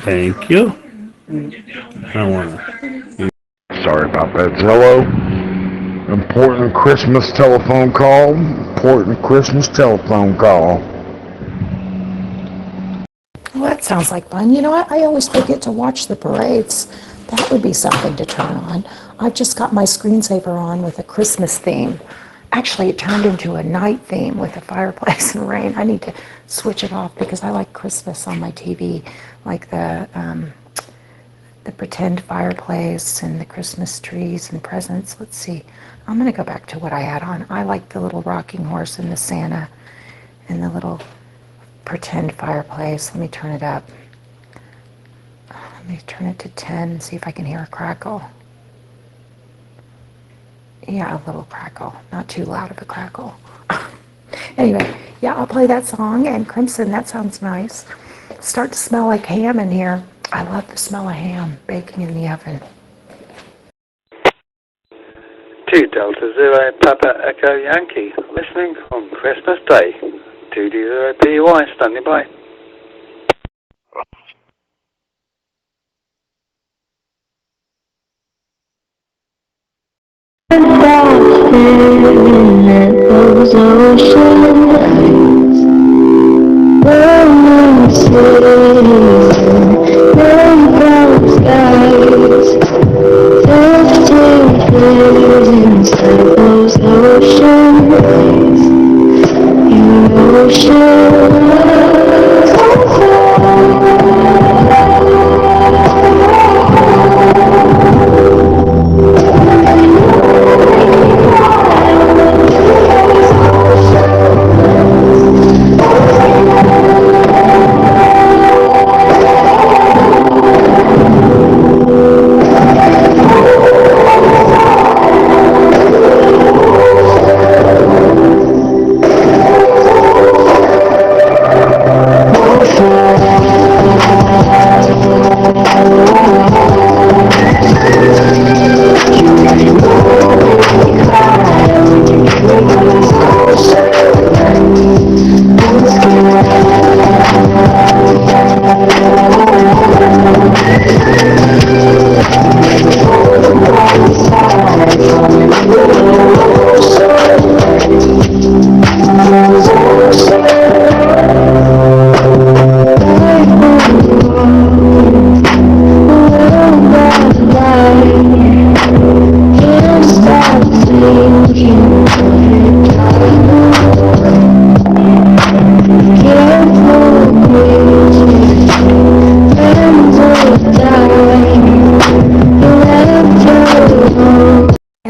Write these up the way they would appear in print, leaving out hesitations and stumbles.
Thank you. I want to. Sorry about that, Zello. Important Christmas telephone call. Important Christmas telephone call. Well, that sounds like fun. You know what? I always forget to watch the parades. That would be something to turn on. I've just got my screensaver on with a Christmas theme. Actually, it turned into a night theme with a fireplace and rain. I need to switch it off because I like Christmas on my TV, like the pretend fireplace and the Christmas trees and presents. Let's see. I'm going to go back to what I had on. I like the little rocking horse and the Santa and the little pretend fireplace. Let me turn it up. Let me turn it to 10 and see if I can hear a crackle. Yeah, a little crackle. Not too loud of a crackle. Anyway, yeah, I'll play that song. And Crimson, that sounds nice. Start to smell like ham in here. I love the smell of ham baking in the oven. 2 Delta Zero Papa Echo Yankee, listening on Christmas Day. 2D0 PY, standing by. Those oceans, rolling seas, rainbow skies, drifting inside those oceans, your ocean.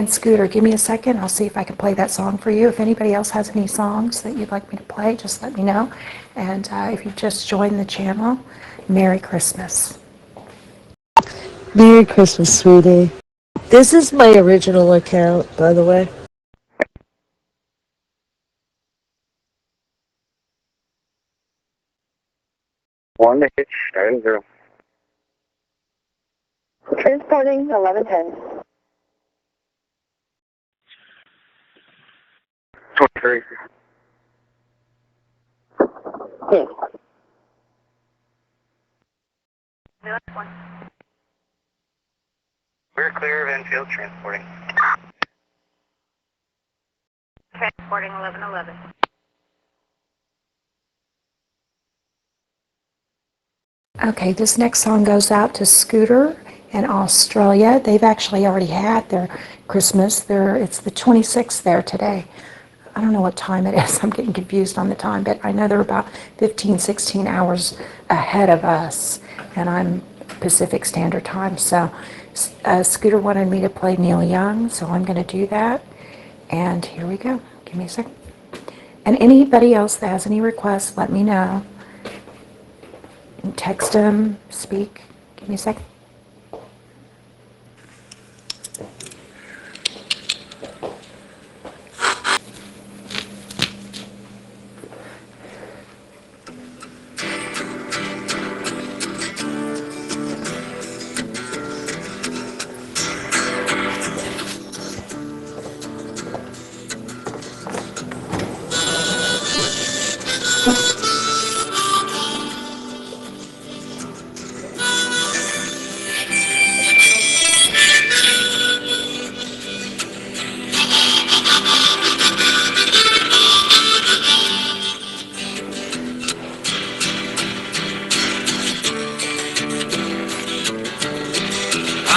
Scooter, give me a second. I'll see if I can play that song for you. If anybody else has any songs that you'd like me to play, just let me know. And if you just joined the channel, Merry Christmas. Merry Christmas, sweetie. This is my original account, by the way. One to hitch, starting 0. Transporting 1110. 23. Yes. We're clear of infield transporting. Transporting 1111. Okay, this next song goes out to Scooter in Australia. They've actually already had their Christmas. It's the 26th there today. I don't know what time it is. I'm getting confused on the time, but I know they're about 15, 16 hours ahead of us, and I'm Pacific Standard Time. So Scooter wanted me to play Neil Young, so I'm going to do that. And here we go. Give me a second. And anybody else that has any requests, let me know. Text them, speak. Give me a second.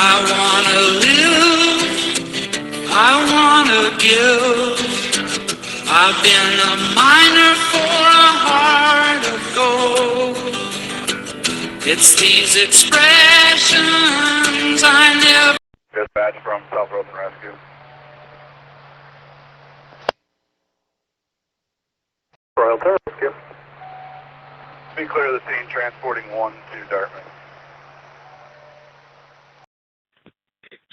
I wanna live, I wanna give. I've been a miner for a heart of gold. It's these expressions I never. Dispatch from South Road and Rescue. Royal Terror Rescue. Be clear of the scene, transporting 1 to Dartmouth.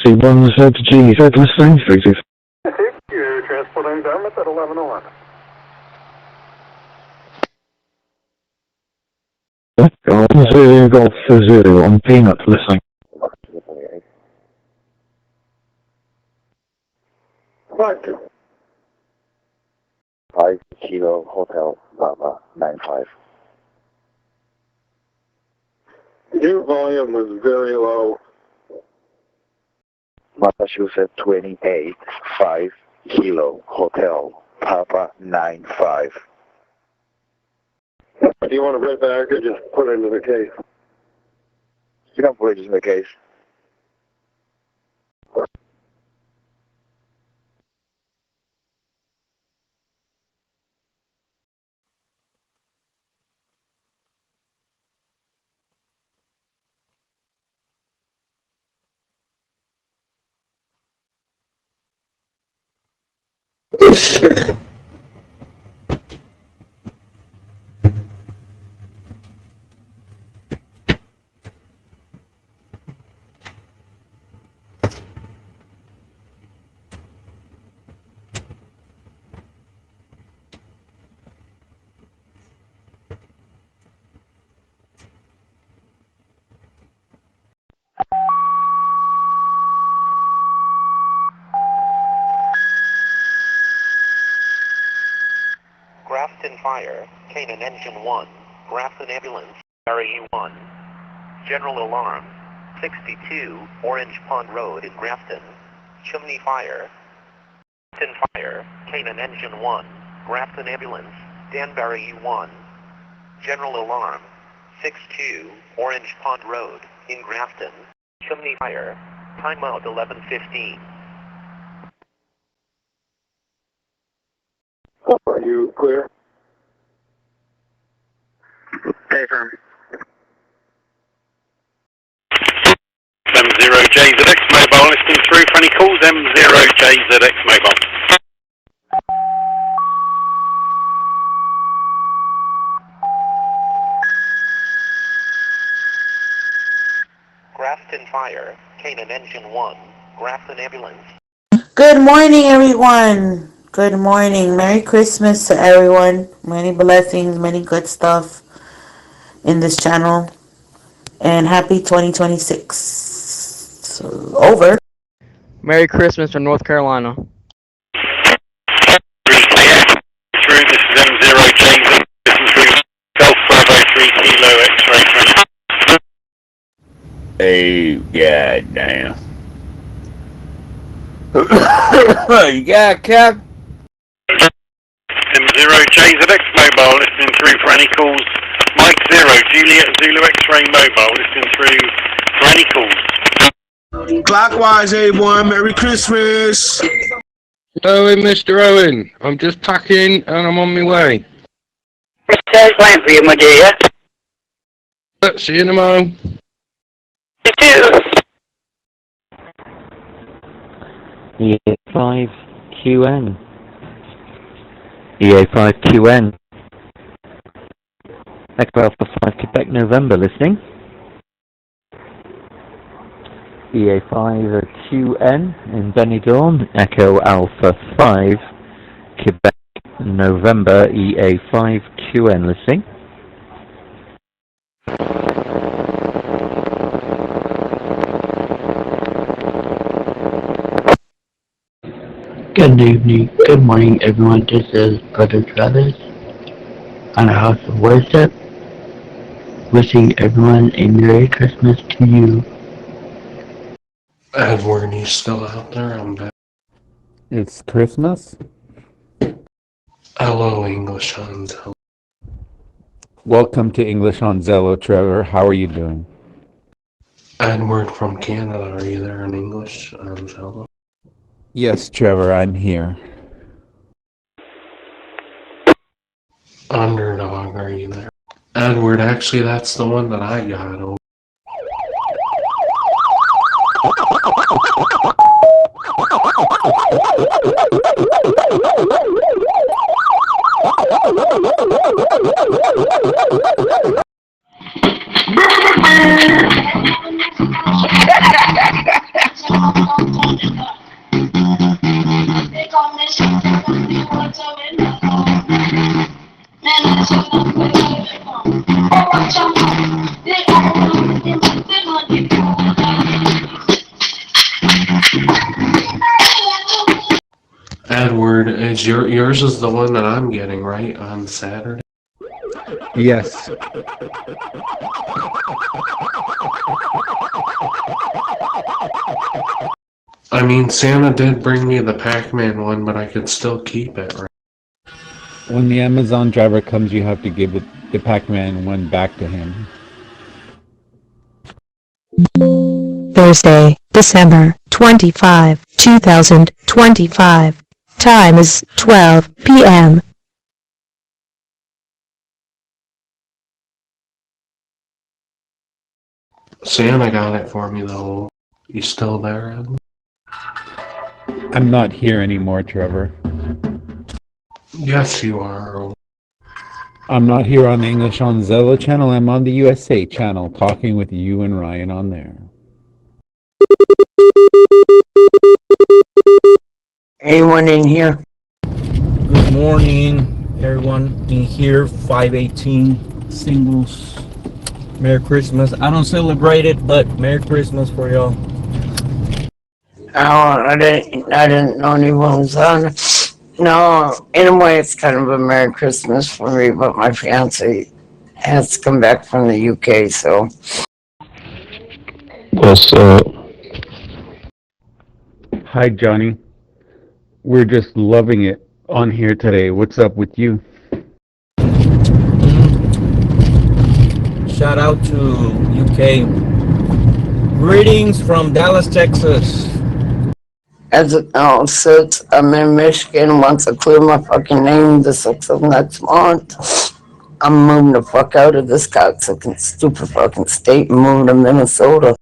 C1 Z to GZ listening, 3 You're transporting Dartmouth at 11:01. Golf 0 on Peanut listening. What? 5 Kilo Hotel Lava 95. Your volume was very low. Massachusetts 28 5 Kilo Hotel Papa 95. Do you want to write back or just put it into the case? You can put it in the case. Grafton Fire, Canaan Engine 1, Grafton Ambulance, RE 1. General Alarm, 62 Orange Pond Road in Grafton. Chimney Fire. Grafton Fire, Canaan Engine 1, Grafton Ambulance, Danbury 1. General Alarm, 62 Orange Pond Road in Grafton. Chimney Fire, timeout 11:15. Are you clear? Hey, firm. M0JZX mobile listening through for any calls. M0JZX mobile. Grafton Fire, Canaan Engine 1, Grafton Ambulance. Good morning, everyone. Good morning. Merry Christmas to everyone. Many blessings, many good stuff in this channel. And happy 2026. So, over. Merry Christmas from North Carolina. Through, this is M0JZX. Listen through Golf Bravo 3 Kilo X-ray. Hey, goddamn. You got a cap? M0JZX mobile listening through for any calls. Mike 0, Juliet Zulu X-ray mobile listening through for any calls. Clockwise, everyone. Merry Christmas. Hello, Mr. Owen. I'm just packing and I'm on my way. Mr. Waiting for you, my dear. See you in a moment. You too. EA5QN. EA5QN. Echo Alpha 5 Quebec November listening. EA5QN in Benidorm. Echo Alpha 5 Quebec November. EA5QN listening. Good evening, good morning everyone, this is Brother Travis on a house of worship, wishing everyone a Merry Christmas to you. Edward, you still out there? I'm back. It's Christmas. Hello, English on Zello. Welcome to English on Zello, Trevor. How are you doing? Edward from Canada, are you there in English? Zelda? Yes, Trevor, I'm here. Underdog, are you there? Edward, actually, that's the one that I got. Edward, is yours is the one that I'm getting, right, on Saturday? Yes. I mean, Santa did bring me the Pac-Man one, but I could still keep it, right? When the Amazon driver comes, you have to give the Pac-Man one back to him. Thursday, December 25, 2025. Time is 12 p.m. Santa got it for me, though. You still there, Edward? I'm not here anymore, Trevor. Yes, you are. I'm not here on the English on Zella channel. I'm on the USA channel, talking with you and Ryan on there. Anyone in here? Good morning, everyone in here. 518 singles. Merry Christmas. I don't celebrate it, but Merry Christmas for y'all. Oh, I didn't know anyone was on. No, in a way, it's kind of a Merry Christmas for me, but my fiance has come back from the UK, so. What's up? Hi, Johnny. We're just loving it on here today. What's up with you? Shout out to UK. Greetings from Dallas, Texas. As it now sits, I'm in Michigan. Once I clear my fucking name the 6th of next month, I'm moving the fuck out of this cocksucking stupid fucking state and moving to Minnesota.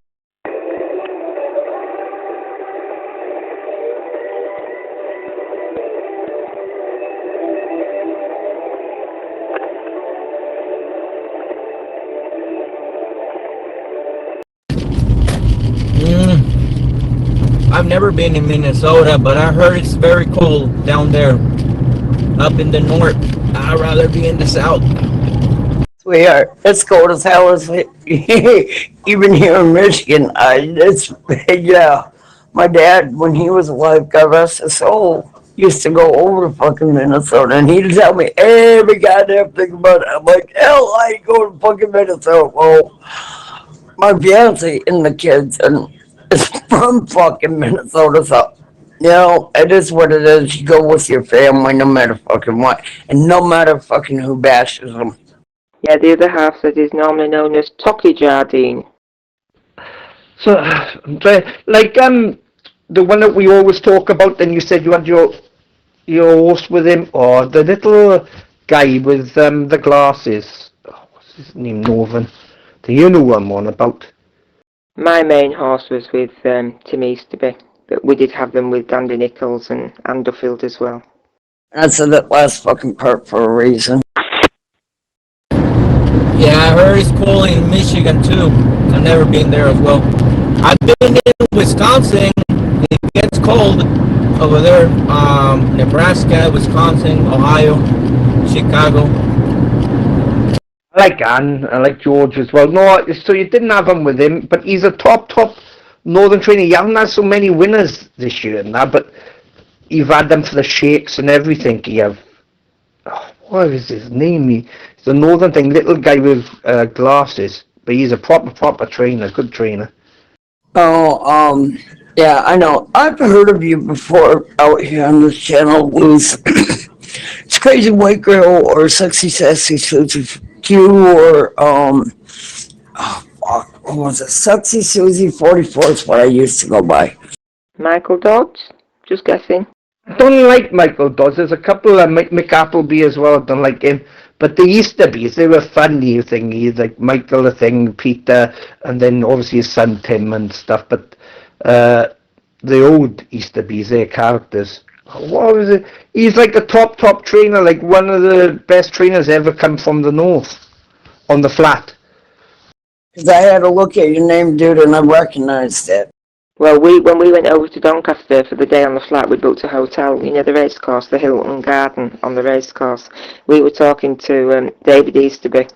I've never been in Minnesota, but I heard it's very cold down there, up in the north. I'd rather be in the south. Sweetheart, it's cold as hell. Even here in Michigan, yeah. My dad, when he was alive, God rest his soul, used to go over to fucking Minnesota, and he'd tell me every goddamn thing about it. I'm like, hell, I ain't going to fucking Minnesota. Well, my fiance and the kids, and it's from fucking Minnesota, so, you know, it is what it is. You go with your family no matter fucking what, and no matter fucking who bashes them. Yeah, the other half that is normally known as Toki Jardine. So, like, the one that we always talk about, and you said you had your horse with him, or the little guy with the glasses. Oh, what's his name? Northern. You know what I'm on about. My main horse was with Tim Easterby, but we did have them with Dandy Nichols and Duffield as well. I said that last fucking part for a reason. Yeah, I heard it's cold in Michigan too. I've never been there as well. I've been in Wisconsin. It gets cold over there. Nebraska, Wisconsin, Ohio, Chicago. I like Ann, I like George as well. No, so you didn't have him with him, but he's a top Northern trainer. You haven't had so many winners this year and that, but you've had them for the shakes and everything. You have, what is his name? He's a Northern thing, little guy with glasses, but he's a proper trainer, good trainer. Oh, yeah, I know. I've heard of you before out here on this channel, Luz. It's Crazy White Girl or Sexy Sassy Susie Q or, oh, fuck, what was it? Suxy Susie 44 is what I used to go by. Michael Dodds? Just guessing. I don't like Michael Dodds. There's a couple of Mick Appleby as well. I don't like him. But the Easter Bees, they were funny thingies, like Michael the Thing, Peter, and then obviously his son Tim and stuff. But the old Easter Bees, their characters. What was it? He's like a top trainer, like one of the best trainers ever come from the north, on the flat. Because I had to look at your name, dude, and I recognized it. Well, when we went over to Doncaster for the day on the flat, we booked a hotel, you know, the racecourse, the Hilton Garden on the racecourse. We were talking to David Easterby,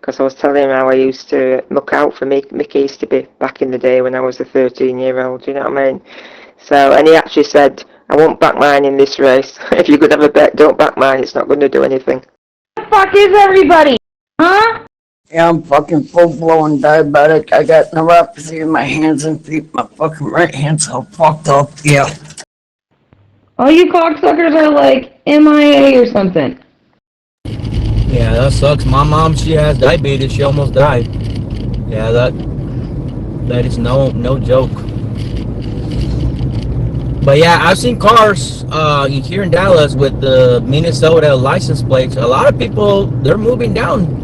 because I was telling him how I used to look out for Mick Easterby back in the day when I was a 13-year-old, you know what I mean? So, and he actually said, I won't back mine in this race. If you're going to have a bet, don't back mine, it's not going to do anything. What the fuck is everybody? Huh? Yeah, I'm fucking full-blown diabetic. I got neuropathy in my hands and feet. My fucking right hand's all fucked up. Yeah. All you cocksuckers are like MIA or something. Yeah, that sucks. My mom, she has diabetes. She almost died. Yeah, that is no joke. But yeah, I've seen cars here in Dallas with the Minnesota license plates. A lot of people, they're moving down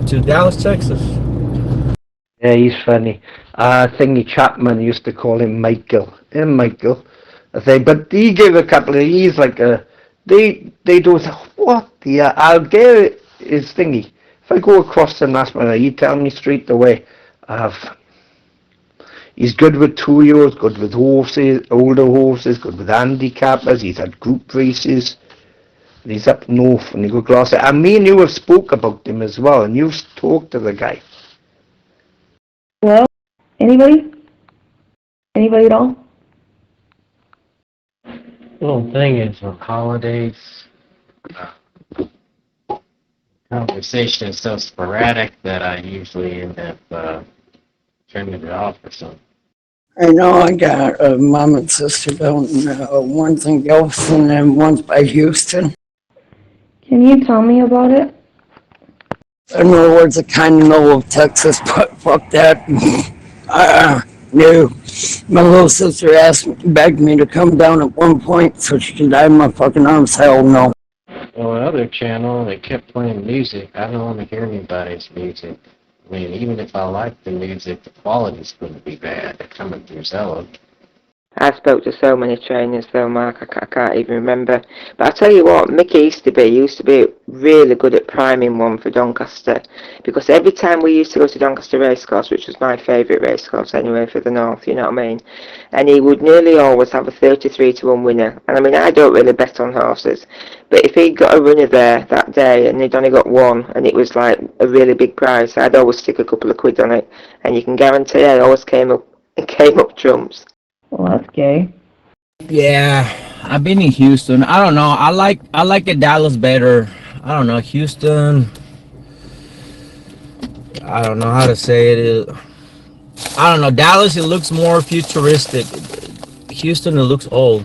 to Dallas, Texas. Yeah, he's funny. Thingy Chapman used to call him Michael. Michael. I think, but he gave a couple of, he's like a, they do, what the, I'll get his thingy. If I go across him last minute, he tell me straight away. He's good with 2-year-olds, good with horses, older horses, good with handicappers. He's had group races. He's up north and he go Glasgow. And me and you have spoke about him as well, and you've talked to the guy. Hello? Anybody? Anybody at all? Little thing is, on holidays, conversation is so sporadic that I usually end up turning it off or something. I know I got a mom and sister down in one's in Galveston and one's by Houston. Can you tell me about it? In other words, I kind of know of Texas, but fuck that. No. My little sister begged me to come down at one point so she could die in my fucking arms. Hell no. Well, another channel, they kept playing music. I don't want to hear anybody's music. I mean, even if I like the music, the quality's going to be bad. They're coming through Zello. I spoke to so many trainers though, Mark, I can't even remember. But I tell you what, Mick Easterby used to be really good at priming one for Doncaster. Because every time we used to go to Doncaster Racecourse, which was my favourite racecourse anyway for the north, you know what I mean? And he would nearly always have a 33-1 winner. And I mean, I don't really bet on horses. But if he'd got a runner there that day and he'd only got one and it was like a really big prize, I'd always stick a couple of quid on it. And you can guarantee I always came up trumps. Well, that's gay. Yeah, I've been in Houston. I don't know. I like the Dallas better. I don't know. Houston, I don't know how to say it. I don't know. Dallas, it looks more futuristic. Houston, it looks old.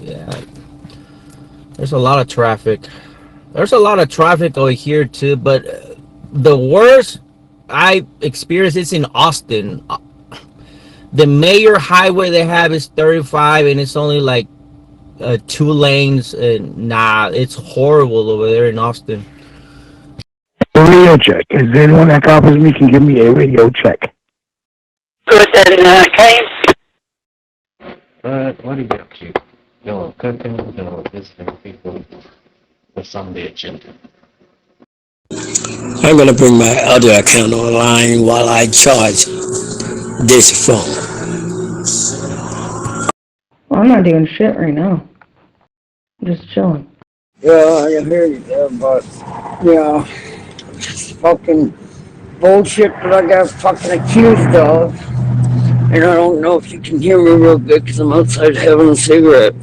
Yeah. There's a lot of traffic. There's a lot of traffic over here too, but the worst I experienced is in Austin. The major highway they have is 35 and it's only like 2 lanes. Nah, it's horrible over there in Austin. Radio check. Is there anyone that copies me can give me a radio check? Good, Kane. But what are you up to? No cooking, no visiting people with some bitching. I'm going to bring my other account online while I charge this phone. Well, I'm not doing shit right now. I'm just chilling. Yeah, I hear you there, but, yeah, it's fucking bullshit that I got fucking accused of. And I don't know if you can hear me real good because I'm outside having a cigarette.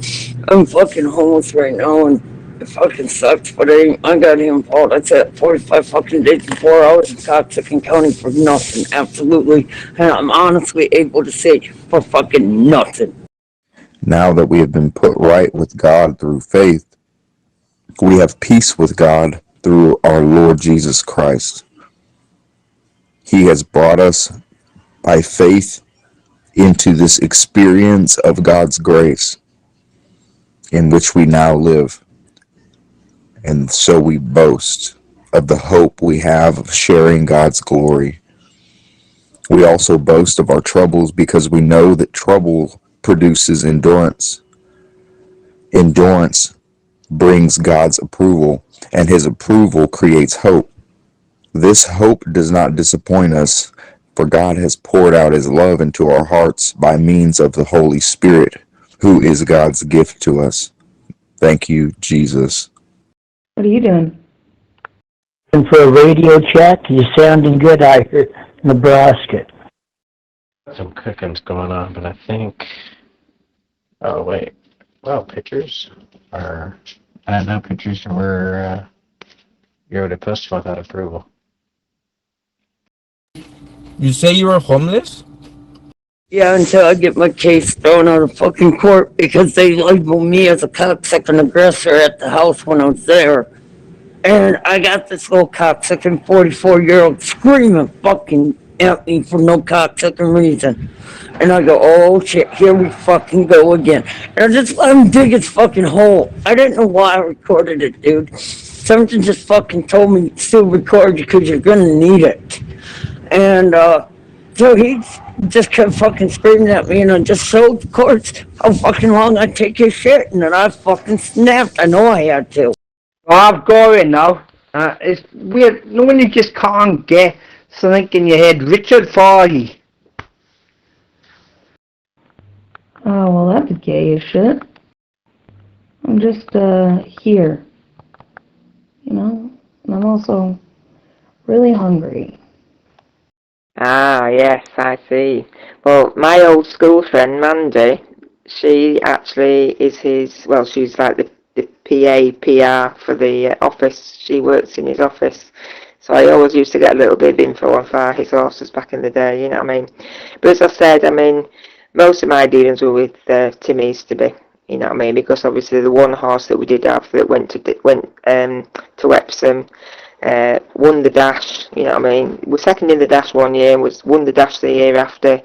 I'm fucking homeless right now and it fucking sucks, but I got him fault. I said 45 fucking days and 4 hours in Coxsackie County for nothing, absolutely. And I'm honestly able to say for fucking nothing. Now that we have been put right with God through faith, we have peace with God through our Lord Jesus Christ. He has brought us by faith into this experience of God's grace in which we now live. And so we boast of the hope we have of sharing God's glory. We also boast of our troubles because we know that trouble produces endurance. Endurance brings God's approval, and His approval creates hope. This hope does not disappoint us, for God has poured out His love into our hearts by means of the Holy Spirit, who is God's gift to us. Thank you, Jesus. What are you doing? And for a radio check, you're sounding good out here in Nebraska. Some cooking's going on, but I think... Oh, wait. Well, pictures are... I don't know, pictures were... you already posted without approval. You say you were homeless? Yeah, until I get my case thrown out of fucking court because they labeled me as a cocksucking aggressor at the house when I was there. And I got this little cocksucking 44-year-old screaming fucking at me for no cocksucking reason. And I go, oh shit, here we fucking go again. And I just let him dig his fucking hole. I didn't know why I recorded it, dude. Something just fucking told me still record you because you're gonna need it. And so he just kept fucking screaming at me, and I just showed the courts how fucking long I take his shit, and then I fucking snapped. I know I had to. Well, I've got it now. It's weird. No, when you just can't get something in your head. Richard Farley. Oh, well, that's gay as shit. I'm just, here. You know? And I'm also really hungry. Ah, yes, I see. Well, my old school friend, Mandy, she actually is his, well, she's like the PR for the office. She works in his office. So I always used to get a little bit of info on his horses back in the day, you know what I mean? But as I said, I mean, most of my dealings were with Tim Easterby, you know what I mean? Because obviously the one horse that we did have that went to Epsom, won the dash, you know what I mean? We were second in the dash one year, won the dash the year after,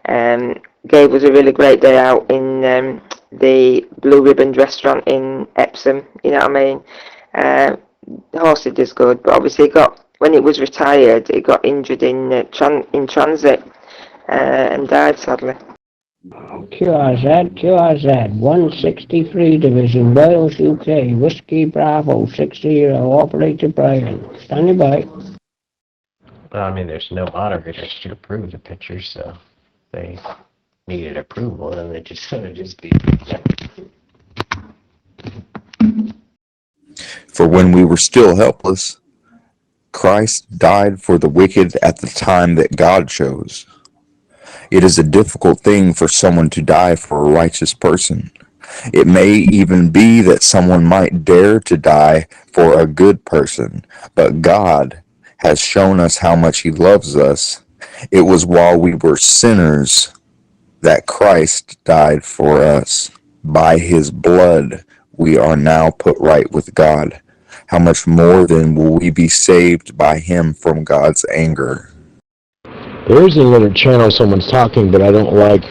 gave us a really great day out in the Blue Ribbons restaurant in Epsom, you know what I mean? The horse does good, but obviously when it was retired, it got injured in transit and died sadly. QRZ, 163 Division, Wales, UK, Whiskey Bravo, 60, Operator Brian. Standing by. Well, I mean, there's no moderators to approve the picture, so they needed approval, and they just sort of just be... For when we were still helpless, Christ died for the wicked at the time that God chose. It is a difficult thing for someone to die for a righteous person. It may even be that someone might dare to die for a good person, but God has shown us how much He loves us. It was while we were sinners that Christ died for us. By His blood, we are now put right with God. How much more then will we be saved by Him from God's anger? There is another channel someone's talking, but I don't like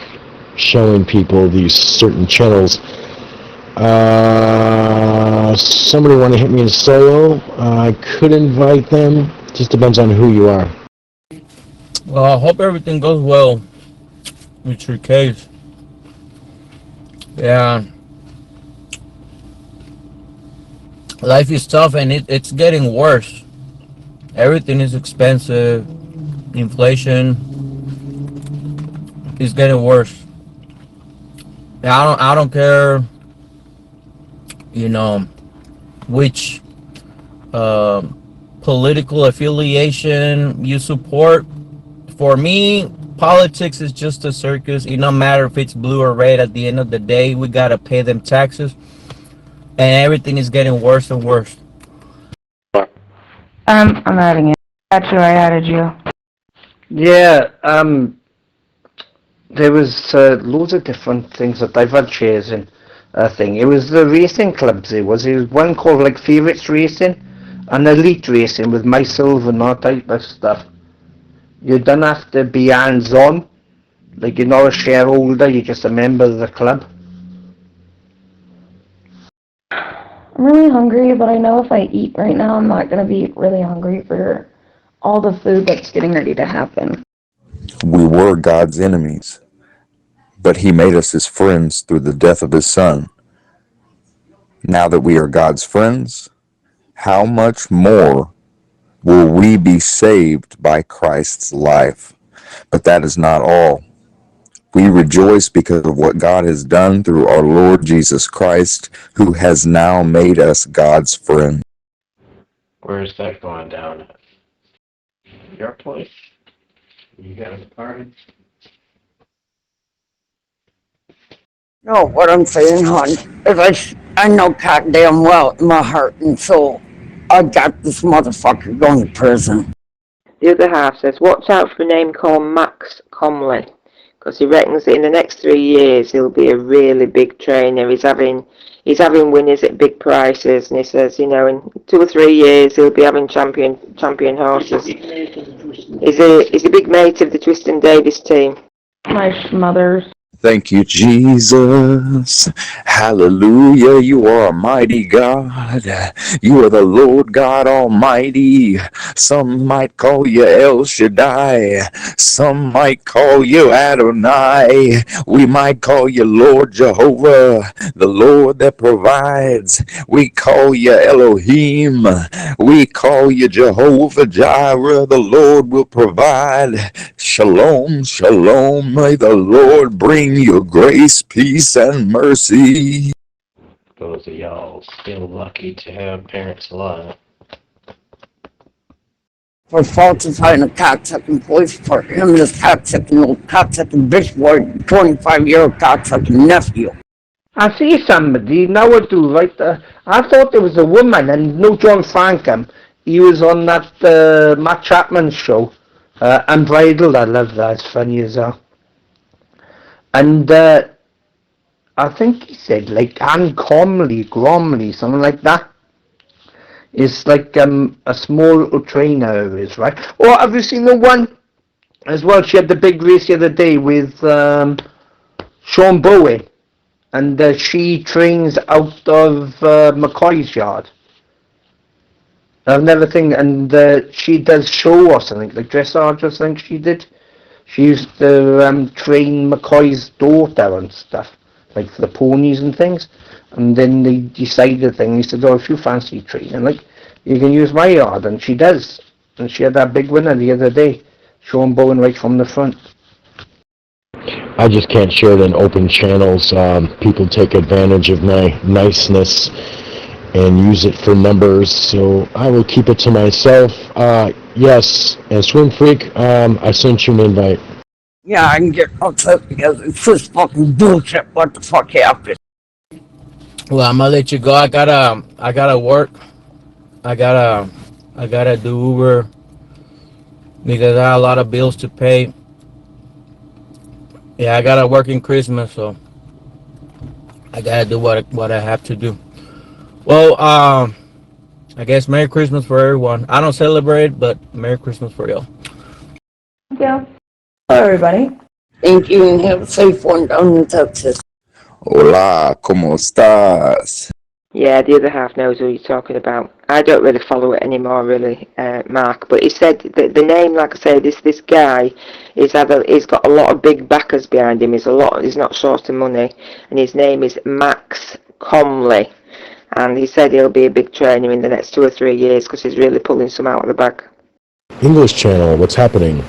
showing people these certain channels. Somebody want to hit me in solo? I could invite them. Just depends on who you are. Well, I hope everything goes well with your case. Yeah. Life is tough, and it's getting worse. Everything is expensive. Inflation is getting worse. I don't care, you know, which political affiliation you support. For me, politics is just a circus. It don't matter if it's blue or red. At the end of the day, we gotta pay them taxes, and everything is getting worse and worse. I'm adding it. Actually, I added you. Yeah, there was loads of different things that I've had shares in. Thing. It was the racing clubs. It was one called like Favourites Racing and Elite Racing with myself and that type of stuff. You don't have to be hands-on. Like, you're not a shareholder, you're just a member of the club. I'm really hungry, but I know if I eat right now, I'm not going to be really hungry for all the food that's getting ready to happen. We were God's enemies, but he made us his friends through the death of his son. Now that we are God's friends, how much more will we be saved by Christ's life? But that is not all. We rejoice because of what God has done through our Lord Jesus Christ, who has now made us God's friend. Where's that going down at? Your place? You got a party? No, what I'm saying, hon, is I know goddamn well in my heart and soul, I got this motherfucker going to prison. The other half says, watch out for a name called Max Comley, because he reckons that in the next 3 years he'll be a really big trainer. He's having winners at big prices, and he says, in 2 or 3 years he'll be having champion horses. He's a big mate of the Twiston Davis team. My mother's. Thank you, Jesus. Hallelujah. You are a mighty God. You are the Lord God Almighty. Some might call you El Shaddai. Some might call you Adonai. We might call you Lord Jehovah, the Lord that provides. We call you Elohim. We call you Jehovah Jireh. The Lord will provide. Shalom, shalom. May the Lord bring your grace, peace, and mercy. Those of y'all still lucky to have parents alive. For falsifying a cocksucking police report, him and his cocksucking bitch boy, 25-year-old cocksucking nephew. I see somebody, now I do, right? I thought there was a woman, and no John Frankham. He was on that Matt Chapman show, Unbridled. I love that, it's funny as hell. And I think he said like Anne Gromley, something like that. It's like a small little trainer is, right? Or have you seen the one as well? She had the big race the other day with Sean Bowen, and she trains out of McCoy's yard. I've never think, and she does show or something like dressage or something. She did. She used to train McCoy's daughter and stuff, like for the ponies and things. And then they decided thing. He said, "Oh, if you fancy training, like you can use my yard," and she does. And she had that big winner the other day, Sean Bowen right from the front. I just can't share it in open channels. People take advantage of my niceness and use it for numbers, so I will keep it to myself. Yes, and Swim Freak, I sent you an invite. Yeah, I can get upset because it's just fucking bullshit. What the fuck happened? Well, I'm gonna let you go. I gotta work. I gotta do Uber because I have a lot of bills to pay. Yeah, I gotta work in Christmas, so I gotta do what I have to do. Well, I guess Merry Christmas for everyone. I don't celebrate, but Merry Christmas for y'all. Thank you. Hello, everybody. Thank you, and have a safe one down in Texas. Hola, ¿cómo estás? Yeah, the other half knows who you're talking about. I don't really follow it anymore, really, Mark. But he said that the name, like I say, this guy, he's got a lot of big backers behind him. He's not short of money, and his name is Max Comley. And he said he'll be a big trainer in the next 2 or 3 years because he's really pulling some out of the bag. English channel, what's happening?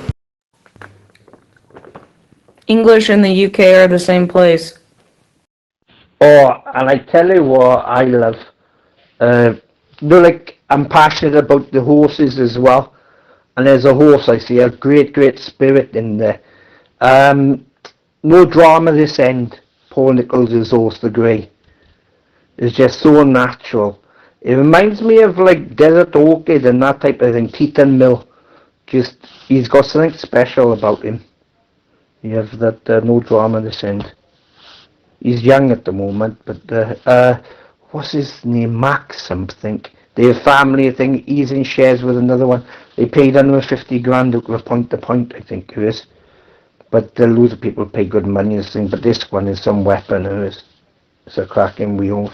English and the UK are the same place. Oh, and I tell you what I love. I'm passionate about the horses as well. And there's a horse I see, a great spirit in there. No drama this end. Paul Nicholls' horse, the Grey. It's just so natural. It reminds me of like Desert Orchid and that type of thing. Teton Mill. Just, he's got something special about him. You have that no drama this end. He's young at the moment, but what's his name? Max something. Their family thing, he's in shares with another one. They paid under 50 grand to point to point, I think it is. But loads of people pay good money this thing, but this one is some weapon, it's a cracking wheel.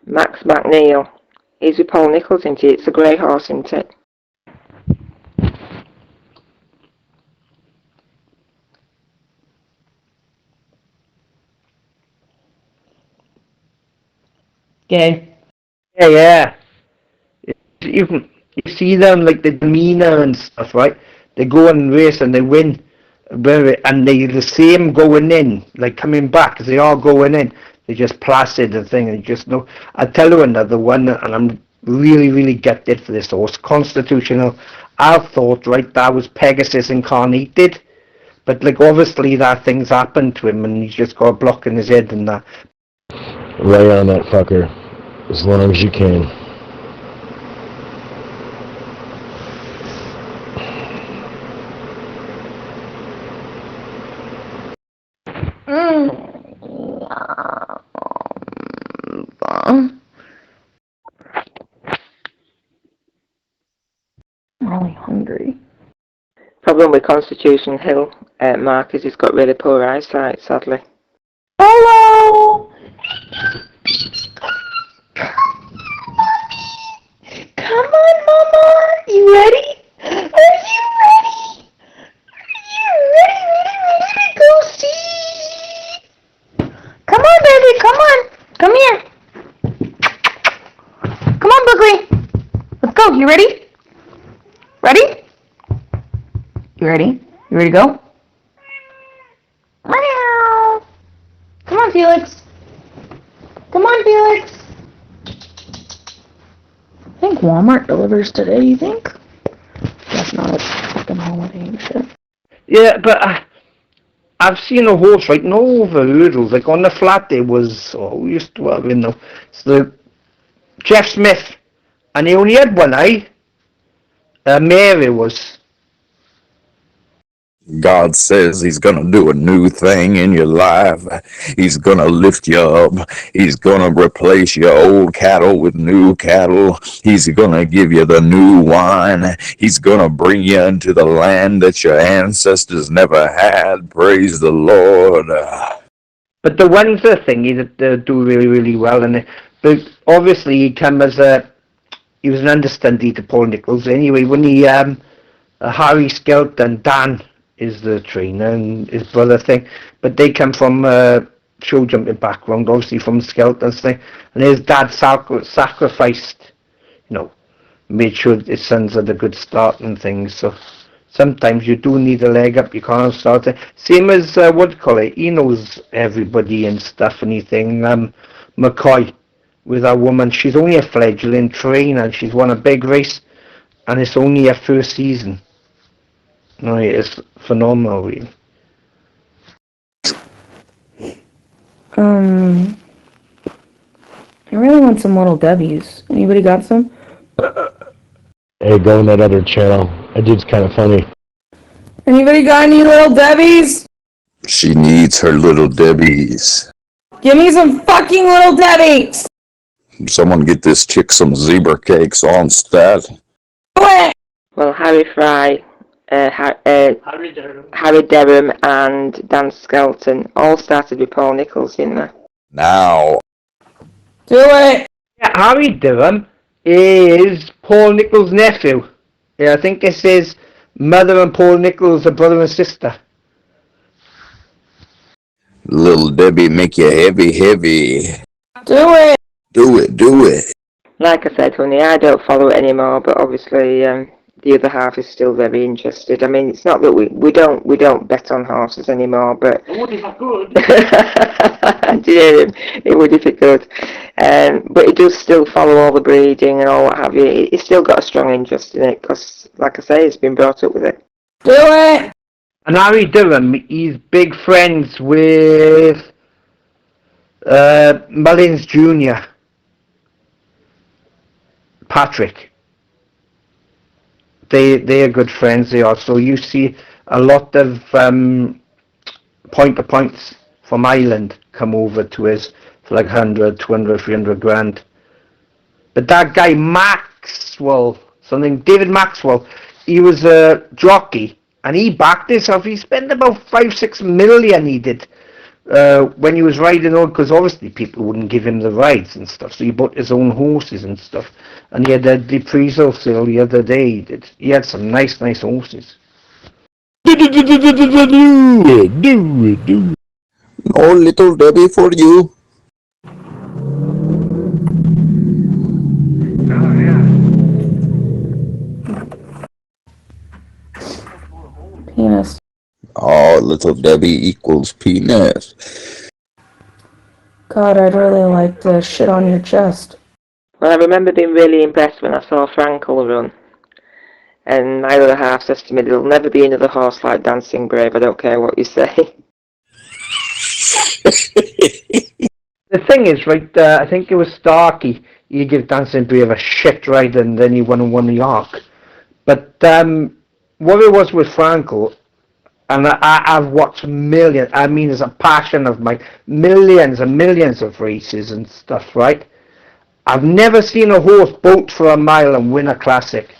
Max McNeil. He's with Paul Nicholls, isn't he? It's a grey horse, isn't it? Gay. Yeah. You see them, like the demeanour and stuff, right? They go and race and they win, and they're the same going in, like coming back, as they are going in. They just placid the thing, and just know. I'll tell you another one, and I'm really gutted for this horse. Constitutional. I thought, right, that was Pegasus incarnated, but like obviously that thing's happened to him, and he's just got a block in his head and that. Lay on that fucker, as long as you can. I'm really hungry. Problem with Constitution Hill, Mark, is he's got really poor eyesight, sadly. Hello! Come on, Mama! You ready? Are you ready? Are you ready to go see? Come on, baby, come on! Come here! Come on, Bookley! Let's go, you ready? Ready? You ready? You ready to go? Meow! Come on, Felix! Come on, Felix! I think Walmart delivers today, you think? That's not a fucking holiday and shit. Yeah, but I've seen a horse right no over hurdles. Like on the flat there was, we used to have, it's the Jeff Smith, and he only had one eye. Mary was. God says he's gonna do a new thing in your life. He's gonna lift you up. He's gonna replace your old cattle with new cattle. He's gonna give you the new wine. He's gonna bring you into the land that your ancestors never had. Praise the Lord. But the Windsor thing, he do really well, and but obviously he was an understudy to Paul Nicholls. Anyway, when Harry Skelton, Dan is the trainer, and his brother thing, but they come from show jumping background, obviously from Skelton's thing, and his dad sacrificed, made sure his sons had a good start and things. So sometimes you do need a leg up. You can't start it. Same as he knows everybody and stuff and anything. McCoy with that woman, she's only a fledgling trainer, and she's won a big race, and it's only her first season. No, it's phenomenal, really. I really want some Little Debbie's. Anybody got some? Hey, go on that other channel. That dude's kind of funny. Anybody got any Little Debbie's? She needs her Little Debbie's. Give me some fucking Little Debbie's! Someone get this chick some zebra cakes on stat. Well, Harry Fry, Harry Derham and Dan Skelton all started with Paul Nicholls, didn't they? Now. Do it! Yeah, Harry Derham is Paul Nicholls' nephew. Yeah, I think it says mother and Paul Nicholls are brother and sister. Little Debbie make you heavy. Do it! Do it. Like I said, honey, I don't follow it anymore, but obviously the other half is still very interested. I mean, it's not that we don't bet on horses anymore, but I would if I could. Do you hear him? It would if it could. But it does still follow all the breeding and all what have you. It's still got a strong interest in it because, like I say, it's been brought up with it. Do it! And Harry Derham, he's big friends with Mullins Jr. Patrick. They are good friends, they are. So you see a lot of point-to-points from Ireland come over to his for like 100, 200, 300 grand. But that guy Maxwell, David Maxwell, he was a jockey, and he backed himself. He spent about 5-6 million, he did, when he was riding on, because obviously people wouldn't give him the rides and stuff, so he bought his own horses and stuff. And he had a appraisal sale the other day. He had some nice horses. Do it. No little Debbie for you. Penis. Oh, little Debbie equals penis. God, I'd really like to shit on your chest. Well, I remember being really impressed when I saw Frankel run. And my other half says to me, there'll never be another horse like Dancing Brave, I don't care what you say. The thing is, right, I think it was Starkey, he gave Dancing Brave a shit ride and then he won the Arc. But what it was with Frankel, and I've watched millions, I mean it's a passion of mine, millions and millions of races and stuff, right? I've never seen a horse bolt for a mile and win a classic.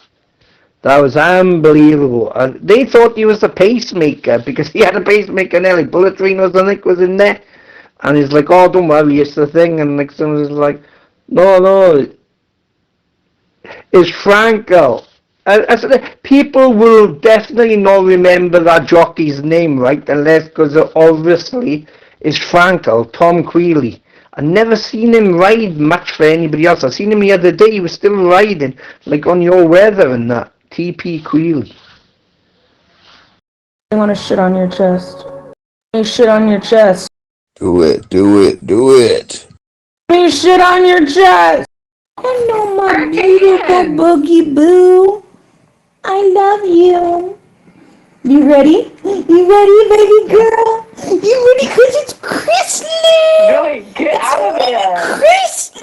That was unbelievable. They thought he was a pacemaker because he had a pacemaker nearly. Bullet Train or something was in there. And he's like, oh, don't worry, it's the thing. And like, someone's like, no, it's Frankel. People will definitely not remember that jockey's name, right? Unless, because obviously, it's Frankel, Tom Queally. I've never seen him ride much for anybody else. I seen him the other day, he was still riding, like on Your Weather and that. TP Queally. I want to shit on your chest. Let me shit on your chest. Do it. Let me shit on your chest. Hello, my beautiful boogie boo. I love you. You ready? You ready, baby girl? You ready? Because it's Christmas. Really, get out of there. Christmas.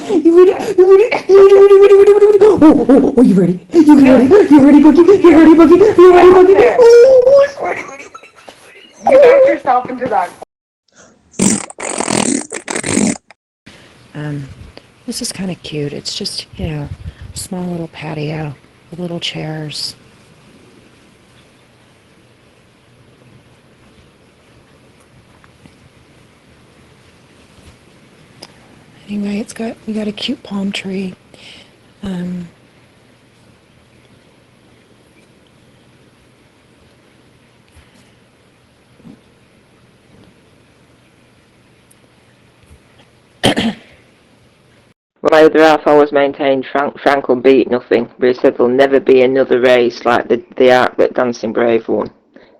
You ready? You ready? Oh, you ready? You ready? You ready, Boogie? You ready, Boogie? You ready, Boogie? Oh, ready. You backed yourself into that. This is kind of cute. It's just, small little patio with little chairs. Anyway, we got a cute palm tree. Well, my other half always maintained Frankel beat nothing, but he said there'll never be another race like the Arc that Dancing Brave won.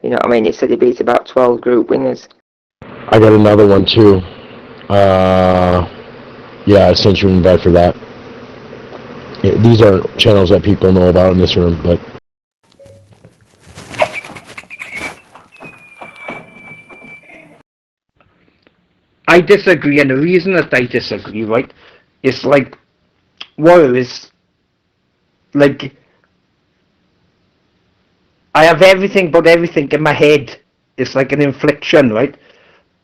You know what I mean? He said he beat about 12 group winners. I got another one too. Yeah, I sent you an invite for that. Yeah, these are channels that people know about in this room, but... I disagree, and the reason that I disagree, right, is like, what is, like, I have everything but everything in my head. It's like an infliction, right?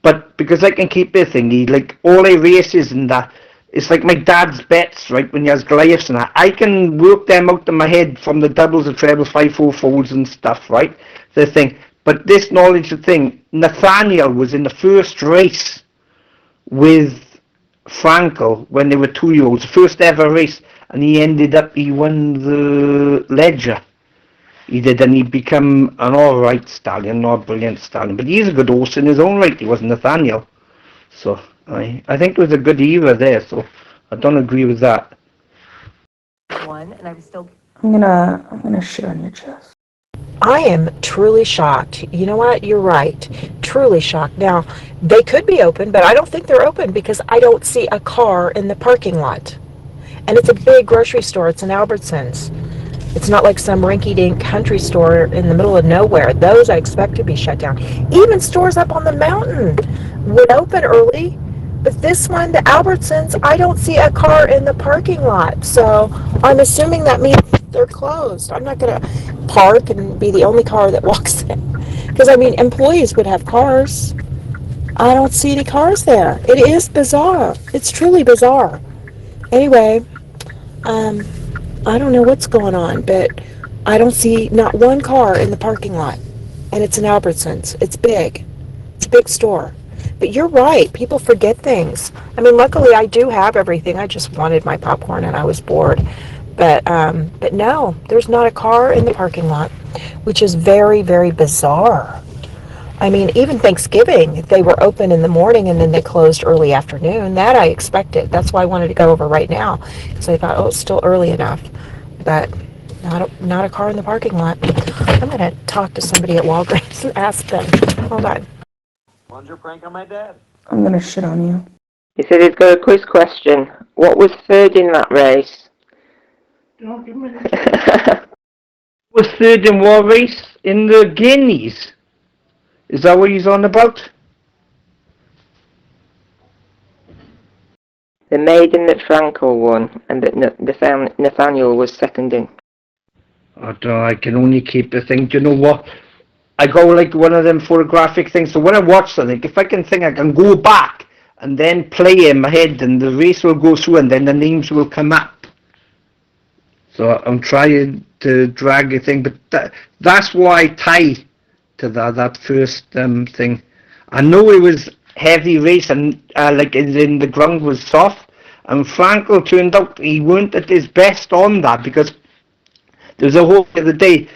But because I can keep it thingy, like, all the races and that, it's like my dad's bets, right, when he has Goliaths and that. I can work them out in my head from the doubles, the trebles, 5-4 folds and stuff, right? The thing. But this knowledge of thing, Nathaniel was in the first race with Frankel when they were 2-year-olds, first ever race, and he won the Ledger. He did, and he become an alright stallion, not a brilliant stallion, but he's a good horse in his own right. He was Nathaniel. So I think it was a good era there, so I don't agree with that. And I was still... I'm gonna shit on your chest. I am truly shocked. You know what? You're right. Truly shocked. Now, they could be open, but I don't think they're open because I don't see a car in the parking lot. And it's a big grocery store. It's an Albertsons. It's not like some rinky-dink country store in the middle of nowhere. Those I expect to be shut down. Even stores up on the mountain would open early. But this one, the Albertsons, I don't see a car in the parking lot. So I'm assuming that means they're closed. I'm not going to park and be the only car that walks in. Because, I mean, employees would have cars. I don't see any cars there. It is bizarre. It's truly bizarre. Anyway, I don't know what's going on, but I don't see not one car in the parking lot. And it's an Albertsons. It's big. It's a big store. But you're right. People forget things. I mean, luckily I do have everything. I just wanted my popcorn and I was bored. But no, there's not a car in the parking lot, which is very, very bizarre. I mean, even Thanksgiving, they were open in the morning and then they closed early afternoon. That I expected. That's why I wanted to go over right now. Because I thought, oh, it's still early enough. But not a car in the parking lot. I'm going to talk to somebody at Walgreens and ask them. Hold on. One's your prank on my dad. I'm going to shit on you. He said he's got a quiz question. What was third in that race? Don't give me was third in what race? In the Guineas? Is that what he's on about? The maiden that Frankel won, and that Nathaniel was second in. I don't know, I can only keep the thing. Do you know what? I go like one of them photographic things. So when I watch something, if I can think, I can go back and then play in my head, and the race will go through, and then the names will come up. So I'm trying to drag a thing, but that's why I tie to that first thing. I know it was heavy race, and like in the ground was soft, and Frankel turned out he weren't at his best on that, because there's a whole other day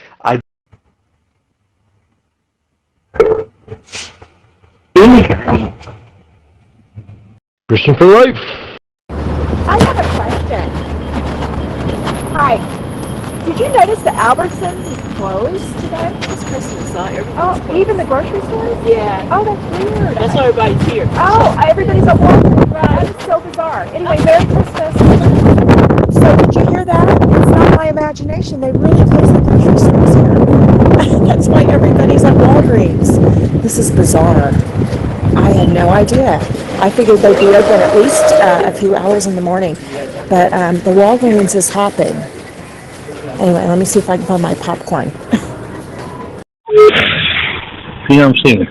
Christian for life. I have a question. Hi. Did you notice the Albertsons is closed today? It's Christmas, oh, even the grocery stores? Yeah. Oh, that's weird. That's why everybody's here. Oh, everybody's at Walgreens. Right. That is so bizarre. Anyway, Merry Christmas. So did you hear that? It's not my imagination. They really closed the grocery stores here. That's why everybody's at Walgreens. This is bizarre. I had no idea. I figured they'd be open at least a few hours in the morning. But the Walgreens is hopping. Anyway, let me see if I can find my popcorn. You know what I'm saying?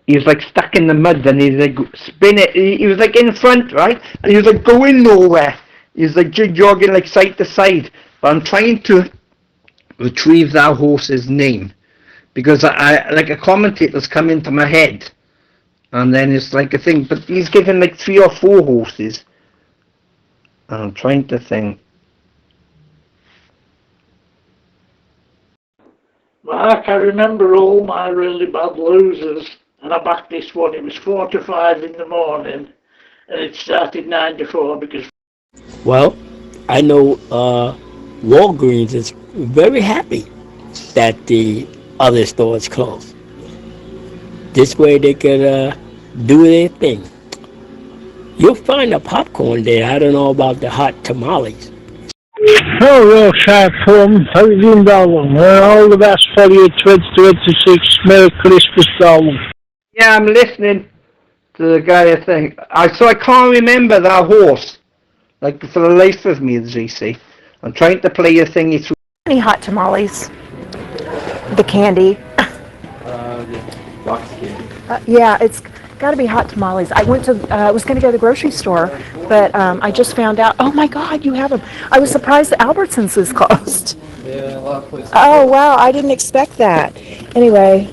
He was like stuck in the mud, and he's like spinning. He was like in front, right? And he was like going nowhere. He was like jogging like side to side. But I'm trying to retrieve that horse's name, because I like a commentator's come into my head, and then it's like a thing. But he's given like 3 or 4 horses, and I'm trying to think. Mark, I remember all my really bad losers, and I backed this one. It was 4 to 5 in the morning, and it started 9 to 4 because... Well, I know Walgreens is very happy that the other stores closed. This way they could do their thing. You'll find the popcorn there. I don't know about the hot tamales. Oh, Wiltshire Plum, how you doing, darling? All the best for you, 2026. Merry Christmas, darling. Yeah, I'm listening to the guy. So I can't remember that horse, like for the life of me, as they say. I'm trying to play a thingy through. Any hot tamales? The candy. Box candy. Yeah, it's got to be hot tamales. I was going to go to the grocery store, but I just found out. Oh my God, you have them! I was surprised the Albertsons was closed. Yeah, a lot of places. Oh wow, I didn't expect that. Anyway,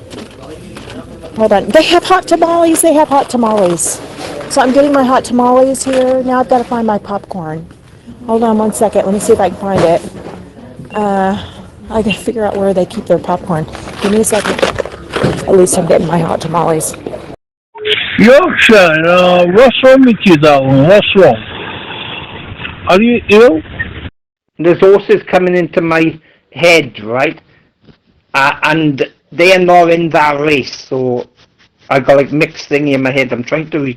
hold on. They have hot tamales. They have hot tamales. So I'm getting my hot tamales here. Now I've got to find my popcorn. Hold on one second. Let me see if I can find it. I got to figure out where they keep their popcorn. Give me a second. At least I'm getting my hot tamales. Yorkshire, what's wrong with you, darling? What's wrong? Are you ill? There's horses coming into my head, right? And they are not in that race, so I got like mixed thingy in my head. I'm trying to...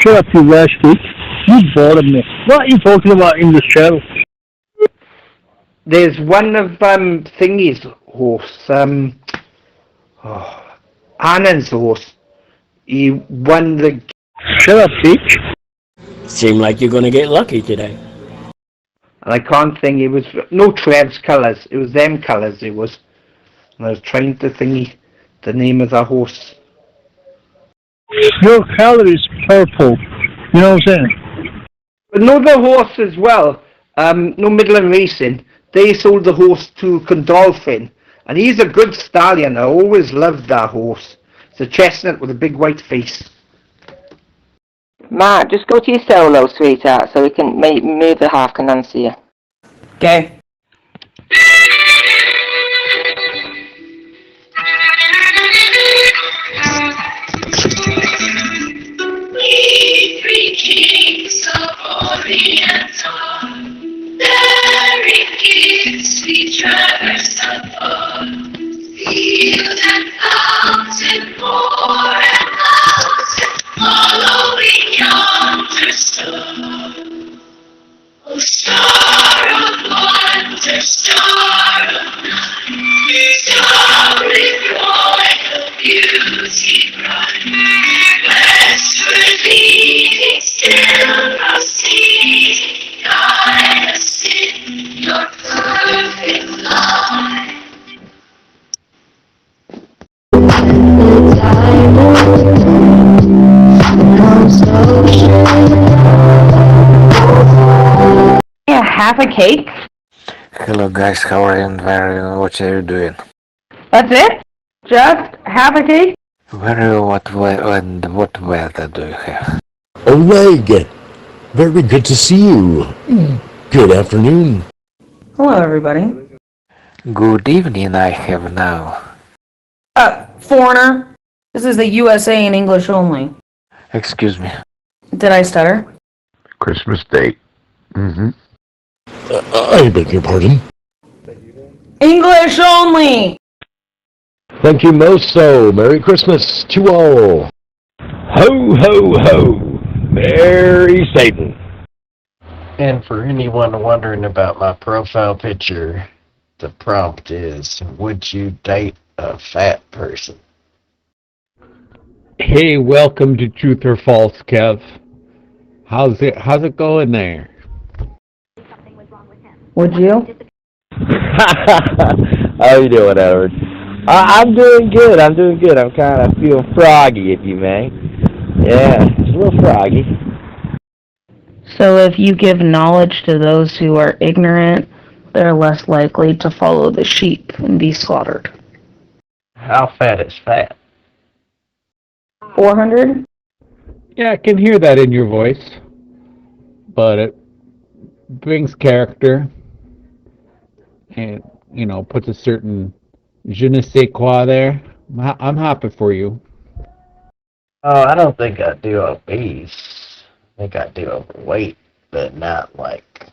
Shut up, you rascal. You bored me. What are you talking about in the show? There's one of thingy's horse, Annan's horse. He won the... Shut up, bitch. Seem like you're gonna get lucky today. And I can't think, it was no Trev's colours, it was them colours it was. And I was trying to thingy the name of that horse. Your color is purple. You know what I'm saying? Another horse as well, no Midland Racing, they sold the horse to Condolphin, and he's a good stallion. I always loved that horse. It's a chestnut with a big white face. Mark, just go to your solo, sweetheart, so we can move the half can answer you. Okay. We three kings of Orient are, bearing gifts we traverse afar. Field and fountain, moor and mountain, following yonder star. Oh, star of wonder, star of night, starry royal beauty bright, westward leading, still proceeding, guide us in your perfect light. Yeah, half a cake? Hello guys, how are you and what are you doing? That's it? Just half a cake? What weather do you have? Oleg, very good to see you. Good afternoon. Hello, everybody. Good evening I have now. Foreigner. This is the USA in English only. Excuse me. Did I stutter? Christmas date. I beg your pardon. English only! Thank you most so. Merry Christmas to all. Ho, ho, ho. Merry Satan. And for anyone wondering about my profile picture, the prompt is, would you date a fat person? Hey, welcome to Truth or False, Kev. How's it going there? Would you? How you doing, Edward? I'm doing good. I'm kind of feeling froggy, if you may. Yeah, it's a little froggy. So if you give knowledge to those who are ignorant, they're less likely to follow the sheep and be slaughtered. How fat is fat? 400? Yeah, I can hear that in your voice. But it brings character and, puts a certain je ne sais quoi there. I'm happy for you. Oh, I don't think I do obese. I think I do overweight, but not like.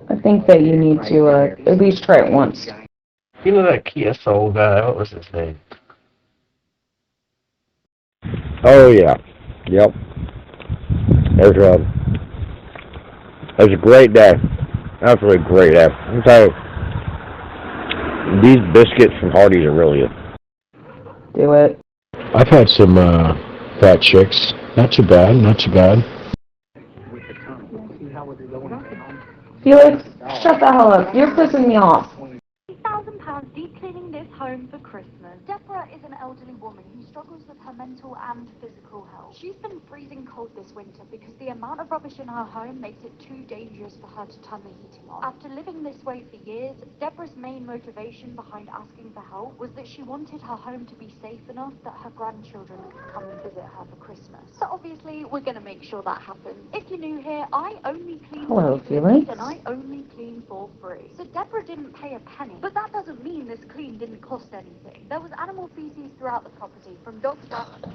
I think that you need to at least try it once. You know that Kia Soul guy? What was his name? Oh, yeah. Yep. It was a great day. Absolutely great day. I'm telling you, these biscuits from Hardee's are really good. Do it. I've had some fat chicks. Not too bad, not too bad. Felix, shut the hell up. You're pissing me off. £50,000 deep cleaning this home for Christmas. Deborah is an elderly woman who struggles with her mental and physical health. She's been freezing cold this winter because the amount of rubbish in her home makes it too dangerous for her to turn the heating on. After living this way for years, Deborah's main motivation behind asking for help was that she wanted her home to be safe enough that her grandchildren could come and visit her for Christmas. So obviously, we're going to make sure that happens. If you're new here, I only clean Hello, for you Felix. and I only clean for free. So Deborah didn't pay a penny, but that doesn't mean this clean didn't cost anything. There was animal feces throughout the property, from dog stuff. We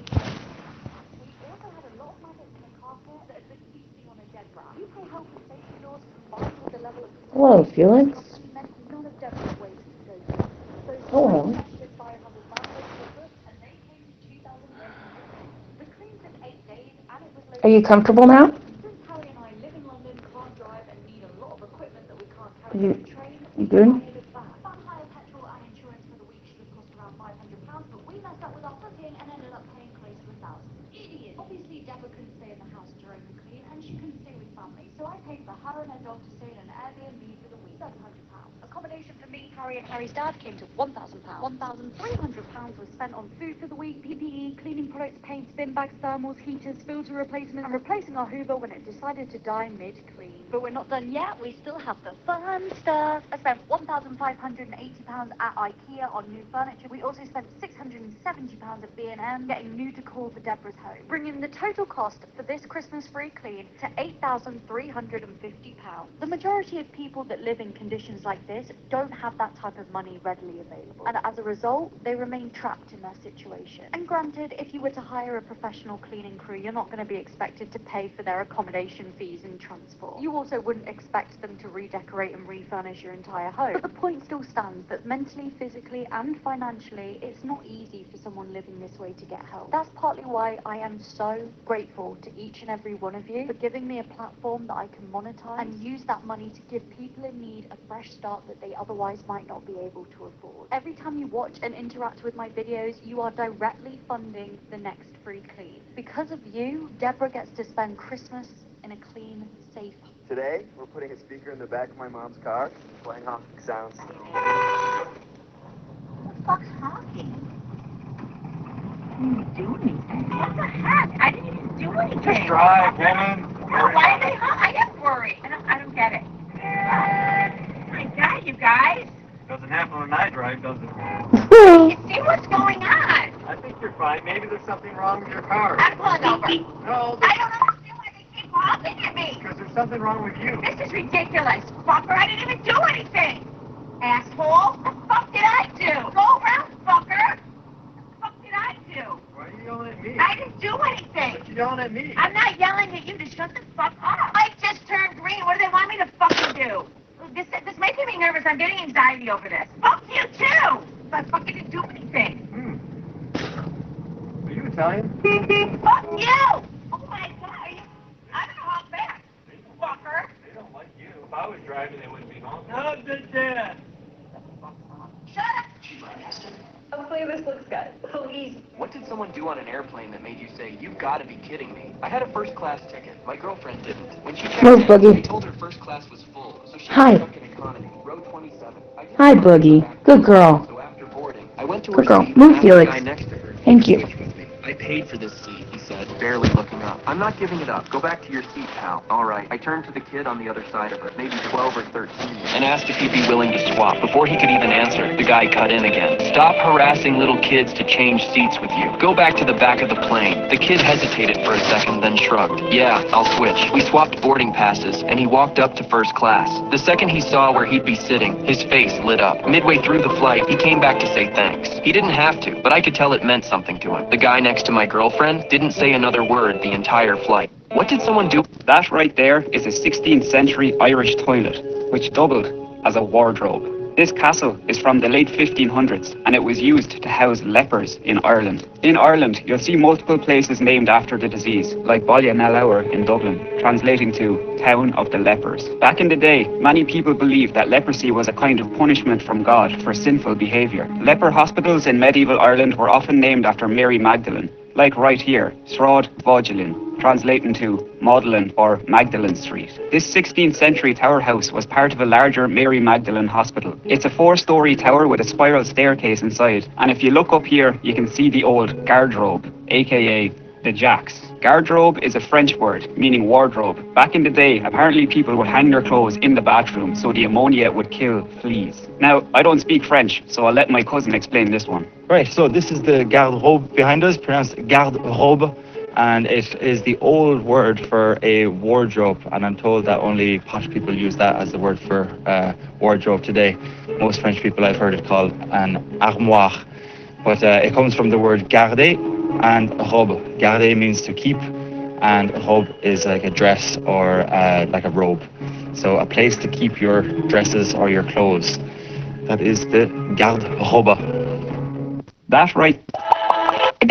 also had a lot of maggots in the carpet that had been feasting on a dead rat. UK health and safety laws combined with the level of Hello, Felix. meant none of Deborah's waste could go through. So Hello. by 100 landlords were booked, and they came to 2,000 residents. The clean took 8 days, and it was Are you comfortable now? Since Harry and I live in London, can't drive, and need a lot of equipment that we can't carry You, on the train, you good? Fun hire petrol and insurance for the week should have cost around £500, but we messed up with our booking and ended up paying close to 1,000. Idiot! Obviously, Deborah couldn't stay in the house during the clean, and she couldn't stay with family, so I paid for her and her dog to stay in an Airbnb for the week, £700. Accommodation for me, Harry's dad came to £1,000. £1,300 was spent on food for the week, PPE, cleaning products, paints, bin bags, thermals, heaters, filter replacement, and replacing our Hoover when it decided to die mid-clean. But we're not done yet. We still have the fun stuff. I spent £1,580 at IKEA on new furniture. We also spent £670 at B&M getting new decor for Deborah's home, bringing the total cost for this Christmas free clean to £8,350. The majority of people that live in conditions like this don't have that type of money readily available, and as a result, they remain trapped in their situation. And granted, if you were to hire a professional cleaning crew, you're not going to be expected to pay for their accommodation fees and transport. You also wouldn't expect them to redecorate and refurnish your entire home. But the point still stands that mentally, physically, and financially, it's not easy for someone living this way to get help. That's partly why I am so grateful to each and every one of you for giving me a platform that I can monetize and use that money to give people in need a fresh start that they otherwise might not be able to afford. Every time you watch and interact with my videos, you are directly funding the next free clean. Because of you, Deborah gets to spend Christmas in a clean, safe home. Today, we're putting a speaker in the back of my mom's car, playing honking sounds. Who the fuck's honking? I didn't do anything. What the heck? I didn't even do anything. Just drive, woman. No, why are they honking? I get worried. I don't get it. My God, you guys. Doesn't happen when I drive, does it? You see what's going on? I think you're fine. Maybe there's something wrong with your car. I'm pulling over. No, I don't understand why they keep honking at me. because there's something wrong with you. This is ridiculous. Fucker, I didn't even do anything. Asshole. What the fuck did I do? Go around, fucker. What the fuck did I do? Why are you yelling at me? I didn't do anything. But you're yelling at me. I'm not yelling at you to shut the fuck up. I just turned green. What do they want me to fucking do? This making me nervous. I'm getting anxiety over this. Fuck you too. I fucking didn't do anything. Are you Italian? Fuck you. Oh my God. I don't know how fast. Fucker. They don't like you. If I was driving, they wouldn't be honking. How's it dad? Shut up. Hopefully this looks good. Please. What did someone do on an airplane that made you say, you've got to be kidding me? I had a first class ticket. My girlfriend didn't. When she checked Move, in, Boogie. they told her first class was full, so she Hi. stuck in economy, row 27. Hi, Boogie. Good girl. So after boarding, I went to Good her girl. seat Move, and asked the Felix. guy next to her. Thank you. I paid for this seat, he said, barely looking up. I'm not giving it up. Go back to your seat, pal. All right. I turned to the kid on the other side of her, maybe 12 or 13, and asked if he'd be willing to swap. Before he could even answer, the guy cut in again. Stop harassing little kids to change seats with you. Go back to the back of the plane. The kid hesitated for a second, then shrugged. Yeah, I'll switch. We swapped boarding passes, and he walked up to first class. The second he saw where he'd be sitting, his face lit up. Midway through the flight, he came back to say thanks. He didn't have to, but I could tell it meant something to him. The guy next to my girlfriend didn't say another word the entire flight. What did someone do? That right there is a 16th century Irish toilet, which doubled as a wardrobe. This castle is from the late 1500s, and it was used to house lepers in Ireland. In Ireland, you'll see multiple places named after the disease, like Ballinalower in Dublin, translating to Town of the Lepers. Back in the day, many people believed that leprosy was a kind of punishment from God for sinful behaviour. Leper hospitals in medieval Ireland were often named after Mary Magdalene, like right here, Sráid Bháidíleán, translating to Magdalene or Magdalene Street. This 16th century tower house was part of a larger Mary Magdalene hospital. It's a 4-storey tower with a spiral staircase inside, and if you look up here, you can see the old garderobe, aka the jacks. Garderobe is a French word, meaning wardrobe. Back in the day, apparently people would hang their clothes in the bathroom so the ammonia would kill fleas. Now, I don't speak French, so I'll let my cousin explain this one. Right, so this is the garde-robe behind us, pronounced garde-robe, and it is the old word for a wardrobe, and I'm told that only posh people use that as the word for wardrobe today. Most French people I've heard it called an armoire, but it comes from the word garder and robe. Garder means to keep, and robe is like a dress or like a robe. So a place to keep your dresses or your clothes. That is the garde-robe. That right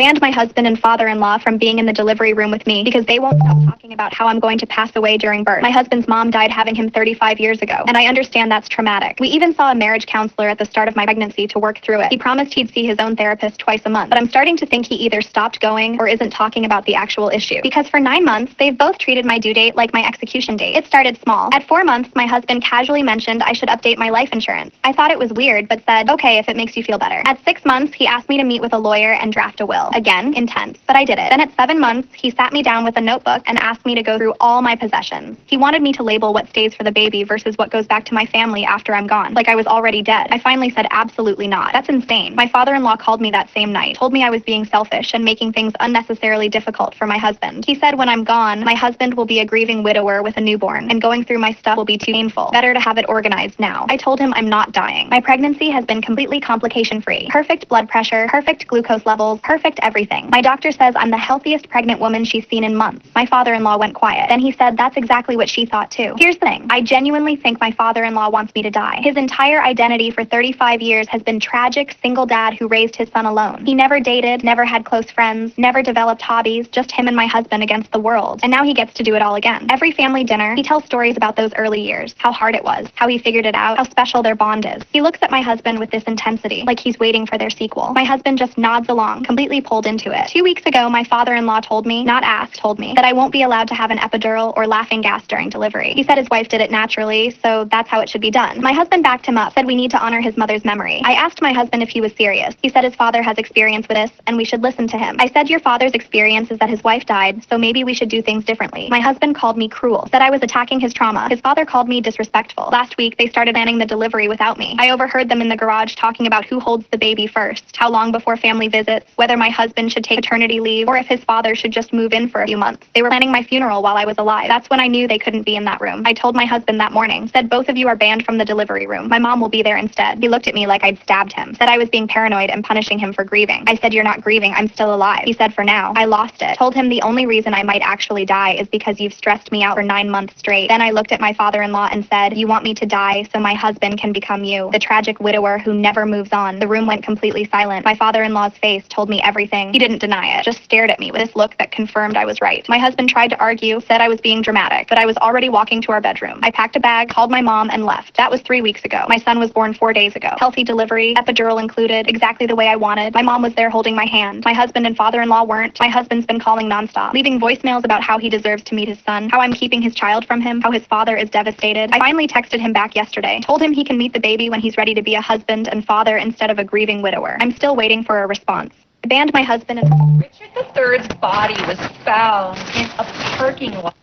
banned my husband and father-in-law from being in the delivery room with me because they won't stop talking about how I'm going to pass away during birth. My husband's mom died having him 35 years ago, and I understand that's traumatic. We even saw a marriage counselor at the start of my pregnancy to work through it. He promised he'd see his own therapist twice a month, but I'm starting to think he either stopped going or isn't talking about the actual issue. Because for 9 months, they've both treated my due date like my execution date. It started small. At 4 months, my husband casually mentioned I should update my life insurance. I thought it was weird, but said, okay, if it makes you feel better. At 6 months, he asked me to meet with a lawyer and draft a will. Again, intense, but I did it. Then at 7 months, he sat me down with a notebook and asked me to go through all my possessions. He wanted me to label what stays for the baby versus what goes back to my family after I'm gone, like I was already dead. I finally said absolutely not. That's insane. My father-in-law called me that same night, told me I was being selfish and making things unnecessarily difficult for my husband. He said when I'm gone, my husband will be a grieving widower with a newborn, and going through my stuff will be too painful. Better to have it organized now. I told him I'm not dying. My pregnancy has been completely complication-free. Perfect blood pressure, perfect glucose levels, perfect everything. My doctor says I'm the healthiest pregnant woman she's seen in months. My father-in-law went quiet. Then he said that's exactly what she thought too. Here's the thing. I genuinely think my father-in-law wants me to die. His entire identity for 35 years has been tragic single dad who raised his son alone. He never dated, never had close friends, never developed hobbies, just him and my husband against the world. And now he gets to do it all again. Every family dinner, he tells stories about those early years, how hard it was, how he figured it out, how special their bond is. He looks at my husband with this intensity, like he's waiting for their sequel. My husband just nods along, completely pulled into it. 2 weeks ago, my father-in-law told me, not asked, told me, that I won't be allowed to have an epidural or laughing gas during delivery. He said his wife did it naturally, so that's how it should be done. My husband backed him up, said we need to honor his mother's memory. I asked my husband if he was serious. He said his father has experience with this, and we should listen to him. I said your father's experience is that his wife died, so maybe we should do things differently. My husband called me cruel, said I was attacking his trauma. His father called me disrespectful. Last week, they started planning the delivery without me. I overheard them in the garage talking about who holds the baby first, how long before family visits, whether my husband should take paternity leave, or if his father should just move in for a few months. They were planning my funeral while I was alive. That's when I knew they couldn't be in that room. I told my husband that morning, said both of you are banned from the delivery room. My mom will be there instead. He looked at me like I'd stabbed him, said I was being paranoid and punishing him for grieving. I said you're not grieving, I'm still alive. He said for now. I lost it. Told him the only reason I might actually die is because you've stressed me out for 9 months straight. Then I looked at my father-in-law and said, you want me to die so my husband can become you, the tragic widower who never moves on. The room went completely silent. My father-in-law's face told me everything. He didn't deny it, just stared at me with this look that confirmed I was right. My husband tried to argue, said I was being dramatic, but I was already walking to our bedroom. I packed a bag, called my mom, and left. That was 3 weeks ago. My son was born 4 days ago. Healthy delivery, epidural included, exactly the way I wanted. My mom was there holding my hand. My husband and father-in-law weren't. My husband's been calling nonstop, leaving voicemails about how he deserves to meet his son, how I'm keeping his child from him, how his father is devastated. I finally texted him back yesterday, told him he can meet the baby when he's ready to be a husband and father instead of a grieving widower. I'm still waiting for a response. I banned my husband and Richard III's body was found in a parking lot.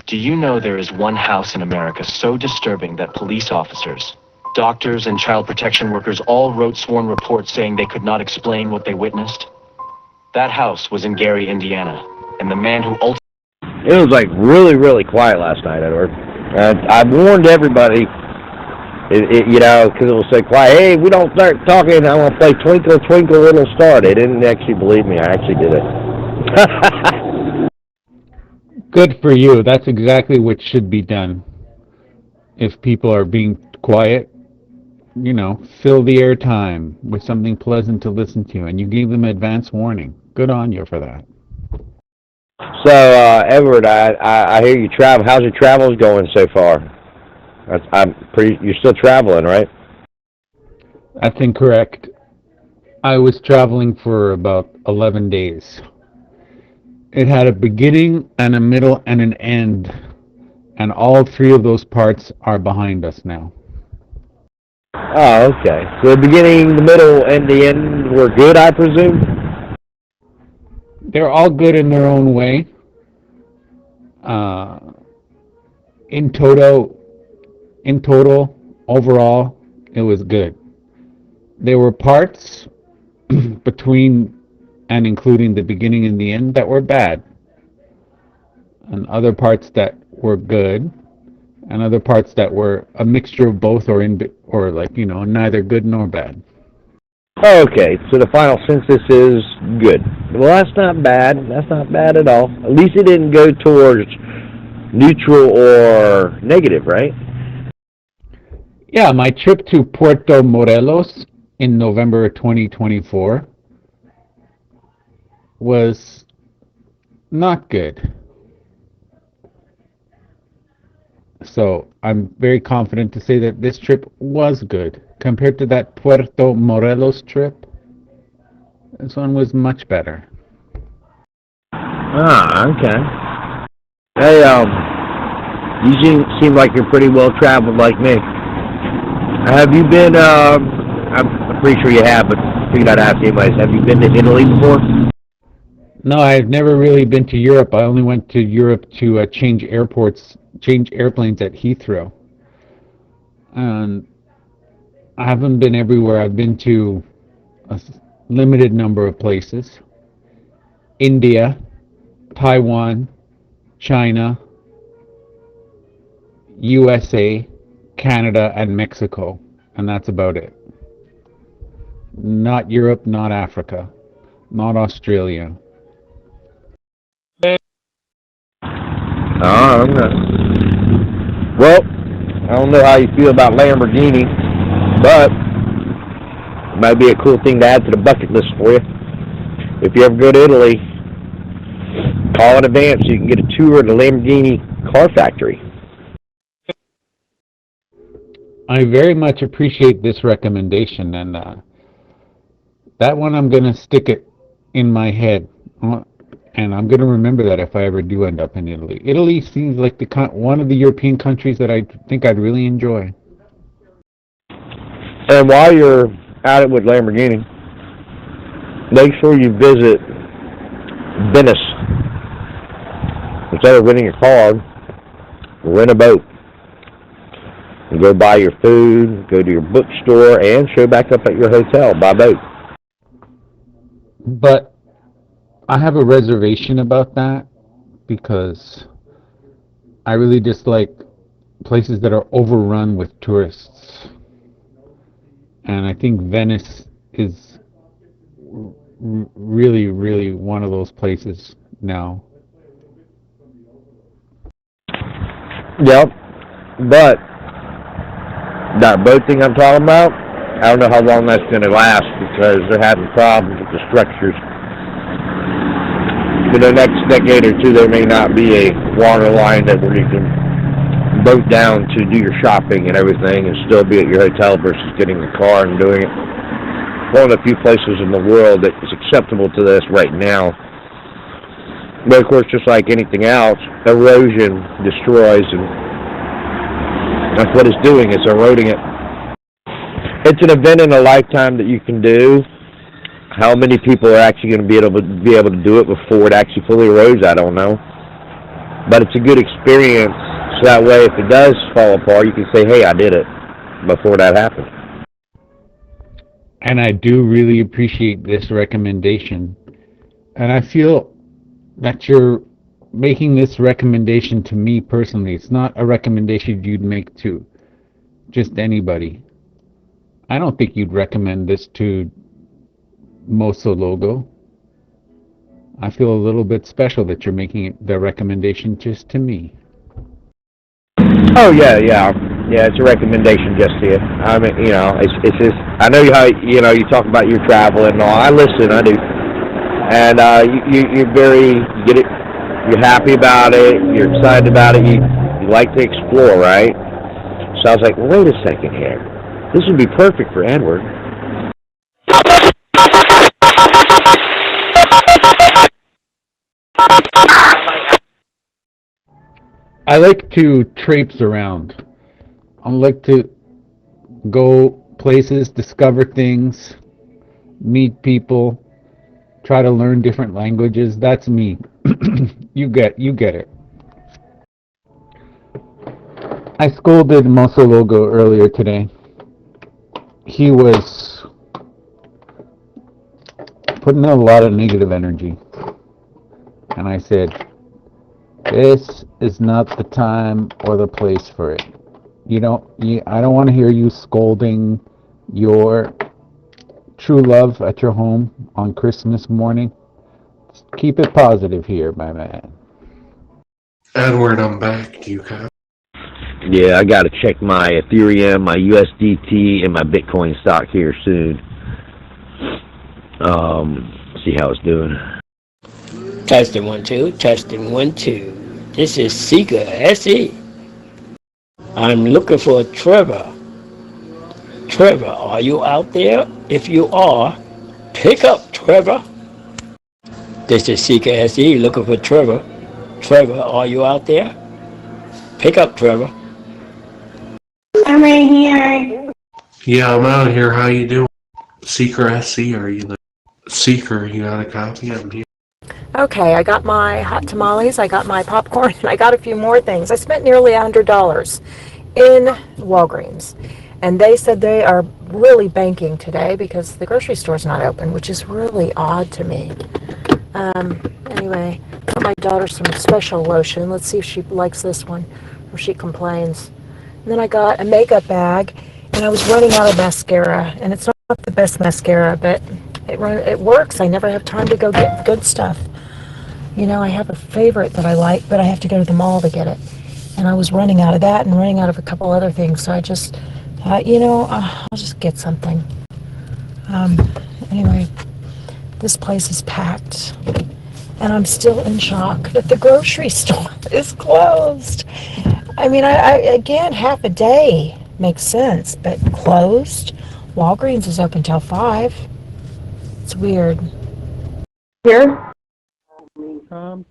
Do you know there is one house in America so disturbing that police officers, doctors, and child protection workers all wrote sworn reports saying they could not explain what they witnessed? That house was in Gary, Indiana, and the man who It was like really, really quiet last night, Edward. I warned everybody, you know, because it was so quiet. Hey, we don't start talking, I want to play Twinkle, Twinkle, Little Star. They didn't actually believe me. I actually did it. Good for you. That's exactly what should be done. If people are being quiet, you know, fill the airtime with something pleasant to listen to, and you gave them advance warning. Good on you for that. So, Edward, I hear you travel. How's your travels going so far? You're still traveling, right? That's incorrect. I was traveling for about 11 days. It had a beginning and a middle and an end, and all three of those parts are behind us now. Oh, okay. So the beginning, the middle, and the end were good, I presume? They're all good in their own way. In total, overall, it was good. There were parts between and including the beginning and the end that were bad, and other parts that were good, and other parts that were a mixture of both, or like, you know, neither good nor bad. Okay, so the final census is good. Well, that's not bad. That's not bad at all. At least it didn't go towards neutral or negative, right? Yeah, my trip to Puerto Morelos in November 2024 was not good. So I'm very confident to say that this trip was good. Compared to that Puerto Morelos trip, this one was much better. Ah, okay. Hey, you seem like you're pretty well traveled like me. Have you been, I'm pretty sure you have, but figured I'd ask anyways, have you been to Italy before? No, I've never really been to Europe. I only went to Europe to change airplanes at Heathrow. And I haven't been everywhere. I've been to a limited number of places. India, Taiwan, China, USA, Canada, and Mexico. And that's about it. Not Europe, not Africa, not Australia. Oh, okay. Well, I don't know how you feel about Lamborghini, but it might be a cool thing to add to the bucket list for you. If you ever go to Italy, call in advance so you can get a tour of the Lamborghini car factory. I very much appreciate this recommendation, and that one I'm going to stick it in my head, and I'm going to remember that if I ever do end up in Italy. Italy seems like one of the European countries that I think I'd really enjoy. And while you're at it with Lamborghini, make sure you visit Venice. Instead of renting a car, rent a boat. And go buy your food, go to your bookstore, and show back up at your hotel by boat. But I have a reservation about that because I really dislike places that are overrun with tourists. And I think Venice is really, really one of those places now. Yep, but that boat thing I'm talking about, I don't know how long that's going to last because they're having problems with the structures. For the next decade or two, there may not be a water line that where you can boat down to do your shopping and everything and still be at your hotel versus getting a car and doing it. One of the few places in the world that is acceptable to this right now. But of course, just like anything else, erosion destroys, and that's what it's doing, it's eroding it. It's an event in a lifetime that you can do. How many people are actually going to be able to do it before it actually fully erodes, I don't know. But it's a good experience, so that way if it does fall apart, you can say, hey, I did it before that happened. And I do really appreciate this recommendation. And I feel that you're making this recommendation to me personally. It's not a recommendation you'd make to just anybody. I don't think you'd recommend this to Moso Logo. I feel a little bit special that you're making the recommendation just to me. Oh yeah, it's a recommendation just to you. I mean, it's just, I know how, you talk about your travel and all. I listen, I do. And you get it, you're happy about it, you're excited about it, you like to explore, right? So I was like, wait a second here. This would be perfect for Edward. I like to traipse around. I like to go places, discover things, meet people, try to learn different languages. That's me. You get it. I scolded Moso Logo earlier today. He was putting in a lot of negative energy. And I said, this is not the time or the place for it. I don't want to hear you scolding your true love at your home on Christmas morning. Just keep it positive here, my man. Edward, I'm back. Do you have? Yeah, I got to check my Ethereum, my USDT, and my Bitcoin stock here soon. See how it's doing. Testing 1 2. Testing 1 2. This is Seeker SE. I'm looking for Trevor. Trevor, are you out there? If you are, pick up, Trevor. This is Seeker SE looking for Trevor. Trevor, are you out there? Pick up, Trevor. I'm right here. Yeah, I'm out here. How you doing? Seeker SC, are you there? Seeker, you got a copy? I'm here. Okay, I got my hot tamales, I got my popcorn, and I got a few more things. I spent nearly $100 in Walgreens. And they said they are really banking today because the grocery store's not open, which is really odd to me. Anyway, got my daughter some special lotion. Let's see if she likes this one or she complains. And then I got a makeup bag, and I was running out of mascara. And it's not the best mascara, but it works. I never have time to go get good stuff. You know, I have a favorite that I like, but I have to go to the mall to get it. And I was running out of that and running out of a couple other things, so I just I'll just get something. Anyway, this place is packed, and I'm still in shock that the grocery store is closed. I mean, again, half a day makes sense, but closed? Walgreens is open till 5. It's weird. Here? Come.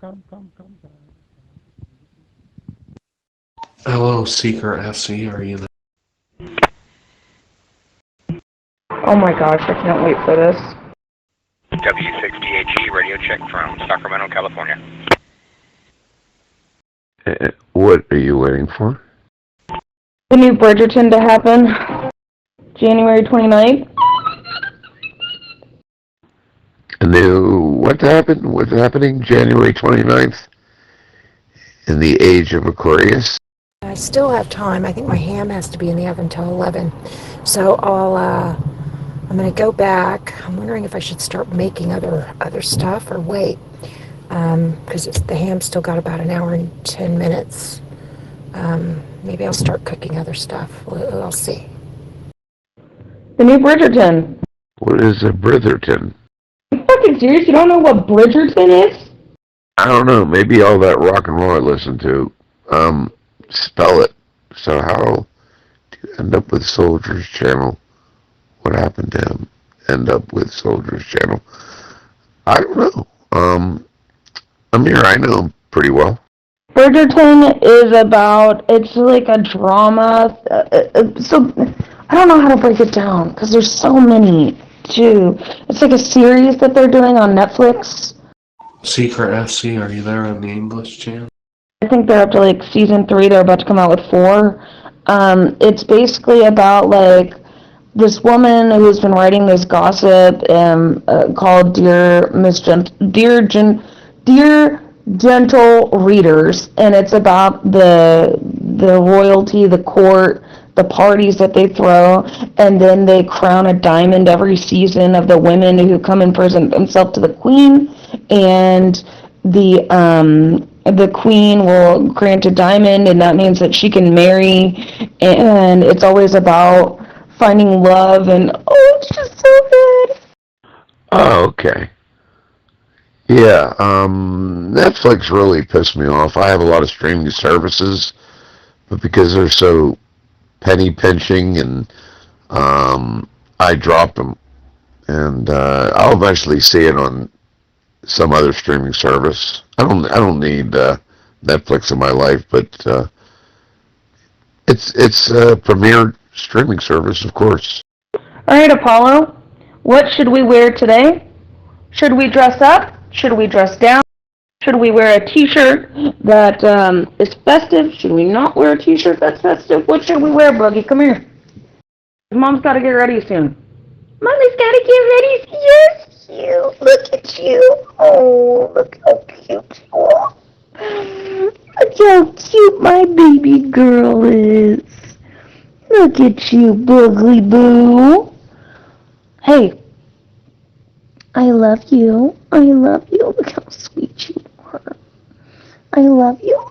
Hello, Seeker SC, are you there? Oh my gosh, I can't wait for this. W6DHE radio check from Sacramento, California. What are you waiting for? The new Bridgerton to happen, January 29th. What happened? What's happening January 29th in the age of Aquarius? I still have time. I think my ham has to be in the oven till 11. So I'm going to go back. I'm wondering if I should start making other stuff or wait. Because the ham's still got about an hour and 10 minutes. Maybe I'll start cooking other stuff. I'll see. The new Bridgerton. What is a Bridgerton? Are you fucking serious? You don't know what Bridgerton is? I don't know. Maybe all that rock and roll I listen to. Spell it. So how do you end up with Soldier's Channel? What happened to him? End up with Soldier's Channel? I don't know. Amir, I know him pretty well. Bridgerton is it's like a drama. So I don't know how to break it down because there's so many too. It's like a series that they're doing on Netflix. Seeker SC, are you there on the English channel? I think they're up to like season 3. They're about to come out with 4. It's basically about like this woman who's been writing this gossip called Dear Gentle Readers, and it's about the royalty, the court, the parties that they throw, and then they crown a diamond every season of the women who come and present themselves to the queen, and the queen will grant a diamond, and that means that she can marry, and it's always about finding love, and it's just so good. Oh, okay. Yeah, Netflix really pissed me off. I have a lot of streaming services, but because they're so penny pinching, and I dropped them, and I'll eventually see it on some other streaming service. I don't need Netflix in my life, but it's a premier streaming service, of course. All right, Apollo, what should we wear today? Should we dress up? Should we dress down? Should we wear a t-shirt that is festive? Should we not wear a t-shirt that's festive? What should we wear, Boogie? Come here. Mom's got to get ready soon. Mommy's got to get ready. Yes, you. Look at you. Oh, look how cute you are. Look how cute my baby girl is. Look at you, Boogly Boo. Hey, I love you. I love you. Look how sweet you are. I love you.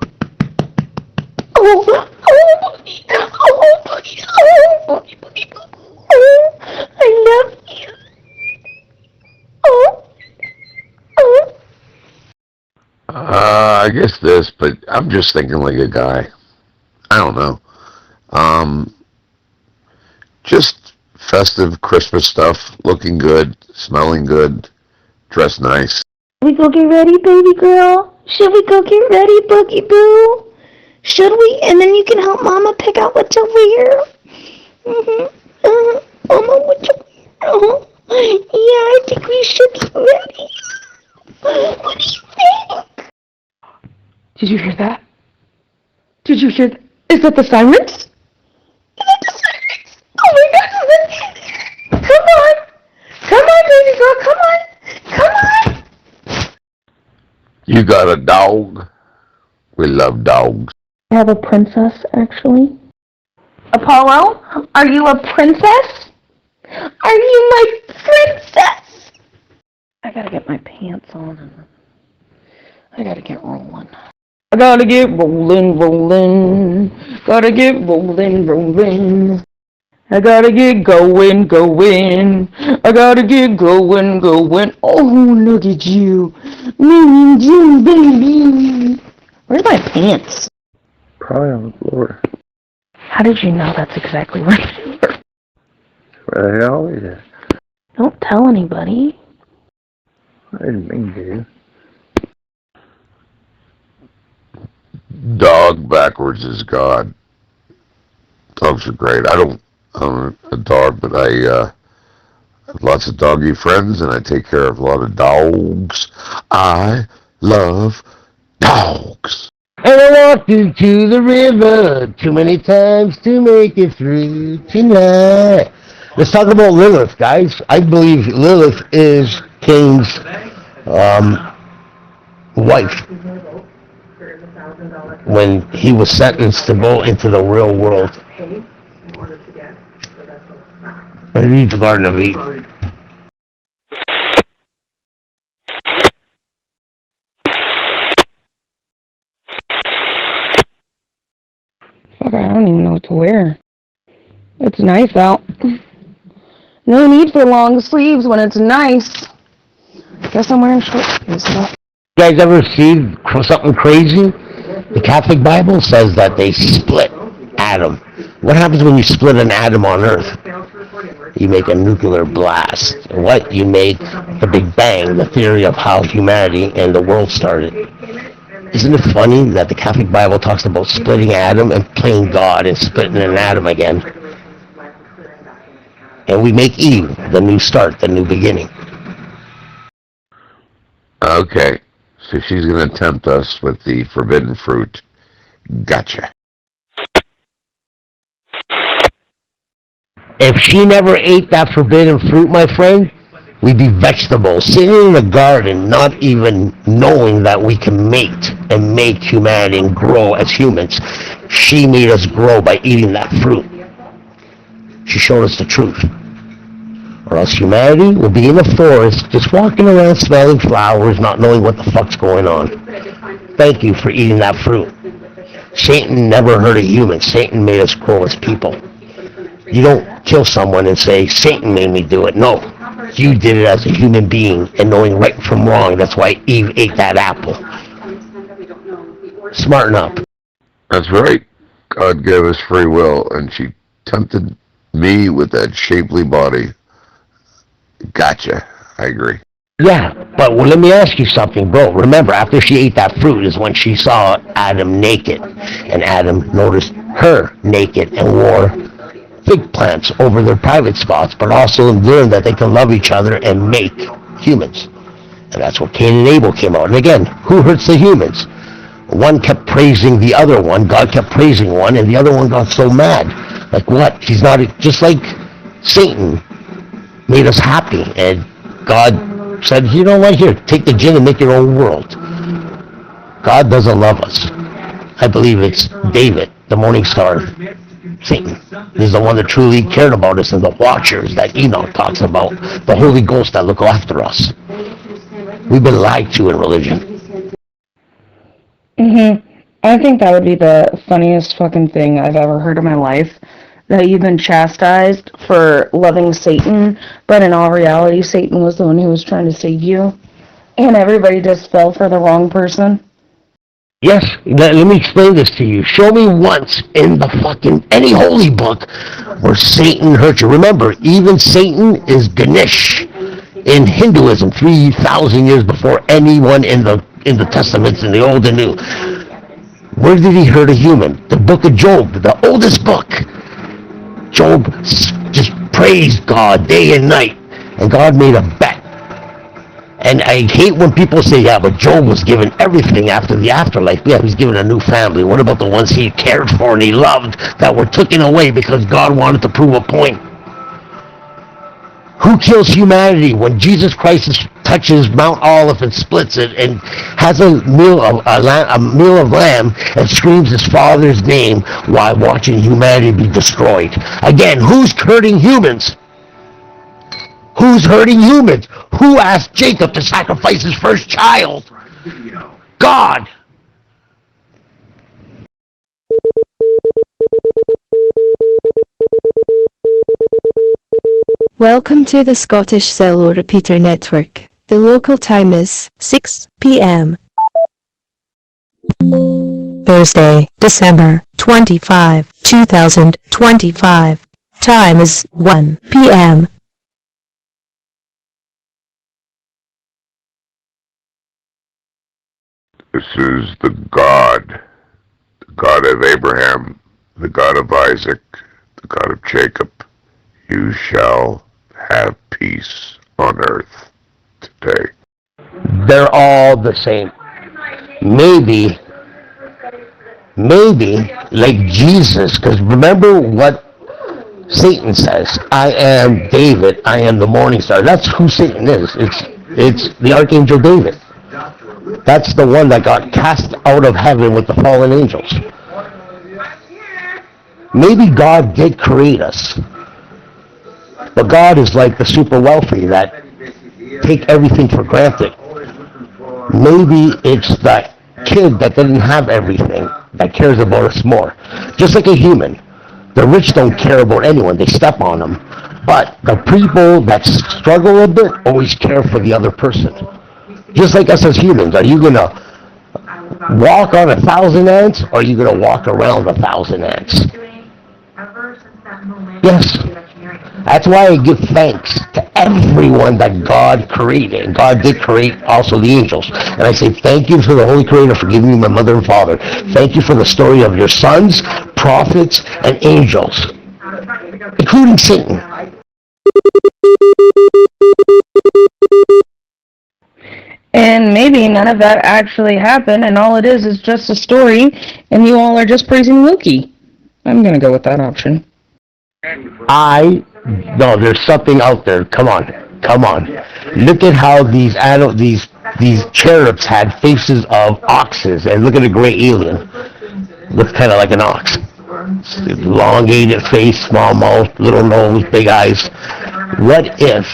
Oh, Boogie. Oh, Boogie. Oh, Boogie, Boogie, Boo. Oh, I love you. Oh, oh, I guess this, but I'm just thinking like a guy. I don't know. Just festive Christmas stuff, looking good, smelling good, dressed nice. Should we go get ready, baby girl? Should we go get ready, Boogie Boo? Should we? And then you can help Mama pick out what to wear. Mama, what to wear? Yeah, I think we should get ready. What do you think? Did you hear that? Did you hear that? Is that the sirens? Is that the sirens? Oh my God, is that... Come on. Come on, baby girl, come on. Come on. You got a dog? We love dogs. I have a princess, actually. Apollo, are you a princess? Are you my princess? I gotta get my pants on. I gotta get rolling. I gotta get rolling, rolling. Gotta get rolling, rolling. I gotta get going, going. I gotta get going, going. Oh, look at you. Baby. Where's my pants? Probably on the floor. How did you know that's exactly where they were? Where they always are. Don't tell anybody. I didn't mean to. Dog backwards is God. Dogs are great. I don't own a dog, but I have lots of doggy friends, and I take care of a lot of dogs. I love dogs. And I walked into the river too many times to make it through tonight. Let's talk about Lilith, guys. I believe Lilith is Cain's wife when he was sentenced to go into the real world. I read the Garden of Eden. Fuck, I don't even know what to wear. It's nice out. No need for long sleeves when it's nice. Guess I'm wearing short sleeves. So. You guys ever see something crazy? The Catholic Bible says that they split Adam. What happens when you split an atom on Earth? You make a nuclear blast. What? You make the Big Bang, the theory of how humanity and the world started. Isn't it funny that the Catholic Bible talks about splitting Adam and playing God and splitting an atom again? And we make Eve the new start, the new beginning. Okay, so she's going to tempt us with the forbidden fruit. Gotcha. If she never ate that forbidden fruit, my friend, we'd be vegetables, sitting in the garden, not even knowing that we can mate and make humanity and grow as humans. She made us grow by eating that fruit. She showed us the truth. Or else humanity will be in the forest, just walking around smelling flowers, not knowing what the fuck's going on. Thank you for eating that fruit. Satan never hurt a human. Satan made us grow as people. You don't kill someone and say, Satan made me do it. No. You did it as a human being and knowing right from wrong. That's why Eve ate that apple. Smarten up. That's right. God gave us free will, and she tempted me with that shapely body. Gotcha. I agree. Yeah, but well, let me ask you something, bro. Remember, after she ate that fruit is when she saw Adam naked. And Adam noticed her naked and wore fig plants over their private spots, but also learned that they can love each other and make humans. And that's where Cain and Abel came out. And again, who hurts the humans? One kept praising the other one, God kept praising one, and the other one got so mad. Like what? He's not, just like Satan made us happy, and God said, you know what, here, take the gin and make your own world. God doesn't love us. I believe it's David, the morning star. Satan is the one that truly cared about us, and the watchers that Enoch talks about, the Holy Ghost that look after us. We've been lied to in religion. I think that would be the funniest fucking thing I've ever heard in my life. That you've been chastised for loving Satan, but in all reality, Satan was the one who was trying to save you. And everybody just fell for the wrong person. Yes, let me explain this to you. Show me once in the fucking any holy book where Satan hurt you. Remember, even Satan is Ganesh in Hinduism 3,000 years before anyone in the Testaments in the Old and New. Where did he hurt a human? The book of Job, the oldest book. Job just praised God day and night, and God made a bet. And I hate when people say, yeah, but Job was given everything after the afterlife. Yeah, he was given a new family. What about the ones he cared for and he loved that were taken away because God wanted to prove a point? Who kills humanity when Jesus Christ touches Mount Olive and splits it and has a meal of lamb and screams his Father's name while watching humanity be destroyed? Again, who's hurting humans? Who's hurting humans? Who asked Jacob to sacrifice his first child? God. Welcome to the Scottish Cello Repeater Network. The local time is 6 p.m. Thursday, December 25, 2025. Time is 1 p.m. This is the God of Abraham, the God of Isaac, the God of Jacob. You shall have peace on earth today. They're all the same. Maybe like Jesus, because remember what Satan says, I am David, I am the morning star. That's who Satan is. It's the Archangel David. That's the one that got cast out of heaven with the fallen angels. Maybe God did create us. But God is like the super wealthy that take everything for granted. Maybe it's that kid that doesn't have everything that cares about us more. Just like a human. The rich don't care about anyone. They step on them. But the people that struggle a bit always care for the other person. Just like us as humans. Are you going to walk on 1,000 ants or are you going to walk around 1,000 ants? Yes. That's why I give thanks to everyone that God created. And God did create also the angels. And I say thank you to the Holy Creator for giving me my mother and father. Thank you for the story of your sons, prophets, and angels, including Satan. And maybe none of that actually happened, and all it is just a story, and you all are just praising Loki. I'm gonna go with that option. No, there's something out there. Come on. Look at how these cherubs had faces of oxes, and look at a gray alien. Looks kind of like an ox. Elongated face, small mouth, little nose, big eyes. What if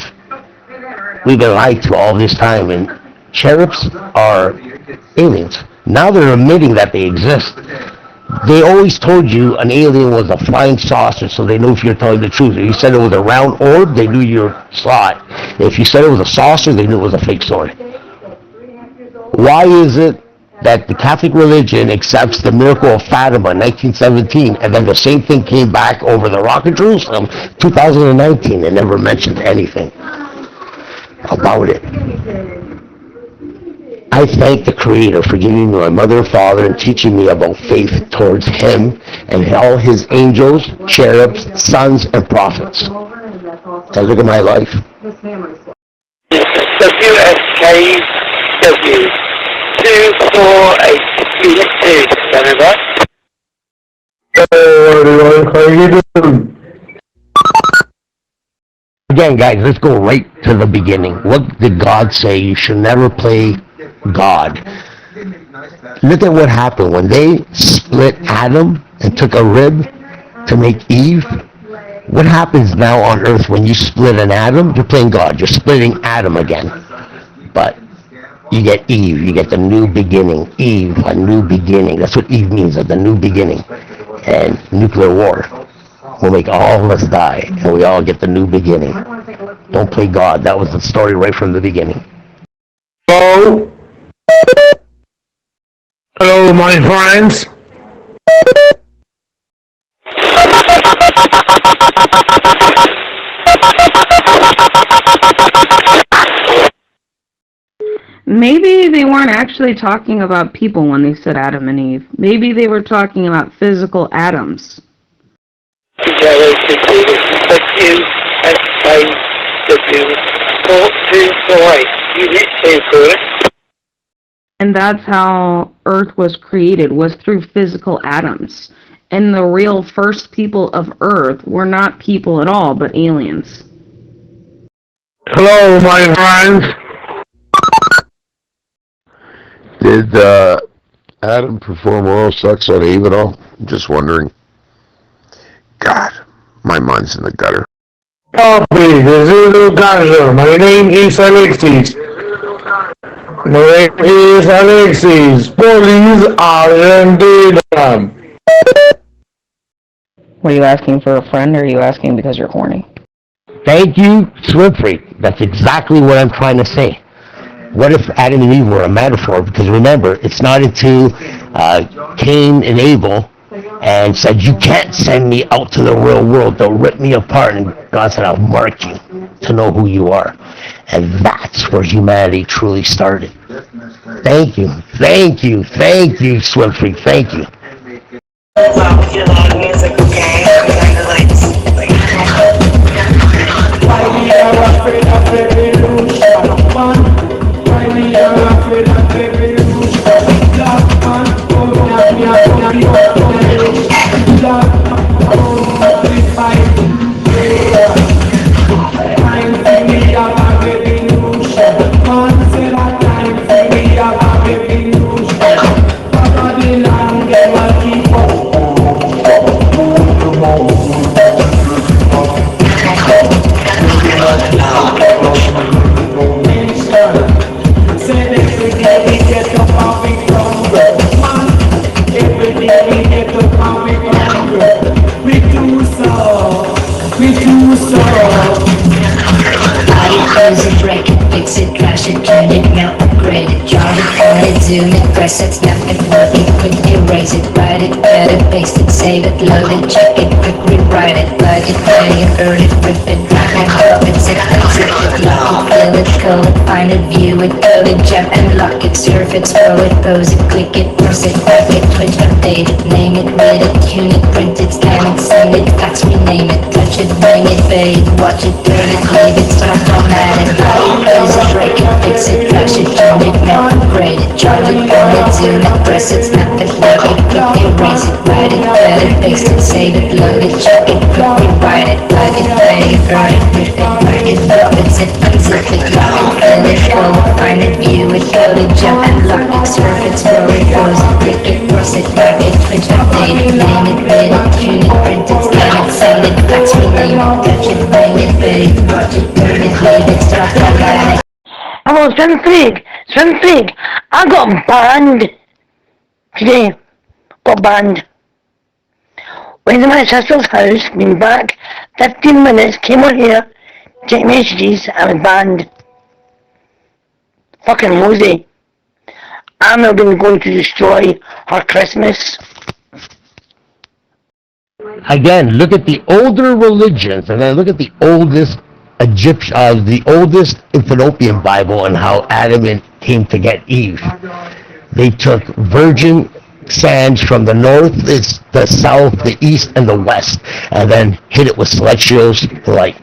we've been lied to all this time, and cherubs are aliens? Now they're admitting that they exist. They always told you an alien was a flying saucer, so they knew if you're telling the truth. If you said it was a round orb, they knew your slot. If you said it was a saucer, they knew it was a fake sword. Why is it that the Catholic religion accepts the miracle of Fatima in 1917, and then the same thing came back over the Rock of Jerusalem 2019 and never mentioned anything about it? I thank the Creator for giving me my mother and father and teaching me about faith towards Him and all His angels, cherubs, sons, and prophets. So look at my life. WSKW 248 Unit 2, standing by. How you doing? Again, guys, let's go right to the beginning. What did God say? You should never play God. Look at what happened when they split Adam and took a rib to make Eve. What happens now on earth when you split an Adam? You're playing God. You're splitting Adam again. But you get Eve. You get the new beginning. Eve, a new beginning. That's what Eve means, the new beginning. And nuclear war will make all of us die, and we all get the new beginning. Don't play God. That was the story right from the beginning. Oh. Hello, my friends. Maybe they weren't actually talking about people when they said Adam and Eve. Maybe they were talking about physical atoms. And that's how Earth was created, was through physical atoms. And the real first people of Earth were not people at all, but aliens. Hello, my friends. Did Adam perform oral sex on Eve at all? I'm just wondering. God, my mind's in the gutter. Copy the Zulu Gaza. My name is Alexis. Police are indeed. What, are you asking for a friend, or are you asking because you're horny? Thank you, Swifty. That's exactly what I'm trying to say. What if Adam and Eve were a metaphor? Because remember, it's not until Cain and Abel and said, you can't send me out to the real world. They'll rip me apart. And God said, I'll mark you to know who you are. And that's where humanity truly started. Thank you, Swifty. Thank you. Break it, fix it, crash it, turn it, melt, upgrade it, charge it, point it, zoom it, press it, snap it, work it, quick erase it, write it, cut it, paste it, save it, load it, check it, quick rewrite it, plug it, play it, burn it, rip it, drag it, drop it, zip it, lock it, fill it, code it, find it, view it, code it, jump and lock it, surf it, scroll it, pose it, click it, press it, back it, twitch, update it, name it, read it, tune it, print it, scan it, send it, fax, rename it, touch it, bring it, pay it, watch it, turn it, leave it, start formatting, close it, break it, fix it, crash it, turn it, melt, upgrade it, charge it, point it, zoom it, press it, snap it, work it, quick erase it, write it, cut it, paste it, save it, load it, check it, quick rewrite it, plug it, play it, burn it, rip it, break it, drop it, zip, unzip it, lock it, fill it, go it, find it, view it, code it, jump and lock it, surf it, scroll it, pose it, click it, cross it, back it, twitch, update it, name it, read it, tune it, print it, scan it, send it, fax, rename it, touch it, bring it, pay it, watch it, turn it, leave it, start formatting. Hello, Swim Fig. I got banned today. Got banned. Went to my sister's house, been back 15 minutes, came on here, checked messages, I was banned. Fucking Rosie. I'm not going to destroy her Christmas. Again, look at the older religions, and then look at the oldest the oldest Ethiopian Bible, and how Adam came to get Eve. They took virgin sands from the north, the south, the east, and the west, and then hit it with celestials light.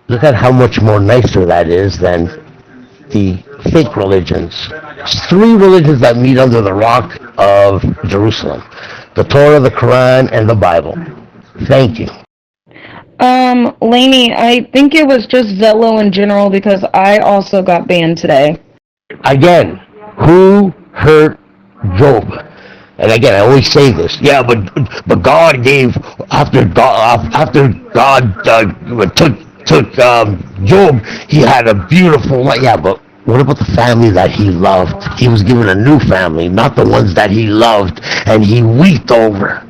Look at how much more nicer that is than the fake religions. There's 3 religions that meet under the rock of Jerusalem: the Torah, the Quran, and the Bible. Thank you. Lainey, I think it was just Zello in general, because I also got banned today. Again, who hurt Job? And again, I always say this. Yeah, but God gave after God took Job. He had a beautiful life. Yeah, but what about the family that he loved? He was given a new family, not the ones that he loved and he wept over.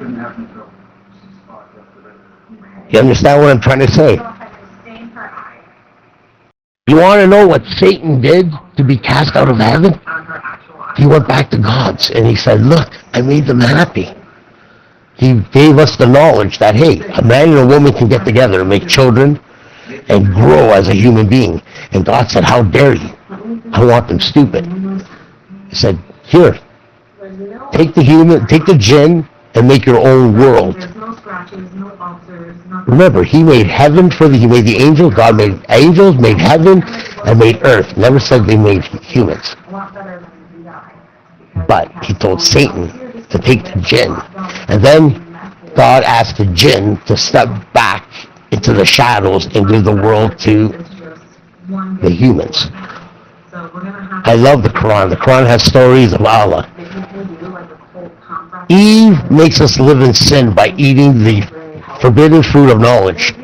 You understand what I'm trying to say? You want to know what Satan did to be cast out of heaven? he went back to God's and he said, look, I made them happy. He gave us the knowledge that, hey, a man and a woman can get together and make children and grow as a human being. And God said, how dare you? I want them stupid. He said, here, take the jinn and make your own world. Remember, he made heaven he made the angels. God made angels, made heaven, and made earth. Never said they made humans. But he told Satan to take the jinn. And then God asked the jinn to step back into the shadows and give the world to the humans. I love the Quran. The Quran has stories of Allah. Eve makes us live in sin by eating the forbidden fruit of knowledge.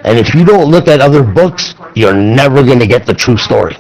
And if you don't look at other books, you're never going to get the true story.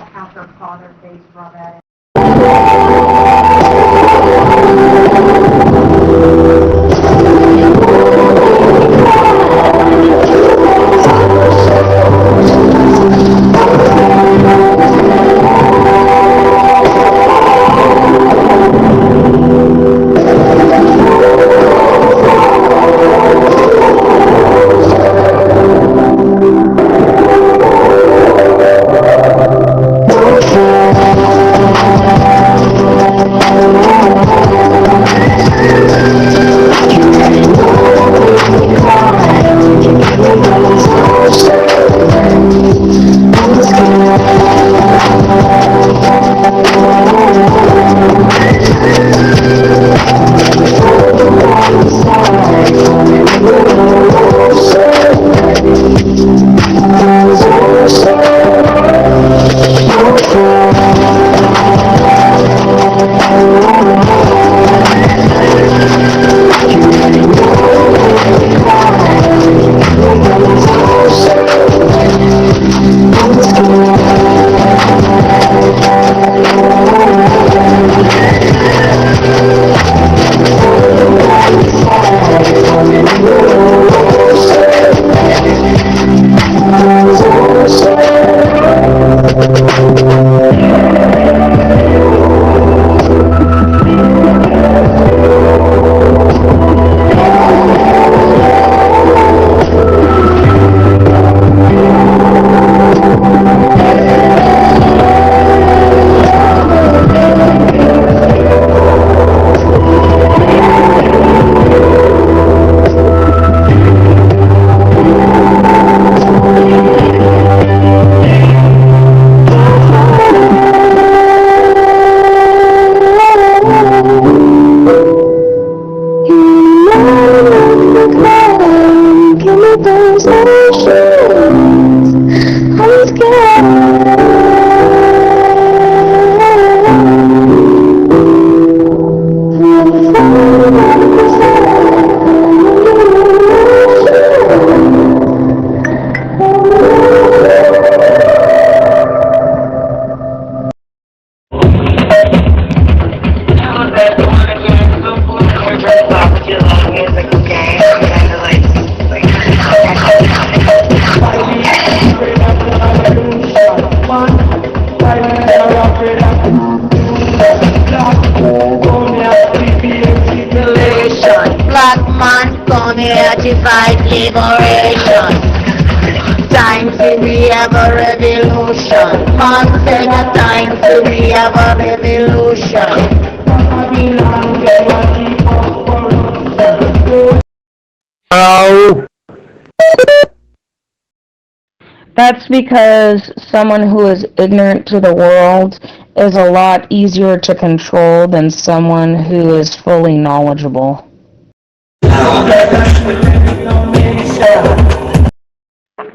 That's because someone who is ignorant to the world is a lot easier to control than someone who is fully knowledgeable.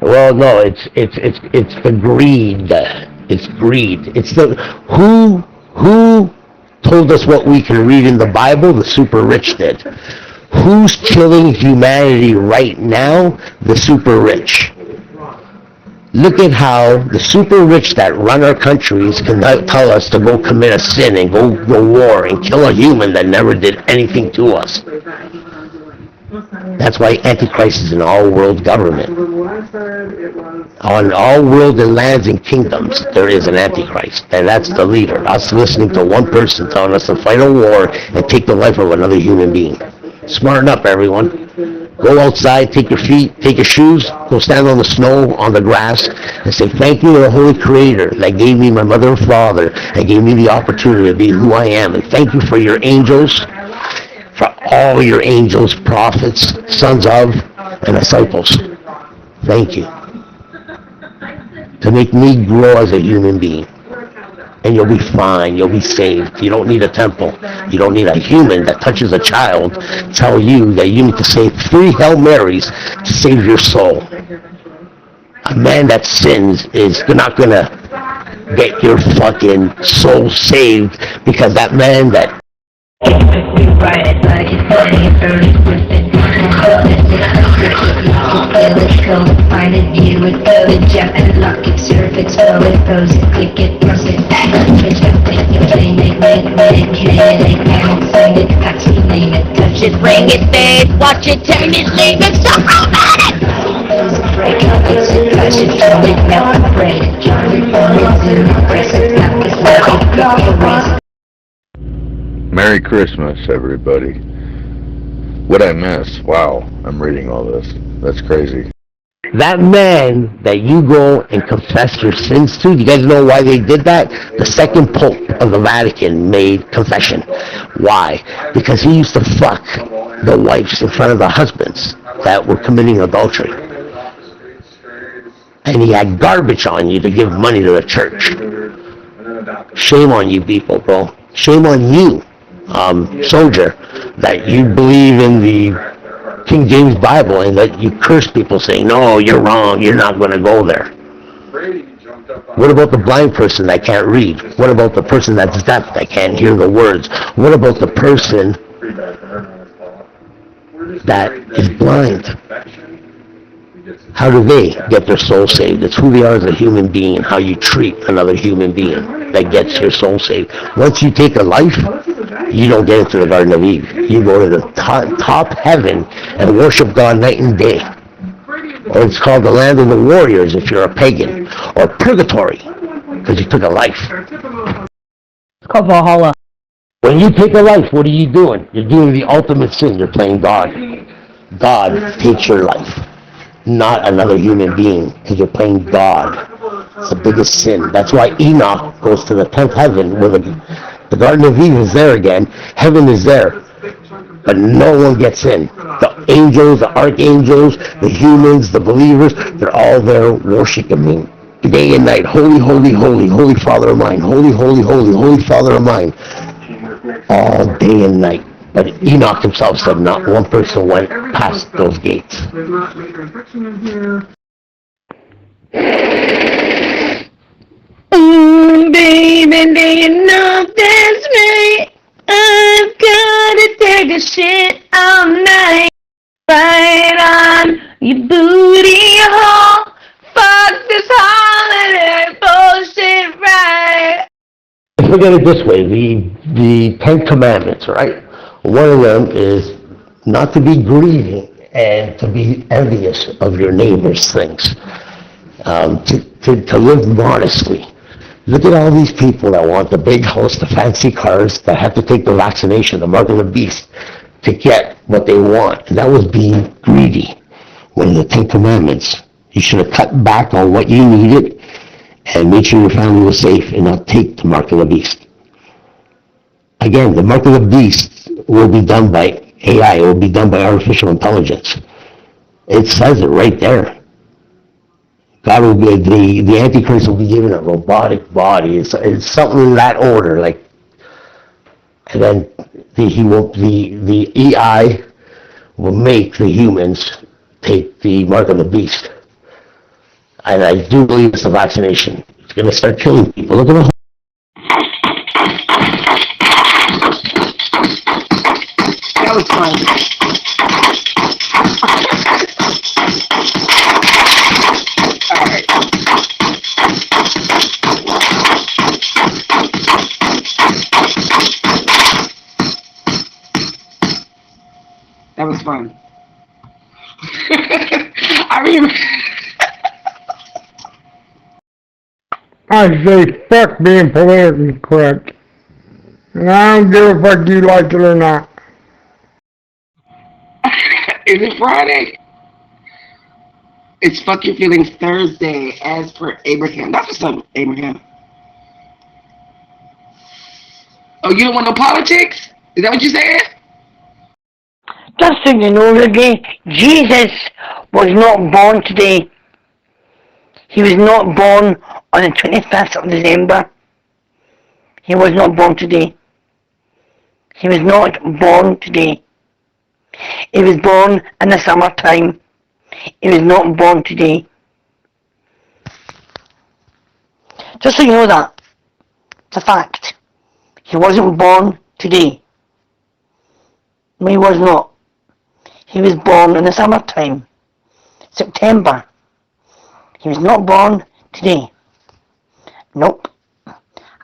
Well, no, it's the greed. It's greed. It's the who told us what we can read in the Bible? The super rich did. Who's killing humanity right now? The super rich. Look at how the super rich that run our countries can tell us to go commit a sin and go war and kill a human that never did anything to us. That's why Antichrist is an all-world government. On all world and lands and kingdoms, there is an Antichrist, and that's the leader. Us listening to one person telling us to fight a war and take the life of another human being. Smarten up, everyone. Go outside, take your feet, take your shoes, go stand on the snow, on the grass, and say thank you to the Holy Creator that gave me my mother and father and gave me the opportunity to be who I am. And thank you for your angels, for all your angels, prophets, sons of, and disciples. Thank you. To make me grow as a human being. And you'll be fine. You'll be saved. You don't need a temple. You don't need a human that touches a child tell you that you need to say 3 Hail Marys to save your soul. A man that sins is not going to get your fucking soul saved because that man that find it, view it, go to jump and lock it, surf it, slow it, pose it, click it, press it, switch up, click it, play it, hit it, find it, touch it, name it, touch it, bring it, fade, watch it, turn it, leave it, so romantic! Break it, fix it, touch it, throw it, melt it, braid it, jar it, fold it, zoom it, press it, snap it, snap it, click it, erase it. Merry Christmas, everybody. What'd I miss? Wow, I'm reading all this. That's crazy. that man that you go and confess your sins to, you guys know why they did that? The second Pope of the Vatican made confession. Why? Because he used to fuck the wives in front of the husbands that were committing adultery. And he had garbage on you to give money to the church. Shame on you people, bro. Shame on you, soldier, that you believe in the King James Bible and that you curse people saying, no, you're wrong, you're not going to go there. What about the blind person that can't read? What about the person that's deaf that can't hear the words? What about the person that is blind? How do they get their soul saved? It's who they are as a human being and how you treat another human being that gets your soul saved. Once you take a life, you don't get into the Garden of Eden. You go to the top heaven and worship God night and day. Or it's called the land of the warriors if you're a pagan. Or purgatory, because you took a life. It's called Valhalla. When you take a life, what are you doing? You're doing the ultimate sin. You're playing God. God takes your life, not another human being, because you're playing God. It's the biggest sin. That's why Enoch goes to the 10th heaven, where the Garden of Eden is there again. Heaven is there, but no one gets in. The angels, the archangels, the humans, the believers, they're all there worshiping me day and night. Holy, holy, holy, holy Father of mine. Holy, holy, holy, holy Father of mine. All day and night. But Enoch himself said not one person went past those gates. There's not major infection in here. Baby, do you know that's right? I've gotta take a shit all night. Right on your booty hole. Fuck this holiday bullshit, right? Look at it this way, the 10 Commandments, right? One of them is not to be greedy and to be envious of your neighbor's things, to live modestly. Look at all these people that want the big house, the fancy cars, that have to take the vaccination, the mark of the beast, to get what they want. And that was being greedy. One of the 10 Commandments. You should have cut back on what you needed and made sure your family was safe and not take the mark of the beast. Again, the mark of the beast will be done by AI. It will be done by artificial intelligence. It says it right there. God will be, the Antichrist will be given a robotic body. It's something in that order, like, and then the AI will make the humans take the mark of the beast. And I do believe it's the vaccination. It's going to start killing people. Look at the That was fun. Alright. That was fun. I mean, I say fuck being politically correct. And I don't give a fuck you like it or not. is it Friday? It's Fuck Your Feelings Thursday, as per Abraham. That's what's up, Abraham. Oh, you don't want no politics? Is that what you said? Just so you know, Rudy, Jesus was not born today. He was not born on the 25th of December. He was not born today. He was not born today. He was born in the summertime. He was not born today. Just so you know that. It's a fact. He wasn't born today. No, he was not. He was born in the summertime. September. He was not born today. Nope.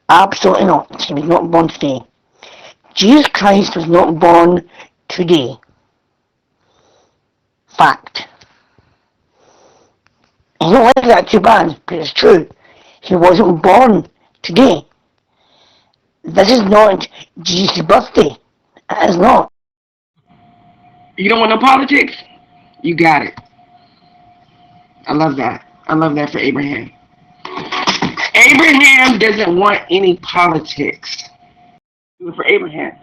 Absolutely not. He was not born today. Jesus Christ was not born today. Fact. I don't like that too bad, but it's true. He wasn't born today. This is not Jesus' birthday. It is not. You don't want no politics? You got it. I love that. I love that for Abraham. Abraham doesn't want any politics. Do it for Abraham.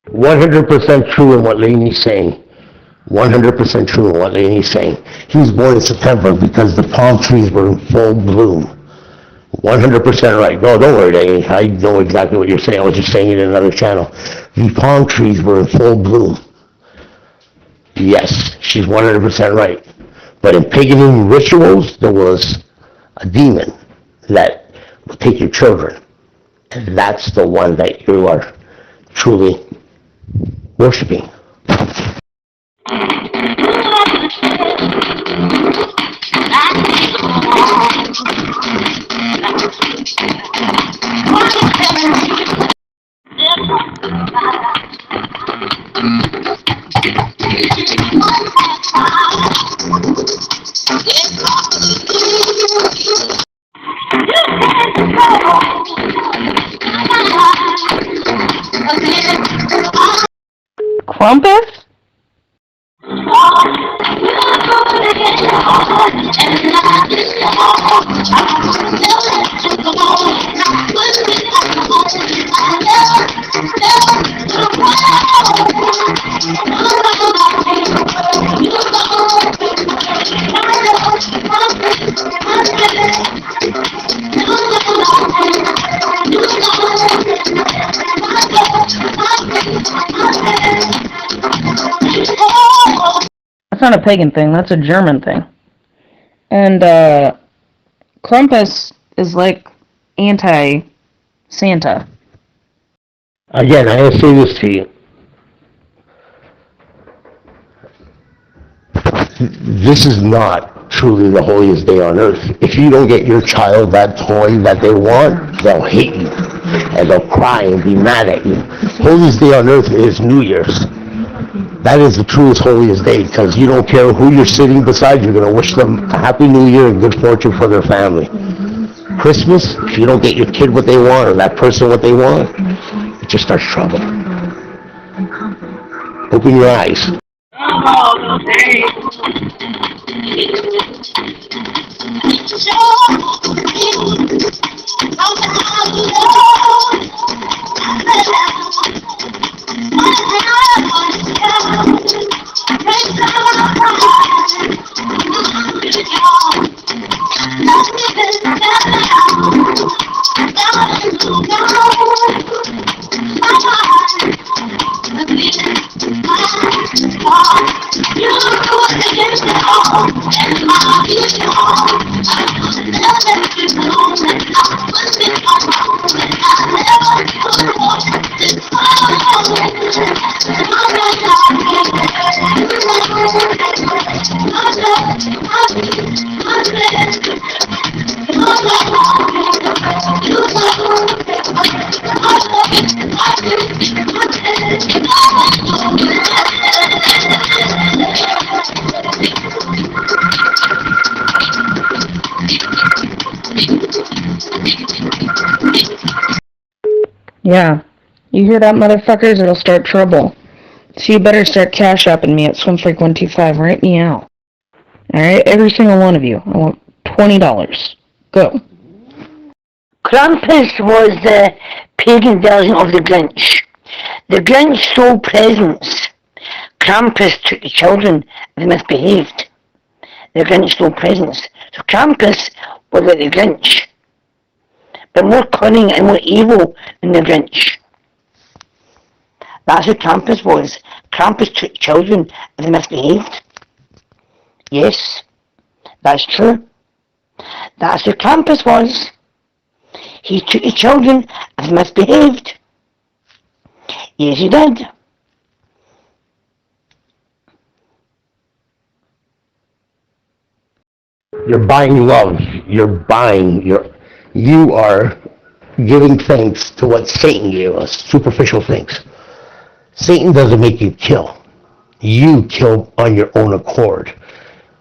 100% true in what Laney's saying. 100% true in what Laney's saying. He was born in September because the palm trees were in full bloom. 100% right. No, don't worry, Laney. I know exactly what you're saying. I was just saying it in another channel. The palm trees were in full bloom. Yes, she's 100% right. But in pagan rituals, there was a demon that would take your children. And that's the one that you are truly worshiping. Crumpets? That's not a pagan thing, that's a German thing. And Krampus is like anti-Santa. Again, I say this to you. This is not truly the holiest day on earth. If you don't get your child that toy that they want, they'll hate you. And they'll cry and be mad at you. Holiest day on earth is New Year's. That is the truest holiest day, because you don't care who you're sitting beside, you're going to wish them a happy new year and good fortune for their family. Christmas, if you don't get your kid what they want or that person what they want, it just starts trouble. Open your eyes. Yeah. You hear that, motherfuckers? It'll start trouble. So you better start cash apping me at SwimFreak125 right now. Alright? Every single one of you. I want $20. Go. Krampus was the pagan version of the Grinch. The Grinch stole presents. Krampus took the children if they misbehaved. The Grinch stole presents. So Krampus was like the Grinch, but more cunning and more evil than the Grinch. That's who Krampus was. Krampus took children if they misbehaved. Yes, that's true. That's who Krampus was. He took the children if they misbehaved. Yes, he did. You're buying love. You are giving thanks to what Satan gave us, superficial things. Satan doesn't make you kill. You kill on your own accord.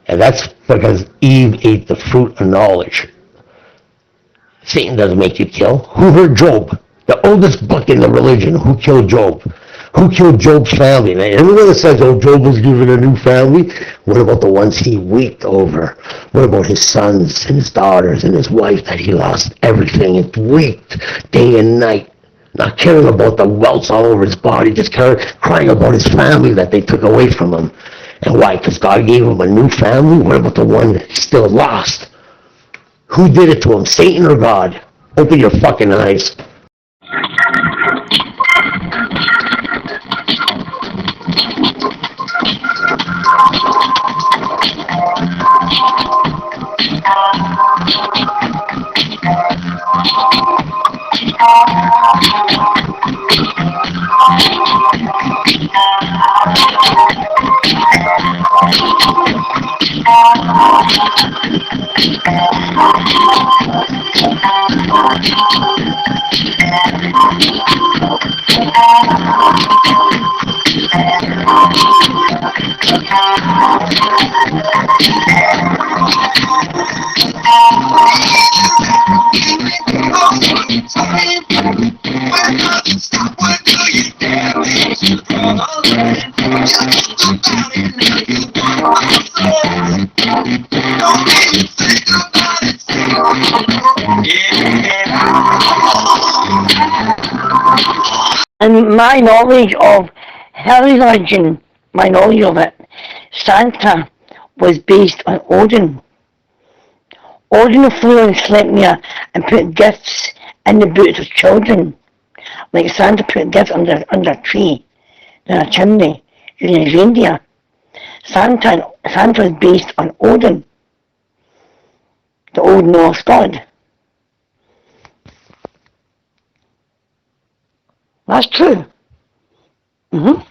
And that's because Eve ate the fruit of knowledge. Satan doesn't make you kill. Who hurt Job? The oldest book in the religion. Who killed Job? Who killed Job's family? Now, everyone that says, oh, Job was given a new family, what about the ones he wept over? What about his sons and his daughters and his wife that he lost everything and wept day and night? Not caring about the welts all over his body, just crying about his family that they took away from him. And why? Because God gave him a new family? What about the one that's still lost? Who did it to him, Satan or God? Open your fucking eyes. And my knowledge of her religion, my knowledge of it, Santa was based on Odin. Odin flew on Sleipnir and put gifts in the boots of children. Like Santa put gifts under a tree, in a chimney, using his reindeer. Santa was based on Odin, the Old Norse god. That's true. Mm-hmm.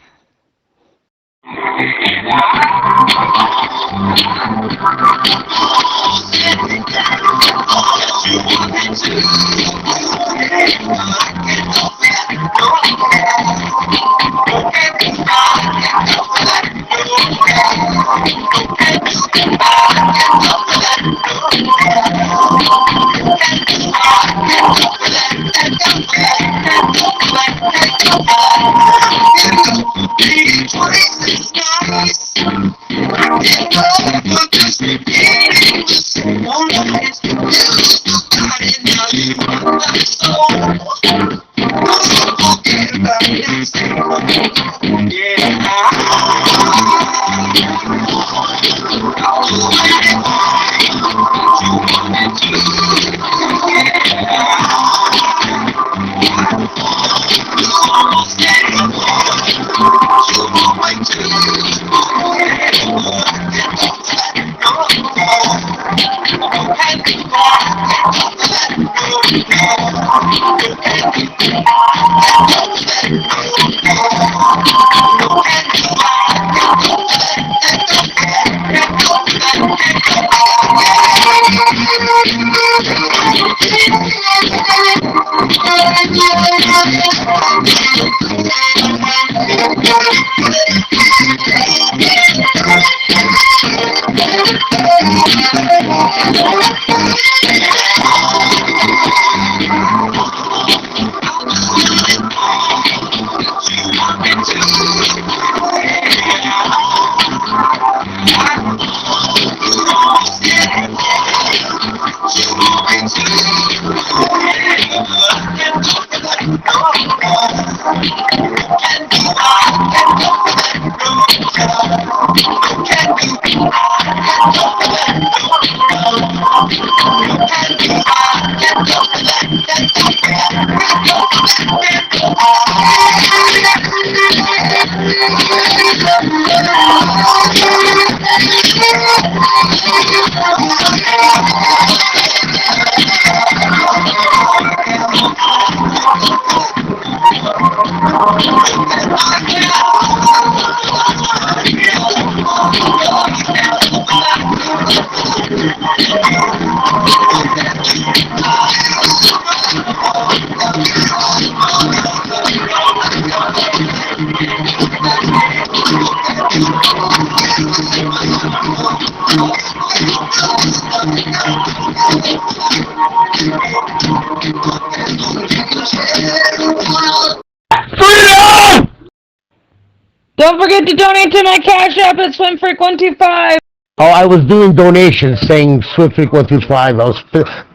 Don't forget to donate to my Cash App at SwimFreak125. Oh, I was doing donations saying SwimFreak125. I was,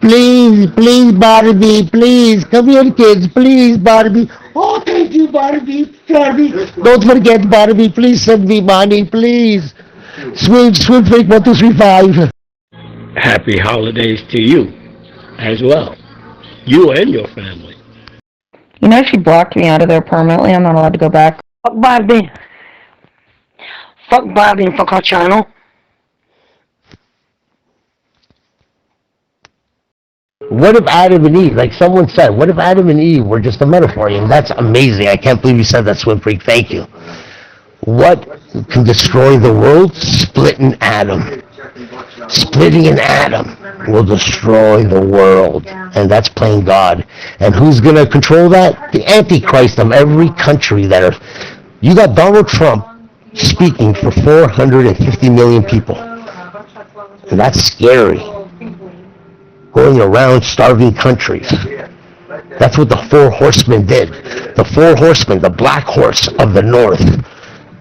please, Barbie, please, come here, kids, please, Barbie. Oh, thank you, Barbie. Don't forget, Barbie, please send me money, please. SwimFreak1235. Happy holidays to you as well. You and your family. You know she blocked me out of there permanently. I'm not allowed to go back. Fuck Barbie. Fuck Barbie and fuck our channel. What if Adam and Eve, like someone said, what if Adam and Eve were just a metaphor? And that's amazing. I can't believe you said that, Swim Freak. Thank you. What can destroy the world? Split an atom. Splitting an atom will destroy the world. And that's playing God. And who's going to control that? The Antichrist of every country that are... You got Donald Trump speaking for 450 million people. And that's scary. Going around starving countries. That's what the four horsemen did. The four horsemen, the black horse of the north,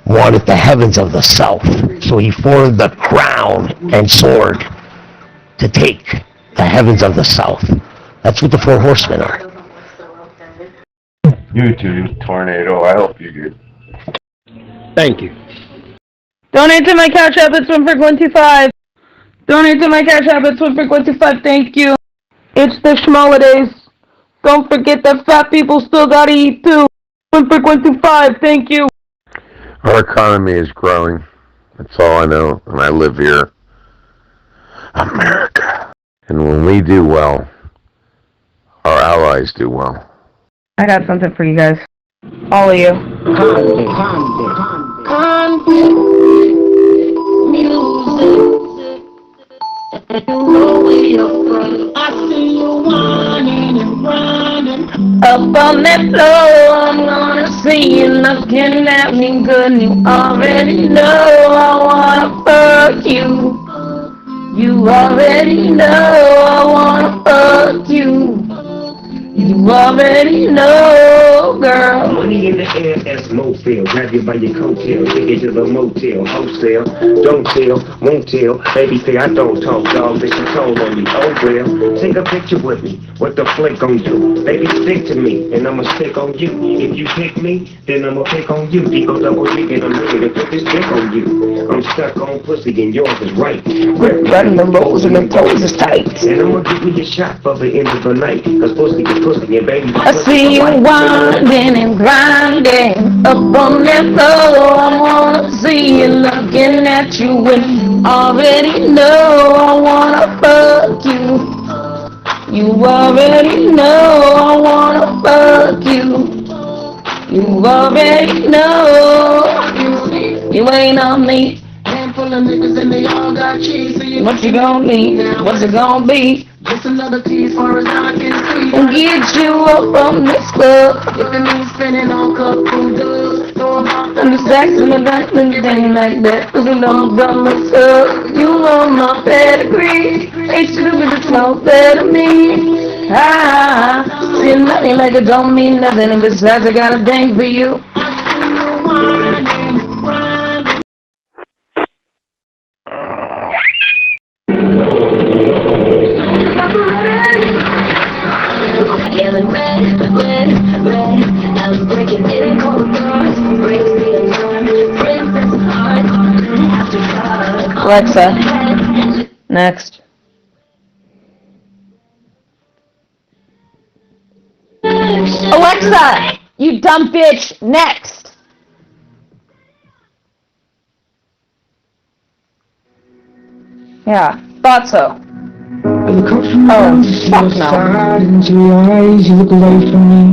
wanted the heavens of the south. So he formed the crown and sword to take the heavens of the south. That's what the four horsemen are. You too, Tornado. I hope you do. Thank you. Donate to my Cash App at SwimFreak125. Donate to my Cash App at SwimFreak125. Thank you. It's the schmolidays. Don't forget that fat people still gotta eat too. SwimFreak125. Thank you. Our economy is growing. That's all I know, and I live here. America. And when we do well, our allies do well. I got something for you guys. All of you. Up on that floor, I'm gonna see you looking at me good. You already know I wanna fuck you. You already know I wanna fuck you. You already know, girl. Money in the air, that's Motel. Grab you by your coattail, take you to the motel. Wholesale, don't tell, won't tell. Baby say I don't talk, dog, that you told on me. Oh well, take a picture with me. What the flick gon' do? Baby, stick to me, and I'ma stick on you. If you pick me, then I'ma pick on you. Digo double G, and I'm ready to put this dick on you. I'm stuck on pussy, and yours is right. Grip running the lows and them toes is tight. And I'ma give you a shot for the end of the night. Cause pussy is pussy, and baby, I see you winding and grinding up on that floor. I wanna see you looking at you and you already know I wanna fuck you. You already know I wanna fuck you. You already know you ain't on me. Handful of niggas and they all got cheese. What you gonna need? What's it gonna be? Just another tease far as I can see. And get you up from this club. If it means spending on cup food, and the stacks in the back and thing like that. Cause you know I'm done myself. You know my pedigree. Ain't stupid to smoke better me. See money like it don't mean nothing. And besides I got a thing for you. Yelling red, I'm breaking in corridors, breaks the alarm, princess heart, after dark. Alexa, next. Alexa, you dumb bitch, next. Yeah, thought so. Oh, fuck no. Into your eyes, you look away from me,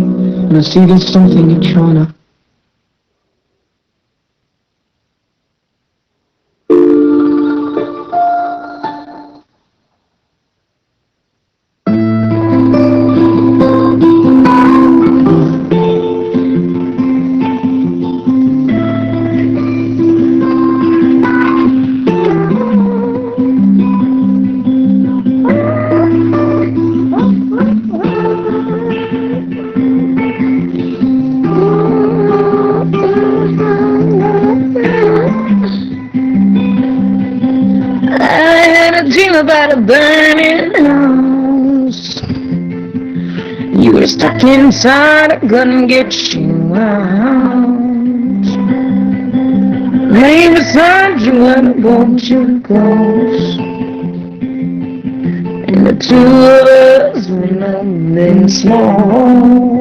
and I see there's something you're trying to. About a burning house. You were stuck inside, I couldn't get you out. Lay beside you and I won't you close. And the two of us were nothing small.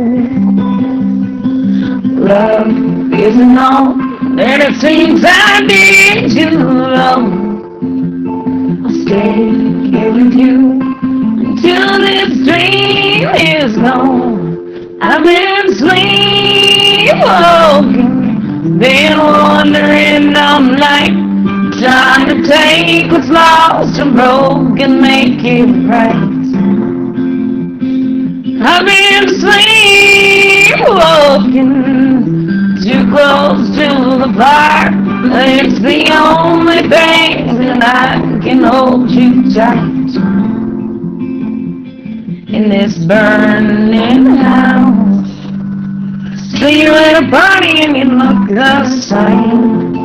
Love isn't all that it seems I did you wrong. Stay here with you until this dream is gone. I've been sleepwalking, been wandering all night, trying to take what's lost and broken, make it right. I've been sleepwalking, too close to the fire. It's the only thing that I can hold you tight in this burning house. See you at a party and you look the same.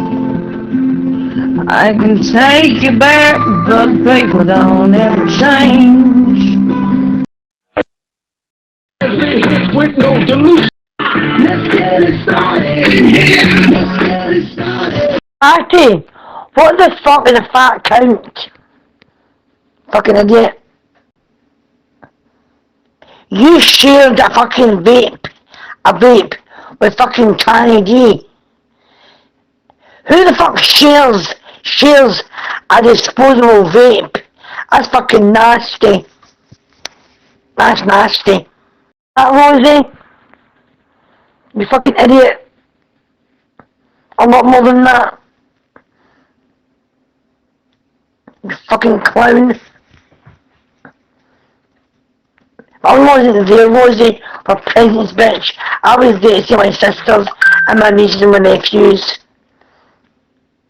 I can take you back, but people don't ever change. With no delusion. Let's get it started. Let's get it started. Artie, what the fuck is a fat count? Fucking idiot. You shared a fucking vape with fucking Tiny D. Who the fuck shares a disposable vape? That's fucking nasty. That's nasty. That Rosie? You fucking idiot. A lot more than that. You fucking clown. I wasn't there, Rosie, for presents, bitch. I was there to see my sisters and my nieces and my nephews.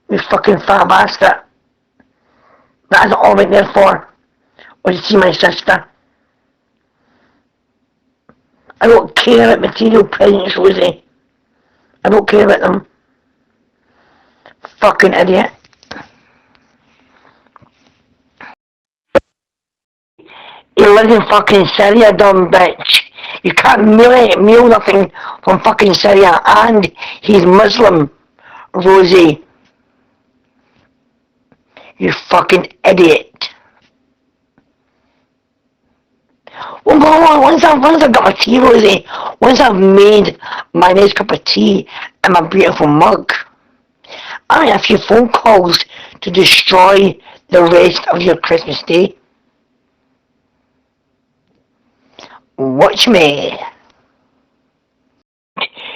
You fucking fat bastard. That's all I went there for. Was to see my sister. I don't care about material presents, Rosie. I don't care about them. Fucking idiot. You live in fucking Syria, dumb bitch. You can't mail nothing from fucking Syria, and he's Muslim, Rosie. You fucking idiot. Well, once I've got my tea, Rosie, once I've made my nice cup of tea and my beautiful mug, I made a few phone calls to destroy the rest of your Christmas day. Watch me.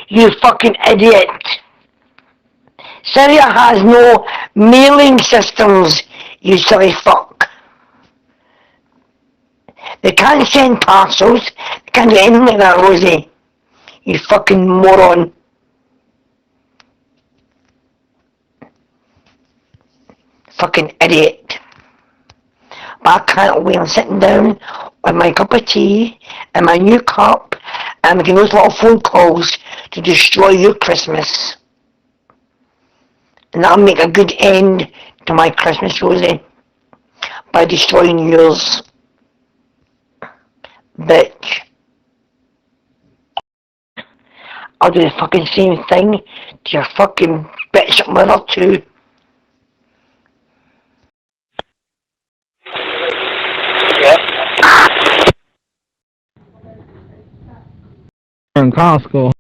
You fucking idiot. Syria has no mailing systems, you silly fuck. They can't send parcels. They can't do anything like that, Rosie. You fucking moron. Fucking idiot. But I can't wait. I'm sitting down with my cup of tea and my new cup and making those little phone calls to destroy your Christmas. And that'll make a good end to my Christmas, Rosie, by destroying yours. Bitch. I'll do the fucking same thing to your fucking bitch mother too. in Costco.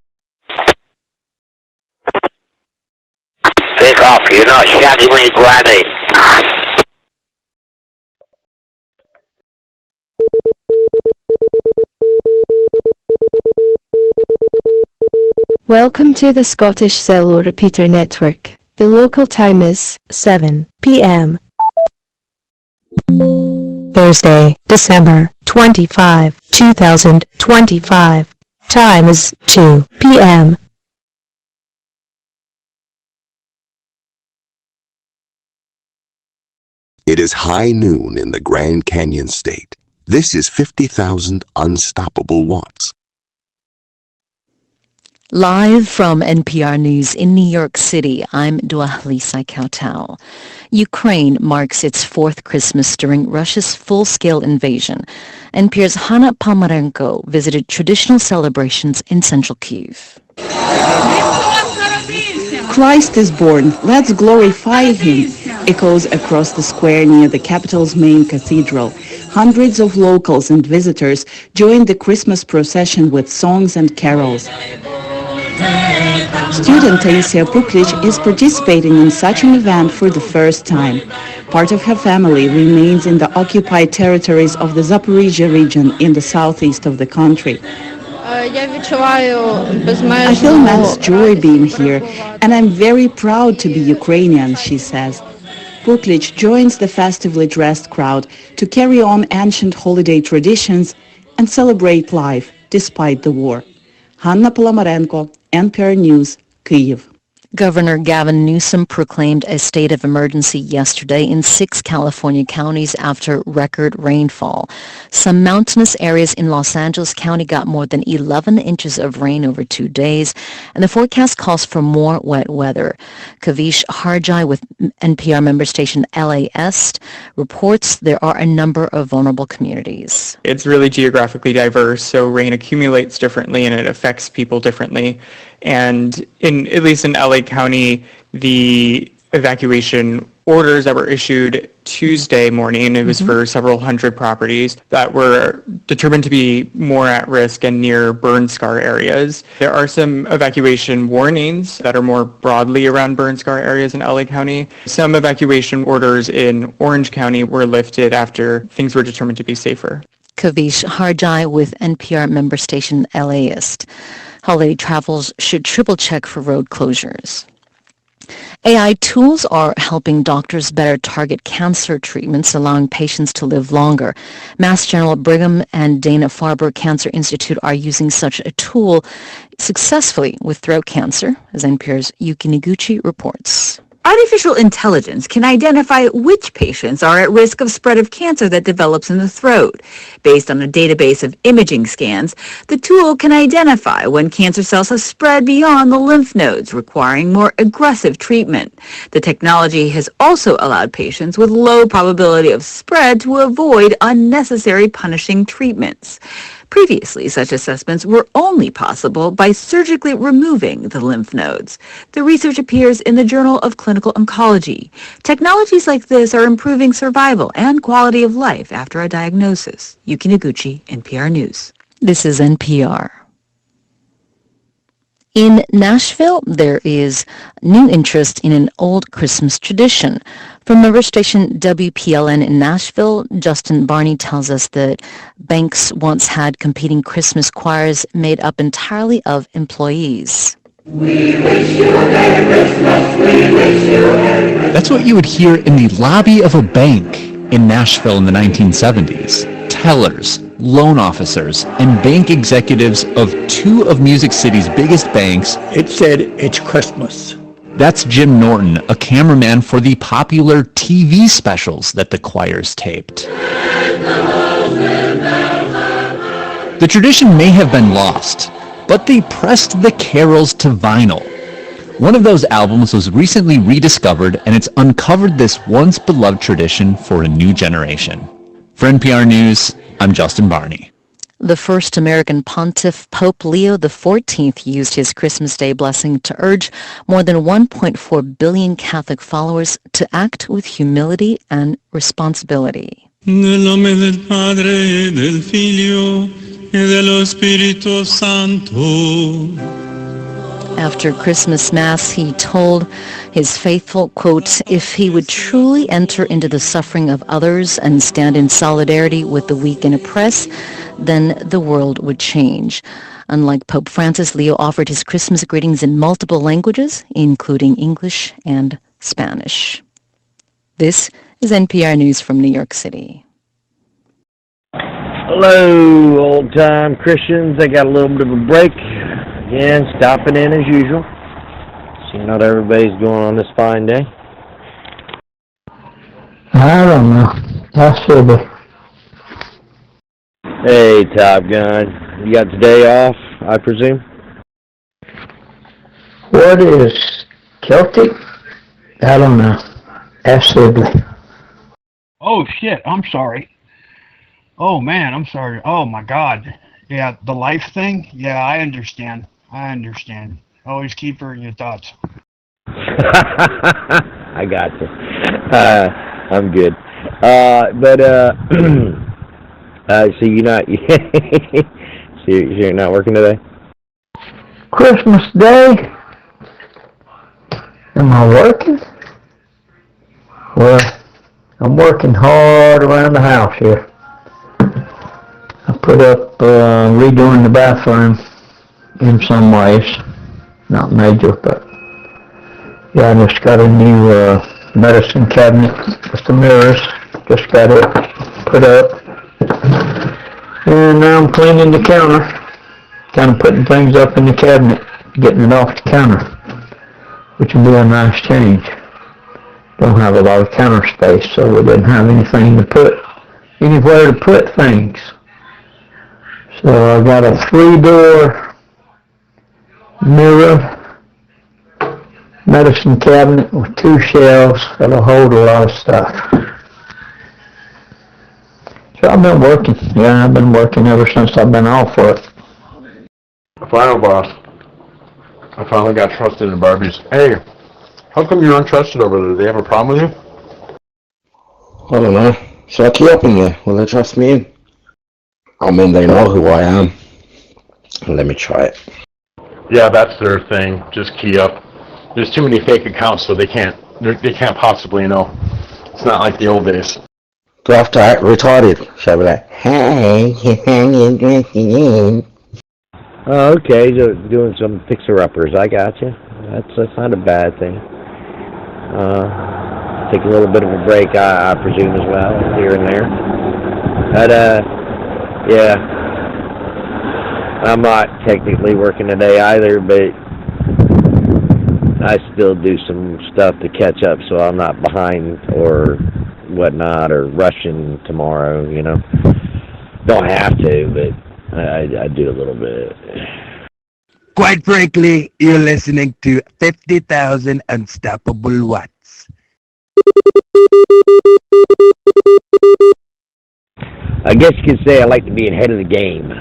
Take off, you're not shouting when it's ready. Welcome to the Scottish Cellular Repeater Network. The local time is 7 p.m. Thursday, December 25, 2025. Time is 2 p.m. It is high noon in the Grand Canyon State. This is 50,000 unstoppable watts. Live from NPR News in New York City, I'm Dwalisa Kautal. Ukraine marks its fourth Christmas during Russia's full-scale invasion. NPR's Hanna Palmarenko visited traditional celebrations in central Kyiv. Christ is born, let's glorify him, echoes across the square near the capital's main cathedral. Hundreds of locals and visitors joined the Christmas procession with songs and carols. Student Taisia Puklic is participating in such an event for the first time. Part of her family remains in the occupied territories of the Zaporizhia region in the southeast of the country. I feel immense joy being here, and I'm very proud to be Ukrainian, she says. Puklic joins the festively dressed crowd to carry on ancient holiday traditions and celebrate life despite the war. Hanna Palmarenko, NPR News, Kyiv. Governor Gavin Newsom proclaimed a state of emergency yesterday in 6 California counties after record rainfall. Some mountainous areas in Los Angeles County got more than 11 inches of rain over 2 days, and the forecast calls for more wet weather. Kavish Harjai with NPR member station LA Est reports there are a number of vulnerable communities. It's really geographically diverse, so rain accumulates differently and it affects people differently. And at least in LA County, the evacuation orders that were issued Tuesday morning, it was for several hundred properties that were determined to be more at risk and near burn scar areas. There are some evacuation warnings that are more broadly around burn scar areas in LA County. Some evacuation orders in Orange County were lifted after things were determined to be safer. Kavish Harjai with NPR member station LAist. Holiday travels should triple check for road closures. AI tools are helping doctors better target cancer treatments, allowing patients to live longer. Mass General Brigham and Dana-Farber Cancer Institute are using such a tool successfully with throat cancer, as NPR's Yuki Niguchi reports. Artificial intelligence can identify which patients are at risk of spread of cancer that develops in the throat. Based on a database of imaging scans, the tool can identify when cancer cells have spread beyond the lymph nodes, requiring more aggressive treatment. The technology has also allowed patients with low probability of spread to avoid unnecessary punishing treatments. Previously, such assessments were only possible by surgically removing the lymph nodes. The research appears in the Journal of Clinical Oncology. Technologies like this are improving survival and quality of life after a diagnosis. Yuki Noguchi, NPR News. This is NPR. In Nashville, there is new interest in an old Christmas tradition. From member station WPLN in Nashville, Justin Barney tells us that banks once had competing Christmas choirs made up entirely of employees. We wish you a Merry Christmas, we wish you a Merry Christmas. That's what you would hear in the lobby of a bank in Nashville in the 1970s. Tellers, loan officers, and bank executives of two of Music City's biggest banks. It said, "It's Christmas." That's Jim Norton, a cameraman for the popular TV specials that the choirs taped. The tradition may have been lost, but they pressed the carols to vinyl. One of those albums was recently rediscovered, and it's uncovered this once beloved tradition for a new generation. For NPR News, I'm Justin Barney. The first American pontiff, Pope Leo XIV, used his Christmas Day blessing to urge more than 1.4 billion Catholic followers to act with humility and responsibility. Nel nome del Padre, del Figlio y del Espíritu Santo. After Christmas Mass, he told his faithful, quote, if he would truly enter into the suffering of others and stand in solidarity with the weak and oppressed, then the world would change. Unlike Pope Francis, Leo offered his Christmas greetings in multiple languages, including English and Spanish. This is NPR News from New York City. Hello, old-time Christians. I got a little bit of a break. Again, stopping in as usual. Seeing how everybody's going on this fine day. I don't know. I should be. Hey, Top Gun. You got today off, I presume? What is Celtic? I don't know. Ask Sibley. Oh, shit. I'm sorry. Oh, man, I'm sorry. Oh, my God. Yeah, the life thing? Yeah, I understand. Always keep her in your thoughts. I got you. I'm good. So you're not, so you're not working today? Christmas Day? Am I working? Well, I'm working hard around the house here. I put up redoing the bathroom in some ways. Not major, but yeah, I just got a new medicine cabinet with the mirrors. Just got it put up. And now I'm cleaning the counter. Kind of putting things up in the cabinet, getting it off the counter, which will be a nice change. Don't have a lot of counter space, so we didn't have anywhere to put things. So I got a 3-door mirror medicine cabinet with 2 shelves that'll hold a lot of stuff. So I've been working. Yeah, I've been working ever since I've been off work. Final boss. I finally got trusted in Barbies. Hey, how come you're untrusted over there? Do they have a problem with you? I don't know. Should I key up in there? Will they trust me in? I mean, they know who I am. Let me try it. Yeah, that's their thing. Just key up. There's too many fake accounts, so they can't possibly know. It's not like the old days. Do I have to act retarded? Shall I be like, hey, you're drinking in? Oh, okay, so doing some fixer-uppers. I got you. That's not a bad thing. Take a little bit of a break, I presume, as well, here and there. But, yeah. I'm not technically working today either, but I still do some stuff to catch up so I'm not behind or whatnot or rushing tomorrow, you know. Don't have to, but I do a little bit. Quite frankly, you're listening to 50,000 Unstoppable Watts. I guess you could say I like to be ahead of the game.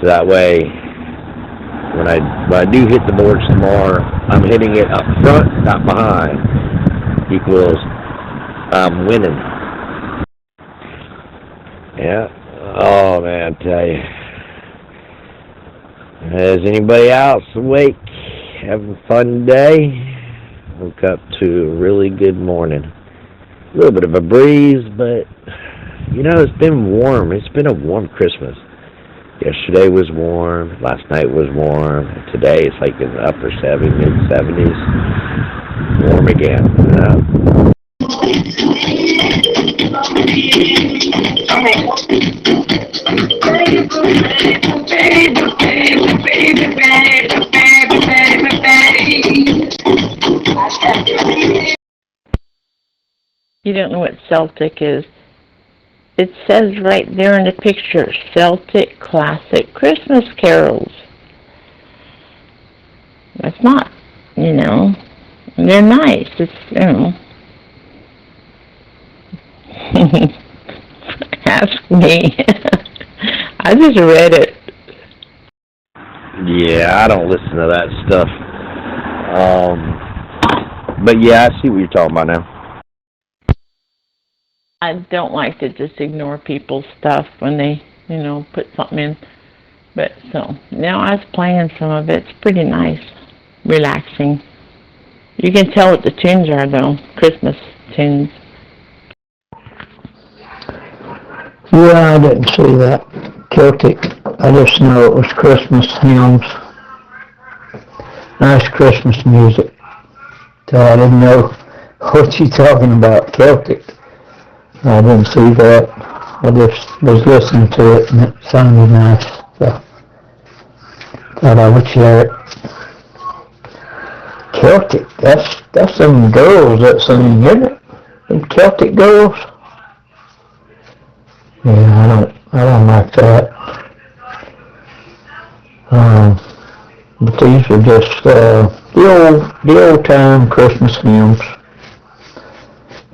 So that way, when I do hit the boards tomorrow, I'm hitting it up front, not behind. Equals I'm winning. Yeah. Oh man, I tell you. Is anybody else awake? Having a fun day? Woke up to a really good morning. A little bit of a breeze, but you know, it's been warm. It's been a warm Christmas. Yesterday was warm, last night was warm, and today it's like in the upper 70s, mid-70s. Warm again. You don't know what Celtic is. It says right there in the picture, Celtic Classic Christmas Carols. That's not, you know, they're nice. It's, you know. Ask me. I just read it. Yeah, I don't listen to that stuff. But yeah, I see what you're talking about now. I don't like to just ignore people's stuff when they put something in. But so now I was playing some of it. It's pretty nice, relaxing. You can tell what the tunes are though, Christmas tunes. Yeah, I didn't see that. Celtic. I just know it was Christmas hymns. Nice Christmas music. So I didn't know what you talking about, Celtic. I didn't see that. I just was listening to it and it sounded nice. So thought I would share it. Celtic, that's some girls that sing, isn't it? Them Celtic girls. Yeah, I don't like that. But these are just the old time Christmas hymns.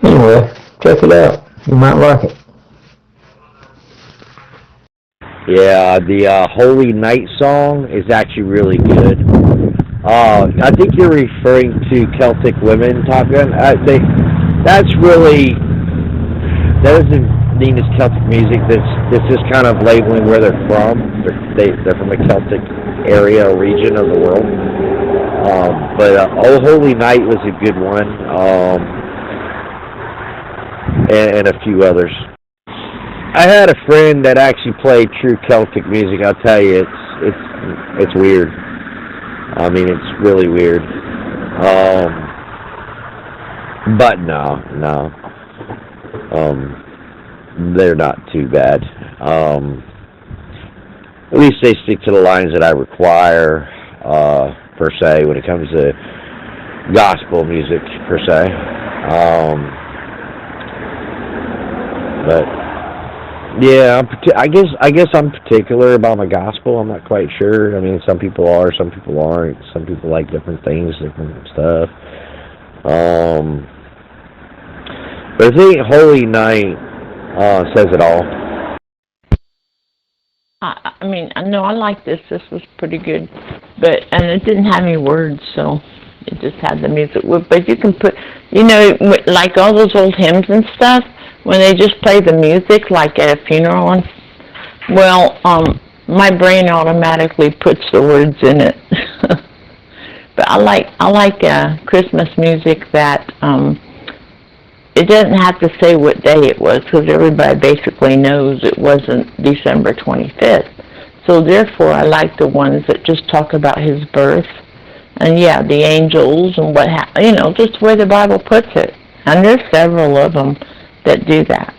Anyway, check it out. You might like it. Yeah, the Holy Night song is actually really good. I think you're referring to Celtic Women, Top Gun. That doesn't mean it's Celtic music. That's just kind of labeling where they're from. They're from a Celtic area or region of the world. But Oh Holy Night was a good one, and a few others. I had a friend that actually played true Celtic music. I'll tell you, it's weird. I mean, it's really weird. But no. They're not too bad. At least they stick to the lines that I require, per se, when it comes to gospel music, per se. But yeah, I guess I'm particular about my gospel. I'm not quite sure. I mean, some people are, some people aren't. Some people like different things, different stuff. But I think Holy Night says it all. I mean, I know I like this. This was pretty good, and it didn't have any words, so it just had the music. But you can put, like all those old hymns and stuff, when they just play the music, like at a funeral. My brain automatically puts the words in it. But I like Christmas music that it doesn't have to say what day it was, because everybody basically knows it wasn't December 25th. So therefore, I like the ones that just talk about his birth, and the angels and what just the way the Bible puts it. And there's several of them that do that.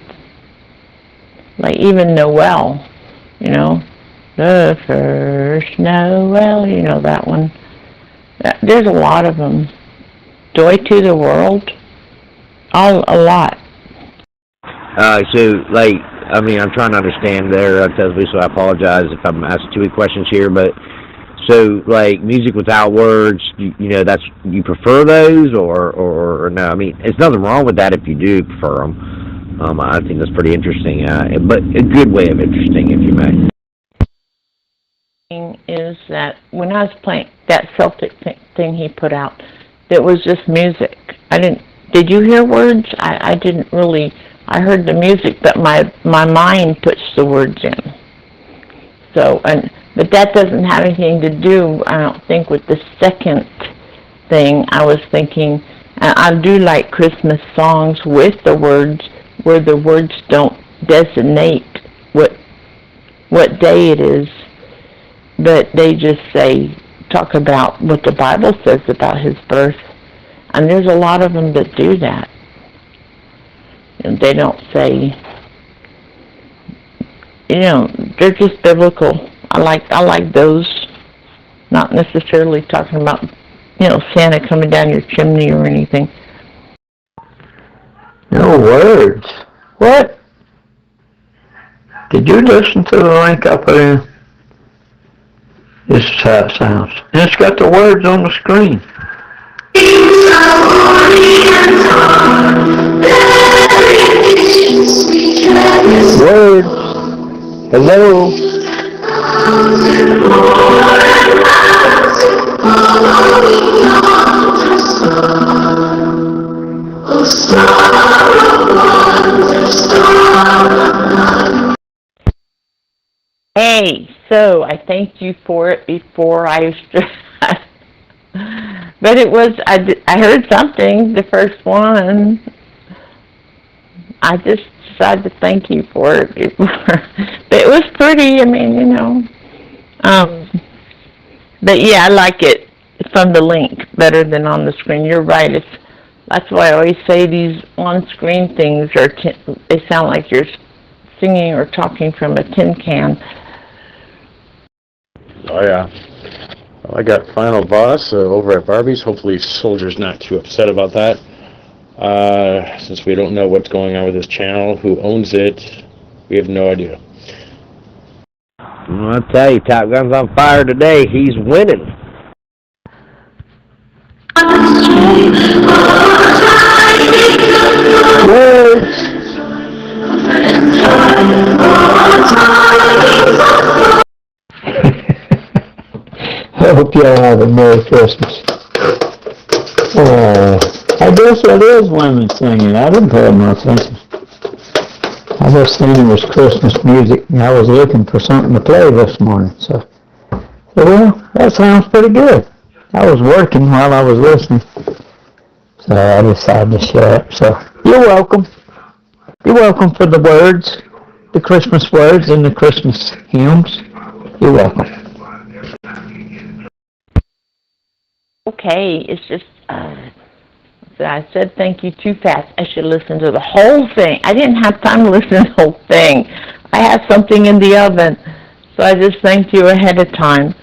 Like even Noel, the first Noel, that one. There's a lot of them. Joy to the World. A lot. I'm trying to understand there, so I apologize if I'm asking too many questions here, but so, music without words, you prefer those, or no? I mean, there's nothing wrong with that if you do prefer them. I think that's pretty interesting, but a good way of interesting, if you may. Is that when I was playing that Celtic thing he put out, it was just music. Did you hear words? I didn't really. I heard the music, but my mind puts the words in. So, but that doesn't have anything to do, I don't think, with the second thing. I was thinking, I do like Christmas songs with the words, where the words don't designate what day it is, but they just talk about what the Bible says about his birth. And there's a lot of them that do that. And they don't say, they're just biblical. I like those. Not necessarily talking about, Santa coming down your chimney or anything. No words. What? Did you listen to the link I put in? This is how it sounds. And it's got the words on the screen. Words. Hello. Star, 'Cause Hey, so I thanked you for it before I but it was, I heard something, the first one. I just decided to thank you for it before. But it was pretty, I mean, you know. But yeah, I like it from the link better than on the screen. You're right. That's why I always say these on-screen things they sound like you're singing or talking from a tin can. Oh yeah. Well, I got Final Boss over at Barbie's. Hopefully Soldier's not too upset about that. Since we don't know what's going on with this channel, who owns it, we have no idea. I'll tell you, Top Gun's on fire today. He's winning. I hope y'all have a Merry Christmas. I guess that is women singing. I didn't pay no attention. I just seen it was Christmas music, and I was looking for something to play this morning. So well, that sounds pretty good. I was working while I was listening, so I decided to share it. So you're welcome. You're welcome for the words, the Christmas words and the Christmas hymns. You're welcome. Okay, it's just, I said thank you too fast. I should listen to the whole thing. I didn't have time to listen to the whole thing. I had something in the oven, so I just thanked you ahead of time.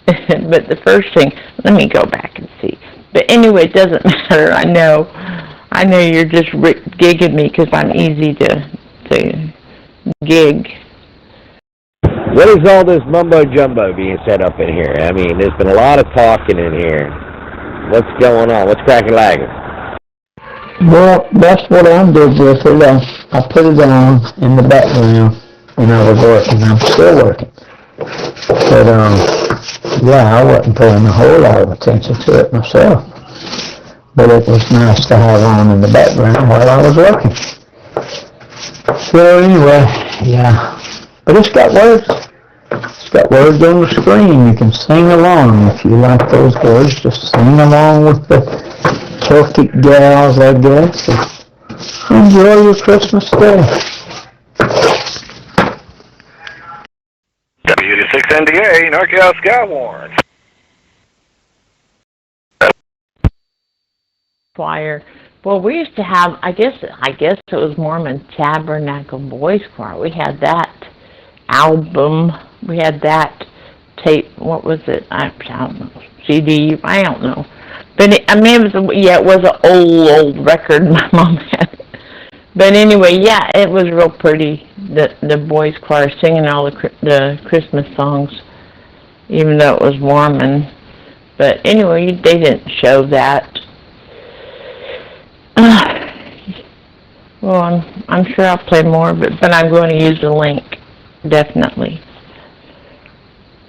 But the first thing, let me go back and see. But anyway, it doesn't matter. I know you're just gigging me because I'm easy to gig. What is all this mumbo-jumbo being set up in here? I mean, there's been a lot of talking in here. What's going on? What's cracking lagging? Well, that's what I did with it. I put it on in the background when I was working. I'm still working. But, yeah, I wasn't paying a whole lot of attention to it myself. But it was nice to have on in the background while I was working. So anyway, yeah. But it's got words. It's got words on the screen. You can sing along if you like those words. Just sing along with the Celtic gals, I guess. And enjoy your Christmas day. W6NDA, NorCal Skywarn. Choir. Well, we used to have, I guess it was Mormon Tabernacle Boys Choir. We had that album. We had that tape. What was it? I don't know. CD. I don't know. But it was an old record my mom had. But anyway, yeah, it was real pretty. The boys' choir singing all the Christmas songs, even though it was Mormon. But anyway, they didn't show that. Well, I'm sure I'll play more of it, but I'm going to use the link, definitely.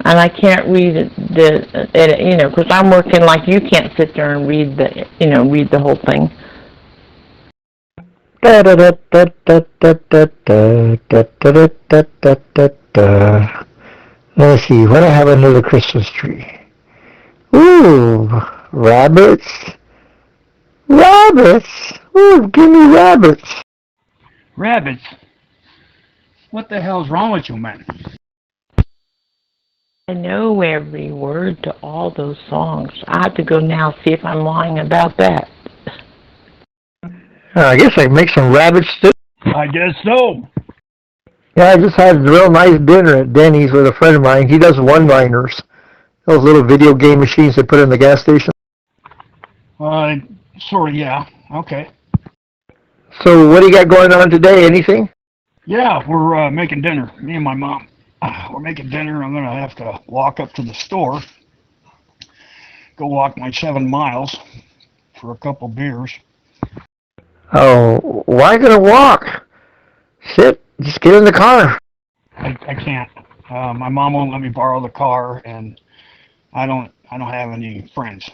And I can't read it, because I'm working like you can't sit there and read the whole thing. Let's see, what do I have under the Christmas tree? Ooh, rabbits. Rabbits! Ooh, give me rabbits. Rabbits? What the hell's wrong with you, man? I know every word to all those songs. I have to go now see if I'm lying about that. I guess I can make some rabbit stew. I guess so. Yeah, I just had a real nice dinner at Denny's with a friend of mine. He does one-liners. Those little video game machines they put in the gas station. Sort of, yeah. Okay. So what do you got going on today? Anything? Yeah, we're making dinner. Me and my mom. We're making dinner. I'm going to have to walk up to the store. Go walk my 7 miles for a couple beers. Oh, why gonna walk? Sit. Just get in the car. I can't. My mom won't let me borrow the car, and I don't have any friends.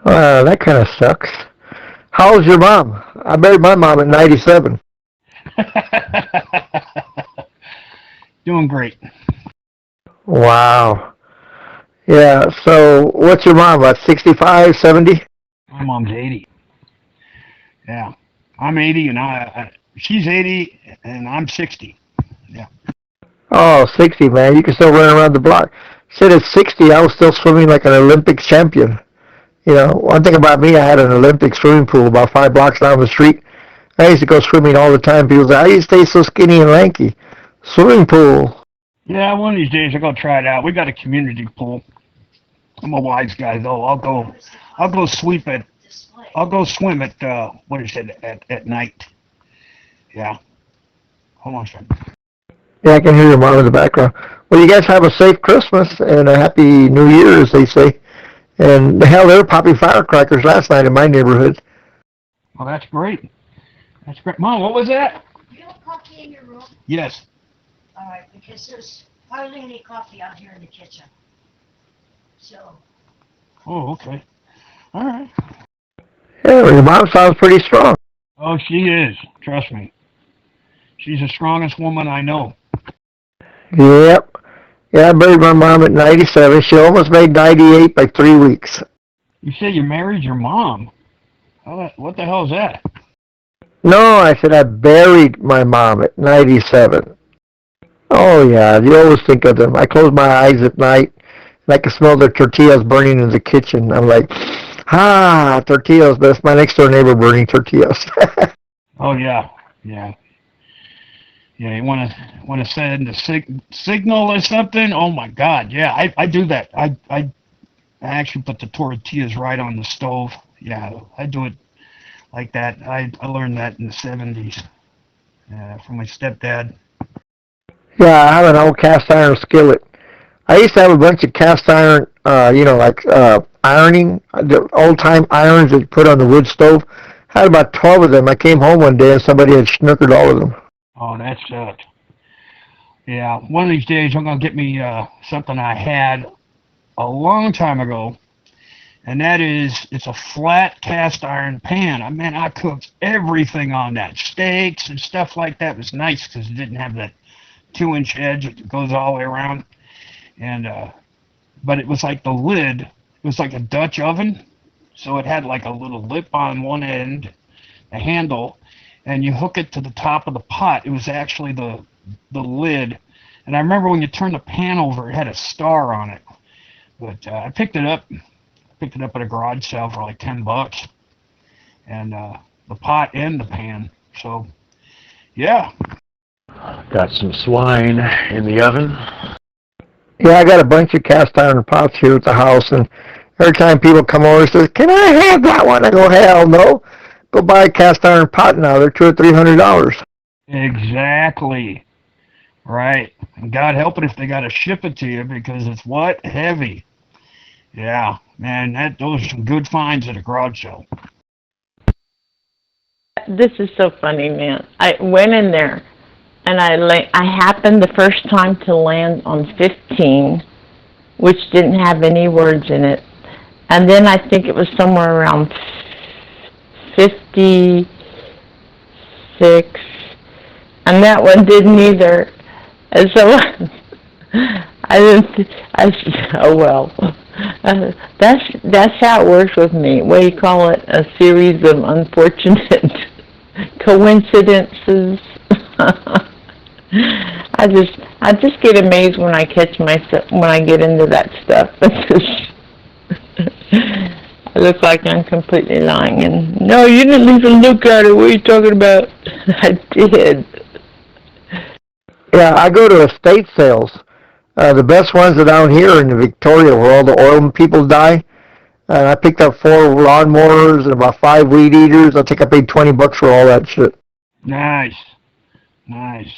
That kind of sucks. How old's your mom? I married my mom at 97. Doing great. Wow. Yeah, so what's your mom, about 65, 70? My mom's 80. Yeah. I'm 80 and she's 80 and I'm 60. Yeah. Oh, 60, man. You can still run around the block. Shit, at 60, I was still swimming like an Olympic champion. You know, one thing about me, I had an Olympic swimming pool about 5 blocks down the street. I used to go swimming all the time. People say, how do you stay so skinny and lanky? Swimming pool. Yeah, one of these days I'll go try it out. We got a community pool. I'm a wise guy though. I'll go swim at at night. Yeah. Hold on a second. Yeah, I can hear your mom in the background. Well, you guys have a safe Christmas and a happy New Year, as they say. And hell, they were popping firecrackers last night in my neighborhood. Well, that's great. That's great. Mom, what was that? You want coffee in your room? Yes. All right, because there's hardly any coffee out here in the kitchen. So. Oh, okay. All right. Yeah, well, your mom sounds pretty strong. Oh, she is. Trust me. She's the strongest woman I know. Yep. Yeah, I buried my mom at 97. She almost made 98 by 3 weeks. You say you married your mom? What the hell is that? No, I said I buried my mom at 97. Oh, yeah, you always think of them. I close my eyes at night, and I can smell the tortillas burning in the kitchen. I'm like, tortillas, but it's my next-door neighbor burning tortillas. Oh, yeah, yeah. Yeah, you want to send a signal or something? Oh, my God, yeah, I do that. I actually put the tortillas right on the stove. Yeah, I do it like that. I learned that in the 70s from my stepdad. Yeah, I have an old cast iron skillet. I used to have a bunch of cast iron, ironing, the old-time irons that you put on the wood stove. I had about 12 of them. I came home one day and somebody had snookered all of them. Oh, that sucked. Yeah, one of these days I'm going to get me something I had a long time ago, and that is, it's a flat cast iron pan. I cooked everything on that. Steaks and stuff like that. It was nice because it didn't have that 2-inch edge that goes all the way around. And but it was like the lid, it was like a Dutch oven, so it had like a little lip on one end, a handle, and you hook it to the top of the pot. It was actually the lid. And I remember when you turned the pan over, it had a star on it. But I picked it up at a garage sale for like $10, and the pot and the pan. So yeah. Got some swine in the oven. Yeah, I got a bunch of cast iron pots here at the house, and every time people come over and say, can I have that one? I go, hell no. Go buy a cast iron pot now. They're $200 or $300. Exactly. Right. And God help it if they got to ship it to you, because it's what? Heavy. Yeah, man, those are some good finds at a garage sale. This is so funny, man. I went in there, and I happened the first time to land on 15, which didn't have any words in it. And then I think it was somewhere around 56, and that one didn't either. And so oh well. That's how it works with me. What do you call it? A series of unfortunate coincidences. I just get amazed when I catch myself when I get into that stuff. I look like I'm completely lying. And no, you didn't even look at it. What are you talking about? I did. Yeah, I go to estate sales. The best ones are down here in Victoria, where all the oil people die. And I picked up 4 lawnmowers and about 5 weed eaters. I think I paid $20 for all that shit. Nice. Nice.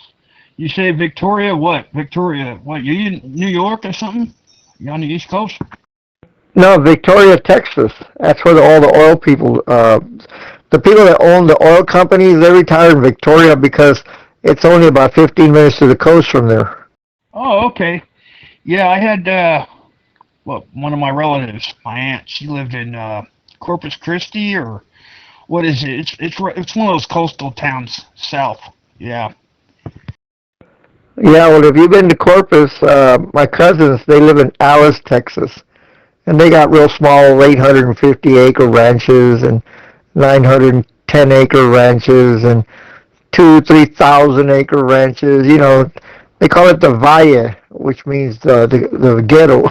You say Victoria what? Victoria, what, you in New York or something? You on the East Coast? No, Victoria, Texas. That's where all the oil people, the people that own the oil companies, they retire in Victoria because it's only about 15 minutes to the coast from there. Oh, okay. Yeah, I had, one of my relatives, my aunt, she lived in Corpus Christi, or what is it? It's one of those coastal towns south. Yeah. Yeah, well, if you've been to Corpus, my cousins, they live in Alice, Texas. And they got real small 850-acre ranches and 910-acre ranches and 3,000 acre ranches. You know, they call it the Valle, which means the ghetto.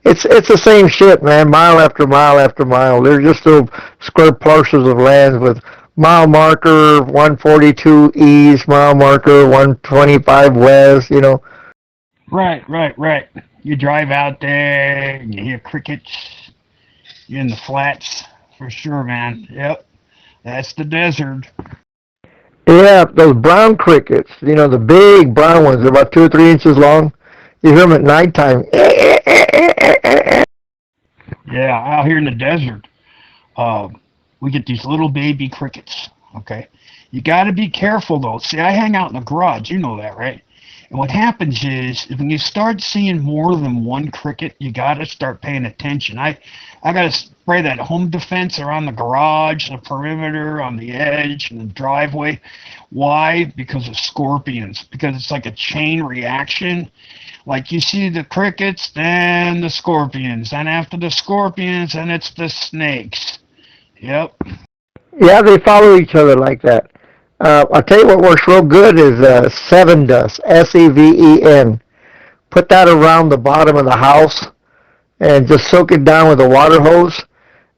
It's the same shit, man. Mile after mile after mile. They're just little square parcels of land with mile marker 142 east, mile marker 125 west. You know. Right. You drive out there and you hear crickets. You're in the flats for sure, man. Yep, that's the desert. Yeah, those brown crickets. You know, the big brown ones. They're about 2 or 3 inches long. You hear them at nighttime. Yeah, out here in the desert, we get these little baby crickets. Okay, you got to be careful though. See, I hang out in the garage. You know that, right? And what happens is, when you start seeing more than one cricket, you got to start paying attention. I got to spray that home defense around the garage, the perimeter, on the edge, and the driveway. Why? Because of scorpions. Because it's like a chain reaction. Like you see the crickets, then the scorpions. And after the scorpions, then it's the snakes. Yep. Yeah, they follow each other like that. I'll tell you what works real good is Seven Dust, Seven. Put that around the bottom of the house and just soak it down with a water hose.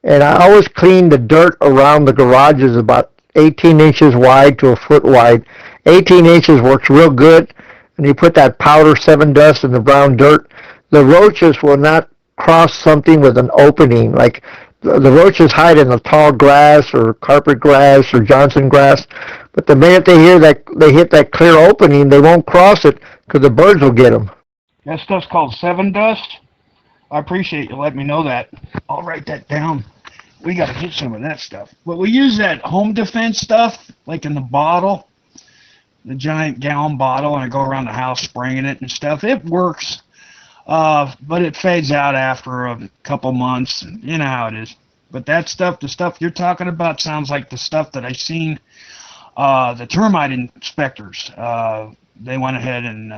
And I always clean the dirt around the garages about 18 inches wide to a foot wide. 18 inches works real good. And you put that powder Seven Dust in the brown dirt. The roaches will not cross something with an opening. Like the roaches hide in the tall grass or carpet grass or Johnson grass. But the minute they hear that they hit that clear opening, they won't cross it because the birds will get them. That stuff's called Seven Dust. I appreciate you letting me know that. I'll write that down. We got to get some of that stuff. But we use that home defense stuff, like in the bottle, the giant gallon bottle, and I go around the house spraying it and stuff. It works, but it fades out after a couple months. You know how it is. But that stuff, the stuff you're talking about, sounds like the stuff that I seen the termite inspectors. They went ahead and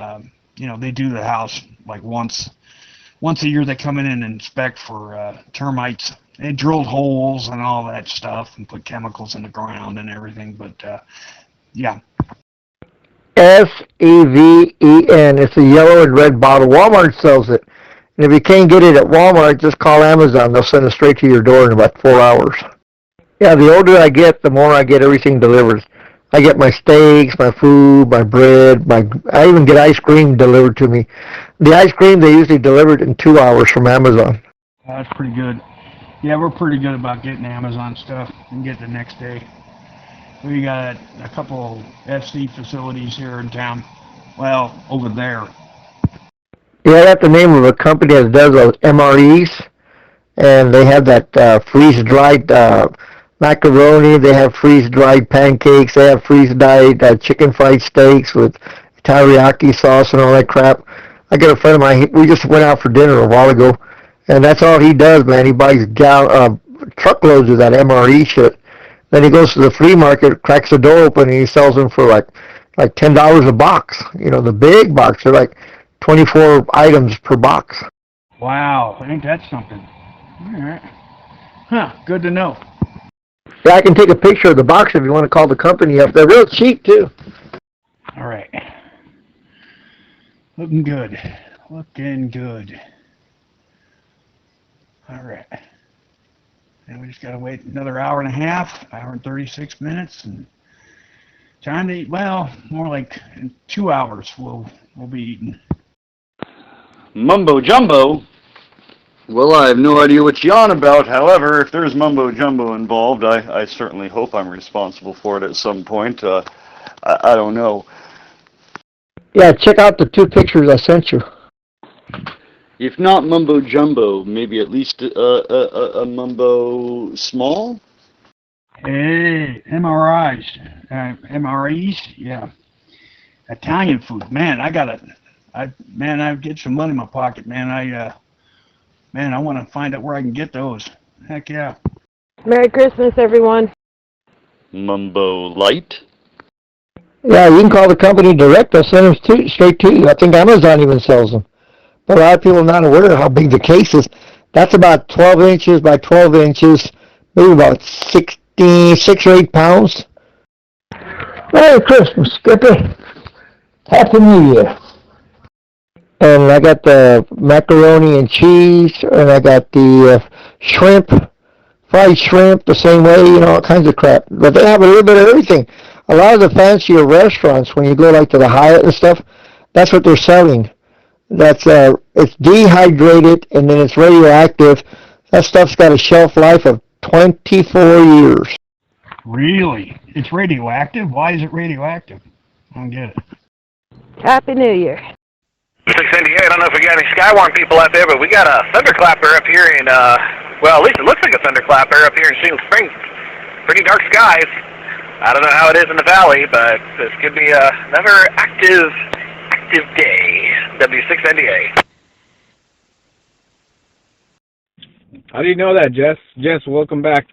they do the house like once a year. They come in and inspect for termites. They drilled holes and all that stuff and put chemicals in the ground and everything. But yeah. Seven. It's a yellow and red bottle. Walmart sells it. And if you can't get it at Walmart, just call Amazon. They'll send it straight to your door in about 4 hours. Yeah, the older I get, the more I get everything delivered. I get my steaks, my food, my bread, I even get ice cream delivered to me. The ice cream, they usually deliver it in 2 hours from Amazon. That's pretty good. Yeah, we're pretty good about getting Amazon stuff and get it the next day. We got a couple FC facilities here in town. Well, over there. Yeah, that's the name of a company that does those MREs. And they have that freeze-dried macaroni. They have freeze-dried pancakes. They have freeze-dried chicken fried steaks with teriyaki sauce and all that crap. I got a friend of mine. We just went out for dinner a while ago, and that's all he does, man. He buys truckloads of that MRE shit. Then he goes to the flea market, cracks the door open, and he sells them for like $10 a box. You know, the big box. They're like 24 items per box. Wow, ain't that something? All right. Huh, good to know. Yeah, I can take a picture of the box if you want to call the company up. They're real cheap, too. All right. Looking good. Looking good. All right. And we just got to wait another hour and a half, hour and 36 minutes. And time to eat, well, more like in 2 hours we'll be eating. Mumbo jumbo? Well, I have no idea what you're on about. However, if there's mumbo jumbo involved, I certainly hope I'm responsible for it at some point. I don't know. Yeah, check out the 2 pictures I sent you. If not mumbo jumbo, maybe at least a mumbo small? Hey, MREs, yeah. Italian food, man. I get some money in my pocket, man. I want to find out where I can get those. Heck yeah. Merry Christmas, everyone. Mumbo light? Yeah, you can call the company direct. They'll send them straight to you. I think Amazon even sells them. But a lot of people are not aware of how big the case is. That's about 12 inches by 12 inches, maybe about 6 or 8 pounds. Merry Christmas, Skippy. Happy New Year. And I got the macaroni and cheese, and I got the shrimp, fried shrimp the same way, all kinds of crap. But they have a little bit of everything. A lot of the fancier restaurants, when you go like to the Hyatt and stuff, that's what they're selling. That's it's dehydrated and then it's radioactive. That stuff's got a shelf life of 24 years. Really? It's radioactive? Why is it radioactive? I don't get it. Happy New Year. 698, I don't know if we got any Skywarn people out there, but we got a thunderclapper up here in, well, at least it looks like a thunderclapper up here in Shingle Springs. Pretty dark skies. I don't know how it is in the valley, but this could be another active day. W6NDA. How do you know that, Jess? Jess, welcome back.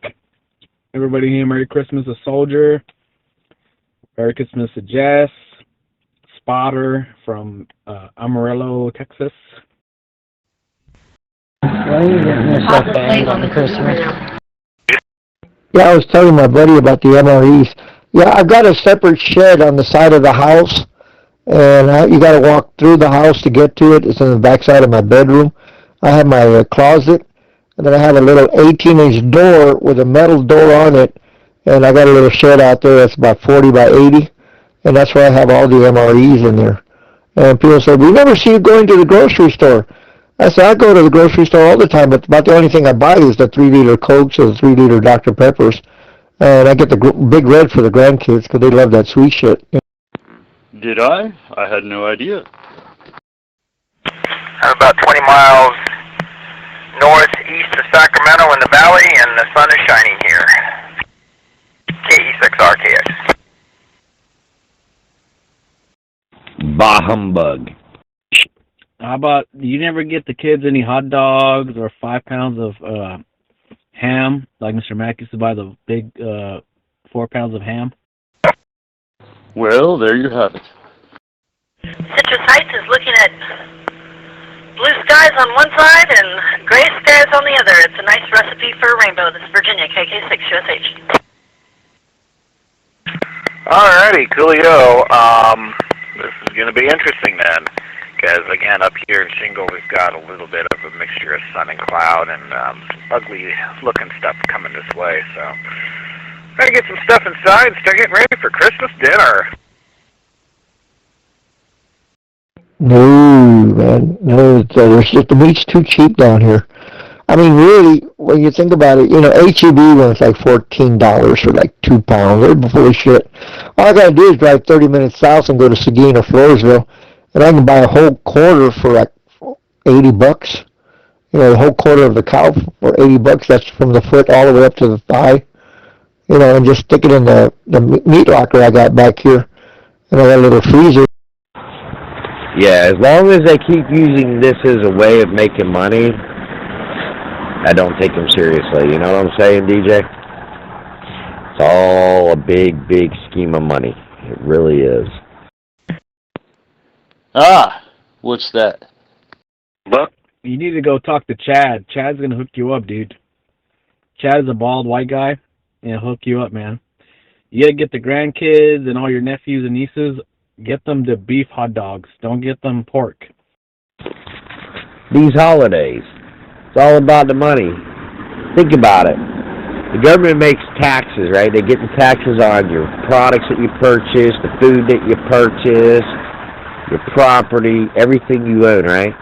Everybody here, Merry Christmas to Soldier. Merry Christmas to Jess. Spotter from Amarillo, Texas. Yeah, I was telling my buddy about the MREs. Yeah, I've got a separate shed on the side of the house, and you got to walk through the house to get to it. It's on the back side of my bedroom. I have my closet, and then I have a little 18-inch door with a metal door on it, and I got a little shed out there that's about 40 by 80, and that's where I have all the MREs in there. And people say, we never see you going to the grocery store. I said, I go to the grocery store all the time, but about the only thing I buy is the 3-liter Cokes or the 3-liter Dr. Peppers. And I get the Big Red for the grandkids because they love that sweet shit. Did I? I had no idea. I'm about 20 miles northeast of Sacramento in the valley, and the sun is shining here. KE6RKX. Bah humbug. How about, you never get the kids any hot dogs or 5 pounds of ham, like Mr. Mack used to buy the big 4 pounds of ham? Well, there you have it. Citrus Heights is looking at blue skies on one side and gray skies on the other. It's a nice recipe for a rainbow. This is Virginia, KK6USH. Alrighty, coolio. This is going to be interesting then. Because, again, up here in Shingle, we've got a little bit of a mixture of sun and cloud and ugly-looking stuff coming this way. So, gotta get some stuff inside and start getting ready for Christmas dinner. No, man. No, the meat's too cheap down here. I mean, really, when you think about it, HEB was like $14 for like 2 pounds. They're full of shit. All I gotta do is drive 30 minutes south and go to Seguin or Floresville, and I can buy a whole quarter for like $80. The whole quarter of the cow for $80. That's from the foot all the way up to the thigh. And just stick it in the meat locker I got back here. And I got a little freezer. Yeah, as long as they keep using this as a way of making money, I don't take them seriously. You know what I'm saying, DJ? It's all a big, big scheme of money. It really is. Ah, what's that? Well, you need to go talk to Chad. Chad's going to hook you up, dude. Chad is a bald white guy, and he'll hook you up, man. You got to get the grandkids and all your nephews and nieces, get them the beef hot dogs. Don't get them pork. These holidays, it's all about the money. Think about it. The government makes taxes, right? They get the taxes on your products that you purchase, the food that you purchase, your property, everything you own, right?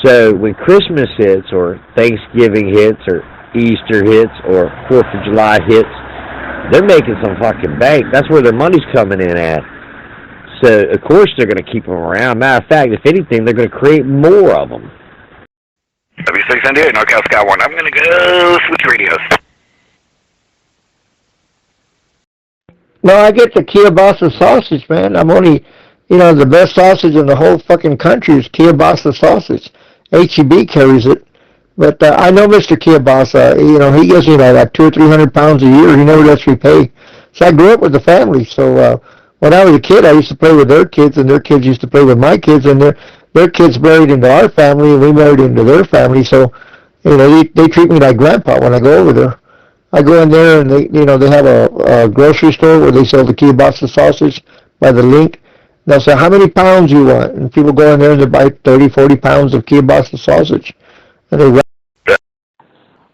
So when Christmas hits, or Thanksgiving hits, or Easter hits, or 4th of July hits, they're making some fucking bank. That's where their money's coming in at. So, of course, they're going to keep them around. Matter of fact, if anything, they're going to create more of them. W6NDA, NorCal Skywarn. I'm going to go switch radios. No, I get the kielbasa sausage, man. I'm only, the best sausage in the whole fucking country is kielbasa sausage. HEB carries it. But I know Mr. Kielbasa, he gives me like 200 or 300 pounds a year. He never lets me pay. So I grew up with the family. So When I was a kid, I used to play with their kids, and their kids used to play with my kids, and their kids married into our family, and we married into their family. So, they treat me like grandpa when I go over there. I go in there, and they have a grocery store where they sell the kielbasa sausage by the link. They'll say, how many pounds you want? And people go in there and they buy 30, 40 pounds of kielbasa sausage. And they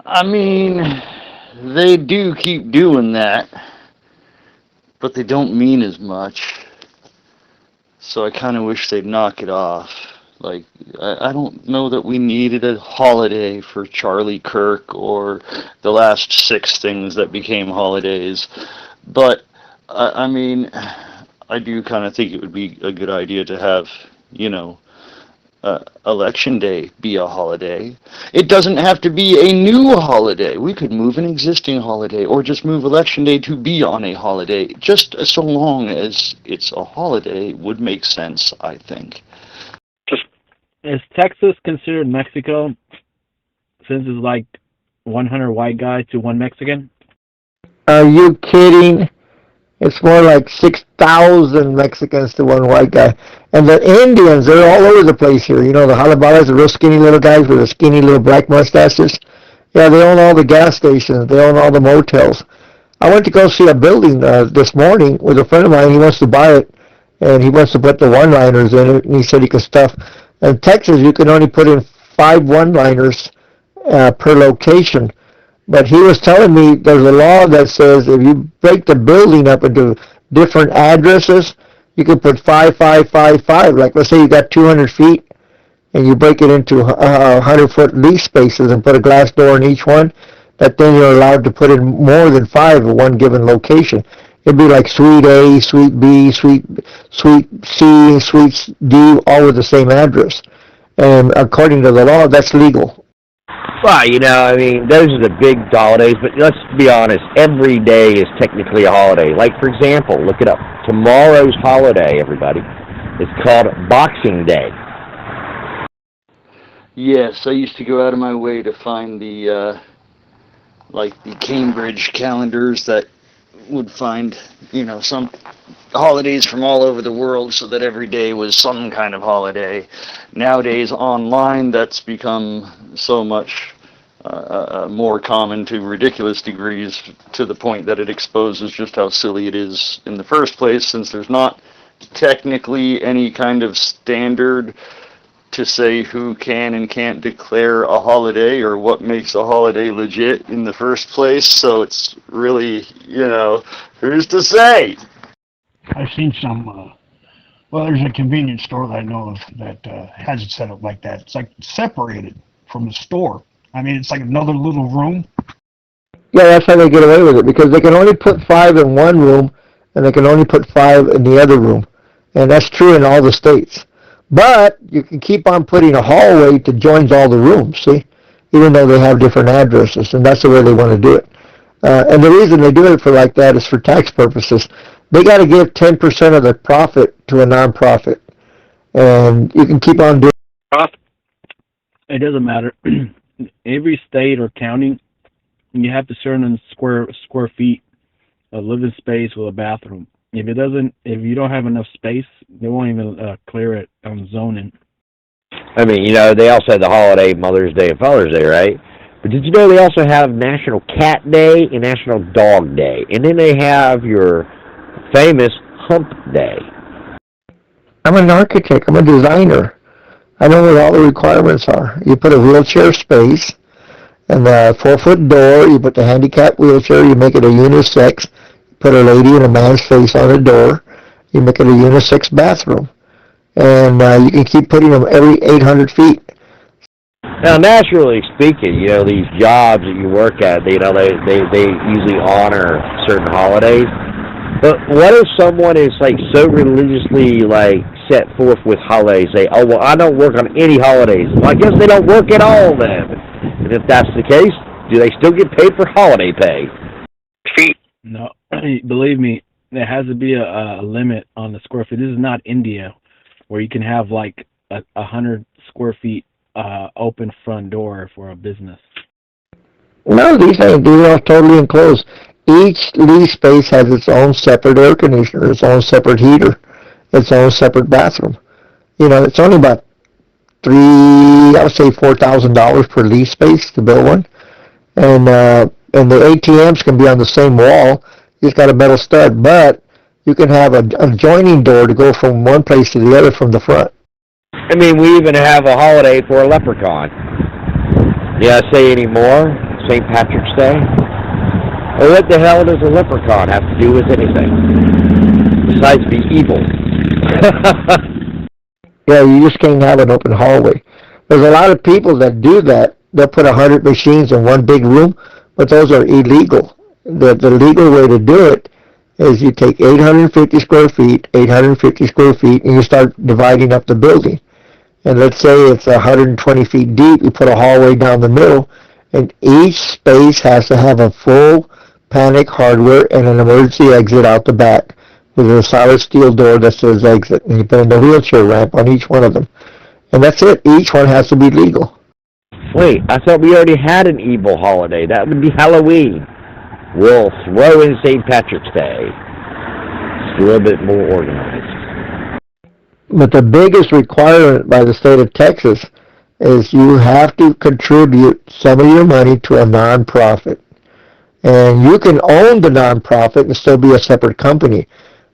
I mean, they do keep doing that, but they don't mean as much. So I kind of wish they'd knock it off. Like, I don't know that we needed a holiday for Charlie Kirk or the last 6 things that became holidays. But, I mean, I do kind of think it would be a good idea to have, Election Day be a holiday. It doesn't have to be a new holiday. We could move an existing holiday or just move Election Day to be on a holiday. Just so long as it's a holiday would make sense, I think. Is Texas considered Mexico since it's like 100 white guys to 1 Mexican? Are you kidding? It's more like 6,000 Mexicans to 1 white guy. And the Indians, they're all over the place here. The jalabalas, the real skinny little guys with the skinny little black mustaches. Yeah, they own all the gas stations. They own all the motels. I went to go see a building this morning with a friend of mine. He wants to buy it, and he wants to put the one-liners in it, and he said he could stuff. In Texas, you can only put in 5 one-liners per location. But he was telling me there's a law that says if you break the building up into different addresses, you can put 5, 5, 5, 5. Like, let's say you got 200 feet, and you break it into 100-foot lease spaces and put a glass door in each one, that then you're allowed to put in more than 5 at one given location. It'd be like Suite A, Suite B, Suite C, Suite D, all with the same address. And according to the law, that's legal. Well, those are the big holidays, but let's be honest, every day is technically a holiday. Like, for example, look it up. Tomorrow's holiday, everybody, is called Boxing Day. Yes, I used to go out of my way to find the Cambridge calendars that would find, some holidays from all over the world so that every day was some kind of holiday. Nowadays, online, that's become so much more common to ridiculous degrees, to the point that it exposes just how silly it is in the first place, since there's not technically any kind of standard to say who can and can't declare a holiday or what makes a holiday legit in the first place. So it's really, who's to say? I've seen some, there's a convenience store that I know of that has it set up like that. It's like separated from the store. I mean, it's like another little room. Yeah, that's how they get away with it, because they can only put 5 in one room, and they can only put 5 in the other room. And that's true in all the states. But you can keep on putting a hallway to join all the rooms, see? Even though they have different addresses, and that's the way they want to do it. And the reason they do it for like that is for tax purposes. They got to give 10% of their profit to a nonprofit. And you can keep on doing it. It doesn't matter. Every state or county, you have to certain square feet of living space with a bathroom. If you don't have enough space, they won't even clear it on zoning. They also have the holiday Mother's Day and Father's Day, right? But did you know they also have National Cat Day and National Dog Day? And then they have your famous Hump Day. I'm an architect. I'm a designer. I know what all the requirements are. You put a wheelchair space and a 4-foot door. You put the handicap wheelchair. You make it a unisex. Put a lady and a man's face on the door. You make it a unisex bathroom. And you can keep putting them every 800 feet. Now, naturally speaking, these jobs that you work at, they usually honor certain holidays. But what if someone is so religiously set forth with holidays, say, oh, well, I don't work on any holidays. Well, I guess they don't work at all then. And if that's the case, do they still get paid for holiday pay? No, believe me, there has to be a limit on the square feet. This is not India, where you can have 100 square feet open front door for a business. No, these are totally enclosed. Each lease space has its own separate air conditioner, its own separate heater, its own separate bathroom. It's only about I would say $4,000 per lease space to build one. And the ATMs can be on the same wall. You just got a metal stud, but you can have a adjoining door to go from one place to the other from the front. I mean, we even have a holiday for a leprechaun. Yeah, say any more? St. Patrick's Day? Well, what the hell does a leprechaun have to do with anything? Besides be evil. Yeah, you just can't have an open hallway. There's a lot of people that do that. They'll put 100 machines in one big room, but those are illegal. The legal way to do it is you take 850 square feet, and you start dividing up the building. And let's say it's 120 feet deep, you put a hallway down the middle, and each space has to have a full panic hardware and an emergency exit out the back with a solid steel door that says exit, and you put in the wheelchair ramp on each one of them. And that's it. Each one has to be legal. Wait, I thought we already had an evil holiday. That would be Halloween. We'll throw in St. Patrick's Day. It's a little bit more organized. But the biggest requirement by the state of Texas is you have to contribute some of your money to a nonprofit. And you can own the nonprofit and still be a separate company.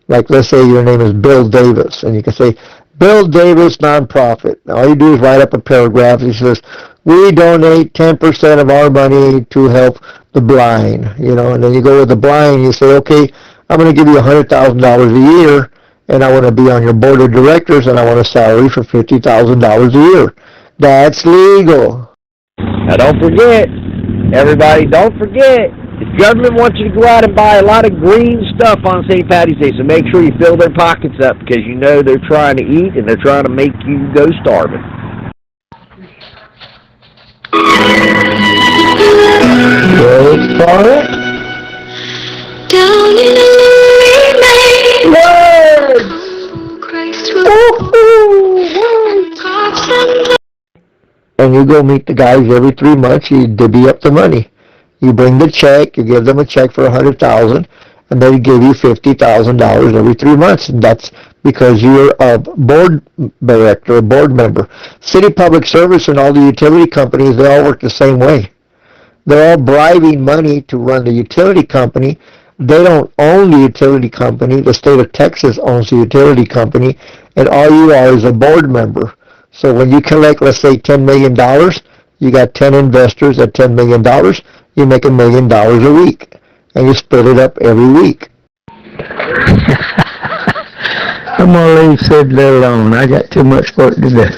Like, let's say your name is Bill Davis, and you can say, Bill Davis Nonprofit. All you do is write up a paragraph that says, we donate 10% of our money to help the blind, and then you go with the blind, and you say, okay, I'm going to give you $100,000 a year, and I want to be on your board of directors, and I want a salary for $50,000 a year. That's legal. Now don't forget, everybody, don't forget, the government wants you to go out and buy a lot of green stuff on St. Patty's Day, so make sure you fill their pockets up, because they're trying to eat, and they're trying to make you go starving. Wait for it. Down in the And you go meet the guys every 3 months, you divvy up the money. You bring the check, you give them a check for $100,000, and they give you $50,000 every 3 months, and that's because you're a board director, a board member. City Public Service and all the utility companies, they all work the same way. They're all bribing money to run the utility company. They don't own the utility company. The state of Texas owns the utility company, and all you are is a board member. So when you collect, let's say, $10 million, you got 10 investors at $10 million, you make $1 million a week, and you split it up every week. I'm going to leave Sid alone. I got too much work to do.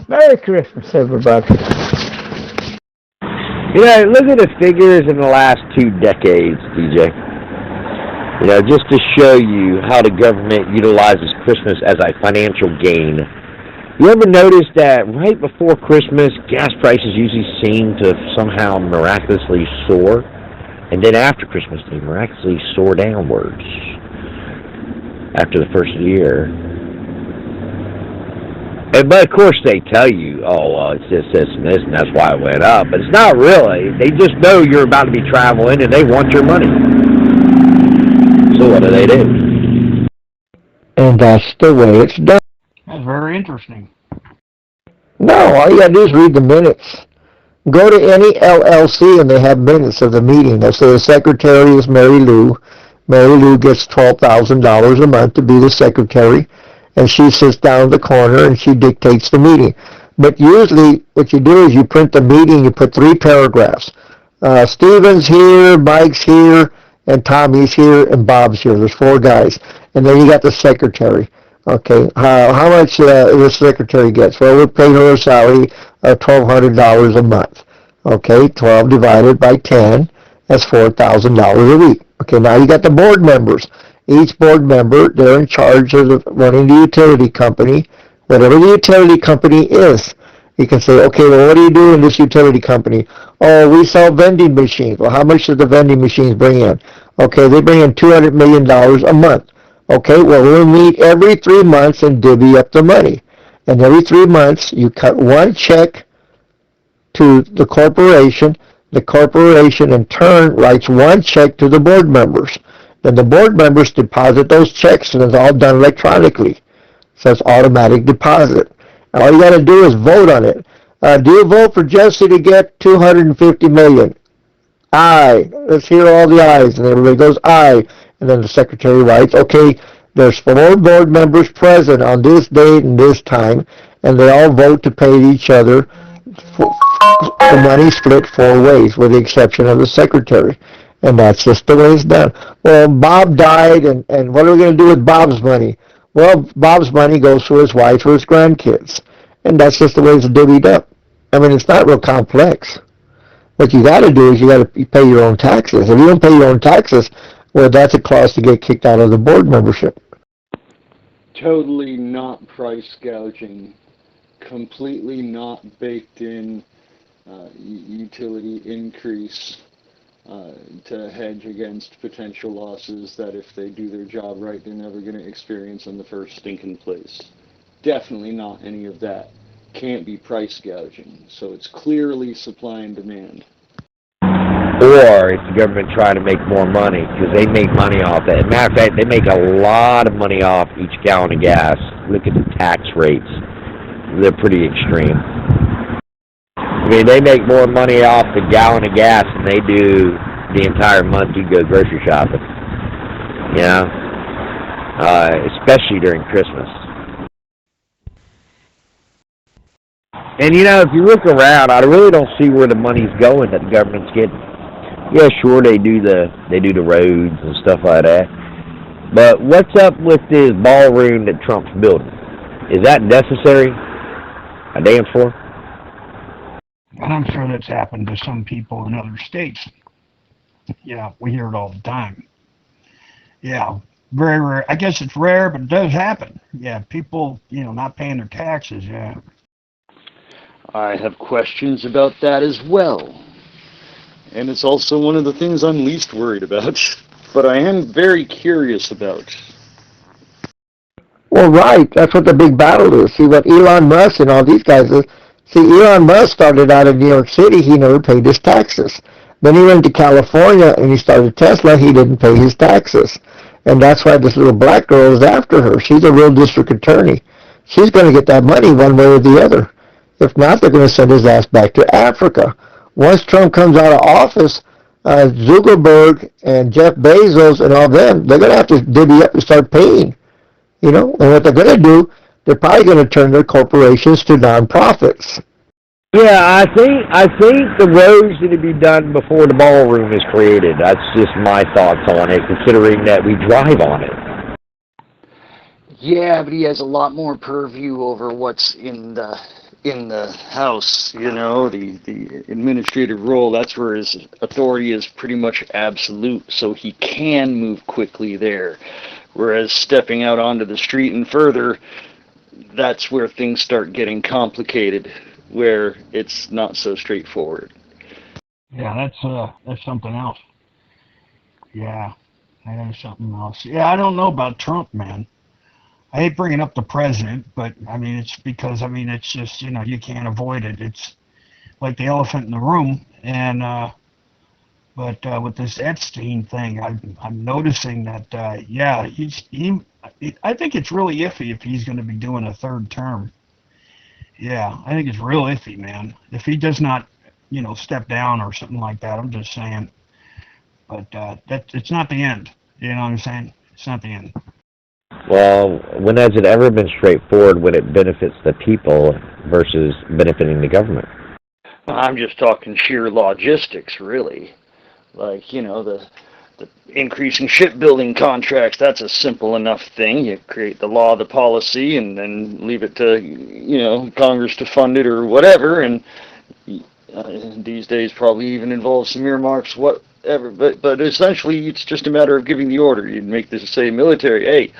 Merry Christmas, everybody. Look at the figures in the last 2 decades, DJ. Just to show you how the government utilizes Christmas as a financial gain. You ever notice that right before Christmas, gas prices usually seem to somehow miraculously soar? And then after Christmas, they miraculously soar downwards after the first of the year. But of course they tell you, it's just this and this, and that's why it went up. But it's not really. They just know you're about to be traveling, and they want your money. So what do? And that's the way it's done. That's very interesting. No, all you got to do is read the minutes. Go to any LLC, and they have minutes of the meeting. They'll say the secretary is Mary Lou. Mary Lou gets $12,000 a month to be the secretary, and she sits down in the corner and she dictates the meeting. But usually what you do is you print the meeting, you put 3 paragraphs. Steven's here, Mike's here, and Tommy's here, and Bob's here. There's 4 guys. And then you got the secretary. Okay, how much the secretary gets? Well, we're paying her a salary of $1,200 a month. Okay, 12 divided by 10, that's $4,000 a week. Okay, now you got the board members. Each board member, they're in charge of running the utility company, whatever the utility company is. You can say, okay, well, what do you do in this utility company? Oh, we sell vending machines. Well, how much do the vending machines bring in? Okay, they bring in $200 million a month. Okay, well, we'll meet every 3 months and divvy up the money. And every 3 months, you cut one check to the corporation The corporation in turn writes one check to the board members. Then the board members deposit those checks, and it's all done electronically. So it's automatic deposit. And all you got to do is vote on it. Do you vote for Jesse to get $250 million? Aye. Let's hear all the ayes. And everybody goes aye. And then the secretary writes, okay, there's 4 board members present on this date and this time, and they all vote to pay each other. The money split 4 ways, with the exception of the secretary. And that's just the way it's done. Well, Bob died, and what are we going to do with Bob's money? Well, Bob's money goes to his wife or his grandkids. And that's just the way it's divvied up. I mean, it's not real complex. What you got to do is you got to pay your own taxes. If you don't pay your own taxes, well, that's a clause to get kicked out of the board membership. Totally not price gouging. Completely not baked in utility increase to hedge against potential losses that if they do their job right, they're never going to experience in the first stinking place. Definitely not any of that. Can't be price gouging. So it's clearly supply and demand. Or it's the government trying to make more money, because they make money off that. As a matter of fact, they make a lot of money off each gallon of gas. Look at the tax rates. They're pretty extreme. I mean, they make more money off the gallon of gas than they do the entire month you go grocery shopping. You know? Especially during Christmas. And you know, if you look around, I really don't see where the money's going that the government's getting. Yeah, sure, they do the roads and stuff like that. But what's up with this ballroom that Trump's building? Is that necessary? A dance floor? And I'm sure that's happened to some people in other states. Yeah, we hear it all the time. Yeah, very rare. I guess it's rare, but it does happen. Yeah, people, not paying their taxes, yeah. I have questions about that as well. And it's also one of the things I'm least worried about, but I am very curious about. Well, right. That's what the big battle is. See, what Elon Musk and all these guys is. See, Elon Musk started out in New York City. He never paid his taxes. Then he went to California and he started Tesla. He didn't pay his taxes. And that's why this little black girl is after her. She's a real district attorney. She's going to get that money one way or the other. If not, they're going to send his ass back to Africa. Once Trump comes out of office, Zuckerberg and Jeff Bezos and all them, they're going to have to divvy up and start paying. And what they're going to do, they're probably going to turn their corporations to nonprofits. Yeah, I think the roads need to be done before the ballroom is created. That's just my thoughts on it, considering that we drive on it. Yeah, but he has a lot more purview over what's in the House, the administrative role. That's where his authority is pretty much absolute, so he can move quickly there. Whereas stepping out onto the street and further, that's where things start getting complicated, where it's not so straightforward. Yeah, that's something else. Yeah, that is something else. Yeah, I don't know about Trump, man. I hate bringing up the president, but it's because it's just you can't avoid it. It's like the elephant in the room, and but with this Epstein thing, I'm noticing that I think it's really iffy if he's going to be doing a third term. Yeah, I think it's real iffy, man. If he does not step down or something like that, I'm just saying. But it's not the end. You know what I'm saying? It's not the end. Well, when has it ever been straightforward when it benefits the people versus benefiting the government? I'm just talking sheer logistics, really. Like, the increasing shipbuilding contracts, that's a simple enough thing. You create the law, the policy, and then leave it to, Congress to fund it or whatever. And these days probably even involves some earmarks, whatever. But essentially, it's just a matter of giving the order. You'd make this, say, military, hey,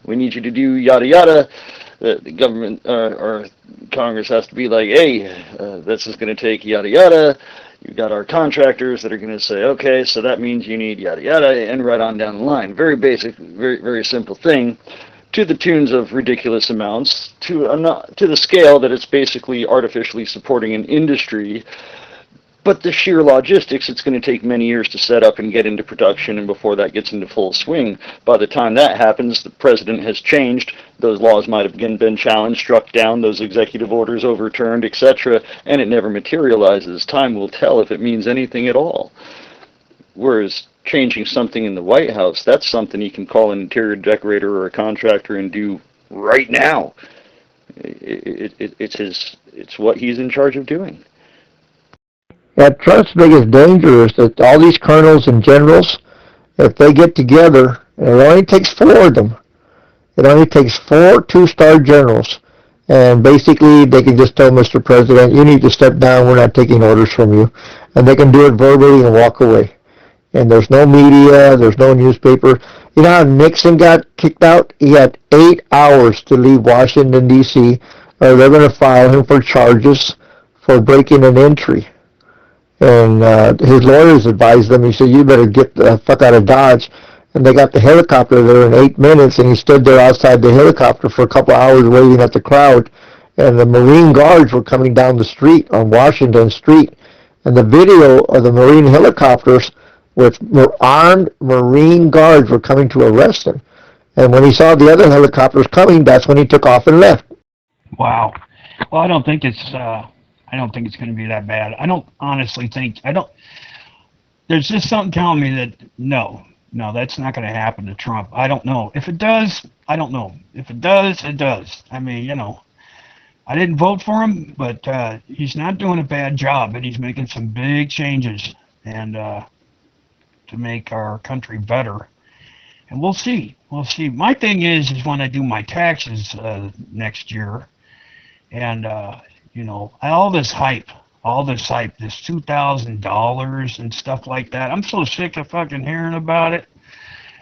we need you to do yada yada. The government or Congress has to be like, hey, this is going to take yada yada. You've got our contractors that are going to say, okay, so that means you need yada yada, and right on down the line. Very basic, very very simple thing, to the tunes of ridiculous amounts, to the scale that it's basically artificially supporting an industry But the sheer logistics, it's going to take many years to set up and get into production, and before that gets into full swing, by the time that happens, the president has changed, those laws might have again been challenged, struck down, those executive orders overturned, etc., and it never materializes. Time will tell if it means anything at all. Whereas changing something in the White House, that's something you can call an interior decorator or a contractor and do right now. It's what he's in charge of doing. Yeah, Trump's biggest danger is that all these colonels and generals, if they get together, and it only takes 4 of them. It only takes 4 2-star generals. And basically, they can just tell Mr. President, you need to step down, we're not taking orders from you. And they can do it verbally and walk away. And there's no media, there's no newspaper. You know how Nixon got kicked out? He had 8 hours to leave Washington, D.C., or they're going to file him for charges for breaking an entry. And his lawyers advised him, he said, you better get the fuck out of Dodge. And they got the helicopter there in 8 minutes, and he stood there outside the helicopter for a couple of hours waiting at the crowd. And the Marine Guards were coming down the street on Washington Street. And the video of the Marine helicopters with armed Marine Guards were coming to arrest him. And when he saw the other helicopters coming, that's when he took off and left. Wow. Well, I don't think it's going to be that bad. I don't honestly think, there's just something telling me that no, that's not going to happen to Trump. I don't know. If it does, I don't know. If it does, it does. I mean, I didn't vote for him, but he's not doing a bad job, and he's making some big changes and to make our country better. And we'll see. We'll see. My thing is when I do my taxes next year, and all this hype, this $2,000 and stuff like that. I'm so sick of fucking hearing about it.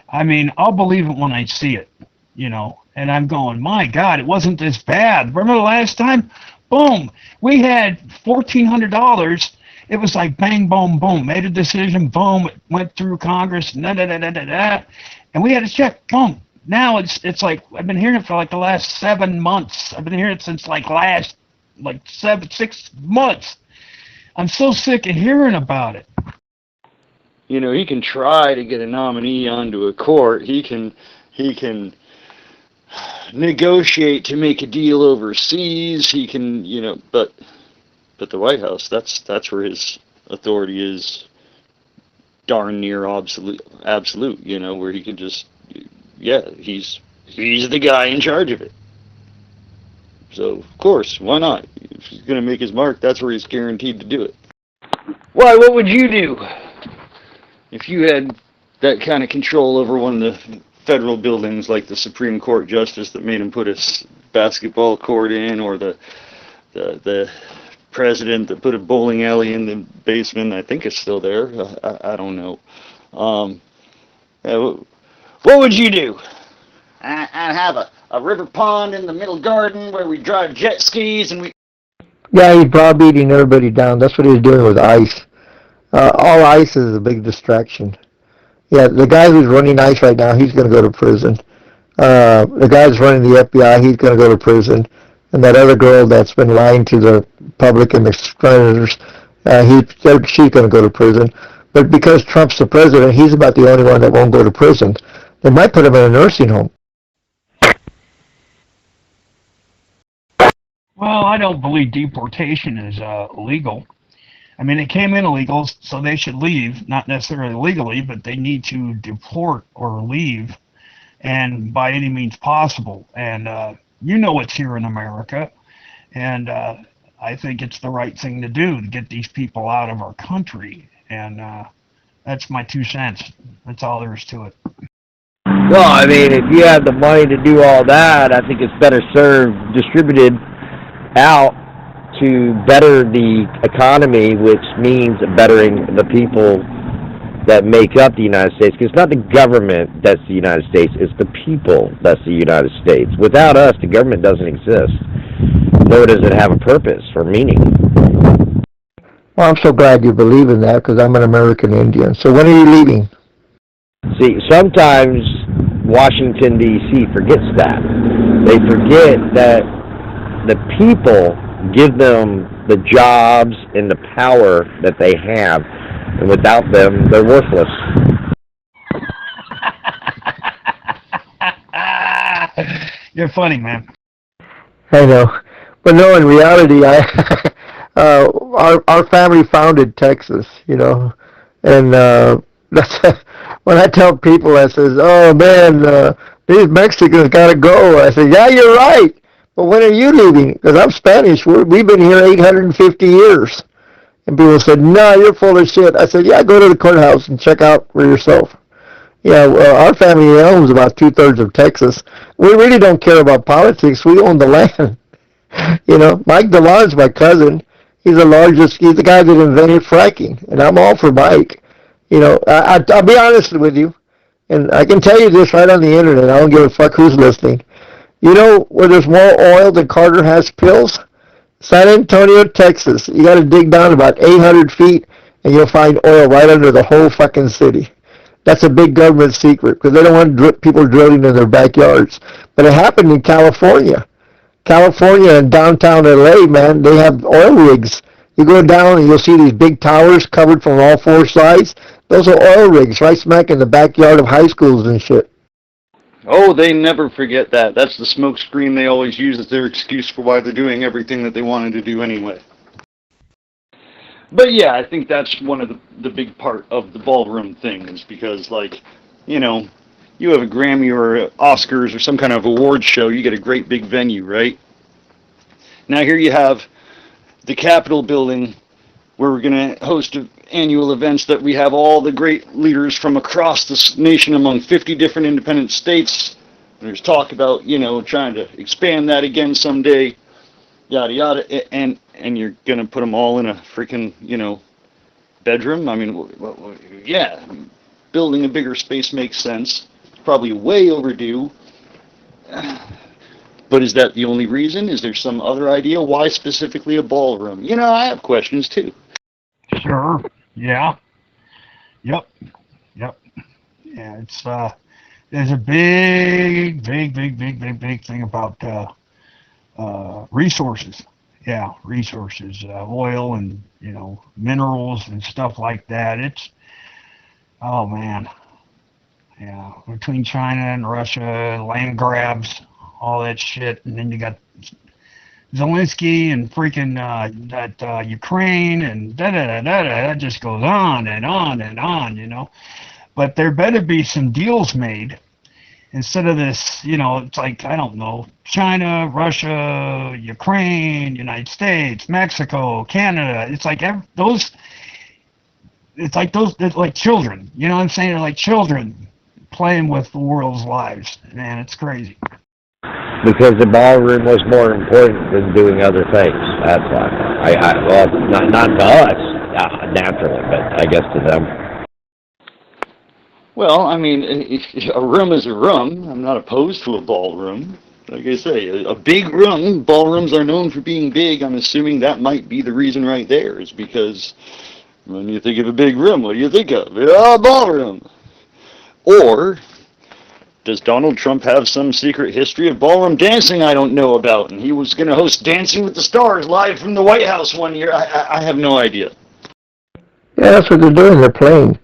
I mean, I'll believe it when I see it, and I'm going, my God, it wasn't this bad. Remember the last time? Boom. We had $1,400. It was like bang, boom, boom. Made a decision, boom. It went through Congress, and we had a check, boom. Now it's like, I've been hearing it for like the last 7 months. I've been hearing it since like 6 months. I'm so sick of hearing about it. He can try to get a nominee onto a court. He can negotiate to make a deal overseas. He can, but the White House, that's where his authority is darn near absolute, where he can just, he's the guy in charge of it. So, of course, why not? If he's going to make his mark, that's where he's guaranteed to do it. Why, what would you do if you had that kind of control over one of the federal buildings, like the Supreme Court justice that made him put a basketball court in, or the president that put a bowling alley in the basement? I think it's still there. I don't know. What would you do? I'd have a river pond in the middle garden where we drive jet skis and we... Yeah, he's browbeating everybody down. That's what he's doing with ICE. All ICE is a big distraction. Yeah, the guy who's running ICE right now, he's going to go to prison. The guy who's running the FBI, he's going to go to prison. And that other girl that's been lying to the public and the senators, she's going to go to prison. But because Trump's the president, he's about the only one that won't go to prison. They might put him in a nursing home. Well, I don't believe deportation is illegal. I mean, it came in illegal, so they should leave, not necessarily legally, but they need to deport or leave, and by any means possible. And what's here in America, and I think it's the right thing to do to get these people out of our country, and that's my 2 cents. That's all there is to it. Well, I mean, if you have the money to do all that, I think it's better served distributed out to better the economy, which means bettering the people that make up the United States. Because it's not the government that's the United States, it's the people that's the United States. Without us, the government doesn't exist, nor does it have a purpose or meaning. Well, I'm so glad you believe in that, because I'm an American Indian. So when are you leaving? See, sometimes Washington, D.C. forgets that. They forget that the people give them the jobs and the power that they have. And without them, they're worthless. You're funny, man. I know. But no, in reality, our family founded Texas, you know, and that's when I tell people, I says, "Oh man, these Mexicans gotta go." I said, "Yeah, you're right, but when are you leaving? Because I'm Spanish. We've been here 850 years." And people said, "No, you're full of shit." I said, "Yeah, go to the courthouse and check out for yourself." Yeah, well, our family owns about 2/3 of Texas. We really don't care about politics. We own the land. You know, Mike DeLon's my cousin. He's the guy that invented fracking, and I'm all for Mike. You know, I'll be honest with you, and I can tell you this right on the internet. I don't give a fuck who's listening. You know where there's more oil than Carter has pills? San Antonio, Texas. You got to dig down about 800 feet, and you'll find oil right under the whole fucking city. That's a big government secret because they don't want people drilling in their backyards. But it happened in California. California and downtown LA, man, they have oil rigs. You go down and you'll see these big towers covered from all four sides. Those are oil rigs right smack in the backyard of high schools and shit. Oh, they never forget that. That's the smoke screen they always use as their excuse for why they're doing everything that they wanted to do anyway. But yeah, I think that's one of the big part of the ballroom thing is because, like, you know, you have a Grammy or Oscars or some kind of award show, you get a great big venue, right? Now here you have the Capitol building where we're going to host annual events that we have all the great leaders from across the nation among 50 different independent states. There's talk about, you know, trying to expand that again someday, yada yada, and you're going to put them all in a freaking, you know, bedroom? I mean, yeah, building a bigger space makes sense. Probably way overdue. But is that the only reason? Is there some other idea? Why specifically a ballroom? You know, I have questions too. Sure. Yeah. Yep. Yeah, it's there's a big thing about resources. Yeah, resources, oil and, you know, minerals and stuff like that. It's, oh man. Yeah, between China and Russia, land grabs, all that shit, and then you got Zelensky and freaking that Ukraine and that just goes on and on and on, you know. But there better be some deals made instead of this, you know. It's like, I don't know, China, Russia, Ukraine, United States, Mexico, Canada. It's like they're like children. You know what I'm saying? They're like children playing with the world's lives. Man, it's crazy. Because the ballroom was more important than doing other things. That's why. Well, not to us, naturally, but I guess to them. Well, I mean, a room is a room. I'm not opposed to a ballroom. Like I say, a big room, ballrooms are known for being big. I'm assuming that might be the reason right there, is because when you think of a big room, what do you think of? A ballroom. Or does Donald Trump have some secret history of ballroom dancing I don't know about, and he was going to host Dancing with the Stars live from the White House one year? I have no idea. Yeah, that's what they're doing. They're playing.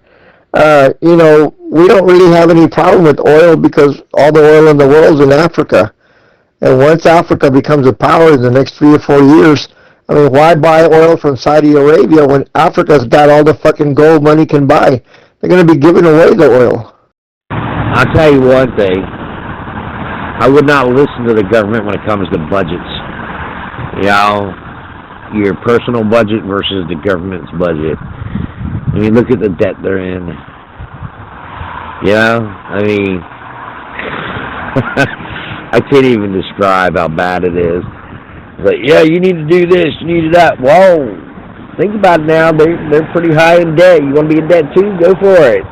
You know, we don't really have any problem with oil because all the oil in the world's in Africa. And once Africa becomes a power in the next 3 or 4 years, I mean, why buy oil from Saudi Arabia when Africa's got all the fucking gold money can buy? They're going to be giving away the oil. I'll tell you one thing. I would not listen to the government when it comes to budgets. You know, your personal budget versus the government's budget. I mean, look at the debt they're in. You know, I mean, I can't even describe how bad it is. But yeah, you need to do this, you need to do that. Whoa, think about it now. They're pretty high in debt. You want to be in debt too? Go for it.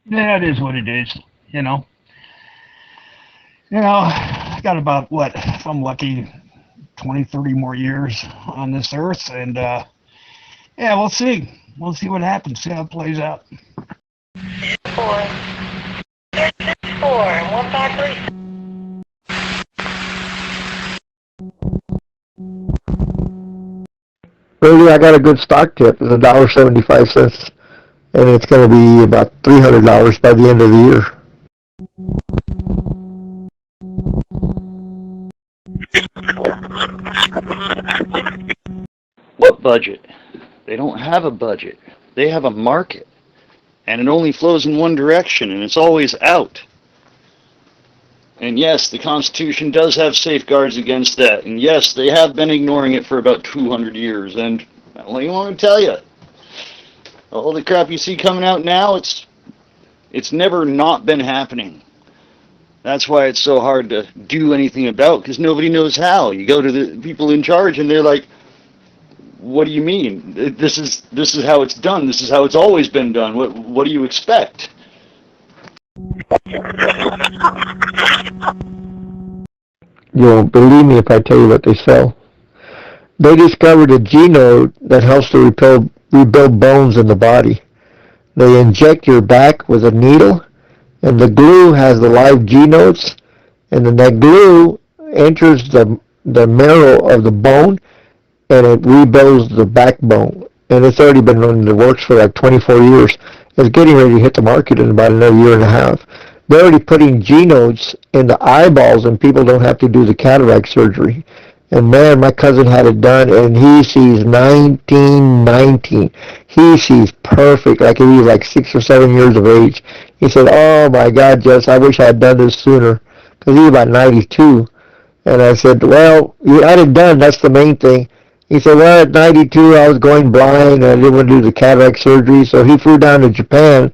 Yeah, it is what it is, you know. You know, I got about, what, if I'm lucky, 20, 30 more years on this earth, and yeah, we'll see. We'll see what happens, see how it plays out. 153. Really, I got a good stock tip. It's $1.75, and it's going to be about $300 by the end of the year. What budget? They don't have a budget. They have a market. And it only flows in one direction, and it's always out. And yes, the Constitution does have safeguards against that. And yes, they have been ignoring it for about 200 years. And what do you want to tell you? All the crap you see coming out now, it's never not been happening. That's why it's so hard to do anything about, because nobody knows how. You go to the people in charge, and they're like, what do you mean? This is how it's done. This is how it's always been done. What do you expect? You won't believe me if I tell you what they sell. They discovered a genome that helps to rebuild bones in the body. They inject your back with a needle, and the glue has the live G notes, and then that glue enters the marrow of the bone, and it rebuilds the backbone. And it's already been in the works for like 24 years. It's getting ready to hit the market in about another year and a half. They're already putting G nodes in the eyeballs, and people don't have to do the cataract surgery. And man, my cousin had it done, and he sees 1919. He sees perfect, like he was like 6 or 7 years of age. He said, "Oh my God, Jess, I wish I had done this sooner," because he was about 92. And I said, "Well, you had it done. That's the main thing." He said, "Well, at 92, I was going blind, and I didn't want to do the cataract surgery." So he flew down to Japan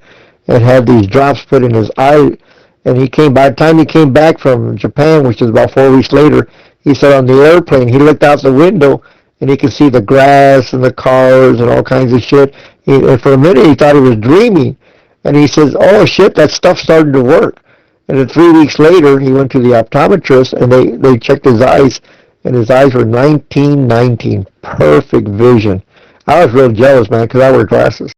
and had these drops put in his eye. And by the time he came back from Japan, which was about 4 weeks later, he said on the airplane, he looked out the window, and he could see the grass and the cars and all kinds of shit. And for a minute, he thought he was dreaming. And he says, "Oh, shit, that stuff's starting to work." And then 3 weeks later, he went to the optometrist, and they checked his eyes, and his eyes were 1919. Perfect vision. I was real jealous, man, because I wear glasses.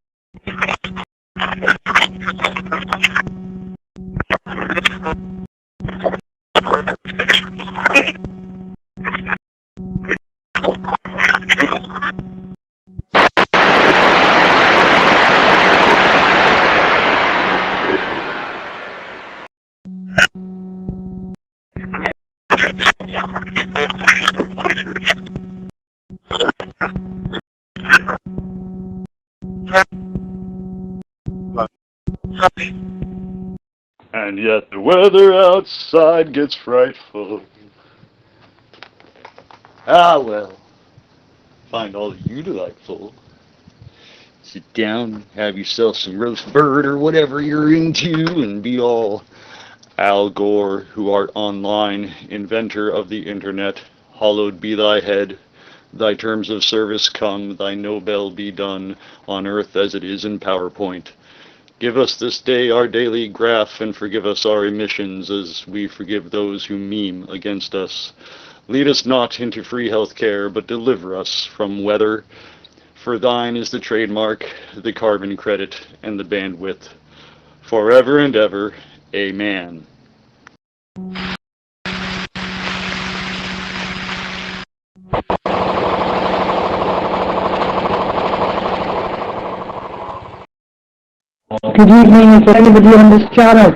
And yet the weather outside gets frightful. Ah, well, find all you delightful. Sit down, have yourself some roast bird or whatever you're into, and be all Al Gore, who art online, inventor of the internet. Hallowed be thy head. Thy terms of service come, thy Nobel be done, on earth as it is in PowerPoint. Give us this day our daily graph, and forgive us our emissions as we forgive those who meme against us. Lead us not into free health care, but deliver us from weather. For thine is the trademark, the carbon credit, and the bandwidth. Forever and ever, amen. Good evening, is there anybody on this channel?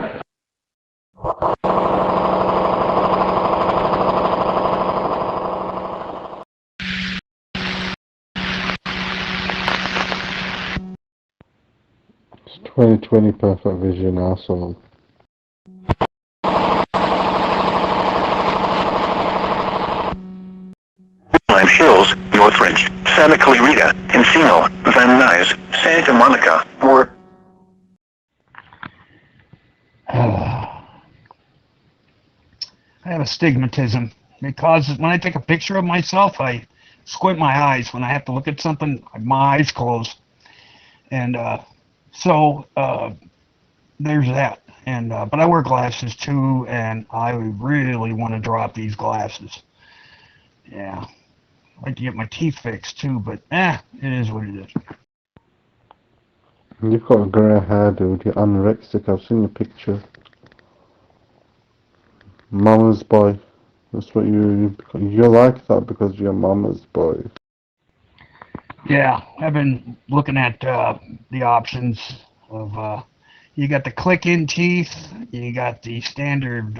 It's 2020 perfect vision, awesome. Lime Hills, Northridge, Santa Clarita, Encino, Van Nuys, Santa Monica, or... I have astigmatism because when I take a picture of myself, I squint my eyes. When I have to look at something, my eyes close. And so there's that. And but I wear glasses too, and I really want to drop these glasses. Yeah. I'd like to get my teeth fixed too, but it is what it is. You've got grey hair, dude. You're anorexic. I've seen your picture. Mama's boy. That's what you're like that because you're mama's boy. Yeah, I've been looking at the options of you got the click-in teeth, you got the standard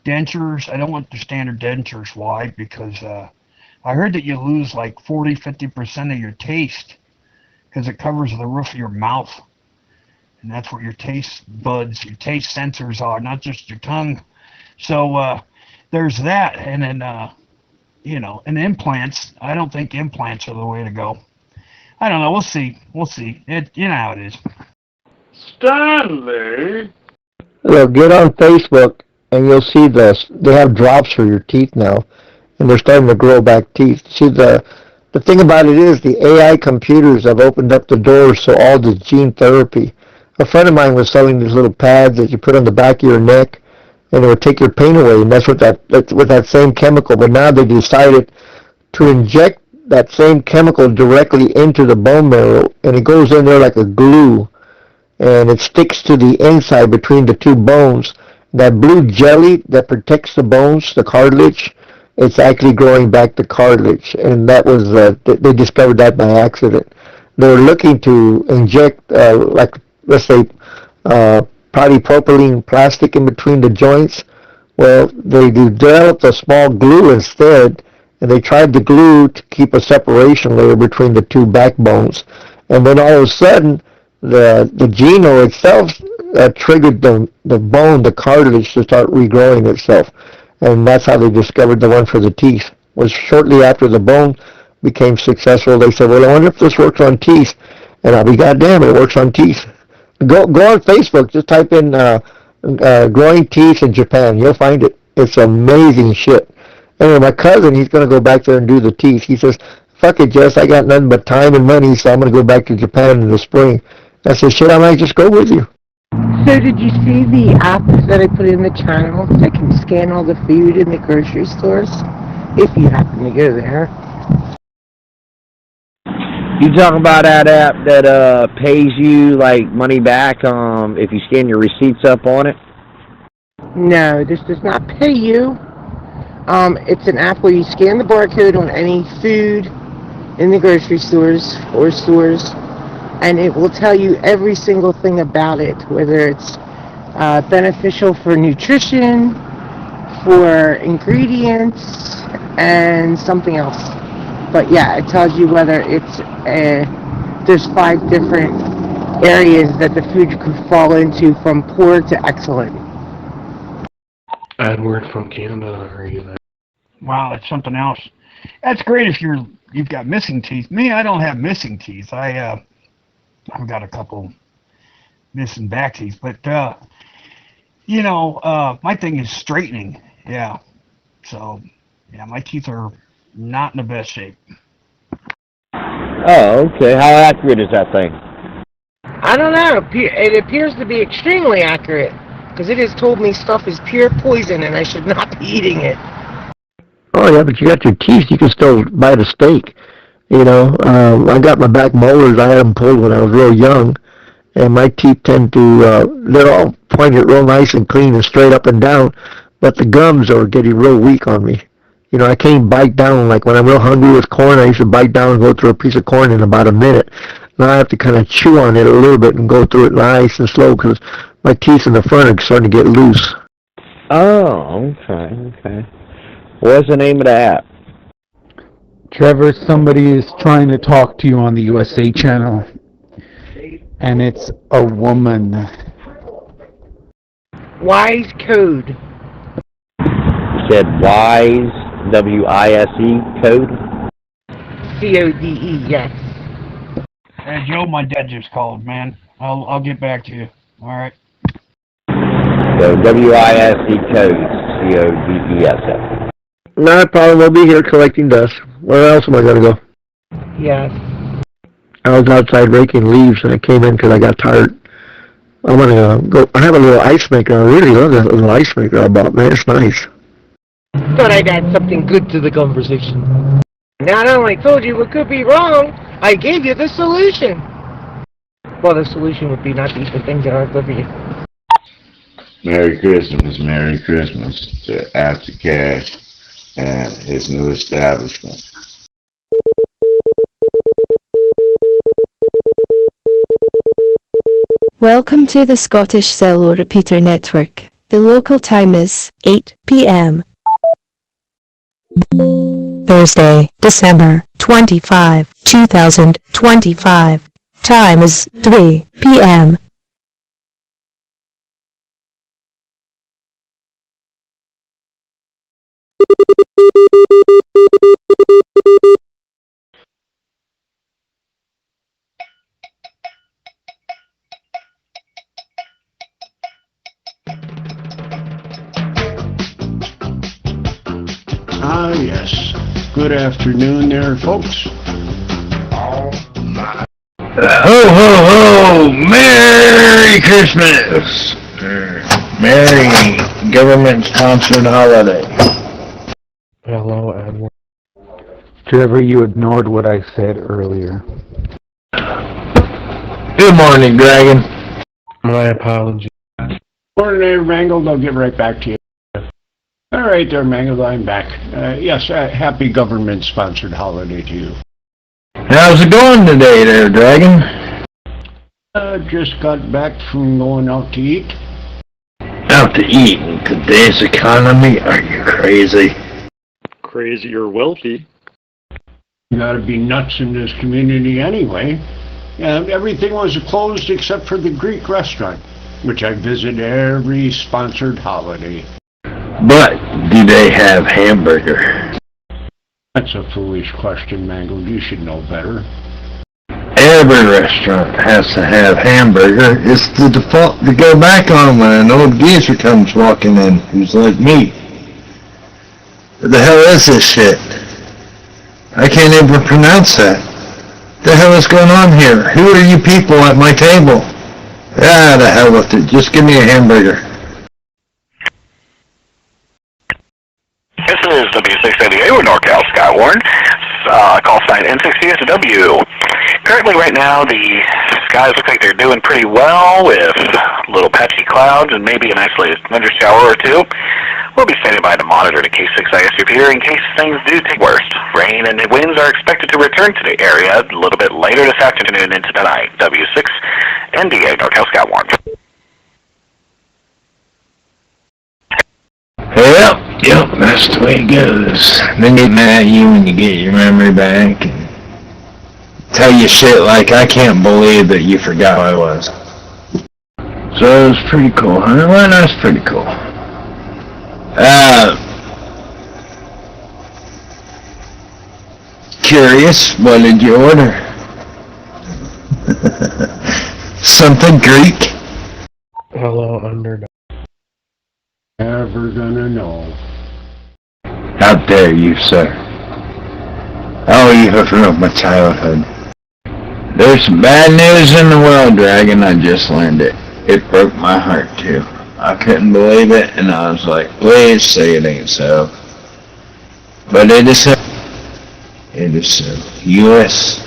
dentures. I don't want the standard dentures. Why? Because I heard that you lose like 40-50% of your taste because it covers the roof of your mouth, and that's where your taste buds, your taste sensors are, not just your tongue. So there's that, and then and implants. I don't think implants are the way to go. I don't know. We'll see. You know how it is. Stanley? Look, get on Facebook and you'll see this. They have drops for your teeth now, and they're starting to grow back teeth. See, the thing about it is the AI computers have opened up the doors to all this gene therapy. A friend of mine was selling these little pads that you put on the back of your neck, and it would take your pain away, and that's with that same chemical. But now they decided to inject that same chemical directly into the bone marrow, and it goes in there like a glue, and it sticks to the inside between the two bones. That blue jelly that protects the bones, the cartilage, it's actually growing back the cartilage, and that was they discovered that by accident. They were looking to inject like, let's say, polypropylene plastic in between the joints. Well, they developed a small glue instead, and they tried the glue to keep a separation layer between the two backbones. And then all of a sudden, the geno itself triggered the bone, the cartilage, to start regrowing itself. And that's how they discovered the one for the teeth. Was shortly after the bone became successful, they said, well, I wonder if this works on teeth. And I'll be goddamn, it works on teeth. Go on Facebook, just type in growing teeth in Japan. You'll find it. It's amazing shit. Anyway, my cousin, he's going to go back there and do the teeth. He says, fuck it, Jess, I got nothing but time and money, so I'm going to go back to Japan in the spring. I said, shit, I might just go with you. So did you see the app that I put in the channel that can scan all the food in the grocery stores, if you happen to go there? You talking about that app that pays you like money back if you scan your receipts up on it? No, this does not pay you. It's an app where you scan the barcode on any food in the grocery stores or stores, and it will tell you every single thing about it, whether it's beneficial for nutrition, for ingredients, and something else. But yeah, it tells you whether it's there's 5 different areas that the food could fall into, from poor to excellent. Edward from Canada, are you there? Wow, that's something else. That's great if you've got missing teeth. Me, I don't have missing teeth. I've got a couple missing back teeth, but my thing is straightening. Yeah, so yeah, my teeth are not in the best shape. Oh, okay. How accurate is that thing? I don't know. It appears to be extremely accurate, because it has told me stuff is pure poison and I should not be eating it. Oh yeah, but you got your teeth. You can still bite a steak. I got my back molars. I had them pulled when I was real young, and my teeth tend to, they're all pointed real nice and clean and straight up and down, but the gums are getting real weak on me. I can't bite down. Like when I'm real hungry with corn, I used to bite down and go through a piece of corn in about a minute. Now I have to kind of chew on it a little bit and go through it nice and slow, because my teeth in the front are starting to get loose. Oh, okay. What's the name of the app? Trevor, somebody is trying to talk to you on the USA channel, and it's a woman. Wise Code. You said Wise, W-I-S-E, Code? C-O-D-E, yes. Hey, Joe, my dad just called, man. I'll get back to you. All right. So W-I-S-E Code, C-O-D-E-S-S. Not a problem. We'll be here collecting dust. Where else am I going to go? Yes. I was outside raking leaves, and I came in because I got tired. I'm going to go. I have a little ice maker. I really love that little ice maker I bought, man. It's nice. Thought I'd add something good to the conversation. Not only told you what could be wrong, I gave you the solution. Well, the solution would be not to eat the things that aren't good for you. Merry Christmas to After Cash and his new establishment. Welcome to the Scottish Cello Repeater Network. The local time is 8 p.m. Thursday, December 25, 2025. Time is 3 p.m. Ah, yes. Good afternoon there, folks. Ho, ho, ho! Merry Christmas! Merry government-sponsored holiday. Hello, Edward. Trevor, you ignored what I said earlier. Good morning, Dragon. My apologies. Morning there, Mangled. I'll get right back to you. All right there, Mangled. I'm back. Yes, happy government-sponsored holiday to you. How's it going today there, Dragon? Just got back from going out to eat. Out to eat in today's economy? Are you crazy? Crazy or wealthy. You gotta be nuts in this community anyway. Everything was closed except for the Greek restaurant, which I visit every sponsored holiday. But do they have hamburger? That's a foolish question, Mangled. You should know better. Every restaurant has to have hamburger. It's the default to go back on when an old geezer comes walking in who's like me. What the hell is this shit? I can't even pronounce that. What the hell is going on here? Who are you people at my table? Ah, the hell with it. Just give me a hamburger. This is W688 with NorCal Skywarn, call sign N6CSW. Currently right now the skies look like they're doing pretty well with little patchy clouds and maybe an isolated thundershower or two. We'll be standing by to monitor the K6ISU here in case things do take worse. Rain and winds are expected to return to the area a little bit later this afternoon and into the night. W6 NDA NorCal Skywarn. Yep, that's the way it goes. Then get mad at you when you get your memory back and tell you shit like, I can't believe that you forgot who I was. So it was pretty cool, huh? Well, that's pretty cool. Curious, what did you order? Something Greek? Hello, underdog. Never gonna know. How dare you, sir? Oh, you have ruined my childhood. There's some bad news in the world, Dragon. I just learned it. It broke my heart, too. I couldn't believe it, and I was like, please say it ain't so. But it is so. It is so. U.S.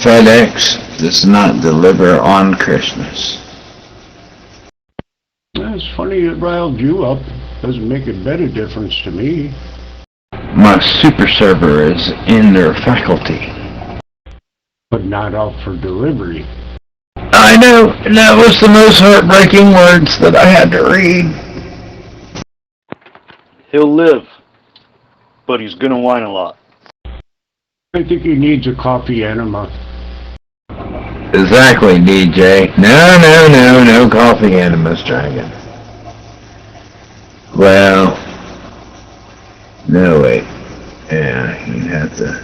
FedEx does not deliver on Christmas. It's funny it riled you up. Doesn't make a bit of difference to me. My super server is in their faculty. But not out for delivery. I know, and that was the most heartbreaking words that I had to read. He'll live, but he's gonna whine a lot. I think he needs a coffee enema. Exactly, DJ. No coffee enemas, Dragon. Well, no wait. Yeah, you'd have to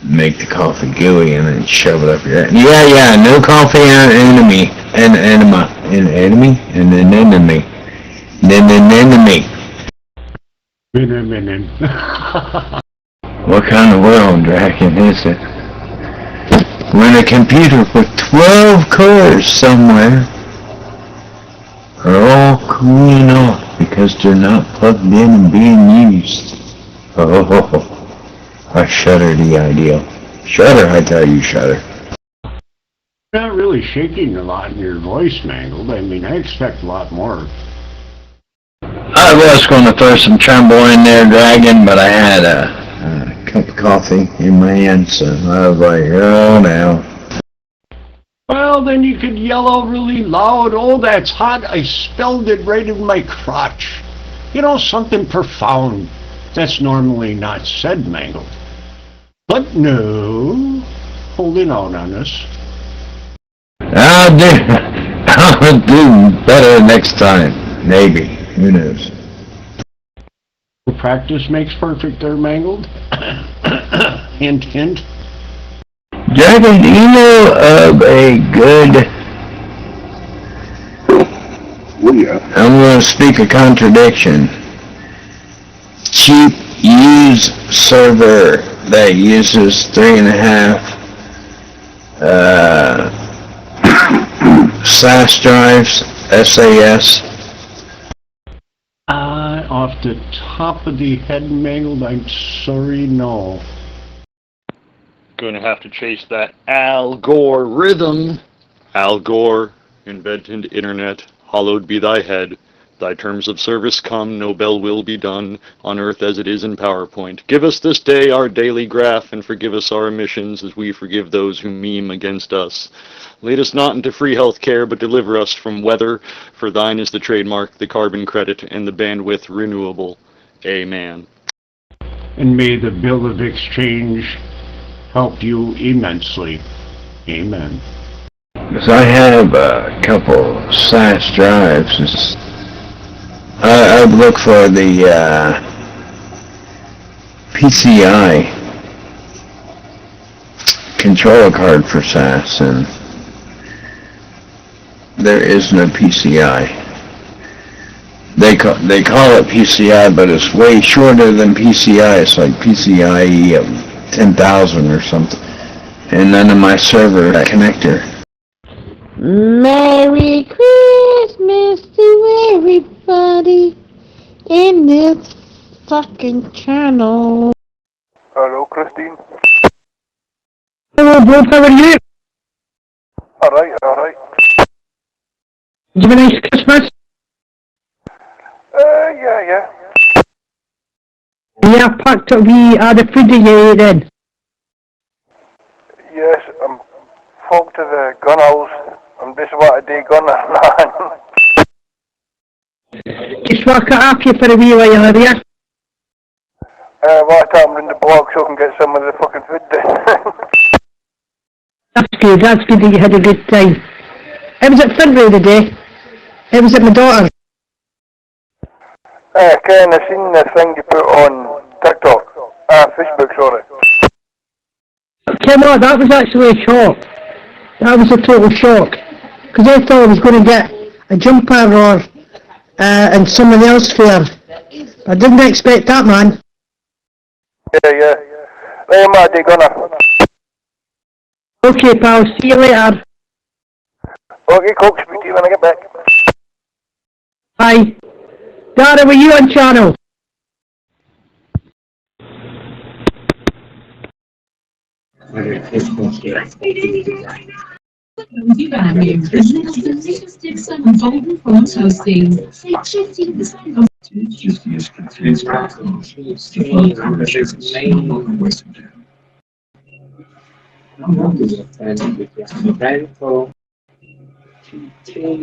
make the coffee gooey and then shove it up your ass. Yeah, no coffee enemy. An enema. An enemy? An enemy. What kind of world, Dragon, is it? When a computer with 12 cores somewhere are all cooling off because they're not plugged in and being used. Oh, I shudder the idea. Shudder, I tell you, shudder. Not really shaking a lot in your voice, Mangled. I mean, I expect a lot more. I was going to throw some tremble in there, Dragon, but I had a cup of coffee in my hand, so I was like, oh, no. Well, then you could yell out really loud, "Oh, that's hot, I spilled it right in my crotch." You know, something profound that's normally not said, Mangled. But no, holding out on us. I'll do better next time. Maybe. Who knows? Practice makes perfect there, Mangled. Hint, hint. Dragon, do you know of a good... I'm going to speak a contradiction. Cheap used server that uses 3.5 SAS drives, SAS. Off the top of the head, Mangled, I'm sorry, no. Gonna have to chase that Al Gore rhythm. Al Gore, invented internet, hallowed be thy head. Thy terms of service come, no bell will be done, on earth as it is in PowerPoint. Give us this day our daily graph, and forgive us our omissions, as we forgive those who meme against us. Lead us not into free health care, but deliver us from weather, for thine is the trademark, the carbon credit, and the bandwidth renewable. Amen. And may the bill of exchange help you immensely. Amen. Because I have a couple SAS drives. I'd look for the PCI controller card for SAS, and there is no PCI. They call it PCI, but it's way shorter than PCI. It's like PCIe 10,000 or something. And none of my server connector. Merry Christmas to everybody in this fucking channel. Hello, Christine. Hello, bro, how are you? Alright, alright. Did you have a nice Christmas? Yeah. Yeah, packed up the food that you ate then. Yes, I'm folk to the gun house. I'm just about to do gunner, man. Just walk it off you for a wee while, have you? Right time in the block so I can get some of the fucking food there. That's good that you had a good time. I was at February today. I was at my daughter's. Ken, I seen the thing you put on TikTok. Facebook, sorry. Came on, that was actually a shock. That was a total shock. Because I thought I was going to get a jumper or and someone else fair. I didn't expect that, man. Yeah. Right, I'm do gunner. Okay, pal, see you later. Okay, cool, speak to you when I get back. Bye. Dada, were you on channel?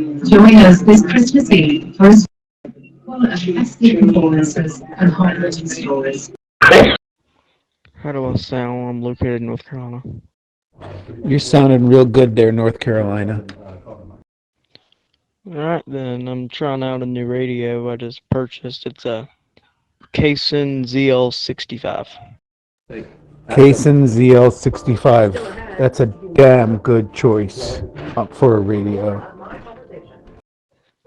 Join us this Christmas Eve for full of festive performances and heart-wrenching stories. How do I sound? I'm located in North Carolina. You're sounding real good there, North Carolina. Alright then, I'm trying out a new radio I just purchased. It's a Cajun ZL65. Cajun ZL65. That's a damn good choice for a radio.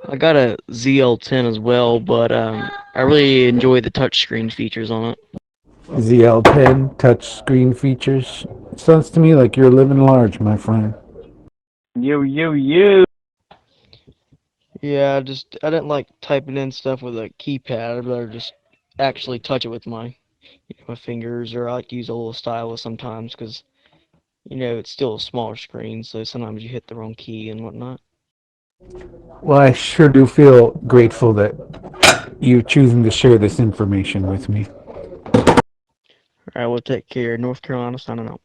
I got a ZL10 as well, but I really enjoy the touchscreen features on it. ZL10 touchscreen features. Sounds to me like you're living large, my friend. You. Yeah, I didn't like typing in stuff with a keypad. I'd rather just actually touch it with my fingers, or I like to use a little stylus sometimes, because it's still a smaller screen, so sometimes you hit the wrong key and whatnot. Well, I sure do feel grateful that you're choosing to share this information with me. Alright, we'll take care. North Carolina signing out.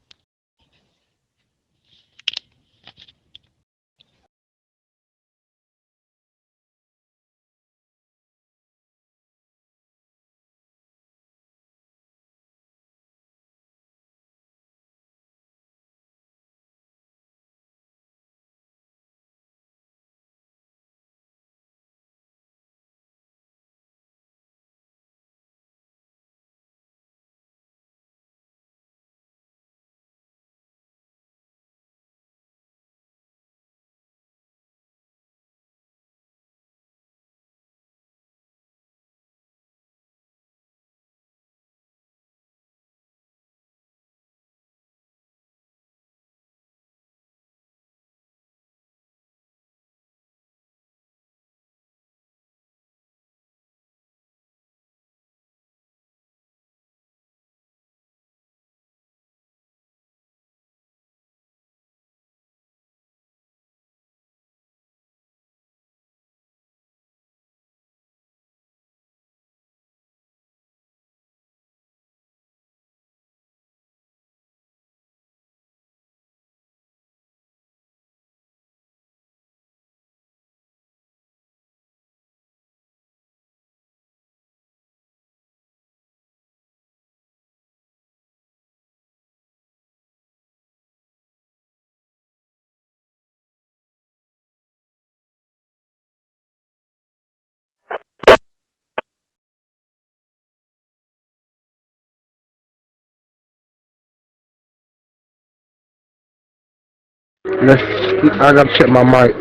I gotta check my mic.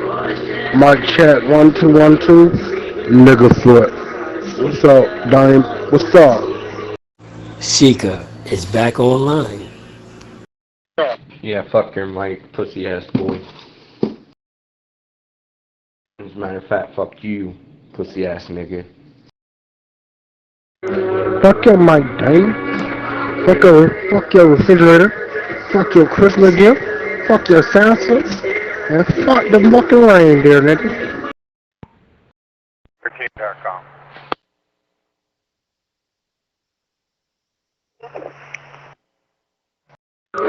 Mic check 1 2 1 2. Nigga foot. What's up, Dame? What's up? Seeker is back online. Yeah, fuck your mic, pussy ass boy. As a matter of fact, fuck you, pussy ass nigga. Fuck your mic, Dame. Fuck your refrigerator. Fuck your Christmas gift. Fuck your Santa. And fuck the fucking reindeer, nigga. 13.com.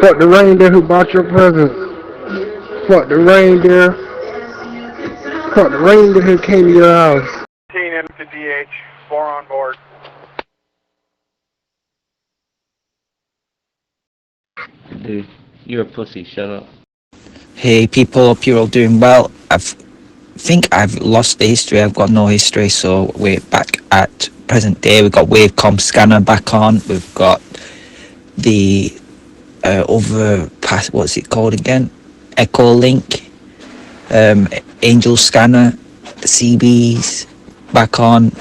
Fuck the reindeer who bought your presents. Fuck the reindeer. Fuck the reindeer who came to your house. 15 into DH, 4 on board. Dude, you're a pussy, shut up. Hey people, hope you're all doing well. Think I've lost the history. I've got no history, so we're back at present day. We've got Wavecom scanner back on. We've got the overpass, what's it called again? Echo Link, Angel scanner, the CBs back on,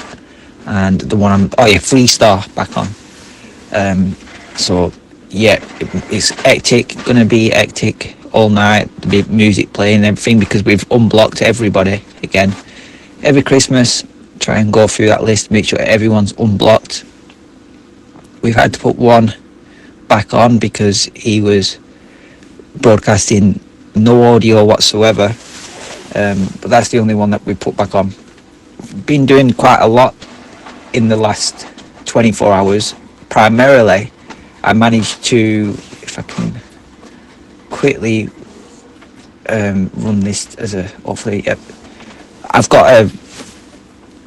and the one Freestar back on. So yeah, it's hectic, gonna be hectic all night. There'll be music playing and everything because we've unblocked everybody again. Every Christmas, try and go through that list, make sure everyone's unblocked. We've had to put one back on because he was broadcasting no audio whatsoever, but that's the only one that we put back on. Been doing quite a lot in the last 24 hours. Primarily, I managed to, if I can quickly run this as a, hopefully, I've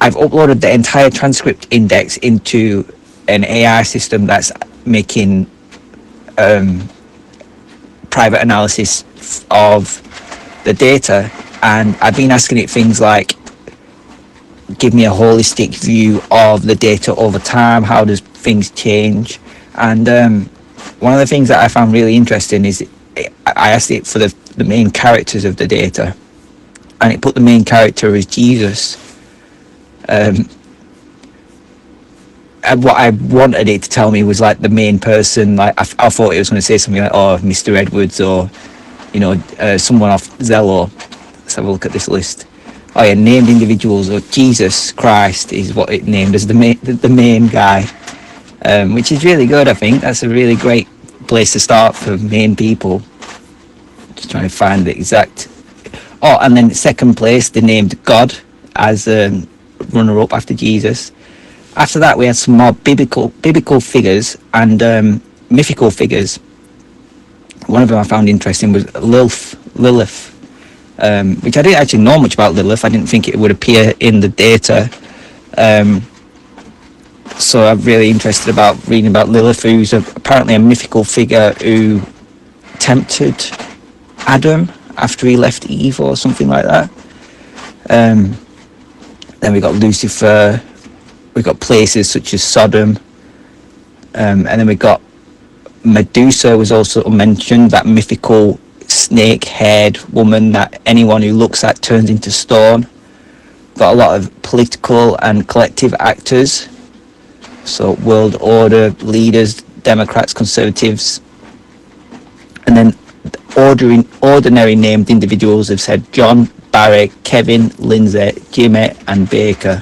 uploaded the entire transcript index into an AI system that's making private analysis of the data, and I've been asking it things like, give me a holistic view of the data over time, how does things change, and one of the things that I found really interesting is I asked it for the main characters of the data, and it put the main character as Jesus. And what I wanted it to tell me was like the main person. Like I thought it was going to say something like, "Oh, Mr. Edwards," or someone off Zello. Let's have a look at this list. Oh yeah, named individuals, or Jesus Christ is what it named as the main guy, which is really good. I think that's a really great place to start for main people. Just trying to find the exact. Oh, and then second place, they named God as runner-up after Jesus. After that, we had some more biblical figures and mythical figures. One of them I found interesting was Lilith, which I didn't actually know much about Lilith. I didn't think it would appear in the data. So I'm really interested about reading about Lilith, who's apparently a mythical figure who tempted Adam after he left Eve or something like that. Then we got Lucifer. We got places such as Sodom, and then we got Medusa was also mentioned, that mythical snake-haired woman that anyone who looks at turns into stone. Got a lot of political and collective actors, so world order leaders, Democrats, Conservatives, and then ordinary named individuals have said John, Barry, Kevin, Lindsay, Jimmy and Baker.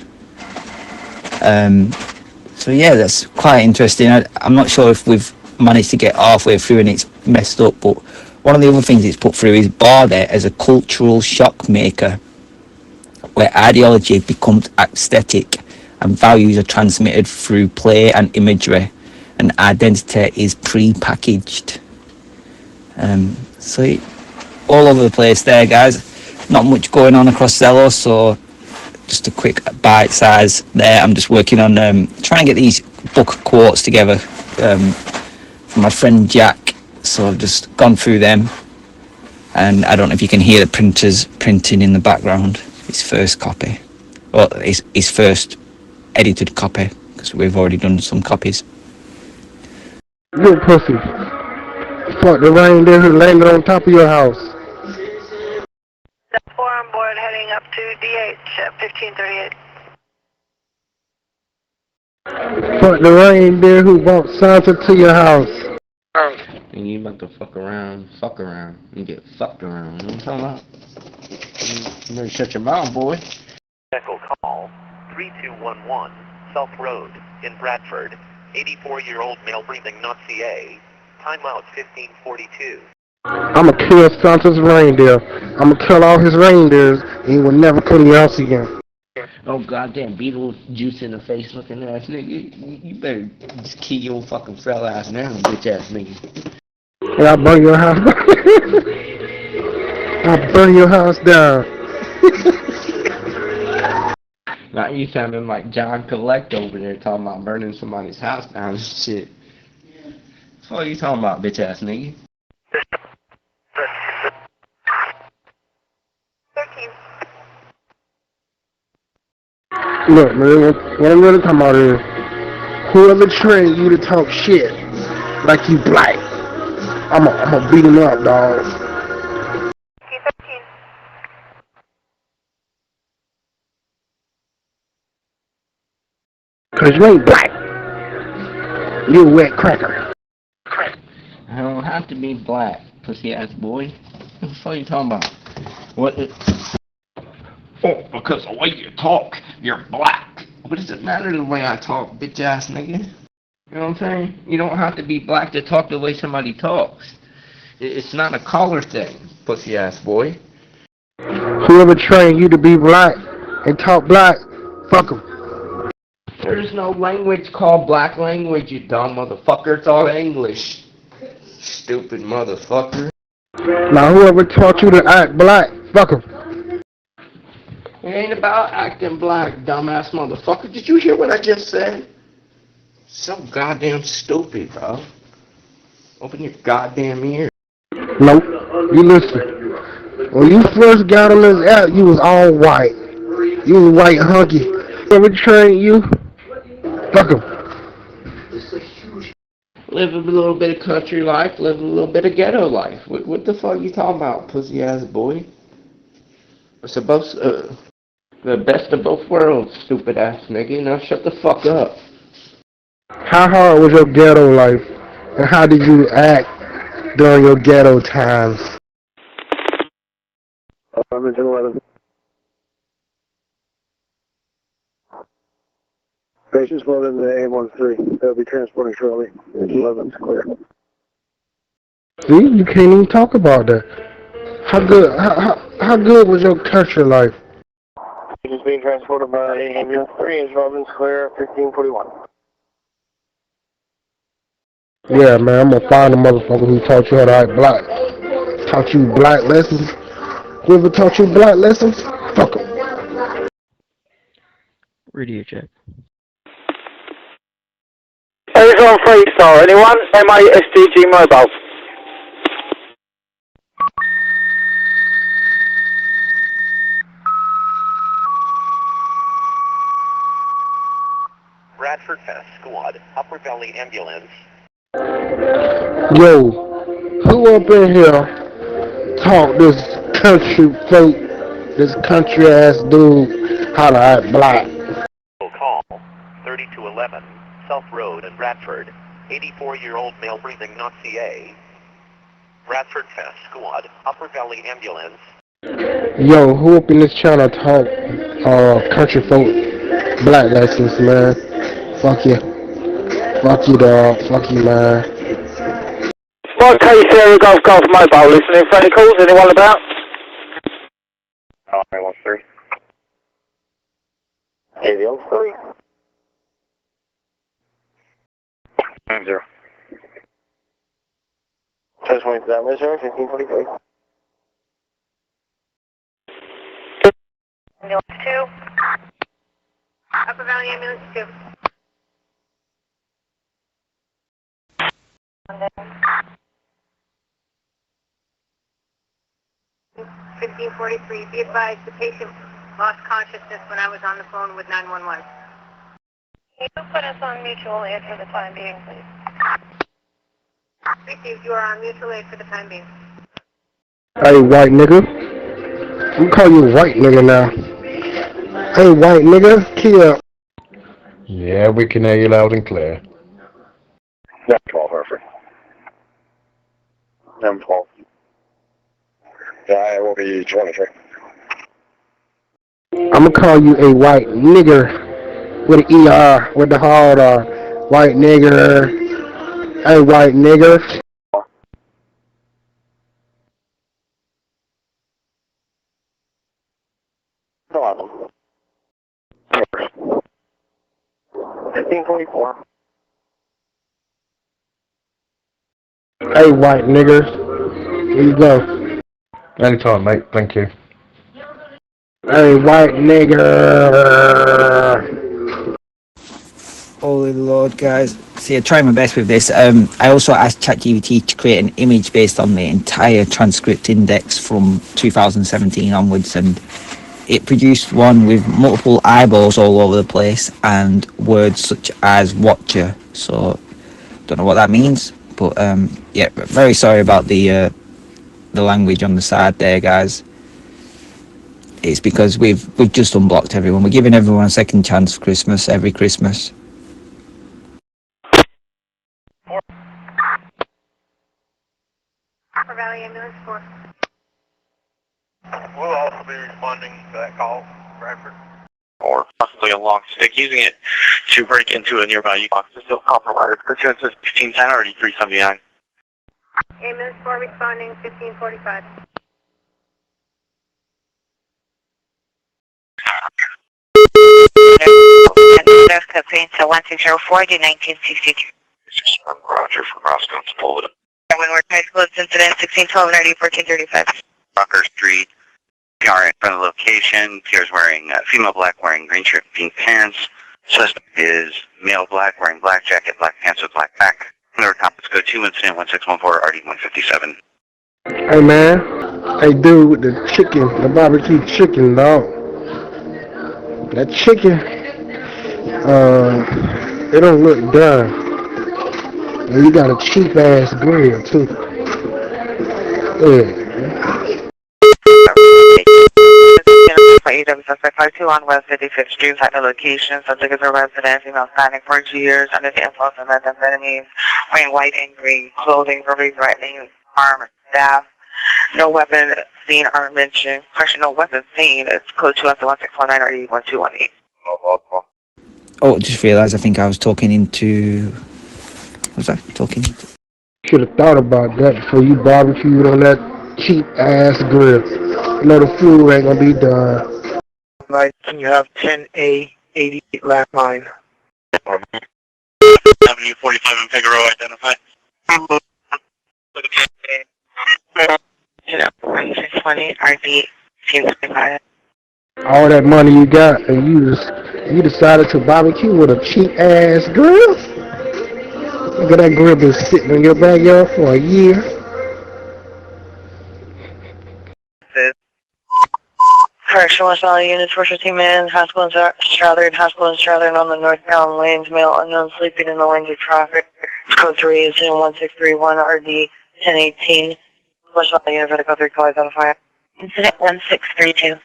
So yeah, that's quite interesting. I'm not sure if we've managed to get halfway through and it's messed up, but one of the other things it's put through is Bardet as a cultural shock maker, where ideology becomes aesthetic and values are transmitted through play and imagery, and identity is pre-packaged. So all over the place there, guys. Not much going on across Zello, so just a quick bite size there. I'm just working on trying to get these book quotes together from my friend Jack, so I've just gone through them, and I don't know if you can hear the printers printing in the background. His first copy, well, his first edited copy, because we've already done some copies. You pussy. Fuck the reindeer who landed on top of your house. 4 on board, heading up to DH at 1538. Fuck the reindeer who brought Santa to your house. And you about to fuck around, and get fucked around. You know what I'm talking about? You better shut your mouth, boy. Echo call 3211 South Road in Bradford. 84-year-old male breathing, not CA. Timeout 1542. I'ma kill Santa's reindeer. I'ma kill all his reindeers, and he will never come to your house again. Oh goddamn, Beetlejuice in the face looking ass nigga. You better just kill your fucking fell ass now, bitch ass nigga. And I'll burn your house. I'll burn your house down. Now you sounding like John Collect over there talking about burning somebody's house down and shit. What are you talking about, bitch ass nigga? 13. Look, man, what I'm really talking about is whoever trained you to talk shit like you black, I'ma beat him up, dog. T13. Cause you ain't black. You a wet cracker. I don't have to be black, pussy ass boy. What the fuck are you talking about? What? Oh, because the way you talk, you're black. What does it matter the way I talk, bitch ass nigga? You know what I'm saying? You don't have to be black to talk the way somebody talks. It's not a color thing, pussy ass boy. Whoever trained you to be black and talk black, fuck 'em. There's no language called black language, you dumb motherfucker. It's all English. Stupid motherfucker. Now whoever taught you to act black, fuck 'em. It ain't about acting black, dumbass motherfucker. Did you hear what I just said? So goddamn stupid, bro. Open your goddamn ears. Nope. You listen. When you first got on this app, you was all white. You was white hunky. Whoever trained you, fuck 'em. Live a little bit of country life, live a little bit of ghetto life. What the fuck you talking about, pussy ass boy? We're supposed to, the best of both worlds, stupid ass nigga. Now shut the fuck up. How hard was your ghetto life? And how did you act during your ghetto times? I'm in 1011. Patients loaded in the A13. They'll be transporting shortly. 11's clear. See, you can't even talk about that. How good was your country life? This is being transported by ambulance 3 in Robbins Square, 1541. Yeah, man, I'm gonna find the motherfucker who taught you how to write black. Taught you black lessons. Whoever taught you black lessons, fuck 'em. Radio check. Who's on freestyle? Anyone? MASDG mobile. Bradford Fest Squad, Upper Valley Ambulance. Yo, who up in here taught this country folk, this country ass dude how to act black? Call 3211 South Road in Bradford. 84-year-old male breathing not CA. Bradford Fest Squad, Upper Valley Ambulance. Yo, who up in this channel taught country folk black lessons, man? Fuck you. Fuck you, dog. Fuck you, man. Spot K Sierra Golf Mobile, listening for any calls, anyone about? Oh, 313. AVL 3. 90. Just went to that measure, 1543. Ambulance 2. Upper Valley Ambulance 2. 1543. Be advised, the patient lost consciousness when I was on the phone with 911. Can you put us on mutual aid for the time being, please? Received. You are on mutual aid for the time being. Hey, white nigga. I'm gonna call you white nigga now. Hey, white nigga. Kia. Yeah, we can hear you loud and clear. 12, Hereford. 12. Yeah, it will be 23. I'm gonna call you a white nigger with an ER, with the hard R. White nigger. Hey, white nigger. No, 1544. Hey, white niggers. Here you go. Anytime, mate. Thank you. Hey, white nigger. Holy Lord, guys. See, I try my best with this. I also asked ChatGPT to create an image based on the entire transcript index from 2017 onwards, and it produced one with multiple eyeballs all over the place and words such as watcher. So, don't know what that means, but yeah, very sorry about the language on the side there, guys. It's because we've just unblocked everyone. We're giving everyone a second chance for Christmas, every Christmas. Upper Valley Ambulance 4. We'll also be responding to that call, Bradford. Or possibly a long stick, using it to break into a nearby box to still compromise. Pursuant to 1510 or 379. Ambulance 4 responding 1545. Campaign to 1604 to 1962. Roger from Roscoe to Florida. When we're trying to close incident 1612 90 1435. Rocker Street. PR in front of the location. PR is wearing female black, wearing green shirt, pink pants. Suspect is male black, wearing black jacket, black pants with black back. Another compass code 2 incident 1614 RD 157. Hey, man. Hey, dude with the chicken, the barbecue chicken, dog. That chicken, it don't look done. And you got a cheap ass grill too. Yeah. Suspect 521 West 55th Street, at the location. Subject is a resident, female, Hispanic, 40 years, under the influence of methamphetamine, wearing white and green clothing, verbally threatening, armed staff. No weapon seen or mentioned. Question, no weapon seen. It's code 2 after 1649 or 1218. Oh, just realised I think I was talking into... What was I talking into? Should have thought about that before you barbecued on that cheap ass grill. You know the food ain't gonna be done. And you have 10A88 landline. Avenue 45 in Figueroa identified. 620 RD 1825. All that money you got, and you decided to barbecue with a cheap ass grill. Look at that grill been sitting in your backyard for a year. Correction, West Valley units, 415 man, Haskell and Strathern on the northbound lanes, male unknown sleeping in the lanes of traffic. Code 3 is in 1631 RD 1018. West Valley unit, Vertical 3, call identify. Incident 1632.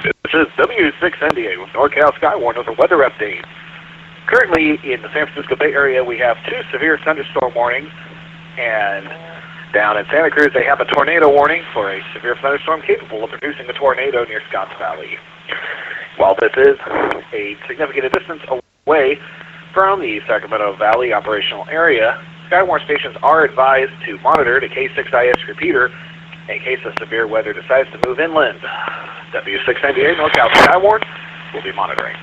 This is W6NDA with NorCal Skywarn with a weather update. Currently in the San Francisco Bay Area, we have 2 severe thunderstorm warnings, and down in Santa Cruz, they have a tornado warning for a severe thunderstorm capable of producing a tornado near Scotts Valley. While this is a significant distance away from the Sacramento Valley operational area, Skywarn stations are advised to monitor the K6IS repeater in case the severe weather decides to move inland. W698 NorCal Skywarn will be monitoring.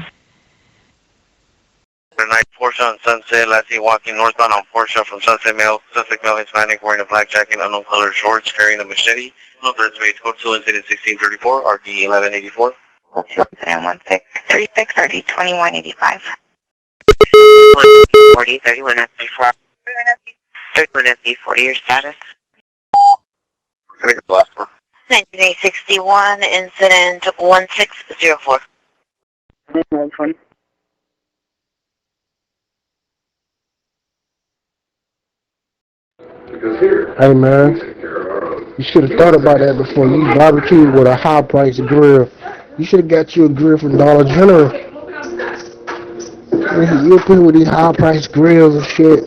Night Porsche on Sunset, last seen walking northbound on Porsche from Sunset male, suspect male Hispanic wearing a black jacket, unknown color shorts, carrying a machete. No threats made, code 2 incident 1634, RD 1184. 1636, RD 2185. 40, 31 FB4. 31 FB40, your status? 1961, incident 1604. Hey man, you should have thought about that before you barbecued with a high price grill. You should have got you a grill from Dollar General. You people with these high price grills and shit.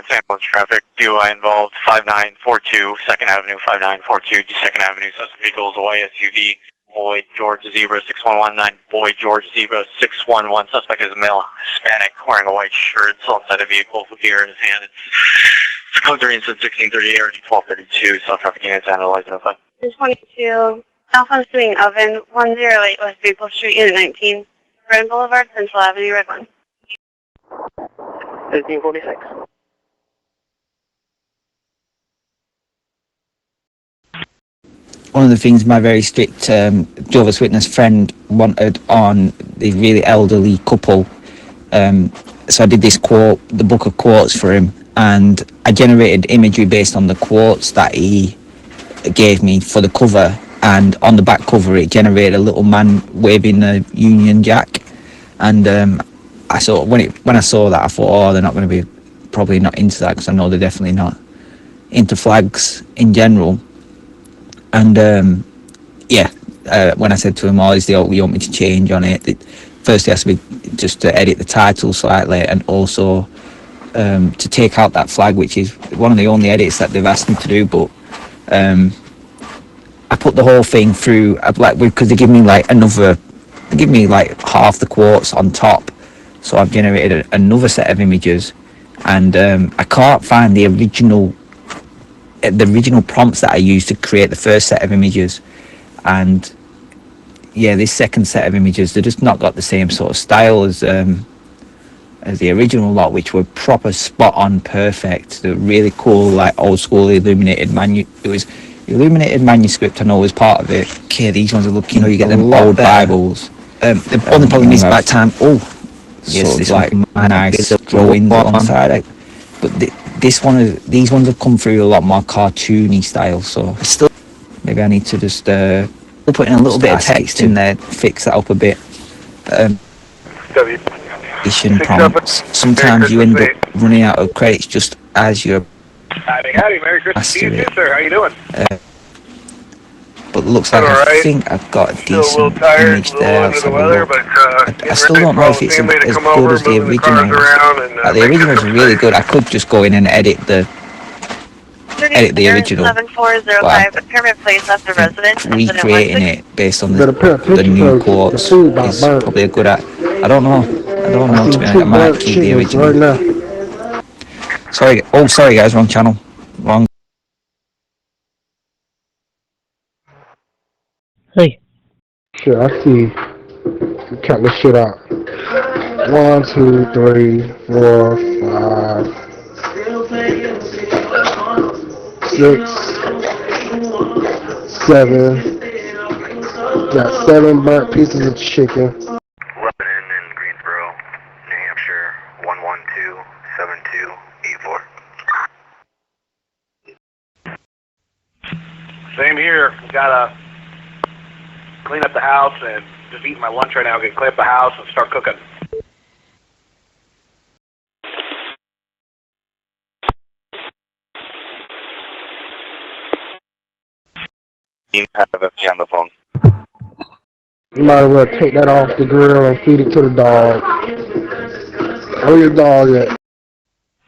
Ambulance traffic, DUI involved, 5942, 2nd Avenue, 5942, 2nd Avenue, suspect vehicles, away SUV, Boyd, George, Zebra, 6119, Boyd, George, Zebra, 611, suspect is a male, Hispanic, wearing a white shirt, still inside the vehicle with beer in his hand. It's code 3 incident 1638, RD 1232, self-traffic units analyzed and identified. 22, Southbound Swing Oven, 108 West Maple Street, Unit 19, Redmond Boulevard, Central Avenue, Redmond. 1346. One of the things my very strict Jehovah's Witness friend wanted on the really elderly couple, so I did this quote, the book of quotes for him, and I generated imagery based on the quotes that he gave me for the cover, and on the back cover it generated a little man waving a Union Jack, and I saw when I saw that I thought, oh, they're not going to be probably not into that, because I know they're definitely not into flags in general. And when I said to him, oh, is there what you want me to change on it? First it has to be just to edit the title slightly, and also to take out that flag, which is one of the only edits that they've asked me to do. But I put the whole thing through, because they give me like half the quotes on top, so I've generated another set of images, and I can't find the original prompts that I used to create the first set of images, and yeah, this second set of images, they're just not got the same sort of style as the original lot, which were proper spot on perfect. They're really cool, like old school illuminated it was illuminated manuscript, I know was part of it. Okay, these ones are looking, you get them old Bibles. The only problem is by time, yes, this like nice drawings on the side, but these ones have come through a lot more cartoony style, so still maybe I need to just put in a little bit of text in there, fix that up a bit. Prompts. Sometimes you end up running out of credits just as you're Howdy, Merry Christmas to you too, sir. How you doing? But looks like I think I've got a decent image there. I still don't know if it's as good as the original. The original is really good. I could just go in and edit the original. 7405, permit place after residence. Recreating it based on the new quotes is probably a good. I don't know. To be honest, I might keep the original. Sorry. Oh, sorry, guys. Wrong channel. Wrong. Hey. Shit, I see. Count this shit out. 1, 2, 3, 4, 5, 6, 7. Got 7 burnt pieces of chicken. Lebanon in Greensboro, New Hampshire, 112-7284. Same here. Gotta clean up the house and just eating my lunch right now. Gonna clean up the house and start cooking. You have a on the phone. You might as well take that off the grill and feed it to the dog. Where your dog at?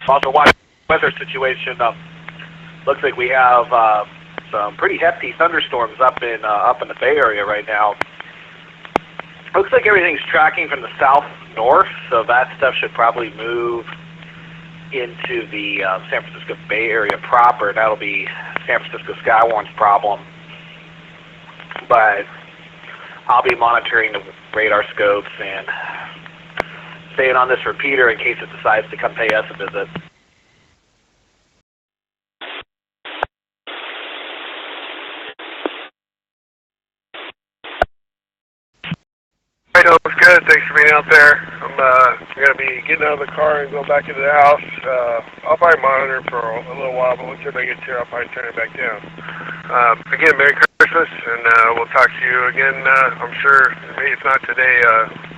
Also, watch the weather situation. Looks like we have some pretty hefty thunderstorms up in the Bay Area right now. Looks like everything's tracking from the south north, so that stuff should probably move into the San Francisco Bay Area proper. That'll be San Francisco Skywarn's problem. But I'll be monitoring the radar scopes and staying on this repeater in case it decides to come pay us a visit. Right, no, it's good. Thanks for being out there. I'm going to be getting out of the car and going back into the house. I'll probably monitor for a little while, but once everybody gets here, I'll probably turn it back down. Again, Merry Christmas, and we'll talk to you again, I'm sure, maybe if not today,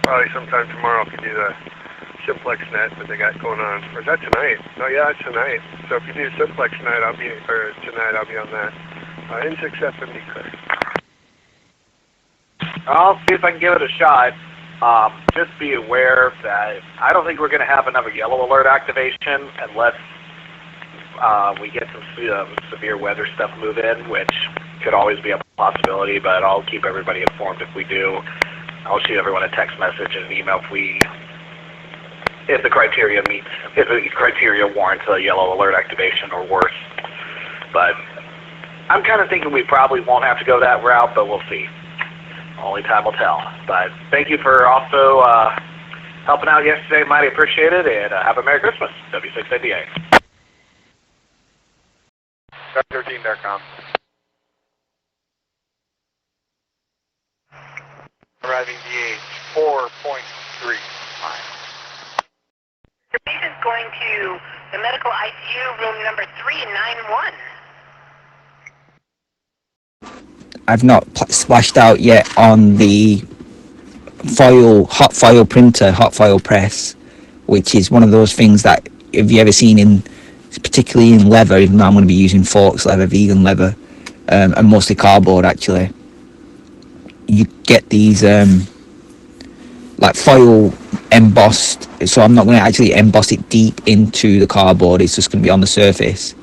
probably sometime tomorrow if you do the Simplex net that they got going on. Or is that tonight? No, yeah, it's tonight. So if you do Simplex night, tonight I'll be on that. N6FMD Chris. I'll see if I can give it a shot. Just be aware that I don't think we're going to have another yellow alert activation unless we get some severe weather stuff move in, which could always be a possibility, but I'll keep everybody informed if we do. I'll shoot everyone a text message and an email if the criteria warrants a yellow alert activation or worse. But I'm kind of thinking we probably won't have to go that route, but we'll see. Only time will tell. But thank you for also helping out yesterday. Mighty appreciate it, and have a Merry Christmas. W6NDA. 13.com. Arriving DH 4.3 miles. Your patient's going to the medical ICU room number 391. I've not splashed out yet on the hot foil printer, hot foil press, which is one of those things that, have you ever seen in, particularly in leather, even though I'm going to be using Forks leather, vegan leather, and mostly cardboard actually, you get these like foil embossed, so I'm not going to actually emboss it deep into the cardboard, it's just going to be on the surface.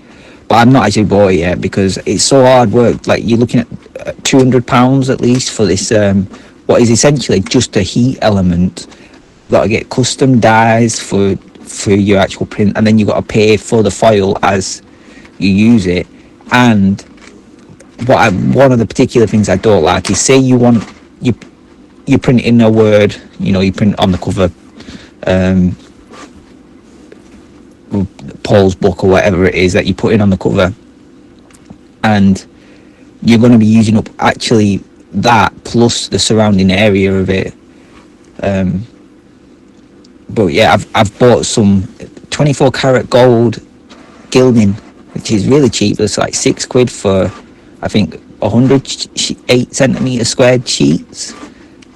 But I'm not actually bought it yet because it's so hard work. Like, you're looking at £200 at least for this, what is essentially just a heat element. You've got to get custom dyes for your actual print, and then you've got to pay for the foil as you use it. And one of the particular things I don't like is, say you print in a word, you print on the cover, Paul's book or whatever it is that you put in on the cover, and you're going to be using up actually that plus the surrounding area of it. But yeah, I've bought some 24 karat gold gilding, which is really cheap. It's like £6 for, I think, 108 centimeter squared sheets,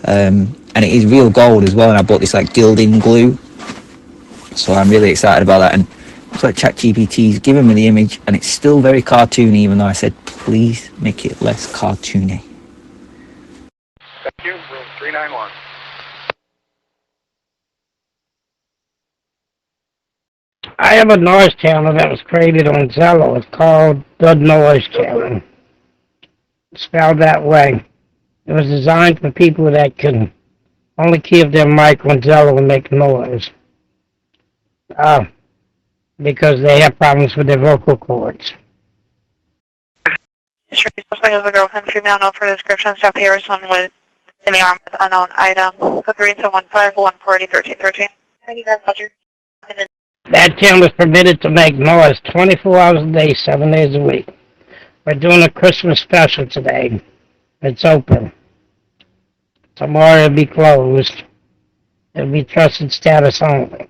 and it is real gold as well. And I bought this like gilding glue, so I'm really excited about that. And it's like ChatGPT's given me the image, and it's still very cartoony, even though I said please make it less cartoony. Thank you, room 391. I have a noise channel that was created on Zello. It's called The Noise Channel. Spelled that way. It was designed for people that can only keep their mic on Zello and make noise. because they have problems with their vocal cords. Sure, suspect is a girlfriend, female, no further description. Stop here, someone with in the arm with unknown item. Code 3-1-5-1-40-13-13. Thank you guys, Roger. That town is permitted to make noise 24 hours a day, 7 days a week. We're doing a Christmas special today. It's open. Tomorrow it'll be closed. It'll be trusted status only.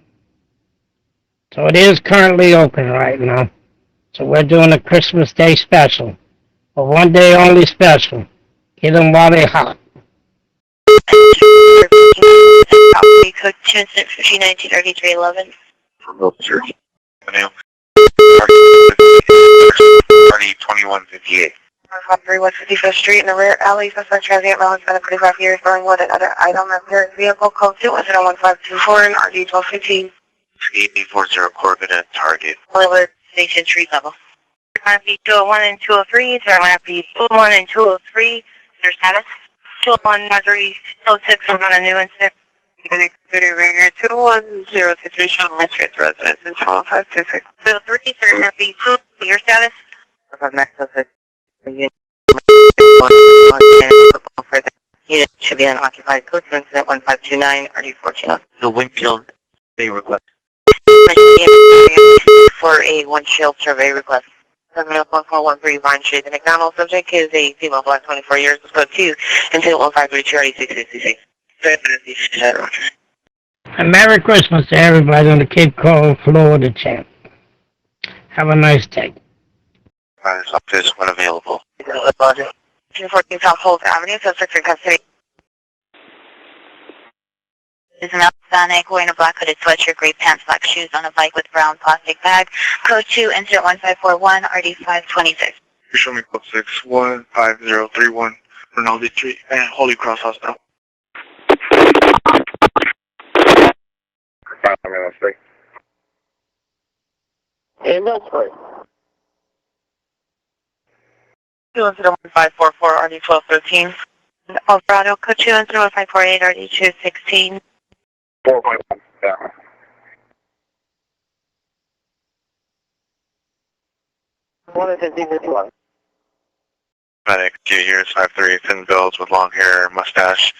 So it is currently open right now. So we're doing a Christmas Day special. A 1 day only special. Get them while they're hot. Code 2-19-33-11. From Wiltshire. Avenue. Party 2158. 155th Street in the rear alley. Suspect transient male has been 45 years, burning wood and other item. Impaired vehicle code 2-1524 and RD 1215. 3840 Corvette at Target. Alert station street level. RP 201 and 203. Turn RP 201 and 203. Their status. 201 Marjorie 06 from on a new incident. Ringer 21023 Sean Street residence in 12526. 203, turn RP 2. Your status. Unit should be unoccupied. Code for incident 1529 RD14. The Winfield Bay request. For a windshield survey request. 70413 Vine Street. The McDonald's subject is a female black 24 years. Code 2 incident 1532 RD666. And Merry Christmas to everybody on the Cape Coral, Florida channel. Have a nice day. This office when available. 14 South Holt Avenue, suspect in custody. Is an Hispanic wearing a black hooded sweatshirt, gray pants, black shoes on a bike with brown plastic bag. Code 2, incident 1541, RD526. Show me code 615031, Rinaldi Street, and Holy Cross Hospital. Ambulance, please. 2 incident 1544, RD1213. Alvarado, code 2 incident 1548, RD216. 4.1, yeah. One is 1551. Medic, Q here is 5'3", thin builds with long hair, mustache,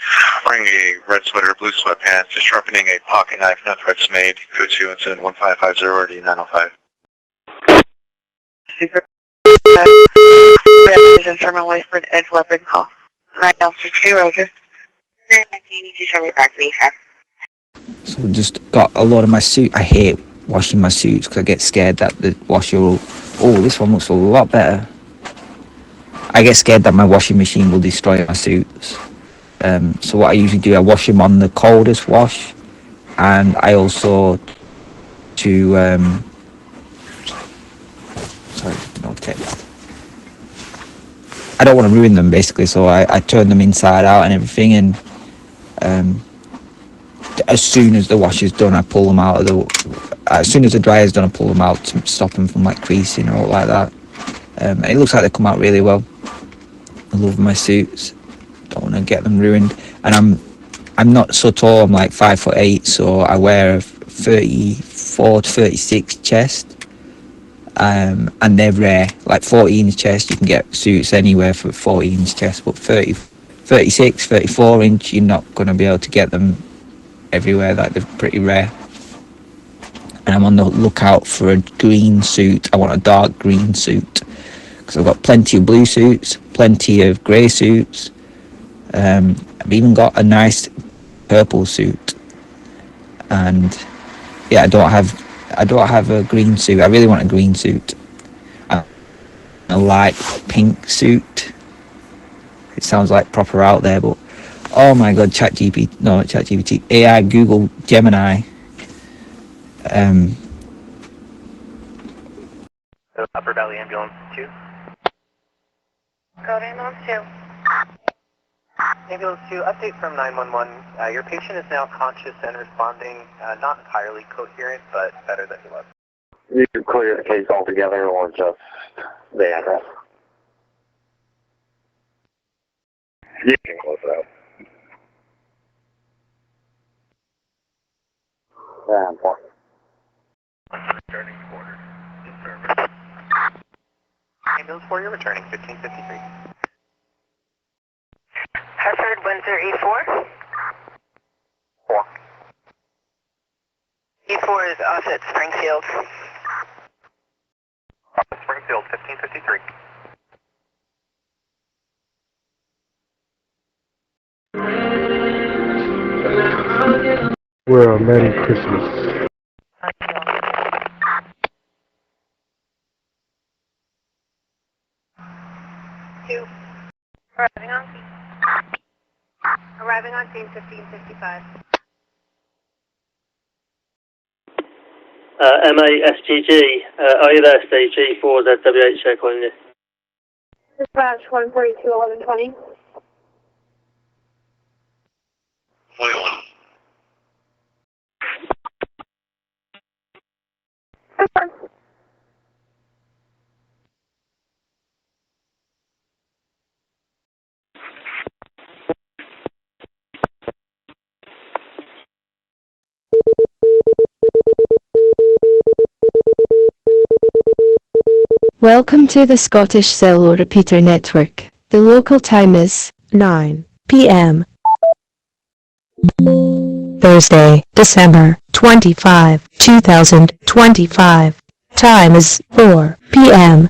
wearing a red sweater, blue sweatpants, disrupting a pocket knife, no threats made. Code 2 incident 1550 or D905. Represent Sherman Westford Edge weapon call. 9 officer 2, Roger. 1982 Sherman back to me, sir. So just got a lot of my suit. I hate washing my suits because I get scared that the washer will... Oh, this one looks a lot better. I get scared that my washing machine will destroy my suits. So what I usually do, I wash them on the coldest wash, and I also I don't want to ruin them basically, so I turn them inside out and everything, and as soon as the wash is done, I pull them out of the... As soon as the dryer's done, I pull them out to stop them from like creasing or like that. And it looks like they come out really well. I love my suits. Don't want to get them ruined. And I'm not so tall. I'm like 5'8", so I wear a 34 to 36 chest. And they're rare. Like 14-inch chest, you can get suits anywhere for 14-inch chest, but 36, 34-inch, you're not going to be able to get them everywhere. Like they're pretty rare. And I'm on the lookout for a green suit. I want a dark green suit because I've got plenty of blue suits, plenty of grey suits. I've even got a nice purple suit, and yeah, I don't have a green suit. I really want a green suit. A light pink suit. It sounds like proper out there, but oh my god, ChatGPT, AI, Google, Gemini. Upper Valley Ambulance 2. Code Ambulance 2. Ambulance 2, update from 911. Your patient is now conscious and responding, not entirely coherent, but better than he was. You can clear the case altogether or just the address? You can close it out. Yeah, important. Returning quarter. In service. Ambulance for you, returning 1553. Hartford 10E4. 4. E4 is off at Springfield. Springfield 1553. Well, Merry Christmas. Two. Arriving on scene 1555. MASGG, are you there, stage G4ZWH calling you? Dispatch 142 1120. 21. Welcome to the Scottish Cello Repeater Network. The local time is 9 p.m. Thursday, December 25, 2025. Time is 4 p.m.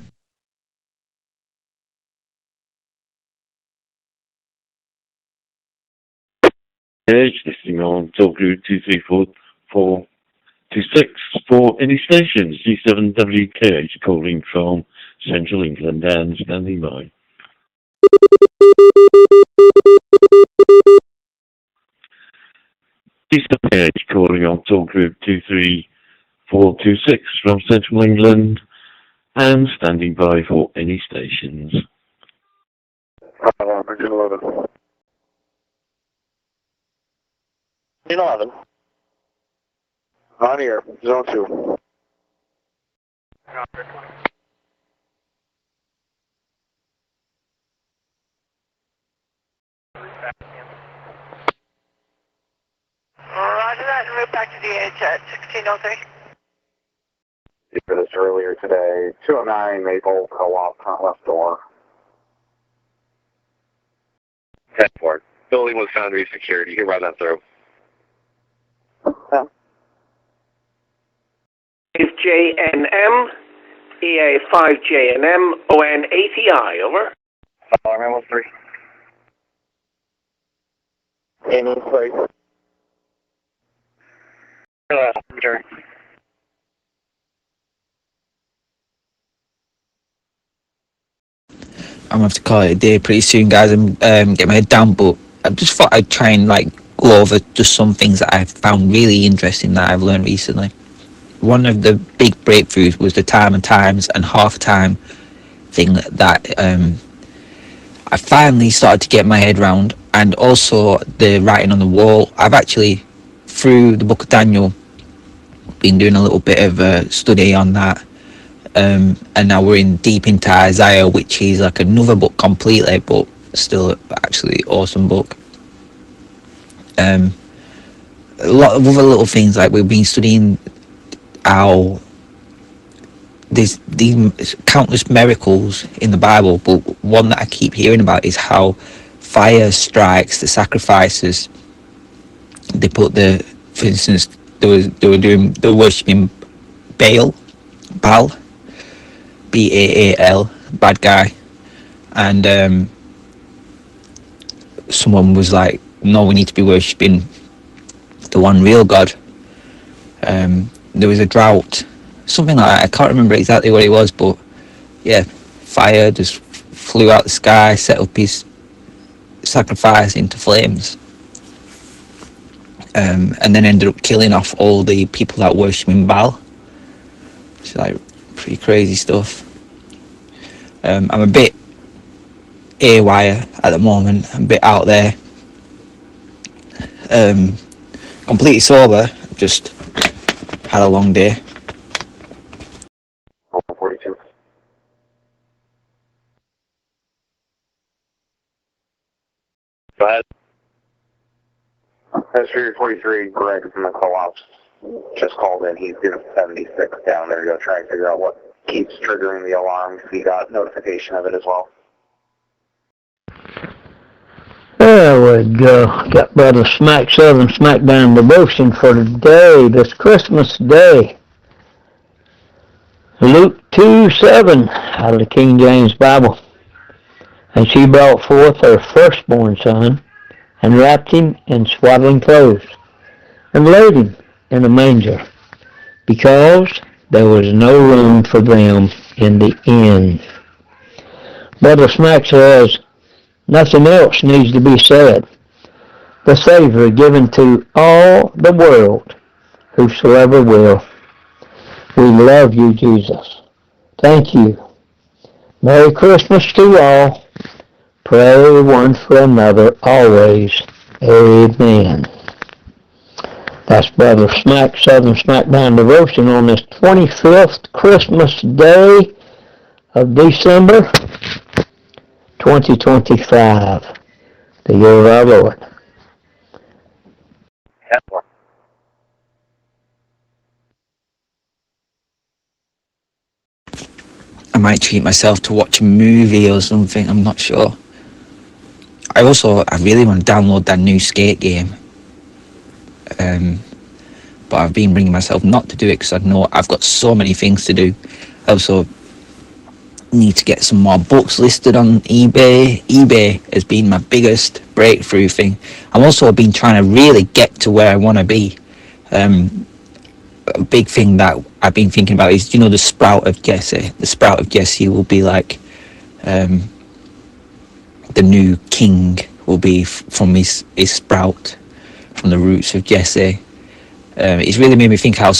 Listening on Talk Group 234426 for any stations, G7WKH calling from Central England and standing by. G7WKH calling on Talk Group 23426 from Central England and standing by for any stations. 11. 11. On here, zone 2. Roger that, and move back to DH at 1603. For this earlier today, 209 Maple Co-op, front left door. 10-4. Building was found to be secured. You can run that through. Is JNM, EA 5JNM, ON80I, over. Alarm was 3. Ambulance plate. Return. I'm gonna have to call it a day pretty soon, guys, and get my head down. But I just thought I'd try and go over just some things that I've found really interesting that I've learned recently. One of the big breakthroughs was the time and times and half time thing that I finally started to get my head around, and also the writing on the wall. I've actually, through the Book of Daniel, been doing a little bit of a study on that. And now we're deep into Isaiah, which is like another book completely, but still actually awesome book. A lot of other little things, like we've been studying how there's these countless miracles in the Bible, but one that I keep hearing about is how fire strikes the sacrifices. They put for instance, they were worshipping Baal, Baal, bad guy, and someone was like, no, we need to be worshipping the one real God. There was a drought, something like that. I can't remember exactly what it was, but yeah, fire just flew out the sky, set up his sacrifice into flames, and then ended up killing off all the people that worship in Baal. It's like pretty crazy stuff. I'm a bit AWire at the moment. I'm a bit out there. Completely sober. Just had a long day. 42. Go ahead. That's 43, correct, from the co-ops. just called in. He's doing 76 down there to go try and figure out what keeps triggering the alarm. He got notification of it as well. There we go. Got Brother Smack Southern Smackdown devotion for today, this Christmas Day. Luke 2:7 out of the King James Bible. And she brought forth her firstborn son, and wrapped him in swaddling clothes, and laid him in a manger, because there was no room for them in the inn. Brother Smack says, nothing else needs to be said. The Savior given to all the world, whosoever will. We love you, Jesus. Thank you. Merry Christmas to all. Pray one for another always. Amen. That's Brother Smack Southern Smackdown devotion on this 25th Christmas Day of December 2025, the year of our Lord. I might treat myself to watch a movie or something, I'm not sure. I really want to download that new skate game. But I've been bringing myself not to do it because I know I've got so many things to do. I also need to get some more books listed on eBay. eBay has been my biggest breakthrough thing. I've also been trying to really get to where I want to be. A big thing that I've been thinking about is, the Sprout of Jesse. The Sprout of Jesse will be like the new king will be from his sprout, from the roots of Jesse. It's really made me think how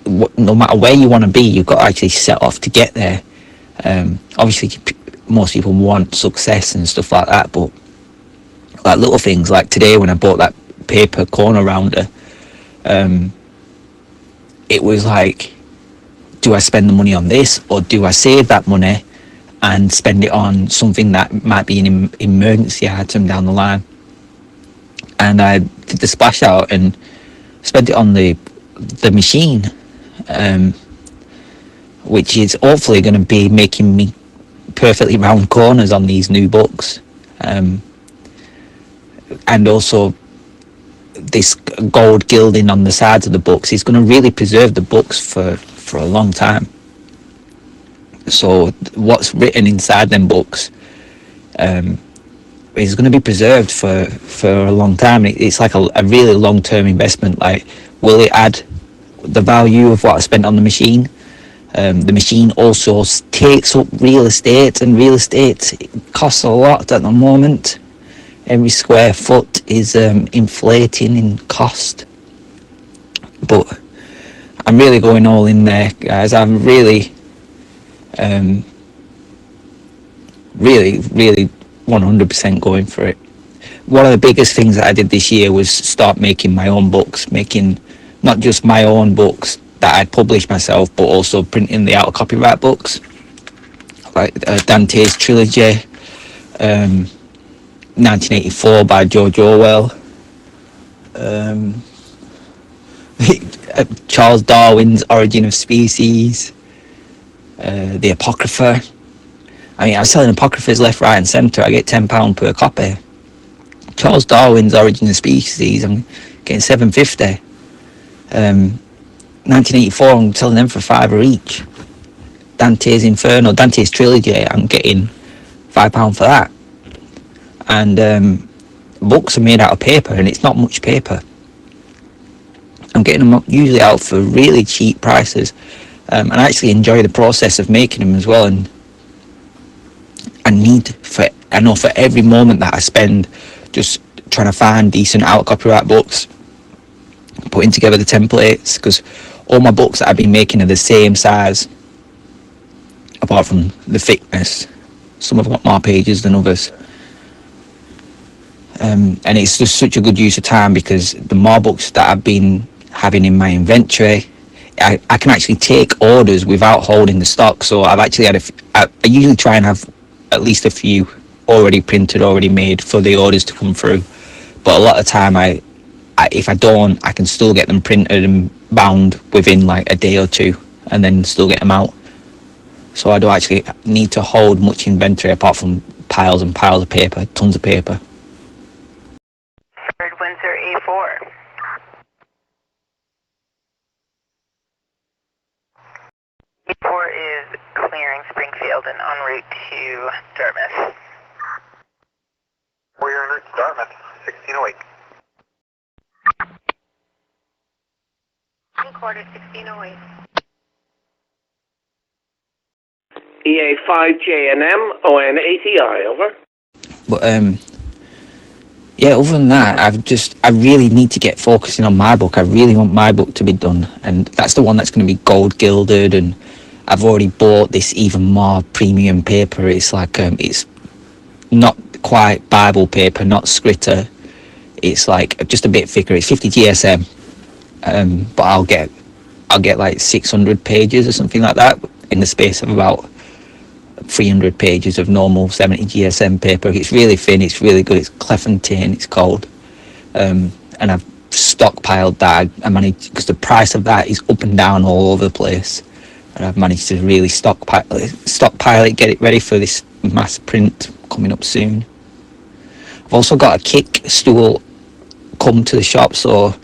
no matter where you want to be, you've got to actually set off to get there. Obviously, most people want success and stuff like that, but like little things, like today when I bought that paper corner rounder, it was like, do I spend the money on this, or do I save that money and spend it on something that might be an emergency item down the line? And I did the splash out and spent it on the machine, which is hopefully going to be making me perfectly round corners on these new books, and also this gold gilding on the sides of the books is going to really preserve the books for a long time. So what's written inside them books is going to be preserved for a long time. It's like a really long-term investment. Like, will it add the value of what I spent on the machine? The machine also takes up real estate, and real estate costs a lot at the moment. Every square foot is inflating in cost. But I'm really going all in there, guys. I'm really 100% going for it. One of the biggest things that I did this year was start making my own books, making not just my own books that I'd published myself, but also printing the out of copyright books, like Dante's trilogy, 1984 by George Orwell, Charles Darwin's Origin of Species, the Apocrypha. I mean, I'm selling Apocryphas left, right and centre. I get £10 per copy. Charles Darwin's Origin of Species, I'm getting $7.50. 1984, I'm selling them for £5 each. Dante's Inferno, Dante's trilogy, I'm getting £5 for that. And books are made out of paper, and it's not much paper. I'm getting them usually out for really cheap prices, and I actually enjoy the process of making them as well. And I know for every moment that I spend just trying to find decent out of copyright books, putting together the templates, because all my books that I've been making are the same size, apart from the thickness. Some have got more pages than others. And it's just such a good use of time, because the more books that I've been having in my inventory, I can actually take orders without holding the stock. So I've actually had I usually try and have at least a few already printed, already made for the orders to come through. But a lot of the time, if I don't, I can still get them printed and bound within like a day or two, and then still get them out. So I don't actually need to hold much inventory apart from piles and piles of paper, tons of paper. Third Windsor A4. A4 is clearing Springfield and en route to Dartmouth. We're en route to Dartmouth, 1608. Quarter 1608. EA5JNM, ON80I, over. But yeah, other than that, I really need to get focusing on my book. I really want my book to be done, and that's the one that's going to be gold gilded, and I've already bought this even more premium paper. It's like it's not quite Bible paper, not Scritter. It's like just a bit thicker. It's 50 GSM, but I'll get like 600 pages or something like that in the space of about 300 pages of normal 70 GSM paper. It's really thin, it's really good, it's Clementine, it's called, and I've stockpiled that. I managed, because the price of that is up and down all over the place, and I've managed to really stockpile it, get it ready for this mass print coming up soon. I've also got a kick stool come to the shop, so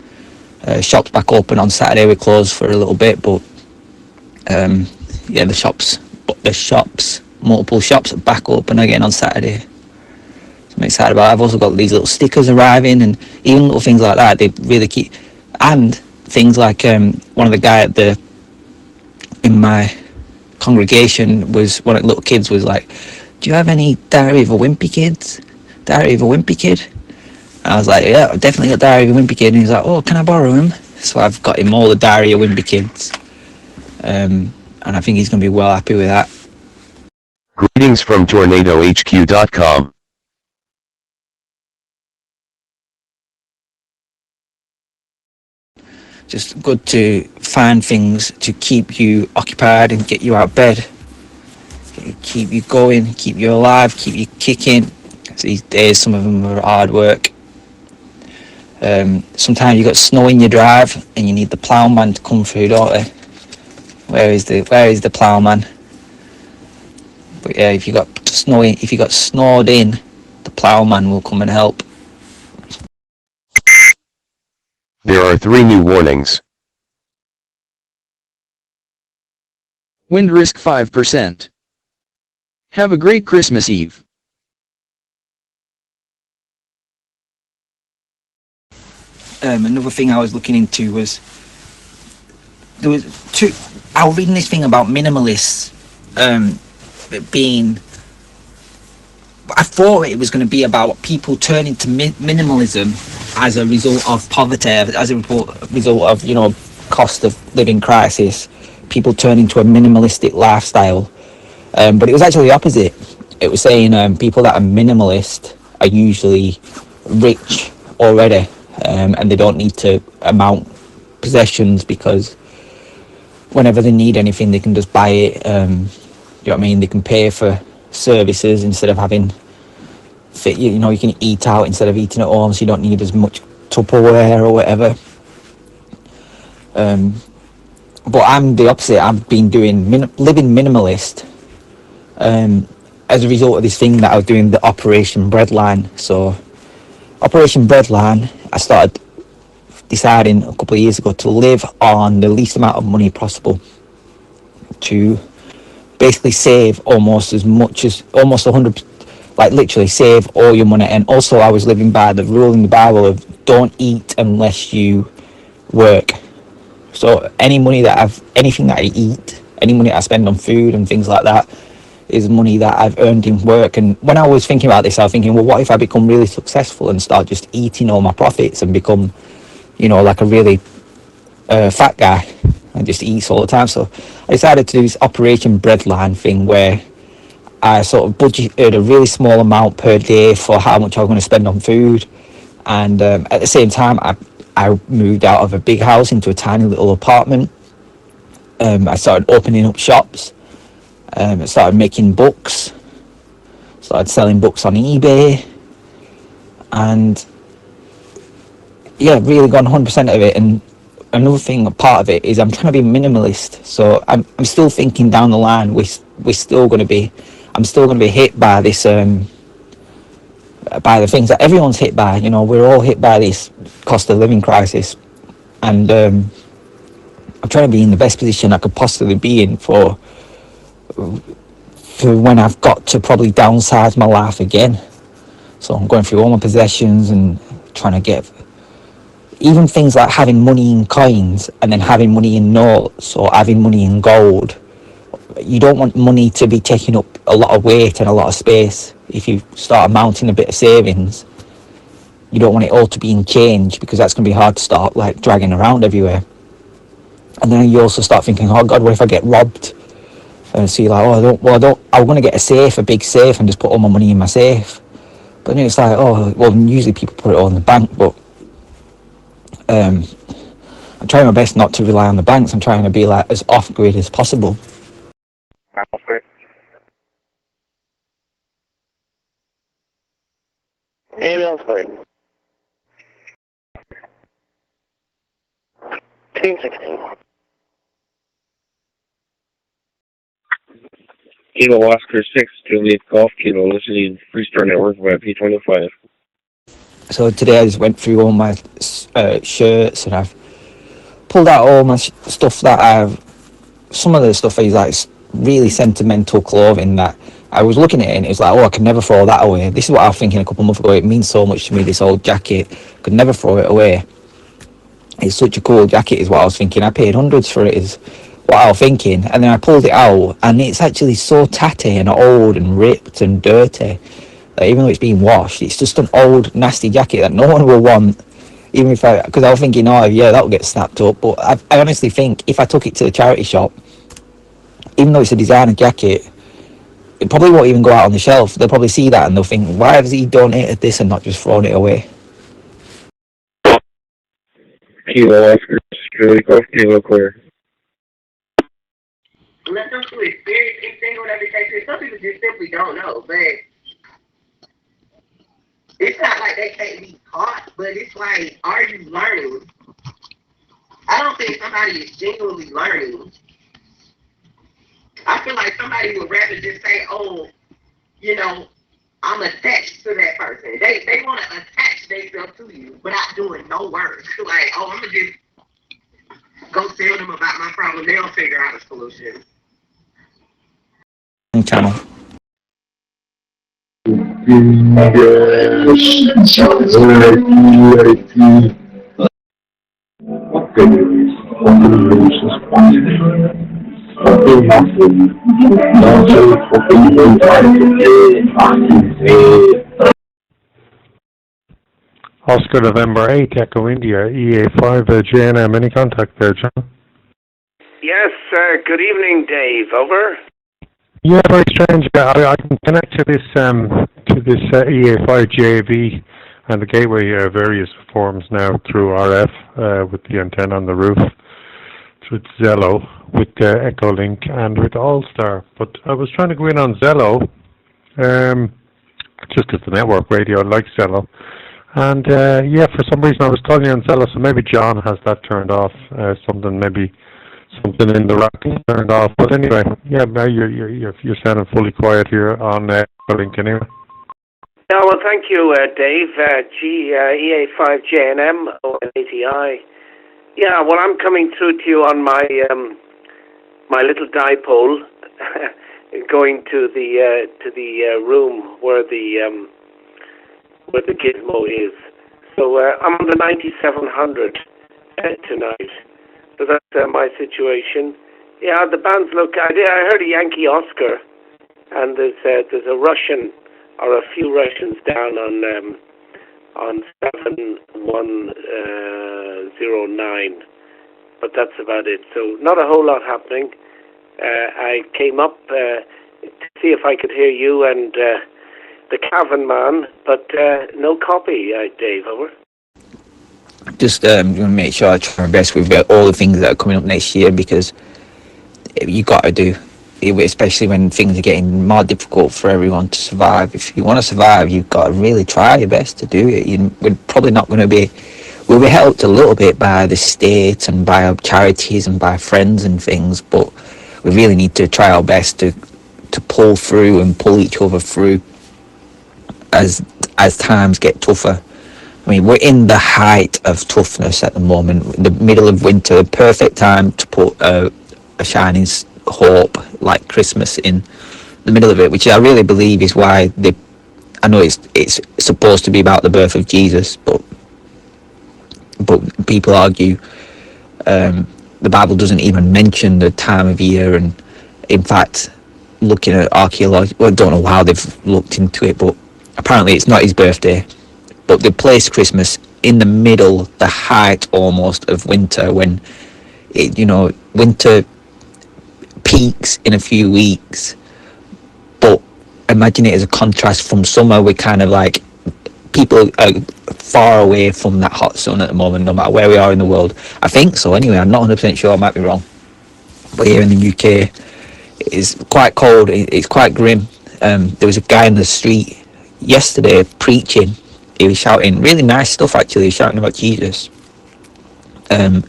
shop's back open on Saturday. We're closed for a little bit, but yeah, the shops, multiple shops are back open again on Saturday. So I'm excited about it. I've also got these little stickers arriving, and even little things like that, they really keep, and things like one of the guy in my congregation was, one of the little kids was like, do you have any Diary of a Wimpy Kid? I was like, yeah, I've definitely got Diary of a Wimpy Kid. And he's like, oh, can I borrow him? So I've got him all the Diary of Wimpy Kids. And I think he's going to be well happy with that. Greetings from TornadoHQ.com. Just good to find things to keep you occupied and get you out of bed. Keep you going, keep you alive, keep you kicking. These days, some of them are hard work. Sometimes you got snow in your drive and you need the ploughman to come through, don't they? Where is the ploughman? But yeah, if you got snowed in, the ploughman will come and help. There are 3 new warnings. Wind risk 5%. Have a great Christmas Eve. Another thing I was looking into was, I was reading this thing about minimalists being, I thought it was going to be about people turning to minimalism as a result of poverty, as a result of, you know, cost of living crisis, people turning to a minimalistic lifestyle. But it was actually the opposite. It was saying people that are minimalist are usually rich already, and they don't need to amount possessions, because whenever they need anything they can just buy it. You know what I mean? They can pay for services instead of having, you know, you can eat out instead of eating at home, so you don't need as much Tupperware or whatever. But I'm the opposite. I've been doing living minimalist as a result of this thing that I was doing, the Operation Breadline. So Operation Breadline, I started deciding a couple of years ago to live on the least amount of money possible, to basically save almost as much as, almost 100, like literally save all your money. And also I was living by the rule in the Bible of don't eat unless you work. So anything that I eat, any money that I spend on food and things like that is money that I've earned in work. And when I was thinking about this, I was thinking, well, what if I become really successful and start just eating all my profits and become, you know, like a really fat guy and just eats all the time? So I decided to do this Operation Breadline thing where I sort of budgeted a really small amount per day for how much I was going to spend on food. And at the same time, I moved out of a big house into a tiny little apartment. I started opening up shops. I started making books. Started selling books on eBay. And yeah, really gone 100% of it. And another thing, part of it is I'm trying to be minimalist. So I'm still thinking down the line. I'm still going to be hit by this by the things that everyone's hit by. You know, we're all hit by this cost of living crisis, and I'm trying to be in the best position I could possibly be in for when I've got to probably downsize my life again. So I'm going through all my possessions and trying to get even things like having money in coins and then having money in notes or having money in gold. You don't want money to be taking up a lot of weight and a lot of space. If you start mounting a bit of savings, you don't want it all to be in change, because that's going to be hard to start like dragging around everywhere. And then you also start thinking, oh God, what if I get robbed? And so you're like, I'm going to get a big safe and just put all my money in my safe. But then it's like, oh, well, usually people put it all in the bank, but I'm trying my best not to rely on the banks. I'm trying to be like as off-grid as possible. Kilo Oscar 6, Juliet Golf Kilo, listening Freestar Network by P25. So today I just went through all my shirts, and I've pulled out all my stuff that some of the stuff is like really sentimental clothing that I was looking at it and it was like, oh, I could never throw that away. This is what I was thinking a couple of months ago. It means so much to me, this old jacket. Could never throw it away. It's such a cool jacket is what I was thinking. I paid hundreds for it is what I was thinking. And then I pulled it out and it's actually so tatty and old and ripped and dirty. Even though it's been washed, it's just an old nasty jacket that no one will want. Even if because I was thinking, oh yeah, that'll get snapped up. But I honestly think if I took it to the charity shop, even though it's a designer jacket, it probably won't even go out on the shelf. They'll probably see that and they'll think, why has he donated this and not just thrown it away? Kilo Oscar, Juliet Golf Kilo clear. Let them to experience anything, whatever the case is. Some people just simply don't know, but it's not like they can't be taught, but it's like, are you learning? I don't think somebody is genuinely learning. I feel like somebody would rather just say, oh, you know, I'm attached to that person. They want to attach themselves to you without doing no work. Like, oh, I'm going to just go tell them about my problem. They'll figure out a solution. Channel. Oscar November 8, Echo India, EA5, JNM. Any contact there, John? Yes, good evening, Dave. Over. Yeah, very strange. I can connect to this EA5 JV and the gateway various forms now through RF with the antenna on the roof, with Zello, with Echolink, and with Allstar. But I was trying to go in on Zello, just as the network radio. I like Zello. And yeah, for some reason I was calling you on Zello, so maybe John has that turned off. Something in the rack turned off. But anyway, yeah, you're sounding fully quiet here on Echolink anyway. Yeah, well, thank you, Dave. EA5JNM ONATI. Yeah, well, I'm coming through to you on my my little dipole, going to the room where the gizmo is. So I'm on the 9700 tonight. So that's my situation. Yeah, the bands look. I heard a Yankee Oscar, and there's a Russian or a few Russians down on 7109, but that's about it. So not a whole lot happening. I came up to see if I could hear you and the Cavern Man, but no copy, Dave. Over. Just going to make sure I try my best with all the things that are coming up next year, because you got to do, especially when things are getting more difficult for everyone to survive. If you want to survive, you've got to really try your best to do it. We're probably not going to be we were helped a little bit by the state and by our charities and by friends and things, but we really need to try our best to pull through and pull each other through as times get tougher. I mean, we're in the height of toughness at the moment, in the middle of winter, perfect time to put a shining hope like Christmas in the middle of it, which I really believe is why I know it's supposed to be about the birth of Jesus, but people argue the Bible doesn't even mention the time of year, and in fact, looking at archaeology, well, I don't know how they've looked into it, but apparently it's not his birthday. But they placed Christmas in the middle, the height almost of winter, when winter peaks in a few weeks. But imagine it as a contrast from summer. We're kind of like, people are far away from that hot sun at the moment, no matter where we are in the world. I think so anyway, I'm not 100% sure, I might be wrong. But here in the UK, it's quite cold, it's quite grim. There was a guy in the street yesterday preaching. He was shouting really nice stuff, actually. He was shouting about Jesus. And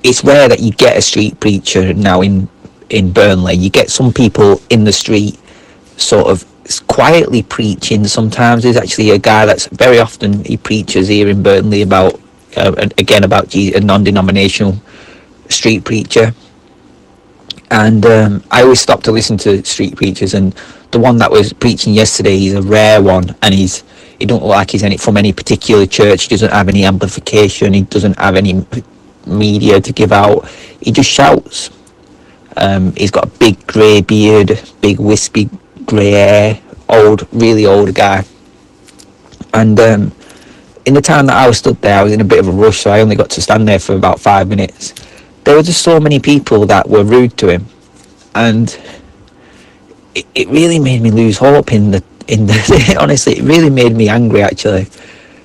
it's rare that you get a street preacher now in Burnley. You get some people in the street sort of quietly preaching. Sometimes there's actually a guy that's very often, he preaches here in Burnley about, again, about Jesus, a non-denominational street preacher. And I always stop to listen to street preachers, and the one that was preaching yesterday, he's a rare one, and he don't look like he's from any particular church. He doesn't have any amplification, he doesn't have any media to give out. He just shouts. He's got a big grey beard, big wispy grey hair, really old guy. And in the time that I was stood there, I was in a bit of a rush, so I only got to stand there for about 5 minutes. There were just so many people that were rude to him, and it really made me lose hope in the honestly, it really made me angry, actually.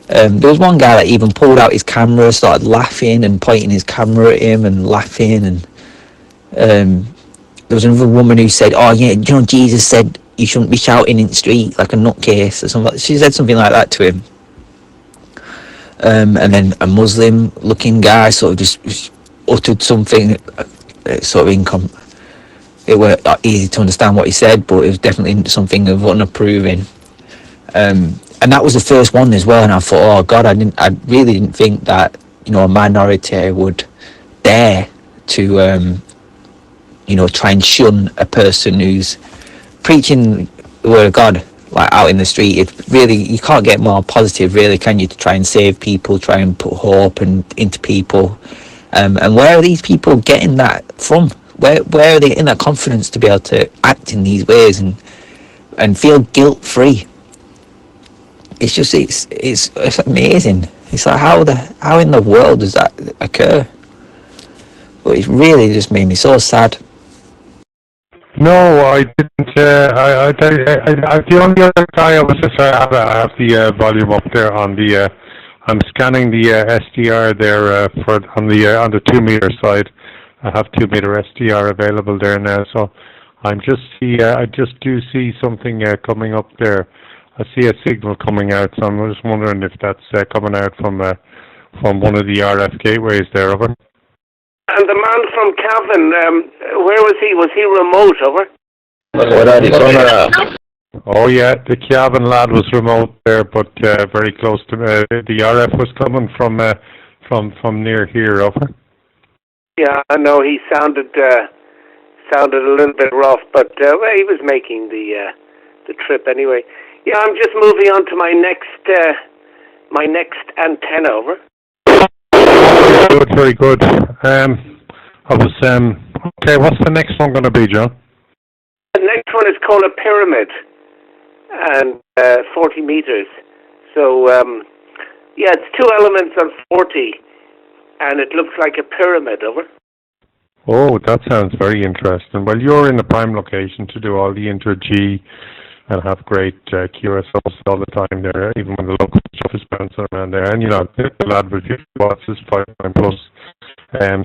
There was one guy that even pulled out his camera, started laughing and pointing his camera at him and laughing, and there was another woman who said, oh yeah, Jesus said you shouldn't be shouting in the street like a nutcase or something. She said something like that to him. And then a Muslim looking guy sort of just uttered something sort of it were easy to understand what he said, but it was definitely something of unapproving. And that was the first one as well, and I thought, oh God, I really didn't think that a minority would dare to try and shun a person who's preaching the word of God like out in the street. It really, you can't get more positive, really, can you, to try and save people, try and put hope into people. And where are these people getting that from? Where are they getting that confidence to be able to act in these ways and feel guilt-free? It's just, it's amazing. It's like, how in the world does that occur? But it really just made me so sad. No, I didn't. The only other guy I was just, I have the volume up there on the. I'm scanning the SDR there on the 2 meter side. I have 2 meter SDR available there now, so I just do see something coming up there. I see a signal coming out, so I'm just wondering if that's coming out from one of the RF gateways there. Over. And the man from Cavan, where was he? Was he remote? Over. Oh yeah, the Cavan lad was remote there, but very close to the RF was coming from near here. Over. Yeah, I know he sounded a little bit rough, but well, he was making the trip anyway. Yeah, I'm just moving on to my next antenna. Over. Good, very good. Okay. What's the next one going to be, John? The next one is called a pyramid, and 40 meters. So yeah, it's 2 elements on 40, and it looks like a pyramid. Over. Oh, that sounds very interesting. Well, you're in the prime location to do all the inter-G and have great QSOs all the time there, even when the local stuff is bouncing around there. And the lad with 50 watts is 5.9 plus.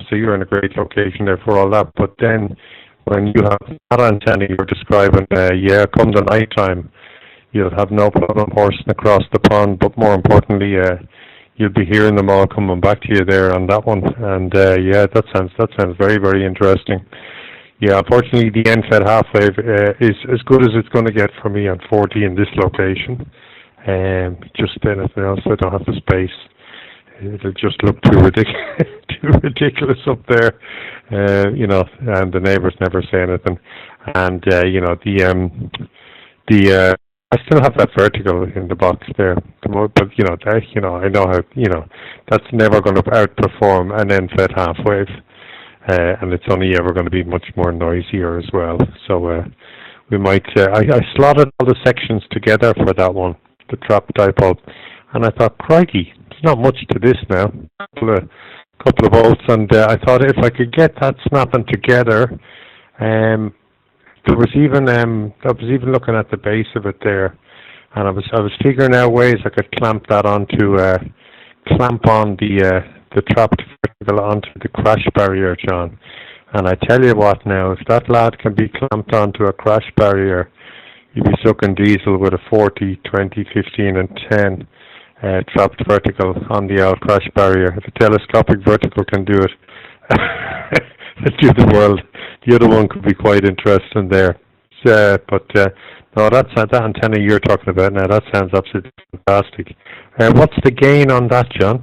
So you're in a great location there for all that. But then when you have that antenna you're describing, come the night time, you'll have no problem horsing across the pond, but more importantly, you'll be hearing them all coming back to you there on that one. And yeah, that sounds very, very interesting. Yeah, unfortunately, the end-fed half-wave is as good as it's going to get for me on 40 in this location. Just anything else, I don't have the space. It'll just look too ridiculous up there, you know. And the neighbours never say anything. And you know, I still have that vertical in the box there, but you know, I know how, you know, that's never going to outperform an end-fed half-wave. And it's only ever going to be much more noisier as well. So we might. I slotted all the sections together for that one, the trap dipole, and I thought, crikey, there's not much to this now. Couple of bolts, and I thought if I could get that snapping together, I was even looking at the base of it there, and I was figuring out ways I could clamp that onto clamp on the trapped vertical onto the crash barrier, John. And I tell you what now, if that lad can be clamped onto a crash barrier, you'd be sucking diesel with a 40, 20, 15 and 10 trapped vertical on the old crash barrier. If a telescopic vertical can do it, do the world. The other one could be quite interesting there. But no, that antenna you're talking about now, that sounds absolutely fantastic. What's the gain on that, John?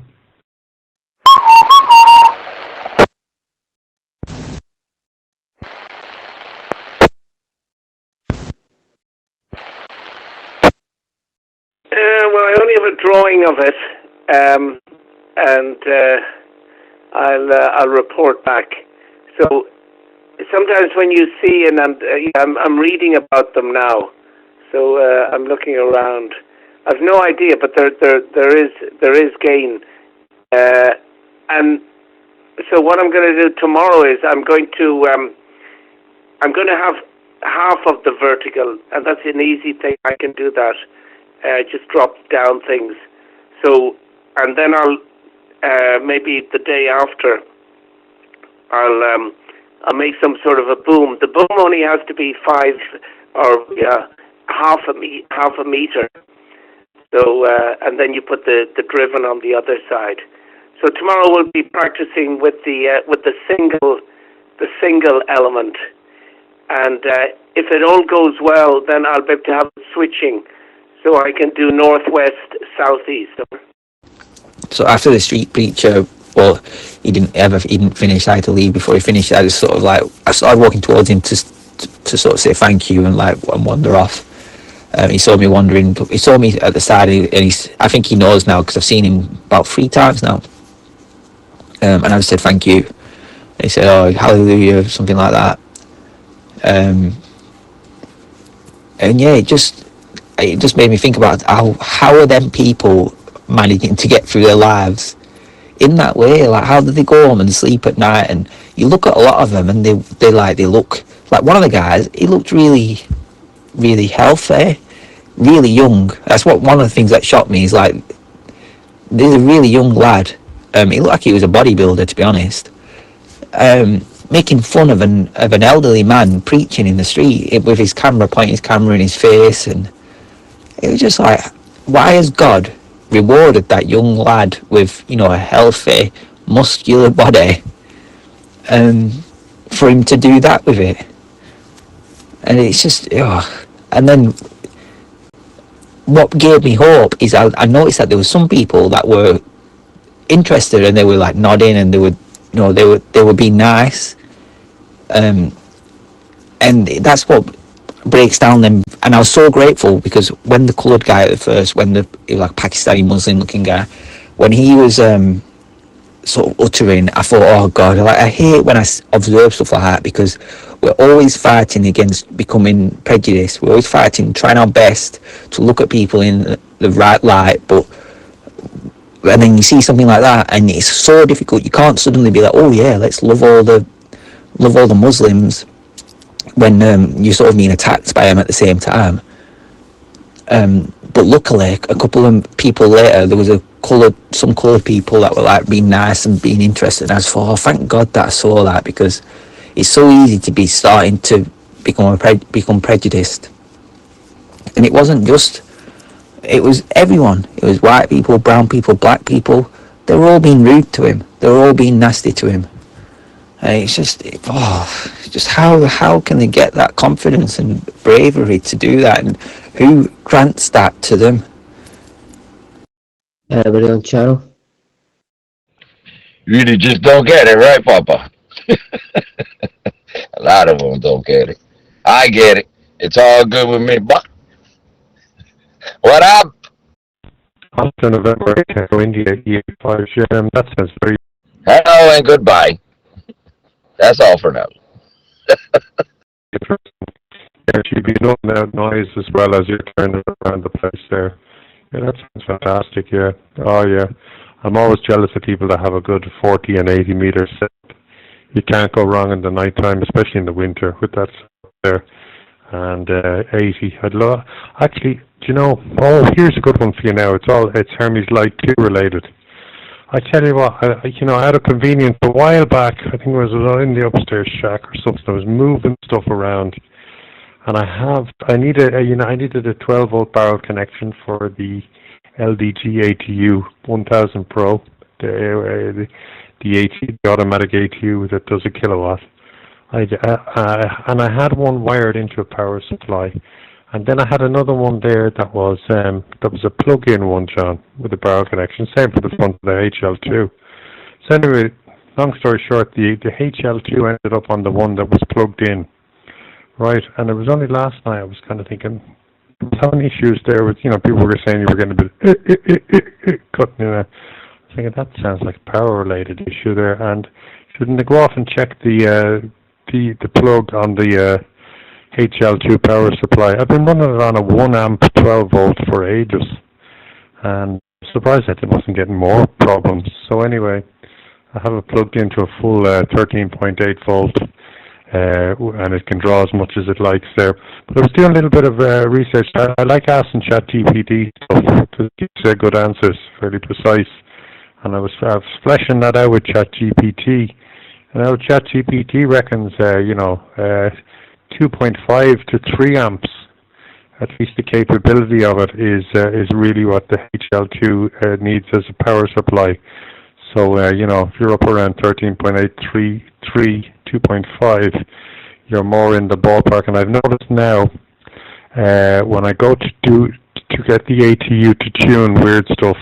Well, I only have a drawing of it, and I'll report back. So sometimes when you see, and I'm reading about them now, so I'm looking around. I've no idea, but there is gain, and so what I'm going to do tomorrow is I'm going to have half of the vertical, and that's an easy thing. I can do that. Just drop down things. So, and then I'll maybe the day after I'll make some sort of a boom. The boom only has to be half a meter. So, and then you put the driven on the other side. So tomorrow we'll be practicing with the single element, and if it all goes well, then I'll be able to have it switching. So I can do northwest, southeast. So after the street preacher, well, he didn't finish. I had to leave before he finished. I just sort of I started walking towards him to sort of say thank you and wander off. He saw me wandering. He saw me at the side, and I think he knows now because I've seen him about 3 times now. And I just said thank you. He said, "Oh, hallelujah," something like that. And yeah, it just made me think about how are them people managing to get through their lives in that way? Like, how do they go home and sleep at night? And you look at a lot of them, and they look like one of the guys. He looked really, really healthy, really young. That's one of the things that shocked me. Is like, there's a really young lad. He looked like he was a bodybuilder, to be honest. Making fun of an elderly man preaching in the street with his camera, pointing his camera in his face, and it was just like, why has God rewarded that young lad with, a healthy, muscular body, for him to do that with it? And it's just, and then what gave me hope is I noticed that there were some people that were interested, and they were like nodding, and they were being nice, and that's what breaks down them. And I was so grateful, because when the coloured guy at first, he was like Pakistani Muslim looking guy, when he was sort of uttering, I thought, oh God, I hate when I observe stuff like that, because we're always fighting against becoming prejudiced. We're always fighting, trying our best to look at people in the right light, and then you see something like that, and it's so difficult. You can't suddenly be like, oh yeah, let's love all the Muslims, when you're sort of being attacked by them at the same time. But luckily, a couple of people later, there was some coloured people that were like being nice and being interested. And I just thought, oh, thank God that I saw that, because it's so easy to be starting to become prejudiced. And it wasn't just, it was everyone. It was white people, brown people, black people. They were all being rude to him. They were all being nasty to him. It's just, just how can they get that confidence and bravery to do that? And who grants that to them? Anybody on channel? Really just don't get it, right, Papa? A lot of them don't get it. I get it. It's all good with me, but what up? After November 8th, India E5, that sounds very... Hello and goodbye. That's all for now. There should be no noise as well as you're turning around the place there. Yeah, that sounds fantastic, yeah. Oh, yeah. I'm always jealous of people that have a good 40 and 80 meter set. You can't go wrong in the night time, especially in the winter with that set there. And 80. I'd love... Actually, do you know... Oh, here's a good one for you now. It's Hermes Light 2 related. I tell you what, out of convenience, a while back, I think it was in the upstairs shack or something, I was moving stuff around, and I needed a 12 volt barrel connection for the LDG ATU 1000 Pro, the automatic ATU that does a kilowatt. And I had one wired into a power supply. And then I had another one there that was a plug-in one, John, with a barrel connection. Same for the front of the HL2. So anyway, long story short, the HL2 ended up on the one that was plugged in, right? And it was only last night I was kind of thinking, I was having issues there with, people were saying you were getting a bit cutting in. I was thinking that sounds like a power-related issue there. And shouldn't I go off and check the plug on the HL2 power supply? I've been running it on a 1 amp 12 volt for ages, and I'm surprised that it wasn't getting more problems. So anyway, I have it plugged into a full 13.8 volt, and it can draw as much as it likes there. But I was doing a little bit of research. I like asking ChatGPT stuff to get good answers, fairly precise. And I was fleshing that out with ChatGPT, and now ChatGPT reckons, 2.5 to 3 amps, at least the capability of it is really what the HL2 needs as a power supply. So, if you're up around 13.8, 2.5, you're more in the ballpark. And I've noticed now, when I go to get the ATU to tune weird stuff,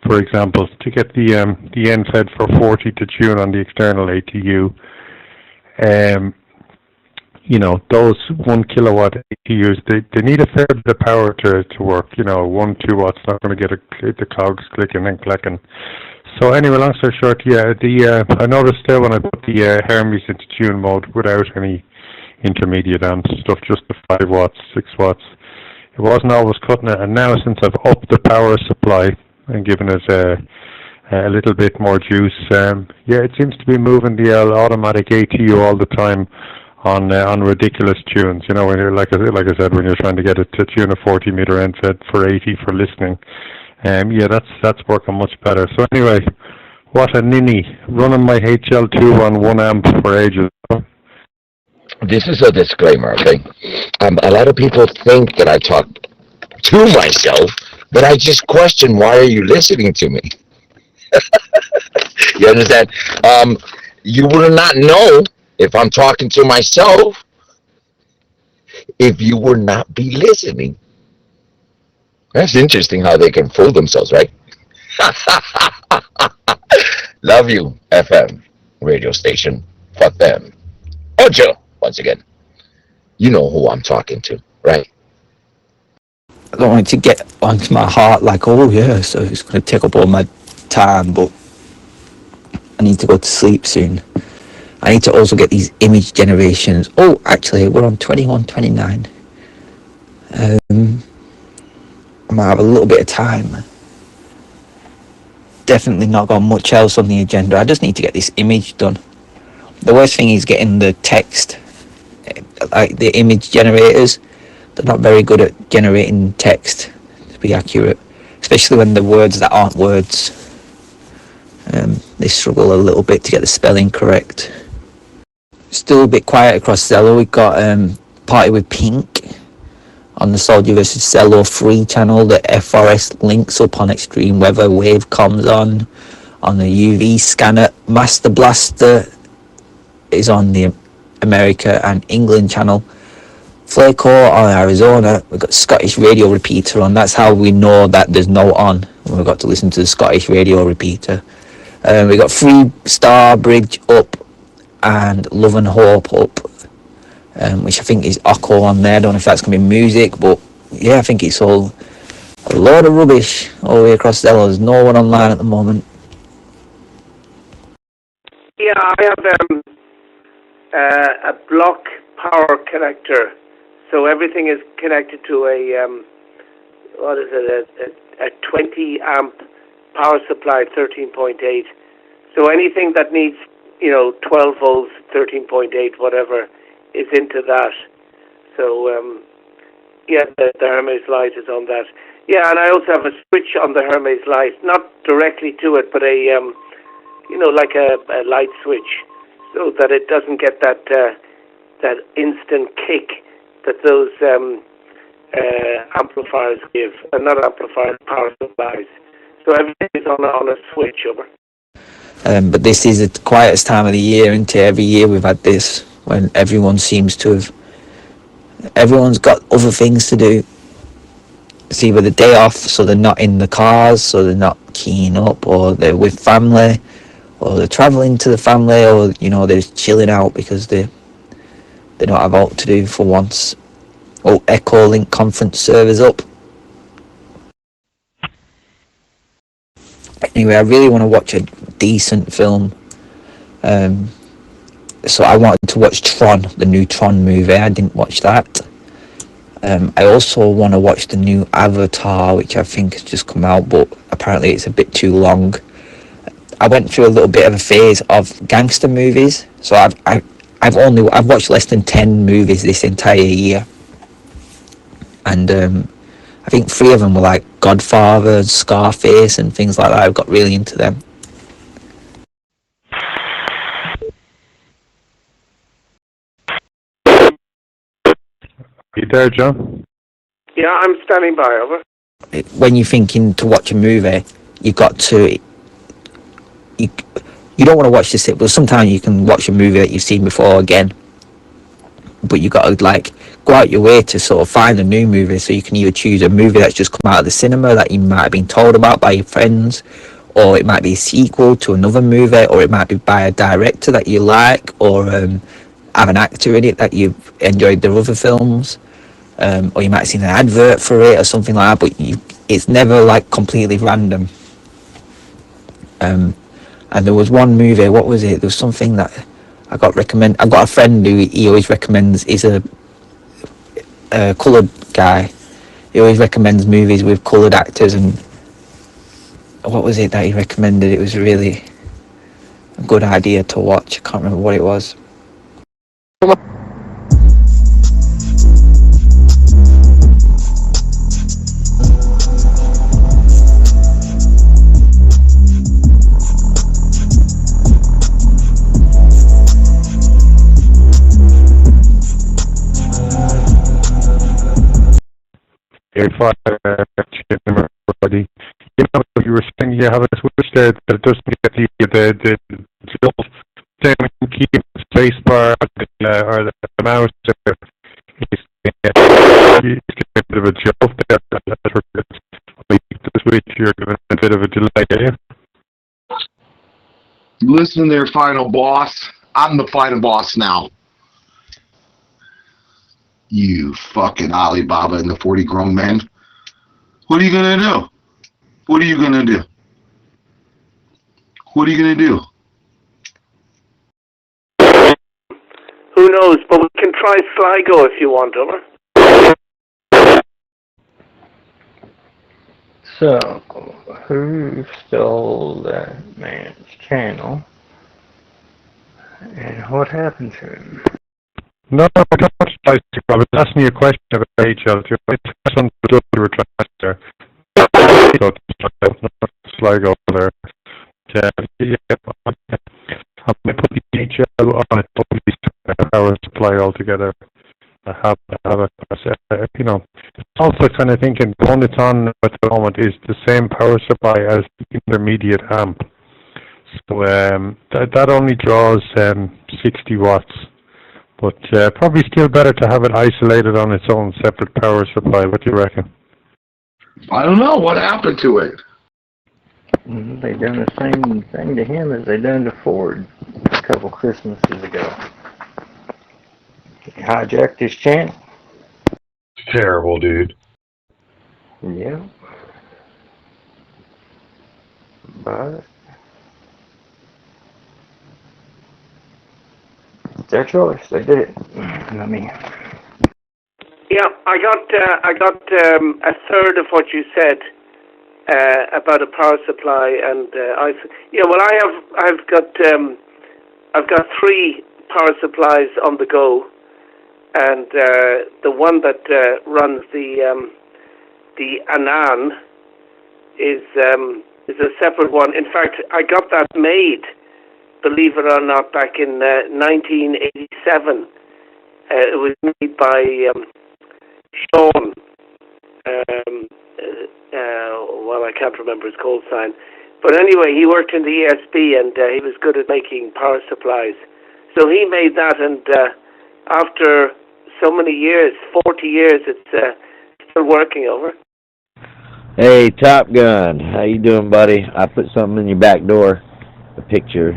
for example, to get the NFED for 40 to tune on the external ATU, those 1 kilowatt ATUs, they need a fair bit of power to work. 1, 2 watts not going to get the cogs clicking and clicking. So anyway, long story short, yeah, I noticed there when I put the Hermes into tune mode without any intermediate amps stuff, just the 5 watts, 6 watts, it wasn't always cutting it. And now since I've upped the power supply and given it a little bit more juice, it seems to be moving the automatic ATU all the time on ridiculous tunes. When you're like I said, when you're trying to get it to tune a 40 meter NFED for 80 for listening, that's working much better. So anyway, what a ninny, running my HL2 on 1 amp for ages. This is a disclaimer, okay? A lot of people think that I talk to myself, but I just question, why are you listening to me? You understand? You will not know if I'm talking to myself if you would not be listening. That's interesting how they can fool themselves, right? Love you, FM radio station. Fuck them. Ocho, once again. You know who I'm talking to, right? I don't want it to get onto my heart like, oh yeah, so it's going to take up all my time, but I need to go to sleep soon. I need to also get these image generations. Oh, actually, we're on 21:29. I might have a little bit of time. Definitely not got much else on the agenda. I just need to get this image done. The worst thing is getting the text, like the image generators. They're not very good at generating text to be accurate, especially when the words that aren't words. They struggle a little bit to get the spelling correct. Still a bit quiet across Zello. We've got Party with Pink On the Soldier vs. Cello free channel, the FRS links up on extreme weather, Wavecom's on the UV scanner. Master Blaster is on the America and England channel. Flakecore on Arizona. We've got Scottish radio repeater on. That's how we know that there's no on. We've got to listen to the Scottish radio repeater. We've got Free Star Bridge up and Love and Hope up, which I think is Occo on there. I don't know if that's going to be music, but yeah, I think it's all a load of rubbish all the way across Zello. There's no one online at the moment. Yeah, I have a block power connector, so everything is connected to a 20 amp power supply, 13.8. So anything that needs 12 volts, 13.8, whatever, is into that. So the Hermes light is on that. Yeah, and I also have a switch on the Hermes light, not directly to it, but a like a light switch, so that it doesn't get that instant kick that those amplifiers give, not amplifiers, power supplies. So everything is on a switch over. But this is the quietest time of the year, isn't it? Every year we've had this, when everyone seems to have... Everyone's got other things to do. It's either the day off, so they're not in the cars, so they're not keying up, or they're with family, or they're travelling to the family, or, they're just chilling out because they don't have aught to do for once. Oh, Echo Link conference servers up. Anyway, I really want to watch a decent film. So I wanted to watch Tron, the new Tron movie. I didn't watch that. I also want to watch the new Avatar, which I think has just come out, but apparently it's a bit too long. I went through a little bit of a phase of gangster movies, so I've watched less than 10 movies this entire year, and I think 3 of them were like Godfather, Scarface, and things like that. I've got really into them. Are you there, John? Yeah, I'm standing by, over. When you're thinking to watch a movie, you've got to... You don't want to watch this, but sometimes you can watch a movie that you've seen before again. But you've got to, go out your way to sort of find a new movie, so you can either choose a movie that's just come out of the cinema that you might have been told about by your friends, or it might be a sequel to another movie, or it might be by a director that you like, or have an actor in it that you've enjoyed their other films, or you might have seen an advert for it or something like that, but it's never completely random. And there was one movie, what was it? There was something that I got recommended. I've got a friend who he always recommends, is a coloured guy. He always recommends movies with coloured actors, and what was it that he recommended? It was really a good idea to watch. I can't remember what it was. You were saying you have a switch there that doesn't get the jolt down and keep the space bar or the mouse there. You get a bit of a jolt there. The switch, you're giving a bit of a delay, are you? Listen there, final boss. I'm the final boss now. You fucking Alibaba and the 40 grown men. What are you gonna do? What are you gonna do? What are you gonna do? Who knows? But we can try Sligo if you want, over. So, who stole that man's channel? And what happened to him? No, I don't I was asking you a question about HL. That's on the were trying there. So, Sligo there. I'm going to put the HL on it, power supply altogether. I have a also kind of thinking the one that's on at the moment is the same power supply as the intermediate amp. So that only draws 60 watts. But probably still better to have it isolated on its own separate power supply. What do you reckon? I don't know. What happened to it? They done the same thing to him as they done to Ford a couple Christmases ago. He hijacked his channel. Terrible, dude. Yeah. But it's their choice. They did it. I mean. Yeah, I got a third of what you said about a power supply, and I've got 3 power supplies on the go, and the one that runs the Anan is a separate one. In fact, I got that made, believe it or not, back in 1987. It was made by Sean. Well, I can't remember his call sign. But anyway, he worked in the ESB, and he was good at making power supplies. So he made that, and after so many years, 40 years, it's still working. Over. Hey, Top Gun, how you doing, buddy? I put something in your back door, a picture.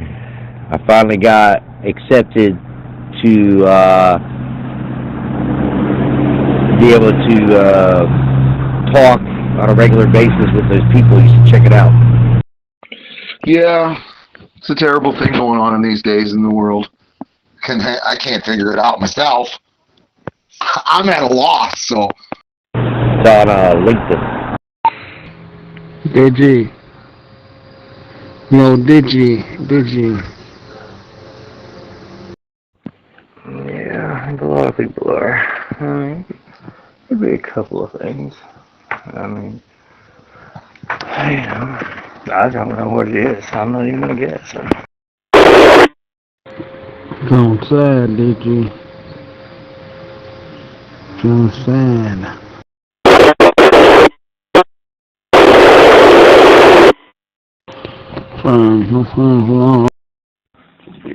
I finally got accepted to be able to talk on a regular basis with those people. You should check it out. Yeah, it's a terrible thing going on in these days in the world. I can't figure it out myself. I'm at a loss, so. It's on LinkedIn. Digi. No, Digi. Yeah, a lot of people are. I mean, could be a couple of things. I mean, I don't know what it is. I'm not even gonna guess. Don't sad, Digi. Don't sad.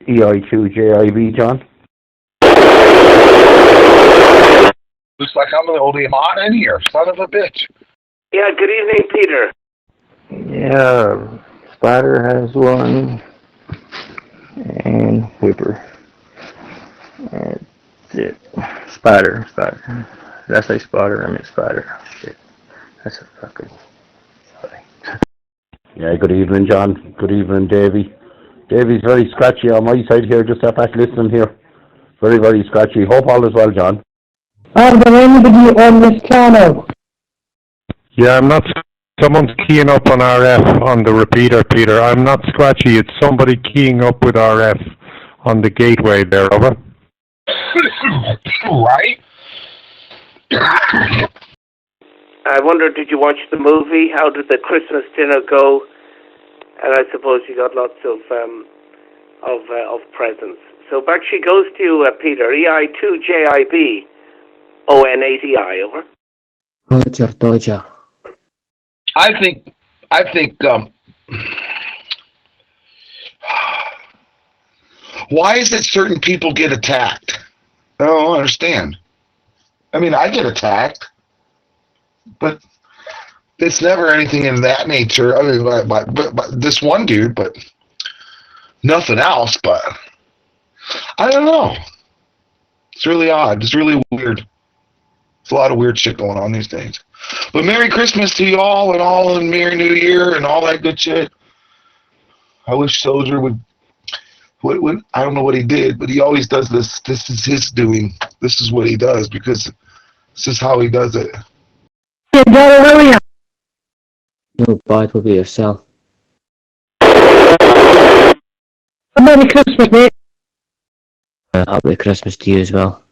EI2JIB, John? Looks like I'm the only mod in here, son of a bitch. Yeah, good evening, Peter. Yeah, Spider has one, and Whipper. That's it. Spider. Did I say Spider? I meant Spider. Shit. That's a fucking thing. Yeah, good evening, John. Good evening, Davey. Davey's very scratchy on my side here, just sat back listening here. Very, very scratchy. Hope all is well, John. Are there anybody on this channel? Yeah, I'm not. Someone's keying up on RF on the repeater, Peter. I'm not scratchy. It's somebody keying up with RF on the gateway there, over. Right? I wonder, did you watch the movie? How did the Christmas dinner go? And I suppose you got lots of presents. So back she goes to you, Peter. EI2JIB, ON80I, over. Roger. I think, why is it certain people get attacked? I don't understand. I mean, I get attacked, but it's never anything in that nature other than by this one dude, but nothing else. But I don't know. It's really odd. It's really weird. There's a lot of weird shit going on these days. But Merry Christmas to y'all and Merry New Year and all that good shit. I wish Soldier would I don't know what he did, but he always does this. This is his doing. This is what he does because this is how he does it. No, bad will be yourself. Merry Christmas, mate. Happy Christmas to you as well.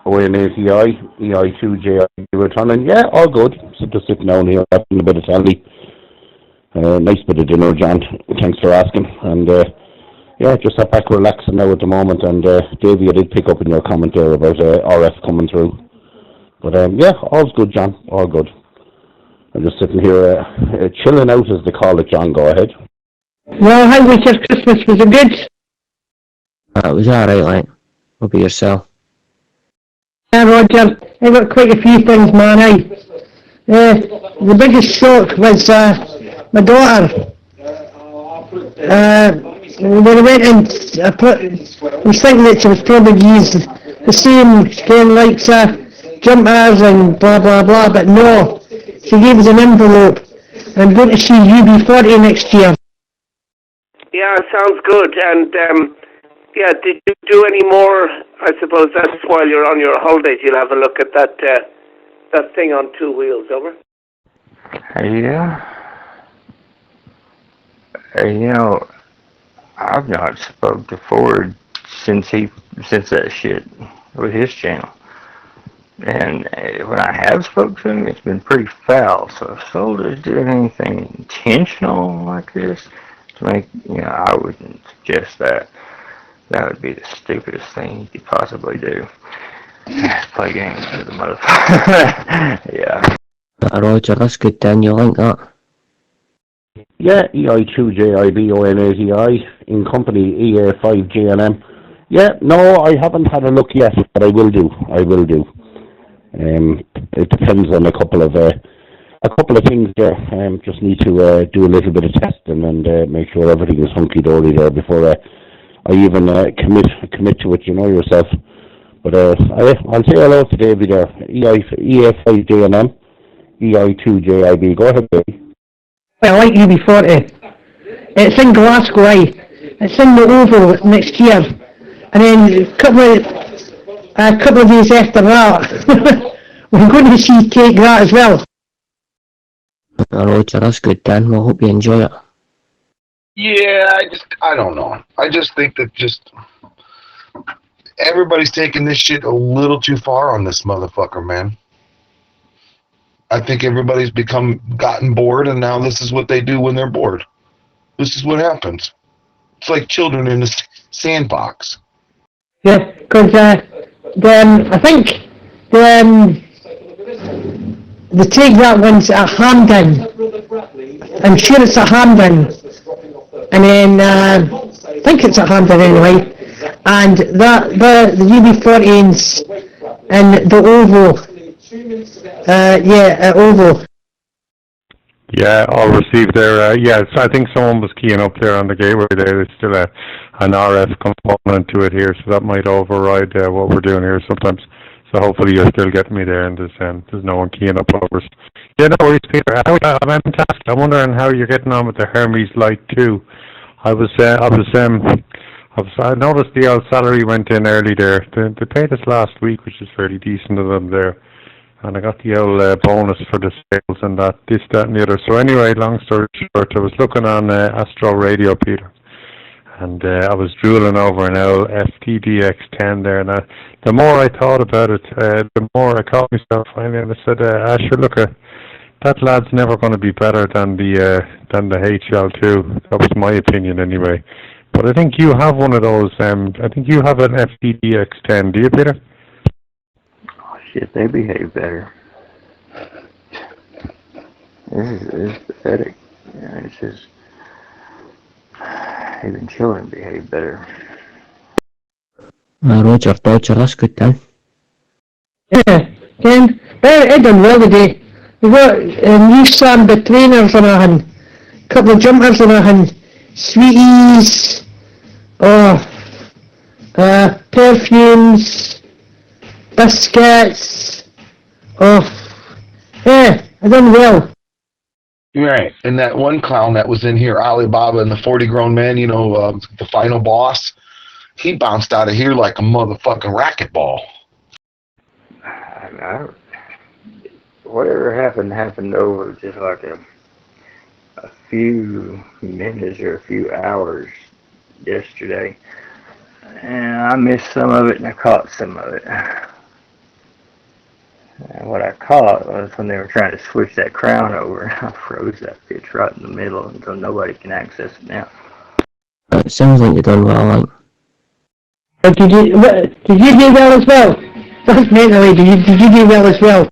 OYMYO, EI2JIB returning. Yeah, all good. So just sitting down here, having a bit of telly. Nice bit of dinner, John. Thanks for asking. And yeah, just sat back relaxing now at the moment. And Davey, I did pick up in your comment there about RF coming through. But yeah, all's good, John. All good. I'm just sitting here chilling out, as they call it. John, go ahead. Well, how was your Christmas? Was it good? It was alright, like. What about yourself? Yeah, Roger, I got quite a few things, man. The biggest shock was my daughter. When I went in, I was thinking that she was probably used the same kind of like jumpers and blah blah blah, but no, she gave us an envelope. I'm going to see UB40 next year. Yeah, sounds good. And yeah, did you do any more? I suppose that's while you're on your holidays, you'll have a look at that that thing on two wheels. Over. Yeah. You know, I've not spoke to Ford since that shit with his channel. And when I have spoke to him, it's been pretty foul. So if Soldiers did anything intentional like this, to make, I wouldn't suggest that. That would be the stupidest thing he could possibly do. Play games with the motherfucker. Yeah. Roger, that's good, Dan. You like that? Yeah, EI2JIBONATI in company EA5JNM. Yeah, no, I haven't had a look yet, but I will do. It depends on a couple of things there. Just need to do a little bit of testing and make sure everything is hunky-dory there before I even commit to it, you know yourself. But I'll say hello to Davey there. EA5JNM, EI2JIB. Go ahead, Davey. I like UB40. It's in Glasgow, It's in the Oval next year. And then a couple of days after that, we're going to see Take That as well. Roger, that's good, Dan. Well, I hope you enjoy it. Yeah, I don't know. I just think that everybody's taking this shit a little too far on this motherfucker, man. I think everybody's gotten bored, and now this is what they do when they're bored. This is what happens. It's like children in a sandbox. Yeah, because I think the Take That one's a Hamden. I'm sure it's a Hamden. And then I think it's a Hamden anyway. And the UB40's in the Oval. Oval. Yeah, all received there. Yes, I think someone was keying up there on the gateway there. There's still an RF component to it here, so that might override what we're doing here sometimes. So hopefully you're still getting me there, and there's no one keying up over us. Yeah, no worries, Peter. I'm fantastic. I'm wondering how you're getting on with the Hermes Light 2. I noticed the old salary went in early there. They paid us last week, which is fairly decent of them there. And I got the old bonus for the sales and this, that, and the other. So anyway, long story short, I was looking on Astro Radio, Peter, and I was drooling over an old FTDX10 there. And the more I thought about it, the more I caught myself finally, and I said, Asher, look, that lad's never going to be better than the HL2. That was my opinion anyway. But I think you have one of those. I think you have an FTDX10. Do you, Peter? Shit, they behave better. This is pathetic. Yeah, it's just even children behave better. Roger, that's good, Dan. Yeah, Ken, I done well today. We got new Samba trainers on our hand, couple of jumpers on our hand, sweeties, perfumes, biscuits. Yeah, I done well. Right, and that one clown that was in here, Alibaba and the 40 Grown Men, the final boss, he bounced out of here like a motherfucking racquetball. Whatever happened over just like a few minutes or a few hours yesterday. And I missed some of it and I caught some of it. And what I caught was when they were trying to switch that crown over. I froze that bitch right in the middle until nobody can access it now. It sounds like you're done well, like. Did you do well as well? That's mentally, did you do well as well?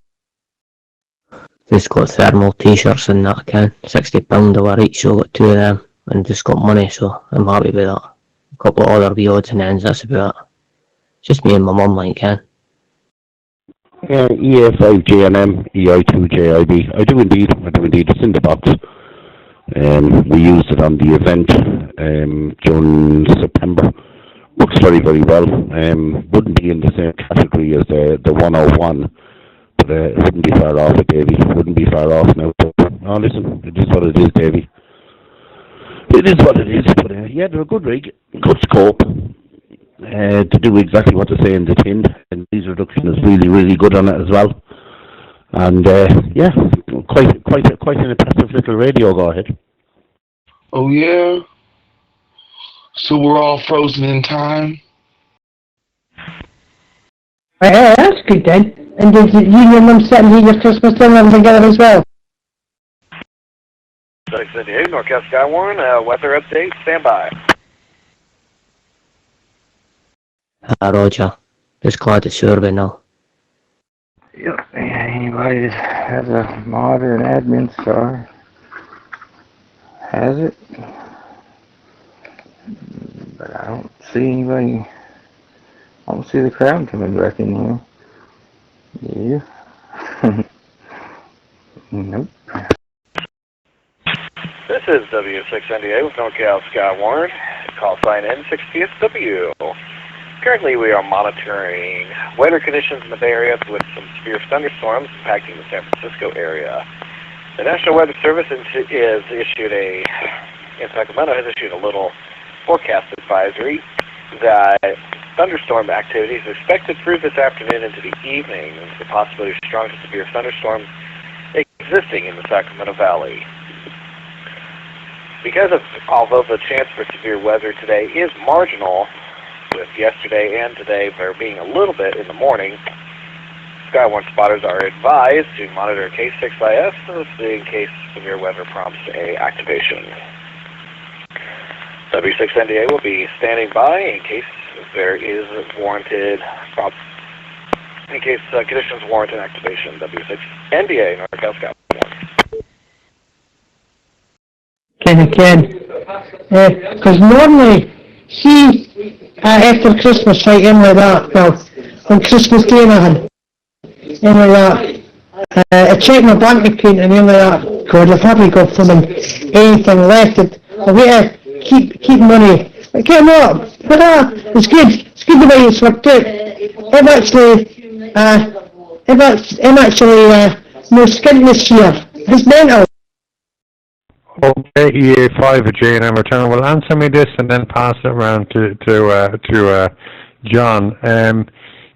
Just got thermal t-shirts and that, I can. £60 a wear each, so got 2 of them. And just got money, so I'm happy with that. A couple of other wee odds and ends, that's about it. Just me and my mum, like, can. EA5JNM, EI2JIB. I do indeed. It's in the box. We used it on the event during September. Works very, very well. Wouldn't be in the same category as the 101, but it wouldn't be far off it, Davey. Wouldn't be far off now. Oh, listen, it is what it is, Davey. It is what it is, but yeah, they're a good rig, good scope. To do exactly what they say in the tin, and noise reduction is really, really good on it as well. And yeah, quite an impressive little radio. Go ahead. Oh yeah. So we're all frozen in time. That's good then. And did you and your mum sit and eat your Christmas dinner together as well? San Diego, Northwest Skywarn, weather update, stand by. Roger. Just glad to survey now. Yep, anybody that has a mod or an admin star has it. But I don't see anybody. I don't see the crowd coming back in here. Yeah. Nope. This is W6NDA with NorCal Skywarn. Call sign N60SW. Currently, we are monitoring weather conditions in the Bay Area with some severe thunderstorms impacting the San Francisco area. The National Weather Service in Sacramento has issued a little forecast advisory that thunderstorm activity is expected through this afternoon into the evening, with the possibility of strong to severe thunderstorms existing in the Sacramento Valley. Although the chance for severe weather today is marginal, with yesterday and today there being a little bit in the morning, Skywarn spotters are advised to monitor K6IS in case severe weather prompts a activation. W6NDA will be standing by in case there is warranted, in case conditions warrant an activation. W6NDA, NorCal Skywarn. Ken. Because normally, see, after Christmas, right, in like that, well, on Christmas Day and I had, in like that, I checked my bank account and in like that, God, I've hardly got from anything left. I wait to keep money. I can't know, but it's good the way it's worked out. I'm actually no skint this year. It's mental. Okay, EA5 at J&M return. Well, answer me this and then pass it around to John.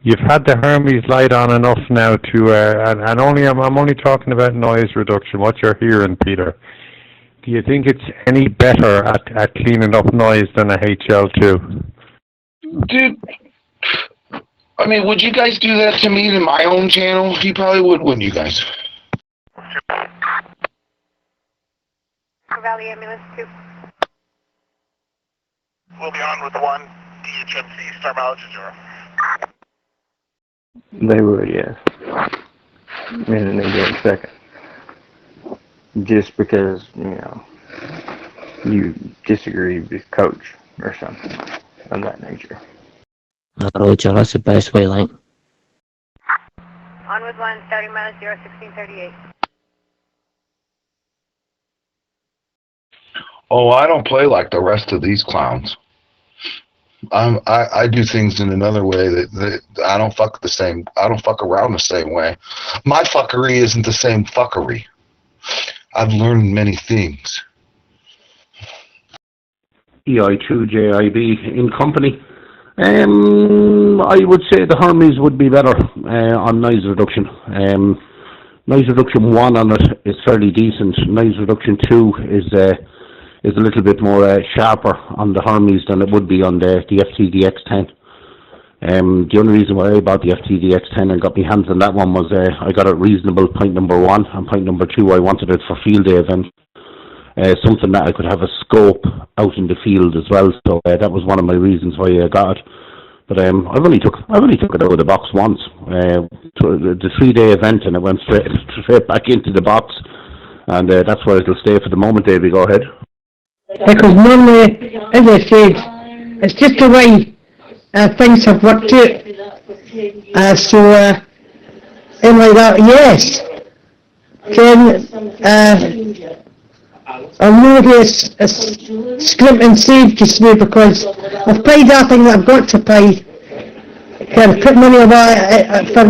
You've had the Hermes light on enough now to, and I'm only talking about noise reduction. What you're hearing, Peter. Do you think it's any better at cleaning up noise than a HL2? Dude, I mean, would you guys do that to me in my own channel? You probably would, wouldn't you guys? Valley Ambulance 2. We'll be on with 1 DHMC Star Mileage 0. They would, yes. And then they get a second. Just because, you disagree with Coach or something of that nature. Roger, that's the best way, like. On with 1, starting mileage 01638. Oh, I don't play like the rest of these clowns. I do things in another way that I don't fuck the same. I don't fuck around the same way. My fuckery isn't the same fuckery. I've learned many things. EI2JIB in company. I would say the Hermes would be better on noise reduction. Noise reduction 1 on it is fairly decent. Noise reduction 2 is a little bit more sharper on the Hermes than it would be on the FTDX10. The only reason why I bought the FTDX10 and got my hands on that one was I got it reasonable, point number 1, and point number 2, I wanted it for field day event. Something that I could have a scope out in the field as well, so that was one of my reasons why I got it. But I've only took it out of the box once. To the 3-day event, and it went straight back into the box, and that's where it'll stay for the moment. Davey, go ahead. Because normally, as I said, it's just the way things have worked out. And like that, yes. Then I'm really scrimping save just now because I've paid everything that I've got to pay. I've put money away for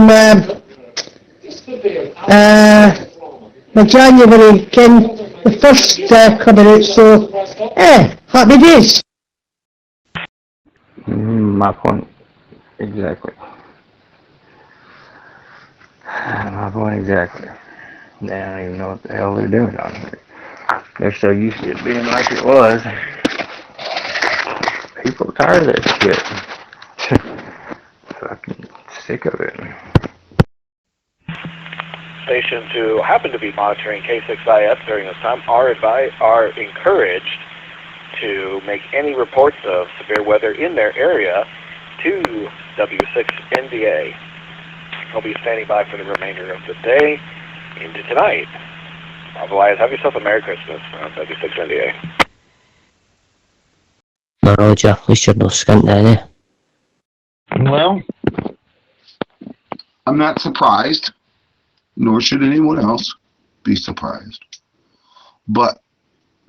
my January, the first coming out, so happy days. My point exactly. My point exactly. They don't even know what the hell they're doing on here. They're so used to it being like it was. People are tired of that shit. Fucking sick of it. Stations who happen to be monitoring K6IF during this time are encouraged to make any reports of severe weather in their area to W6NDA. I'll be standing by for the remainder of the day into tonight. Otherwise, have yourself a Merry Christmas from W6NDA. No, Roger, at least you're no skint then, eh? Well, I'm not surprised, nor should anyone else be surprised. But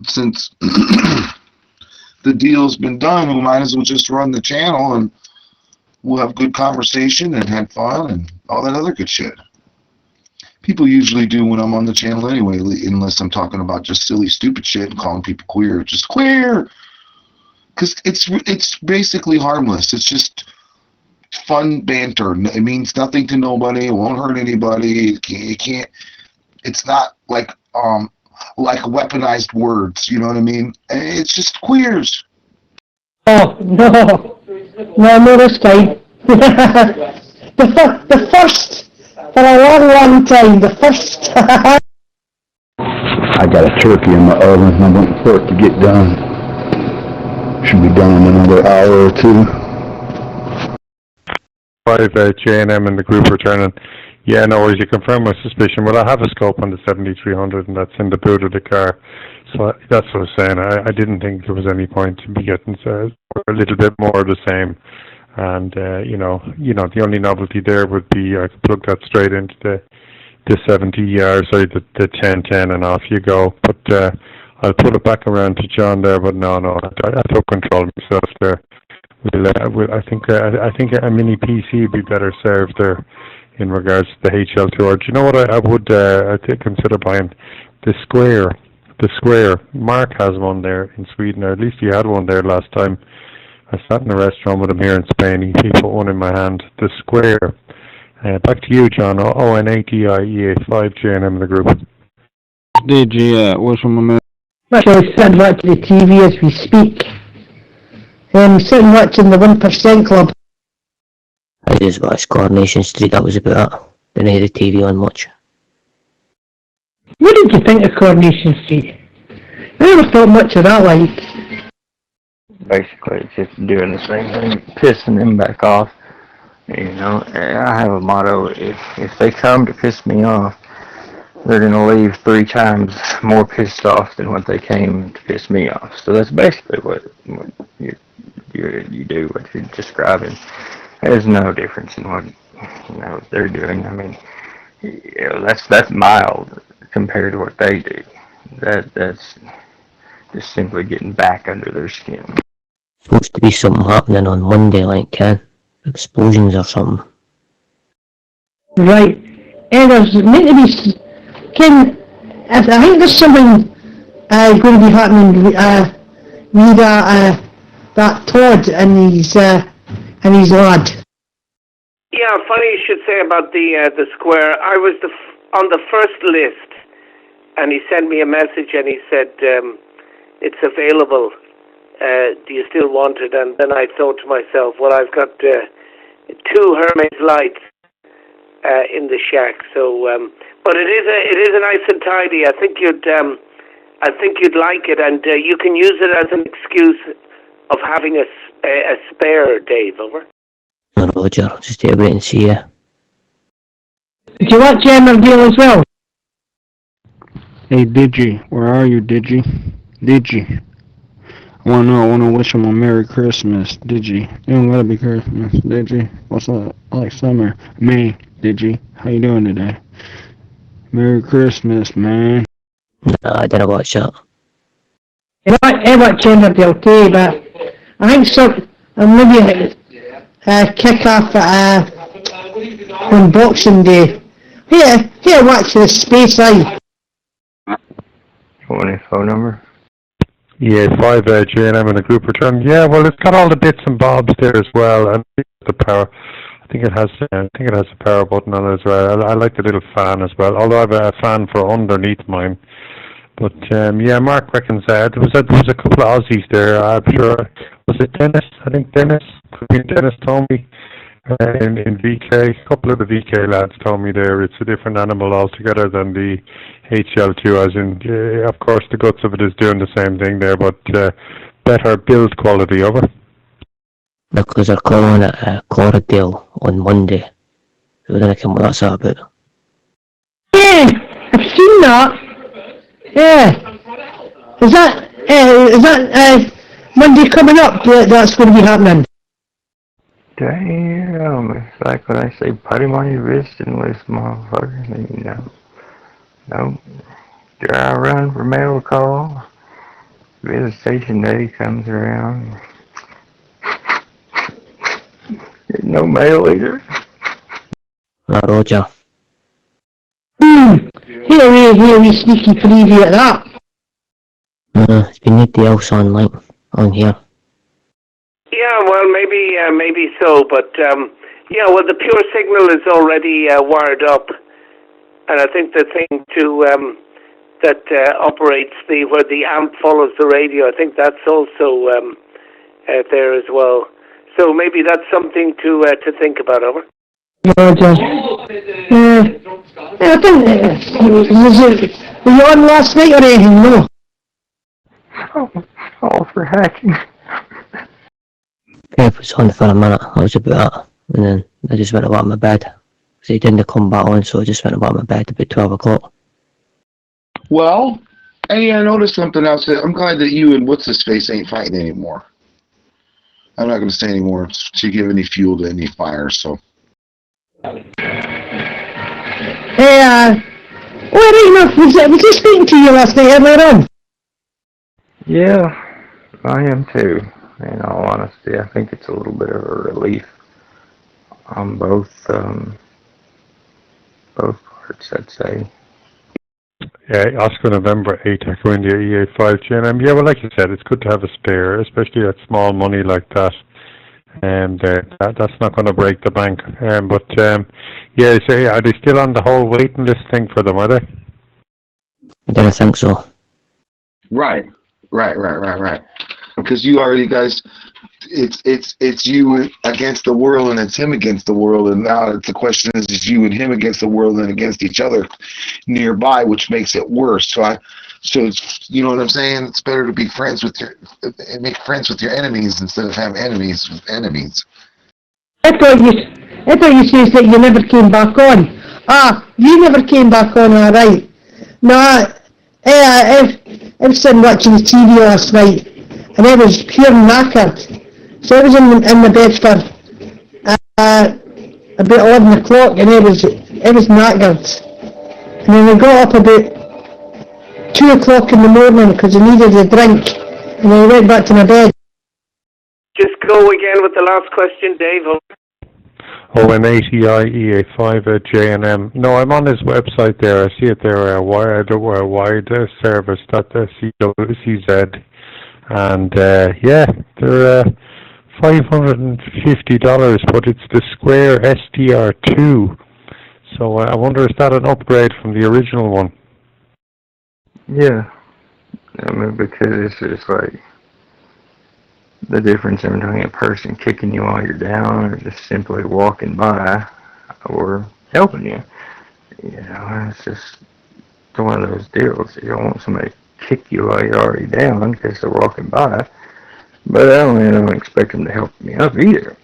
since the deal's been done, we might as well just run the channel and we'll have good conversation and have fun and all that other good shit. People usually do when I'm on the channel anyway, unless I'm talking about just silly, stupid shit and calling people queer. Just queer! Because it's basically harmless. It's just fun banter. It means nothing to nobody. It won't hurt anybody. It can't. It's not like weaponized words. You know what I mean? It's just queers. Oh no, this time. the first for a long time. The first. I got a turkey in my oven. I'm waiting for it to get done. Should be done in another hour or two. 5 J&M in the group returning. Yeah, no worries, you confirm my suspicion. Well, I have a scope on the 7300 and that's in the boot of the car. So that's what I was saying. I didn't think there was any point in me getting a little bit more of the same. And, the only novelty there would be I could plug that straight into the 1010 and off you go. But I'll put it back around to John there, but no, I took control myself there. I think a mini PC would be better served there in regards to the HL2. Do you know what I would consider buying? The Square. Mark has one there in Sweden, or at least he had one there last time. I sat in a restaurant with him here in Spain. He put one in my hand. The Square. Back to you, John. ONATIEA5 JNM in the group. DG, what's from my man? Actually, sitting watching the TV as we speak. Sitting watching the 1% Club. I just watched Coronation Street, that was about it. Didn't have the TV on much. What did you think of Coronation Street? I never thought much of that, like. Basically, it's just doing the same thing, pissing them back off. You know, I have a motto: if they come to piss me off, they're gonna leave 3 times more pissed off than what they came to piss me off. So that's basically what you do, what you're describing. There's no difference in what they're doing. I mean, that's mild compared to what they do. That's just simply getting back under their skin. Supposed to be something happening on Monday, like explosions or something. Right. And there's meant to be. I think there's something going to be happening with that Todd and his lad. Yeah, funny you should say about the Square. I was on the first list, and he sent me a message and he said, it's available. Do you still want it? And then I thought to myself, well, I've got 2 Hermes lights in the shack. So, but it is a nice and tidy. I think you'd like it, and you can use it as an excuse of having a spare, Dave. Over. No, Roger, just take a wait and see ya. Did you watch Emmerdale as well? Hey, Digi, where are you, Digi? Digi. I wanna wish him a Merry Christmas, Digi. You don't gotta be Christmas, Digi. What's up? I like summer. May, Digi. How you doing today? Merry Christmas, man. No, I didn't watch that. I watch Emmerdale too, but I think some, maybe kick off on Boxing Day. Here, watch this Space Eye. Want his phone number? Yeah, 5 J&M in a group return. Yeah, well, it's got all the bits and bobs there as well, and the power. I think it has a power button on it as well. I like the little fan as well. Although I have a fan for underneath mine. But yeah, Mark reckons there was a couple of Aussies there. I'm sure. Was it Dennis? I think Dennis. Could be Dennis told me in VK. A couple of the VK lads told me there it's a different animal altogether than the HL2. As in, of course, the guts of it is doing the same thing there, but better build quality over. Because they're calling it Corridale on Monday. So then I can what's that about? Yeah, I've seen that. Yeah. Is that Monday coming up? That's going to be happening. Damn, it's like when I say put him on your wrist and list, motherfucker. You know. No. Dry run for mail call. Visitation day comes around. No mail either. No, Roger. Here, we sneaky preview of that. It's been anything else on here. Yeah, well, maybe so, but yeah, well, the pure signal is already wired up, and I think the thing to that operates where the amp follows the radio, I think that's also there as well. So maybe that's something to think about. Over. Roger. I think were you on last night or anything? No. Oh, for hacking. Yeah, it was on for a minute. I was about that, and then I just went about my bed. Because he didn't come back on, so I just went about my bed about 12 o'clock. Well, hey, I noticed something else. I'm glad that you and what's-his-face ain't fighting anymore. I'm not going to say anymore to give any fuel to any fire, so. Hey, was he speaking to you last night earlier on? Yeah, I am too. In all honesty, I think it's a little bit of a relief on both parts, I'd say. Yeah, Oscar November 8, Echo India EA5 GNM. Yeah, well, like you said, it's good to have a spare, especially at small money like that. And that's not going to break the bank. Yeah, so are they still on the whole waiting list thing for them, are they? I don't think so. Right. Because you already guys, it's you against the world and it's him against the world, and now the question is you and him against the world and against each other nearby, which makes it worse. So it's, you know what I'm saying? It's better to be make friends with your enemies instead of have enemies with enemies. I thought you said that you never came back on. You never came back on, alright. No, I was sitting watching the TV last night, and I was pure knackered. So I was in the bed for about 11 o'clock, and I was knackered. And then I got up about 2 o'clock in the morning because I needed a drink, and I went back to my bed. Just go again with the last question, Dave. OM80I EA5 JNM. No, I'm on his website there. I see it there, wide service, .cz. And yeah, they're $550, but it's the Square SDR2. So I wonder, is that an upgrade from the original one? Yeah. I mean, because it's just like the difference in between a person kicking you while you're down or just simply walking by or helping you. You know, it's just one of those deals. You don't want somebody to kick you while you're already down because they're walking by. But I don't expect them to help me up either.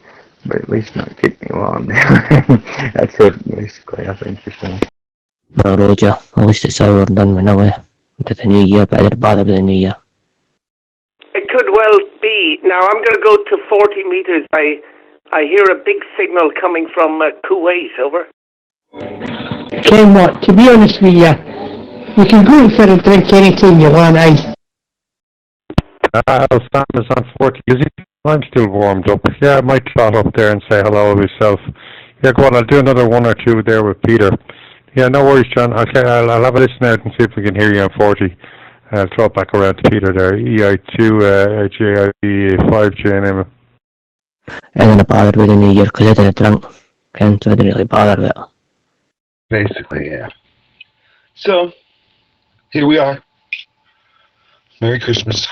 but at least not kick me while I'm there. That's it, basically, I think you're saying. Well, Roger, at least it's over and done with now, into the new year, better bother with the new year. It could well be. Now I'm going to go to 40 meters. I hear a big signal coming from Kuwait. Over. Ken, what? To be honest with you, you can go in for a drink anytime you want, Sam is on 40. Is he? I'm still warmed up. Yeah, I might trot up there and say hello myself. Yeah, go on. I'll do another one or two there with Peter. Yeah, no worries, John. Okay, I'll have a listen out and see if we can hear you on 40. I'll throw it back around to Peter there. EI2, JIB5, JNM. I didn't bother with the new year because I didn't drink, Ken, so I didn't really bother with it. Basically, yeah. So, here we are. Merry Christmas.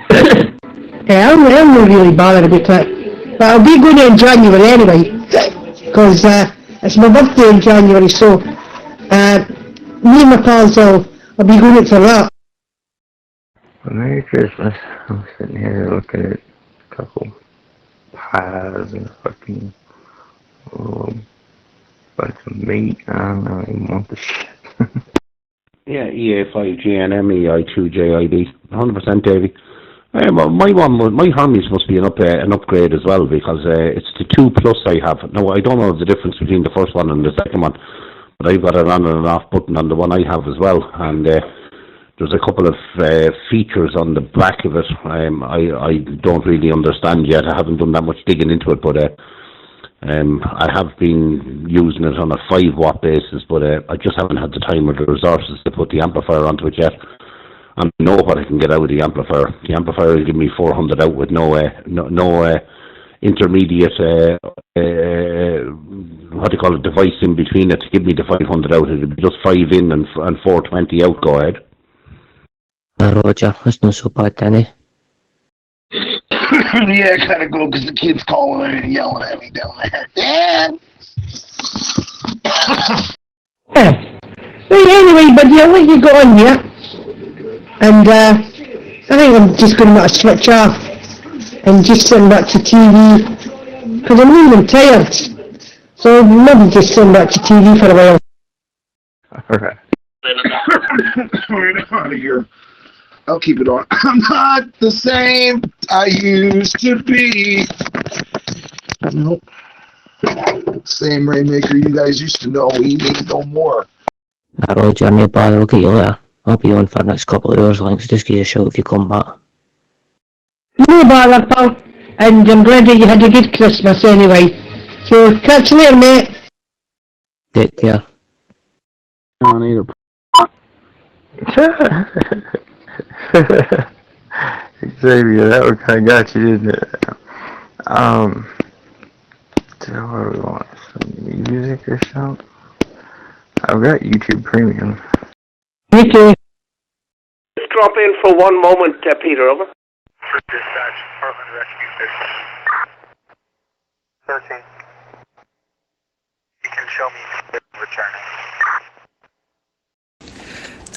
Yeah, I'm not really bothered about that. But I'll be going in January anyway, because it's my birthday in January, so me and my pals will be going out for that. Well, Merry Christmas. I'm sitting here looking at a couple pies and a fucking bunch of meat. I don't even want the shit. Yeah, EA5, GNM, EI2, JIB. 100% Davey. My Hermes must be an upgrade as well, because it's the 2 Plus I have. Now, I don't know the difference between the first one and the second one, but I've got an on and an off button on the one I have as well, and there's a couple of features on the back of it I don't really understand yet. I haven't done that much digging into it, but I have been using it on a 5-watt basis, but I just haven't had the time or the resources to put the amplifier onto it yet. And I know what I can get out of the amplifier. The amplifier will give me 400 out with no intermediate, what do you call it, device in between it to give me the 500 out. It'll be just 5 in and 420 out. Go ahead. Roger, that's not so bad, Danny. Yeah, I gotta go because the kid's calling and yelling at me down there. Dad! Well, anyway, buddy, I'll let you go on here. And I think I'm just going to switch off and just send back to TV, because I'm even tired. So maybe just send back to TV for a while. Alright. We're out of here. I'll keep it on. I'm not the same I used to be. Nope. Same Rainmaker you guys used to know. We need no more. Roger, no bother, I'll get you later. I'll be on for the next couple of hours, Link, so just give you a shout if you come back. No bother, pal. And I'm glad that you had a good Christmas anyway. So, catch you later, mate. Take care. I don't need Xavier, that one kind of got you, didn't it? So what do we want? Some music or something? I've got YouTube Premium. Me too. Just drop in for one moment, Peter, over. For dispatch, Department Rescue 13. You can show me returning.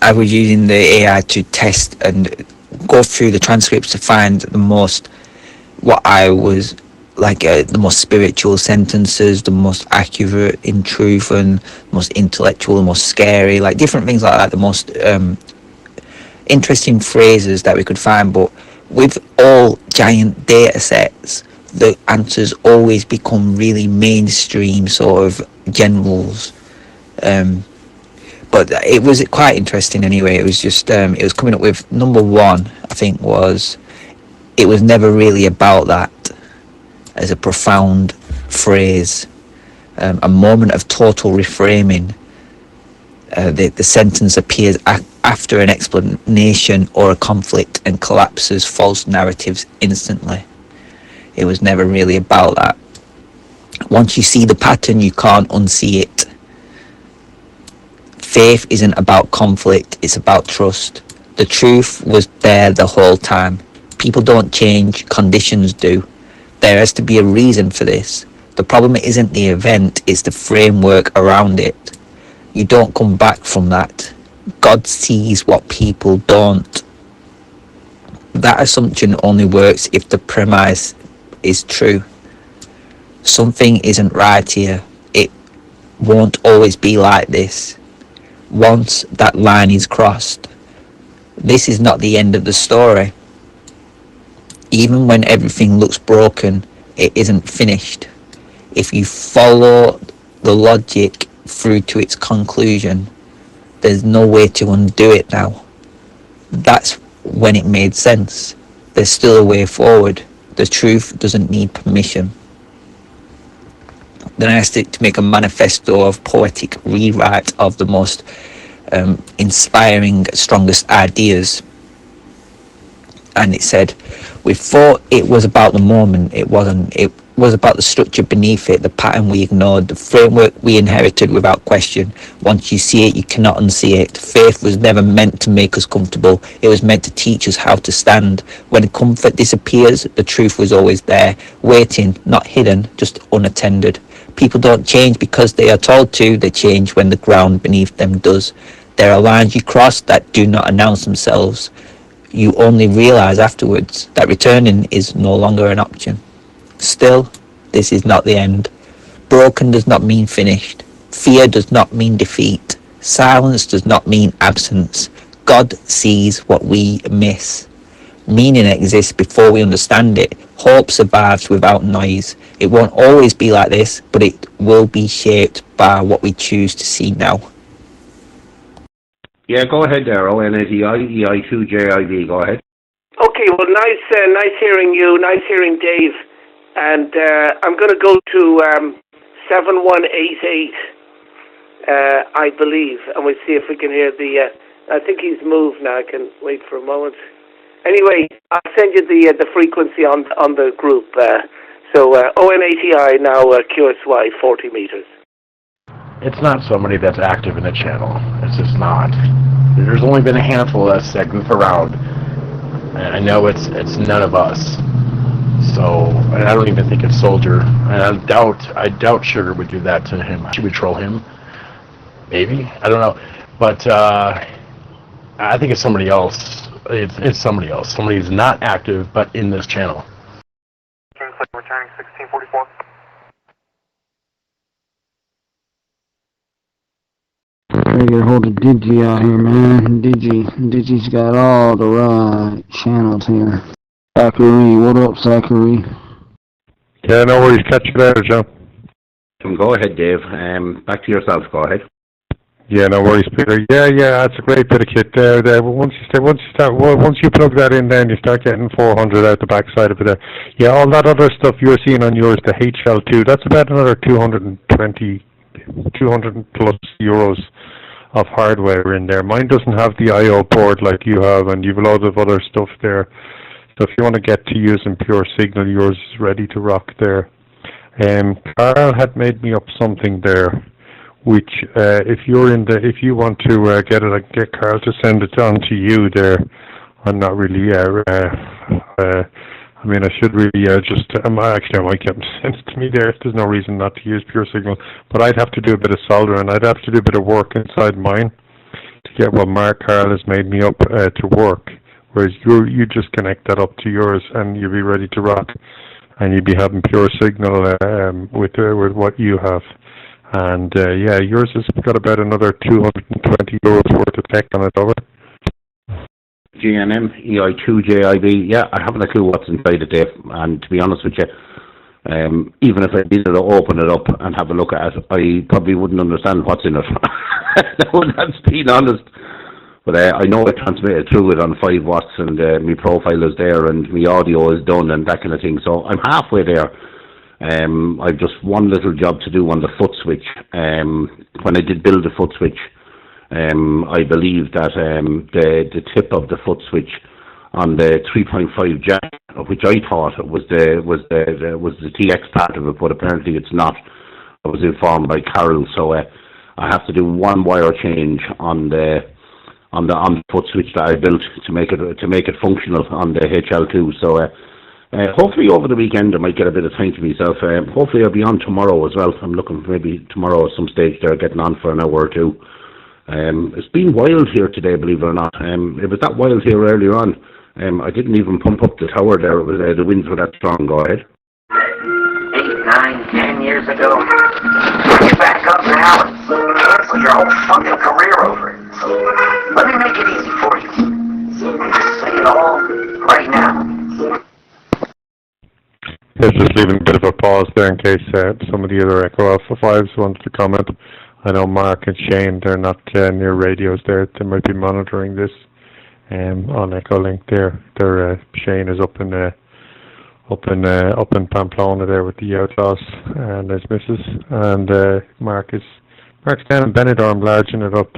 I was using the AI to test and go through the transcripts to find the most, what I was like, the most spiritual sentences, the most accurate in truth, and most intellectual, the most scary, like different things like that, the most interesting phrases that we could find. But with all giant data sets, the answers always become really mainstream sort of generals. But it was quite interesting anyway. It was just, it was coming up with number one, I think, was, it was never really about that, as a profound phrase, a moment of total reframing. The sentence appears after an explanation or a conflict and collapses false narratives instantly. It was never really about that. Once you see the pattern, you can't unsee it. Faith isn't about conflict, it's about trust. The truth was there the whole time. People don't change, conditions do. There has to be a reason for this. The problem isn't the event, it's the framework around it. You don't come back from that. God sees what people don't. That assumption only works if the premise is true. Something isn't right here. It won't always be like this. Once that line is crossed, this is not the end of the story. Even when everything looks broken, it isn't finished. If you follow the logic through to its conclusion, there's no way to undo it now. That's when it made sense. There's still a way forward. The truth doesn't need permission. Then I asked it to make a manifesto of poetic rewrite of the most inspiring, strongest ideas. And it said, we thought it was about the moment. It wasn't. It was about the structure beneath it, the pattern we ignored, the framework we inherited without question. Once you see it, you cannot unsee it. Faith was never meant to make us comfortable. It was meant to teach us how to stand. When comfort disappears, the truth was always there, waiting, not hidden, just unattended. People don't change because they are told to. They change when the ground beneath them does. There are lines you cross that do not announce themselves. You only realize afterwards that returning is no longer an option. Still, this is not the end. Broken does not mean finished. Fear does not mean defeat. Silence does not mean absence. God sees what we miss. Meaning exists before we understand it. Hope survives without noise. It won't always be like this, but it will be shaped by what we choose to see now. Yeah, go ahead there, ONATI-EI2JIV, go ahead. Okay, well, nice hearing you, nice hearing Dave. And I'm going to go to 7188, I believe, and we'll see if we can hear the, I think he's moved now, I can wait for a moment. Anyway, I'll send you the frequency on the group. So ONATI now QSY 40 meters. It's not somebody that's active in the channel. It's just not. There's only been a handful of us that goof around, and I know it's none of us. So, and I don't even think it's Soldier. And I doubt Sugar would do that to him. Should we troll him? Maybe, I don't know. But I think it's somebody else. It's somebody else. Somebody who's not active, but in this channel. Returning 1644. Gotta get a hold of Digi out here, man. Digi's got all the right channels here. Zachary, what up, Zachary? Yeah, no worries. Catch you later, Joe. Go ahead, Dave. Back to yourself. Go ahead. Yeah, no worries, Peter. Yeah, that's a great bit of kit there. Once you plug that in, then you start getting 400 out the backside of it. There. Yeah, all that other stuff you're seeing on yours, the HL2, that's about another 200 plus euros of hardware in there. Mine doesn't have the I/O port like you have, and you've a lot of other stuff there. So if you want to get to using pure signal, yours is ready to rock there. Carl had made me up something there, which if you want to get it, I can get Carl to send it on to you there. I'm not really, I mean, I should really actually I might get him to send it to me there. There's no reason not to use pure signal, but I'd have to do a bit of soldering. I'd have to do a bit of work inside mine to get what Mark Carl has made me up to work. Whereas you just connect that up to yours and you'll be ready to rock, and you'll be having pure signal with what you have. And yeah, yours has got about another 220 euros worth of tech on it, over. GNM, EI2JIB, yeah, I haven't a clue what's inside it, Dave, and to be honest with you, even if I needed to open it up and have a look at it, I probably wouldn't understand what's in it. That's being honest. But I know I transmitted through it on 5 watts, and my profile is there, and my audio is done, and that kind of thing, so I'm halfway there. I've just one little job to do on the foot switch. When I did build the foot switch, I believe that the tip of the foot switch on the 3.5 jack, which I thought was the TX part of it, but apparently it's not. I was informed by Carol, so I have to do one wire change on the foot switch that I built to make it functional on the HL2. So hopefully over the weekend I might get a bit of time to myself. Hopefully I'll be on tomorrow as well. I'm looking maybe tomorrow at some stage there, getting on for an hour or two. It's been wild here today, believe it or not. It was that wild here earlier on. I didn't even pump up the tower there. It was the winds were that strong. Go ahead. 8, 9, 10. years ago. Get back up now and cancel your whole fucking career over it. So let me make it easy for you. Just say it all right now. Yes, just leaving a bit of a pause there in case some of the other Echo Alpha 5s wanted to comment. I know Mark and Shane, they're not near radios there. They might be monitoring this on Echo Link there. Shane is up in Pamplona there with the Outlaws and his missus, and Mark's down in Benidorm larging it up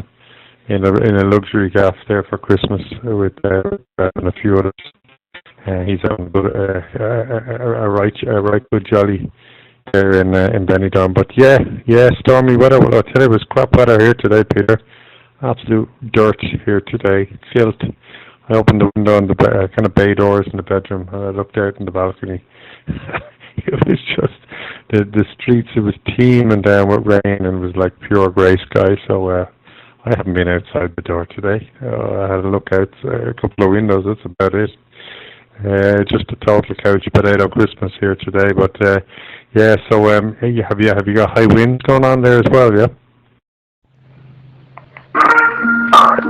in a luxury gaff there for Christmas with and a few others. He's having a right good jolly there in Benidorm. But yeah, stormy weather. Well, I tell you, it was crap weather here today, Peter. Absolute dirt here today. Filth. I opened the window and the kind of bay doors in the bedroom, and I looked out in the balcony. It was just the streets. It was teeming down with rain, and it was like pure grey sky. So I haven't been outside the door today. I had a look out a couple of windows. That's about it. Just a total couch potato Christmas here today. But yeah. So have you got high winds going on there as well? Yeah.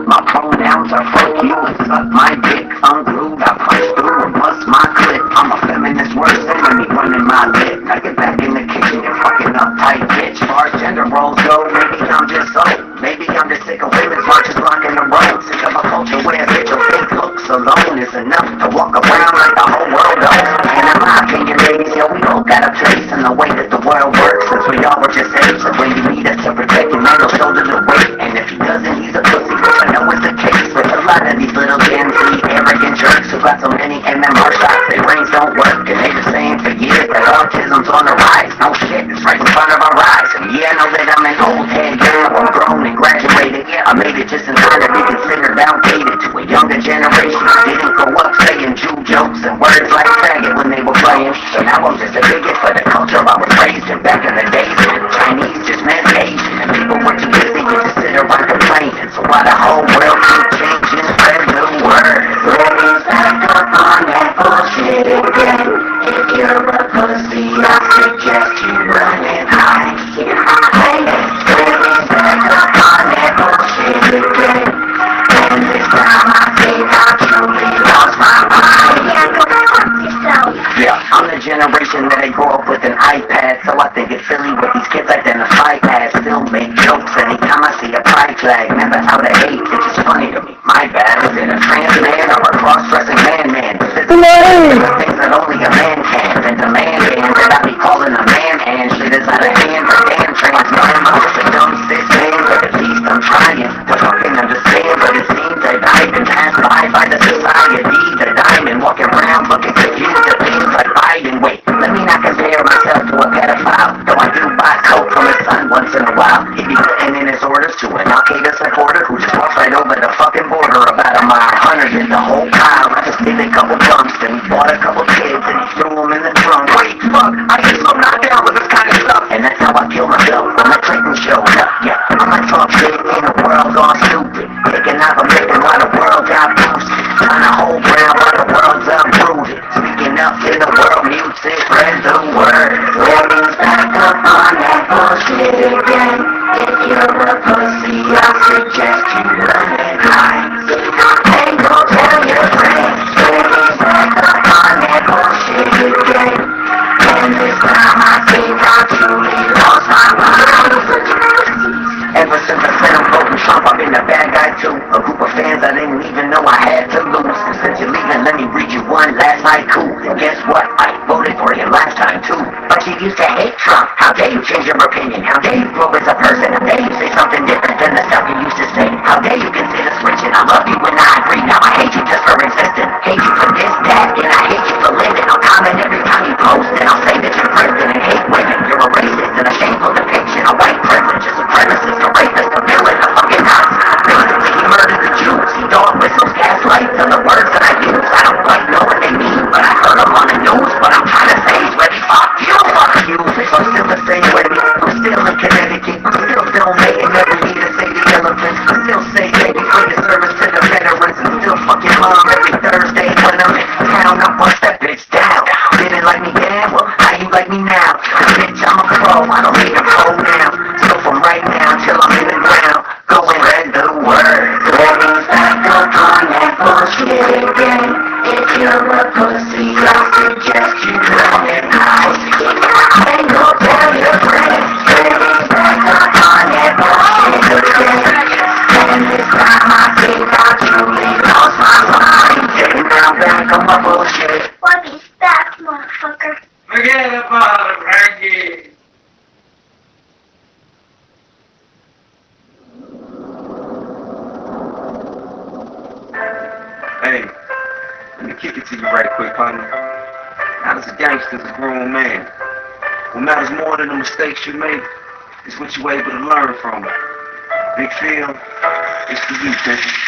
My pronouns are fuck you and suck my dick, unglued, I punch through and bust my clip. I'm a feminist worse enemy running my lip. I get back in the kitchen and fucking uptight bitch. Far as gender roles go, maybe I'm just old. Maybe I'm just sick of women's marches blocking the road. Sick of a culture where bitch or fake looks alone is enough to walk around like the whole world knows. And in my opinion, ladies, yeah, we all got a place in the way that the world works. Since we all were just apes, and when you need us to protect your man, he'll shoulder the weight. And if he doesn't, he's a pussy. I know it's the case with a lot of these little Gen Z arrogant jerks who got so many MMR shots, their brains don't work. And they've been saying for years that autism's on the rise. No shit, it's right in front of our eyes. And yeah, I know that I'm an old head girl, I'm grown and graduated. I made it just in time to be considered outdated to a younger generation who didn't grow up saying Jew jokes and words like faggot when they were playing. So now I'm just a bigot for the culture I was raised in back in the days when Chinese just meant Asian and people were too busy to sit around complaining. So why the whole world keep changing, spread the word. Ladies, back up on that bullshit again. If you're a pussy, I suggest you run and hide. Ladies, back up on that bullshit again. And this time I think I truly lost my mind. Yeah, I'm the generation that I grew up with an iPad, so I think it's silly what these kids identify as. Still make jokes anytime I see a pride flag. Never out of hate, it's just funny to me. My bad, is it a trans man or a cross-dressing man? This is things that only a man can. And the man that I be calling a man and shit is out of hand. But damn, trans man, I'm just a dumb cis man. But at least I'm trying to fucking understand. But it seems that I've been passed by the society that I'm in, walking around looking confused at things like Biden. Wait, let me not compare myself to a pedophile, though I do buy coke from his son once in a while. He be putting in his orders to an Al-Qaeda supporter who just walks right over the fucking border about a mile. 100 in the whole pile. I just did a couple dumps, then he bought a couple kids and he threw them in the trunk. Wait, fuck, I get so knocked down with this kind of stuff. And that's how I kill myself when the Clinton showed up. Yeah, I'ma talk shit in the world all stupid. Taking out a living while the world got boosted. Trying to hold ground while the world's uprooted. Speaking up till the world mutes it, spread the word. Ladies, back up on that bullshit again. If you're a pussy, I suggest you run and hide. And go tell your friends. Ladies, back up on that bullshit again. And this time I think I truly lost my mind. Ever since I said I'm voting Trump, I've been a bad guy too. A group of fans I didn't even know I had to lose. And since you're leaving, let me read you one last haiku. And guess what? I voted for you last time too. But you used to hate Trump. How dare you change your opinion? How dare you grow as a person? How dare you say something different than the stuff you used to say? How dare you consider switching? I love you when I agree. Now I hate you just for insisting. Hate you for this, that, and I hate you for living. I'll comment every time you post, and I'll say that you're Christian and hate women. You're a racist and a shameful depiction of white privilege, a supremacist, a rapist, a villain, a fucking Nazi. Basically, he murdered the Jews. He dog whistles, gaslights, and the words that I use. I don't quite know what they mean, but I heard them on the news. What I'm trying to say is, ready, fuck you. So I'm still the same way. I'm still in Connecticut. I'm still filmmaking every day to say the a pussy, I suggest you run it out. Ain't no tell your friends, baby, back up on that bullshit. And this time I think I truly lost my mind. Now back on my bullshit. Let me back, motherfucker. Forget about it, Frankie. Hey, let me kick it to you right quick, honey. Now, as a gangster's a grown man. What matters more than the mistakes you make is what you're able to learn from it. Big Phil, it's for you, baby.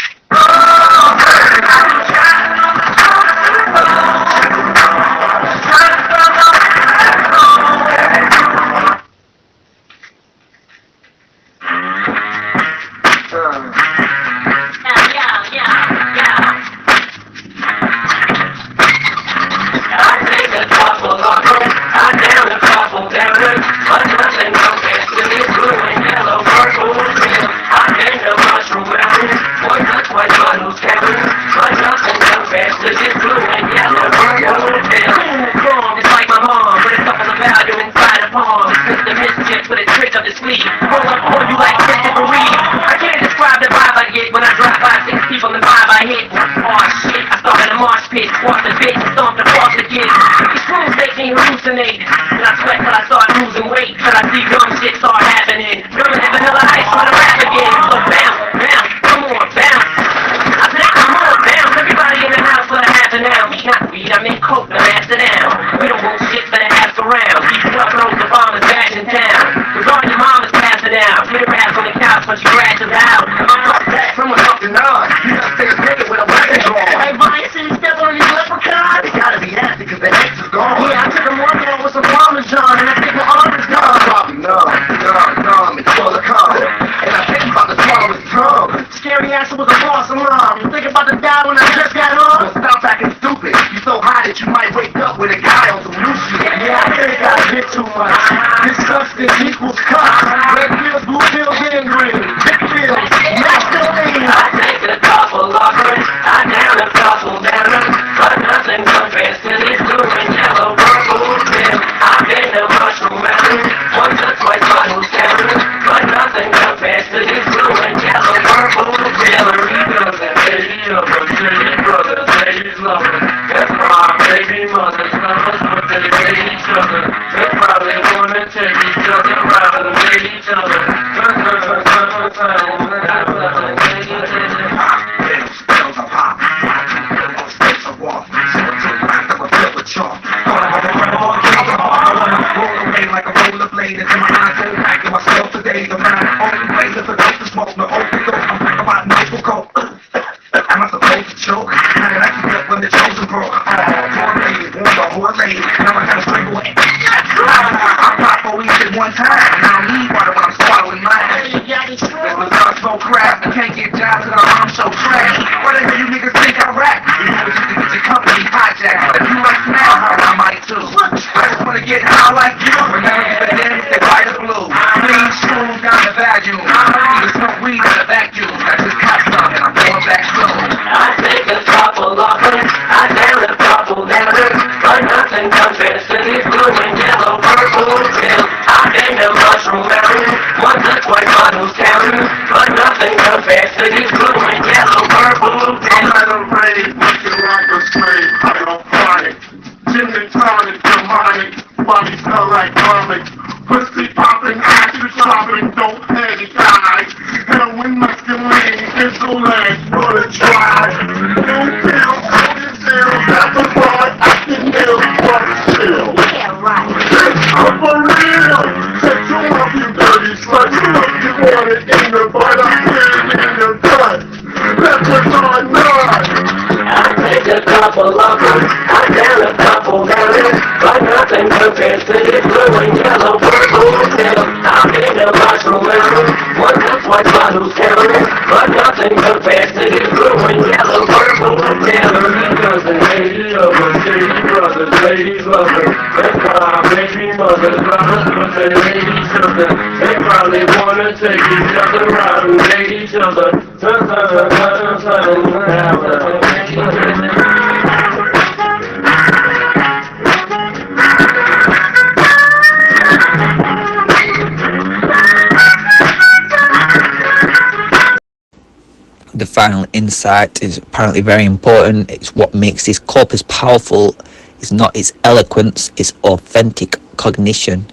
the final insight is apparently very important. It's what makes this corpus powerful. It's not its eloquence, it's authentic cognition.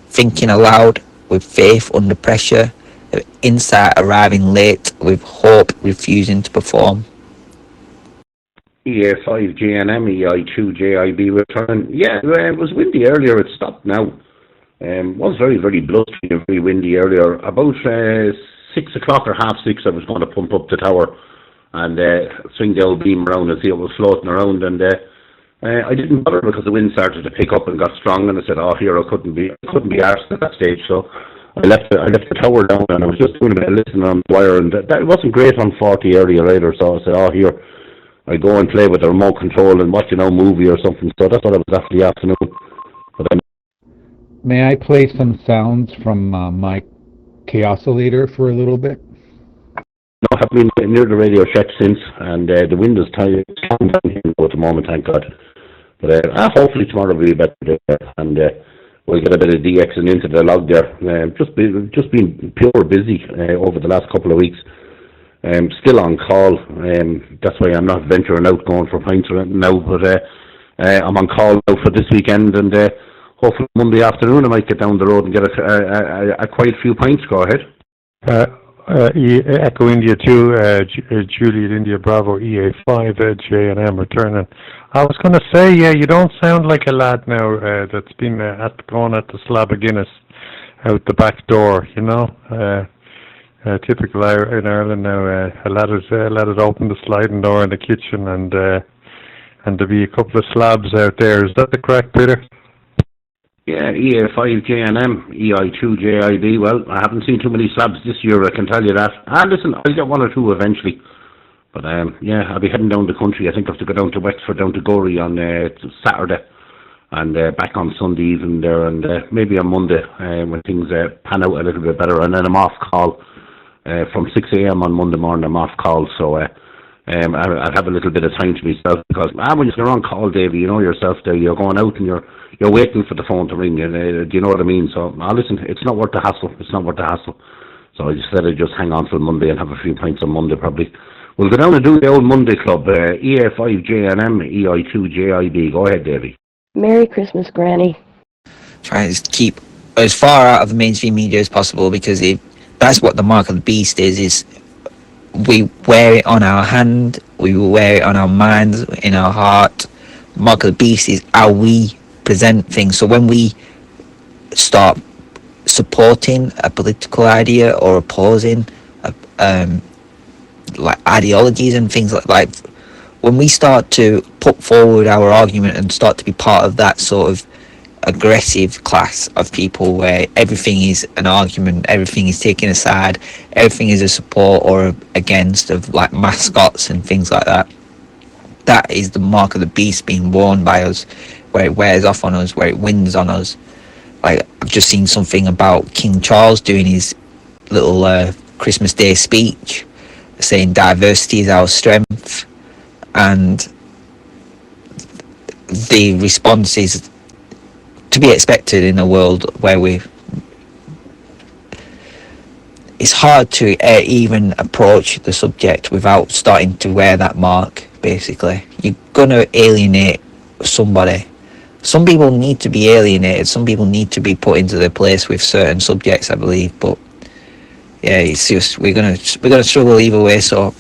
Thinking aloud with faith under pressure, insight arriving late with hope refusing to perform. EA5JNM, EI2JIB return. Yeah, it was windy earlier, it stopped now. Was very, very blustery and very windy earlier. About 6 o'clock or half 6 I was going to pump up the tower and swing the old beam around and see it was floating around, and I didn't bother because the wind started to pick up and got strong, and I said, oh, here, I couldn't be arsed at that stage, so I left the tower down, and I was just doing a bit of listening on the wire, and that wasn't great on 40 earlier either, so I said, oh, here, I go and play with the remote control and watch, movie or something, so that's what I was after the afternoon. But then, may I play some sounds from my chaoscillator for a little bit? No, I have been near the Radio Shack since, and the wind is calm down here at the moment, thank God. But hopefully tomorrow will be better there, and we'll get a bit of DXing into the log there. Just been pure busy over the last couple of weeks. Still on call. That's why I'm not venturing out going for pints now, but I'm on call now for this weekend, and hopefully Monday afternoon I might get down the road and get a quiet few pints. Go ahead. Echo India 2, Juliet India Bravo, EA5, JNM returning. I was going to say, yeah, you don't sound like a lad now that's been going at the slab of Guinness out the back door, you know. Typical in Ireland now, a lad has opened the sliding door in the kitchen, and there'll be a couple of slabs out there. Is that the correct, Peter? Yeah, EA5JNM, EI2JIB. Well, I haven't seen too many slabs this year, I can tell you that. Listen, I'll get one or two eventually. But yeah, I'll be heading down the country. I think I have to go down to Wexford, down to Gorey on Saturday, and back on Sunday evening there, and maybe on Monday when things pan out a little bit better. And then I'm off call from 6 a.m. on Monday morning. I'm off call, so I'll have a little bit of time to myself, because when you're on call, Davey, you know yourself there, you're going out and you're waiting for the phone to ring. Do you know what I mean? So listen, it's not worth the hassle. It's not worth the hassle. So I just said I'd just hang on till Monday and have a few pints on Monday probably. We'll go down and do the old Monday club. EA5JNM, EI2JIB. Go ahead, Davey. Merry Christmas, Granny. Try to keep as far out of the mainstream media as possible, because that's what the mark of the beast is we wear it on our hand, we wear it on our minds, in our heart. Mark of the beast is how we present things. So when we start supporting a political idea or opposing like ideologies and things like when we start to put forward our argument and start to be part of that sort of aggressive class of people where everything is an argument, everything is taken aside, everything is a support or against, of like mascots and things like that, that is the mark of the beast being worn by us, where it wears off on us, where it wins on us. Like, I've just seen something about King Charles doing his little Christmas Day speech, saying diversity is our strength, and the response is to be expected in a world where it's hard to even approach the subject without starting to wear that mark. Basically, you're gonna alienate somebody. Some people need to be alienated, some people need to be put into their place with certain subjects, I believe, but yeah, it's just we're gonna struggle either way. So,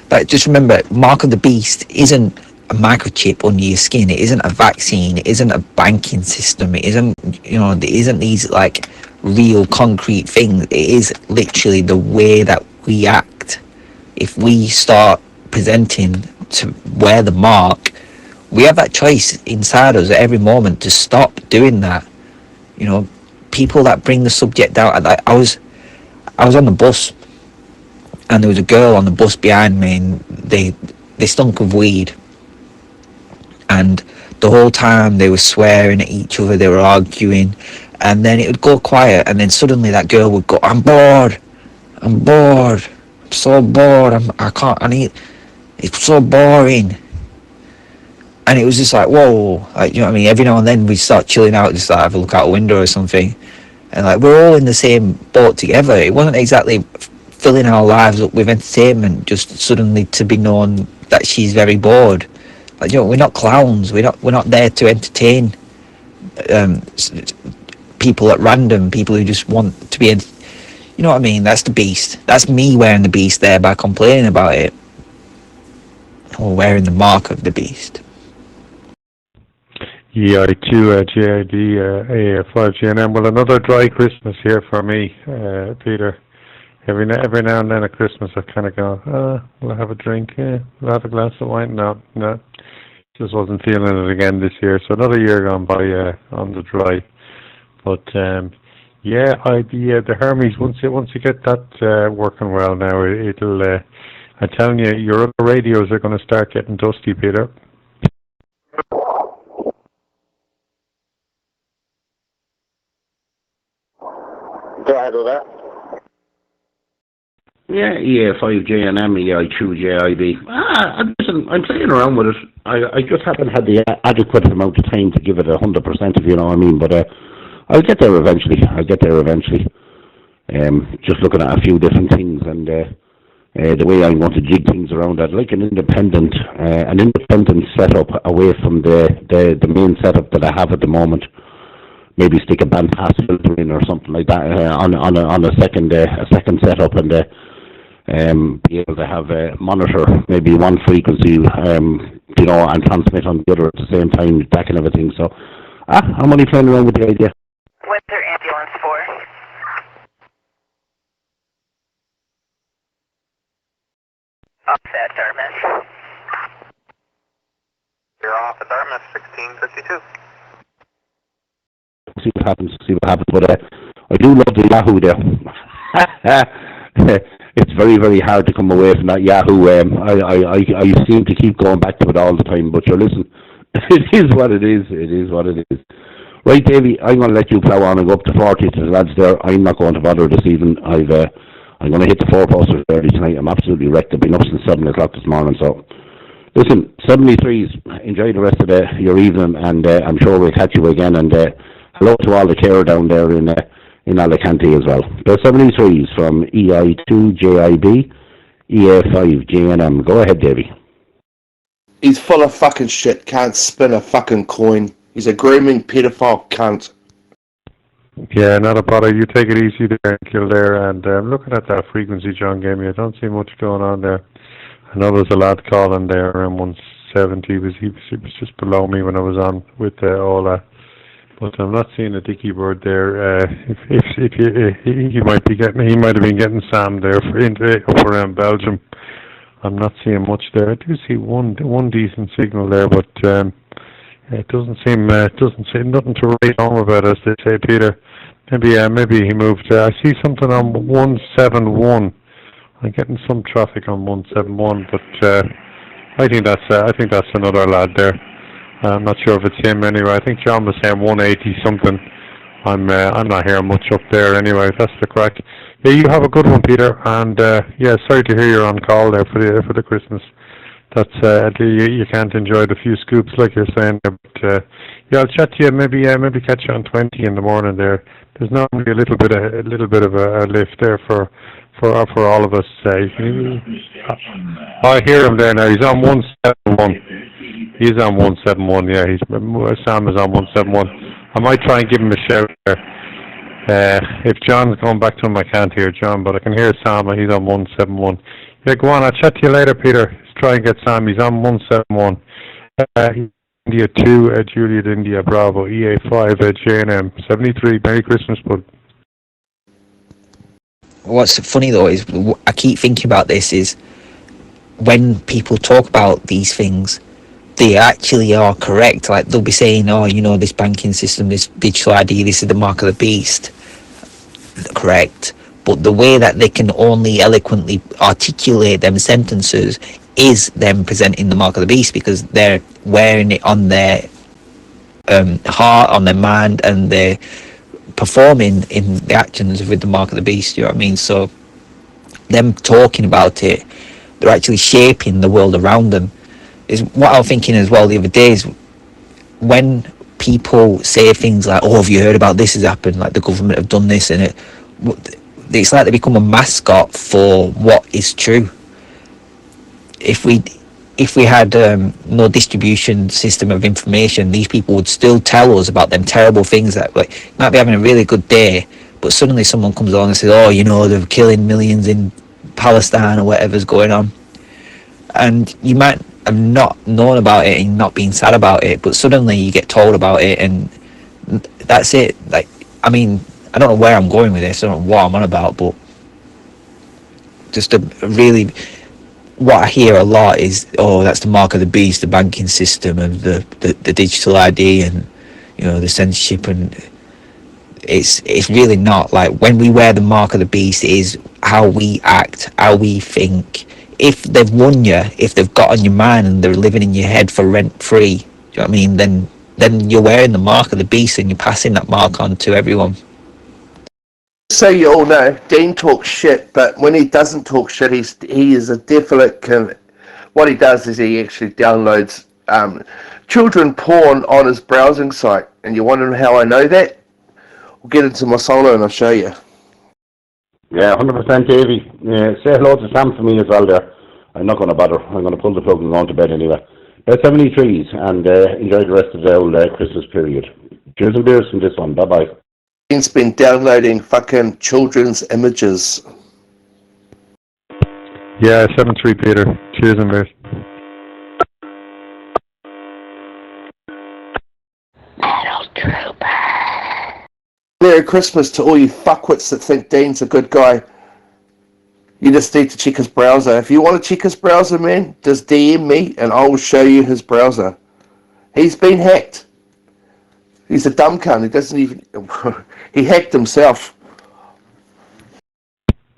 but just remember, mark of the beast isn't a microchip under your skin, it isn't a vaccine, it isn't a banking system, it isn't, it isn't these like real concrete things. It is literally the way that we act. If we start presenting to wear the mark, we have that choice inside us at every moment to stop doing that. People that bring the subject down. I was on the bus, and there was a girl on the bus behind me, and they stunk of weed, and the whole time they were swearing at each other, they were arguing, and then it would go quiet, and then suddenly that girl would go, I'm bored, I'm so bored, it's so boring. And it was just like, whoa, like, you know what I mean? Every now and then we'd start chilling out, just like have a look out a window or something, and like we're all in the same boat together. It wasn't exactly filling our lives up with entertainment just suddenly to be known that she's very bored. Like, we're not clowns. We're not there to entertain people at random. People who just want to be. You know what I mean? That's the beast. That's me wearing the beast there by complaining about it, or wearing the mark of the beast. EI2 JID AF5 GNM. Well, another dry Christmas here for me, Peter. Every now and then at Christmas I kind of go, we'll have a drink, we'll have a glass of wine. No, just wasn't feeling it again this year. So another year gone by on the dry. But the Hermes, once you get that working well now, it'll. I'm telling you, your other radios are going to start getting dusty, Peter. Go ahead with that. Yeah, EA5 JNM, EI2 JIB. Listen, I'm playing around with it. I just haven't had the adequate amount of time to give it 100%, if you know what I mean. But I'll get there eventually. Just looking at a few different things and the way I want to jig things around. I'd like an independent setup away from the main setup that I have at the moment. Maybe stick a bandpass filter in or something like that on a second setup, and be able to have a monitor, maybe one frequency, and transmit on the other at the same time, that kind of a thing. So, I'm only playing around with the idea. What's their ambulance for? Offset, Dartmouth. You're off at Dartmouth, 1652. See what happens. But I do love the Yahoo there. It's very, very hard to come away from that Yahoo. I seem to keep going back to it all the time. But listen, it is what it is. Right, Davey, I'm going to let you plough on and go up to 40 to the lads there. I'm not going to bother this evening. I'm going to hit the 4 posters early tonight. I'm absolutely wrecked. I've been up since 7 o'clock this morning. So, listen, 73s, enjoy the rest of your evening, and I'm sure we'll catch you again. And hello to all the care down there in Alicante as well. The 73s from EI2 JIB, EA5 JNM. Go ahead, Davey. He's full of fucking shit, can't spin a fucking coin. He's a grooming pedophile cunt. Yeah, not a bother. You take it easy there, Kildare. And looking at that frequency John gave me, I don't see much going on there. I know there's a lad calling there around 170. He was just below me when I was on with Ola. But I'm not seeing a dicky bird there. He might have been getting Sam there up around Belgium. I'm not seeing much there. I do see one decent signal there, but it doesn't seem nothing to write home about, as they say, Peter. Maybe he moved. I see something on 171. I'm getting some traffic on 171, but I think that's another lad there. I'm not sure if it's him anyway. I think John was saying 180 something. I'm not hearing much up there anyway. That's the crack. Yeah, you have a good one, Peter. And sorry to hear you're on call there for the Christmas. That's you can't enjoy the few scoops like you're saying. But I'll chat to you. Maybe catch you on 20 in the morning there. There's normally a little bit of a lift there for all of us. I hear him there now. He's on 171. He's on 171. Yeah, Sam is on 171. I might try and give him a shout there. If John's going back to him, I can't hear John, but I can hear Sam. He's on 171. Yeah, go on. I'll chat to you later, Peter. Let's try and get Sam. He's on 171. India 2, Juliet India Bravo, EA5, JNM 73. Merry Christmas, bud. What's funny though is I keep thinking about this is when people talk about these things, they actually are correct. Like they'll be saying, this banking system, this digital ID, this is the mark of the beast. Correct. But the way that they can only eloquently articulate them sentences is them presenting the mark of the beast, because they're wearing it on their heart, on their mind, and they're performing in the actions with the mark of the beast. You know what I mean? So them talking about it, they're actually shaping the world around them. Is what I was thinking as well the other day is when people say things like, have you heard about this has happened, like the government have done this, and it's like they become a mascot for what is true. If we had no distribution system of information, these people would still tell us about them terrible things that, like, might be having a really good day, but suddenly someone comes along and says, oh, you know, they're killing millions in Palestine or whatever's going on. And you might have not known about it and not been sad about it, but suddenly you get told about it and that's it. Like, I mean, I don't know where I'm going with this, I don't know what I'm on about, but just a really, what I hear a lot is, oh, that's the mark of the beast, the banking system and the digital ID and, you know, the censorship, and it's really not. Like, when we wear the mark of the beast, it is how we act, how we think. If they've won you, if they've got on your mind and they're living in your head for rent free, do you know what I mean? Then you're wearing the mark of the beast and you're passing that mark on to everyone. So you all know, Dean talks shit, but when he doesn't talk shit, he is a definite. What he does is he actually downloads children porn on his browsing site. And you're wondering how I know that? We'll get into my solo and I'll show you. Yeah, 100% Davey. Say hello to Sam for me as well there. I'm not going to bother. I'm going to pull the plug and go on to bed anyway. 73s, and enjoy the rest of the old Christmas period. Cheers and beers from this one. Bye-bye. Dean's been downloading fucking children's images. Yeah, 73 Peter. Cheers and beers. Merry Christmas to all you fuckwits that think Dean's a good guy. You just need to check his browser. If you want to check his browser, man, just DM me and I will show you his browser. He's been hacked. He's a dumb cunt. He doesn't even... he hacked himself.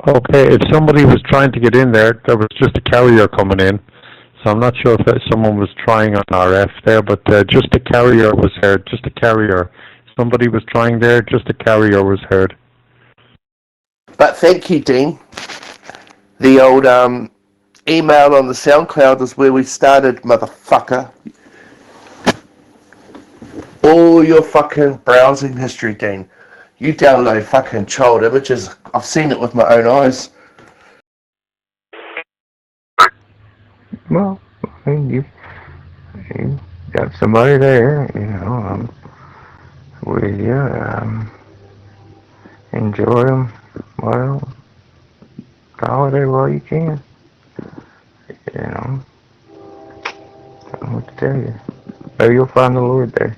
Okay, if somebody was trying to get in there, there was just a carrier coming in. So I'm not sure if someone was trying on RF there, but just a carrier was heard. Just a carrier. Somebody was trying there, just a carrier was heard. But thank you, Dean. The old email on the SoundCloud is where we started, motherfucker. All your fucking browsing history, Dean. You download fucking child images. I've seen it with my own eyes. Well, I mean, you got somebody there, you know, with you, enjoy them, well, holiday while you can, you know, I don't know what to tell you. Maybe you'll find the Lord there.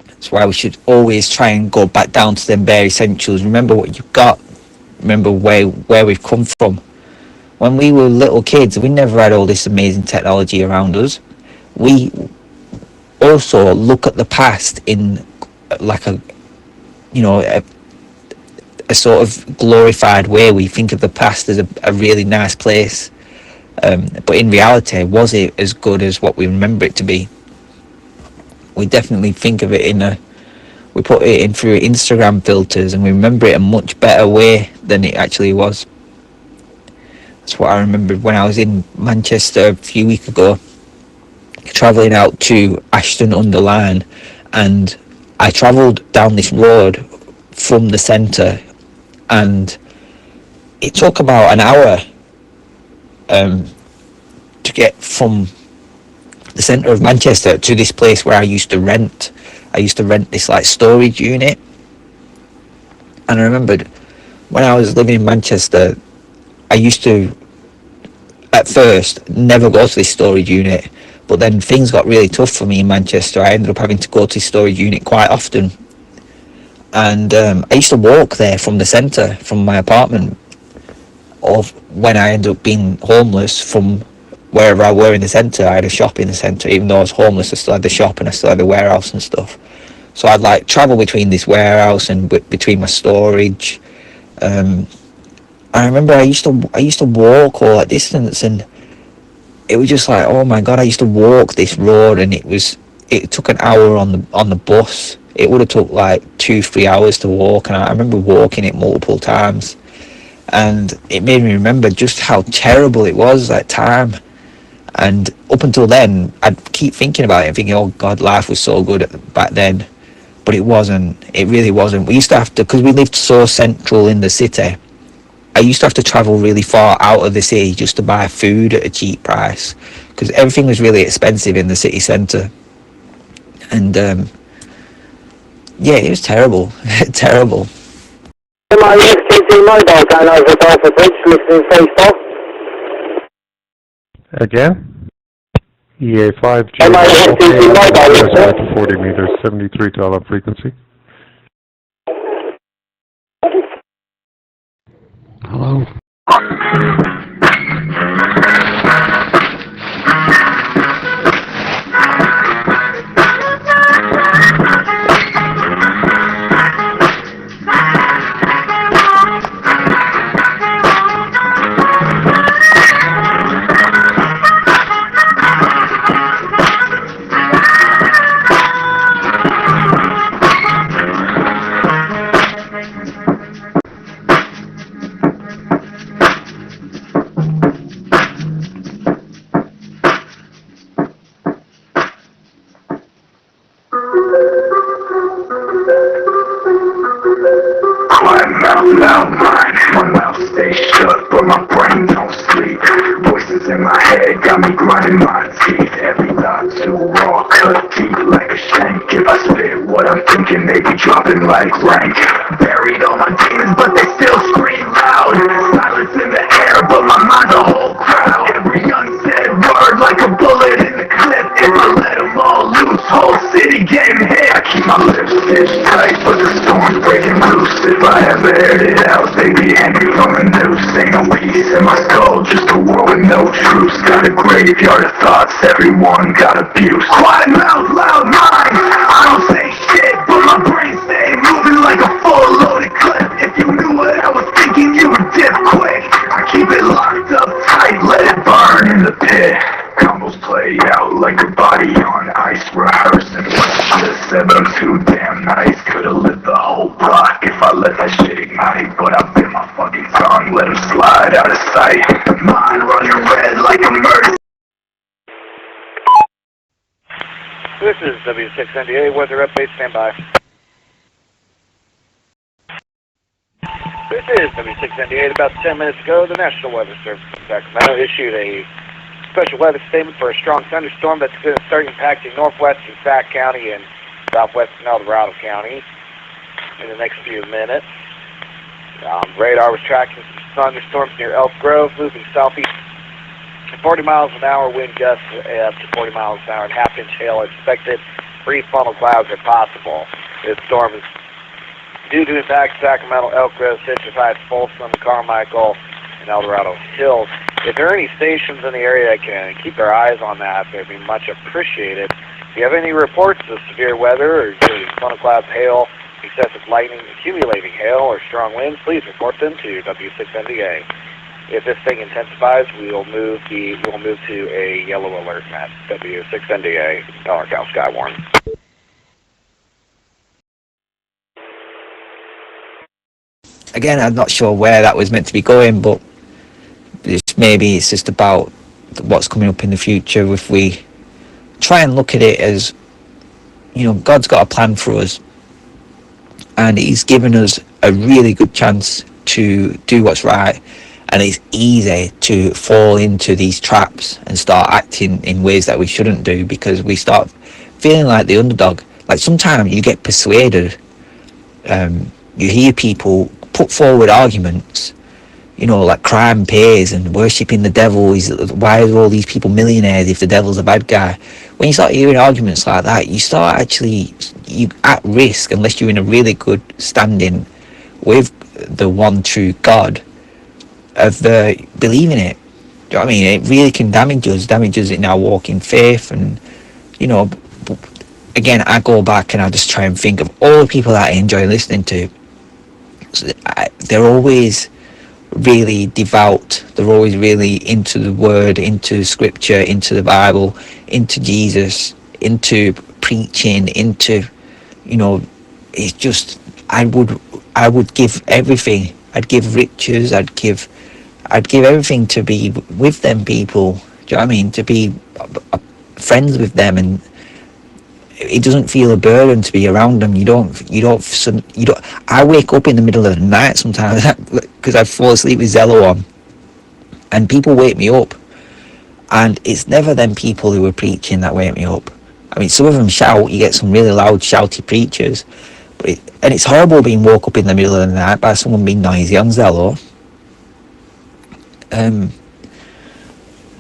That's why we should always try and go back down to them bare essentials. Remember what you've got. Remember where we've come from. When we were little kids, we never had all this amazing technology around us. We also look at the past in like a, you know, a sort of glorified way. We think of the past as a really nice place. But in reality, was it as good as what we remember it to be? We definitely think of it we put it in through Instagram filters and we remember it a much better way than it actually was. That's what I remembered when I was in Manchester a few weeks ago, travelling out to Ashton-under-Lyne, and I travelled down this road from the centre and it took about an hour to get from the centre of Manchester to this place where I used to rent. I used to rent this like storage unit, and I remembered when I was living in Manchester, I used to at first never go to this storage unit, but then things got really tough for me in Manchester. I ended up having to go to this storage unit quite often, and I used to walk there from the centre, from my apartment, or when I ended up being homeless, from wherever I were in the centre. I had a shop in the centre. Even though I was homeless, I still had the shop and I still had the warehouse and stuff. So I'd like travel between this warehouse and between my storage. I remember I used to walk all that distance, and it was just like, oh my god, I used to walk this road, and it took an hour on the bus. It would have took like 2-3 hours to walk, and I remember walking it multiple times, and it made me remember just how terrible it was that time. And up until then, I'd keep thinking about it and thinking, oh god, life was so good back then. but it wasn't. It really wasn't. We used to have to, because we lived so central in the city, I used to have to travel really far out of the city just to buy food at a cheap price, because everything was really expensive in the city centre. And yeah, it was terrible. Terrible. My FTC mobile going over Dartford Bridge, listening Facebook. Again? EA5 FTC mobile, 40 meters, $73 frequency. Hello? Dropping like rank. Buried all my demons, but they still scream loud. Silence in the air, but my mind's a whole crowd. Every unsaid word like a bullet in the clip. If I let them all loose, whole city getting hit. I keep my lips stitched tight, but the storm's breaking loose. If I ever aired it out, they'd be hanging from a noose. Ain't no peace in my skull, just a war with no truce. Got a graveyard of thoughts, everyone got abuse. Quiet mouth, loud mind. I don't say shit, but my brain stay moving like a full loaded clip. If you knew what I was thinking, you would dip quick. I keep it locked up tight, let it burn in the pit. Combos play out like a body on ice, rehearsing what I should've said, but I'm too damn nice. Could've lit the whole block if I let that shit ignite, but I bit my fucking tongue, let him slide out of sight. Mind running red like a murder. This is W6NDA weather update. Stand by. This is W6NDA. About 10 minutes ago, the National Weather Service in Sacramento issued a special weather statement for a strong thunderstorm that's going to start impacting northwestern Sac County and southwestern El Dorado County in the next few minutes. Radar was tracking some thunderstorms near Elk Grove, moving southeast. 40 miles an hour, wind gusts up to 40 miles an hour, and half-inch hail expected. Brief funnel clouds are possible. This storm is due to impact Sacramento, Elk Grove, Citrus Heights, Folsom, Carmichael, and El Dorado Hills. If there are any stations in the area that can keep their eyes on that, they'd be much appreciated. If you have any reports of severe weather, or including funnel clouds, hail, excessive lightning, accumulating hail, or strong winds, please report them to W6NDA. If this thing intensifies, we will move to a yellow alert at W6NDA, Cal Sky Warning. Again, I'm not sure where that was meant to be going, but maybe it's just about what's coming up in the future. If we try and look at it as, you know, God's got a plan for us, and He's given us a really good chance to do what's right. And it's easy to fall into these traps and start acting in ways that we shouldn't do, because we start feeling like the underdog. Like sometimes you get persuaded. You hear people put forward arguments, you know, like crime pays and worshipping the devil is, why are all these people millionaires if the devil's a bad guy? When you start hearing arguments like that, you start actually, you at risk, unless you're in a really good standing with the one true God, of believing it. Do you know what I mean? It really can damage us in our walk in faith. And, you know, again, I go back and I just try and think of all the people that I enjoy listening to. They're always really devout. They're always really into the Word, into Scripture, into the Bible, into Jesus, into preaching, into, you know, it's just, I would give everything. I'd give riches. I'd give everything to be with them people. Do you know what I mean? To be friends with them, and it doesn't feel a burden to be around them. You don't. I wake up in the middle of the night sometimes because I fall asleep with Zello on, and people wake me up, and it's never them people who are preaching that wake me up. I mean, some of them shout. You get some really loud, shouty preachers, and it's horrible being woke up in the middle of the night by someone being noisy on Zello.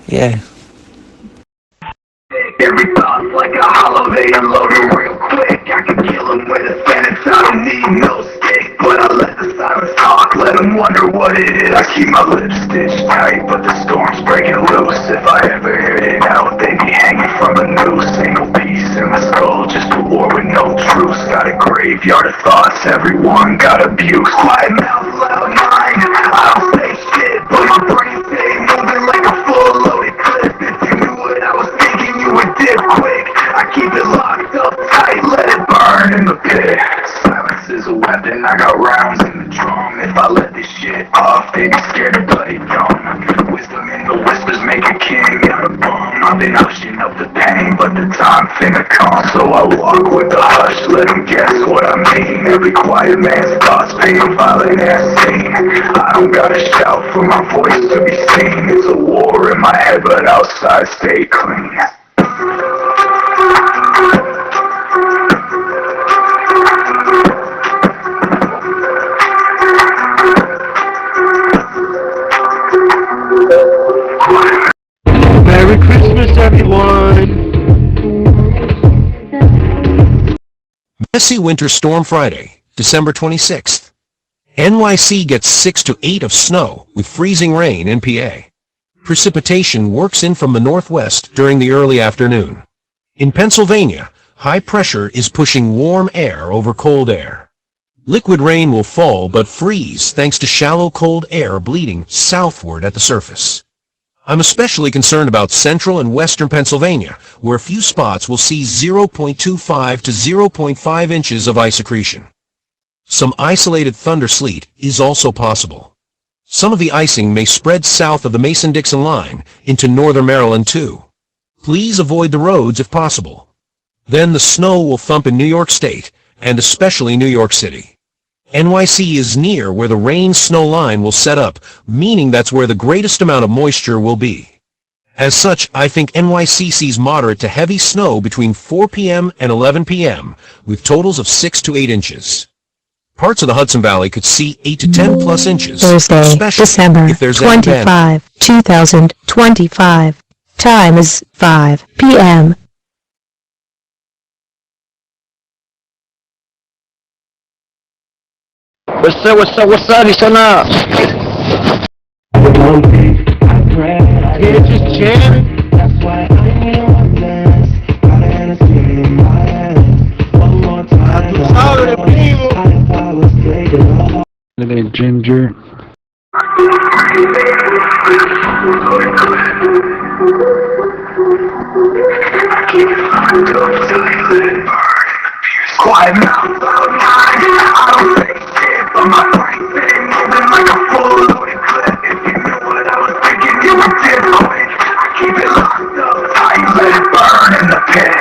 Yeah. Every thought's like a holiday, unload it real quick. I can kill them with a sentence, I don't need no stick. But I let the silence talk, let them wonder what it is. I keep my lips stitched tight, but the storm's breaking loose. If I ever heard it out, they'd be hanging from a noose. Single piece in my skull, just a war with no truce. Got a graveyard of thoughts, everyone got abuse. Quiet mouth, loud mind, I don't say shit, but my brain stay moving like a full loaded clip. If you knew what I was thinking, you would dip quick. I keep it locked up tight, let it burn in the pit. Silence is a weapon, I got rounds in the drum. If I let this shit off, they be scared to play dumb. Wisdom in the whispers make a king out of bum. I've been hushing up the pain, but the time finna come. So I walk with the hush, let them guess what I mean. Every quiet man's thoughts paint a violent ass scene. I don't gotta shout for my voice to be seen. It's a war in my head, but outside stay clean. Merry Christmas, everyone! Messy Winter Storm Friday, December 26th. NYC gets 6 to 8 of snow with freezing rain in PA. Precipitation works in from the northwest during the early afternoon. In Pennsylvania, high pressure is pushing warm air over cold air. Liquid rain will fall but freeze thanks to shallow cold air bleeding southward at the surface. I'm especially concerned about central and western Pennsylvania, where a few spots will see 0.25 to 0.5 inches of ice accretion. Some isolated thunder sleet is also possible. Some of the icing may spread south of the Mason-Dixon line into northern Maryland too. Please avoid the roads if possible. Then the snow will thump in New York State, and especially New York City. NYC is near where the rain-snow line will set up, meaning that's where the greatest amount of moisture will be. As such, I think NYC sees moderate to heavy snow between 4 p.m. and 11 p.m., with totals of 6 to 8 inches. Parts of the Hudson Valley could see 8 to 10 plus inches, Thursday, especially December if there's 25, 2025. Time is 5 p.m. What's up, listen up! Yeah, just jamming. That's why I am blessed. Got an Hennessy in my hand. One more time. Today, Ginger. Quiet mouth, loud mind. I don't say shit, but my brain stay moving like a full loaded clip. If you knew what I was thinking, you would dip quick. I keep it locked up tight, let it burn in the pit.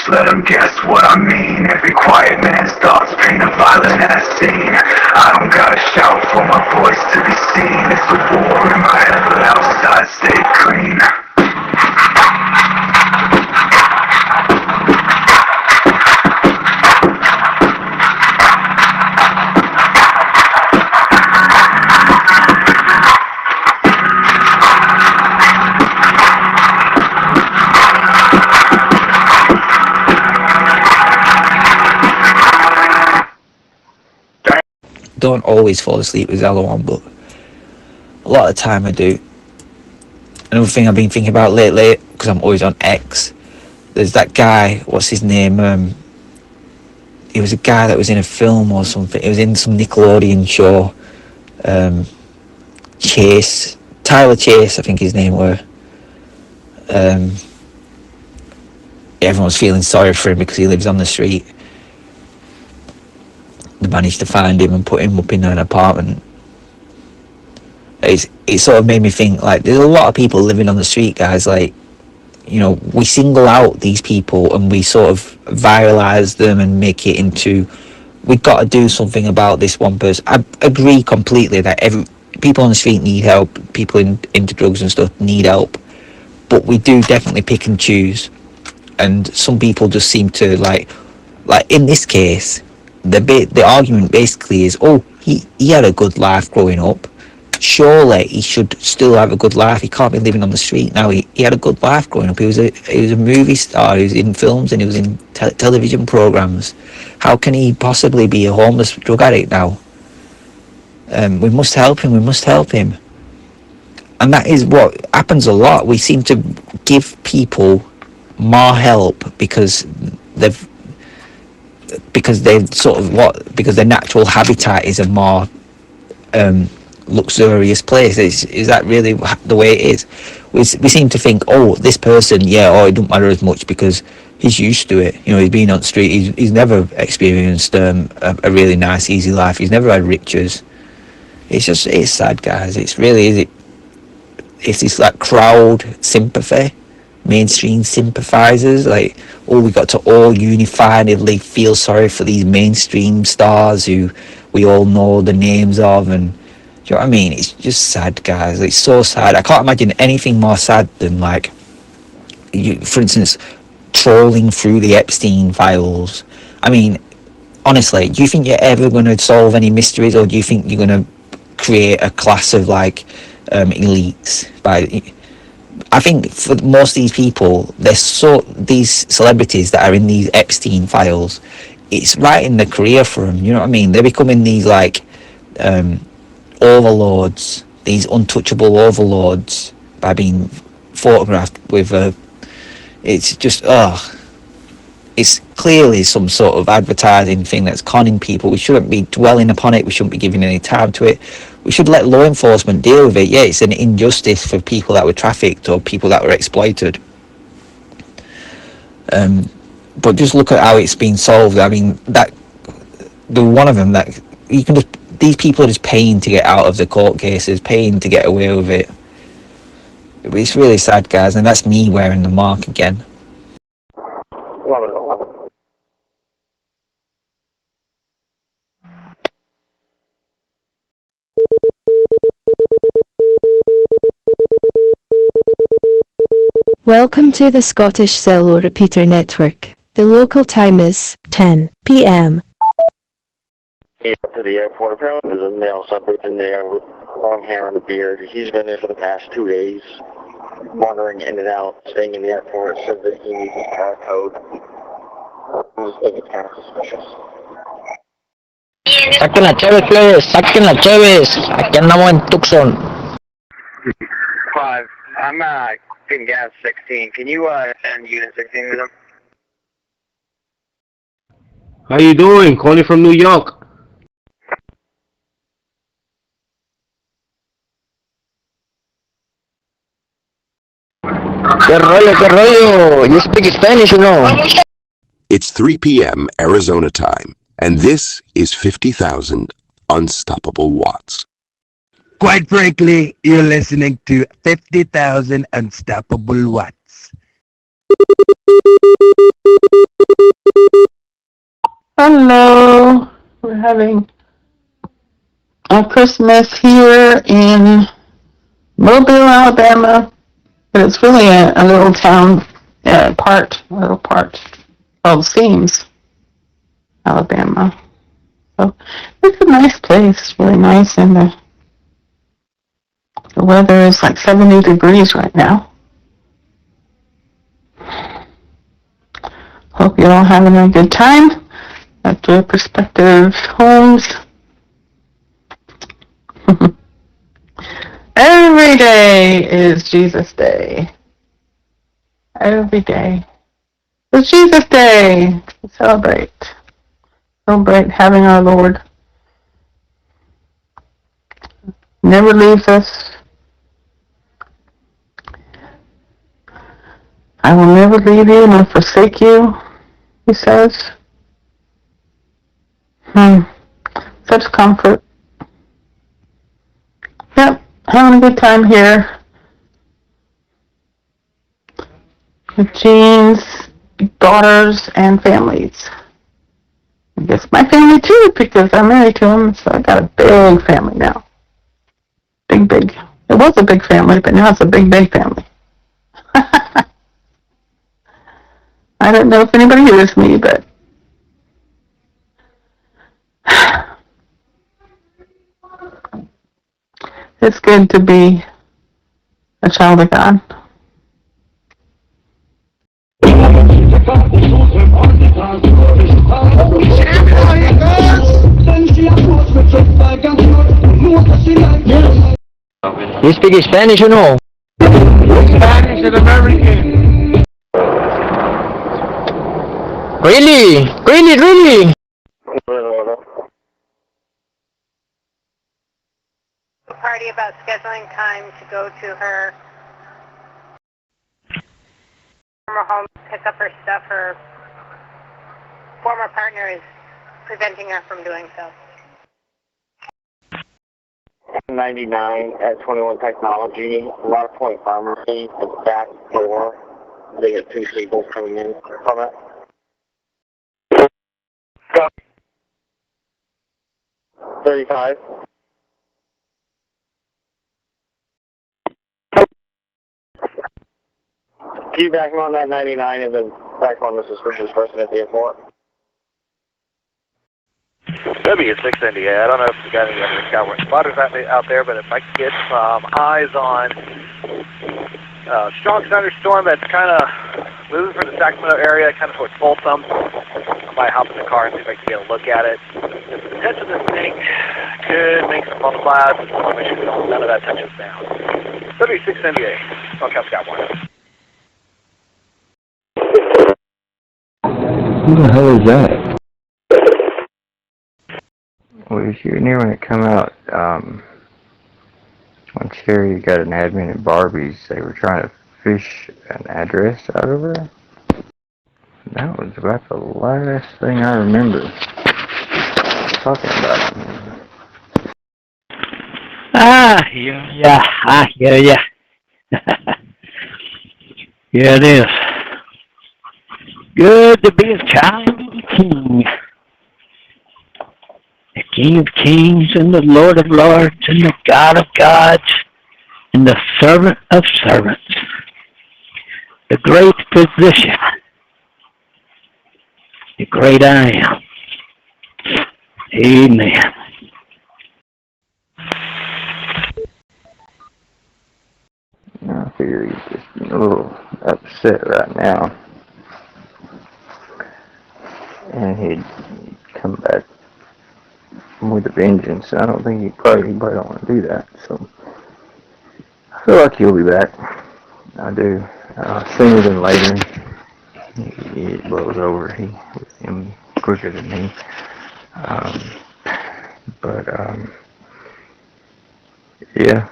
Let them guess what I mean. Every quiet man's thoughts paint a violent ass scene. I don't gotta shout for my voice to be seen. It's a war in my head, but outside stay clean. Don't always fall asleep with Zello on, but lot of the time I do. Another thing I've been thinking about lately, because I'm always on X, there's that guy, what's his name? He was a guy that was in a film or something. He was in some Nickelodeon show. Chase, Tyler Chase, I think his name were. Everyone's feeling sorry for him because he lives on the street. They managed to find him and put him up in an apartment. It sort of made me think, like, there's a lot of people living on the street, guys. Like, you know, we single out these people and we sort of viralize them and make it into, we've got to do something about this one person. I agree completely that people on the street need help, people into drugs and stuff need help, but we do definitely pick and choose. And some people just seem to, like in this case, the argument basically is, oh, he had a good life growing up. Surely he should still have a good life. He can't be living on the street now. He had a good life growing up. He was a movie star. He was in films and he was in television programs. How can he possibly be a homeless drug addict now? We must help him. We must help him. And that is what happens a lot. We seem to give people more help because their natural habitat is a more luxurious place. Is that really the way it is? We seem to think, oh, this person, it don't matter as much because he's used to it. You know, he's been on the street. He's never experienced a really nice, easy life. He's never had riches. It's sad, guys. It's this like crowd sympathy, mainstream sympathizers. Like, oh, we got to all unifiedly feel sorry for these mainstream stars who we all know the names of, and do you know what I mean? It's just sad, guys. It's so sad. I can't imagine anything more sad than, like, for instance, trolling through the Epstein files. I mean, honestly, do you think you're ever going to solve any mysteries, or do you think you're going to create a class of, like, elites? I think for most of these people, these celebrities that are in these Epstein files, it's right in the career for them. You know what I mean? They're becoming these, like, overlords, these untouchable overlords, by being photographed with it's just, it's clearly some sort of advertising thing that's conning people. We shouldn't be dwelling upon it. We shouldn't be giving any time to it. We should let law enforcement deal with it. Yeah, it's an injustice for people that were trafficked or people that were exploited. But just look at how it's been solved. I mean, one of them that you can just, these people are just paying to get out of the court cases, paying to get away with it. It's really sad, guys, and that's me wearing the mark again. Welcome to the Scottish Cello Repeater Network. The local time is 10 p.m. To the airport. Apparently there's a male suspect in there with long hair and a beard. He's been there for the past 2 days, wandering in and out, staying in the airport. Said that he needs his car code. I think it's kind of suspicious. Saquen la Chévez, plebes, saquen la Chévez. Aquí andamos en Tucson. 5. I'm in gas 16. Can you send unit 16 with him? How you doing? Calling from New York. ¿Qué rollo? You speak Spanish, you know? It's 3 p.m. Arizona time, and this is 50,000 unstoppable watts. Quite frankly, you're listening to 50,000 unstoppable watts. Hello. We're having a Christmas here in Mobile, Alabama. But it's really a little town, a little part called Seams, Alabama. So it's a nice place, really nice, and the weather is like 70 degrees right now. Hope you're all having a good time at your respective homes. Every day is Jesus Day. Every day. It's Jesus Day. Celebrate. Celebrate having our Lord. Never leaves us. I will never leave you nor forsake you, he says. Such comfort. Yep, having a good time here. With Jean's daughters and families. I guess my family too, because I'm married to him, so I got a big family now. Big. It was a big family, but now it's a big family. I don't know if anybody hears me, but it's good to be a child of God. You speak Spanish or no? Spanish and American. Really? A party about scheduling time to go to her former home to pick up her stuff. Her former partner is preventing her from doing so. 99 at 21 Technology, Rock Point Pharmacy, the back door. They get two people coming in from it. 35. Can you back him on that 99 and then back on the suspicious person at the airport? W6NDA. I don't know if you got any other Cowboy spotters out there, but if I could get some eyes on strong thunderstorm that's kind of moving from the Sacramento area, kind of towards Folsom. I might hop in the car and see if I can get a look at it. The potential of this thing could make some bubble clouds. I want to make sure none of that touches down. W6NDA. South Cowboy. Who the hell is that? Well, you were near when it come out, when Cherry got an admin at Barbie's, they were trying to fish an address out of her. That was about the last thing I remember talking about. I hear ya. Yeah, it is. Good to be a child of the King. The King of Kings and the Lord of Lords and the God of Gods and the servant of servants. The great physician. The great I am. Amen. I figure he's just a little upset right now. And he'd come back with a vengeance. I don't think he probably don't want to do that. So I feel like he'll be back. I do. Sooner than later. He blows over. Him quicker than me. Yeah.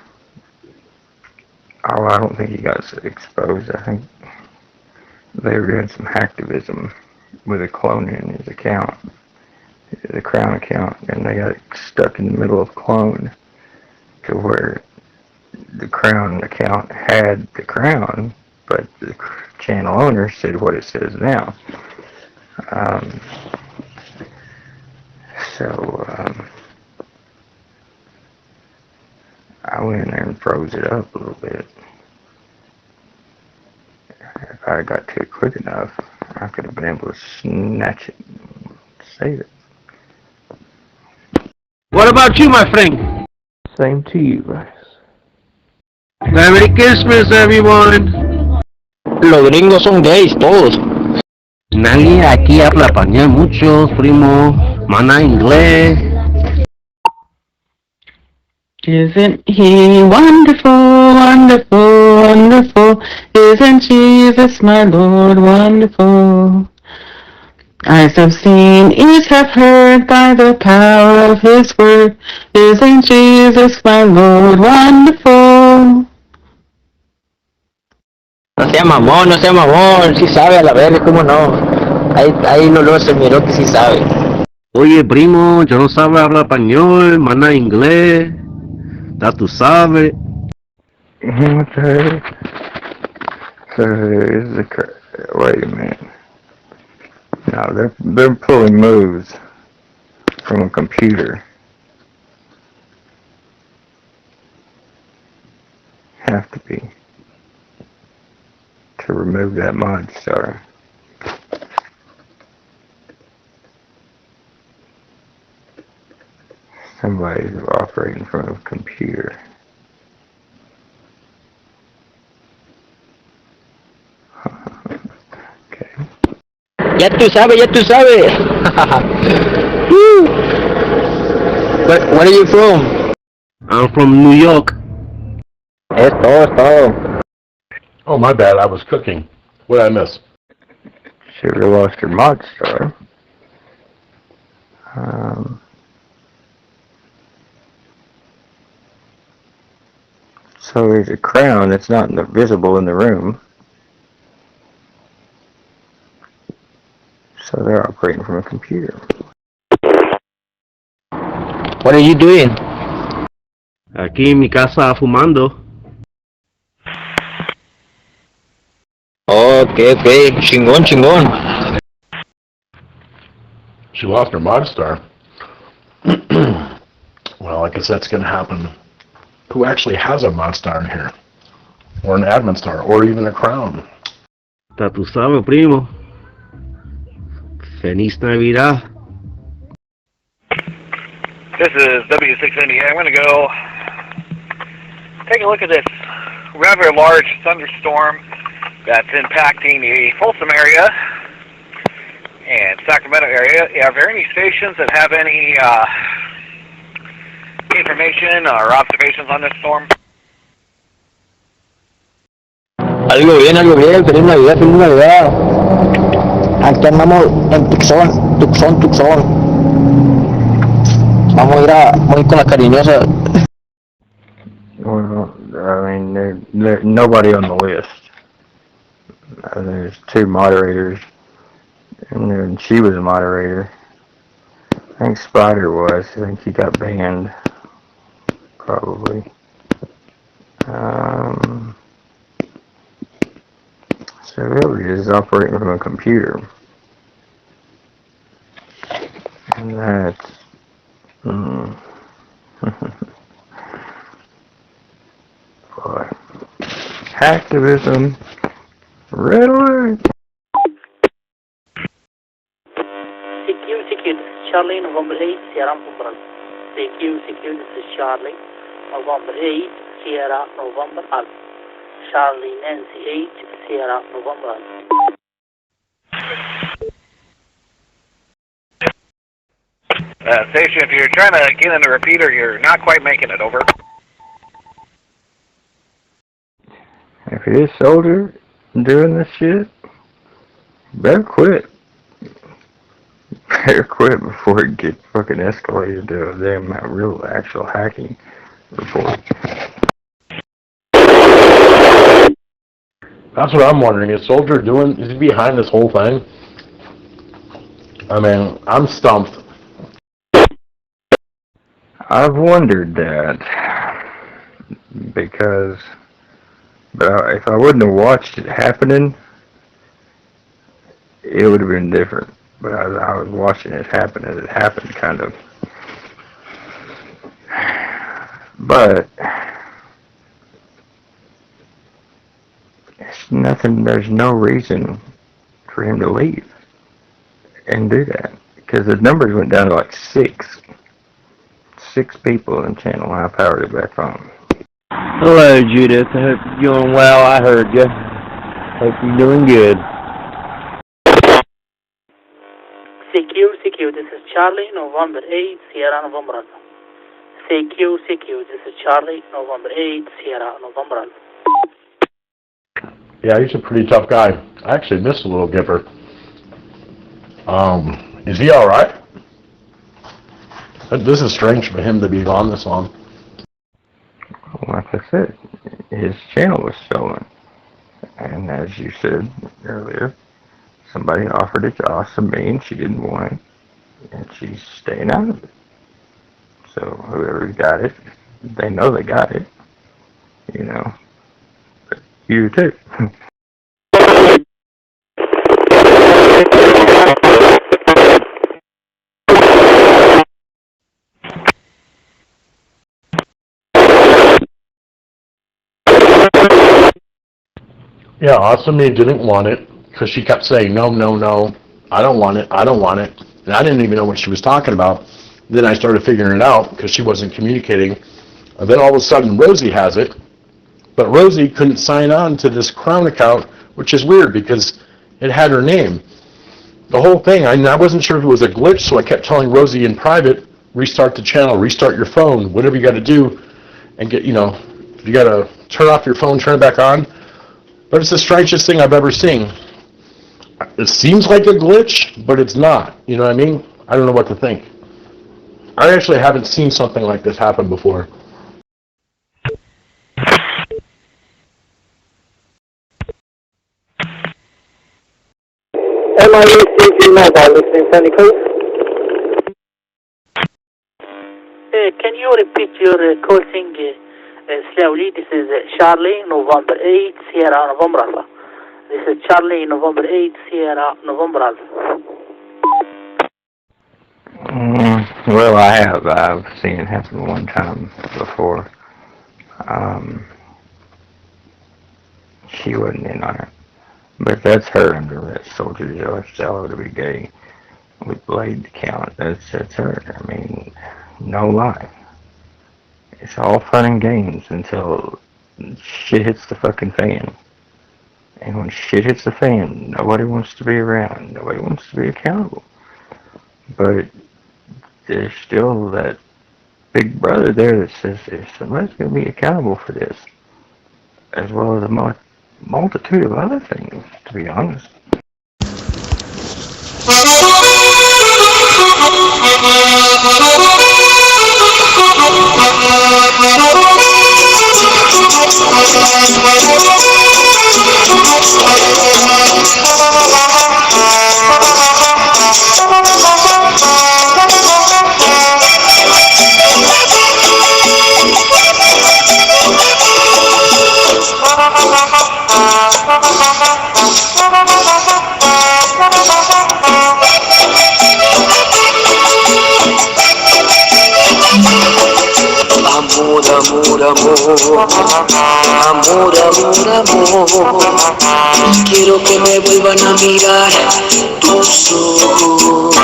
I don't think he got exposed. I think they were doing some hacktivism with a clone in his account, the Crown account, and they got stuck in the middle of clone to where the Crown account had the Crown, but the channel owner said what it says now. I went in there and froze it up a little bit. If I got to it quick enough, I could have been able to snatch it and save it. What about you, my friend? Same to you, guys. Merry Christmas, everyone. Los gringos son gays, todos. Nadie aquí habla español mucho, primo. Mana inglés. Isn't he wonderful, wonderful, wonderful? Isn't Jesus my Lord wonderful? Eyes have seen, ears have heard by the power of his word. Isn't Jesus my Lord wonderful? No sea mamón, sí sabe a la verga, cómo no. Ahí no se miró que sí sabe. Oye, primo, yo no sabe hablar español, mana inglés, ya tú sabes. What the heck? So is the wait a minute. No, they're pulling moves from a computer. Have to be to remove that mod star. Somebody's operating from a computer. Okay. Ya tú sabes. Where are you from? I'm from New York. Es todo. Oh, my bad. I was cooking. What did I miss? Should have lost your mod star. So there's a crown that's not visible in the room. So they're operating from a computer. What are you doing? Aquí en mi casa fumando. Okay, chingón. She lost her mod star. Well, I guess that's going to happen. Who actually has a mod star in here? Or an admin star, or even a crown? Ya tú sabes, primo. Feliz Navidad. This is W6NDA. I'm going to go take a look at this rather large thunderstorm that's impacting the Folsom area and Sacramento area. Are there any stations that have any information or observations on this storm? Algo bien, feliz Navidad. Aquí andamos en Tucson. Vamos a ir con la cariñosa. Well, I mean, there's nobody on the list. There's two moderators, and then she was a moderator. I think Spider was. I think he got banned, probably. So whoever is operating from a computer, and that's boy, hacktivism, red alert. CQ, this is Charlie, November 8, Sierra November. CQ, this is Charlie, November 8, Sierra November Alpha. Charlie, Nancy 8, Sierra November Alpha. Station, if you're trying to get in the repeater, you're not quite making it, over. If it is Soldier doing this shit, better quit. Better quit before it gets fucking escalated to a damn real actual hacking report. That's what I'm wondering. Is Soldier is he behind this whole thing? I mean, I'm stumped. I've wondered that because, but if I wouldn't have watched it happening, it would have been different. But I was watching it happen as it happened, kind of. But it's nothing. There's no reason for him to leave and do that because the numbers went down to like 6 people in channel. I powered it back on. Hello, Judith. I hope you're doing well. I heard you. Hope you're doing good. CQ, this is Charlie, November 8, Sierra November Alpha. CQ, this is Charlie, November 8, Sierra, November Alpha. Yeah, he's a pretty tough guy. I actually miss the little Gipper. Is he alright? This is strange for him to be gone this long. Like I said, his channel was stolen. And as you said earlier, somebody offered it to us to me and she didn't want it. And she's staying out of it. So whoever got it, they know they got it. You know. But you too. Yeah, Asami didn't want it because she kept saying, no, no, no, I don't want it, I don't want it. And I didn't even know what she was talking about. Then I started figuring it out because she wasn't communicating. And then all of a sudden Rosie has it, but Rosie couldn't sign on to this Crown account, which is weird because it had her name. The whole thing, I wasn't sure if it was a glitch, so I kept telling Rosie in private, restart the channel, restart your phone, whatever you got to do, and get, you got to turn off your phone, turn it back on. But it's the strangest thing I've ever seen. It seems like a glitch, but it's not. You know what I mean? I don't know what to think. I actually haven't seen something like this happen before. MIUCG mobile, listening to any calls? Can you repeat your call thing slowly? This is Charlie, November 8, Sierra, November Alpha. This is Charlie, November 8, Sierra, November Alpha. Well, I've seen it happen one time before. She wasn't in on it. But that's her under that soldier jealous to be gay. With Blade to count, that's her. I mean, no lie. It's all fun and games until shit hits the fucking fan. And when shit hits the fan, nobody wants to be around. Nobody wants to be accountable. But there's still that big brother there that says somebody's going to be accountable for this. As well as a multitude of other things, to be honest. Amor, amor, amor, amor, amor, amor. Quiero que me vuelvan a mirar tus ojos.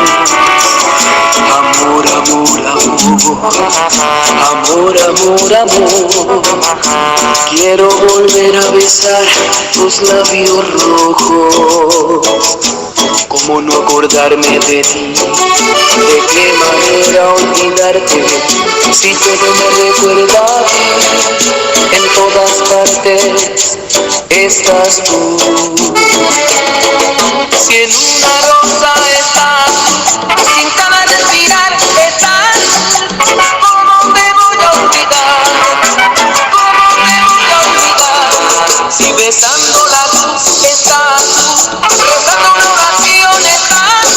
Amor, amor, amor, amor, amor, amor. Quiero volver a besar tus labios rojos. ¿Cómo no acordarme de ti? ¿De qué manera olvidarte? Si todo me recuerda a ti, en todas partes estás tú. Si en una rosa estás, sin cada respirar estás, ¿cómo te voy a olvidar? ¿Cómo te voy a olvidar? Si besando la luz estás, rezando una oración estás,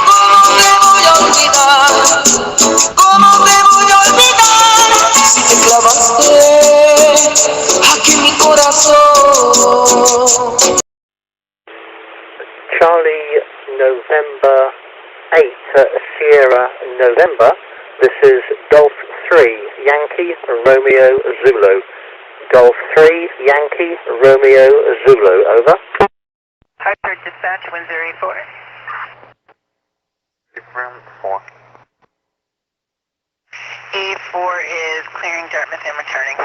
¿cómo te voy a olvidar? ¿Cómo te voy a olvidar? Si te clavaste aquí en mi corazón. Charlie, November 8, Sierra, November. This is Golf 3, Yankee, Romeo, Zulu. Golf 3, Yankee, Romeo, Zulu. Over. Hartford Dispatch, 1084. Room 4. 84 is clearing Dartmouth and returning.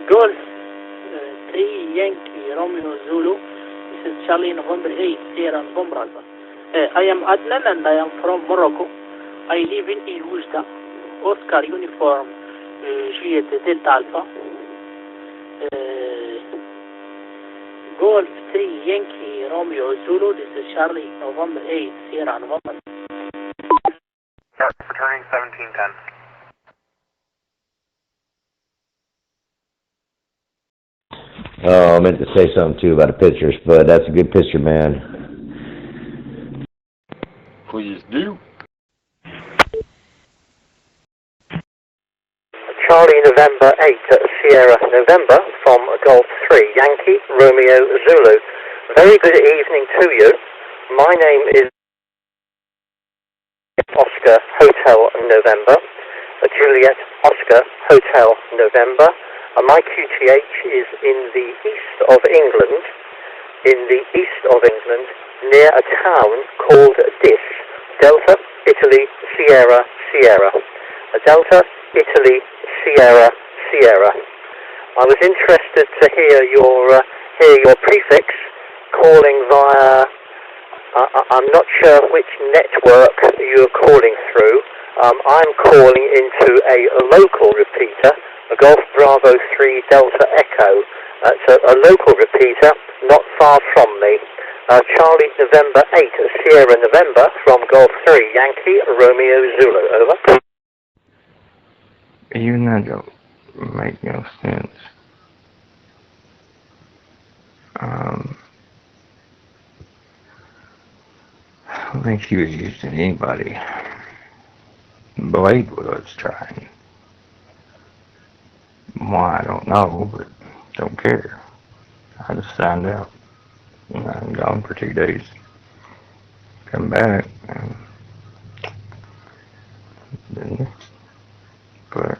Golf 3, Yankee, Romeo, Zulu. This is Charlie, November 8, Sierra, November Alpha. I am Adnan and I am from Morocco. I live in Ilwujda. Oscar Uniform Juliet Delta Alpha. Golf 3 Yankee Romeo Zulu. This is Charlie. November 8 Sierra November. Returning 1710. Oh, I meant to say something too about the pictures, but that's a good picture, man. Please do. Charlie November 8 Sierra November from Golf 3 Yankee Romeo Zulu. Very good evening to you. My name is Oscar Hotel November, Juliet Oscar Hotel November. My QTH is in the east of England, near a town called Dis, Delta, Italy, Sierra, Sierra. Delta, Italy, Sierra, Sierra. I was interested to hear your prefix calling via, I'm not sure which network you're calling through. I'm calling into a local repeater, a Golf Bravo 3 Delta Echo. It's a local repeater, not far from me. Charlie November 8 Sierra November from Golf 3 Yankee Romeo Zulu. Over. Even that don't make no sense. I don't think he was using anybody. Blade was trying. Why, I don't know, but don't care. I just signed out. And I'm gone for 2 days. Come back. But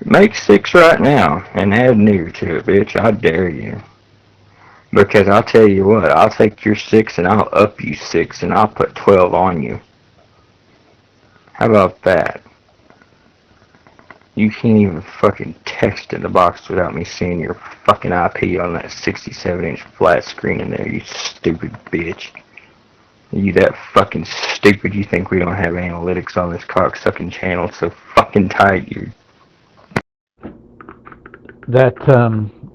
make 6 right now and add near to it, bitch. I dare you. Because I'll tell you what, I'll take your 6 and I'll up you 6 and I'll put 12 on you. How about that? You can't even fucking text in the box without me seeing your fucking IP on that 67-inch flat screen in there, you stupid bitch. Are you that fucking stupid you think we don't have analytics on this cocksucking channel so fucking tight, you? That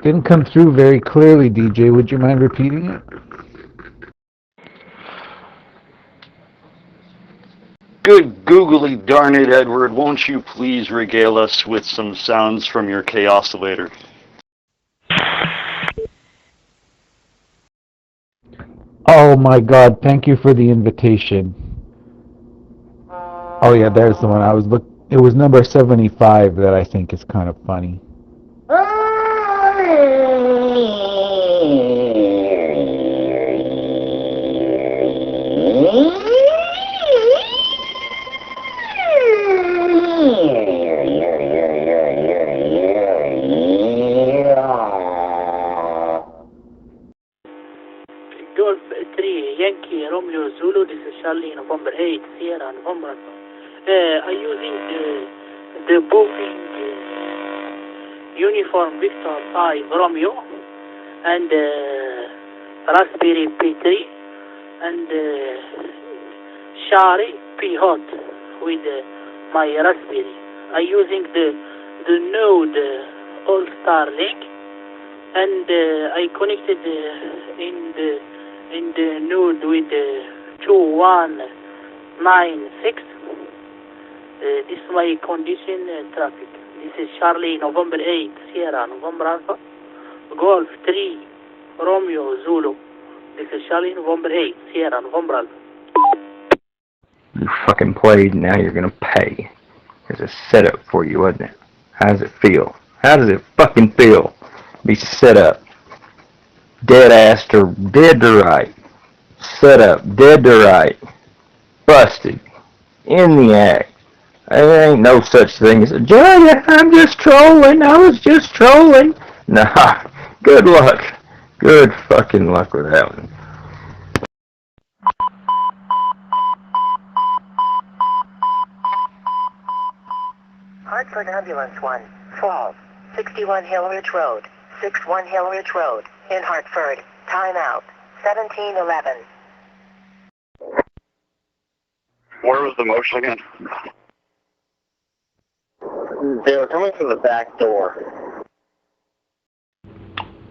didn't come through very clearly, DJ. Would you mind repeating it? Good googly darn it, Edward. Won't you please regale us with some sounds from your K-oscillator? Oh my God! Thank you for the invitation. Oh yeah, there's the one I was look. It was number 75 that I think is kind of funny. Golf 3 Yankee Romeo Zulu. This is Charlie November 8 Sierra November. I'm using the booking uniform Victor 5 Romeo and Raspberry P3 and Charlie P Hot with my Raspberry. I'm using the node All-Star link, and I connected in the node with 2196. This is my condition traffic. This is Charlie November 8 Sierra November Alpha Golf 3 Romeo Zulu. This is Charlie November 8 Sierra November Alpha. You fucking played, now you're gonna pay. There's a setup for you, wasn't it? How does it feel? How does it fucking feel? Be set up. Dead ass to dead to right. Set up, dead to right. Busted. In the act. There ain't no such thing as a Johnny, I'm just trolling. I was just trolling. Nah. Good luck. Good fucking luck with that one. Hartford Ambulance 1, 12, 61 Hill Ridge Road, 61 Hill Ridge Road, in Hartford. Time out, 1711. Where was the motion again? They were coming from the back door.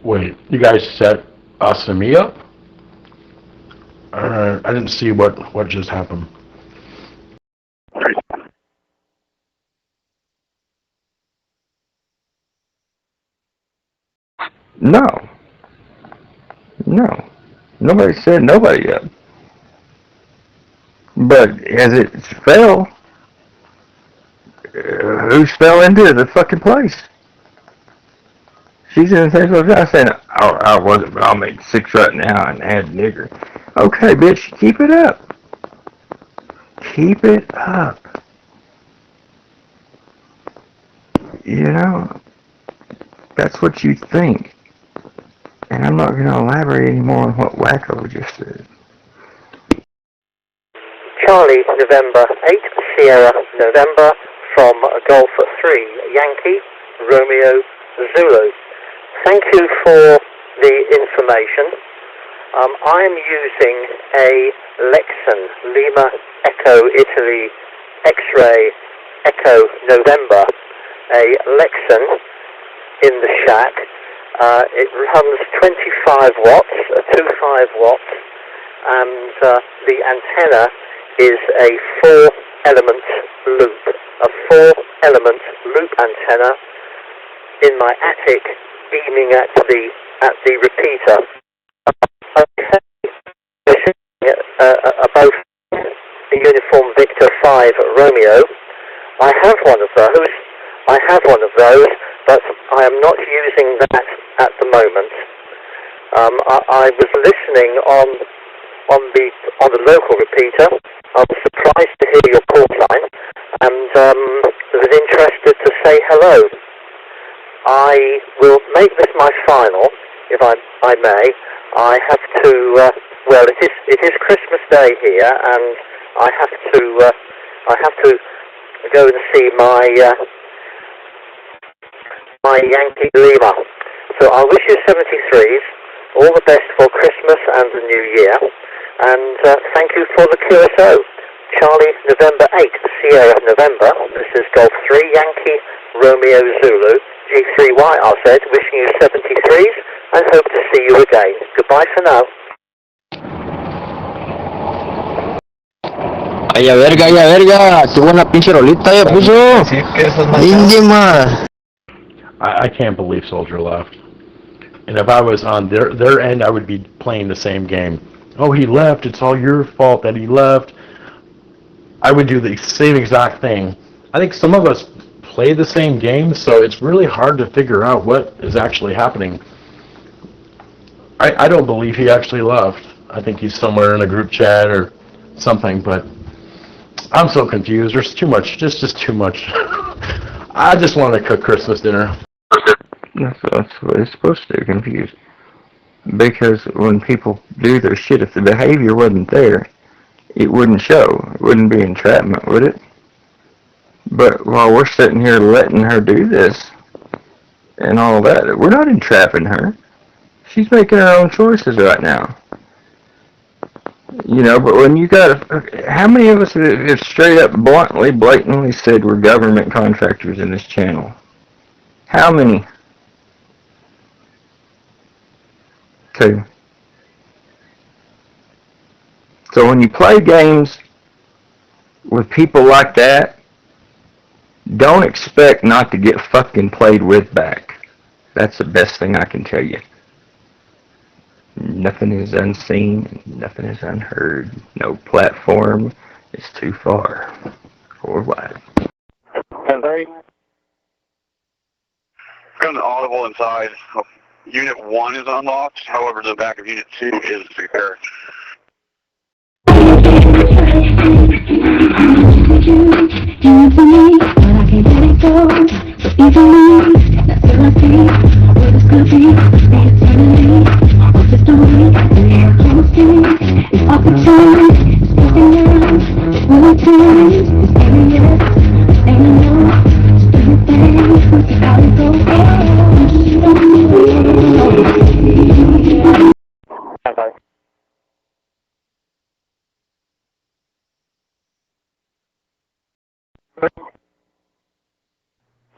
Wait, you guys set us and me up? I didn't see what just happened. No. Nobody set nobody up. But as it fell, who fell into the fucking place? She's in the same place. I said, I wasn't, but I'll make 6 right now and add nigger. Okay, bitch, keep it up. Keep it up. You know, that's what you think. And I'm not going to elaborate anymore on what Wacko just said. Charlie, November 8, Sierra, November, from Golf 3, Yankee, Romeo, Zulu. Thank you for the information. I'm using a Lexan, Lima, Echo, Italy, X-ray, Echo, November, a Lexan in the shack. It runs 25 watts, 25 watts, and the antenna is a 4-element loop, a 4-element loop antenna in my attic, beaming at the repeater. Above the Uniform Victor 5 Romeo. I have one of those, but I am not using that at the moment. I was listening on the local repeater. I was surprised to hear your call sign, and was interested to say hello. I will make this my final, if I may. I have to. Well, it is Christmas Day here, and I have to go and see my Yankee Lima. So I wish you 73s all the best for Christmas and the New Year, and thank you for the QSO. Charlie, November 8, Sierra, November. This is Golf 3, Yankee, Romeo, Zulu, G3Y, I said, wishing you 73s, and hope to see you again. Goodbye for now. Ay, a verga, qué buena pinche rolita ya puso. Íntima. I can't believe Soldier left. And if I was on their end, I would be playing the same game. Oh, he left. It's all your fault that he left. I would do the same exact thing. I think some of us play the same game, so it's really hard to figure out what is actually happening. I don't believe he actually left. I think he's somewhere in a group chat or something, but I'm so confused. There's too much, just too much. I just want to cook Christmas dinner. That's what it's supposed to do, confused. Because when people do their shit, if the behavior wasn't there, it wouldn't show. It wouldn't be entrapment, would it? But while we're sitting here letting her do this and all that, we're not entrapping her. She's making her own choices right now. You know, but when you got how many of us have straight up blatantly said we're government contractors in this channel? How many? 2. So when you play games with people like that, don't expect not to get fucking played with back. That's the best thing I can tell you. Nothing is unseen, nothing is unheard. No platform is too far or wide. 10:30. Got an audible inside. Unit 1 is unlocked, however the back of Unit 2 is secure.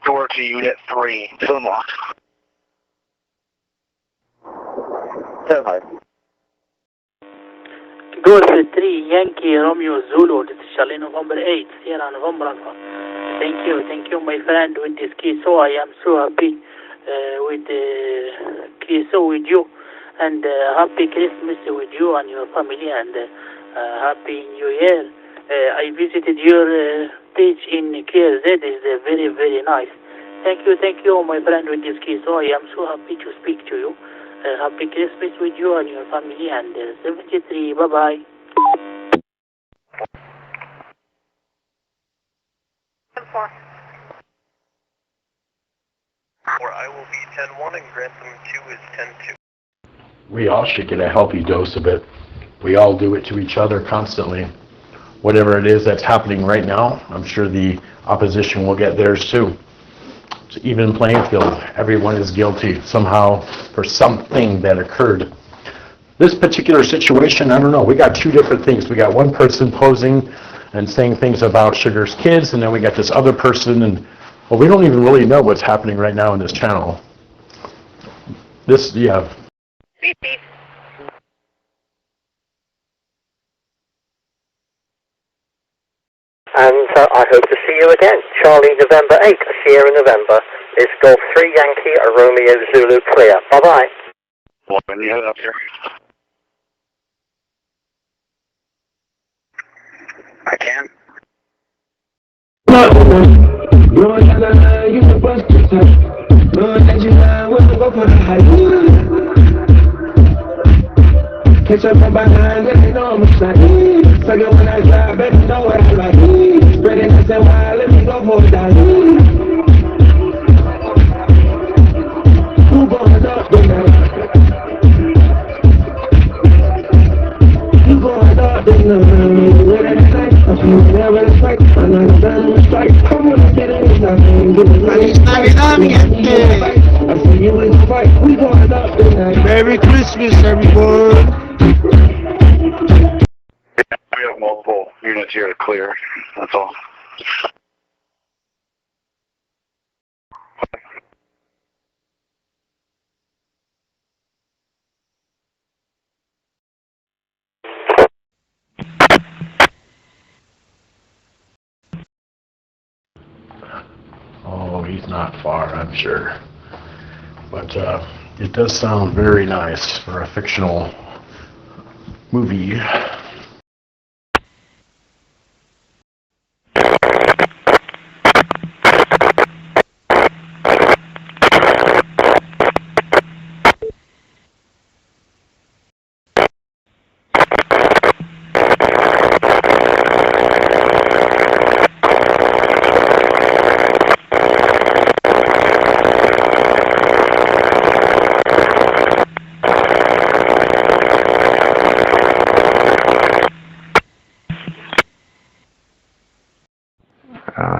Door to Unit 3. Still unlocked. Hi. Golf 3, Yankee, Romeo, Zulu, this is Charlie, November 8, Sierra, November Alpha. Thank you, my friend, with this QSO. I am so happy with the QSO with you, and happy Christmas with you and your family, and happy New Year. I visited your page in KLZ. It's very, very nice. Thank you, my friend, with this QSO. I am so happy to speak to you. Happy Christmas with you and your family, and 73. Bye-bye. Or I will be 10-1 and Grantham 2 is 10-2. We all should get a healthy dose of it. We all do it to each other constantly. Whatever it is that's happening right now, I'm sure the opposition will get theirs too. It's an even playing field. Everyone is guilty somehow for something that occurred. This particular situation, I don't know. We got two different things. We got one person posing and saying things about Sugar's kids, and then we got this other person, and well, we don't even really know what's happening right now in this channel. This, yeah. Beep, beep. And I hope to see you again. Charlie, November 8, Sierra, November. It's Golf 3, Yankee, Romeo, Zulu, clear. Bye-bye. Well, when you head up here. I can. Catch up from behind, and they know I'm a shot. Suck it when I drive, baby, know what I like. Spreading this and wild, let me go for a dollar. Who going up tonight? You going up tonight? What I like, I'm feeling never the strike. I'm not done with strike. Come on, get it, it's nothing. Feliz Navidad, mi gente. I see you in the fight. We going up tonight. Merry Christmas, everyone. We have multiple units here to clear. That's all. Oh, he's not far, I'm sure. But it does sound very nice for a fictional movie.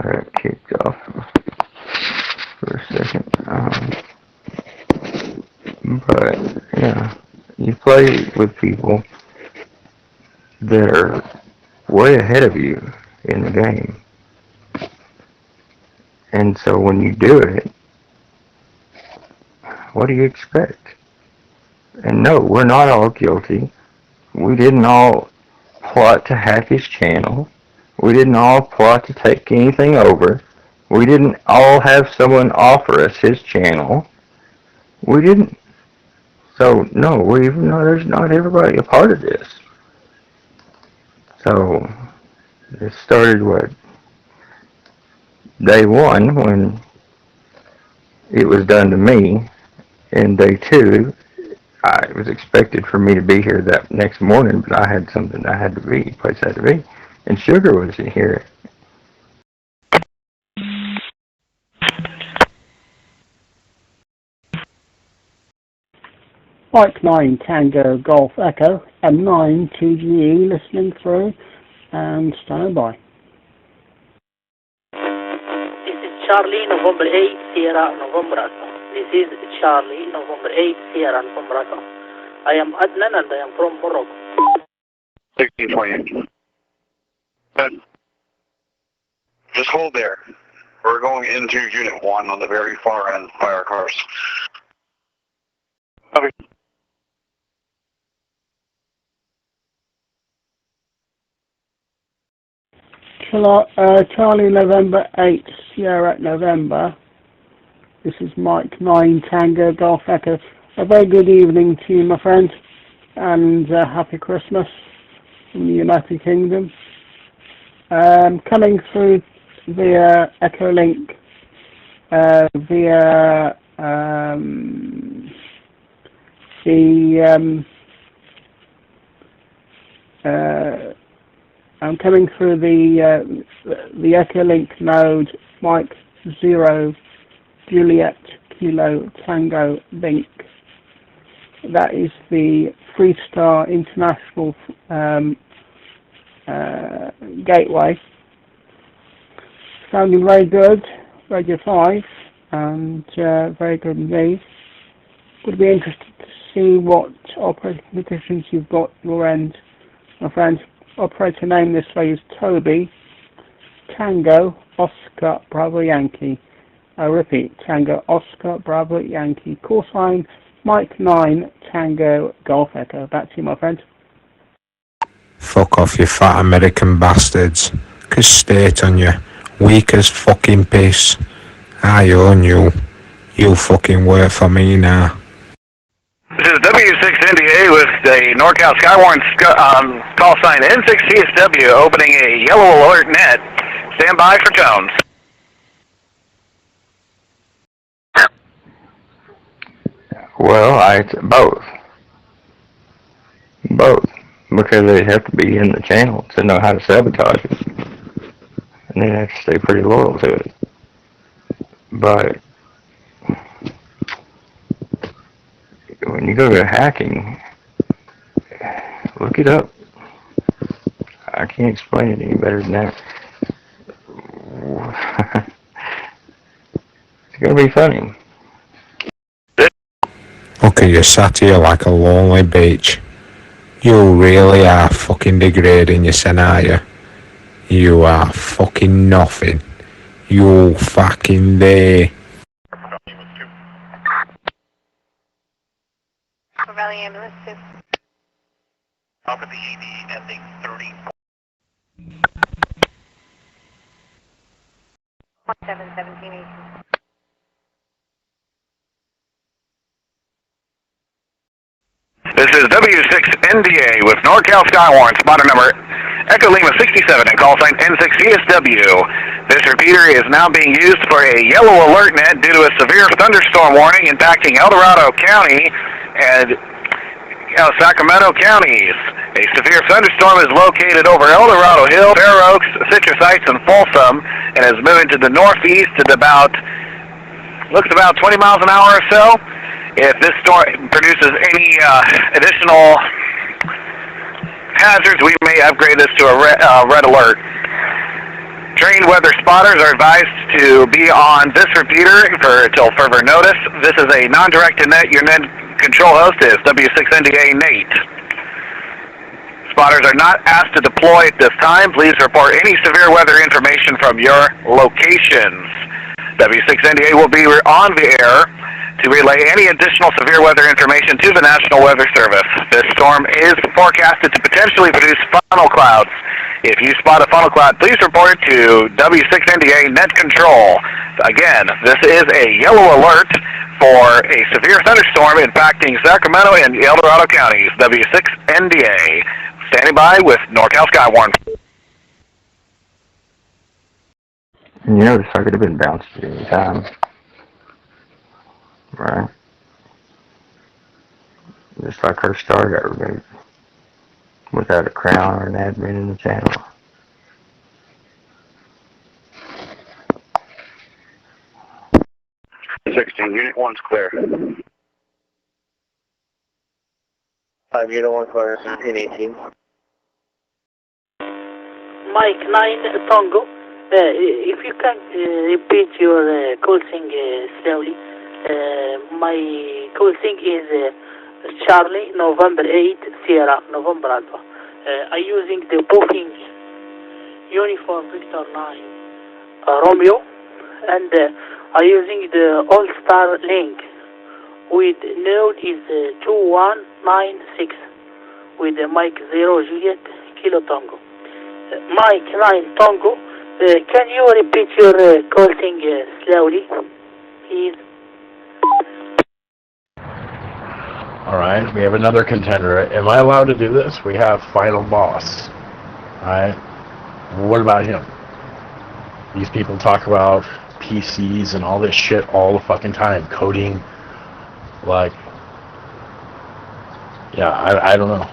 That kicked off for a second. But, yeah, you play with people that are way ahead of you in the game. And so when you do it, what do you expect? And no, we're not all guilty. We didn't all plot to hack his channel. We didn't all plot to take anything over. We didn't all have someone offer us his channel. We didn't. So, no, there's not everybody a part of this. So, it started, day one, when it was done to me, and day two, it was expected for me to be here that next morning, but I had something I had to be, place I had to be, and Sugar was in here. Mike 9 Tango Golf Echo M9 2GE listening through and stand by. This is Charlie, November 8, Sierra, November Alpha. This is Charlie, November 8, Sierra, November Alpha. I am Adnan and I am from Morocco. 1628. Just hold there. We're going into Unit 1 on the very far end by our cars. Okay. Charlie November 8, Sierra November. This is Mike 9 Tango Golf Echo. A very good evening to you, my friend, and happy Christmas from the United Kingdom. Coming through via Echolink, via I'm coming through the Echolink node, Mike 0 Juliet Kilo Tango Link. That is the Freestar International gateway. Sounding very good, Radio 5, and very good indeed. Would be interested to see what operating conditions you've got your end, my friend. Operator name this way is Toby, Tango, Oscar, Bravo, Yankee. I repeat, Tango, Oscar, Bravo, Yankee. Call sign, Mike 9, Tango, Golf Echo. Back to you, my friend. Fuck off, you fat American bastards. Cause state on you. Weak as fucking piss. I own you. You fucking work for me now. This is W6NDA with the NorCal Skywarn call sign N6CSW opening a yellow alert net. Stand by for tones. Well, both. Both. Because they have to be in the channel to know how to sabotage it. And they have to stay pretty loyal to it. But when you go to hacking, look it up. I can't explain it any better than that. It's gonna be funny. Look at you sat here like a lonely bitch. You really are fucking degrading yourself, are you? You are fucking nothing. You fucking there. Valley Ambulance 2. Top of the ED ending 34. 1718. This is W6NDA with NorCal Skywarn, spotter number Echo Lima 67 and call sign N6CSW. This repeater is now being used for a yellow alert net due to a severe thunderstorm warning impacting El Dorado County and Sacramento counties. A severe thunderstorm is located over El Dorado Hill, Fair Oaks, Citrus Heights, and Folsom, and is moving to the northeast at about 20 miles an hour or so. If this storm produces any additional hazards, we may upgrade this to a red alert. Trained weather spotters are advised to be on this repeater until further notice. This is a non-directed net. Your net control host is W6NDA Nate. Spotters are not asked to deploy at this time. Please report any severe weather information from your locations. W6NDA will be on the air to relay any additional severe weather information to the National Weather Service. This storm is forecasted to potentially produce funnel clouds. If you spot a funnel cloud, please report it to W6NDA Net Control. Again, this is a yellow alert for a severe thunderstorm impacting Sacramento and El Dorado counties. W6NDA. Standing by with NorCal Skywarn. You notice I could have been bounced at any time. Right? Just like her star got removed. Without a crown or an admin in the channel. Unit 1's clear. 5 Unit 1 clear, 1718. Mike 9 Tango. If you can repeat your call sign slowly. My call sign is Charlie November 8 Sierra November Alpha. I'm using the booking uniform Victor 9 Romeo, and I'm using the All-Star link with node is 2196 with Mike 0 Juliet Kilo Tango. Mike 9 Tango, can you repeat your call thing slowly, please? Alright, we have another contender. Am I allowed to do this? We have Final Boss. Alright, what about him? These people talk about PCs and all this shit all the fucking time. Coding, like, yeah, I don't know.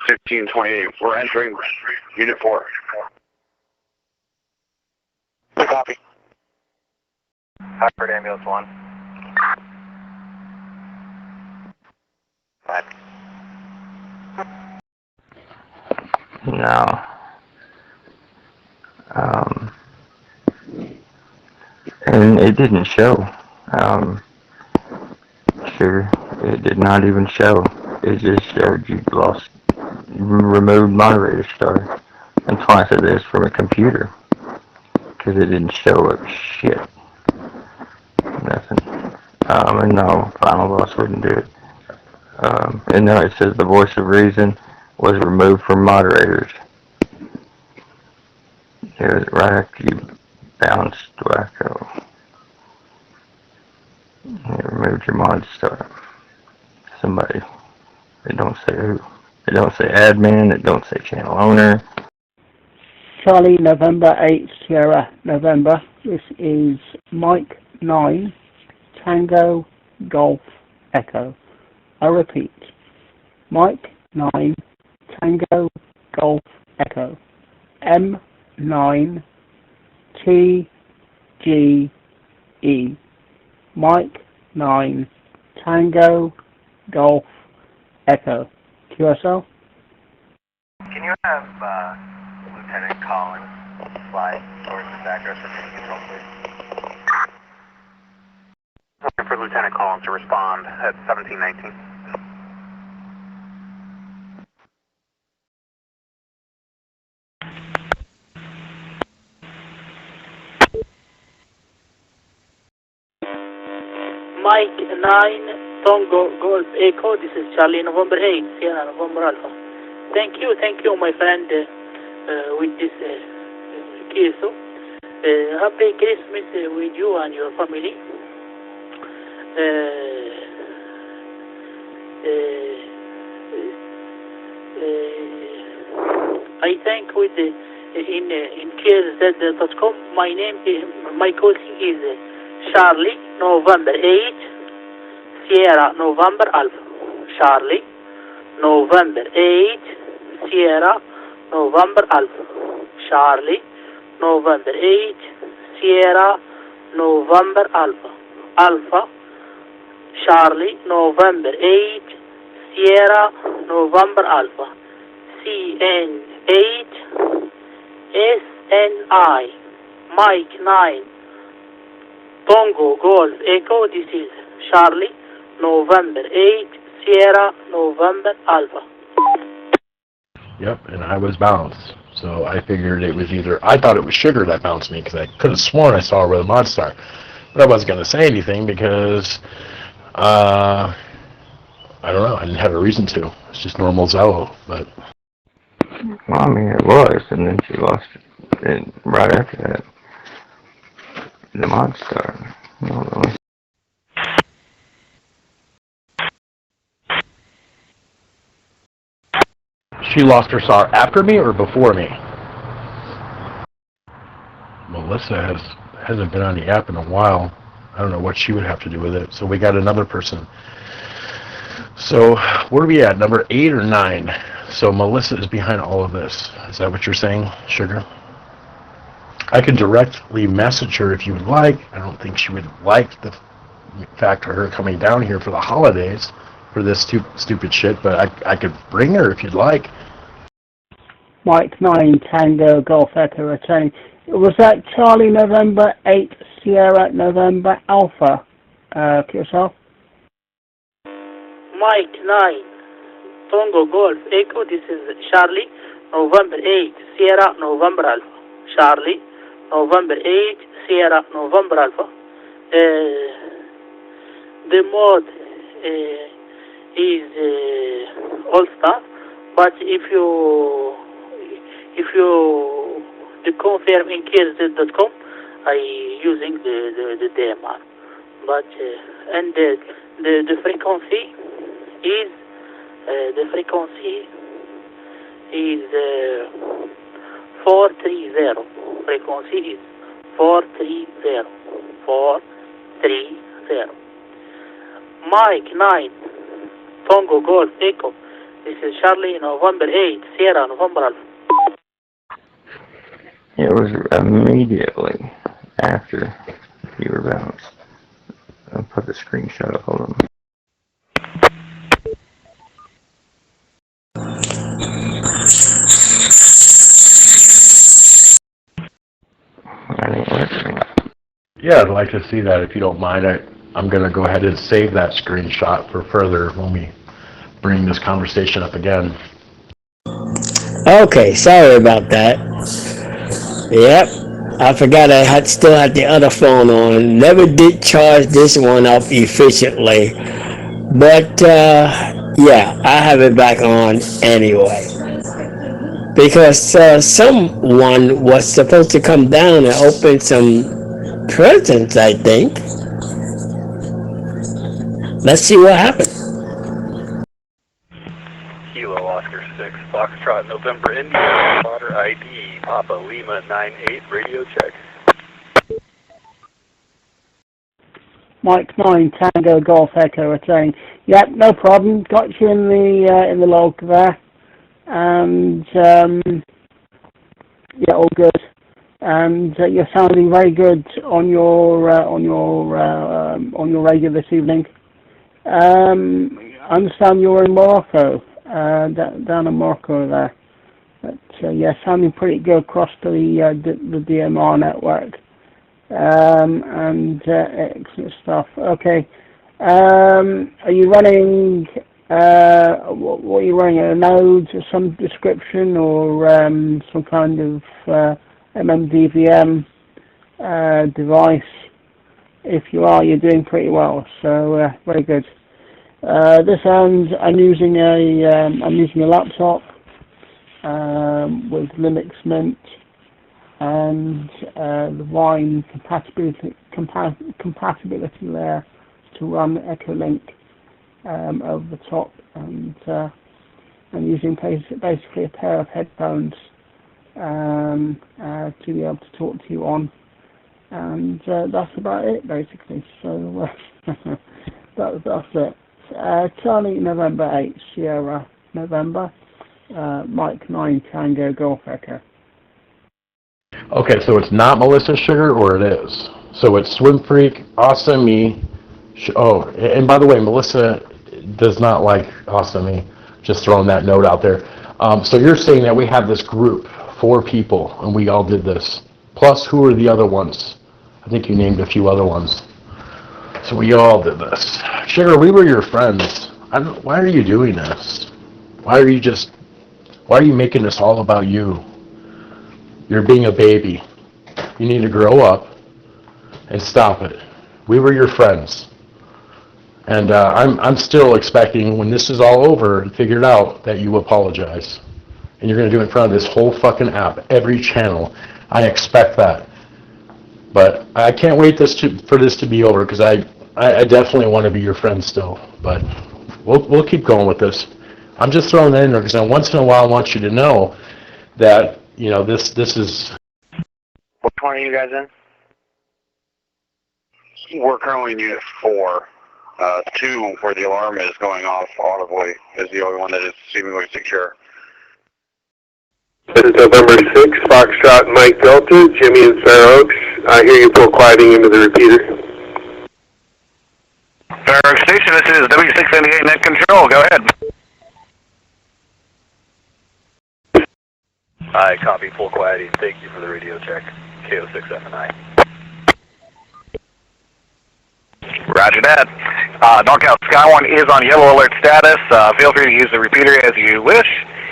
1528, we're entering Unit 4. Copy. Hartford Ambulance 1. No. And it didn't show. Sure, it did not even show. It just showed you removed moderator star. That's why I said this from a computer. Because it didn't show up shit. Nothing. And no, Final Boss wouldn't do it. And no, it says the voice of reason was removed from moderators. It was right after you bounced wacko. It removed your mod star. Somebody. It don't say who. It don't say admin. It don't say channel owner. Charlie November 8 Sierra November. This is Mike 9 Tango Golf Echo. I repeat, Mike 9 Tango Golf Echo. M9 TGE. Mike 9 Tango Golf Echo. QSL? Can you have Lieutenant Collins fly towards this address for taking control, please? Looking for Lieutenant Collins to respond at 1719. Mike 9 Tango Golf Echo, this is Charlie November 8 Sierra November Alpha. Thank you my friend with this queso. Happy Christmas with you and your family. I think with in KZ.com my name my calling is Charlie November 8 Sierra November Alpha. Charlie November 8 Sierra November Alpha. Charlie November 8 Sierra November Alpha. Alpha Charlie November 8 Sierra November Alpha. CN8 SNI Mike 9 Tango Golf Echo. This is Charlie November 8 Sierra November Alpha. Yep, and I was bounced. So I figured it was either, I thought it was Sugar that bounced me because I could have sworn I saw her with a mod star. But I wasn't going to say anything because, I don't know, I didn't have a reason to. It's just normal Zello, but. Well, I mean, it was, and then she lost it right after that. The mod star. No, really. She lost her star after me or before me? Melissa hasn't been on the app in a while. I don't know what she would have to do with it. So we got another person. So where are we at? Number 8 or 9? So Melissa is behind all of this. Is that what you're saying, Sugar? I could directly message her if you would like. I don't think she would like the fact of her coming down here for the holidays for this stupid shit, but I could bring her if you'd like. Mike 9 Tango Golf Echo returning. Was that Charlie November 8 Sierra November Alpha? QSL? Mike 9 Tango Golf Echo. This is Charlie November 8 Sierra November Alpha. Charlie November 8, Sierra, November Alpha. The mode is all stuff, but if you the confirm in KZ.com, I using the DMR, but and the frequency is 430. Frequency is 430. Mike 9, Tango Golf Echo. This is Charlie, November 8, Sierra, November Alpha. It was immediately after you were bounced. I'll put the screenshot up on them. Yeah, I'd like to see that if you don't mind. I'm going to go ahead and save that screenshot for further when we bring this conversation up again. Okay, sorry about that. Yep, I forgot I still had the other phone on. Never did charge this one up efficiently. But, yeah, I have it back on anyway. Because someone was supposed to come down and open some presents, I think. Let's see what happens. Kilo Oscar 6, Foxtrot, November, India, Spotter ID, Papa Lima 98, radio check. Mike 9, Tango Golf Echo returning. Yep, no problem. Got you in the log there, and yeah, all good. And you're sounding very good on your radio this evening. I understand you're in Morocco, down in Morocco there. But yeah, sounding pretty good across the DMR network. And excellent stuff. Okay. Are you running? What are you running? A node of some description, or some kind of MMDVM device? If you are, you're doing pretty well. So very good. This end, I'm using a laptop with Linux Mint and the Wine compatibility layer to run Echolink over the top, and I'm using basically a pair of headphones to be able to talk to you on, and that's about it basically. So that's it. Charlie November 8, Sierra November, Mike 9 Tango Golf Echo. Okay, so it's not Melissa Sugar, or it is? So it's Swim Freak, Awesome Me. Oh, and by the way, Melissa does not like Awesome Me. Just throwing that note out there. So you're saying that we have this group, 4 people, and we all did this. Plus, who are the other ones? I think you named a few other ones. So we all did this. Sugar, we were your friends. Why are you doing this? Why are you making this all about you? You're being a baby. You need to grow up and stop it. We were your friends. And I'm still expecting, when this is all over and figured out, that you apologize. And you're going to do it in front of this whole fucking app, every channel. I expect that. But I can't wait for this to be over, because I definitely want to be your friend still. But we'll keep going with this. I'm just throwing that in there because once in a while I want you to know that, you know, this is... What point are you guys in? We're currently in Unit 4. 2, where the alarm is going off audibly, is the only one that is seemingly secure. This is November 6, Foxtrot Mike Delta, Jimmy in Fair Oaks. I hear you pull quieting into the repeater. Fair Oaks Station, this is W678 Net Control. Go ahead. I copy full quieting. Thank you for the radio check. KO6FNI. Roger that. Knockout Sky 1 is on yellow alert status. Feel free to use the repeater as you wish.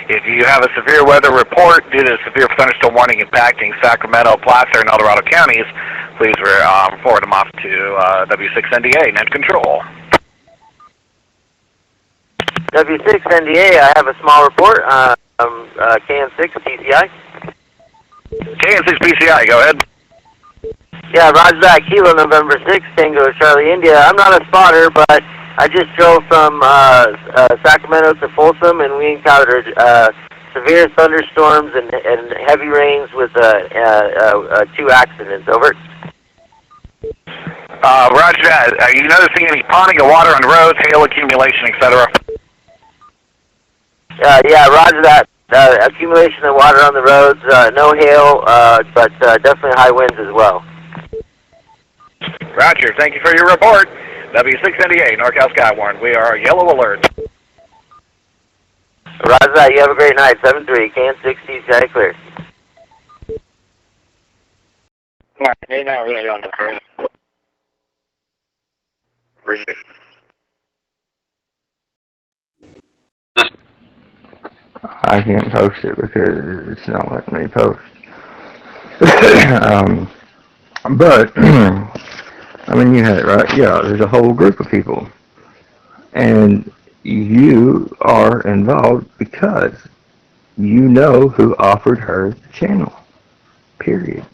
If you have a severe weather report due to severe thunderstorm warning impacting Sacramento, Placer, and El Dorado counties, please forward them off to W6NDA, Net Control. W6NDA, I have a small report. KN6 PCI. KN6 PCI, go ahead. Yeah, roger that. Kilo November 6, Tango Charlie India. I'm not a spotter, but I just drove from Sacramento to Folsom, and we encountered severe thunderstorms and heavy rains with 2 accidents. Over. Roger that. Are you noticing any ponding of water on the roads, hail accumulation, etc.? Yeah, roger that. Accumulation of water on the roads, no hail, but definitely high winds as well. Roger. Thank you for your report. W6NDA, NorCal Skywarn. We are yellow alert. Roger that. You have a great night. 7-3. KN6 PCI clear. They're not really on the phone. I can't post it because it's not letting me post. But, I mean, you had it right. Yeah, there's a whole group of people. And you are involved because you know who offered her the channel. Period.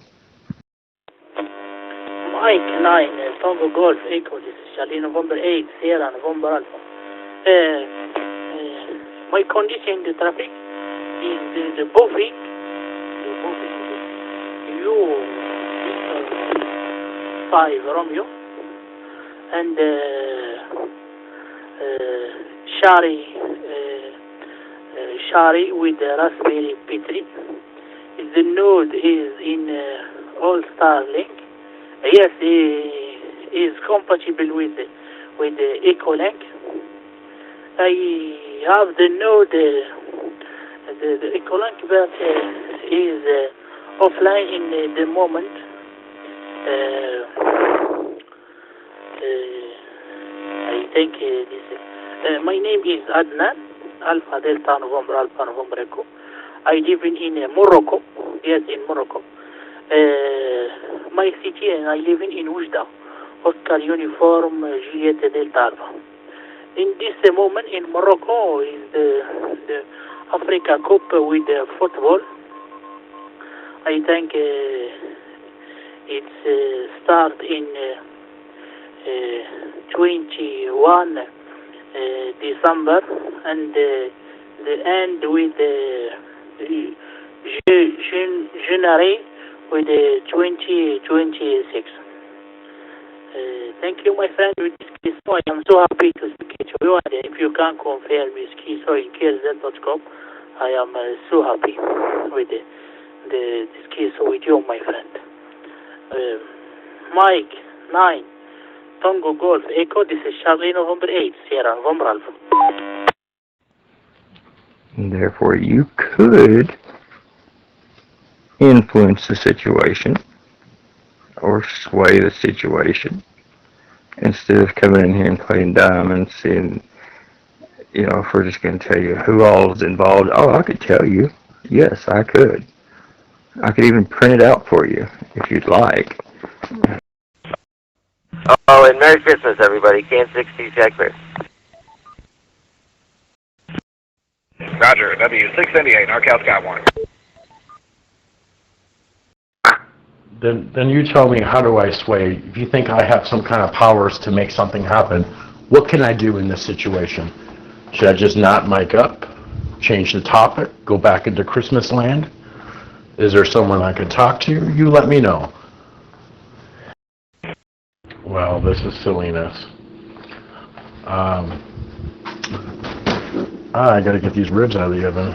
Mike 9, Tango Golf, Echo, this is Charlie, November 8, Sierra, November Alpha. My condition in the traffic is the Buffy, U5 Romeo, and Shari with the Raspberry P3. The node is in All-Star Link. Yes, it is compatible with the Ecolink. I have the node, the Ecolink, but is offline in the moment. I think this. My name is Adnan, Alpha Delta November Alpha November Echo. I live in Morocco. Yes, in Morocco. My city, and I live in Oujda, Oscar Uniform Juliet Delta Alpha. In this moment in Morocco is the Africa Cup with football. I think it's start in 21 December and the end with January with 2026. Thank you, my friend. With this case, I am so happy to speak to you. And if you can confirm with Skiso in KZ.com, I am so happy with this case with you, my friend. Mike 9, Tango Golf Echo. This is Charlie November 8, Sierra November Alpha. And therefore, you could influence the situation or sway the situation instead of coming in here and playing dumb and seeing, you know, if we're just going to tell you who all is involved. Oh, I could tell you. Yes, I could. I could even print it out for you if you'd like. Oh, and Merry Christmas, everybody. KN6 check clear. Roger, W6NDA, NorCal Skywarn. Then you tell me, how do I sway? If you think I have some kind of powers to make something happen, what can I do in this situation? Should I just not mic up, change the topic, go back into Christmas land? Is there someone I could talk to? You let me know. Well, this is silliness. I gotta get these ribs out of the oven.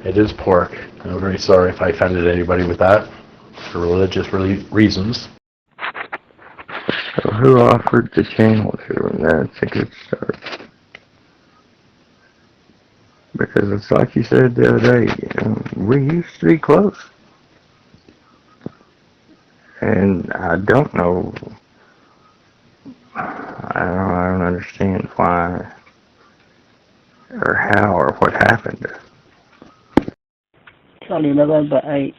It is pork. I'm very sorry if I offended anybody with that, for religious reasons. So who offered the channel to him? That's a good start. Because it's like you said the other day, you know, we used to be close. And I don't know, I don't understand why or how, or what happened. Charlie November 8,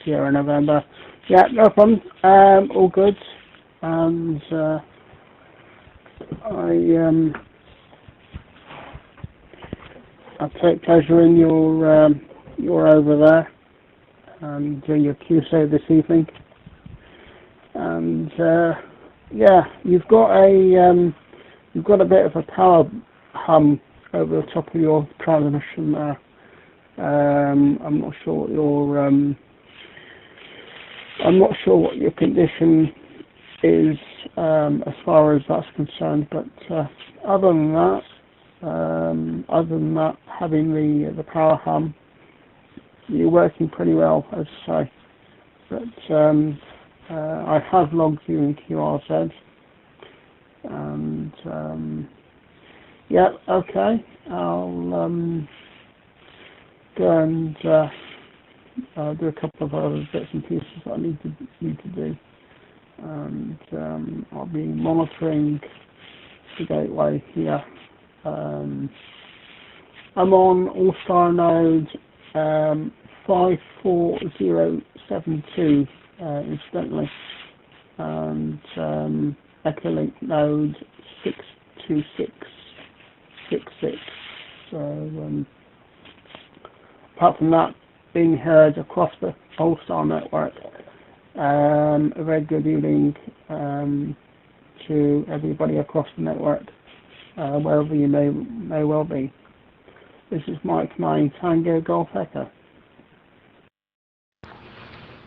Sierra November. Yeah, no problem. All good. And I take pleasure in your over there and doing your QSO this evening. And yeah, you've got a bit of a power hum over the top of your transmission there. I'm not sure what your condition is as far as that's concerned, but other than that, having the power hum, you're working pretty well, as I say. But I have logged you in QRZ, and yeah, okay, I'll go and do a couple of other bits and pieces that I need to do, and I'll be monitoring the gateway here. I'm on All-Star node 54072 incidentally, and Echolink node 62666. So apart from that, being heard across the All-Star network, a very good evening to everybody across the network, wherever you may well be. This is Mike 9 Tango Golf Echo.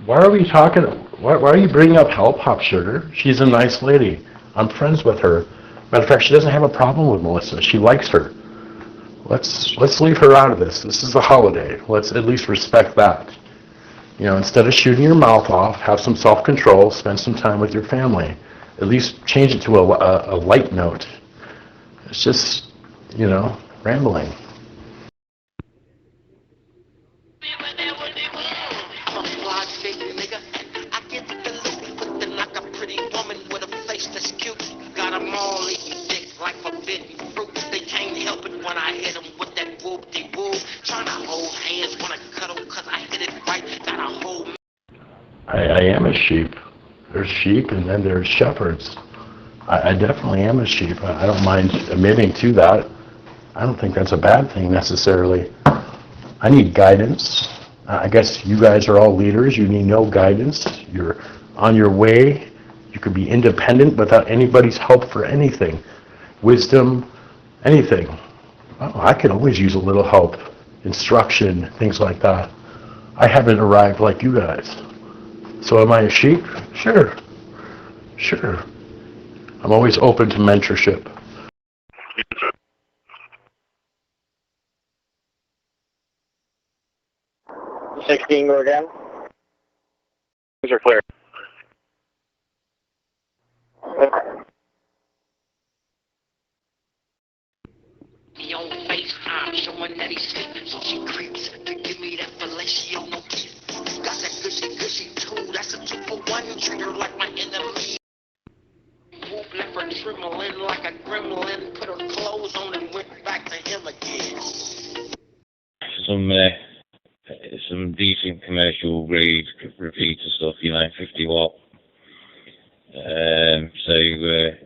Why are we talking? Why are you bringing up Help Hop Sugar? She's a nice lady. I'm friends with her. Matter of fact, she doesn't have a problem with Melissa. She likes her. Let's leave her out of this. This is a holiday. Let's at least respect that. You know, instead of shooting your mouth off, have some self-control, spend some time with your family. At least change it to a light note. It's just, you know, rambling. I am a sheep. There's sheep and then there's shepherds. I definitely am a sheep. I don't mind admitting to that. I don't think that's a bad thing necessarily. I need guidance. I guess you guys are all leaders. You need no guidance. You're on your way. You could be independent without anybody's help for anything. Wisdom, anything. Oh, I could always use a little help. Instruction, things like that. I haven't arrived like you guys. So am I a sheep? Sure. Sure. I'm always open to mentorship. 16, go again. These are clear. He on FaceTime showing that he's sleeping, so she creeps to give me that fellatio, no kiss. Got that gushy too, that's a 2-for-1. Treat her like my enemy. Whoop, left her trembling like a gremlin. Put her clothes on and went back to him again. Some decent commercial grade repeater stuff, you know, 50 watt. So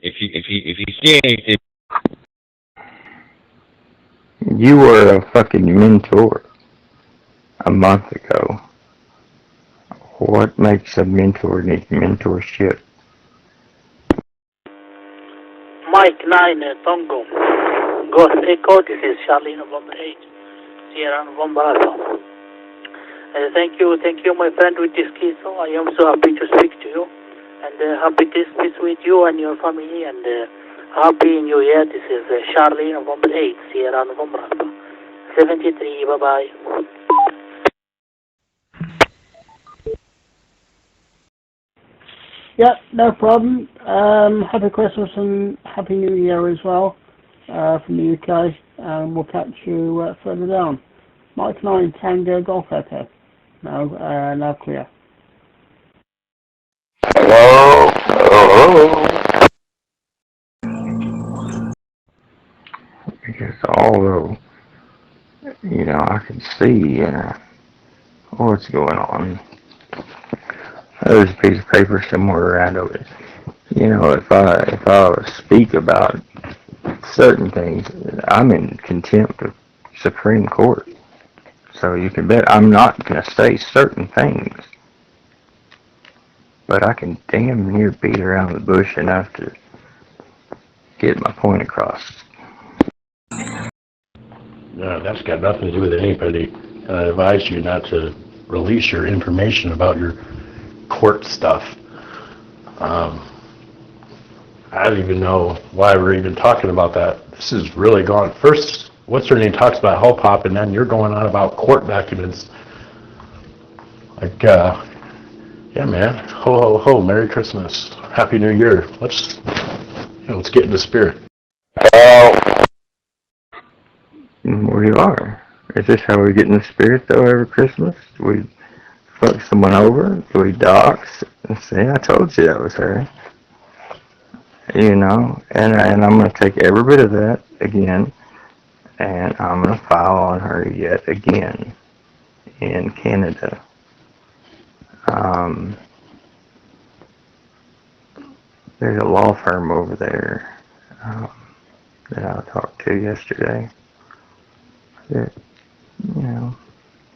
if you see anything. You were a fucking mentor a month ago. What makes a mentor need mentorship? Mike 9 Tongo. Golf Echo, this is Charlie November 8, Sierra November Alpha. Thank you, my friend, with this case. So I am so happy to speak to you, and happy Christmas with you and your family, and happy New Year. This is Charlie November 8, Sierra November Alpha. 73, bye-bye. Yeah, no problem. Happy Christmas and Happy New Year as well from the UK. We'll catch you further down. Mike 9 Tango Golf Echo. Now clear. Hello? Hello? Because although, I can see what's going on. There's a piece of paper somewhere around over it. If I speak about certain things, I'm in contempt of Supreme Court. So you can bet I'm not going to say certain things. But I can damn near beat around the bush enough to get my point across. No, that's got nothing to do with anybody. I advise you not to release your information about your court stuff. I don't even know why we're even talking about that. This is really gone. First, what's her name talks about Hell Pop, and then you're going on about court documents. Like, yeah, man. Ho, ho, ho. Merry Christmas. Happy New Year. Let's get in the spirit. We are. Is this how we get in the spirit, though, every Christmas? Do we fuck someone over? Do we dox? And say, I told you that was her. And I'm going to take every bit of that again, and I'm going to file on her yet again in Canada. There's a law firm over there that I talked to yesterday that,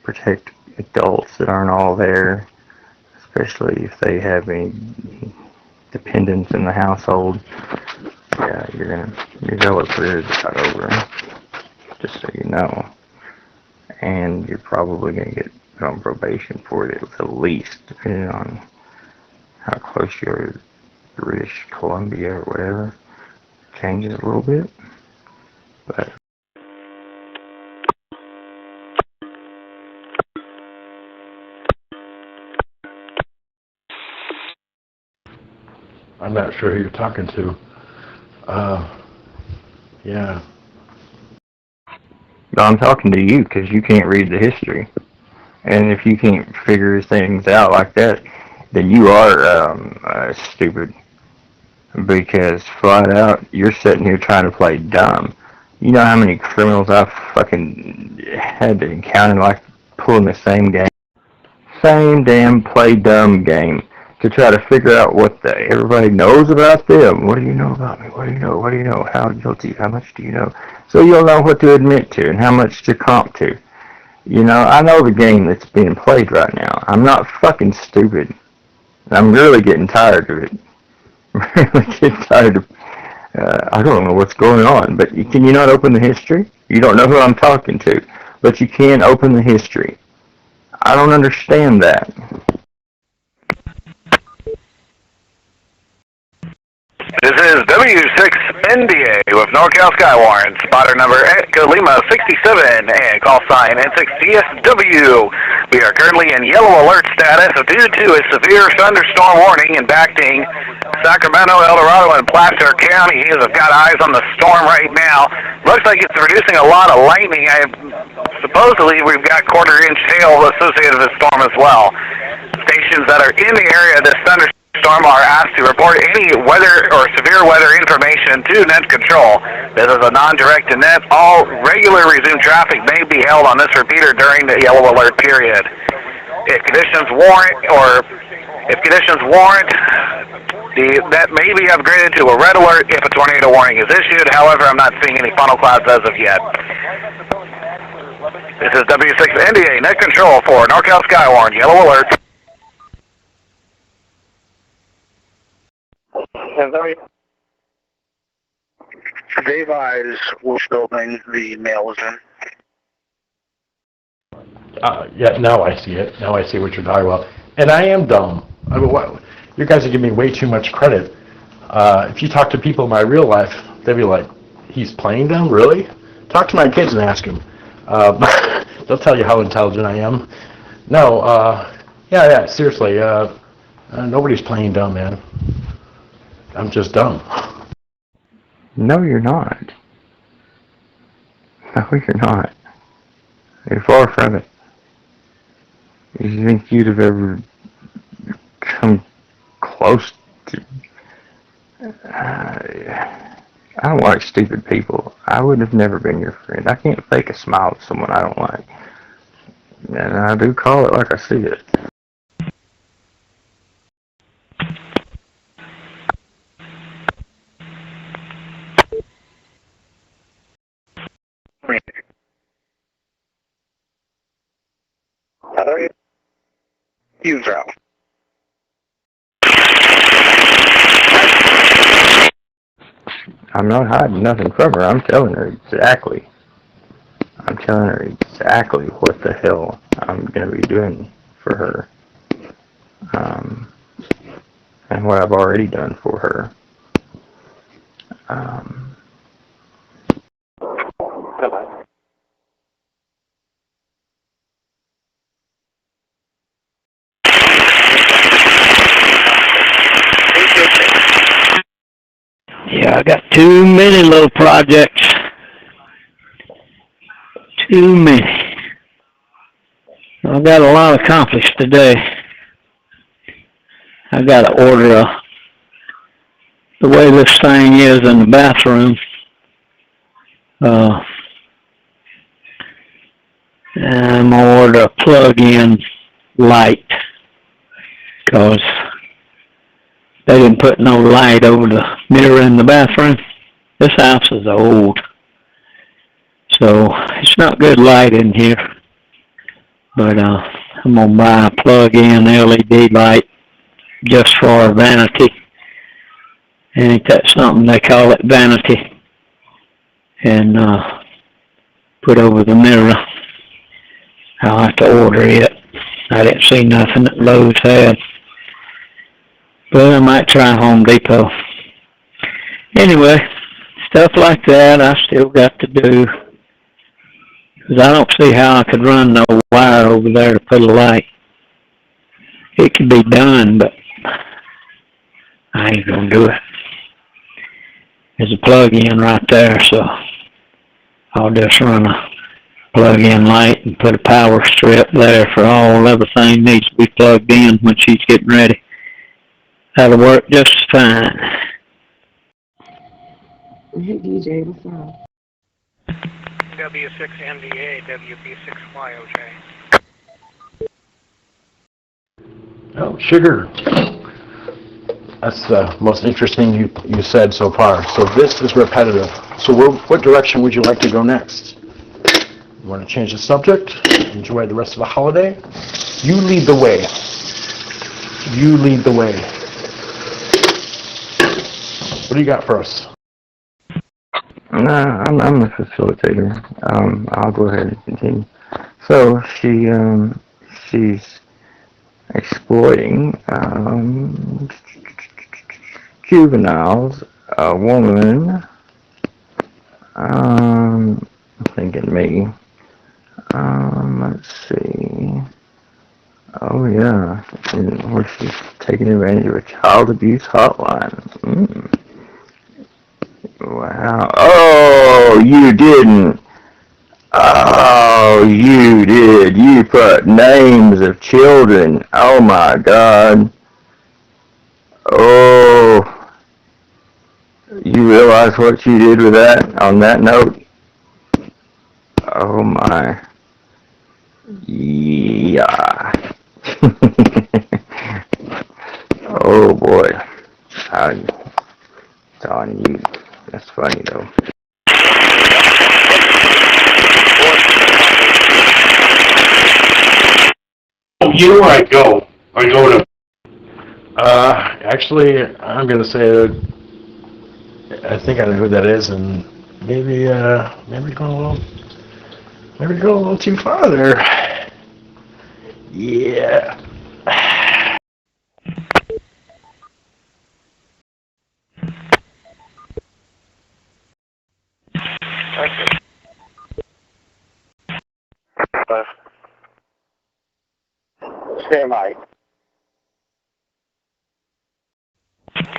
protect adults that aren't all there, especially if they have any dependents in the household. Yeah, your zealot career is cut over, just so you know. And you're probably going to get put on probation for it at least, depending on how close you are to British Columbia or whatever. Changes a little bit, but I'm not sure who you're talking to. Yeah. No, I'm talking to you because you can't read the history. And if you can't figure things out like that, then you are stupid. Because flat out, you're sitting here trying to play dumb. You know how many criminals I've fucking had to encounter, like pulling the same game? Same damn play dumb game to try to figure out what everybody knows about them. What do you know about me? What do you know? What do you know? How guilty? How much do you know? So you'll know what to admit to and how much to comp to. I know the game that's being played right now. I'm not fucking stupid. I'm really getting tired of it. I'm really getting tired of I don't know what's going on, but can you not open the history? You don't know who I'm talking to, but you can open the history. I don't understand that. This is W6NDA with NorCal Skywarn, spotter number Echo Lima 67 and call sign N6CSW. We are currently in yellow alert status due to a severe thunderstorm warning impacting Sacramento, El Dorado, and Placer counties. I've got eyes on the storm right now. Looks like it's producing a lot of lightning. Supposedly we've got quarter-inch hail associated with the storm as well. Stations that are in the area of this thunderstorm are asked to report any weather or severe weather information to net control. This is a non-direct to net. All regular resumed traffic may be held on this repeater during the yellow alert period. If conditions warrant, that may be upgraded to a red alert if a tornado warning is issued. However, I'm not seeing any funnel clouds as of yet. This is W6NDA net control for NorCal Skywarn, yellow alert. They advise which building the mail is in. Yeah, now I see it. Now I see what you're talking about. And I am dumb. I mean, you guys are giving me way too much credit. If you talk to people in my real life, they'll be like, he's playing dumb? Really? Talk to my kids and ask them. They'll tell you how intelligent I am. No, yeah, seriously. Nobody's playing dumb, man. I'm just dumb. No, you're not. No, you're not. You're far from it. You think you'd have ever come close to I don't like stupid people. I would have never been your friend. I can't fake a smile at someone I don't like. And I do call it like I see it. Hello? You drop. I'm not hiding nothing from her. I'm telling her exactly. I'm telling her exactly what the hell I'm going to be doing for her. And what I've already done for her. Yeah, I got too many little projects. Too many. I got a lot accomplished today. I got to order the way this thing is in the bathroom. I'm going to order a plug-in light because they didn't put no light over the mirror in the bathroom. This house is old, so it's not good light in here. But I'm going to buy a plug-in LED light just for vanity. Ain't that something? They call it vanity. And put over the mirror. I'll have to order it. I didn't see nothing that Lowe's had. But I might try Home Depot. Anyway, stuff like that I still got to do. Because I don't see how I could run no wire over there to put a light. It can be done, but I ain't going to do it. There's a plug-in right there, so I'll just run a plug-in light and put a power strip there for everything needs to be plugged in when she's getting ready. That'll work just fine. Hey DJ, what's up? W6MDA, WB6YOJ. Oh, sugar. That's the most interesting you said so far. So this is repetitive. So what direction would you like to go next? You want to change the subject? Enjoy the rest of the holiday? You lead the way. You lead the way. What do you got for us? I'm a facilitator. I'll go ahead and continue. So she's exploiting juveniles, a woman. I'm thinking me. Let's see. Oh yeah, and where she's taking advantage of a child abuse hotline. Wow. Oh, you didn't. Oh, you did. You put names of children. Oh my God. Oh, you realize what you did with that on that note? Oh my. Yeah. Oh boy. I'm telling you. That's funny though. You know where I go? I go to... Actually, I'm going to say I think I know who that is, and maybe go a little too farther. Yeah. Stand by.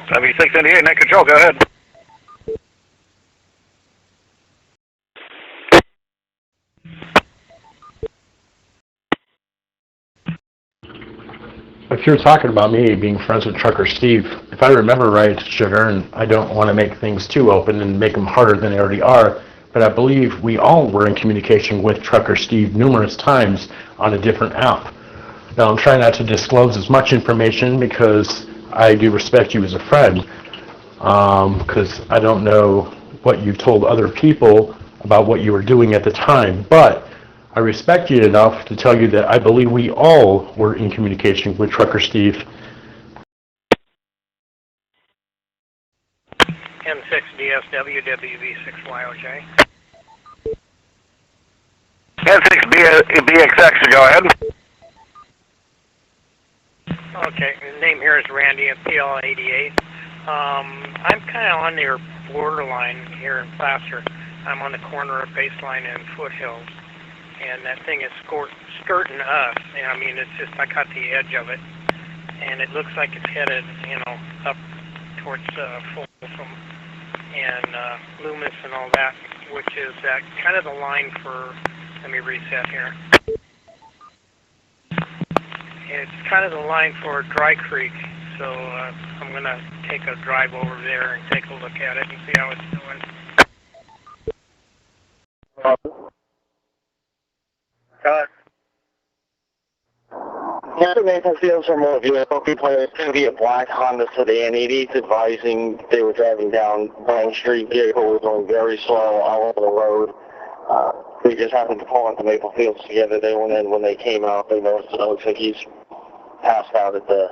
W6MDA, net control, go ahead. if you're talking about me being friends with Trucker Steve, if I remember right, Sugar, and I don't want to make things too open and make them harder than they already are, but I believe we all were in communication with Trucker Steve numerous times on a different app. Now, I'm trying not to disclose as much information because I do respect you as a friend, because I don't know what you told other people about what you were doing at the time, but I respect you enough to tell you that I believe we all were in communication with Trucker Steve. N6DSW, WV6YOJ. N6BXX, go ahead. Okay, the name here is Randy at PL88. I'm kind of on your borderline here in Placer. I'm on the corner of Baseline and Foothills. And that thing is skirting us. I mean, it's just, I caught the edge of it. And it looks like it's headed, up towards Folsom and Loomis and all that, which is kind of the line for, let me reset here. It's kind of the line for Dry Creek. So I'm going to take a drive over there and take a look at it and see how it's doing. Mr. Nathan Fields from a vehicle complained to be a black Honda sedan. ED's advising they were driving down Main Street. Vehicle was going very slow all over the road. They just happened to pull into Maple Fields together. They went in. When they came out, they noticed it looks like he's passed out at the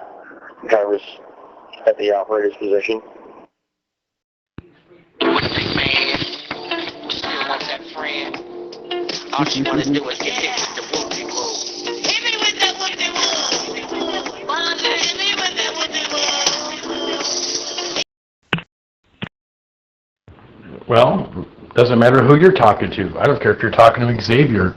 driver's, at the operator's position. All she wanna do is get hit with the whoopie woo. Hit me with that whoopie woo. Wanna hit me with that whoopie woo. Well, doesn't matter who you're talking to. I don't care if you're talking to Xavier.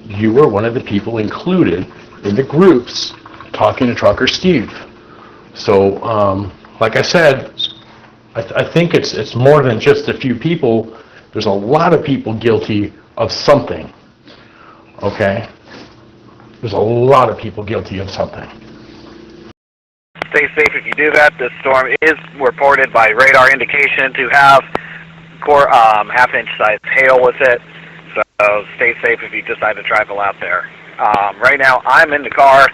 You were one of the people included in the groups talking to Trucker Steve. So, like I said, I think it's more than just a few people. There's a lot of people guilty of something, okay? There's a lot of people guilty of something. Stay safe if you do that. This storm is reported by radar indication to have half-inch size hail with it, so stay safe if you decide to travel out there. Right now, I'm in the car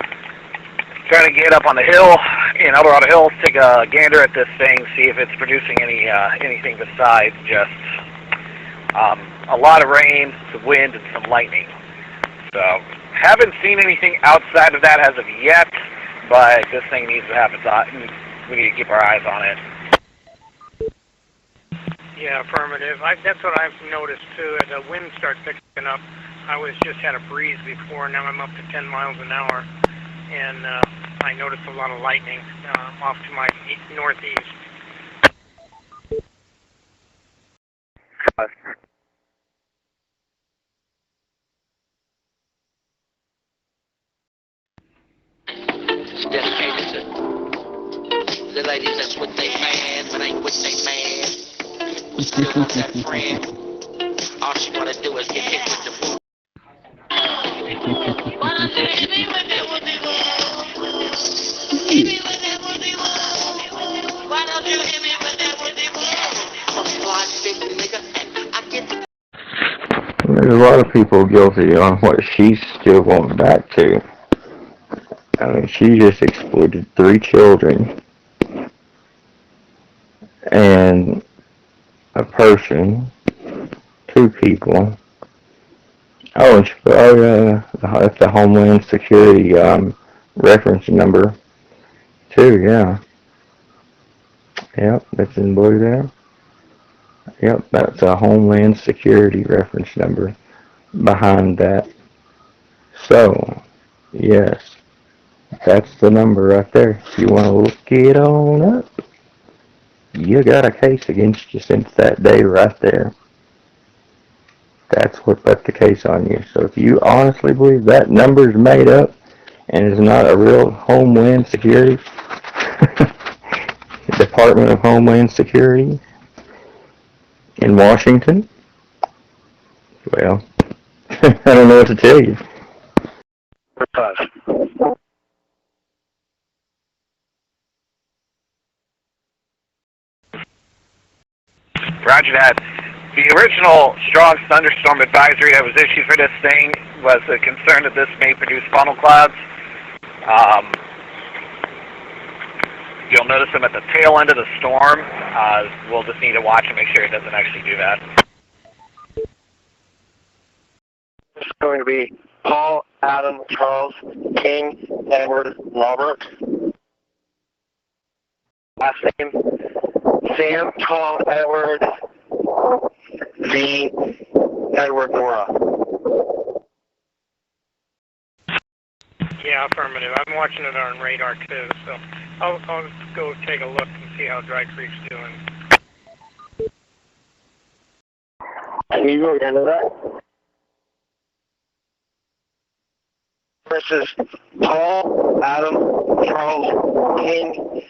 trying to get up on the hill in Eldorado Hills, take a gander at this thing, see if it's producing anything besides just a lot of rain, some wind, and some lightning. So, haven't seen anything outside of that as of yet, but this thing needs to have its eye. We need to keep our eyes on it. Yeah, affirmative. That's what I've noticed too. As the wind starts picking up, I just had a breeze before. Now I'm up to 10 miles an hour, and I noticed a lot of lightning off to my northeast. Dedicated to the ladies that's with they man, but ain't with they man. We still want that friend. All she wanna do is get hit with the boot. Wanna hit me with that whoopie woo? Hit me with that whoopie woo? Why don't you hit me with that whoopie woo? I'm a fly big nigga and I get the... There's a lot of people guilty on what she's still going back to. I mean, she just exploited 3 children and a person, 2 people. Oh, and that's the Homeland Security reference number, too, yeah. Yep, that's in blue there. Yep, that's a Homeland Security reference number behind that. So, yes. That's the number right there. If you want to look it on up, you got a case against you since that day right there. That's what put the case on you. So if you honestly believe that number's made up and is not a real Homeland Security, Department of Homeland Security in Washington, well, I don't know what to tell you. Roger that. The original strong thunderstorm advisory that was issued for this thing was a concern that this may produce funnel clouds. You'll notice them at the tail end of the storm. We'll just need to watch and make sure it doesn't actually do that. It's going to be Paul, Adam, Charles, King, Edward, Robert. Last name, Sam, Tom, Edward, V, Edward, Nora. Yeah, affirmative. I'm watching it on radar too, so I'll go take a look and see how Dry Creek's doing. Can you go into that? This is Paul, Adam, Charles, King,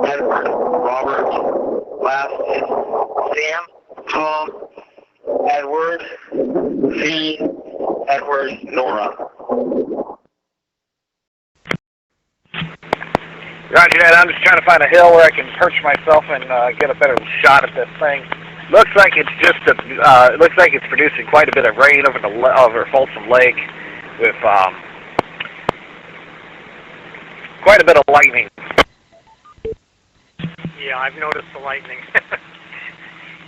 Edward, Robert. Last is Sam, Tom, Edward, V, Edward, Nora. Roger that. I'm just trying to find a hill where I can perch myself and get a better shot at this thing. Looks like it's just it looks like it's producing quite a bit of rain over Folsom Lake, with quite a bit of lightning. Yeah, I've noticed the lightning.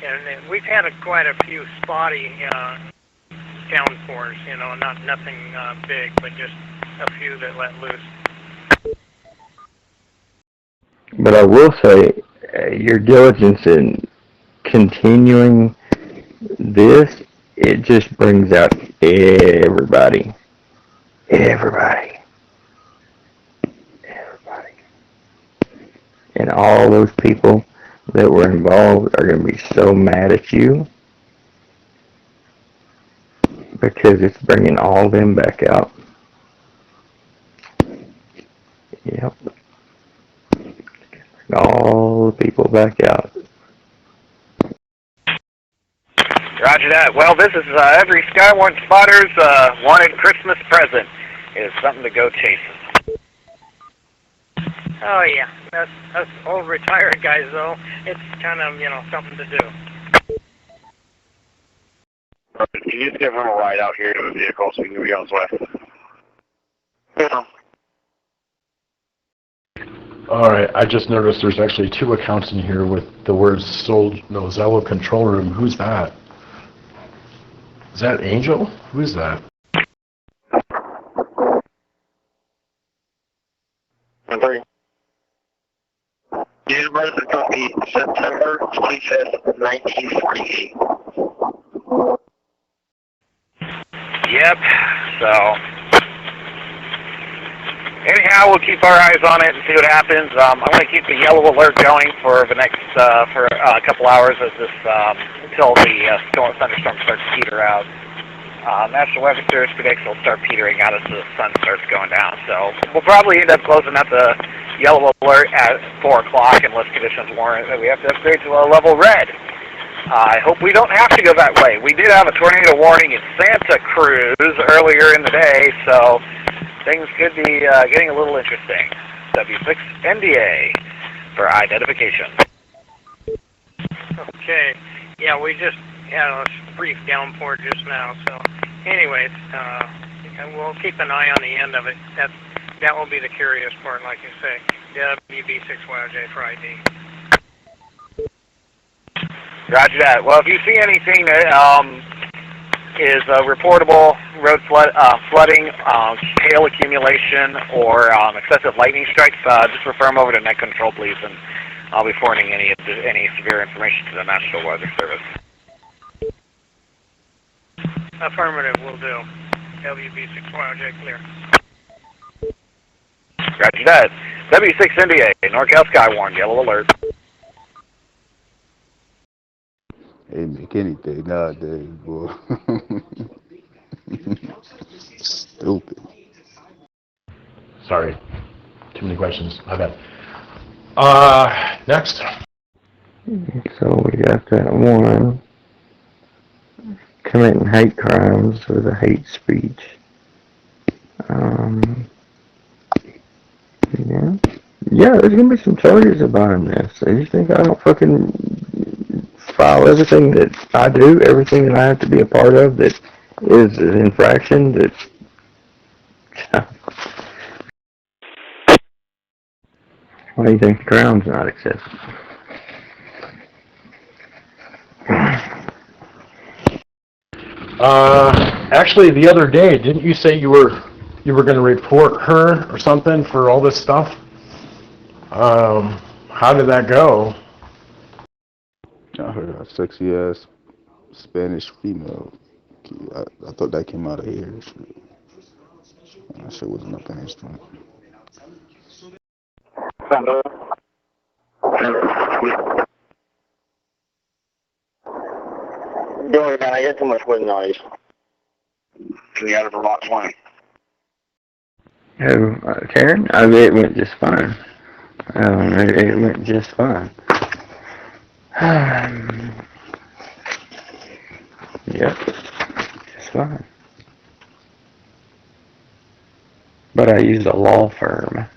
And we've had quite a few spotty downpours. Nothing big, but just a few that let loose. But I will say, your diligence in continuing this, it just brings out everybody. Everybody. And all those people that were involved are going to be so mad at you because it's bringing all them back out. Yep. All the people back out. Roger that. Well, this is every Skywarn spotter's wanted Christmas present is something to go chasing. Oh yeah, us old retired guys though, it's kind of something to do. Can you just give him a ride out here to the vehicle so he can be on his way? Yeah. Alright, I just noticed there's actually 2 accounts in here with the words sold Nozello control room. Who's that? Is that Angel? Who is that? Number. Date of birth is going to be September 25th, 1948. Yep. So. Anyhow, we'll keep our eyes on it and see what happens. I'm going to keep the yellow alert going for the next for a couple hours as this until the thunderstorm starts to peter out. National Weather Service predicts it'll start petering out as the sun starts going down. So we'll probably end up closing out the yellow alert at 4 o'clock unless conditions warrant that we have to upgrade to a level red. I hope we don't have to go that way. We did have a tornado warning in Santa Cruz earlier in the day, so things could be getting a little interesting. W6NDA for identification. Okay. Yeah, we just had a brief downpour just now. So, anyways, we'll keep an eye on the end of it. That will be the curious part, like you say. WB6YJ for ID. Roger that. Well, if you see anything that is reportable road flooding, hail accumulation, or excessive lightning strikes, just refer them over to Net Control, please, and I'll be forwarding any severe information to the National Weather Service. Affirmative, will do. WB6YJ clear. Roger that. W6NDA, NorCal Skywarn, yellow alert. Hey, make anything nowadays, boy. Stupid. Sorry. Too many questions. My bad. Next. So we got that one. Committing hate crimes with a hate speech. Yeah, there's gonna be some charges about him this. So you think I don't fucking file everything that I do, everything that I have to be a part of that is an infraction that... Why do you think the Crown's not accepted? Actually, the other day, didn't you say you were going to report her or something for all this stuff? How did that go? I heard a sexy ass Spanish female. I thought that came out of here. That shit wasn't up in his front. Going man, I get too much wind noise. Can you out of her lot 20? Oh, Karen? It went just fine. It went just fine. Yep, just fine. But I used a law firm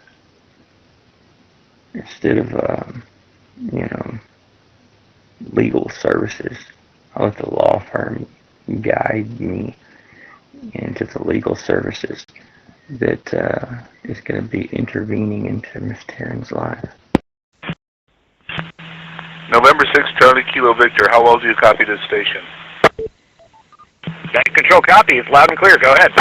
instead of, legal services. I let the law firm guide me into the legal services that is going to be intervening into Miss Taryn's life. November 6th, Charlie Kilo Victor. How well do you copy this station? Bank control copy. It's loud and clear. Go ahead.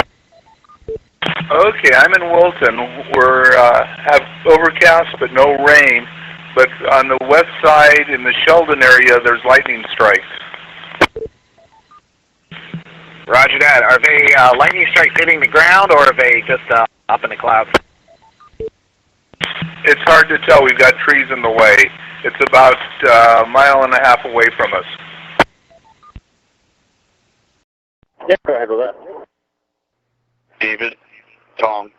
Okay, I'm in Wilton. We're have overcast but no rain. But on the west side in the Sheldon area, there's lightning strikes. Roger that. Are they lightning strikes hitting the ground, or are they just up in the clouds? It's hard to tell. We've got trees in the way. It's about a mile and a half away from us. Yeah, go ahead with that. David, Tom,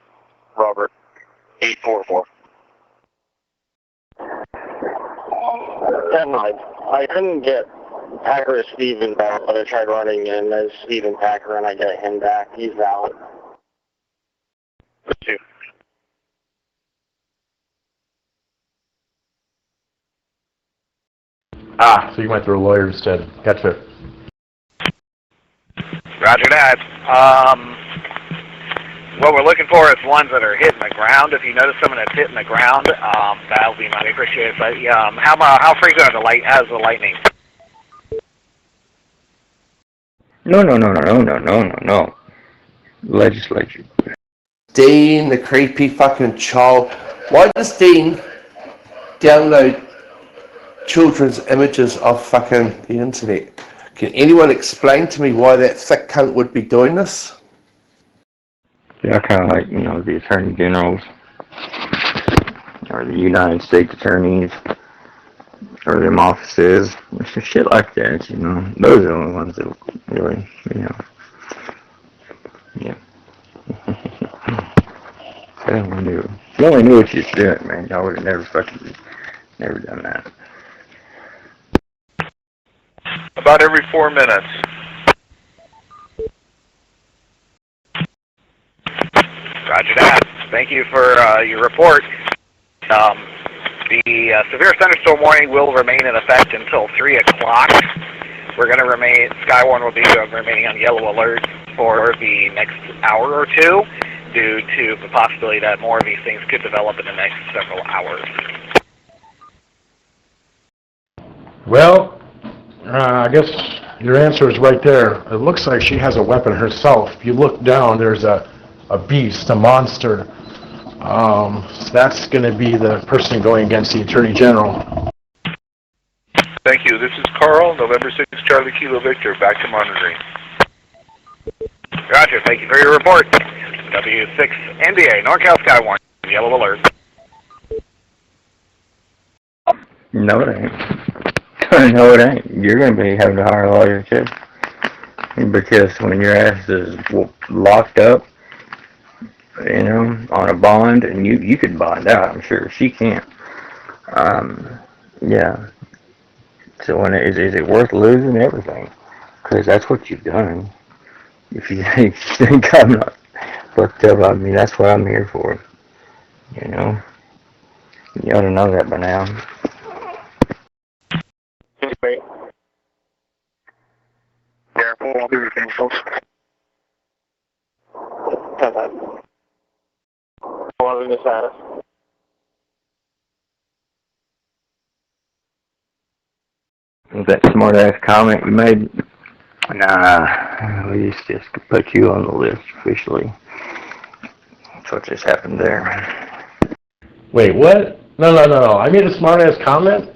Robert, 844. And I couldn't get Packer or Steven back, but I tried running in as Steven Packer, and I get him back. He's valid. Two. So you went through a lawyer instead. Gotcha. Roger that. What we're looking for is ones that are hitting the ground. If you notice someone that's hitting the ground, that'll be mighty appreciated. But how frequent are the lightning? No. Legislature. Dean, the creepy fucking child. Why does Dean download children's images of fucking the internet? Can anyone explain to me why that thick cunt would be doing this? Yeah, kind of like, the attorney generals, or the United States attorneys, or them offices, shit like that, Those are the only ones that really, yeah. I don't knew. If you only knew what you was doing, man, y'all would have never done that. About every 4 minutes. Roger that. Thank you for your report. The severe thunderstorm warning will remain in effect until 3 o'clock. We're going to Skywarn will be remaining on yellow alert for the next hour or two due to the possibility that more of these things could develop in the next several hours. Well, I guess your answer is right there. It looks like she has a weapon herself. If you look down, there's a beast, a monster. So that's going to be the person going against the Attorney General. Thank you. This is Carl, November 6th, Charlie Kilo Victor. Back to monitoring. Roger. Thank you for your report. W6 NDA, NorCal Skywarn, yellow alert. No, it ain't. No, it ain't. You're going to be having to hire a lawyer, too. Because when your ass is locked up, on a bond, and you could bond out, I'm sure. She can't. Yeah. So is it worth losing everything? Because that's what you've done. If you think I'm not fucked up, that's what I'm here for. You ought to know that by now. Anyway, I'll be returning, folks. 10-5. What is the status? That smart ass comment you made, nah, we just put you on the list officially. That's what just happened there. Wait, what? No. I made a smart ass comment?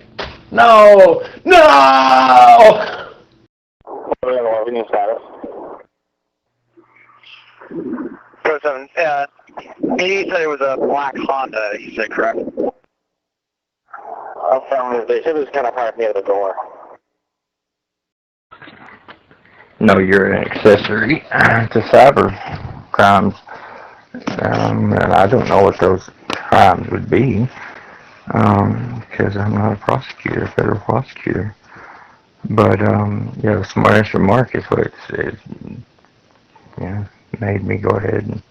No! No! What is the status? 47. He said it was a black Honda, he said, correct? They said it was kind of hard near the door. No, you're an accessory to cyber crimes. And I don't know what those crimes would be, because I'm not a prosecutor, a federal prosecutor. But, yeah, the smartest remark is what it made me go ahead and,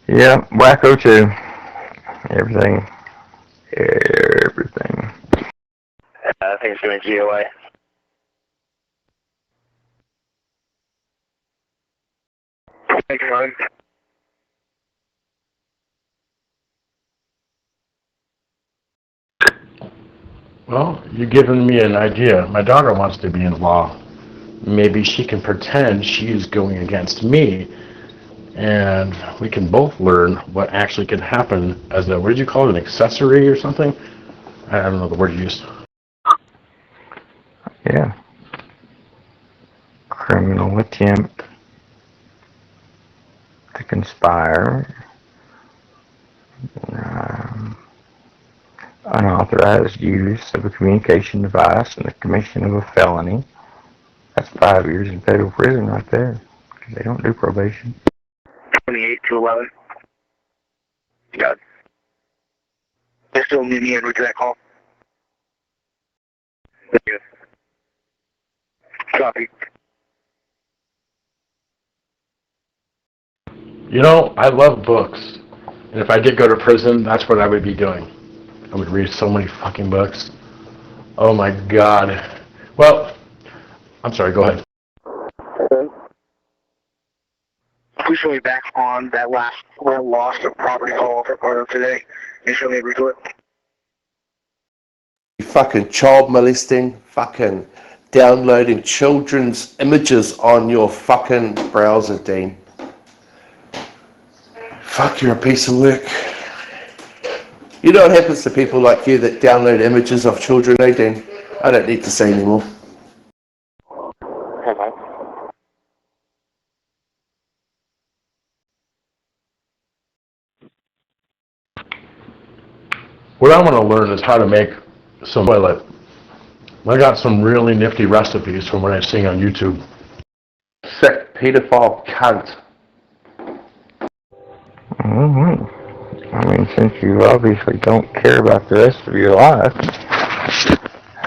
yeah, wacko too. Everything. I think it's doing GOA. Thank you, Ryan. Well, you're giving me an idea. My daughter wants to be in law. Maybe she can pretend she's going against me, and we can both learn what actually can happen as a, what did you call it, an accessory or something? I don't know the word you used. Yeah. Criminal attempt to conspire, unauthorized use of a communication device and the commission of a felony. That's 5 years in federal prison right there, because they don't do probation. 28 to 11. Got it. They still need me in with that call. Thank you. Copy. You know, I love books. And if I did go to prison, that's what I would be doing. I would read so many fucking books. Oh my God. Well, I'm sorry, go ahead. Please show me back on that last loss of property call for part of today. And show me a redo it. Fucking child molesting, fucking downloading children's images on your fucking browser, Dean. Fuck, you're a piece of work. You know what happens to people like you that download images of children, eh, Dean? I don't need to say anymore. What I want to learn is how to make some toilet. I got some really nifty recipes from what I've seen on YouTube. Sick pedophile cunt. I mean, since you obviously don't care about the rest of your life,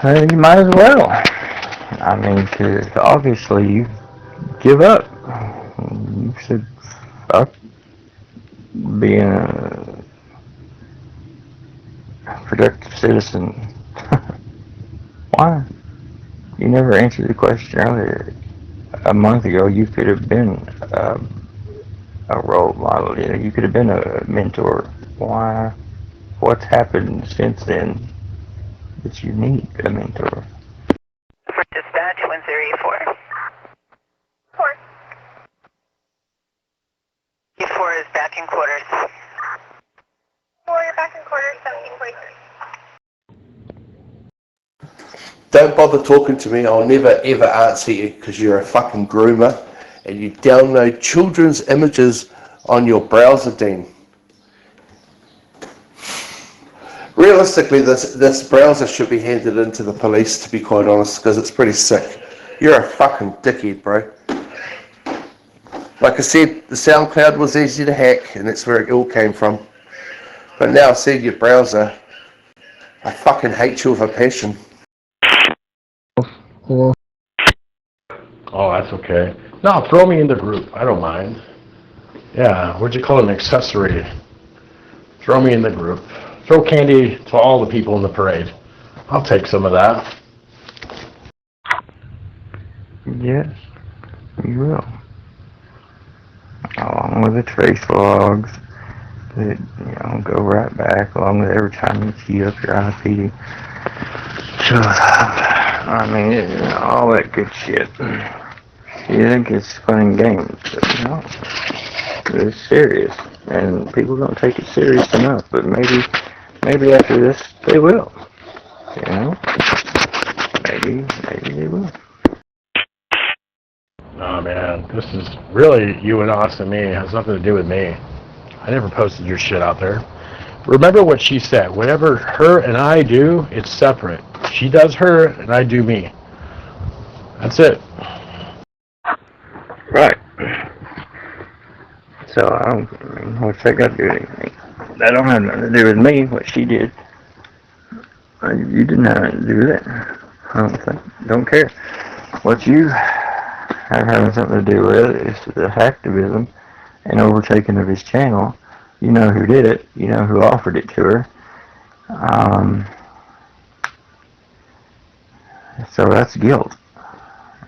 you might as well. I mean, because obviously you give up. You said, fuck being a productive citizen. Why? You never answered the question earlier. A month ago, you could have been a role model. You know, you could have been a mentor. Why? What's happened since then that you need a mentor? For dispatch 1084. 4. E4 is back in quarters. 4, you're back in quarters, 1743. Don't bother talking to me. I'll never ever answer you because you're a fucking groomer and you download children's images on your browser, Dean. Realistically, this browser should be handed in to the police, to be quite honest, because it's pretty sick. You're a fucking dickhead, bro. Like I said, the SoundCloud was easy to hack, and that's where it all came from. But now I see your browser, I fucking hate you with a passion. Oh, that's okay. No, throw me in the group. I don't mind. Yeah, what'd you call it, an accessory? Throw me in the group. Throw candy to all the people in the parade. I'll take some of that. Yes. You will. Along with the trace logs that, go right back, along with every time you key up your IP. Shut up. I mean, all that good shit. You think it's fun and games, but it's serious. And people don't take it serious enough, but maybe after this, they will. Maybe they will. Oh man, this is really you and us and me. It has nothing to do with me. I never posted your shit out there. Remember what she said. Whatever her and I do, it's separate. She does her and I do me. That's it. Right. So, what's that got to do with anything? That don't have nothing to do with me, what she did. You didn't have anything to do with it. I don't care. What you have having something to do with is the hacktivism and overtaking of his channel. You know who did it. You know who offered it to her. So that's guilt.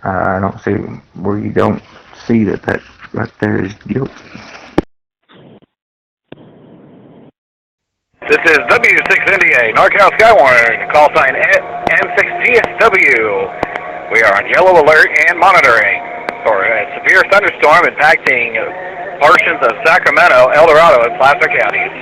I don't see where you don't see that right there is guilt. This is W6NDA, NorCal Skywarn, call sign N6GSW. We are on yellow alert and monitoring for a severe thunderstorm impacting portions of Sacramento, El Dorado, and Placer counties.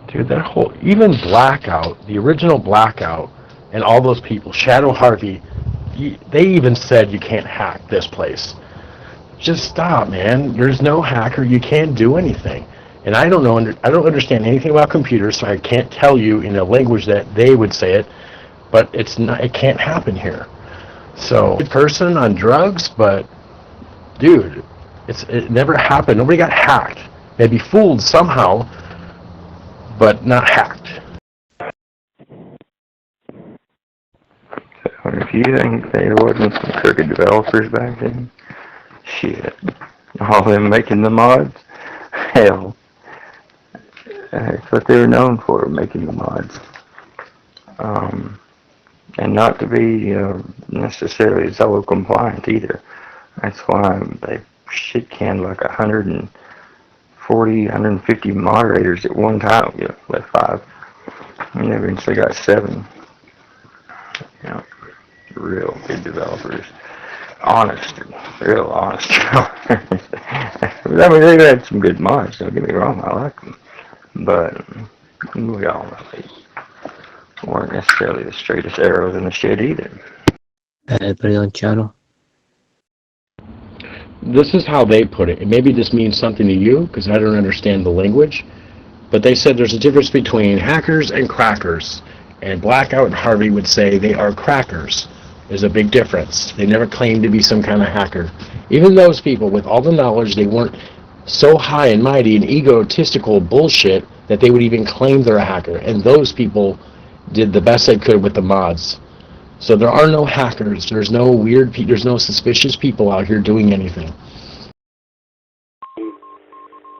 Dude, that whole, even Blackout, the original Blackout, and all those people, Shadow Harvey, they even said you can't hack this place. Just stop, man. There's no hacker. You can't do anything. And I don't know. I don't understand anything about computers, so I can't tell you in a language that they would say it. But it's not. It can't happen here. So, person on drugs, but dude, it never happened. Nobody got hacked. They'd be fooled somehow, but not hacked. So if you think there wasn't some crooked developers back then, shit. All them making the mods? Hell. That's what they were known for, making the mods. And not to be necessarily Zello compliant either. That's why they shit-canned like 140, 150 moderators at one time. Left 5. And eventually got 7. Real good developers. Real honest. I mean, they've had some good mods, don't get me wrong, I like them. But we all know they weren't necessarily the straightest arrows in the shed either. This is how they put it. And maybe this means something to you, because I don't understand the language. But they said there's a difference between hackers and crackers. And Blackout and Harvey would say they are crackers. There's a big difference. They never claimed to be some kind of hacker. Even those people with all the knowledge, they weren't so high and mighty and egotistical bullshit that they would even claim they're a hacker. And those people did the best they could with the mods. So there are no hackers. There's no weird people. There's no suspicious people out here doing anything.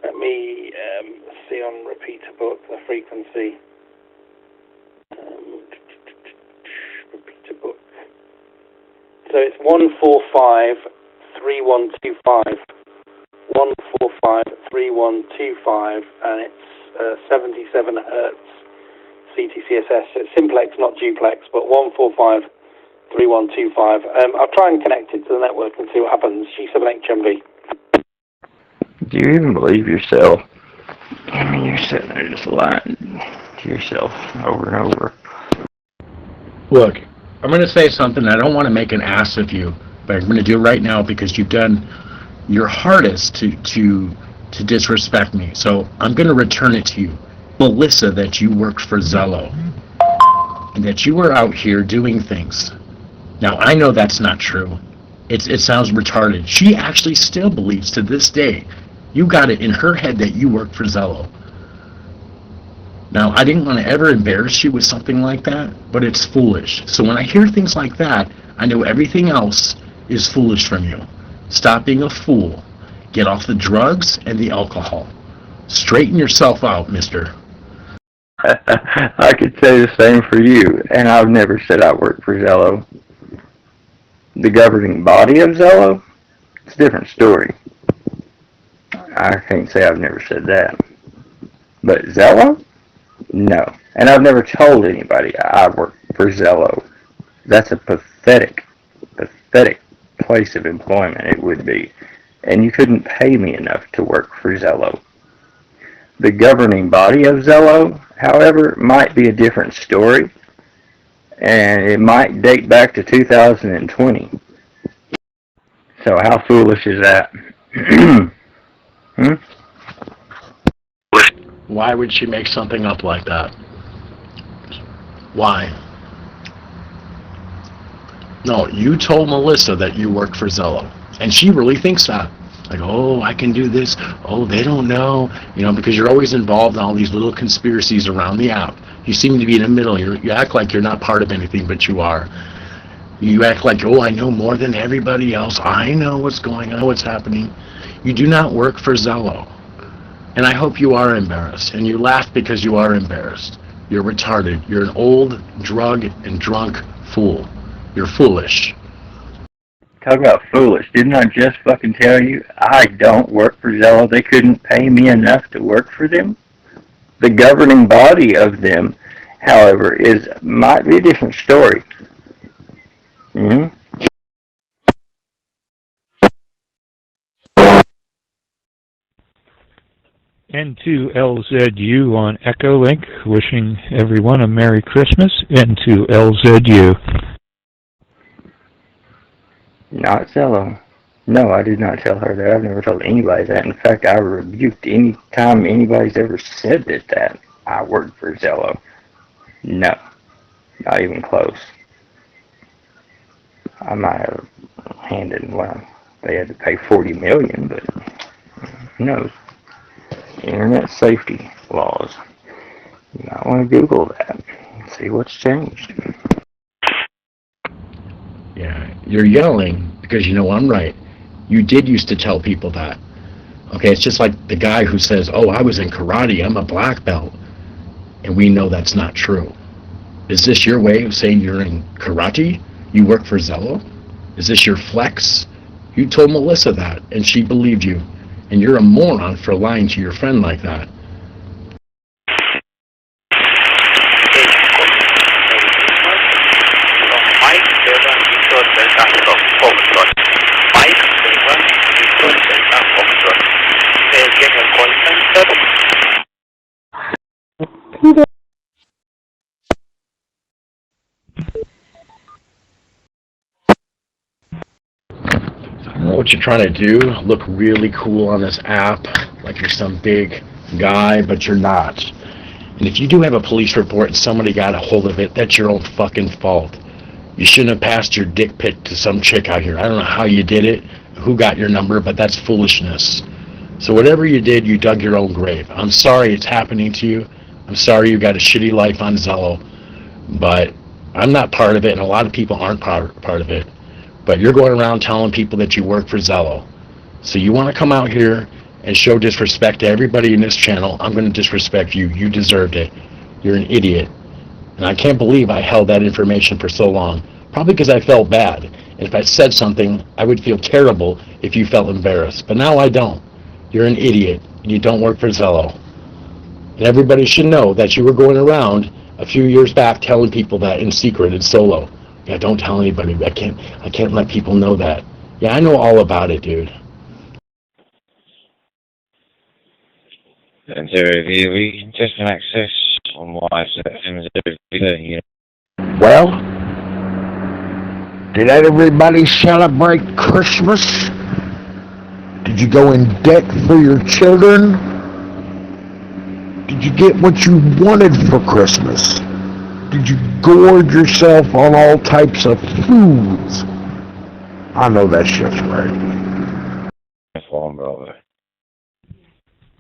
Let me see on repeater book the frequency. Repeater book. So it's 145-3125. 145-3125, and it's 77 hertz CTCSS. So it's simplex, not duplex, but 145-3125. I'll try and connect it to the network and see what happens. G78HMV. Do you even believe yourself? I mean, you're sitting there just lying to yourself over and over. Look, I'm going to say something. I don't want to make an ass of you, but I'm going to do it right now because you've done your hardest to disrespect me. So I'm going to return it to you. Melissa, that you worked for Zello and that you were out here doing things. Now, I know that's not true. It sounds retarded. She actually still believes to this day. You got it in her head that you worked for Zello. Now, I didn't want to ever embarrass you with something like that, but it's foolish. So when I hear things like that, I know everything else is foolish from you. Stop being a fool. Get off the drugs and the alcohol. Straighten yourself out, mister. I could say the same for you, and I've never said I work for Zello. The governing body of Zello? It's a different story. I can't say I've never said that. But Zello? No. And I've never told anybody I work for Zello. That's a pathetic place of employment it would be. And you couldn't pay me enough to work for Zello. The governing body of Zello, however, might be a different story, and it might date back to 2020. So how foolish is that? Why would she make something up like that? Why? No, you told Melissa that you work for Zello, and she really thinks that. Like, oh, I can do this. Oh, they don't know. You know, because you're always involved in all these little conspiracies around the app. You seem to be in the middle. You act like you're not part of anything, but you are. You act like, oh, I know more than everybody else. I know what's going on, what's happening. You do not work for Zello. And I hope you are embarrassed. And you laugh because you are embarrassed. You're retarded. You're an old, drug, and drunk fool. You're foolish. Talk about foolish. Didn't I just fucking tell you I don't work for Zello? They couldn't pay me enough to work for them? The governing body of them, however, might be a different story. Mm-hmm. N2LZU on Echolink, wishing everyone a Merry Christmas. N2LZU. Not Zello. No, I did not tell her that. I've never told anybody that. In fact, I rebuked any time anybody's ever said that I work for Zello. No, not even close. I might have handed, well, they had to pay $40 million, but who knows? Internet safety laws. You might want to Google that and see what's changed. Yeah, you're yelling because you know I'm right. You did used to tell people that. Okay, it's just like the guy who says, oh, I was in karate, I'm a black belt. And we know that's not true. Is this your way of saying you're in karate? You work for Zello? Is this your flex? You told Melissa that, and she believed you. And you're a moron for lying to your friend like that. I don't know what you're trying to do, look really cool on this app, like you're some big guy, but you're not. And if you do have a police report and somebody got a hold of it, that's your own fucking fault. You shouldn't have passed your dick pic to some chick out here. I don't know how you did it, who got your number, but that's foolishness. So whatever you did, you dug your own grave. I'm sorry it's happening to you. I'm sorry you got a shitty life on Zello, but I'm not part of it, and a lot of people aren't part of it. But you're going around telling people that you work for Zello. So you want to come out here and show disrespect to everybody in this channel, I'm going to disrespect you. You deserved it. You're an idiot. And I can't believe I held that information for so long. Probably because I felt bad. And if I said something, I would feel terrible if you felt embarrassed. But now I don't. You're an idiot, and you don't work for Zello. And everybody should know that you were going around a few years back telling people that in secret and solo. Yeah, don't tell anybody. I can't let people know that. Yeah, I know all about it, dude. And to review, we can just an access on what I said every day, you know. Well, did everybody celebrate Christmas? Did you go in debt for your children? Did you get what you wanted for Christmas? Did you gorge yourself on all types of foods? I know that shit's right. That's one, brother.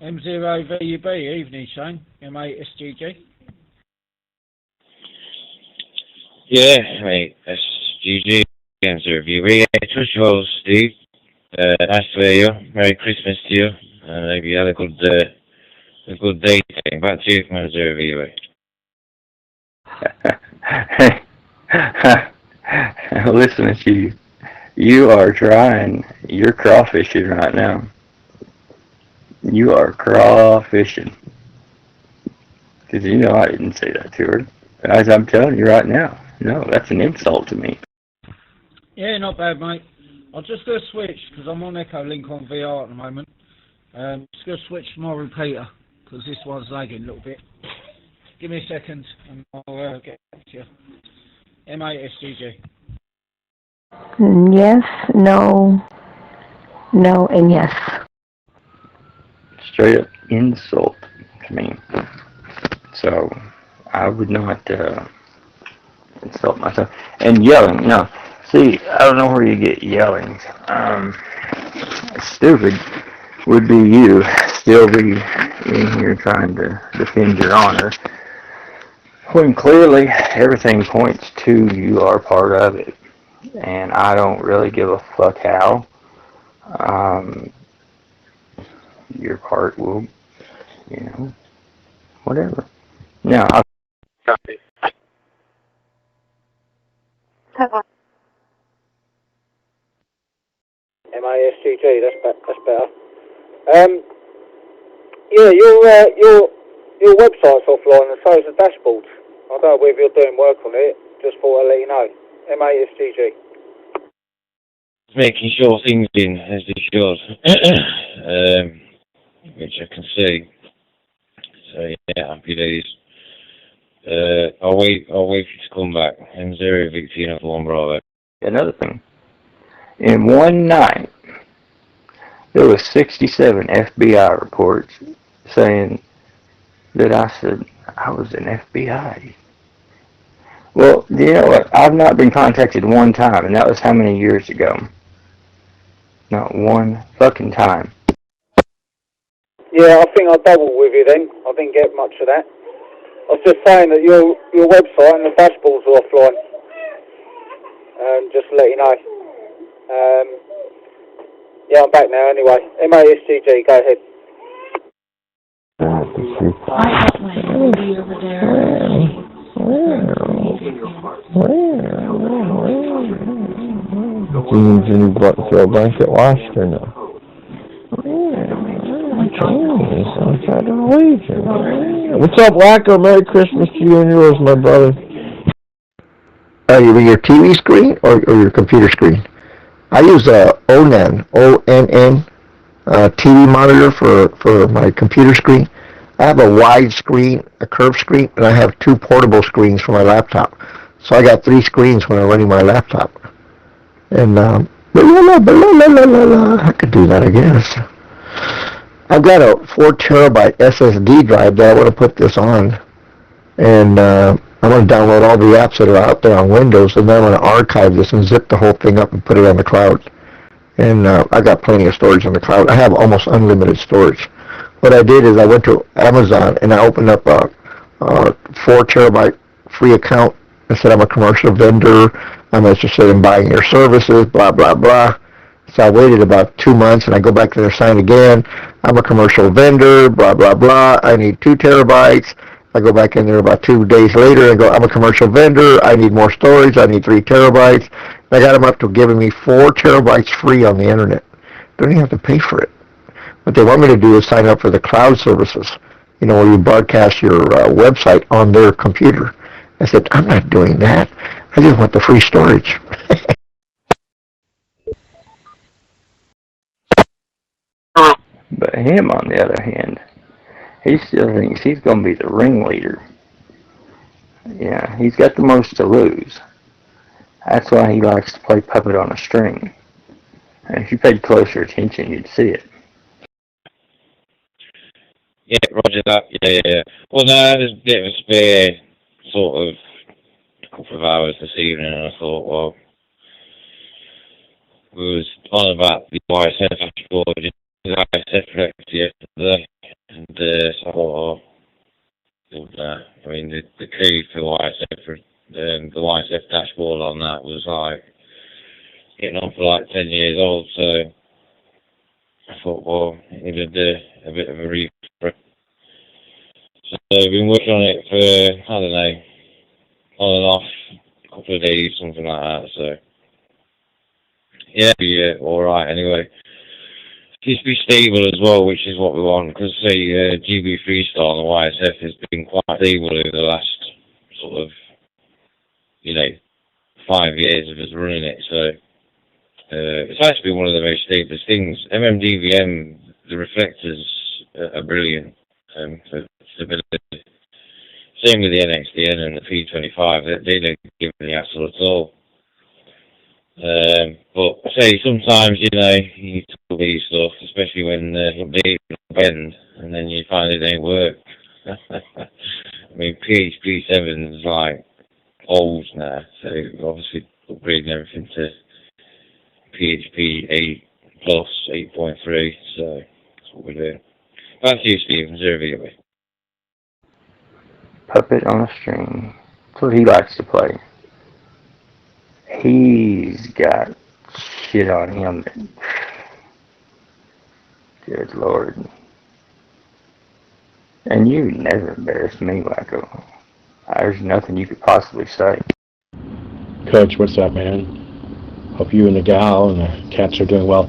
M0VUB, evening, Shane. MASGG. Yeah, mate, that's GG. Answer review. Yeah, trust you all, Steve. Nice to hear you. Merry Christmas to you. Maybe you had a good day. Back to you from M0VUB. Listen to you. You are trying. You're crawfishing right now. You are crawfishing. Because you know I didn't say that to her. As I'm telling you right now. No, that's an insult to me. Yeah, not bad, mate. I'll just go switch, because I'm on Echo Link on VR at the moment. Just go switch to my repeater, because this one's lagging a little bit. Give me a second, and I'll get back to you. M-A-S-G-G. Yes, no, and yes. Straight up insult to me. So, I would not insult myself. And yelling, no. See, I don't know where you get yelling. Stupid would be you still be in here trying to defend your honor, when clearly everything points to you are part of it. And I don't really give a fuck how. Your part will, whatever. Now, I'll copy. M-A-S-G-G, that's better. Yeah, your website's offline and so is the dashboard. I don't know whether you're doing work on it, just thought I'd let you know. M-A-S-G-G. Making sure things in as they should, which I can see. So yeah, happy days. I'll wait for you to come back. M0 Victor Uniform Bravo. Another thing. In one night, there was 67 FBI reports saying that I said I was an FBI. Well, you know what? I've not been contacted one time, and that was how many years ago? Not one fucking time. Yeah, I think I'll double with you then. I didn't get much of that. I was just saying that your website and the dashboards are offline. Just to let you know. Yeah, I'm back now anyway. M-A-S-G-G, go ahead. I have my movie over there. Jeans and you throw a blanket washed or no? What's up, Wacko? Merry Christmas to you and yours, my brother. You mean your TV screen or your computer screen? I use a ONN, O-N-N, TV monitor for my computer screen. I have a wide screen, a curved screen, and I have two portable screens for my laptop. So I got 3 screens when I'm running my laptop. And I could do that, I guess. I've got a 4 terabyte SSD drive that I want to put this on. And I want to download all the apps that are out there on Windows, and then I want to archive this and zip the whole thing up and put it on the cloud. And I got plenty of storage on the cloud. I have almost unlimited storage. What I did is I went to Amazon and I opened up a 4 terabyte free account. I said, I'm a commercial vendor. I'm interested in buying your services, blah, blah, blah. So I waited about 2 months and I go back to their site again. I'm a commercial vendor, blah, blah, blah. I need 2 terabytes. I go back in there about 2 days later and go, I'm a commercial vendor. I need more storage. I need 3 terabytes. And I got them up to giving me 4 terabytes free on the internet. Don't even have to pay for it. What they want me to do is sign up for the cloud services, where you broadcast your website on their computer. I said, I'm not doing that. I just want the free storage. But him, on the other hand, he still thinks he's going to be the ringleader. Yeah, he's got the most to lose. That's why he likes to play puppet on a string. And if you paid closer attention, you'd see it. Yeah, roger that. Yeah. Well, no, there's a bit of a spare sort of couple of hours this evening, and I thought, well, we was on about the YSF dashboard, the YSF corrected yesterday, and so I thought, I mean, the key for the YSF dashboard on that was like getting on for like 10 years old, so I thought, well, it needed a bit of a refresh. So we've been working on it for, I don't know, on and off, a couple of days, something like that. So yeah, alright anyway. Just be stable as well, which is what we want, because say GB Freestyle and the YSF has been quite stable over the last sort of 5 years of us running it, so it's actually one of the most stable things. MMDVM, the reflectors are brilliant for stability. Same with the NXDN and the P25, they don't give me the hassle at all. But say sometimes you need to do these stuff, especially when updates bend, and then you find it ain't work. I mean, PHP 7 is like old now, so obviously upgrading everything to PHP 8 plus 8.3, so that's what we're doing. Back to you, Steve. Zero VOA. Puppet on a string. That's what he likes to play. He's got shit on him that, good Lord. And you never embarrassed me, Wacko. There's nothing you could possibly say. Coach, what's up, man? Hope you and the gal and the cats are doing well.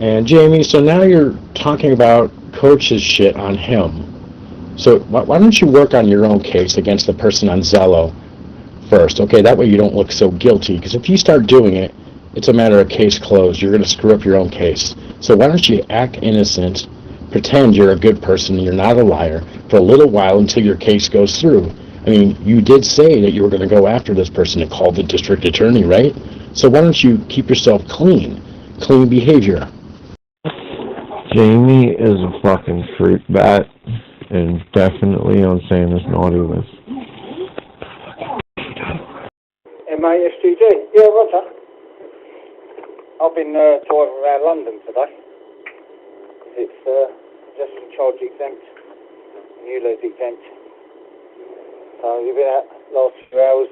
And Jamie, so now you're talking about Coach's shit on him. So why don't you work on your own case against the person on Zello first? Okay, that way you don't look so guilty. Because if you start doing it, it's a matter of case closed. You're going to screw up your own case. So why don't you act innocent, pretend you're a good person, you're not a liar, for a little while until your case goes through. I mean, you did say that you were going to go after this person and call the district attorney, right? So why don't you keep yourself clean behavior? Jamie is a fucking fruit bat, and definitely on Santa's naughty list. MASGG, yeah, Roger. I've been driving around London today. It's just charge exempt, and ULEZ exempt. So you've been out last few hours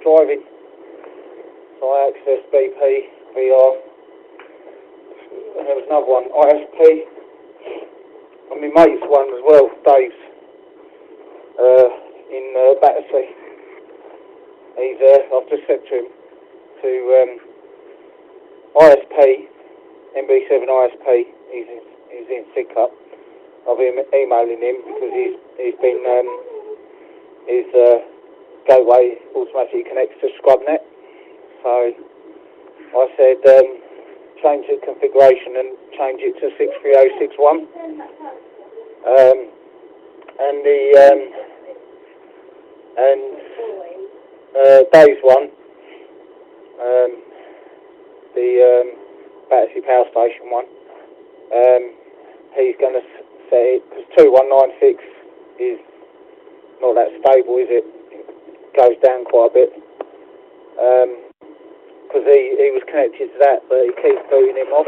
driving. So I accessed BP, VR, and there was another one, ISP, and my mate's one as well, Dave's, in Battersea. I've just said to him, ISP, MB7 ISP, he's in Sidcup. I've been emailing him because he's been, his gateway automatically connects to Scrubnet. So I said, change the configuration and change it to 63061. Dave's one, the Battersea Power Station one, he's going to set it, because 2196 is not that stable, is it? It goes down quite a bit. Because he was connected to that, but he keeps booting him off.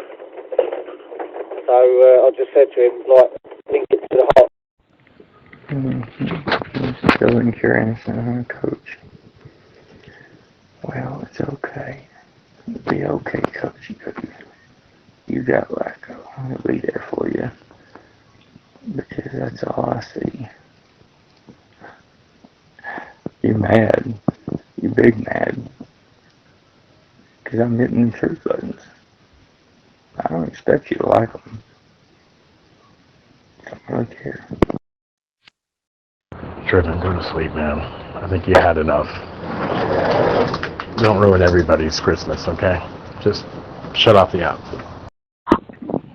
So I just said to him, link it to the hot. Still think you're innocent, huh, Coach? Well, it's okay. It'll be okay, Coach. You got Wacko. I'll be there for you. Because that's all I see. You're mad. You're big mad. Because I'm hitting them truth buttons. I don't expect you to like them. I don't really care. Driven, go to sleep, man. I think you had enough. Don't ruin everybody's Christmas, okay? Just shut off the app.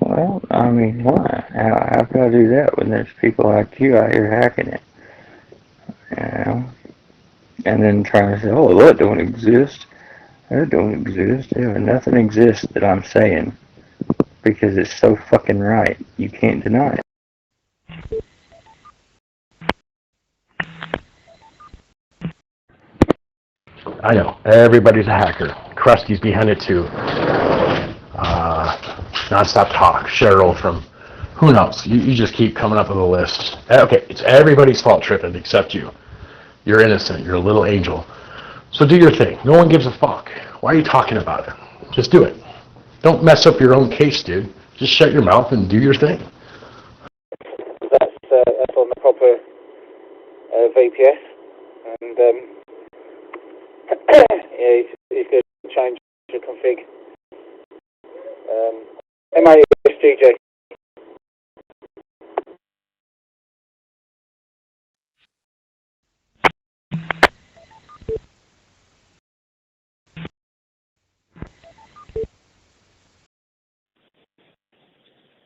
Well, I mean, why? How can I do that when there's people like you out here hacking it? You know? And then trying to say, oh, that don't exist. That don't exist. Yeah, nothing exists that I'm saying. Because it's so fucking right. You can't deny it. I know. Everybody's a hacker. Krusty's behind it too. Nonstop Talk. Cheryl from... Who knows? You just keep coming up with a list. Okay, it's everybody's fault, Trippin', except you. You're innocent. You're a little angel. So do your thing. No one gives a fuck. Why are you talking about it? Just do it. Don't mess up your own case, dude. Just shut your mouth and do your thing. That's on the proper VPS. And yeah, he's going to change the config. MASGG.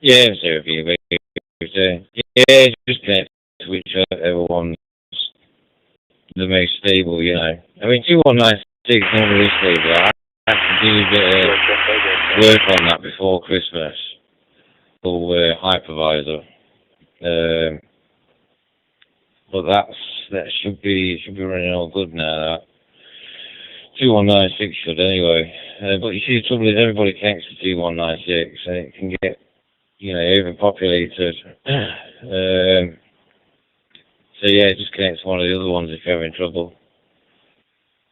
Yeah, so if you yeah, just connect to whichever one's the most stable, you know. I mean, 2196 is not really stable. I have to do a bit of work on that before Christmas. For hypervisor. But that should be running all good now. That 2196 should anyway. But you see, the trouble is everybody connects to 2196, and it can get overpopulated. So yeah, just connect to one of the other ones if you're having trouble.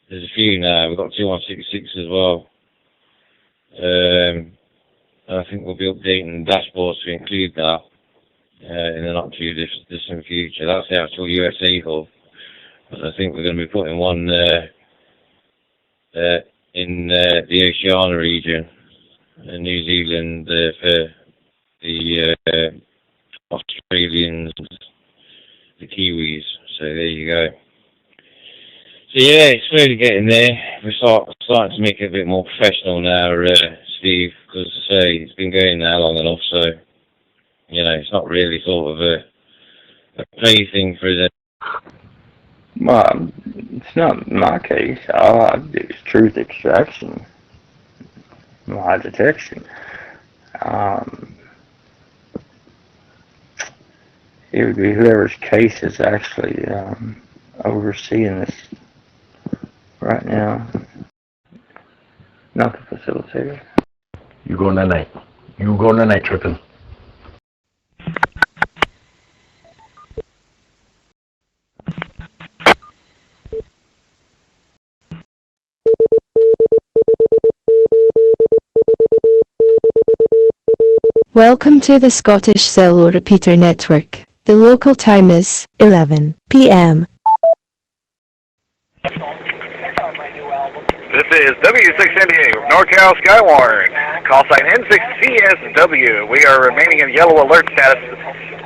There's a few now. We've got 2166 as well. And I think we'll be updating the dashboards to include that in the not too distant future. That's the actual USA hub. But I think we're going to be putting one in the Oceania region, New Zealand, for the Australians, the Kiwis. So there you go. So yeah, it's slowly getting there. We're starting to make it a bit more professional now, Steve, because it's been going now long enough, so it's not really sort of a plaything for the. Well, it's not my case. All I do is truth extraction, lie detection. It would be whoever's case is actually overseeing this right now, not the facilitator. You go night. You go night tripping. Welcome to the Scottish Cello Repeater Network. The local time is 11 p.m. This is W6NDA with NorCal Skywarn. Call sign N6CSW. We are remaining in yellow alert status.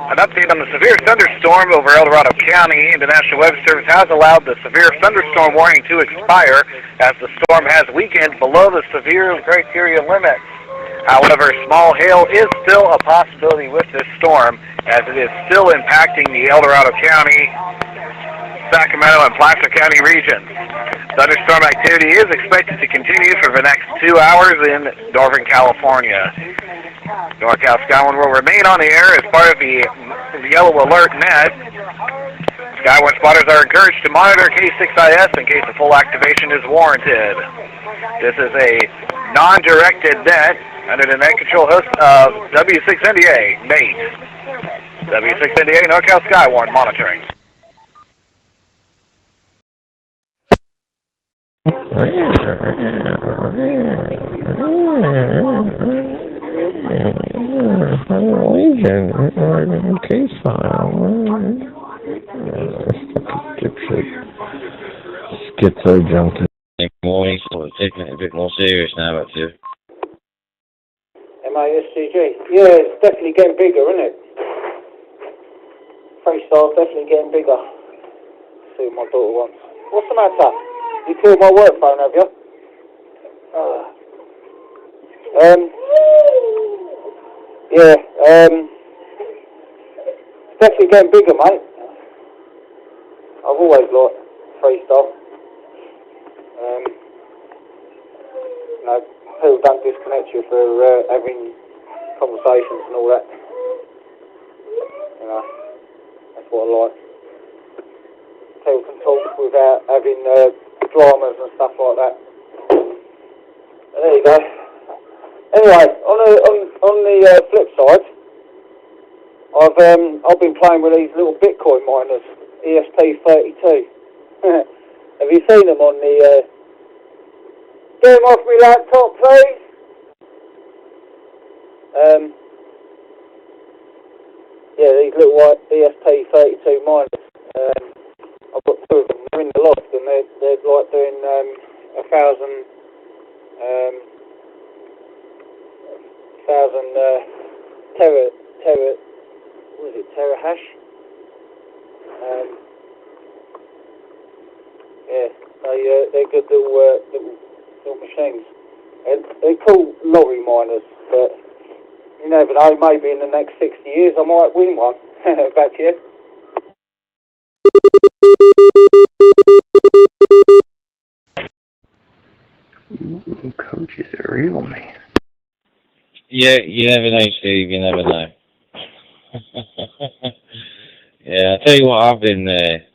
An update on the severe thunderstorm over El Dorado County. The National Weather Service has allowed the severe thunderstorm warning to expire as the storm has weakened below the severe criteria limits. However, small hail is still a possibility with this storm, as it is still impacting the El Dorado County, Sacramento, and Placer County regions. Thunderstorm activity is expected to continue for the next 2 hours in Northern California. NorCal Skywarn will remain on the air as part of the yellow alert net. Skywarn spotters are encouraged to monitor K6IS in case a full activation is warranted. This is a non-directed net under the net control host of W6NDA, Mate. W6NDA, NorCal Skywarn monitoring. Case file. Schizo junkie. Morning, sort of taking it a bit more serious now, but too. MASGG. Yeah, it's definitely getting bigger, isn't it? Freestyle definitely getting bigger. See what my daughter wants. What's the matter? You called my work phone, have you? Yeah, it's definitely getting bigger, mate. I've always liked freestyle. People don't disconnect you for having conversations and all that. That's what I like. People can talk without having dramas and stuff like that. And there you go. Anyway, on the flip side, I've been playing with these little Bitcoin miners, ESP32. Have you seen them on the? Get them off my laptop, please. Yeah, these little white ESP32 miners. I've got two of them. They're in the they're like doing 1,000 terahash. Yeah, they're good little machines. They're called lorry miners, but you never know, maybe in the next 60 years I might win one. Back to you. Ooh, Coach is a real man. Yeah, you never know, Steve, you never know. Yeah, I'll tell you what I've been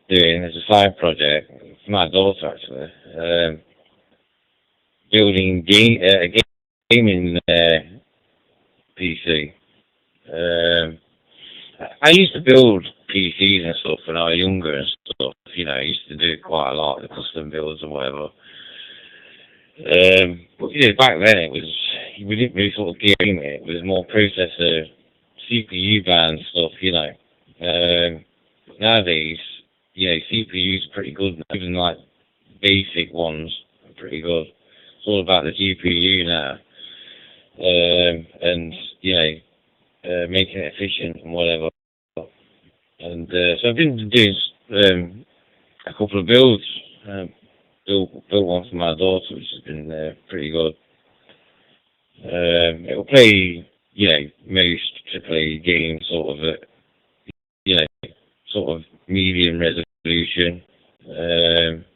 doing as a side project for my daughter, actually. Building a gaming PC. I used to build PCs and stuff when I was younger and stuff. You know, I used to do quite a lot, the custom builds or whatever. But yeah, back then we didn't really sort of game it. It was more processor, CPU bound stuff, you know. Nowadays, yeah, CPU's pretty good. Even like basic ones are pretty good. It's all about the GPU now, and you know, making it efficient and whatever. And so I've been doing a couple of builds. Built one for my daughter, which has been pretty good. It'll play, you know, most AAA games sort of at, you know, sort of medium resolution,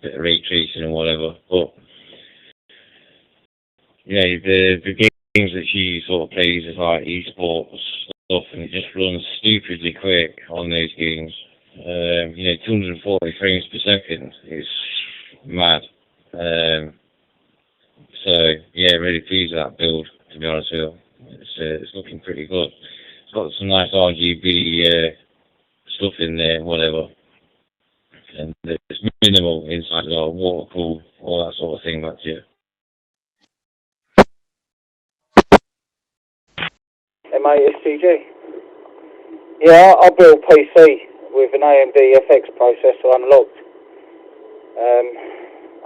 bit of ray tracing and whatever. But you know, the games that she sort of plays is like esports stuff, and it just runs stupidly quick on those games. You know, 240 frames per second is mad. So yeah, really pleased with that build, to be honest with you. It's looking pretty good. It's got some nice RGB stuff in there, whatever. And it's minimal inside, water cool, all that sort of thing, back to you. MASTG. Yeah, I built PC with an AMD FX processor unlocked.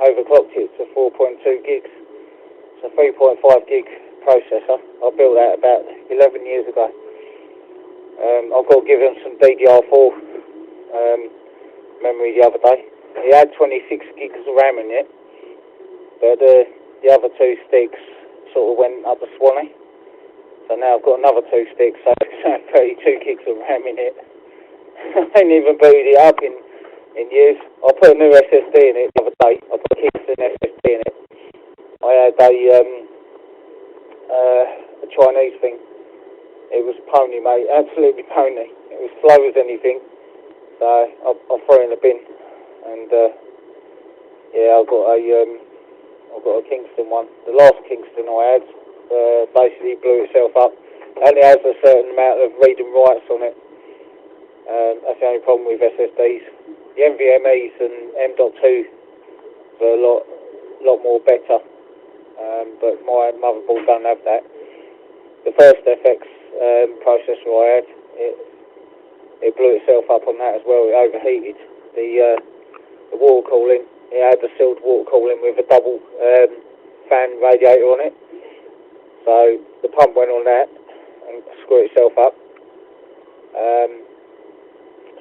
Overclocked it to 4.2 gigs. It's a 3.5 gig processor. I built that about 11 years ago. I've got to give him some DDR4 memory the other day. He had 26 gigs of RAM in it, but the other two sticks sort of went up the Swanee. So now I've got another two sticks, so it's 32 gigs of RAM in it. I ain't even booted it up in years. I put a new SSD in it the other day. I put a Kingston SSD in it. I had a Chinese thing. It was pony, mate, absolutely pony. It was slow as anything. So I threw it in the bin, and yeah, I've got a Kingston one. The last Kingston I had basically blew itself up. It only has a certain amount of read and writes on it. That's the only problem with SSDs. The NVMe's and M.2 are a lot more better, but my motherboard don't have that. The first FX processor I had, it blew itself up on that as well. It overheated. The water cooling, it had the sealed water cooling with a double fan radiator on it. So the pump went on that and screwed itself up.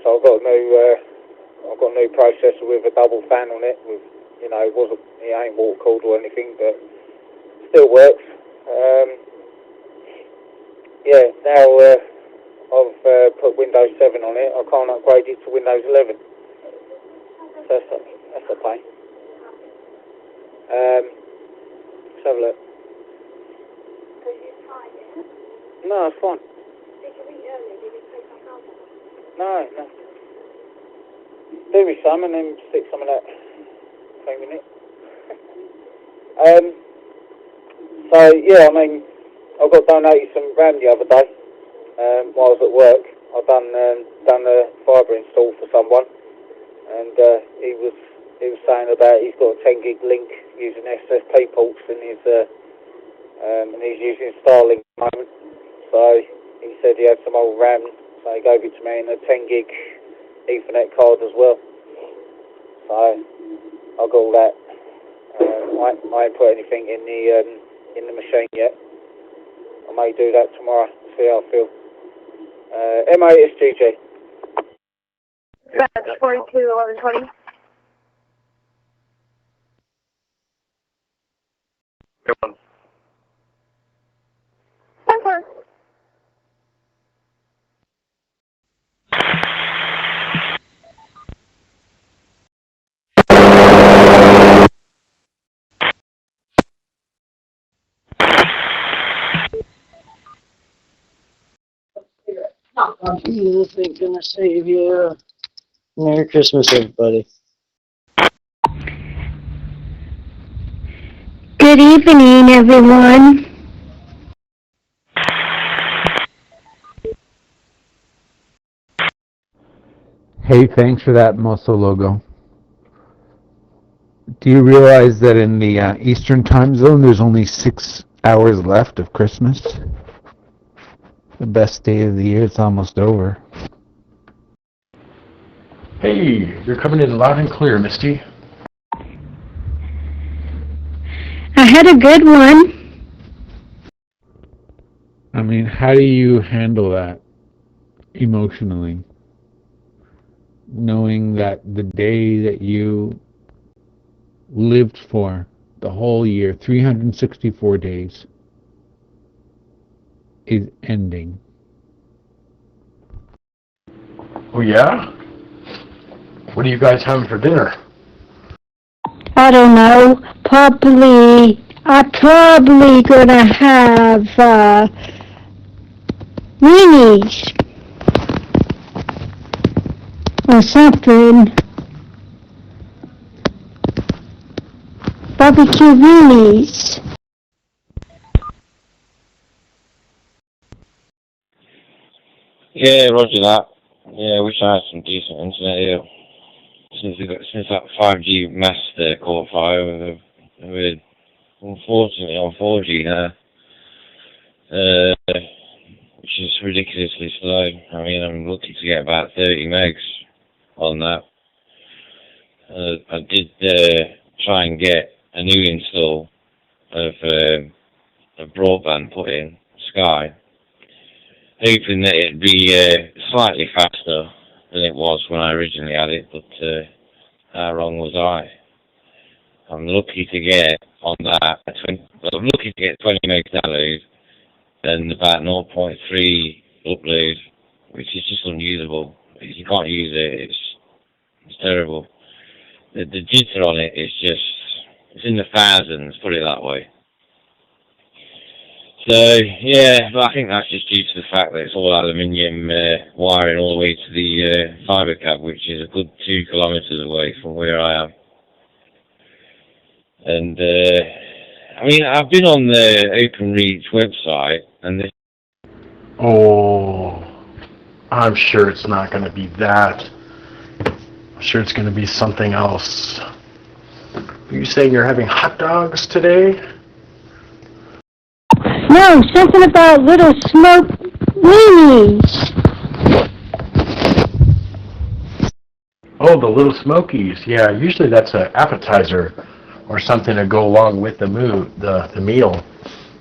So I've got a new processor with a double fan on it. With, you know, it ain't water cooled or anything, but still works. Yeah, now I've put Windows 7 on it. I can't upgrade it to Windows 11. So that's a pain. Let's have a look. No, it's fine. No. Do me some and then stick some of that thing in it. So yeah, I mean, I got donated some RAM the other day while I was at work. I done a fibre install for someone, and he was saying about he's got a 10 gig link using SSP ports and he's using Starlink at the moment. So he said he had some old RAM, so he gave it to me in a 10 gig Ethernet card as well. So I got all that. I ain't put anything in the machine yet. I may do that tomorrow. See how I feel. MA, it's GG. That's 421120. Confirm. Jesus ain't gonna save you. Merry Christmas, everybody. Good evening, everyone. Hey, thanks for that Mosso logo. Do you realize that in the Eastern time zone there's only 6 hours left of Christmas? The best day of the year, it's almost over. Hey, you're coming in loud and clear, Misty. I had a good one. I mean, how do you handle that emotionally? Knowing that the day that you lived for the whole year, 364 days, is ending. Oh yeah? What are you guys having for dinner? I don't know. I'm probably gonna have weenies or something. Barbecue weenies. Yeah, roger that. Yeah, I wish I had some decent internet here. Since that 5G master caught fire, we're unfortunately on 4G now, which is ridiculously slow. I mean, I'm lucky to get about 30 megs on that. I did try and get a new install of a broadband put in, Sky, hoping that it'd be slightly faster than it was when I originally had it, but how wrong was I? I'm lucky to get on that, I'm lucky to get 20 meg download and about 0.3 upload, which is just unusable. If you can't use it, it's terrible. The jitter on it is just, it's in the thousands, put it that way. So, yeah, but I think that's just due to the fact that it's all aluminium wiring all the way to the fibre cab, which is a good 2 kilometres away from where I am. And, I mean, I've been on the OpenReach website, and this... Oh, I'm sure it's not going to be that. I'm sure it's going to be something else. Are you saying you're having hot dogs today? No, something about little smoked weenies. Oh, the little smokies. Yeah, usually that's an appetizer or something to go along with the meal.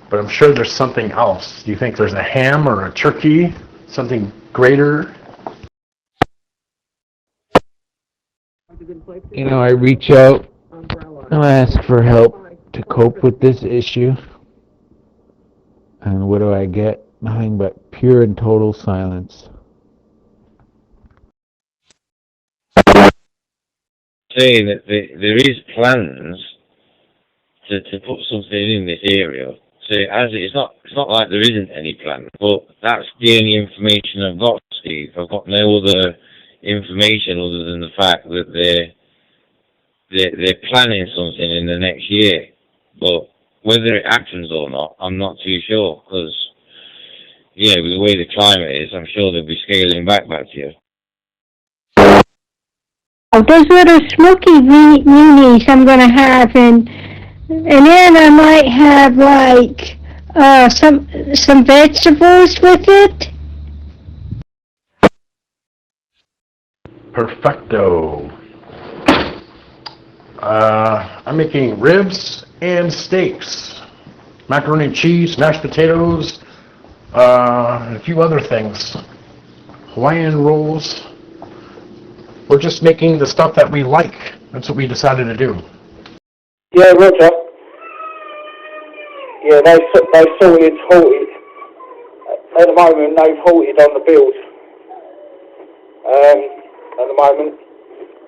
But I'm sure there's something else. Do you think there's a ham or a turkey? Something greater? You know, I reach out and I ask for help to cope with this issue. And what do I get? Nothing but pure and total silence. Saying that there is plans to put something in this area. So it's not like there isn't any plan, but that's the only information I've got, Steve. I've got no other information other than the fact that they're planning something in the next year. But whether it happens or not, I'm not too sure, because, you know, with the way the climate is, I'm sure they'll be scaling back here. Oh, those little smoky weenies I'm gonna have, and then I might have like some vegetables with it. Perfecto. I'm making ribs and steaks, macaroni and cheese, mashed potatoes, and a few other things. Hawaiian rolls. We're just making the stuff that we like. That's what we decided to do. Yeah, Roger. Yeah, they sorted, halted. At the moment, they've halted on the build. At the moment,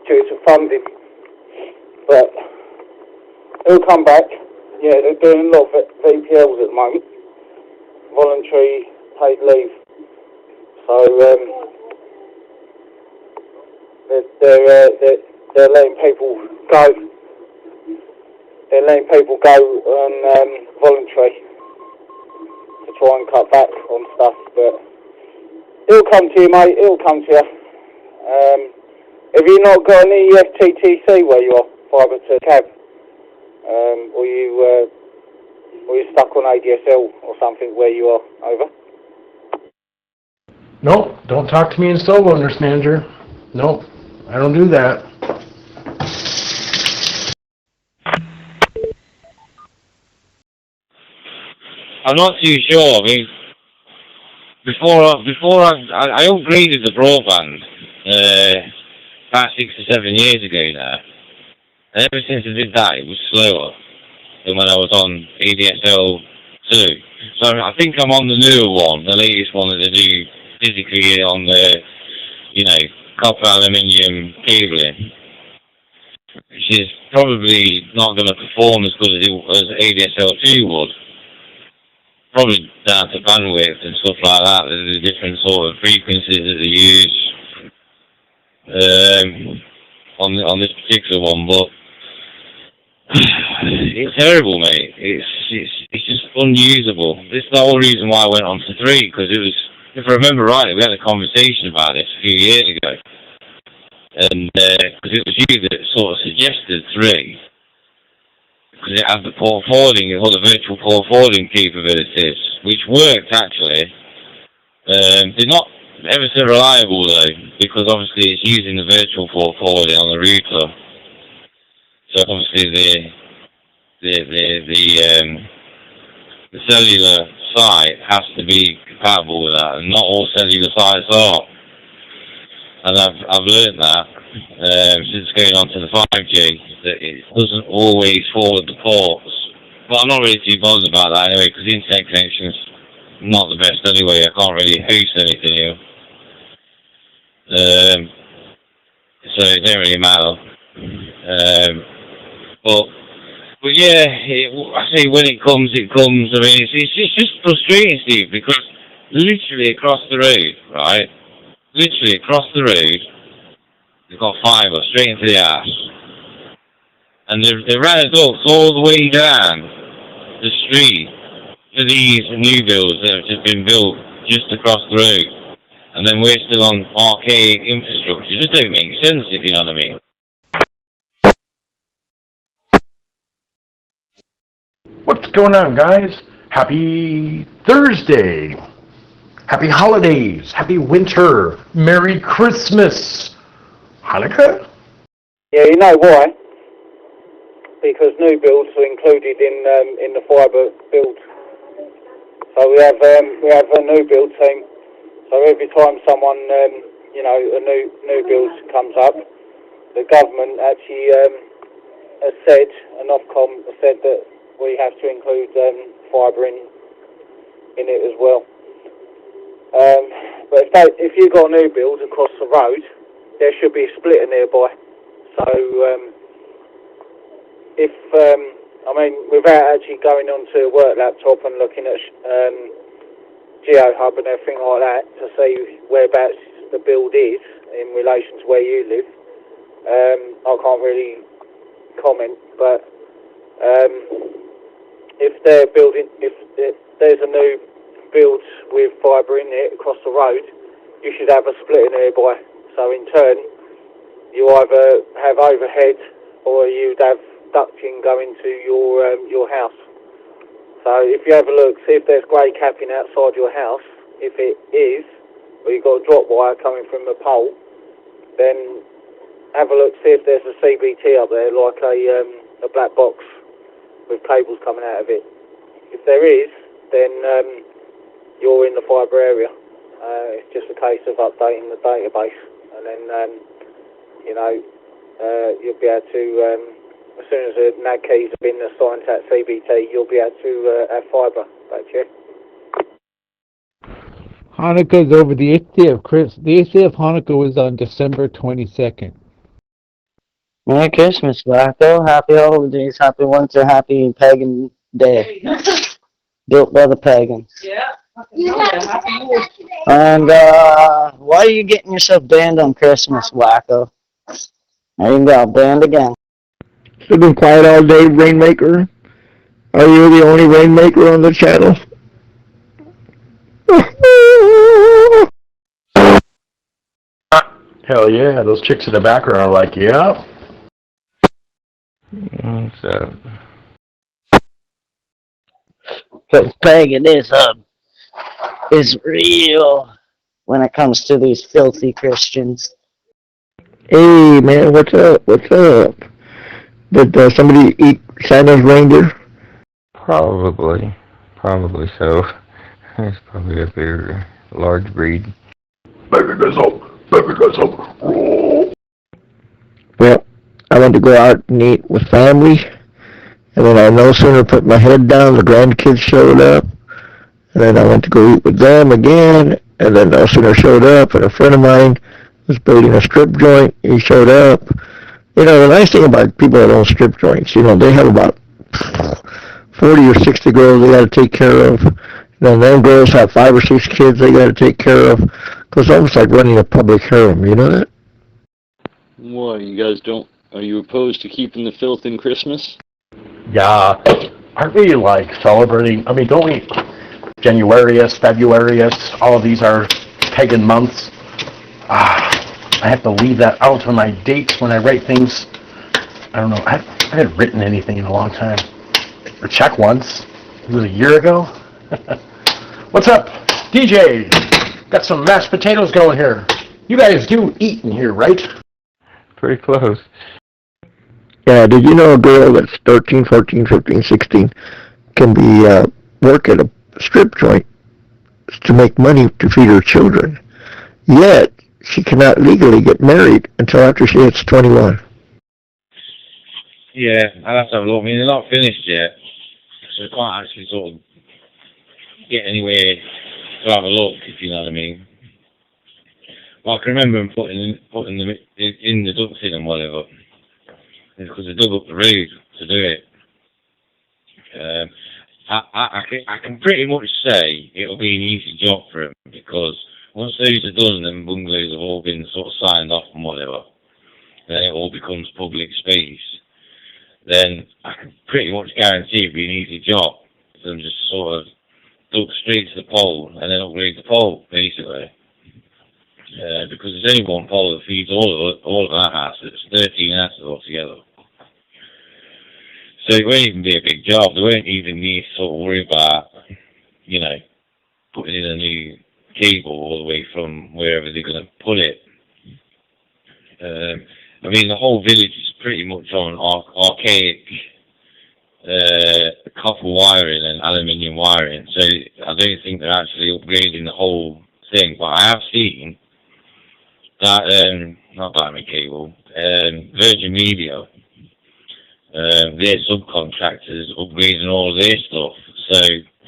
due to funding. But it'll come back. Yeah, they're doing a lot of VPLs at the moment. Voluntary paid leave. So they're letting people go. They're letting people go on voluntary to try and cut back on stuff. But it'll come to you, mate. It'll come to you. Have you not got any FTTC where you are, fibre to cab? Or you stuck on ADSL or something where you are? Over. Nope, don't talk to me in solo, nurse manager. Nope, I don't do that. I'm not too sure. I mean, before I upgraded the broadband about 6 or 7 years ago now, and ever since I did that, it was slower than when I was on ADSL 2. So I think I'm on the newer one, the latest one that they do physically on the, copper aluminium cabling, which is probably not going to perform as good as ADSL 2 would. Probably down to bandwidth and stuff like that. There's the different sort of frequencies that they use on this particular one, but it's terrible, mate. It's just unusable. This is the whole reason why I went on to 3, because it was, if I remember rightly, we had a conversation about this a few years ago, and because it was you that sort of suggested 3. Because it had the port forwarding, all the virtual port forwarding capabilities, which worked actually. They're not ever so reliable though, because obviously it's using the virtual port forwarding on the router. So obviously the cellular site has to be compatible with that, and not all cellular sites are. And I've learned that since going on to the 5G, that it doesn't always forward the ports. But I'm not really too bothered about that anyway, because the internet connection's not the best anyway. I can't really host anything here. So it don't really matter. But yeah, I say when it comes, it comes. I mean, it's just frustrating, Steve, because literally across the road, right? Literally across the road, they've got fibre straight into the arse. And they ran adults all the way down the street for these new builds that have just been built just across the road. And then we're still on archaic infrastructure. It just don't make sense, if you know what I mean. What's going on, guys? Happy Thursday. Happy holidays. Happy winter. Merry Christmas. Hanukkah? Yeah, you know why? Because new builds are included in the fibre build. So we have a new build team. So every time someone a new build comes up, the government actually has said, and Ofcom has said that we have to include fibre in it as well. But if you've got a new build across the road, there should be a splitter nearby. So without actually going onto a work laptop and looking at GeoHub and everything like that to see whereabouts the build is in relation to where you live, I can't really comment. But if there's a new build with fibre in it across the road, you should have a splitter nearby. So in turn, you either have overhead or you'd have ducting going to your house. So if you have a look, see if there's grey capping outside your house. If it is, or you've got a drop wire coming from the pole, then have a look, see if there's a CBT up there, like a black box with cables coming out of it. If there is, then you're in the fibre area. It's just a case of updating the database, and then you'll be able to, as soon as the NAD keys have been assigned to that CBT, you'll be able to have fibre back to you. Hanukkah's over. The 8th day of the 8th day of Hanukkah was on December 22nd. Merry Christmas, Wacko. Happy holidays, happy winter, happy pagan day. Built by the pagans. Yeah. And why are you getting yourself banned on Christmas, Wacko? There you go, banned again. You've been quiet all day, Rainmaker. Are you the only Rainmaker on the channel? Hell yeah, those chicks in the background are like, yeah. What's up? Because paganism is real when it comes to these filthy Christians. Hey, man, what's up? What's up? Did somebody eat Santa's reindeer? Probably so. It's probably a very large breed. Paganism. Well, I went to go out and eat with family, and then I no sooner put my head down, the grandkids showed up, and then I went to go eat with them again, and then no sooner showed up, and a friend of mine was building a strip joint, he showed up. You know, the nice thing about people that own strip joints, you know, they have about 40 or 60 girls they got to take care of. Then them girls have 5 or 6 kids they got to take care of. Because it's almost like running a public harem, you know that? Why, you guys are you opposed to keeping the filth in Christmas? Yeah. Aren't we, like, celebrating, I mean, don't we, Januarius, Februarius, all of these are pagan months. I have to leave that out on my dates when I write things. I don't know, I haven't written anything in a long time. Or check once. It was a year ago. What's up, DJ? Got some mashed potatoes going here. You guys do eat in here, right? Pretty close. Yeah, did you know a girl that's 13, 14, 15, 16 can be work at a strip joint to make money to feed her children, yet she cannot legally get married until after she hits 21. Yeah, I'll have to have a look. I mean, they're not finished yet, so I can't actually sort of get anywhere to have a look, if you know what I mean. Well, I can remember them putting them in the ducks in and whatever. It's because they dug up the road to do it. I can pretty much say it'll be an easy job for them, because once those are done and them bungalows have all been sort of signed off and whatever, then it all becomes public space. Then I can pretty much guarantee it'll be an easy job for them just sort of dug straight to the pole and then upgrade the pole, basically. Because there's only one pole that feeds all of our houses. It's 13 houses altogether. So it won't even be a big job. They won't even need to sort of worry about, you know, putting in a new cable all the way from wherever they're going to put it. I mean, the whole village is pretty much on archaic copper wiring and aluminium wiring, so I don't think they're actually upgrading the whole thing. But I have seen that, not Diamond Cable, Virgin Media, their subcontractors upgrading all their stuff. So,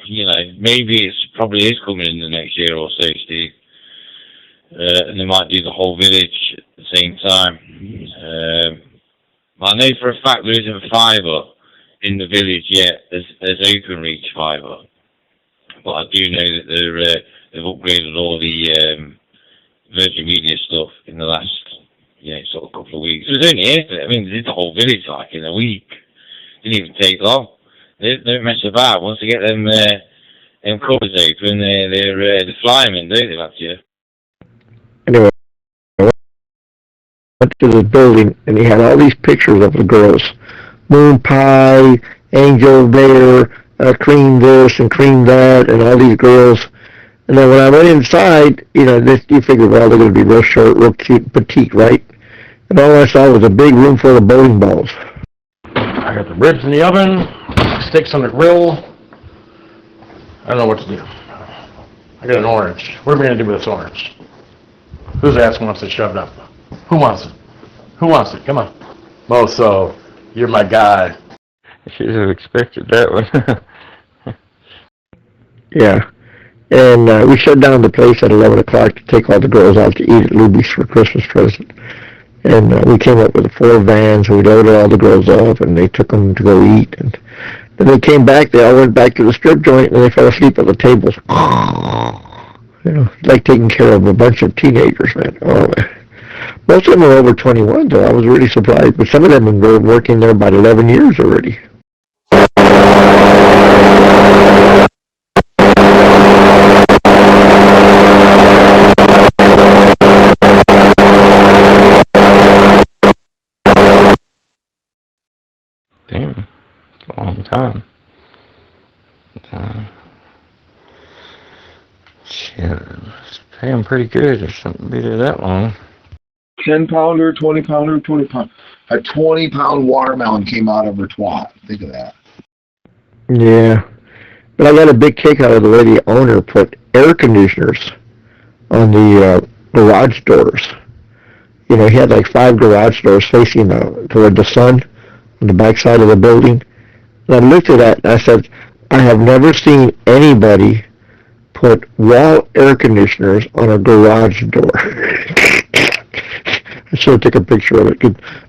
you know, maybe it probably is coming in the next year or so, Steve. And they might do the whole village at the same time. I know for a fact there isn't fibre in the village yet as OpenReach fibre. But I do know that they've upgraded all the Virgin Media stuff in the last, sort of couple of weeks. It was only I mean, they did the whole village like in a week. Didn't even take long. They don't mess about. Once they get them covers open, they're flying in, don't they, last year? Anyway, I went to the building, and he had all these pictures of the girls. Moon pie, angel there, cream this and cream that, and all these girls. And then when I went inside, you figure, well, they're going to be real short, real cute, petite, right? And all I saw was a big room full of bowling balls. I got the ribs in the oven, steaks on the grill. I don't know what to do. I got an orange. What are we going to do with this orange? Whose ass wants it shoved up? Who wants it? Who wants it? Come on. Moso, you're my guy. I should have expected that one. Yeah. And we shut down the place at 11 o'clock to take all the girls out to eat at Luby's for Christmas present. And we came up with 4 vans, and we loaded all the girls up, and they took them to go eat. And then they came back, they all went back to the strip joint, and they fell asleep at the tables. You know, like taking care of a bunch of teenagers, man. Oh, man. Most of them were over 21, though. I was really surprised. But some of them were working there about 11 years already. Damn, it's a long time. Shit, it's paying pretty good or something to be there that long. 10-pounder, 20-pounder, 20-pound. A 20-pound watermelon came out of her twat. Think of that. Yeah. But I got a big kick out of the way the owner put air conditioners on the garage doors. You know, he had like 5 garage doors facing toward the sun on the back side of the building. And I looked at that and I said, I have never seen anybody put wall air conditioners on a garage door. I should have taken a picture of it.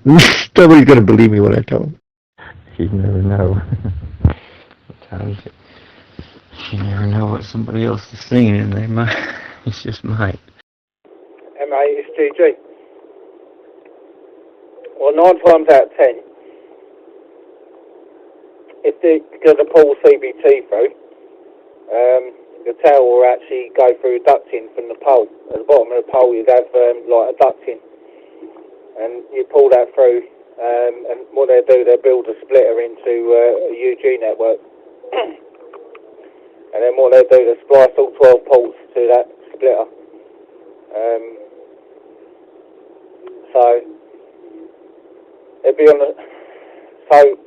Nobody's going to believe me when I tell them. You never know. Sometimes you never know what somebody else is seeing, and they might. It just might. Hey mate, it's GG. Well, 9 times out of 10, if they're going to pull CBT through, the tail will actually go through ducting from the pole. At the bottom of the pole, you'd have like a ducting, and you pull that through. And what they do, they build a splitter into a UG network, and then what they do, they splice all 12 ports to that splitter. So it'd be on the. So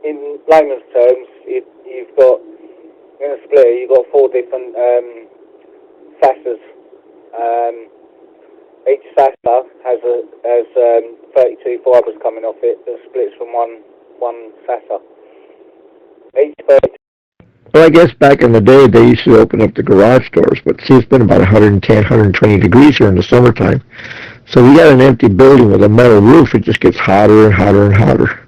in layman's terms, you've got in a splitter, you've got 4 different sasers. Each saser has 32 fibres coming off it that splits from one saser. Each 32. Well, I guess back in the day, they used to open up the garage doors, but see, it's been about 110, 120 degrees here in the summertime. So we got an empty building with a metal roof. It just gets hotter and hotter and hotter.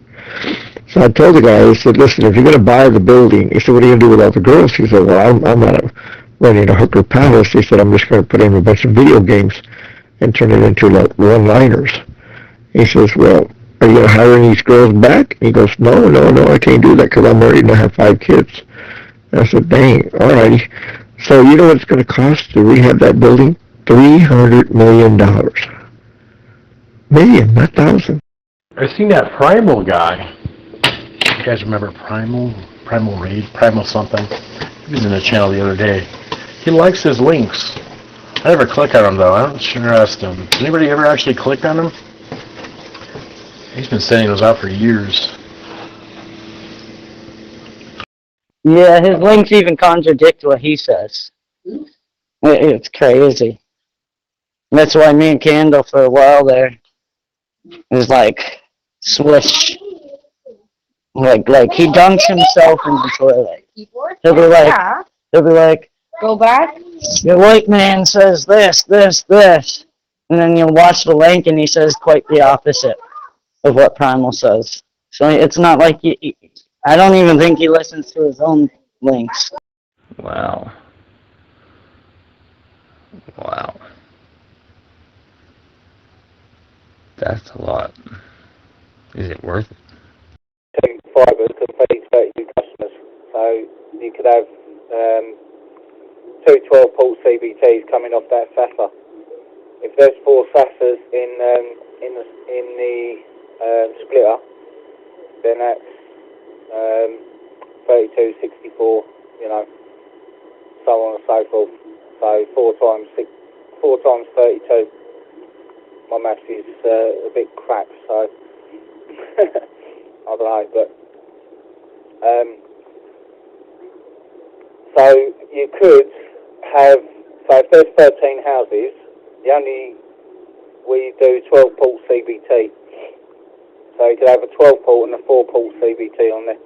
So I told the guy, I said, listen, if you're going to buy the building, he said, what are you going to do with all the girls? He said, well, I'm not running a hooker palace. He said, I'm just going to put in a bunch of video games and turn it into like one-liners. He says, well, are you going to hire these girls back? And he goes, no, I can't do that because I'm married and I have 5 kids. And I said, dang, all righty. So you know what it's going to cost to rehab that building? $300 million. Million, not thousand. I seen that Primal guy. You guys remember Primal Raid? Primal something? He was in the channel the other day. He likes his links. I never click on him though. I don't trust him. Does anybody ever actually click on him? He's been sending those out for years. Yeah, his links even contradict what he says. It's crazy. That's why me and Candle for a while there is like swish. Like he dunks himself in the toilet. He'll be like, go back. The white man says this, and then you'll watch the link and he says quite the opposite of what Primal says. So it's not like I don't even think he listens to his own links. Wow. That's a lot. Is it worth it? 2 fibres can feed 32 customers. So you could have 2 12-port CBTs coming off that saser. If there's 4 sasers in the splitter, then that's 32, 64, you know, so on and so forth. So 4 times 32. my maths is a bit crap, so I don't know, but so you could have, so if there's 13 houses, we do 12 port CBT. So you could have a 12 port and a 4 port CBT on there.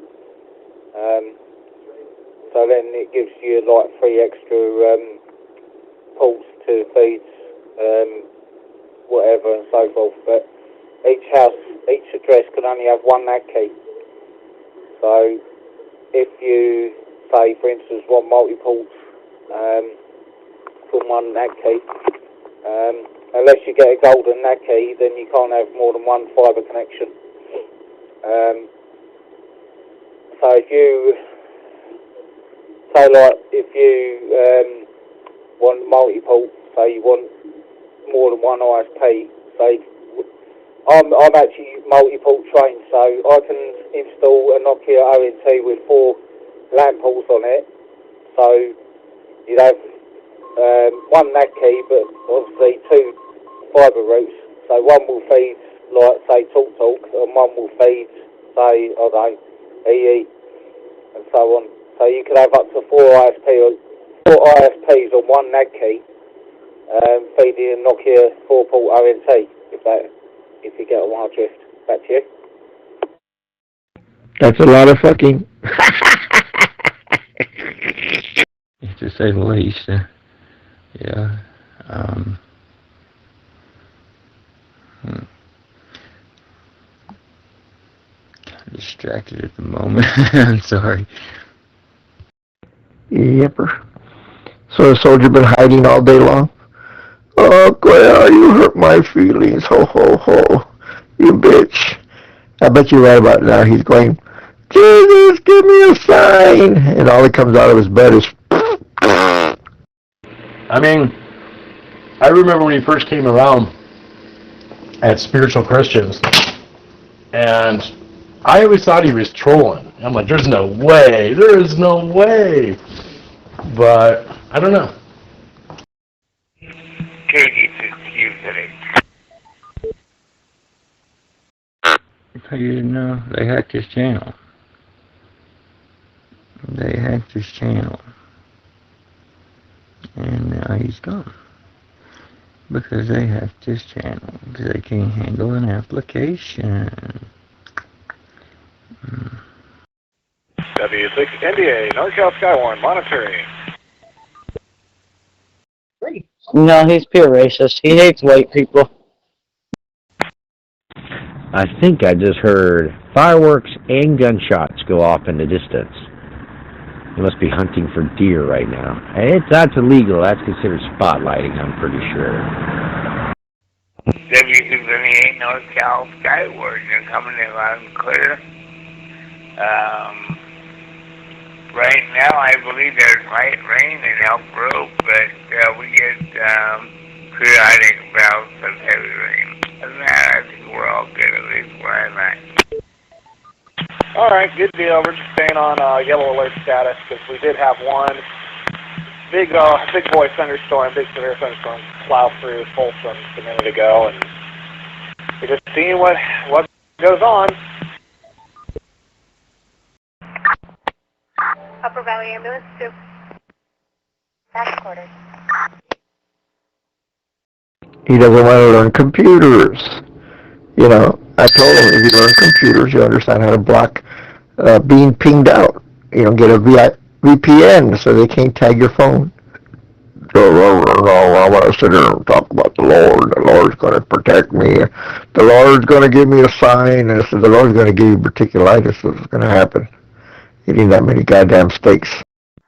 So then it gives you like 3 extra ports to feed whatever and so forth. But each house, each address can only have 1 NAD key. So if you say, for instance, want multi-ports from 1 NAD key, unless you get a golden NAD key, then you can't have more than 1 fibre connection. So if you say, like, if you want multi-port, say you want more than 1 ISP, say I'm actually multi-port trained, so I can install a Nokia ONT with 4 LAN ports on it. So you'd have 1 NAD key, but obviously 2 fibre routes. So one will feed, like, say, TalkTalk, and one will feed, say, I don't know, EE, and so on. So you could have up to 4 ISPs on 1 NAD key, feeding a Nokia 4-port ONT, if you get a wild drift. Back to you. That's a lot of fucking. To say the least. Yeah. Distracted at the moment. I'm sorry. Yepper. So the soldier been hiding all day long? Oh, Claire, you hurt my feelings. Ho, ho, ho. You bitch. I bet you're right about it now. He's going, Jesus, give me a sign. And all that comes out of his butt is... I mean, I remember when he first came around at Spiritual Christians, and I always thought he was trolling. I'm like, there's no way. There is no way. But I don't know. You didn't know they hacked his channel. They hacked his channel. And now he's gone. Because they hacked his channel. Because they can't handle an application. W6 NDA, NorCal Skywarn monitoring. No, he's pure racist. He hates white people. I think I just heard fireworks and gunshots go off in the distance. He must be hunting for deer right now. That's illegal. That's considered spotlighting, I'm pretty sure. W628 NorCal Skywarn, you're coming in loud and clear. Right now, I believe there's light rain in Elk Grove, but we get periodic bouts of heavy rain. Other than that, I think we're all good, at least where I'm at. Alright, good deal. We're just staying on yellow alert status because we did have one big boy thunderstorm, big severe thunderstorm plow through Folsom a minute ago, and we're just seeing what goes on. Upper Valley Ambulance 2. Back quarters. He doesn't want to learn computers. You know, I told him if you learn computers, you understand how to block being pinged out. You know, get a VPN so they can't tag your phone. No, I want to sit here and talk about the Lord. The Lord's going to protect me. The Lord's going to give me a sign. And I said, the Lord's going to give you particulitis. So it's going to happen. Eating that many goddamn steaks.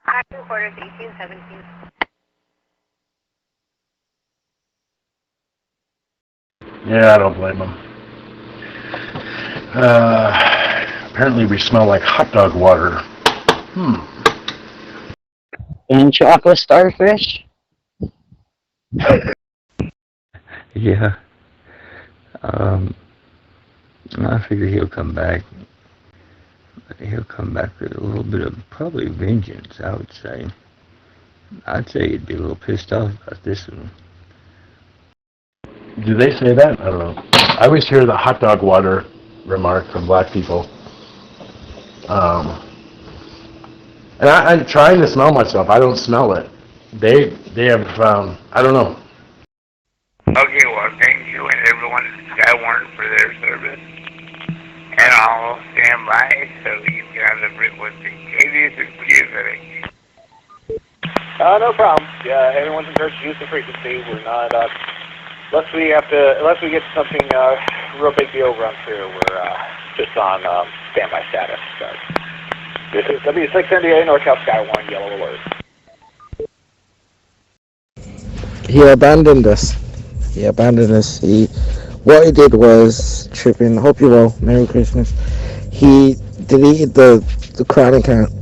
Action quarters 1817. Yeah, I don't blame him. Apparently we smell like hot dog water. And chocolate starfish? Yeah. I figure he'll come back. He'll come back with a little bit of probably vengeance, I would say. I'd say he'd be a little pissed off about this one. Do they say that? I don't know. I always hear the hot dog water remark from black people. And I'm trying to smell myself. I don't smell it. They have, I don't know. Okay, well, thank you and everyone at Skywarn for their service. And I'll stand by so you can have the frequency. Katie's excusing. No problem. Yeah, everyone's encouraged to use the frequency. We're not, unless we get something real big to overrun through, we're just on standby status. So this is W6NDA NorCal Skywarn Yellow Alert. He abandoned us. What he did was tripping. Hope you're well. Merry Christmas. He deleted the Crown account,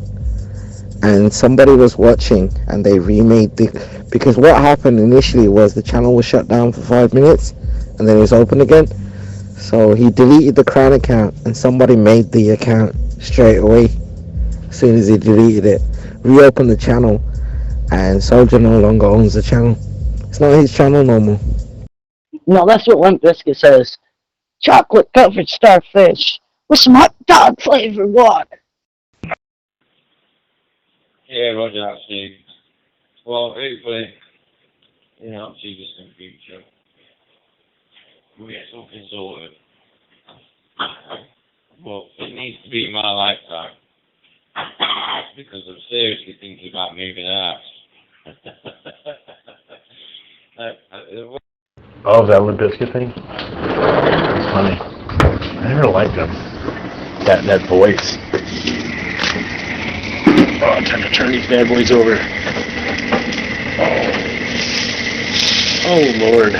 and somebody was watching, and they remade because what happened initially was the channel was shut down for 5 minutes, and then it was open again. So he deleted the Crown account, and somebody made the account straight away as soon as he deleted it. Reopened the channel, and Soldier no longer owns the channel. It's not his channel no more. No, that's what Limp Bizkit says. Chocolate covered starfish with some hot dog flavored water. Yeah, roger that, Steve. Well, hopefully, she's just in the future. We'll get something sorted. But it needs to be in my lifetime. Because I'm seriously thinking about moving out. Oh, that Limp Bizkit thing? That's funny. I never liked them. That voice. Oh, time to turn these bad boys over. Oh, Lord.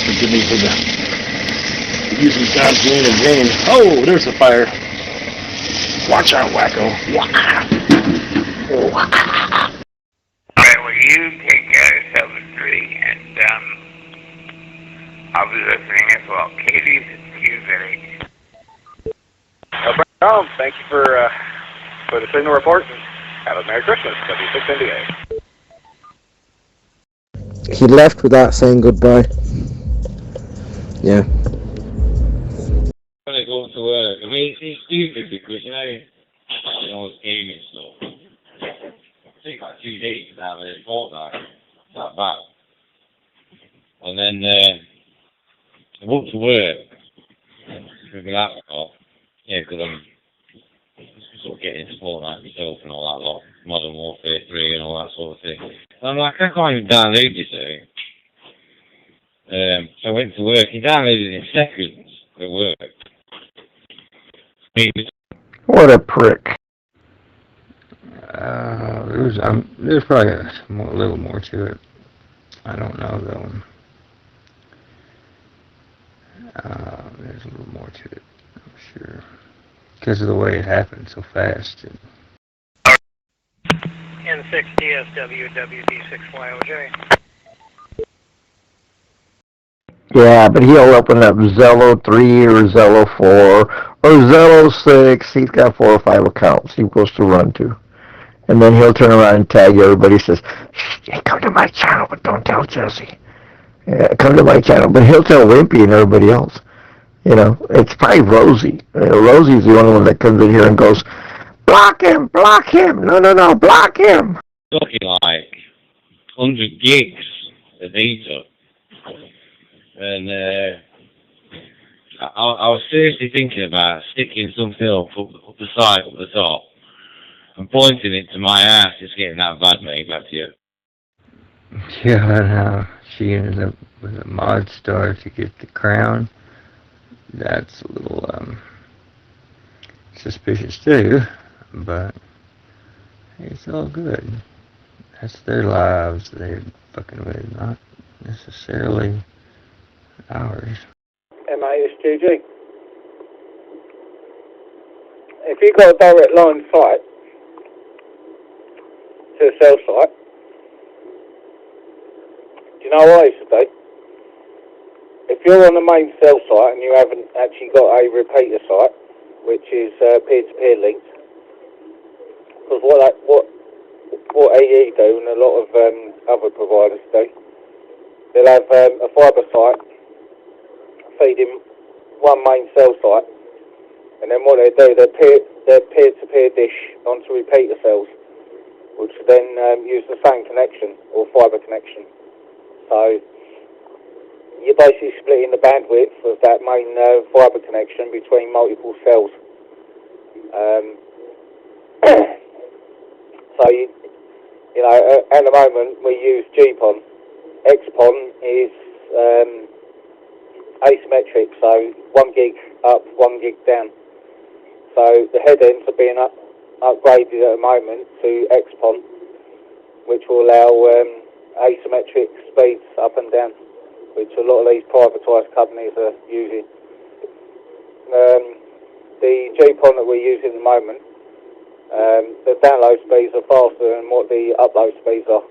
Forgive me for using God's name in vain. Oh, there's the fire. Watch out, wacko. Alright, well, you take care of yourself at 3, and I'll be listening as well. Katie's excusing. No problem. Thank you for the signal report, and have a Merry Christmas, W6NDA. He left without saying goodbye. Yeah. When I go to work, I mean, it's stupid because, it's gaming stuff. It takes like 2 days to have a fortnight. It's not bad. And then, I walk to work with my laptop. Yeah, because I'm sort of getting into Fortnite myself and all that lot. Modern Warfare 3 and all that sort of thing. And I'm like, I can't even download this thing. So I went to work. He downloaded it in seconds at work. What a prick. There's probably a little more to it. I don't know, though. There's a little more to it, I'm sure. Because of the way it happened so fast. N6DSW, WD6YOJ. Yeah, but he'll open up Zello 3 or Zello 4 or Zello 6. He's got 4 or 5 accounts he goes to run to. And then he'll turn around and tag everybody. Says, hey, come to my channel, but don't tell Jesse. Yeah, come to my channel. But he'll tell Wimpy and everybody else. It's probably Rosie. Rosie's the only one that comes in here and goes, block him, block him. No, block him. Talking like 100 gigs a data. And I was seriously thinking about sticking something up the side, up the top, and pointing it to my ass, just getting that bad, mate, back to you. Yeah, and how she ended up with a mod star to get the crown. That's a little suspicious too, but it's all good. That's their lives they're fucking with, not necessarily ours. MA, it's GG. If you've got a direct line site to a cell site, do you know what I used to do? If you're on the main cell site and you haven't actually got a repeater site, which is peer-to-peer linked, because what AE do and a lot of other providers do, they'll have a fibre site feeding one main cell site, and then what they do, they peer-to-peer dish onto repeater cells, which then use the same connection or fibre connection. So you're basically splitting the bandwidth of that main fibre connection between multiple cells. So you know, at the moment we use GPON. XPON is asymmetric, so 1 gig up, 1 gig down. So the head ends are being upgraded at the moment to XPON, which will allow asymmetric speeds up and down, which a lot of these privatised companies are using. The GPON that we're using at the moment, the download speeds are faster than what the upload speeds are.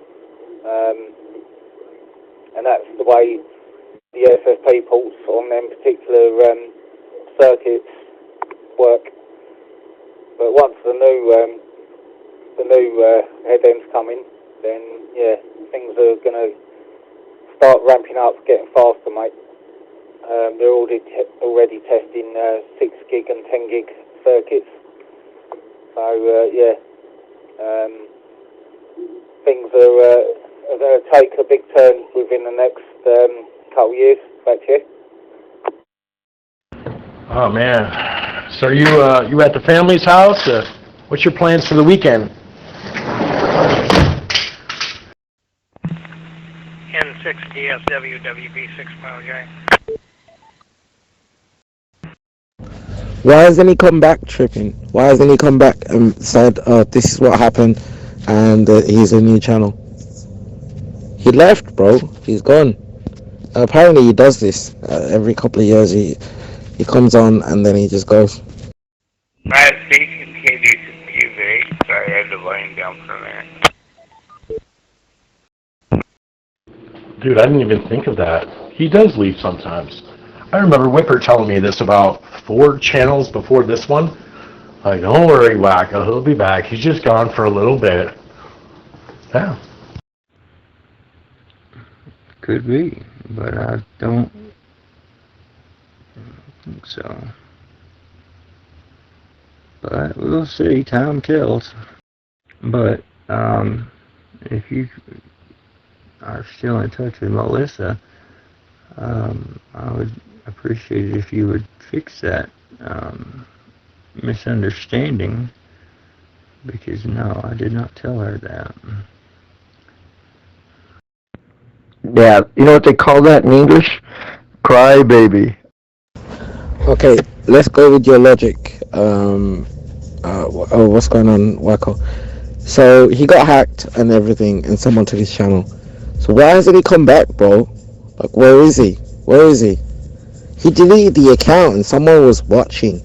And that's the way the SFP ports on them particular circuits work. But once the new head ends come in, then yeah, things are going to start ramping up, getting faster, mate. They're already testing 6 gig and 10 gig circuits. So yeah, things are going to take a big turn within the next couple of years. Back to you. Oh man, so you at the family's house? What's your plans for the weekend? N6DSW WB6YOJ. Why hasn't he come back, Tripping? Why hasn't he come back and said, this is what happened, and here's a new channel? He left, bro. He's gone. Apparently he does this every couple of years. He comes on and then he just goes. My station continues to be very sorry, I had to wind down for a minute. Dude, I didn't even think of that. He does leave sometimes. I remember Whipper telling me this about 4 channels before this one. Like, don't worry, Wacko, he'll be back. He's just gone for a little bit. Yeah. Could be, but I don't think so. But we'll see. Time kills. But if you are still in touch with Melissa, I would appreciate it if you would fix that misunderstanding, because no, I did not tell her that. Yeah, you know what they call that in English? Cry baby. Okay, let's go with your logic. What's going on, Wacko? So he got hacked and everything, and someone took his channel. So why hasn't he come back, bro? Like, where is he? Where is he? He deleted the account, and someone was watching,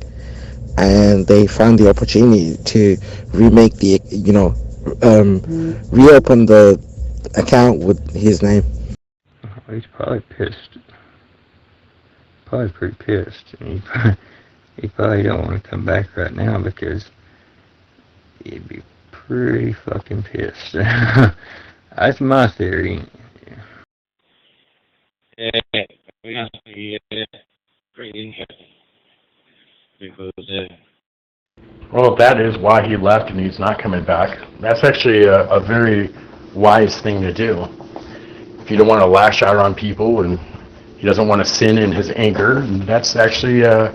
and they found the opportunity to remake the, reopen the account with his name. Oh, he's probably pissed. Probably pretty pissed. And he probably don't want to come back right now because he'd be pretty fucking pissed. That's my theory. Yeah, pretty interesting. Because, Well, if that is why he left and he's not coming back, that's actually a very wise thing to do. If you don't want to lash out on people and he doesn't want to sin in his anger, that's actually a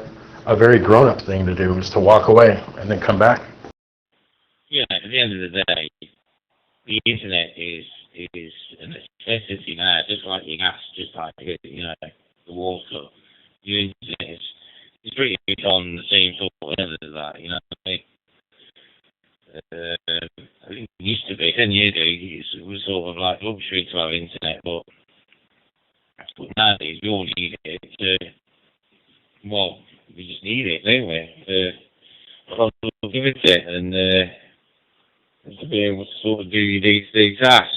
very grown-up thing to do, is to walk away and then come back. yeah, at the end of the day, the internet is a necessity now, just like your gas, just like, the water. The internet is pretty much on the same sort of level as that, you know what I mean? I think it used to be, 10 years ago, it was sort of like luxury to have internet, but nowadays we all need it. Well, we just need it, don't we? For productivity and to be able to sort of do your day-to-day tasks,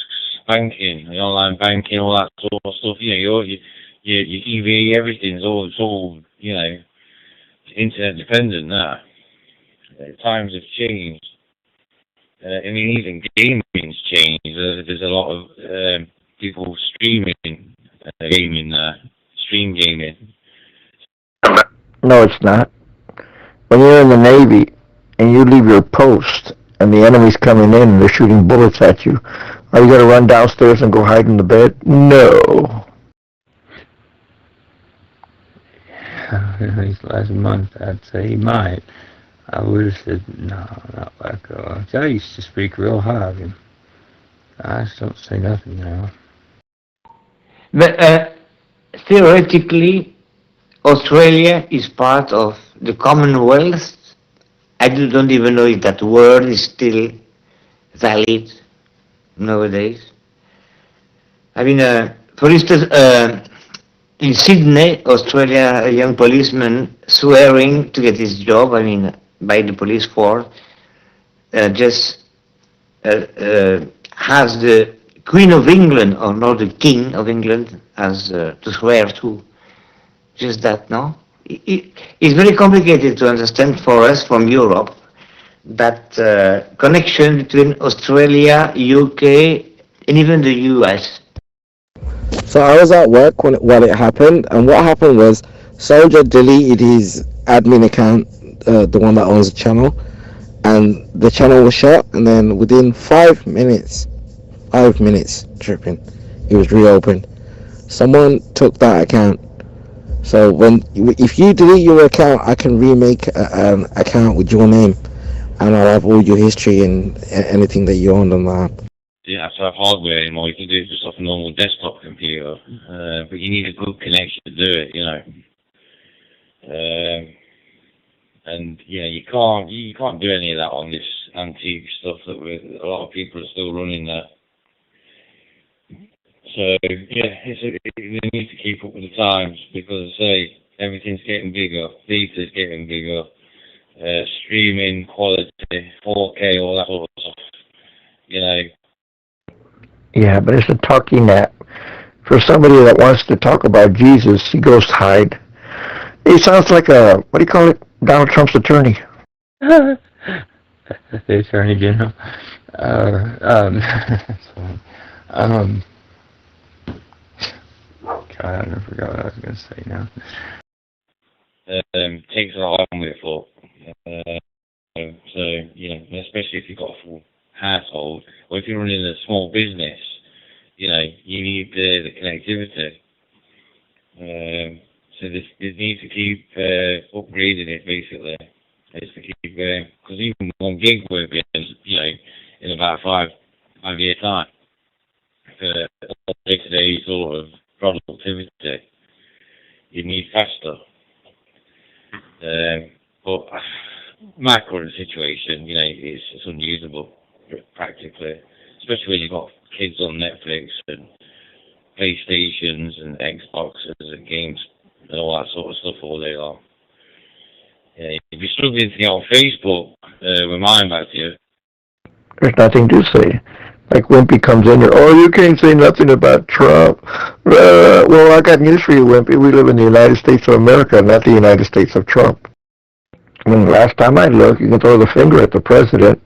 banking, online banking, all that sort of stuff. Your TV, everything's all internet dependent now. Times have changed. I mean, even gaming's changed. There's a lot of people streaming gaming, stream gaming. No, it's not. When you're in the Navy and you leave your post and the enemy's coming in and they're shooting bullets at you, are you going to run downstairs and go hide in the bed? No. These last month, I'd say he might. I would have said, no, not like I used to speak real high. And I just don't say nothing now. But theoretically, Australia is part of the Commonwealth. I don't even know if that word is still valid nowadays. I mean, for instance, in Sydney, Australia, a young policeman swearing to get his job, I mean, by the police force, just has the Queen of England, or not the King of England, as to swear to. Just that, no? It's very complicated to understand for us from Europe, that connection between Australia, UK, and even the US. So I was at work when it happened, and what happened was Soldier deleted his admin account, the one that owns the channel, and the channel was shut, and then within 5 minutes, tripping, it was reopened. Someone took that account. So if you delete your account, I can remake an account with your name, and I'll have all your history and anything that you owned on that. You don't have to have hardware anymore. You can do it just off a normal desktop computer, but you need a good connection to do it, you know. And yeah, you can't do any of that on this antique stuff that a lot of people are still running there. So yeah, we need to keep up with the times, because I say everything's getting bigger, data's getting bigger, streaming quality, 4K, all that sort of stuff. You know. Yeah, but it's a talking app. For somebody that wants to talk about Jesus, he goes to hide. He sounds like what do you call it? Donald Trump's attorney. The Attorney General. God, I forgot what I was going to say now. Takes a lot on with it for. So, you know, especially if you've got a full household, or if you're running a small business, you know, you need the connectivity. So this needs to keep upgrading it, basically. It's to keep going, because even 1 gig will be, you know, in about 5 years time. For day-to-day sort of productivity, you need faster. But my current situation, you know, it's unusable practically, especially when you've got kids on Netflix and PlayStations and Xboxes and games and all that sort of stuff all day long. Yeah, if you're struggling to get on Facebook, remind about you. There's nothing to say. Like Wimpy comes in here, oh, you can't say nothing about Trump. Well, I got news for you, Wimpy. We live in the United States of America, not the United States of Trump. I mean, last time I looked, you can throw the finger at the president,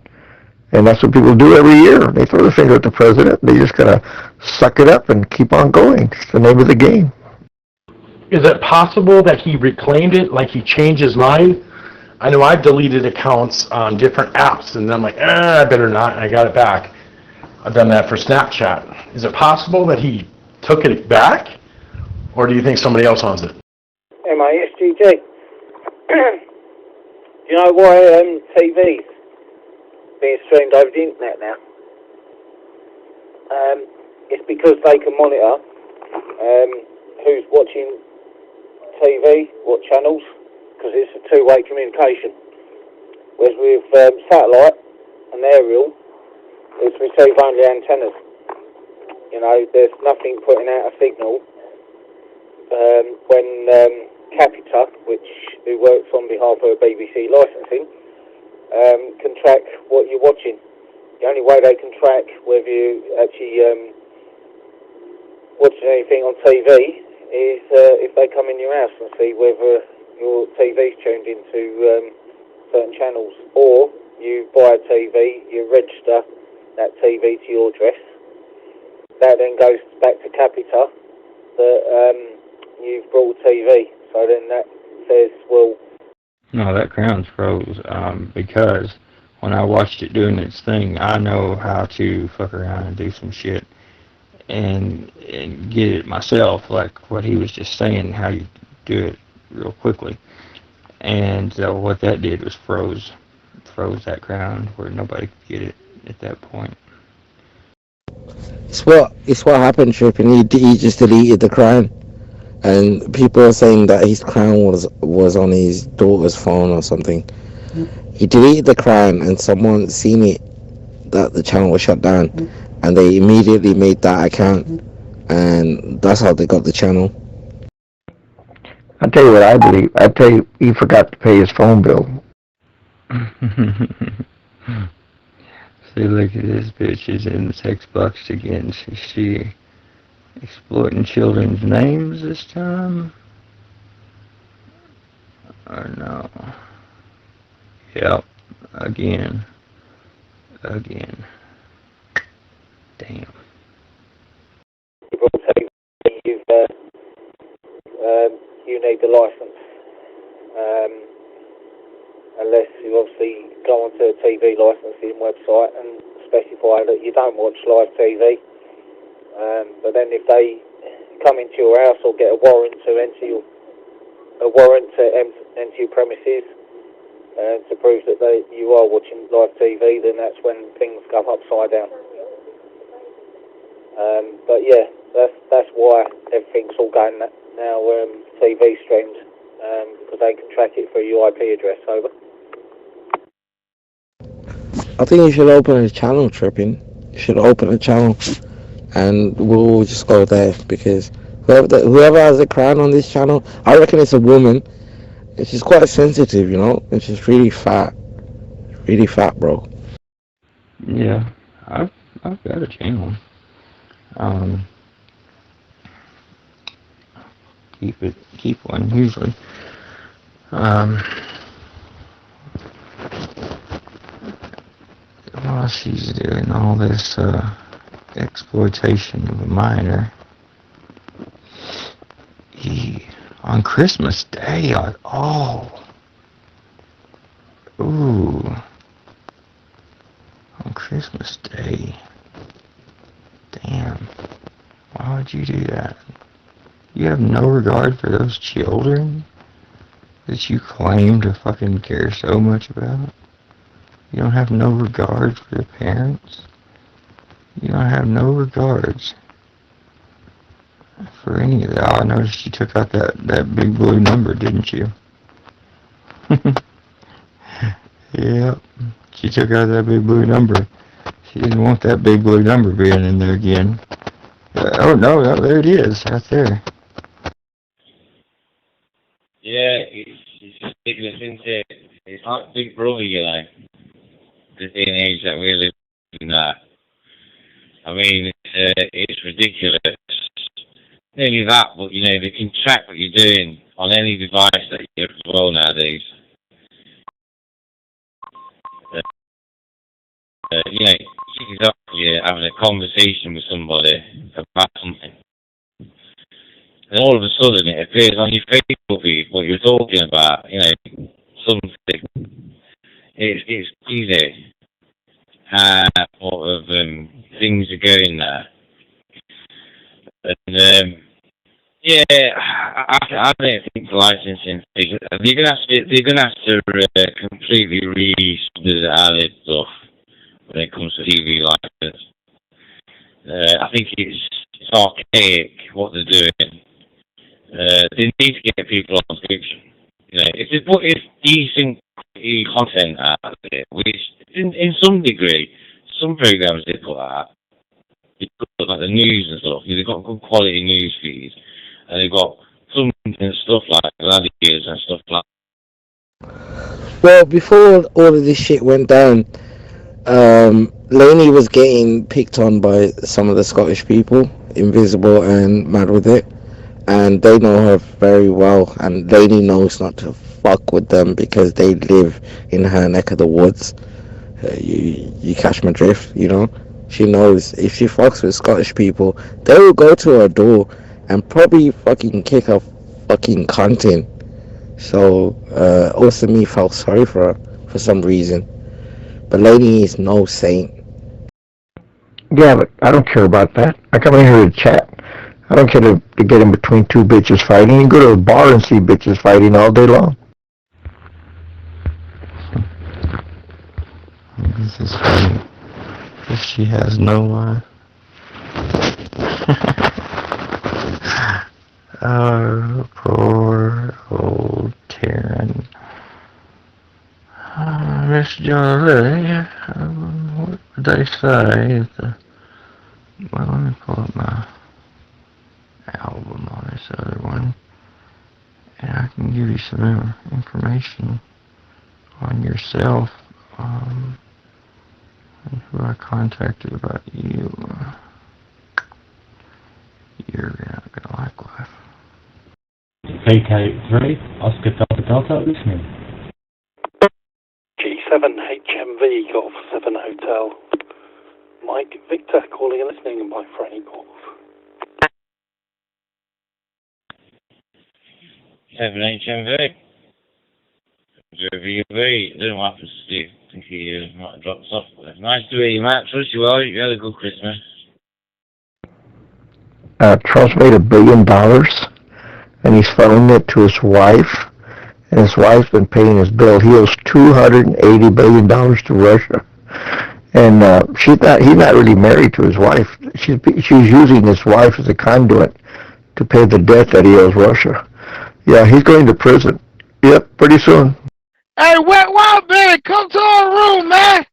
and that's what people do every year. They throw the finger at the president. They just gotta suck it up and keep on going. It's the name of the game. Is it possible that he reclaimed it, like he changed his mind? I know I've deleted accounts on different apps, and then I'm like, I better not, and I got it back. I've done that for Snapchat. Is it possible that he took it back, or do you think somebody else owns it? MASGG. Do you know why TV's being streamed over the internet now? It's because they can monitor who's watching TV, what channels, because it's a two-way communication. Whereas with satellite and aerial, it's receive only antennas. You know, there's nothing putting out a signal. When Capita, who works on behalf of BBC licensing, can track what you're watching. The only way they can track whether you actually watching anything on TV is if they come in your house and see whether your TV's tuned into certain channels, or you buy a TV, you register that TV to your address. That then goes back to Capita, that you've brought TV. So then that says, well... No, that crown's froze, because when I watched it doing its thing, I know how to fuck around and do some shit and get it myself, like what he was just saying, how you do it real quickly. And so what that did was froze that crown where nobody could get it at that point. It's what happened, Trip, and he just deleted the crown. And people are saying that his crown was on his daughter's phone or something. He deleted the crown, and someone seen it, that the channel was shut down, and they immediately made that account, and that's how they got the channel. I'll tell you what I believe. I tell you, he forgot to pay his phone bill. See, look at this bitch. She's in the text box again. She exploiting children's names this time? Or no? Yep. Again. Damn. You need the license. Unless you obviously go onto a TV licensing website and specify that you don't watch live TV. But then if they come into your house or get a warrant to enter your premises to prove that you are watching live TV, then that's when things go upside down. But yeah, that's why everything's all going now TV streamed, because they can track it through your IP address. Over. I think you should open a channel, Tripping. You should open a channel, and we'll just go there, because whoever has a crown on this channel, I reckon it's a woman, and she's quite sensitive, you know, and she's really fat, bro. Yeah, I've got a channel. Keep one usually. While she's doing all this exploitation of a minor, on Christmas Day, on Christmas Day, damn, why would you do that? You have no regard for those children that you claim to fucking care so much about? You don't have no regard for your parents? You don't have no regards for any of that. I noticed you took out that big blue number, didn't you? Yep. She took out that big blue number. She didn't want that big blue number being in there again. Oh no, there it is, right there. Yeah, it's just ridiculous, isn't it? It's like Big Brother, you know, the day and age that we live in now. I mean, it's ridiculous. Not only that, but, you know, they can track what you're doing on any device that you have as well nowadays. You know, you're having a conversation with somebody about something. And all of a sudden it appears on your Facebook feed what you're talking about, you know, something. It's crazy how sort of things are going there. And yeah, I don't think licensing they're gonna have to completely redo how they stuff when it comes to TV license. I think it's archaic what they're doing. They need to get people on subscription. You know, if they put decent content out of it, which in some degree, some programs they put out, they put like the news and stuff. They've got good quality news feeds, and they've got some stuff like gladiators and stuff like. Well, before all of this shit went down, Lainey was getting picked on by some of the Scottish people, Invisible and Mad With It, and they know her very well, and Lainey knows not to fuck with them because they live in her neck of the woods. You catch my drift, you know? She knows if she fucks with Scottish people, they will go to her door and probably fucking kick her fucking cunt in. So OYMYO felt sorry for her for some reason. But lady is no saint. Yeah, but I don't care about that. I come in here to chat. I don't care to get in between two bitches fighting. You go to a bar and see bitches fighting all day long. This is funny. If she has no oh, poor old Karen. Miss Jolie, what did they say? Well, let me pull up my album on this other one, and I can give you some more information on yourself, and who I contacted about you. You're gonna like life. VK3, Oscar Delta Delta, listening. G7 HMV Golf 7 Hotel. Mike Victor calling and listening, and bye for any calls. 7 HMV. WV. Didn't happen to Steve. I think he might have dropped off. It's nice to hear you, Matt. Trust you well. You had a good Christmas. Trump's made $1 billion, and he's funneling it to his wife, and his wife's been paying his bill. He owes $280 billion to Russia, and he's not really married to his wife. She's using his wife as a conduit to pay the debt that he owes Russia. Yeah, he's going to prison. Yep, pretty soon. Hey, Wet Wild Berry, come to our room, man.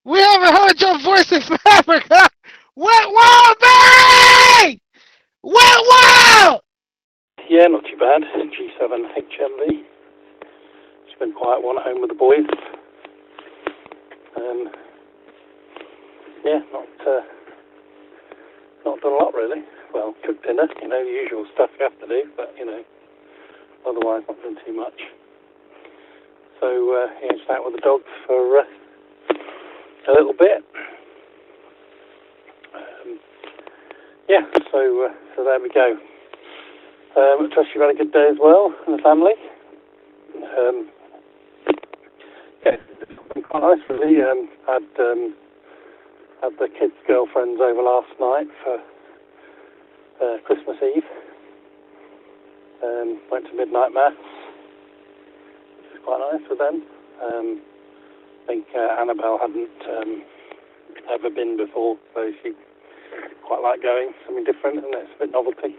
We haven't heard your voice in Africa. Wet Wild Berry! Wet Wild! Yeah, not too bad. G7 HMV. It's been a quiet one at home with the boys. Yeah, not done a lot really. Well, cooked dinner, the usual stuff you have to do, but otherwise not done too much. So just out with the dogs for a little bit. So there we go. I trust you've had a good day as well, and the family. It's been quite nice really. Had the kids' girlfriends over last night for Christmas Eve. Went to midnight mass, which was quite nice with them. I think Annabelle hadn't ever been before, so she quite liked going. Something different, isn't it? It's a bit novelty.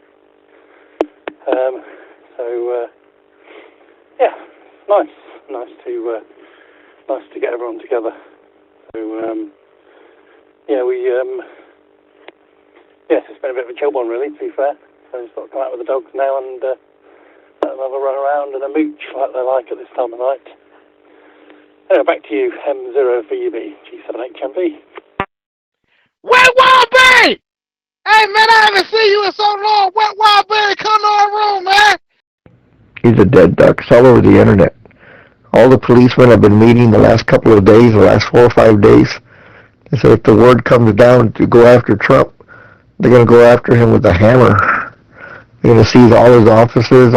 Nice to get everyone together. So it's been a bit of a chill one really, to be fair. So just sort of come out with the dogs now and let them have a run around and a mooch like they like at this time of night. Anyway, back to you, M0VUB, G7HMV. Wet Wild Berry! Hey man, I haven't seen you in so long. Wet Wild Berry, come to our room, man! He's a dead duck. It's all over the internet. All the policemen have been meeting the last couple of days, the last 4 or 5 days. They said if the word comes down to go after Trump, they're going to go after him with a hammer. They're going to seize all his offices,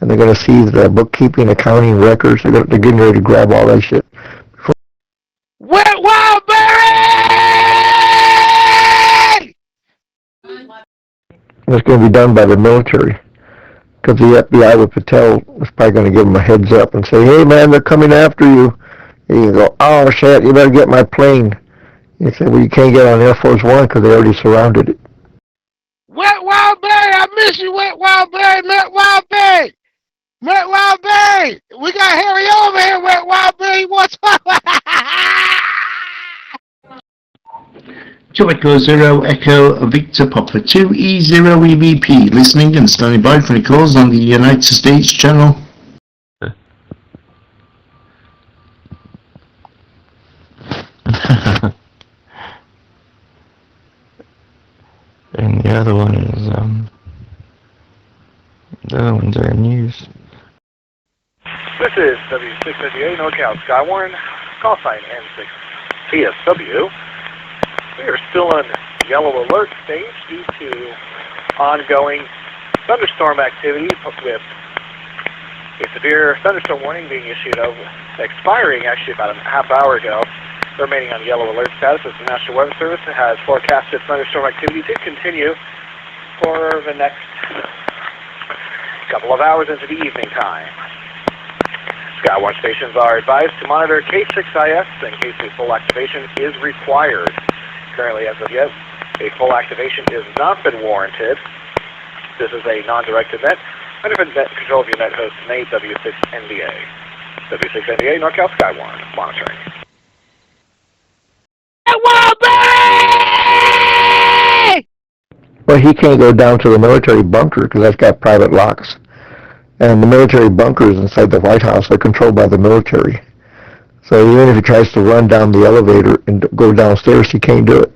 and they're going to seize the bookkeeping, accounting records. They're getting ready to grab all that shit. Wet Wild Berry! It's going to be done by the military. Because the FBI with Patel was probably going to give him a heads up and say, hey man, they're coming after you. And you go, oh shit, you better get my plane. You say, well, you can't get on Air Force One because they already surrounded it. Wet Wild Berry, I miss you, Wet Wild Berry, Wet Wild Berry. Wet Wild Berry, we got Harry over here, Wet Wild Berry, what's up? Echo Zero Echo Victor Papa 2E0 EVP, listening and standing by for any calls on the United States channel. And the other one is the other one's our news. This is W658 NorCal Skywarn, call sign N6 TSW. We are still in yellow alert stage due to ongoing thunderstorm activity with a severe thunderstorm warning being issued expiring actually about a half hour ago, remaining on yellow alert status as the National Weather Service has forecasted thunderstorm activity to continue for the next couple of hours into the evening time. Skywatch stations are advised to monitor K6IS in case a full activation is required. Currently, as of yet, a full activation has not been warranted. This is a non-direct event under the control of your net host, Nate, W6NDA. W6NDA, NorCal Skywarn, monitoring. Well, he can't go down to the military bunker because that's got private locks. And the military bunkers inside the White House are controlled by the military. So even if he tries to run down the elevator and go downstairs, he can't do it.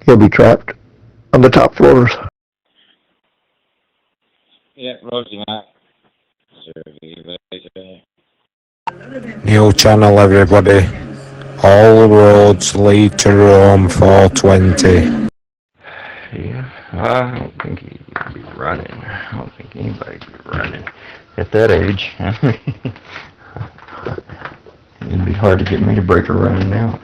He'll be trapped on the top floors. Yeah, Roger, Matt. New channel, everybody. All roads lead to Rome 420. Yeah, I don't think he'd be running. I don't think anybody'd be running at that age. It'd be hard to get me to break a run now.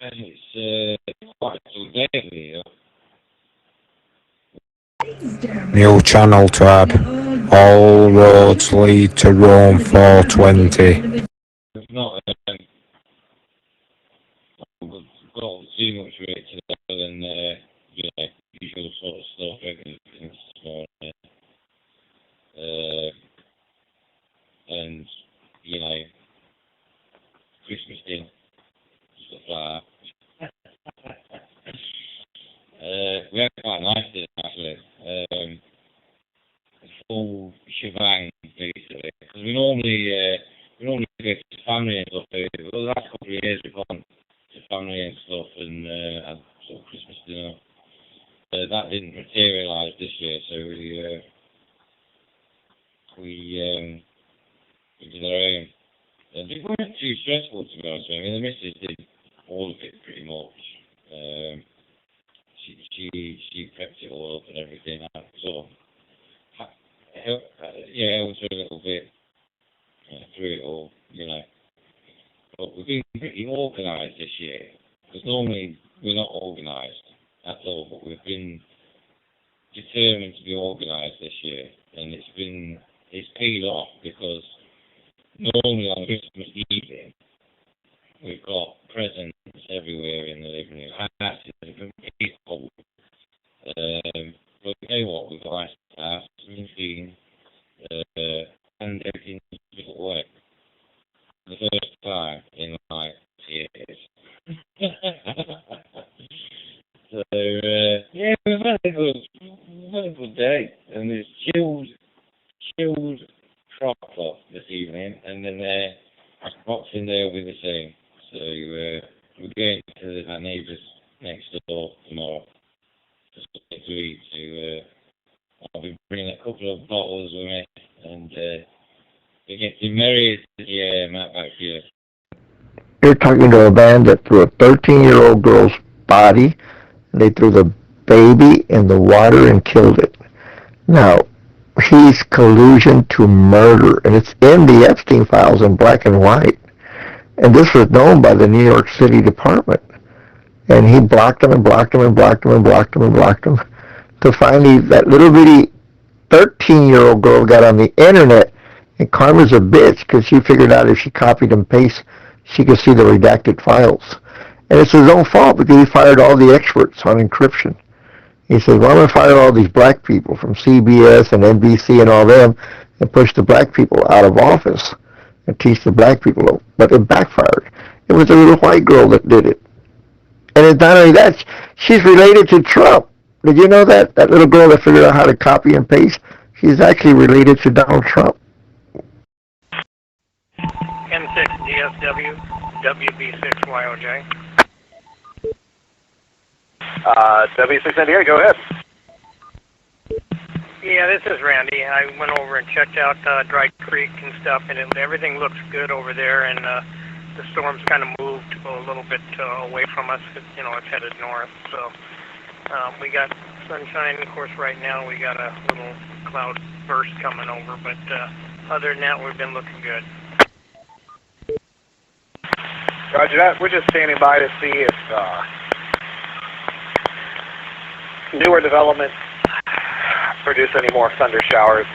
It's quite today. New channel to add. All roads lead to Rome 420. It's not got too much for it today than usual sort of stuff. Everything's small, and Christmas dinner, stuff like that. We had quite a nice dinner actually. A full shebang basically. Because we normally go to family and stuff. The last couple of years we've gone to family and stuff and had sort of Christmas dinner. That didn't materialise this year, so we did our own. It wasn't too stressful, to be honest with you. I mean, the missus did all of it pretty much. She prepped it all up and everything. I sort of helped her a little bit through it all, But we've been pretty organised this year, because normally we're not organised at all, but we've been determined to be organised this year, and it's paid off, because normally on Christmas evening we've got presents everywhere in the living room. Actually, it's cold. But you know what? We've got ice house, clean, and everything's a bit wet. The first time in like years. So we've had a good day, and there's chilled crock pot this evening, and then Boxing Day will be the same. So we're going to our neighbours next door tomorrow to eat. So I'll be bringing a couple of bottles with me, and we're getting married. Yeah, Matt, back to you. You're talking to a band that threw a 13-year-old girl's body. They threw the baby in the water and killed it. Now, he's collusion to murder, and it's in the Epstein files in black and white. And this was known by the New York City Department. And he blocked them and blocked them and blocked them and blocked them and blocked them. To finally, that little bitty 13-year-old girl got on the internet, and Karma's a bitch because she figured out if she copied and pasted, she could see the redacted files. And it's his own fault because he fired all the experts on encryption. He said, well, I'm going to fire all these black people from CBS and NBC and all them and push the black people out of office and teach the black people. But it backfired. It was a little white girl that did it. And it's not only that, she's related to Trump. Did you know that? That little girl that figured out how to copy and paste, she's actually related to Donald Trump. N6DSW, WB6YOJ. W6NDA, go ahead. Yeah, this is Randy. I went over and checked out Dry Creek and stuff, and everything looks good over there. And the storm's kind of moved a little bit away from us. You know, it's headed north. So we got sunshine. Of course, right now we got a little cloud burst coming over. But other than that, we've been looking good. Roger that. We're just standing by to see if newer developments produce any more thunder showers.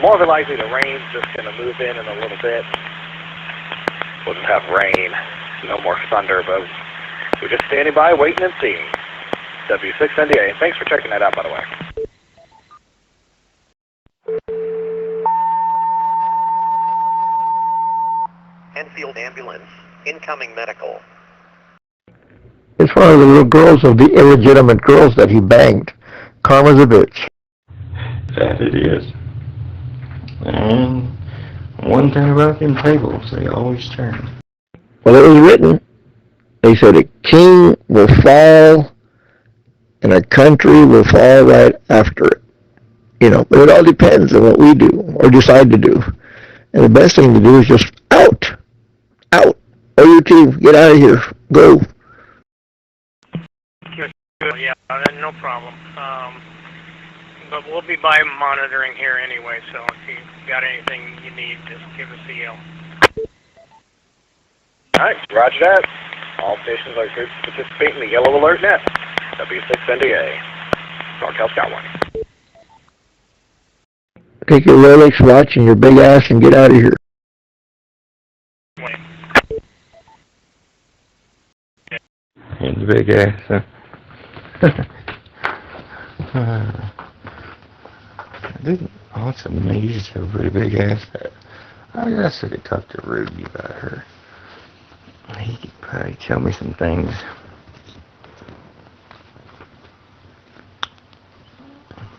More than likely the rain's just going to move in a little bit. We'll just have rain, no more thunder, but we're just standing by, waiting and seeing. W6NDA, and thanks for checking that out, by the way. Enfield ambulance, incoming medical. It's one of the little girls of the illegitimate girls that he banged. Karma's a bitch. That it is. And one thing about them tables, they always turn. Well, it was written. They said a king will fall and a country will fall right after it. You know, but it all depends on what we do or decide to do. And the best thing to do is just out. Out. OUT, get out of here. Go. Yeah, no problem. But we'll be by monitoring here anyway, so if you got anything you need, just give us a yell. All right, roger that. All stations are groups participating in the Yellow Alert Net. W6NDA. Norcal Scout Warning. Take your Rolex watch and your big ass and get out of here. And the big ass, huh? Oh, it's amazing, a really big ass. I guess I could talk to Rudy about her. He could probably tell me some things.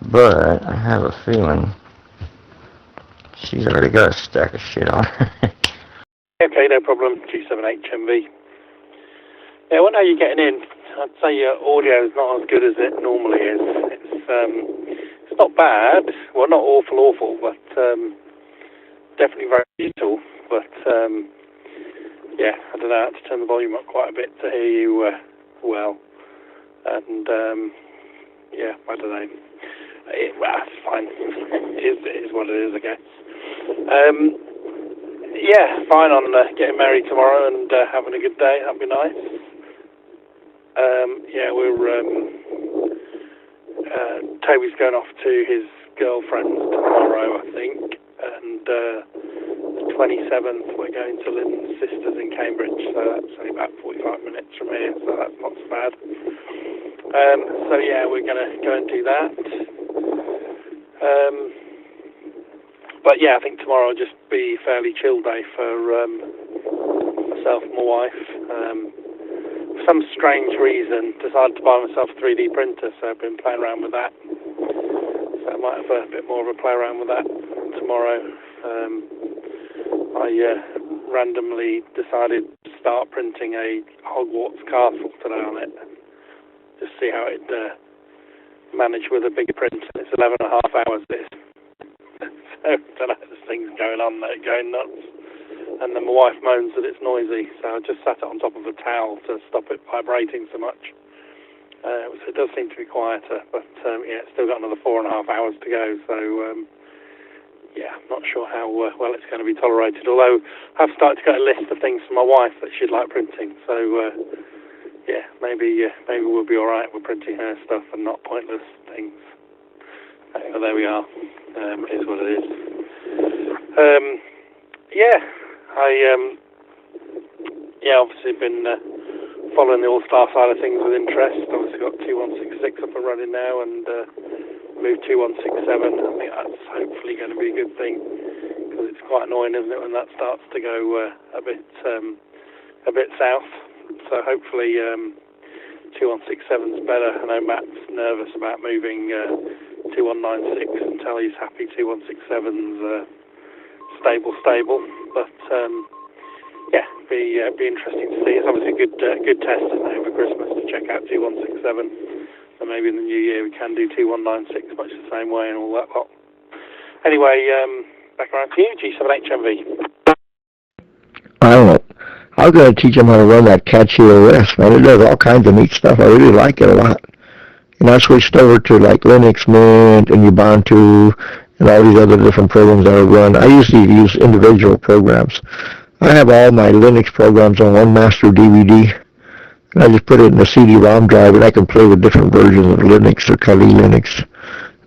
But I have a feeling she's already got a stack of shit on her. Okay, no problem. G78HMV. Yeah, what are you getting in? I'd say your audio is not as good as it normally is. It's not bad. Well, not awful, but definitely very useful. But yeah, I don't know. I had to turn the volume up quite a bit to hear you well. And yeah, I don't know. Well, it's fine. It is what it is, I guess. Yeah, fine on getting married tomorrow and having a good day. That'd be nice. Yeah, we're Toby's going off to his girlfriend's tomorrow, I think, and the 27th we're going to Lynn's sisters in Cambridge, so that's only about 45 minutes from here, so that's not so bad. So yeah, we're going to go and do that. But yeah, I think tomorrow will just be a fairly chill day for myself and my wife. For some strange reason, decided to buy myself a 3D printer, so I've been playing around with that. So I might have a bit more of a play around with that tomorrow. I randomly decided to start printing a Hogwarts castle today on it. Just see how it managed with a bigger print. It's 11.5 hours this. So I don't know, there's things going on there, going nuts. And then my wife moans that it's noisy, so I just sat it on top of a towel to stop it vibrating so much. So it does seem to be quieter, but yeah, it's still got another 4.5 hours to go, so yeah, I'm not sure how well it's going to be tolerated, although I've started to get a list of things for my wife that she'd like printing, so yeah, maybe we'll be alright with printing her stuff and not pointless things. But there we are. It is what it is. Yeah, yeah, obviously been following the All-Star side of things with interest. Obviously got 2166 up and running now, and moved 2167. I think that's hopefully going to be a good thing, because it's quite annoying, isn't it, when that starts to go a bit south. So hopefully 2167's better. I know Matt's nervous about moving 2196 until he's happy 2167's stable, but yeah, be interesting to see. It's obviously a good test, isn't it, over Christmas to check out 2167, and maybe in the new year we can do 2196 much the same way and all that lot. Anyway, Back around to you, G7HMV. I don't know. I was going to teach them how to run that catchy OS, man. It does all kinds of neat stuff. I really like it a lot. And I switched over to like Linux Mint and Ubuntu and all these other different programs that I run. I usually use individual programs. I have all my Linux programs on one master DVD. And I just put it in a CD-ROM drive, and I can play with different versions of Linux or Kali Linux,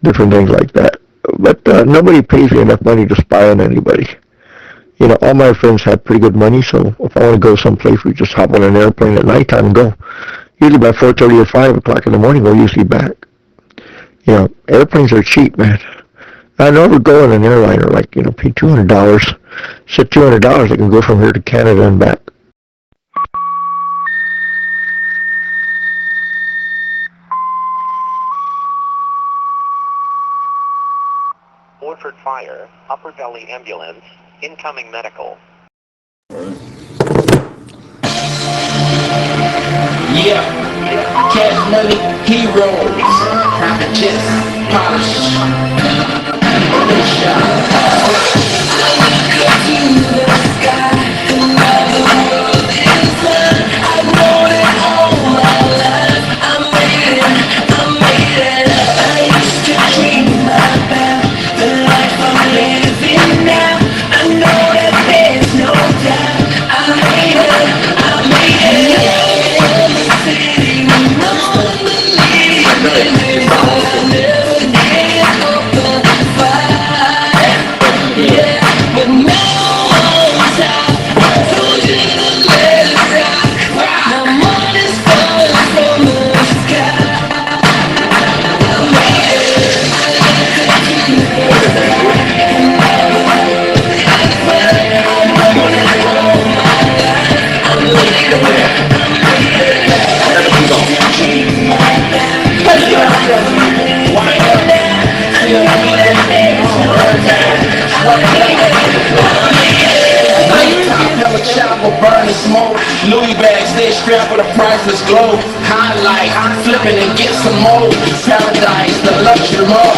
different things like that. But nobody pays me enough money to spy on anybody. You know, all my friends have pretty good money, so if I want to go someplace, we just hop on an airplane at nighttime and go. Usually by 4:30 or 5 o'clock in the morning, we're usually back. You know, airplanes are cheap, man. I never go on an airliner, like, you know, pay $200. Said $200, I can go from here to Canada and back. Orford Fire, Upper Valley Ambulance, incoming medical. Yeah, cash money, heroes, private jets, polish, no shot. Louis bags, they strap with a priceless glow. Highlight, flipping and get some more. Paradise, the luxury mall.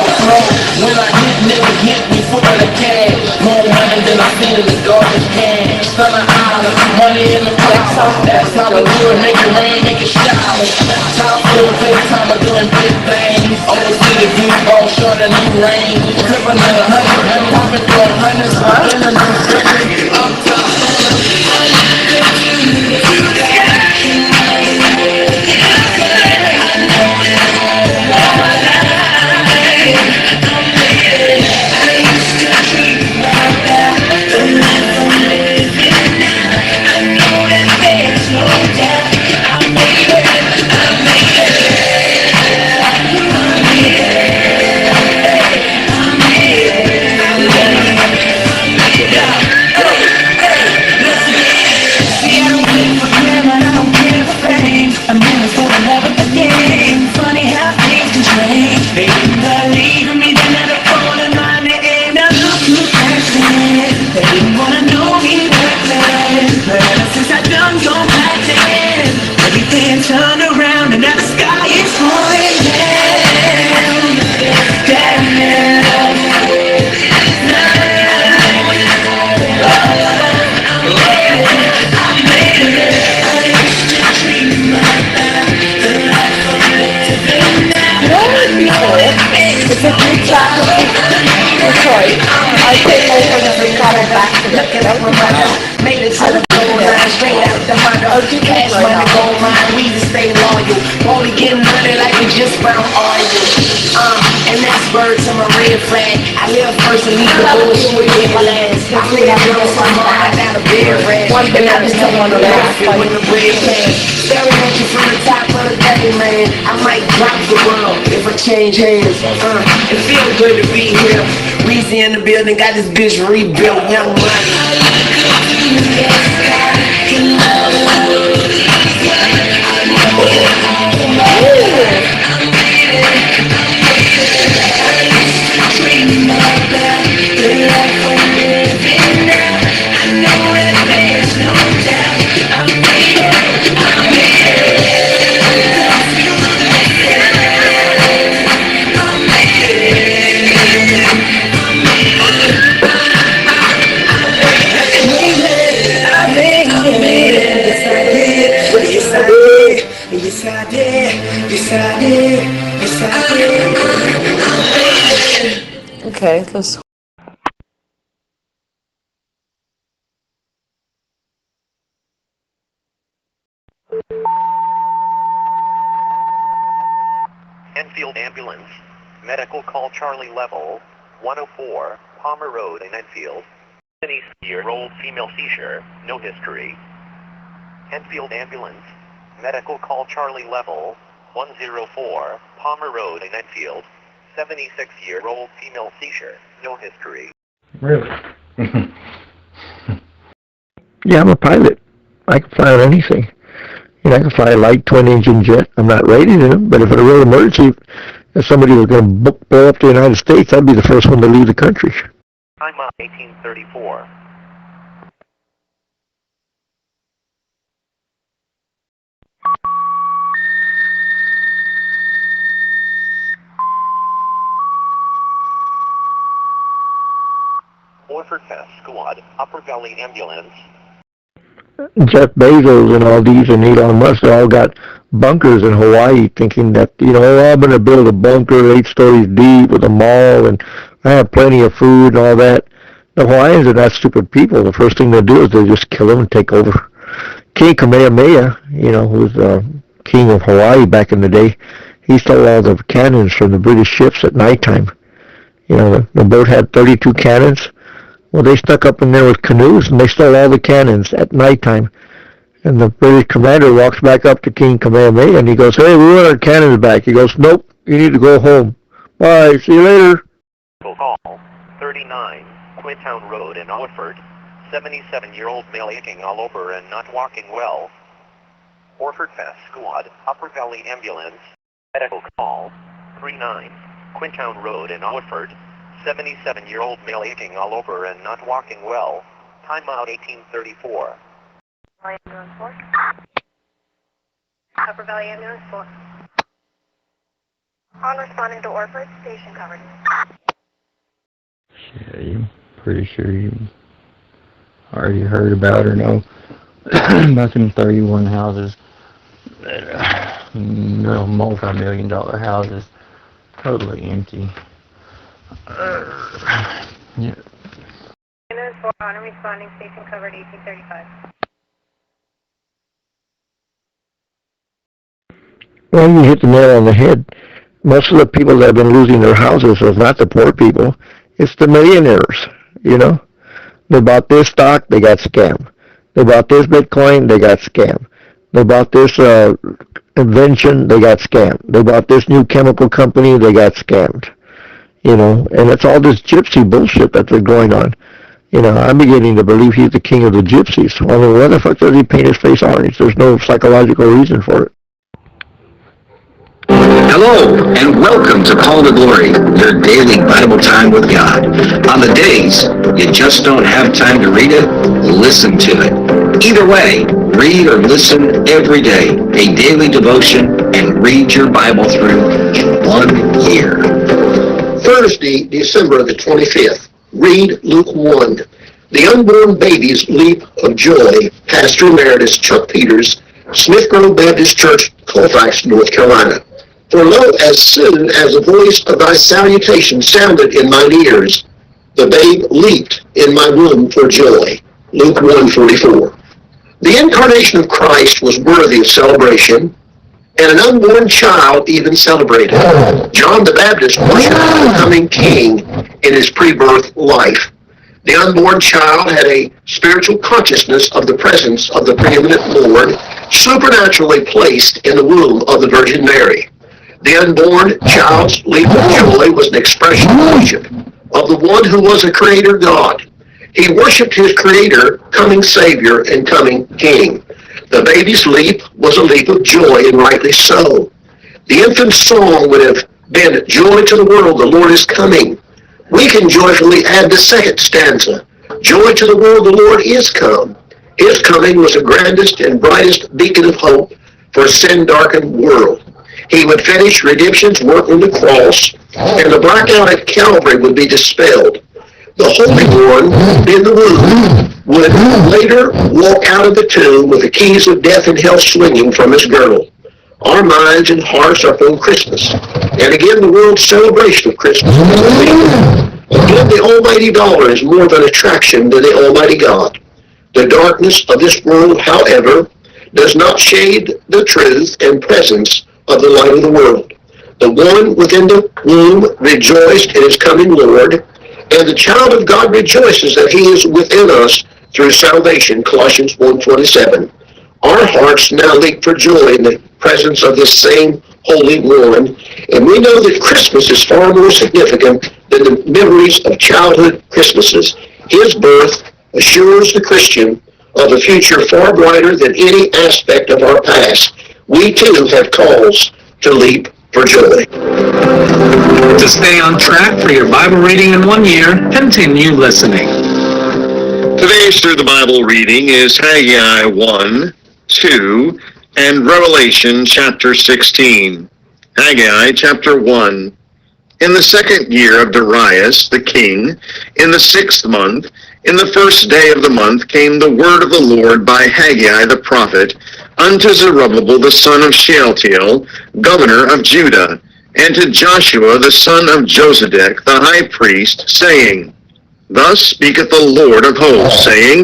When I hit, nigga hit me full of the cash. More money than I seen in the garbage can. Son of island, money in the cloud. That's how we do it, make it rain, make it shower. Top full of big time, I'm doing big things. Almost did it, blue ball, short a new rain. Clip another 100, I'm popping through hundreds. In a new friction, up top. Turn around and now the sky is falling down. It's a good job. Sorry, I take over and recall back to look it up with my made it to the goal line, straight out the mother. Cash money, gold mine, we just stay loyal. Only getting money like we just found oil. And that's birds on my red flag. I live first and leave the bullshit with last. I play that girl so hard, I got a beer red. And I just don't want to laugh with the red flag. Staring at you from the top of the day, man. I might drop the world if I change hands. It feels good to be here. Weezy in the building, got this bitch rebuilt, young money. Yes, I did. Yes, I did. Yes, I did. Okay, because Enfield Ambulance. Medical call Charlie level 104, Palmer Road in Enfield. 70-year-old female seizure, no history. Enfield Ambulance. Medical call Charlie level 104, Palmer Road in Enfield. 76-year-old female seizure, no history. Really? Yeah, I'm a pilot. I can fly on anything. You know, I can fly a light twin-engine jet. I'm not rated in them, but if in a real emergency, if somebody was going to blow up the United States, I'd be the first one to leave the country. Time up 1834. Orford Test Squad, Upper Valley Ambulance. Jeff Bezos and all these and Elon Musk, they all got bunkers in Hawaii thinking that, you know, oh, I'm going to build a bunker 8 stories deep with a mall and I have plenty of food and all that. The Hawaiians are not stupid people. The first thing they do is they just kill them and take over. King Kamehameha, you know, who was king of Hawaii back in the day, he stole all the cannons from the British ships at nighttime. You know, the boat had 32 cannons. Well, they stuck up in there with canoes, and they stole all the cannons at nighttime. And the British commander walks back up to King Kamehameha, and he goes, hey, we want our cannons back. He goes, nope, you need to go home. Bye, see you later. Call 39, Quintown Road in Orford. 77-year-old male aching all over and not walking well. Orford Fast Squad, Upper Valley Ambulance. Medical call 39, Quintown Road in Orford. 77-year-old male aching all over and not walking well. Time out 1834. Ambulance 4. Upper Valley Ambulance 4. On responding to Orford, station covered. Yeah, I'm pretty sure you already heard about or know about them 31 houses, multi-million-dollar houses, totally empty. Yeah. Ambulance 4 on and responding, station covered 1835. Well, you hit the nail on the head. Most of the people that have been losing their houses is not the poor people. It's the millionaires, you know. They bought this stock, they got scammed. They bought this Bitcoin, they got scammed. They bought this invention, they got scammed. They bought this new chemical company, they got scammed. You know, and it's all this gypsy bullshit that they're going on. You know, I'm beginning to believe he's the king of the gypsies. Well, why the fuck does he paint his face orange? There's no psychological reason for it. Hello, and welcome to Call to Glory, your daily Bible time with God. On the days you just don't have time to read it, listen to it. Either way, read or listen every day, a daily devotion, and read your Bible through in 1 year. Thursday, December the 25th, read Luke 1. The unborn baby's leap of joy, Pastor Emeritus Chuck Peters, Smith Grove Baptist Church, Colfax, North Carolina. For lo, as soon as the voice of thy salutation sounded in mine ears, the babe leaped in my womb for joy. Luke 1:44. The incarnation of Christ was worthy of celebration, and an unborn child even celebrated. John the Baptist worshiped the coming king in his pre-birth life. The unborn child had a spiritual consciousness of the presence of the preeminent Lord, supernaturally placed in the womb of the Virgin Mary. The unborn child's leap of joy was an expression of worship of the one who was a creator God. He worshiped his creator, coming Savior, and coming King. The baby's leap was a leap of joy, and rightly so. The infant's song would have been, joy to the world, the Lord is coming. We can joyfully add the second stanza, joy to the world, the Lord is come. His coming was the grandest and brightest beacon of hope for a sin-darkened world. He would finish redemption's work on the cross, and the blackout at Calvary would be dispelled. The Holy One in the womb would later walk out of the tomb with the keys of death and hell swinging from his girdle. Our minds and hearts are on Christmas, and again the world's celebration of Christmas. Again, the almighty dollar is more of an attraction than the almighty God. The darkness of this world, however, does not shade the truth and presence of the light of the world. The one within the womb rejoiced in his coming Lord, and the child of God rejoices that he is within us through salvation, Colossians 1:27. Our hearts now leap for joy in the presence of this same Holy One, and we know that Christmas is far more significant than the memories of childhood Christmases. His birth assures the Christian of a future far brighter than any aspect of our past. We too have cause to leap for joy. To stay on track for your Bible reading in 1 year, continue listening. Today's Through the Bible reading is Haggai 1, 2, and Revelation chapter 16. Haggai chapter 1. In the second year of Darius the king, in the 6th month, in the first day of the month, came the word of the Lord by Haggai the prophet unto Zerubbabel the son of Shealtiel, governor of Judah, and to Joshua the son of Josedek the high priest, saying, Thus speaketh the Lord of hosts, saying,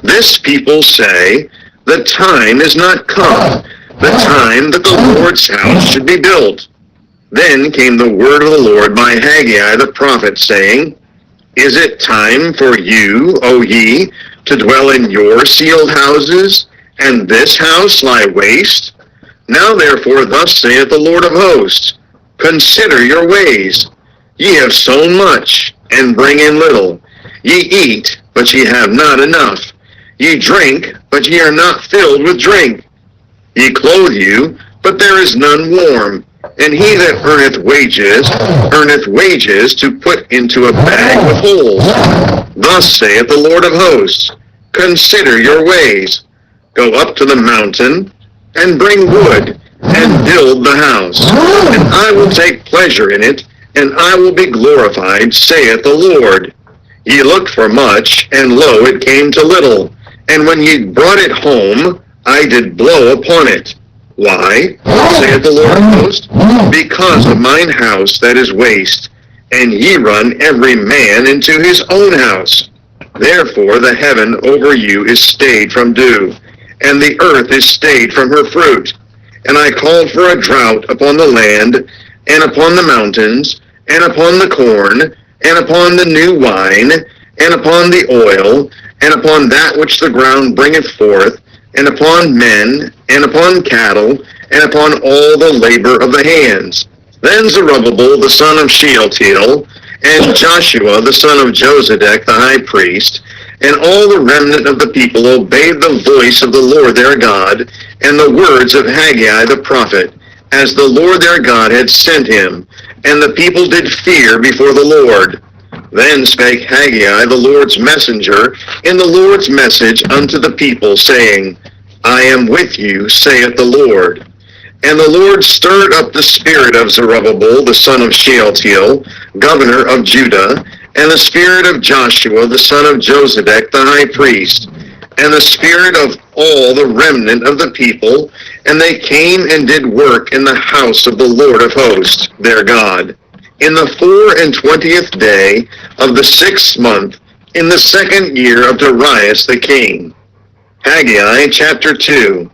This people say, The time is not come, the time that the Lord's house should be built. Then came the word of the Lord by Haggai the prophet, saying, Is it time for you, O ye, to dwell in your sealed houses, and this house lie waste? Now therefore thus saith the Lord of hosts, Consider your ways. Ye have sown much, and bring in little. Ye eat, but ye have not enough. Ye drink, but ye are not filled with drink. Ye clothe you, but there is none warm. And he that earneth wages to put into a bag with holes. Thus saith the Lord of hosts, Consider your ways. Go up to the mountain, and bring wood, and build the house. And I will take pleasure in it, and I will be glorified, saith the Lord. Ye looked for much, and lo, it came to little. And when ye brought it home, I did blow upon it. Why, saith the Lord of hosts? Because of mine house that is waste, and ye run every man into his own house. Therefore the heaven over you is stayed from dew, and the earth is stayed from her fruit. And I called for a drought upon the land, and upon the mountains, and upon the corn, and upon the new wine, and upon the oil, and upon that which the ground bringeth forth, and upon men, and upon cattle, and upon all the labor of the hands. Then Zerubbabel the son of Shealtiel, and Joshua the son of Josedek the high priest, and all the remnant of the people obeyed the voice of the Lord their God, and the words of Haggai the prophet, as the Lord their God had sent him, and the people did fear before the Lord. Then spake Haggai the Lord's messenger in the Lord's message unto the people, saying, I am with you, saith the Lord. And the Lord stirred up the spirit of Zerubbabel the son of Shealtiel, governor of Judah, and the spirit of Joshua the son of Josedek the high priest, and the spirit of all the remnant of the people, and they came and did work in the house of the Lord of hosts, their God. In the 24th day of the 6th month, in the 2nd year of Darius the king. Haggai chapter 2.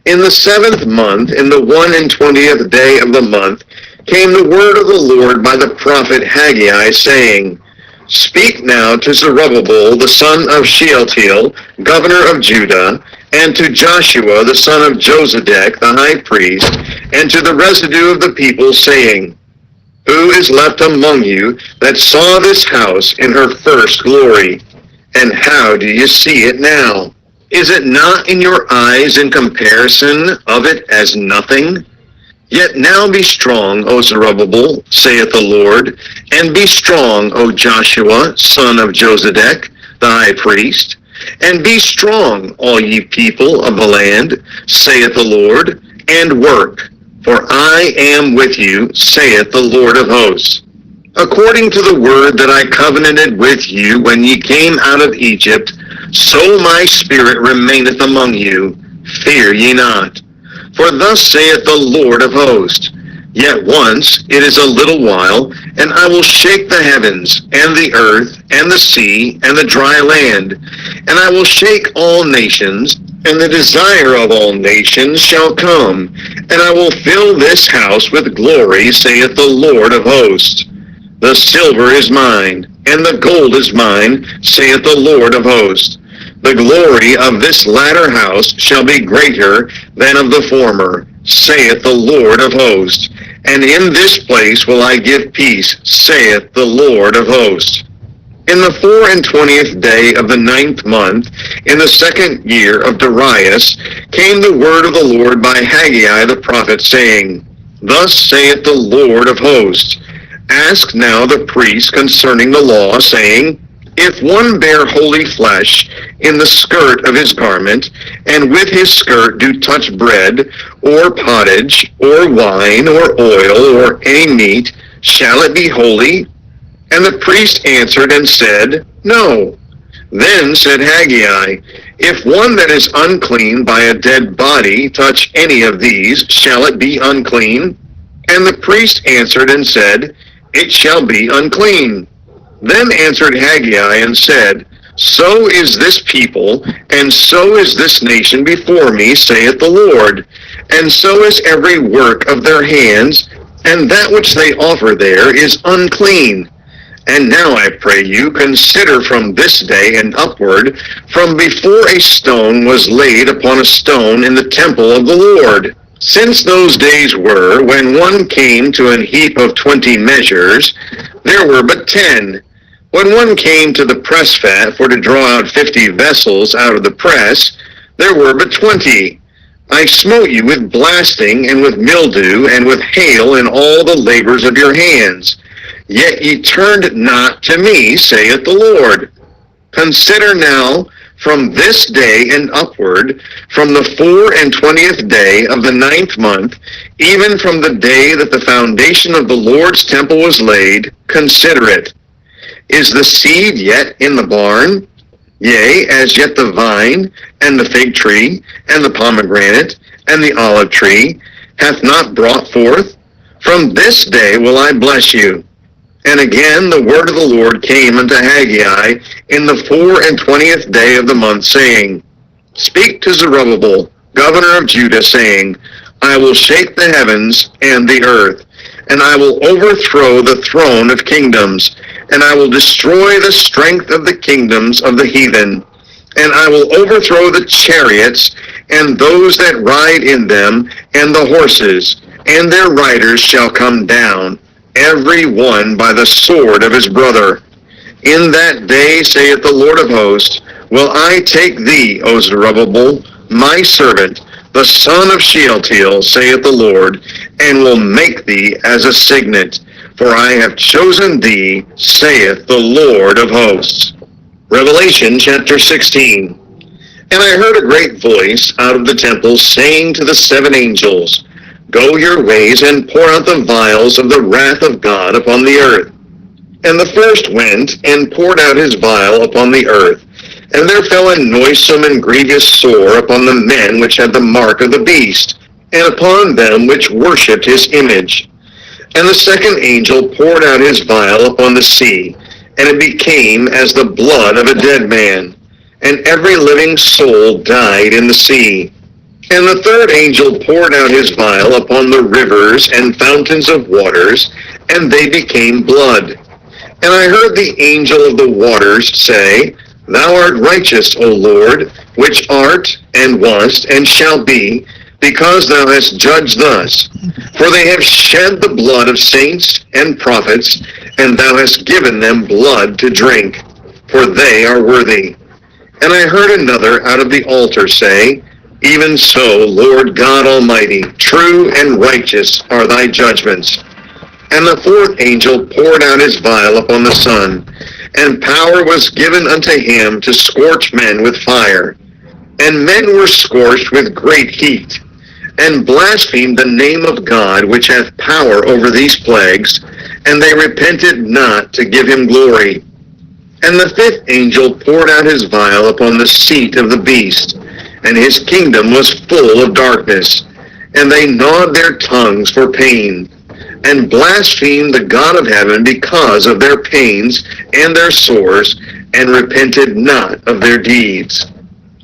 In the 7th month, in the 21st day of the month, came the word of the Lord by the prophet Haggai, saying, Speak now to Zerubbabel the son of Shealtiel, governor of Judah, and to Joshua the son of Josedek the high priest, and to the residue of the people, saying, Who is left among you that saw this house in her first glory? And how do you see it now? Is it not in your eyes in comparison of it as nothing? Yet now be strong, O Zerubbabel, saith the Lord, and be strong, O Joshua, son of Josedek, the high priest, and be strong, all ye people of the land, saith the Lord, and work, for I am with you, saith the Lord of hosts. According to the word that I covenanted with you when ye came out of Egypt, so my spirit remaineth among you. Fear ye not. For thus saith the Lord of hosts, Yet once it is a little while, and I will shake the heavens, and the earth, and the sea, and the dry land, and I will shake all nations, and the desire of all nations shall come, and I will fill this house with glory, saith the Lord of hosts. The silver is mine, and the gold is mine, saith the Lord of hosts. The glory of this latter house shall be greater than of the former, saith the Lord of hosts. And in this place will I give peace, saith the Lord of hosts. In the 24th day of the 9th month, in the 2nd year of Darius, came the word of the Lord by Haggai the prophet, saying, Thus saith the Lord of hosts, Ask now the priests concerning the law, saying, If one bear holy flesh in the skirt of his garment, and with his skirt do touch bread, or pottage, or wine, or oil, or any meat, shall it be holy? And the priest answered and said, No. Then said Haggai, If one that is unclean by a dead body touch any of these, shall it be unclean? And the priest answered and said, It shall be unclean. Then answered Haggai and said, So is this people, and so is this nation before me, saith the Lord, and so is every work of their hands, and that which they offer there is unclean. And now I pray you, consider from this day and upward, from before a stone was laid upon a stone in the temple of the Lord. Since those days were, when one came to an heap of 20 measures, there were but 10. When one came to the press fat for to draw out 50 vessels out of the press, there were but 20. I smote you with blasting, and with mildew, and with hail in all the labors of your hands. Yet ye turned not to me, saith the Lord. Consider now from this day and upward, from the 24th day of the 9th month, even from the day that the foundation of the Lord's temple was laid, consider it. Is the seed yet in the barn? Yea, as yet the vine, and the fig tree, and the pomegranate, and the olive tree, hath not brought forth? From this day will I bless you. And again the word of the Lord came unto Haggai in the 24th day of the month, saying, Speak to Zerubbabel, governor of Judah, saying, I will shake the heavens and the earth, and I will overthrow the throne of kingdoms, and I will destroy the strength of the kingdoms of the heathen, and I will overthrow the chariots, and those that ride in them, and the horses, and their riders shall come down, every one by the sword of his brother. In that day, saith the Lord of hosts, will I take thee, O Zerubbabel, my servant, the son of Shealtiel, saith the Lord, and will make thee as a signet, for I have chosen thee, saith the Lord of hosts. Revelation chapter 16. And I heard a great voice out of the temple saying to the 7 angels, Go your ways and pour out the vials of the wrath of God upon the earth. And the first went and poured out his vial upon the earth, and there fell a noisome and grievous sore upon the men which had the mark of the beast, and upon them which worshipped his image. And the second angel poured out his vial upon the sea, and it became as the blood of a dead man, and every living soul died in the sea. And the third angel poured out his vial upon the rivers and fountains of waters, and they became blood. And I heard the angel of the waters say, Thou art righteous, O Lord, which art, and wast, and shall be, because thou hast judged thus. For they have shed the blood of saints and prophets, and thou hast given them blood to drink, for they are worthy. And I heard another out of the altar say, Even so, Lord God Almighty, true and righteous are thy judgments. And the fourth angel poured out his vial upon the sun, and power was given unto him to scorch men with fire. And men were scorched with great heat, and blasphemed the name of God, which hath power over these plagues, and they repented not to give him glory. And the fifth angel poured out his vial upon the seat of the beast, and his kingdom was full of darkness, and they gnawed their tongues for pain, and blasphemed the God of heaven because of their pains and their sores, and repented not of their deeds.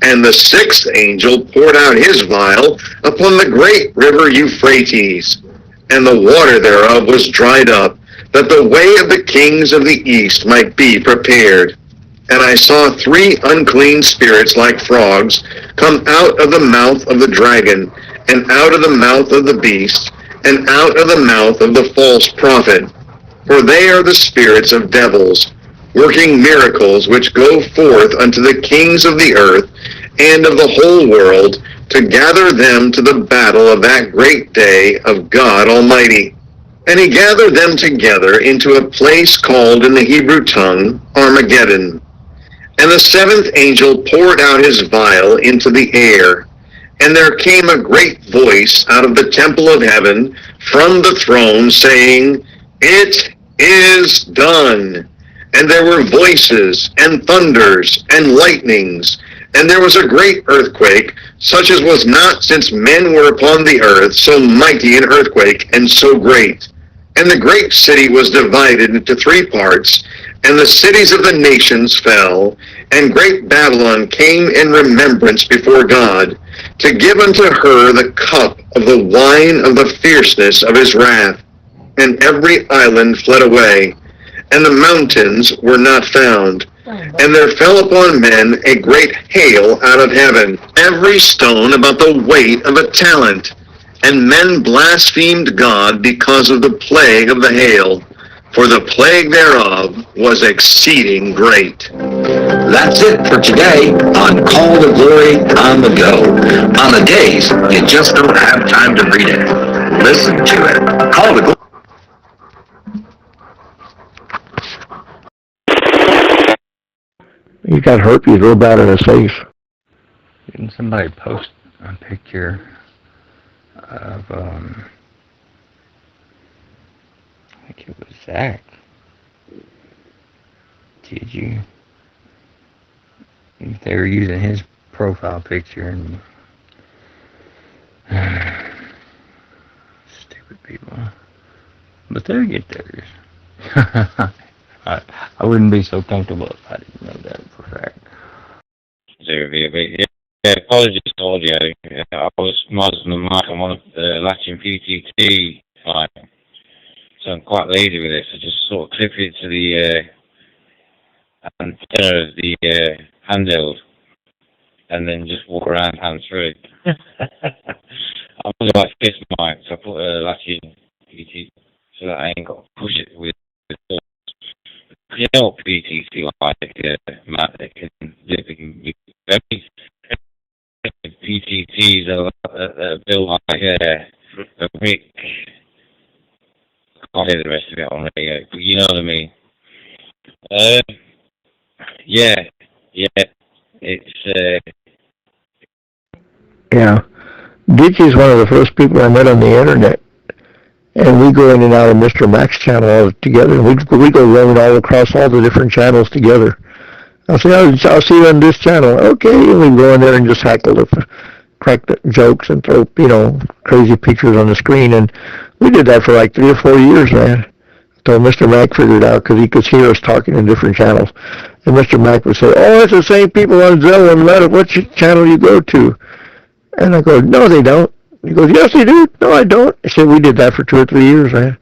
And the sixth angel poured out his vial upon the great river Euphrates, and the water thereof was dried up, that the way of the kings of the east might be prepared. And I saw 3 unclean spirits like frogs come out of the mouth of the dragon, and out of the mouth of the beast, and out of the mouth of the false prophet. For they are the spirits of devils, working miracles which go forth unto the kings of the earth and of the whole world, to gather them to the battle of that great day of God Almighty. And he gathered them together into a place called in the Hebrew tongue Armageddon. And the 7th angel poured out his vial into the air, and there came a great voice out of the temple of heaven from the throne, saying, It is done. And there were voices, and thunders, and lightnings, and there was a great earthquake, such as was not since men were upon the earth, so mighty an earthquake, and so great. And the great city was divided into 3 parts, and the cities of the nations fell, and great Babylon came in remembrance before God, to give unto her the cup of the wine of the fierceness of his wrath. And every island fled away, and the mountains were not found. And there fell upon men a great hail out of heaven, every stone about the weight of a talent. And men blasphemed God because of the plague of the hail, for the plague thereof was exceeding great. That's it for today on Call to Glory on the Go. On the days you just don't have time to read it. Listen to it. Call to Glory. He got herpes real bad in his face. Didn't somebody post a picture of, I think it was Zach. Did you? They were using his profile picture and stupid people. But they'll get theirs. I wouldn't be so comfortable if I didn't know that for a fact. Yeah, apologies to audio. I was Muslim and Mike. I'm on a latching PTT line, so I'm quite lazy with it. So just sort of clip it to the antenna of the handheld, and then just walk around hands free. I'm really like this mic, so I put a latching PTT so that I ain't got to push it with the force. You know what PTT like, Matt, they can be very PTTs are built like a brick. I can't hear the rest of it on radio, but you know what I mean. Yeah, it's Yeah. Ditchy is one of the first people I met on the internet. And we go in and out of Mr. Mac's channel all together. We go roaming all across all the different channels together. I'll say, I'll see you on this channel. Okay, and we go in there and just hackle the crack the jokes and throw, crazy pictures on the screen. And we did that for like 3 or 4 years, man. Until Mr. Mac figured it out because he could hear us talking in different channels. And Mr. Mac would say, oh, it's the same people on Zell and let it, what channel you go to? And I go, no, they don't. He goes, yes, they do. No, I don't. I said, we did that for 2 or 3 years, man.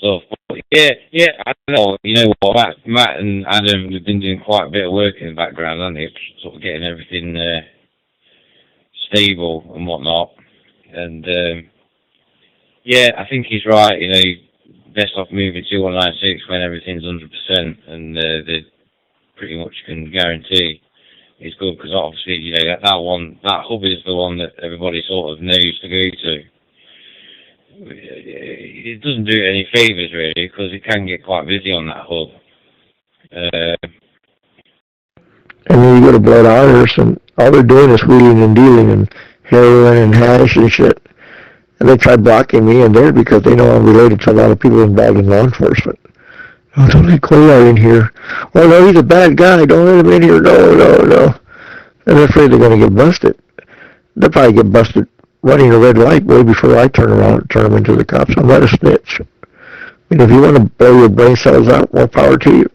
stuff. Yeah, I know. You know what, Matt and Adam have been doing quite a bit of work in the background, haven't they? Sort of getting everything stable and whatnot. And yeah, I think he's right. You know, best off moving to 196 when everything's 100%, and they pretty much can guarantee it's good, because obviously, you know, that hub is the one that everybody sort of knows to go to. It doesn't do it any favours really, because it can get quite busy on that hub. And then you go to Blood Honors, and all they're doing is wheeling and dealing and heroin and hash and shit. And they try blocking me in there because they know I'm related to a lot of people involved in law enforcement. Oh, don't let Kolar in here. Oh, no, he's a bad guy. Don't let him in here. No. And they're afraid they're going to get busted. They'll probably get busted running a red light way before I turn around and turn them into the cops. I'm not a snitch. I mean, if you want to blow your brain cells out, more power to you.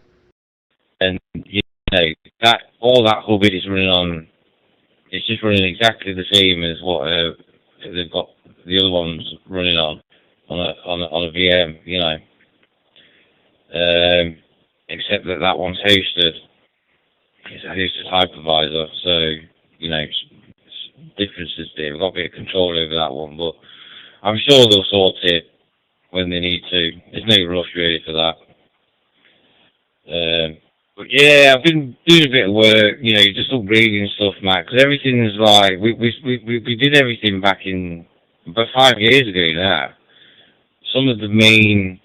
And, you know, that all that hubbub is running on, it's just running exactly the same as what they've got the other ones running on a VM, you know. Except that one's hosted. It's a hosted hypervisor, so, you know, differences there. We've got a bit of control over that one, but I'm sure they'll sort it when they need to. There's no rush really for that. But yeah, I've been doing a bit of work, you know, just upgrading stuff, Matt, because everything's like, we did everything back in about 5 years ago now. Some of the main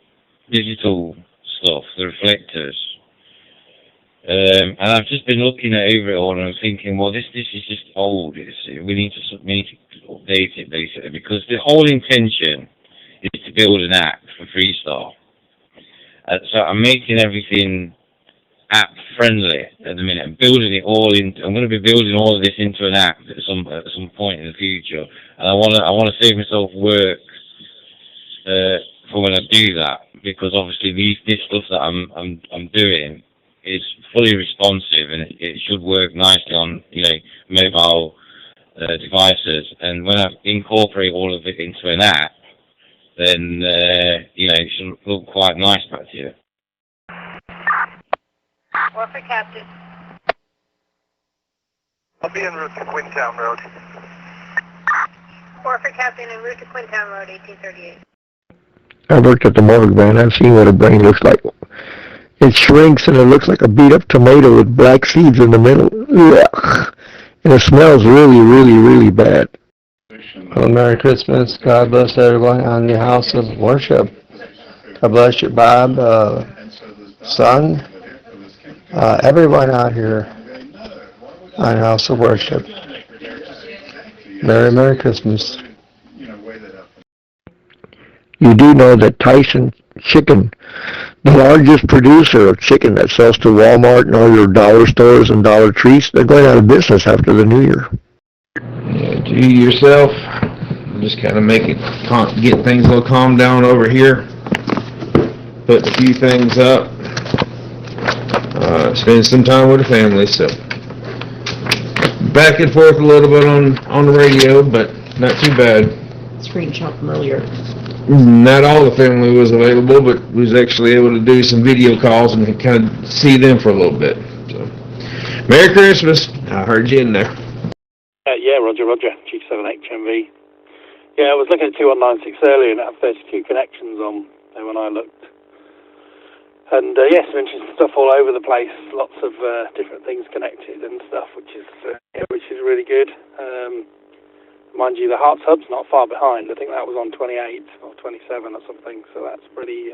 digital stuff, the reflectors, and I've just been looking over it all and I'm thinking, well, this is just old. We need to update it basically, because the whole intention is to build an app for Freestar. So I'm making everything app friendly at the minute. I'm building it all in. I'm going to be building all of this into an app at some point in the future, and I want to save myself work for when I do that, because obviously this stuff that I'm doing is fully responsive and it should work nicely on, you know, mobile devices. And when I incorporate all of it into an app, then you know, it should look quite nice back to you. Warford Captain. I'll be en route to Quintown Road. Warford Captain en route to Quintown Road, 1838. I worked at the morgue, man. I've seen what a brain looks like. It shrinks and it looks like a beat-up tomato with black seeds in the middle. Ugh. And it smells really, really, really bad. Well, Merry Christmas. God bless everyone on the house of worship. God bless you, Bob, son, everyone out here on House of Worship. Merry Christmas. You do know that Tyson Chicken, the largest producer of chicken that sells to Walmart and all your dollar stores and Dollar Trees, they're going out of business after the new year. Yeah, do yourself. Just kind of get things a little calm down over here. Put a few things up. Spend some time with the family. So back and forth a little bit on the radio, but not too bad. Screenshot from earlier. Not all the family was available, but was actually able to do some video calls and kind of see them for a little bit. So, Merry Christmas. I heard you in there. Yeah, Roger, G78HMV. Yeah, I was looking at 2196 earlier and it had 32 connections on there when I looked. And yeah, some interesting stuff all over the place. Lots of different things connected and stuff, which is really good. Mind you, the Hearts Hub's not far behind. I think that was on 28 or 27 or something, so that's pretty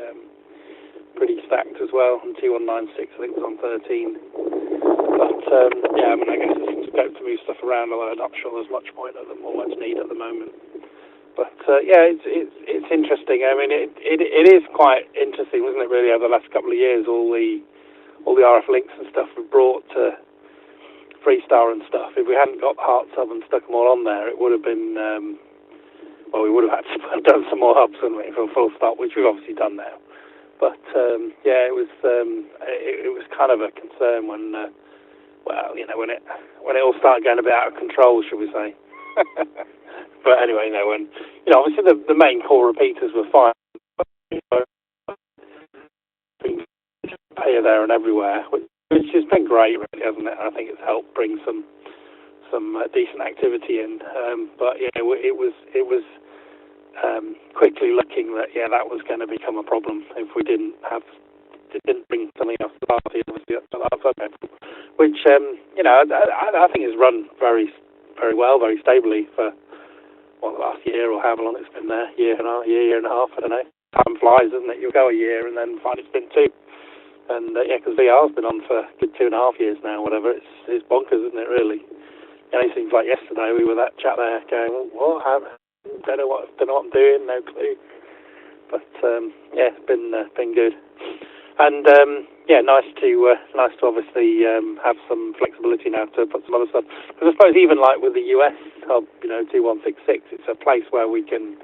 stacked as well. And 2196, I think, was on 13. But yeah, I mean, I guess there's some scope to move stuff around, although I'm not sure there's much point at them or much need at the moment. But yeah, it's interesting. I mean, it is quite interesting, wasn't it? Really, over the last couple of years, all the RF links and stuff were brought to Freestar and stuff. If we hadn't got the Hearts Hub and stuck them all on there, it would have been, well, we would have had to have done some more hubs, wouldn't we, for full stop, which we've obviously done now. But yeah, it was kind of a concern when, well, you know, when it all started going a bit out of control, shall we say? But anyway, you know, when, you know, obviously the main core repeaters were fine. Here, there, and everywhere, which has been great, really, hasn't it? I think it's helped bring some decent activity in. But yeah, it was quickly looking that that was going to become a problem if we didn't bring something else to the party. Which you know, I think has run very, very well, very stably for the last year or however long it's been there, year and a half. I don't know. Time flies, doesn't it? You'll go a year and then find it's been 2. And yeah, because VR's been on for a good 2.5 years now, whatever. It's bonkers, isn't it? Really. And it seems like yesterday we were that chat there going, well, don't know what I'm doing, no clue. But yeah, it's been good. And nice to obviously have some flexibility now to put some other stuff. Because I suppose even like with the US hub, 2166, it's a place where we can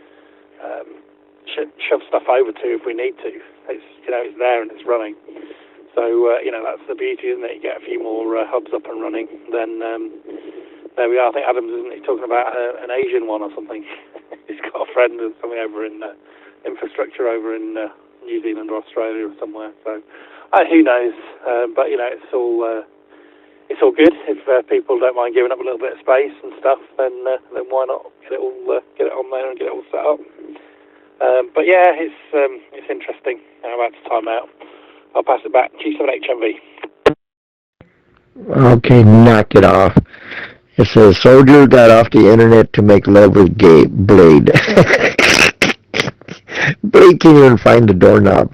shove stuff over to if we need to. It's it's there and it's running. So that's the beauty, isn't it? You get a few more hubs up and running. Then there we are. I think Adams, isn't he, talking about an Asian one or something? He's got a friend or something over in infrastructure over in New Zealand or Australia or somewhere. So who knows? But it's all good. If people don't mind giving up a little bit of space and stuff, then why not get it on there and get it all set up? But yeah, it's interesting. I'm about to time out. I'll pass it back. G7HMV. Okay, knock it off. It says, soldier got off the internet to make love with Blade. Blade can't even find the doorknob.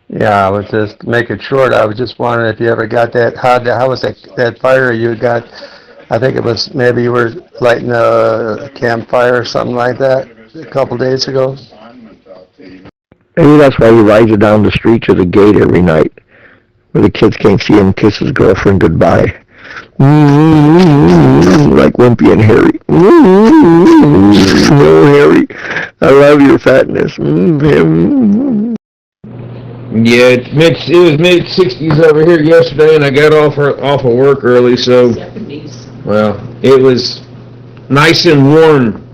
Yeah, I was just make it short. I was just wondering if you ever got that. How was that fire you got? I think it was maybe you were lighting a campfire or something like that a couple days ago. Maybe that's why he rides it down the street to the gate every night, where the kids can't see him kiss his girlfriend goodbye. Like Wimpy and Harry. Oh, Harry, I love your fatness. Yeah, it was mid-60s over here yesterday, and I got off of work early, so, well, it was nice and warm,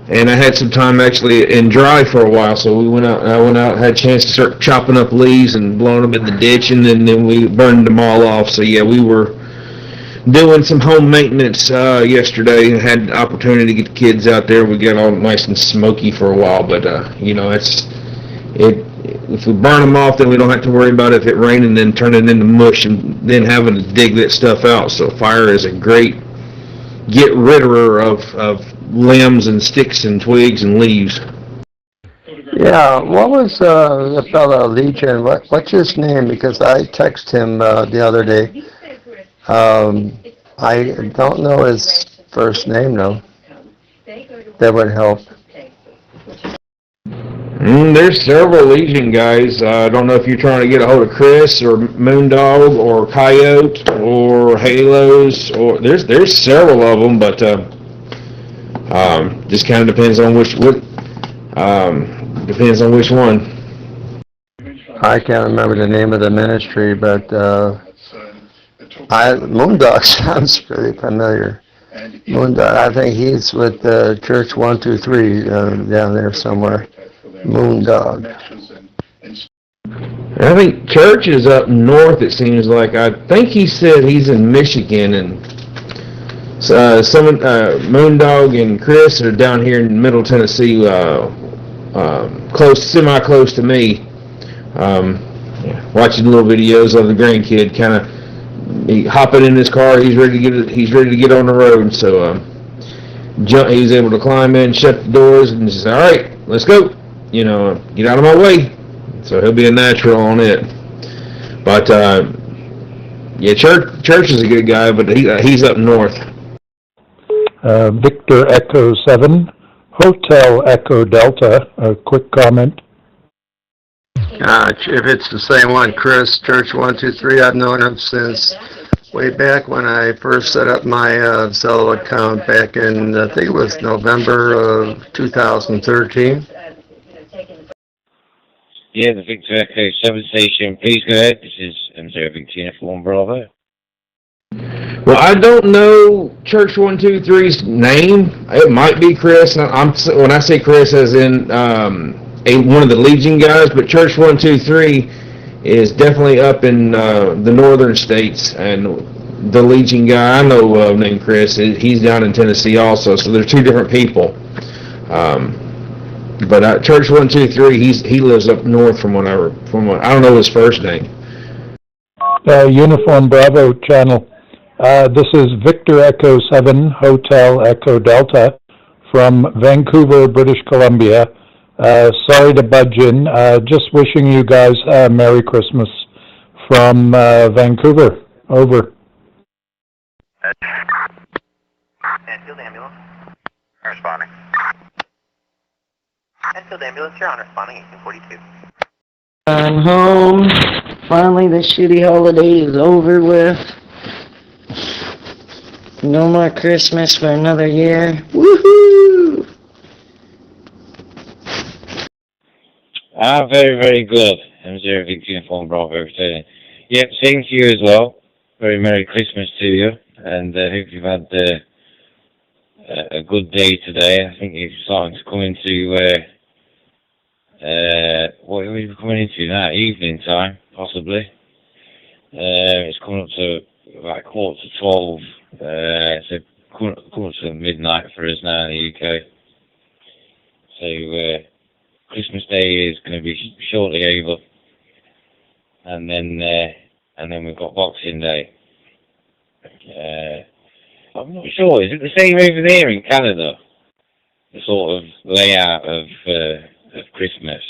and I had some time actually and dry for a while, so I went out, had a chance to start chopping up leaves and blowing them in the ditch, and then we burned them all off. So yeah, we were doing some home maintenance yesterday and had the opportunity to get the kids out there. We got all nice and smoky for a while, but if we burn them off, then we don't have to worry about if it rained and then turning into mush and then having to dig that stuff out. So fire is a great get-ridder of limbs and sticks and twigs and leaves. Yeah, what was the fellow Legion? What's his name? Because I texted him the other day. I don't know his first name though. That would help. There's several Legion guys. I don't know if you're trying to get a hold of Chris or Moondog or Coyote or Halos, or there's several of them, but just kind of depends on which one. I can't remember the name of the ministry, but Moondog sounds pretty familiar. Moondog, I think he's with Church 123 down there somewhere. Moondog. I think Church is up north, it seems like. I think he said he's in Michigan, and Moondog and Chris are down here in Middle Tennessee, semi-close to me. Watching little videos of the grandkid, kind of hopping in his car. He's ready to get on the road. So he was able to climb in, shut the doors, and says, "All right, let's go. Get out of my way." So he'll be a natural on it. But Church is a good guy, but he's up north. Victor Echo 7, Hotel Echo Delta. A quick comment. If it's the same one, Chris, Church 123, I've known him since way back when I first set up my Zello account back in, I think it was November of 2013. Yeah, the Victor Echo 7 station, please go ahead. This is M0 Victor Uniform Bravo. Well, I don't know Church 123's name. It might be Chris. When I say Chris, as in one of the Legion guys, but Church 123 is definitely up in the northern states, and the Legion guy I know of named Chris, he's down in Tennessee also. So they're two different people. But Church 123, he lives up north from what I don't know his first name. Uniform Bravo channel. This is Victor Echo 7, Hotel Echo Delta from Vancouver, British Columbia. Sorry to budge in. Just wishing you guys a Merry Christmas from Vancouver. Over. Enfield ambulance. Responding. Enfield ambulance, you're on responding, 1842. I'm home. Finally, the shitty holiday is over with. No more Christmas for another year. Woohoo! Very, very good. M0 Victor Uniform Bravo returning. Yep, same to you as well. Very Merry Christmas to you, and hope you've had a good day today. I think you're starting to come into what are we coming into now? Evening time, possibly. It's coming up to about 11:45. So coming up to midnight for us now in the UK. So Christmas Day is going to be shortly over, and then we've got Boxing Day. I'm not sure. Is it the same over there in Canada? The sort of layout of Christmas,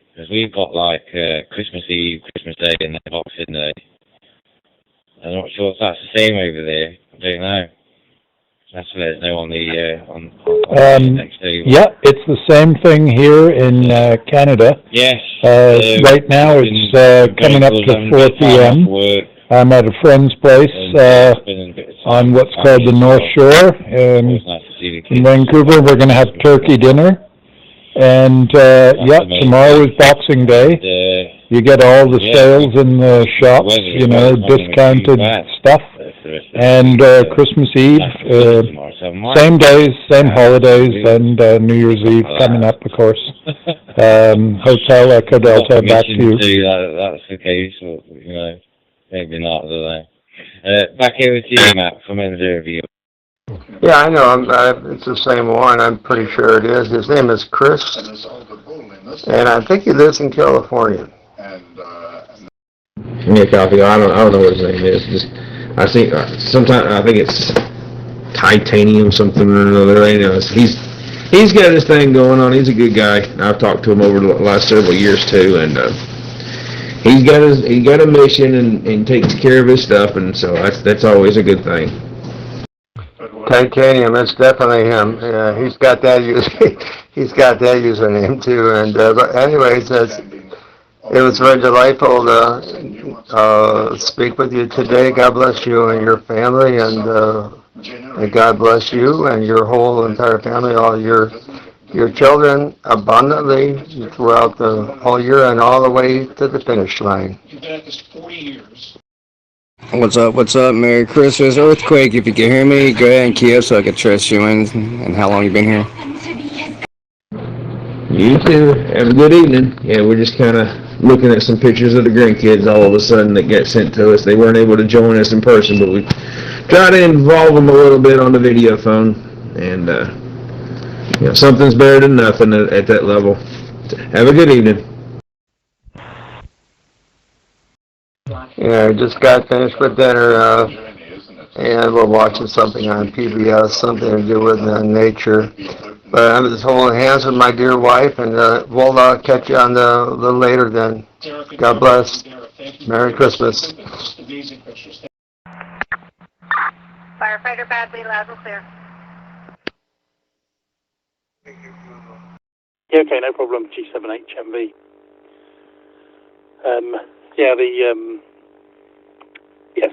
because we've got like Christmas Eve, Christmas Day, and then Boxing Day. I'm not sure if that's the same over there. I don't know. That's to let us know on the on the next day. Yeah, it's the same thing here in Canada. Yes. Right now it's coming up to 4 p.m. I'm at a friend's place on what's called the North Shore in Vancouver. We're going to have turkey dinner. And tomorrow is Boxing Day. You get all the sales in the shops, discounted stuff. And Christmas Eve, same days, same holidays, and New Year's Eve coming up, of course. Hotel Echo Delta, back to you. That's the case, maybe not, I don't know. Back over to you, Matt, from M0 View. Yeah, I know. It's the same one. I'm pretty sure it is. His name is Chris, and I think he lives in California. Yeah, copy. I don't know what his name is. I think sometimes I think it's titanium something or another. He's got his thing going on. He's a good guy. I've talked to him over the last several years too, and he's got a mission and takes care of his stuff, and so that's always a good thing. Titanium, it's definitely him. Yeah, he's got that username too. And but anyways, it was very delightful to speak with you today. God bless you and your family, and God bless you and your whole entire family, all your children abundantly throughout the whole year and all the way to the finish line. What's up? Merry Christmas. Earthquake, if you can hear me, go ahead and key up so I can trust you in. And how long you been here? You too. Have a good evening. Yeah, we're just kind of looking at some pictures of the grandkids all of a sudden that got sent to us. They weren't able to join us in person, but we try to involve them a little bit on the video phone. And, something's better than nothing at that level. Have a good evening. Yeah, I just got finished with dinner, and we're watching something on PBS, something to do with nature. But I'm just holding hands with my dear wife, and we'll catch you on the little later then. God bless. Merry Christmas. Firefighter Badly, loud and clear. Yeah, okay, no problem. G7HMV.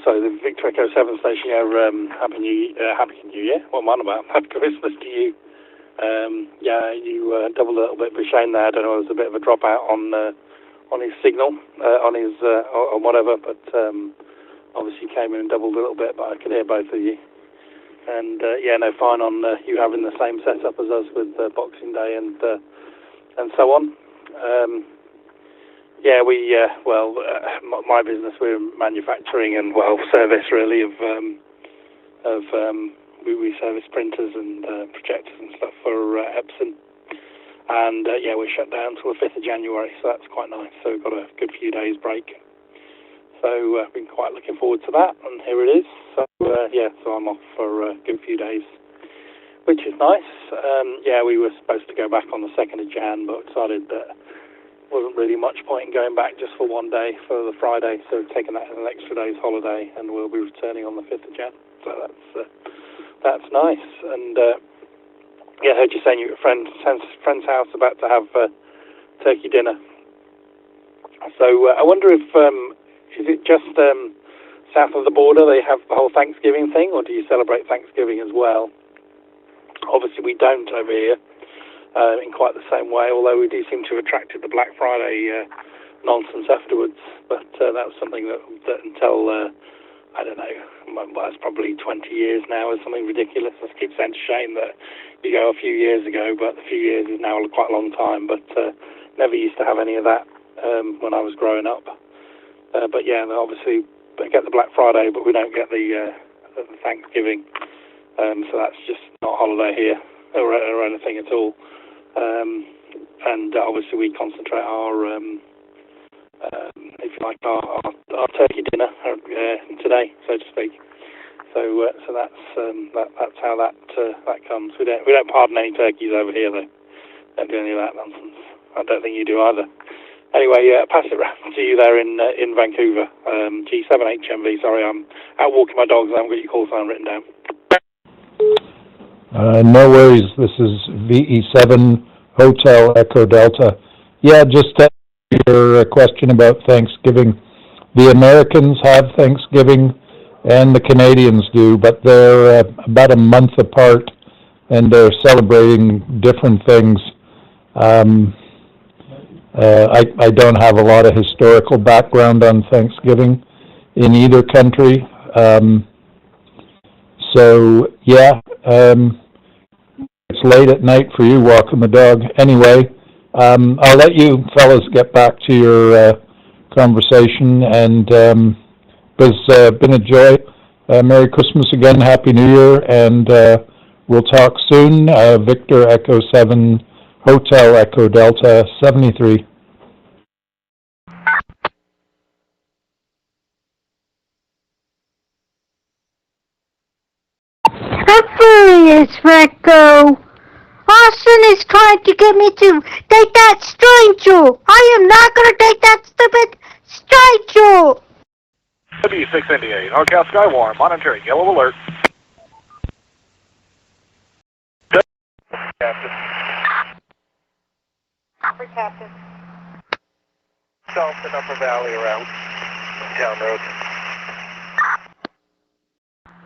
The Victor Echo 7 station here, Happy New Year. What am I on about? Happy Christmas to you. You doubled a little bit for Shane there. I don't know, there was a bit of a dropout on his signal, on whatever, but obviously came in and doubled a little bit, but I could hear both of you. And fine on you having the same setup as us with Boxing Day and so on. My business, we're manufacturing and service really of we service printers and projectors and stuff for Epson, and we're shut down till the 5th of January, so that's quite nice. So we've got a good few days break. So I've been quite looking forward to that, and here it is. So so I'm off for a good few days, which is nice. We were supposed to go back on the 2nd of Jan, but decided that wasn't really much point in going back just for one day for the Friday, so taking that as an extra day's holiday, and we'll be returning on the 5th of Jan. So that's nice. And I heard you saying you were at a friend's house about to have turkey dinner. So I wonder if, is it just south of the border they have the whole Thanksgiving thing, or do you celebrate Thanksgiving as well? Obviously we don't over here in quite the same way, although we do seem to have attracted the Black Friday nonsense afterwards. But that was something that until, I don't know, well, that's probably 20 years now, is something ridiculous. I keep saying it's a shame that you go a few years ago, but a few years is now quite a long time. But never used to have any of that when I was growing up. But yeah, obviously we get the Black Friday, but we don't get the Thanksgiving. So that's just not a holiday here or anything at all. And obviously we concentrate our, if you like, our turkey dinner today, so to speak. So that's how that comes. We don't pardon any turkeys over here, though. Don't do any of that nonsense. I don't think you do either. Anyway, pass it round to you there in Vancouver. G78HMV. Sorry, I'm out walking my dogs. I haven't got your call sign written down. No worries. This is VE7 Hotel Echo Delta. Yeah, just to your question about Thanksgiving. The Americans have Thanksgiving and the Canadians do, but they're about a month apart and they're celebrating different things. I don't have a lot of historical background on Thanksgiving in either country. So, yeah, it's late at night for you walking the dog. Anyway, I'll let you fellas get back to your conversation, and it's been a joy. Merry Christmas again, Happy New Year, and we'll talk soon. Victor Echo 7, Hotel Echo Delta 73. Furious, Franco. Austin is trying to get me to take that stranger. I am not going to take that stupid stranger. W698, NorCal Skywarn, monitoring yellow alert. Captain. For Captain. South and Upper Valley around Town Road.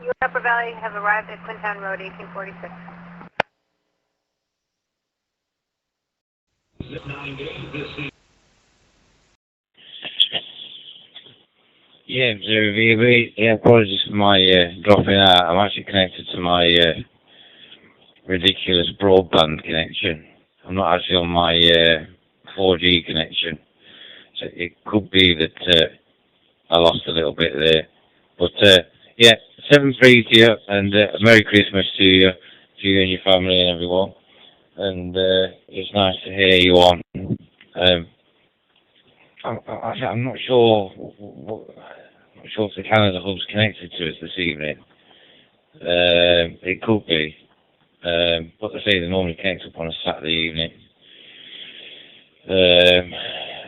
You and Upper Valley have arrived at Quintown Road, 1846. Yeah, yeah, apologies for my dropping out. I'm actually connected to my ridiculous broadband connection. I'm not actually on my 4G connection. So it could be that I lost a little bit there. But yeah, 7-3 to you, and Merry Christmas to you and your family and everyone. And it's nice to hear you on. I'm not sure. I'm not sure if the Canada Hub's connected to us this evening. It could be, but they say they normally connect up on a Saturday evening.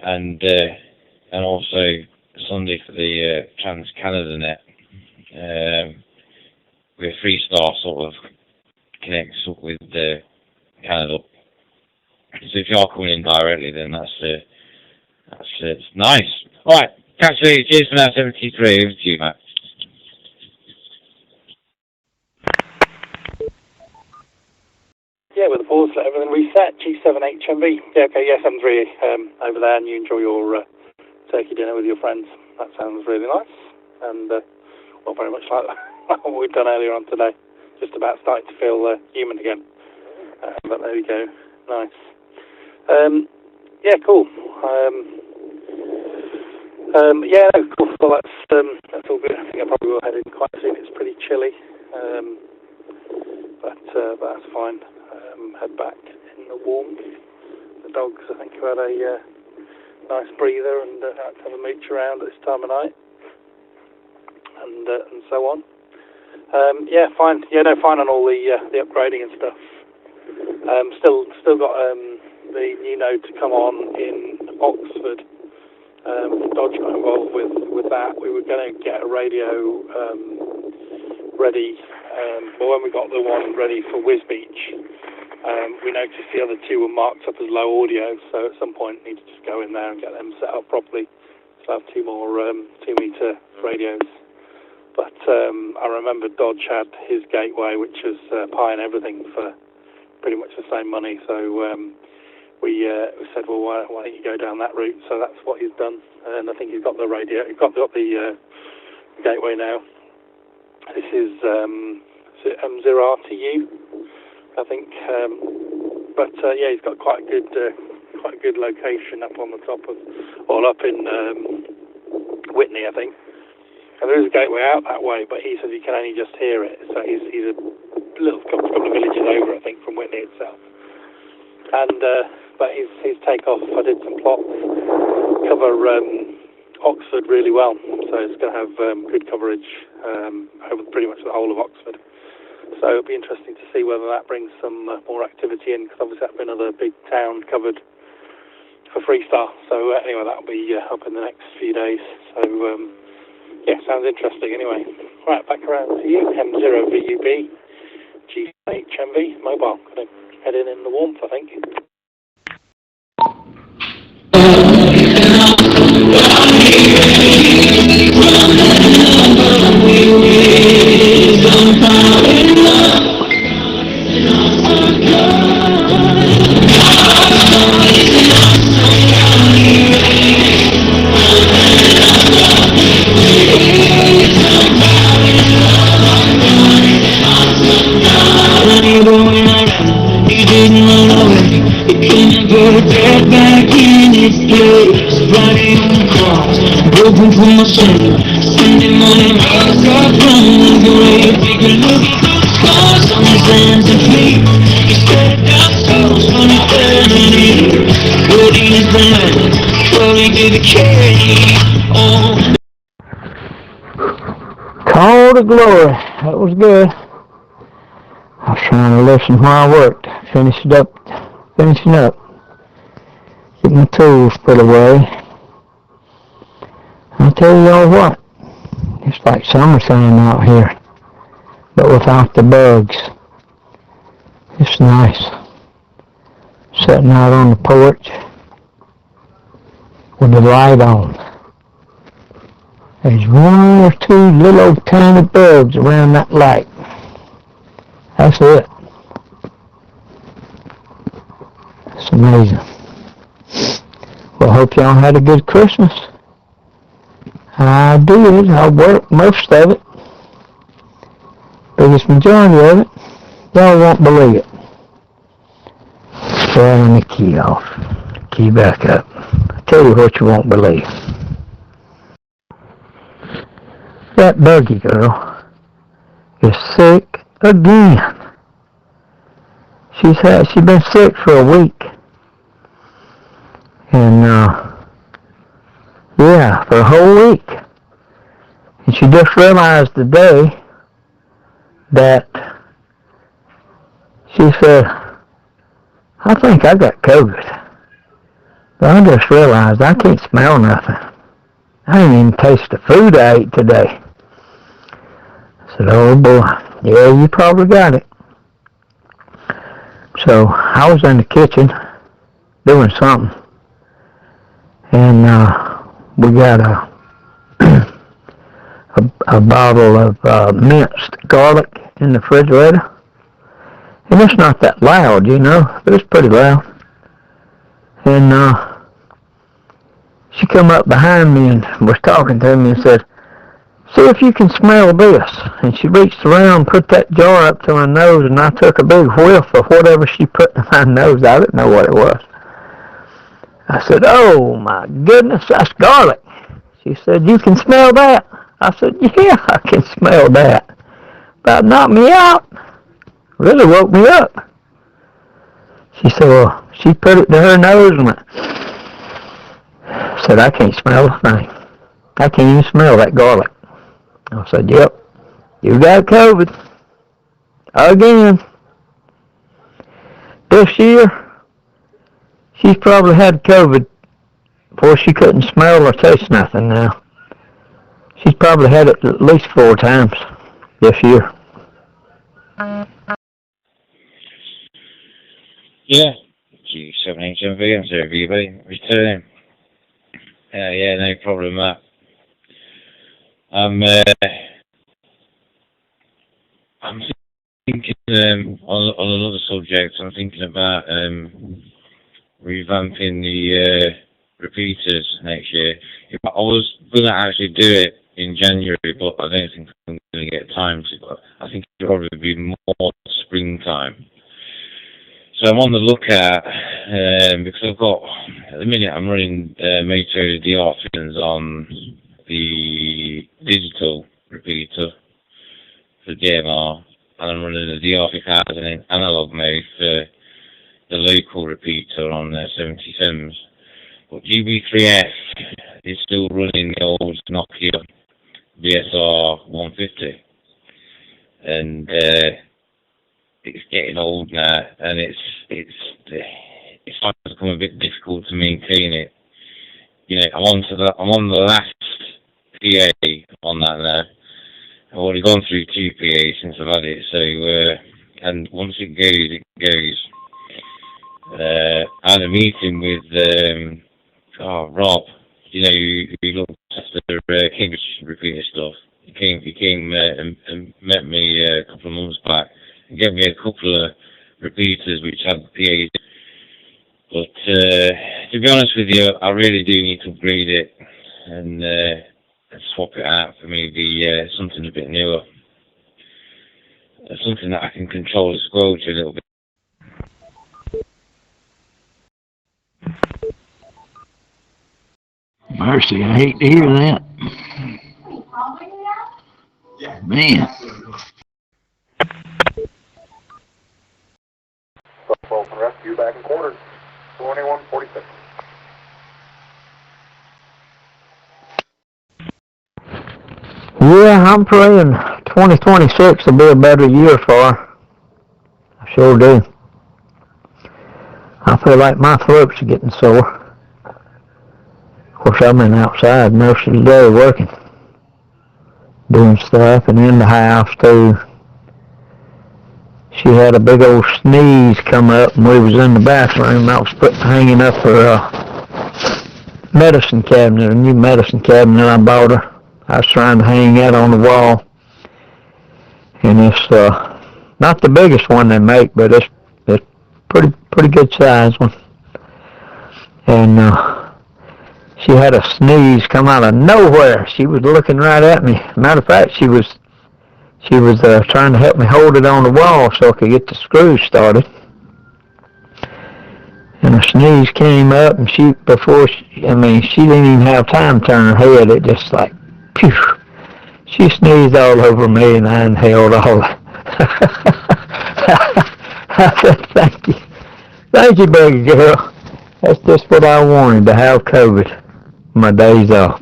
And also Sunday for the Trans Canada Net. Where Freestar sort of connects up with Canada. So if you are coming in directly, then that's nice. All right, catch you later. Cheers for now, 73. Over to you, Matt. Yeah, with the pause, let everything reset. G78HMV. Yeah, okay, yeah, 73 over there, and you enjoy your turkey dinner with your friends. That sounds really nice, and well, very much like what we've done earlier on today. Just about starting to feel human again. But there we go. Nice. Yeah, cool. Yeah, no, cool. Well, that's all good. I think I probably will head in quite soon. It's pretty chilly, but that's fine. Head back in the warmth. The dogs, I think, have had a nice breather and had to have a mooch around at this time of night, and so on. Yeah, fine. Yeah, no, fine on all the upgrading and stuff. Still got the new node to come on in Oxford. Dodge got involved with that. We were going to get a radio ready, but when we got the one ready for Wiz Beach, We noticed the other two were marked up as low audio, so at some point we need to just go in there and get them set up properly. So I have two more 2-meter radios. But I remember Dodge had his Gateway, which was Pi and everything for pretty much the same money. So we said, well, why don't you go down that route? So that's what he's done, and I think he's got the radio. He's got the Gateway now. This is M0RTU, I think. But yeah, he's got quite a good location up on the top of, all up in Whitney, I think. And there is a gateway out that way, but he says he can only just hear it. So he's a couple of villages over, I think, from Whitney itself. And but his takeoff, I did some plots, cover Oxford really well. So it's going to have good coverage over pretty much the whole of Oxford. So it'll be interesting to see whether that brings some more activity in, because obviously that's been another big town covered for Freestar. So anyway, that'll be up in the next few days. So yeah, sounds interesting anyway. Right, back around to you, M0VUB, G8HMV, mobile. Going to head in the warmth, I think. Broken for my sin. Sunday morning, rise up from the grave. Take a look at those scars on his hands and feet. He stepped out souls from eternity. Holding his blood, glory to the King. Oh. Call to glory. That was good. I was trying to listen while I worked. Finishing up. Get my tools put away. I'll tell y'all what, it's like summertime out here, but without the bugs. It's nice. Sitting out on the porch with the light on. There's one or two little tiny bugs around that light. That's it. It's amazing. Well, I hope y'all had a good Christmas. I did. I worked most of it. Biggest majority of it. Y'all won't believe it. Turn the key off. Key back up. I'll tell you what you won't believe. That buggy girl is sick again. She's been sick for a week. And yeah, for a whole week. And she just realized today that she said, I think I got COVID. But I just realized I can't smell nothing. I didn't even taste the food I ate today. I said, oh boy, yeah, you probably got it. So I was in the kitchen doing something. And we got a bottle of minced garlic in the refrigerator. And it's not that loud, you know, but it's pretty loud. And she come up behind me and was talking to me and said, see if you can smell this. And she reached around, put that jar up to my nose, and I took a big whiff of whatever she put in my nose. I didn't know what it was. I said, oh my goodness, that's garlic. She said, you can smell that? I said, yeah, I can smell that. About knocked me out. Really woke me up. She said, well, she put it to her nose and went, said, I can't smell a thing. I can't even smell that garlic. I said, yep, you got COVID. Again. This year, she's probably had COVID before she couldn't smell or taste nothing now. She's probably had it at least 4 times this year. Yeah. G17HMV, I'm sorry, everybody. Returning. Yeah, no problem, Matt. I'm thinking on another subject. I'm thinking about revamping the repeaters next year. I was going to actually do it in January, but I don't think I'm going to get time to. But I think it'll probably be more springtime. So I'm on the lookout because I've got, at the minute I'm running Moto DR on the digital repeater for DMR, and I'm running the DR5000 in analog mode for the local repeater on 77s. But GB3F is still running the old Nokia BSR 150, and it's getting old now, and it's starting to become a bit difficult to maintain it. You know, I'm on the last PA on that now. I've already gone through 2 PAs since I've had it, so and once it goes, it goes. I had a meeting with Rob, you know, who looks after Cambridge repeater stuff. He came and met me a couple of months back and gave me a couple of repeaters which had PAs. But to be honest with you, I really do need to upgrade it and swap it out for maybe something a bit newer. Something that I can control the squelch a little bit. Mercy, I hate to hear that. Man. Open rescue back in quarters. 2146. Yeah, I'm praying 2026 will be a better year for her. I sure do. I feel like my throat's getting sore. Of course, I've been outside most of the day working, doing stuff, and in the house too. She had a big old sneeze come up, and we was in the bathroom. I was hanging up her medicine cabinet, a new medicine cabinet I bought her. I was trying to hang that on the wall, and it's not the biggest one they make, but it's pretty good size one. And she had a sneeze come out of nowhere. She was looking right at me. Matter of fact, she was trying to help me hold it on the wall so I could get the screws started. And a sneeze came up, and she didn't even have time to turn her head. It just like, phew. She sneezed all over me, and I inhaled all that. I said, thank you. Thank you, baby girl. That's just what I wanted, to have COVID. My days off.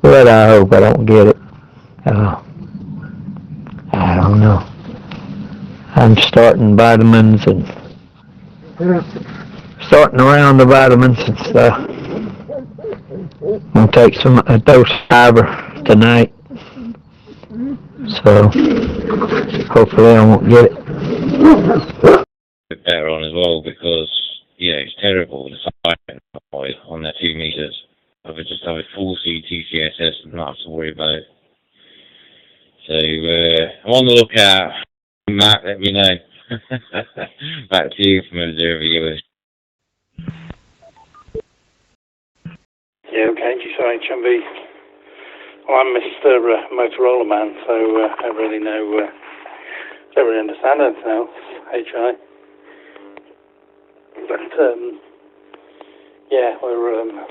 But I hope I don't get it. I don't know. I'm starting vitamins and starting around the vitamins and stuff. I'm gonna take a dose of fiber tonight. So hopefully I won't get it. Better on as well, because it's terrible the silent noise on their 2 meters. I would just have a full CTCSS and not have to worry about it. So I'm on the lookout. Matt, let me know. Back to you from Observer US. Yeah, okay, G7HMV. Well, I'm Mr. Motorola man, so I don't really know, don't really understand anything else, HI. But, yeah, we're,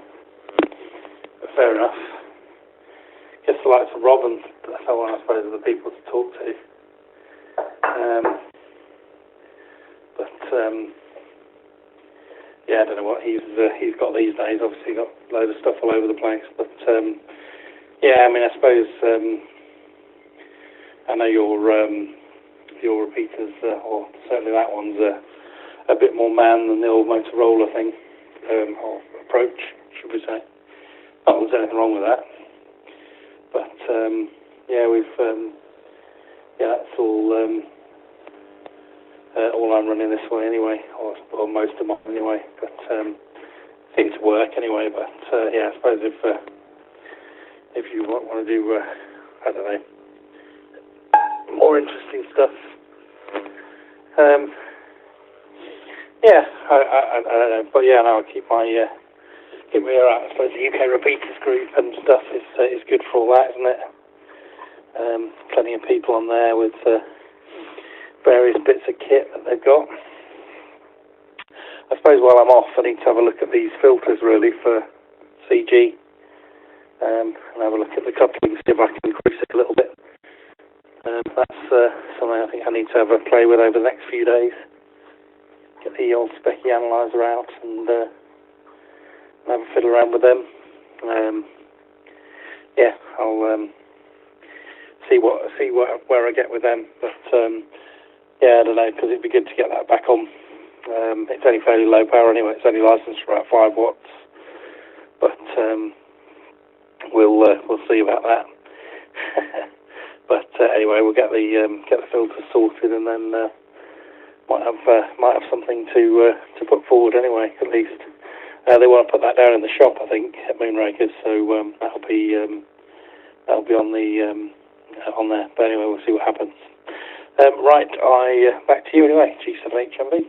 fair enough. Guess the likes of Rob and so on, I suppose, are the people to talk to. Yeah, I don't know what he's got these days. Obviously, got a load of stuff all over the place. But yeah, I mean, I suppose I know your repeaters, or certainly that one's a bit more man than the old Motorola thing, or approach, should we say? Not that there's anything wrong with that. But yeah, we've yeah, that's all all I'm running this way anyway, or most of mine anyway. But seems to work anyway. But yeah, I suppose if you want to do, I don't know, more interesting stuff. Yeah, I don't know, but yeah, no, I'll keep my ear out. I suppose the UK Repeaters group and stuff is good for all that, isn't it? Plenty of people on there with various bits of kit that they've got. I suppose while I'm off, I need to have a look at these filters really for CG, and have a look at the coupling, see if I can increase it a little bit. That's something I think I need to have a play with over the next few days. Get the old Specky analyzer out and have a fiddle around with them. Yeah, I'll see where I get with them. But yeah, I don't know, because it'd be good to get that back on. It's only fairly low power anyway. It's only licensed for about 5 watts. But we'll see about that. But anyway, we'll get the filters sorted, and then might have something to put forward anyway. At least they want to put that down in the shop, I think, at Moonrakers. So that'll be on there. But anyway, we'll see what happens. Right, back to you anyway. G7HMB.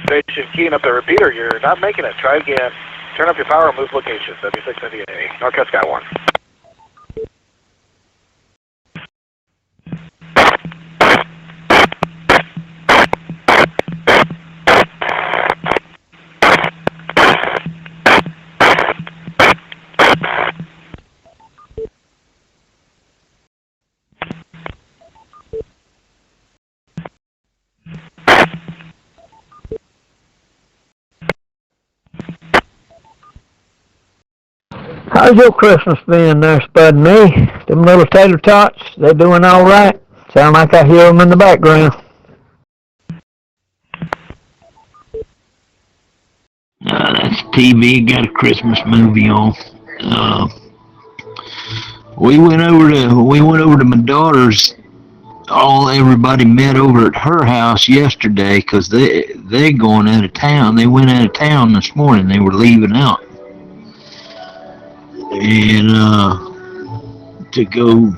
Station keying up the repeater, you're not making it. Try again. Turn up your power and move location. 7698. Northwest Sky 1. How's your Christmas been there, Spud and me? Them little tater tots, they doing all right? Sound like I hear them in the background. That's TV, got a Christmas movie on. We went over to my daughter's. Everybody met over at her house yesterday because they going out of town. They went out of town this morning. They were leaving out. And to go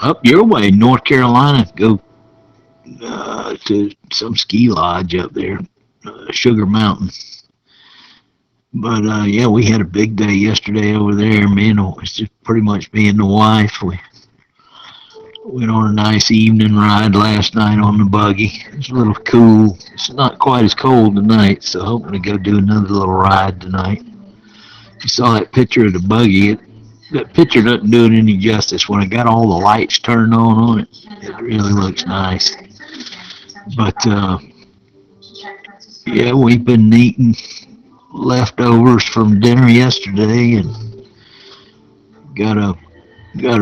up your way, North Carolina, go to some ski lodge up there, Sugar Mountain. But yeah, we had a big day yesterday over there. It's just pretty much me and the wife. We went on a nice evening ride last night on the buggy. It's a little cool. It's not quite as cold tonight, so hoping to go do another little ride tonight. You saw that picture of the buggy. That picture doesn't do it any justice. When I got all the lights turned on it, it really looks nice. But yeah, we've been eating leftovers from dinner yesterday, and got a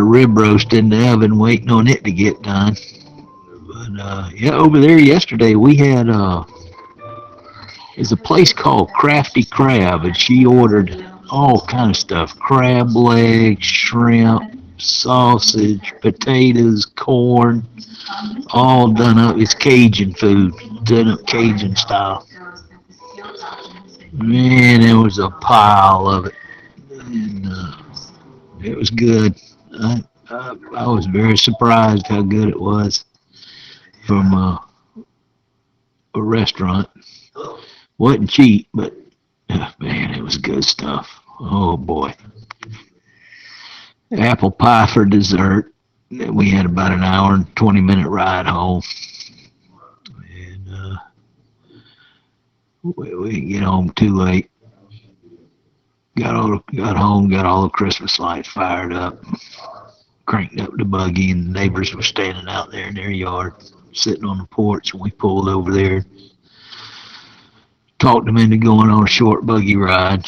rib roast in the oven waiting on it to get done. But yeah, over there yesterday we had there's a place called Crafty Crab, and she ordered all kind of stuff: crab legs, shrimp, sausage, potatoes, corn, all done up. It's Cajun food, done up Cajun style. Man, there was a pile of it, and it was good. I was very surprised how good it was from a restaurant. Wasn't cheap, but man, it was good stuff. Oh boy. Apple pie for dessert. We had about an hour and 20-minute ride home. And we didn't get home too late. Got home, got all the Christmas lights fired up, cranked up the buggy, and the neighbors were standing out there in their yard, sitting on the porch, and we pulled over there, talked them into going on a short buggy ride,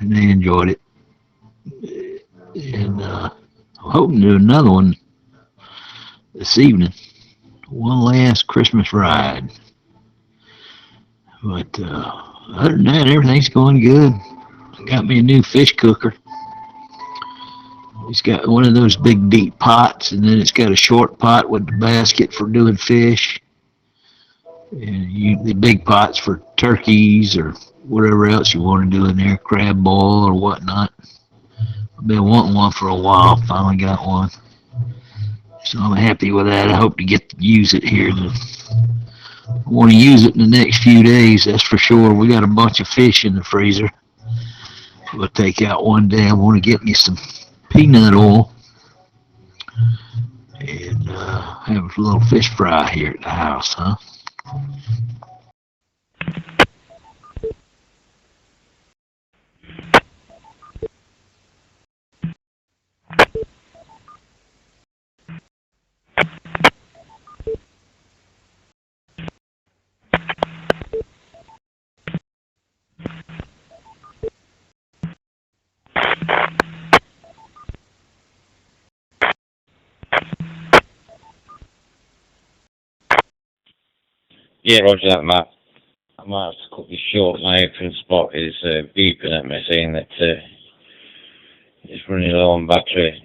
and they enjoyed it. And I'm hoping to do another one this evening. One last Christmas ride. But other than that, everything's going good. I got me a new fish cooker. It's got one of those big deep pots, and then it's got a short pot with the basket for doing fish. And the big pots for turkeys or whatever else you want to do in there, crab boil or whatnot. I've been wanting one for a while. Finally got one. So I'm happy with that. I hope to get to use it here. I want to use it in the next few days, that's for sure. We got a bunch of fish in the freezer. We'll take out one day. I want to get me some peanut oil and have a little fish fry here at the house, huh? Yeah, roger that, Matt. I might have to cut this short. My open spot is beeping at me saying that it's running low on battery.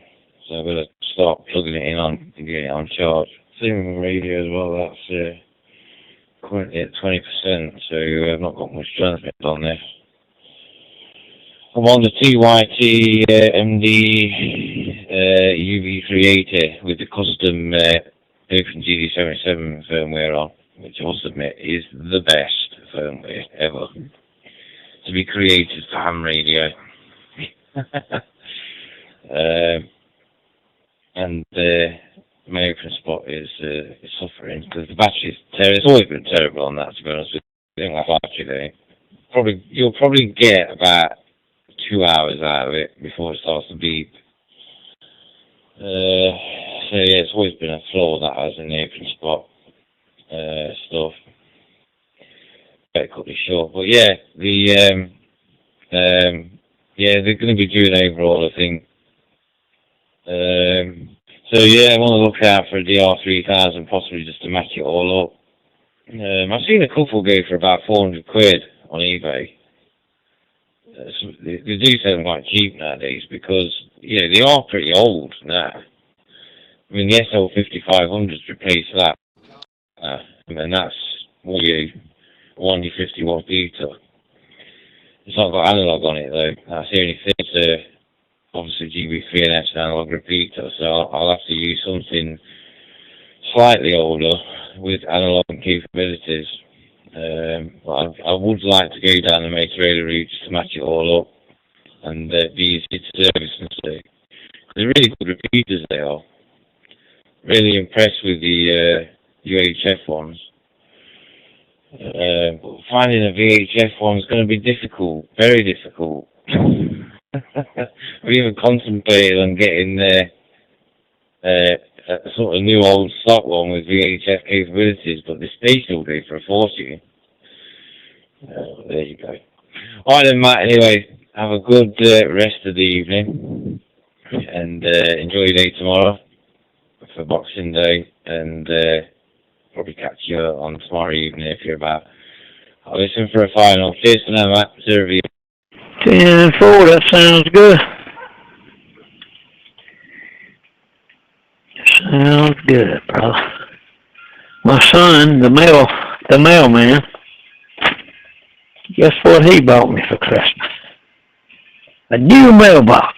So I'm going to start plugging it in on and getting it on charge. Same with radio as well, that's currently at 20%, so I've not got much transmit on there. I'm on the TYT MD UV380 with the custom Open GD77 firmware on, which I must admit is the best firmware ever to be created for ham radio. And my open spot is suffering because the battery's terrible. It's always been terrible on that, to be honest with you. I don't like battery though. You'll probably get about 2 hours out of it before it starts to beep. So yeah, it's always been a flaw that has in the open spot stuff. Better cut it short, but yeah, they're going to be doing overall, I think. So yeah, I want to look out for a DR3000, possibly just to match it all up. I've seen a couple go for about 400 quid on eBay. They do sound quite cheap nowadays because, yeah, they are pretty old now. I mean, the SL5500's replaced that. And that's a 150 watt heater. It's not got analog on it though. That's the only thing. It's obviously GB3NS analog repeater, so I'll have to use something slightly older with analog capabilities. But I would like to go down the Motorola route just to match it all up and be easy to service and see. They're really good repeaters, they are. Really impressed with the UHF ones. But finding a VHF one is going to be difficult, very difficult. We even contemplated on getting a sort of new old stock one with VHF capabilities, but they still do for a fortune. There you go. Alright then, Matt, anyway, have a good rest of the evening and enjoy your day tomorrow for Boxing Day, and probably catch you on tomorrow evening if you're about. I'll listen for a final. Cheers for now, Matt. Serve you. 10-4, that sounds good. Sounds good, brother. My son, the mailman, guess what he bought me for Christmas? A new mailbox.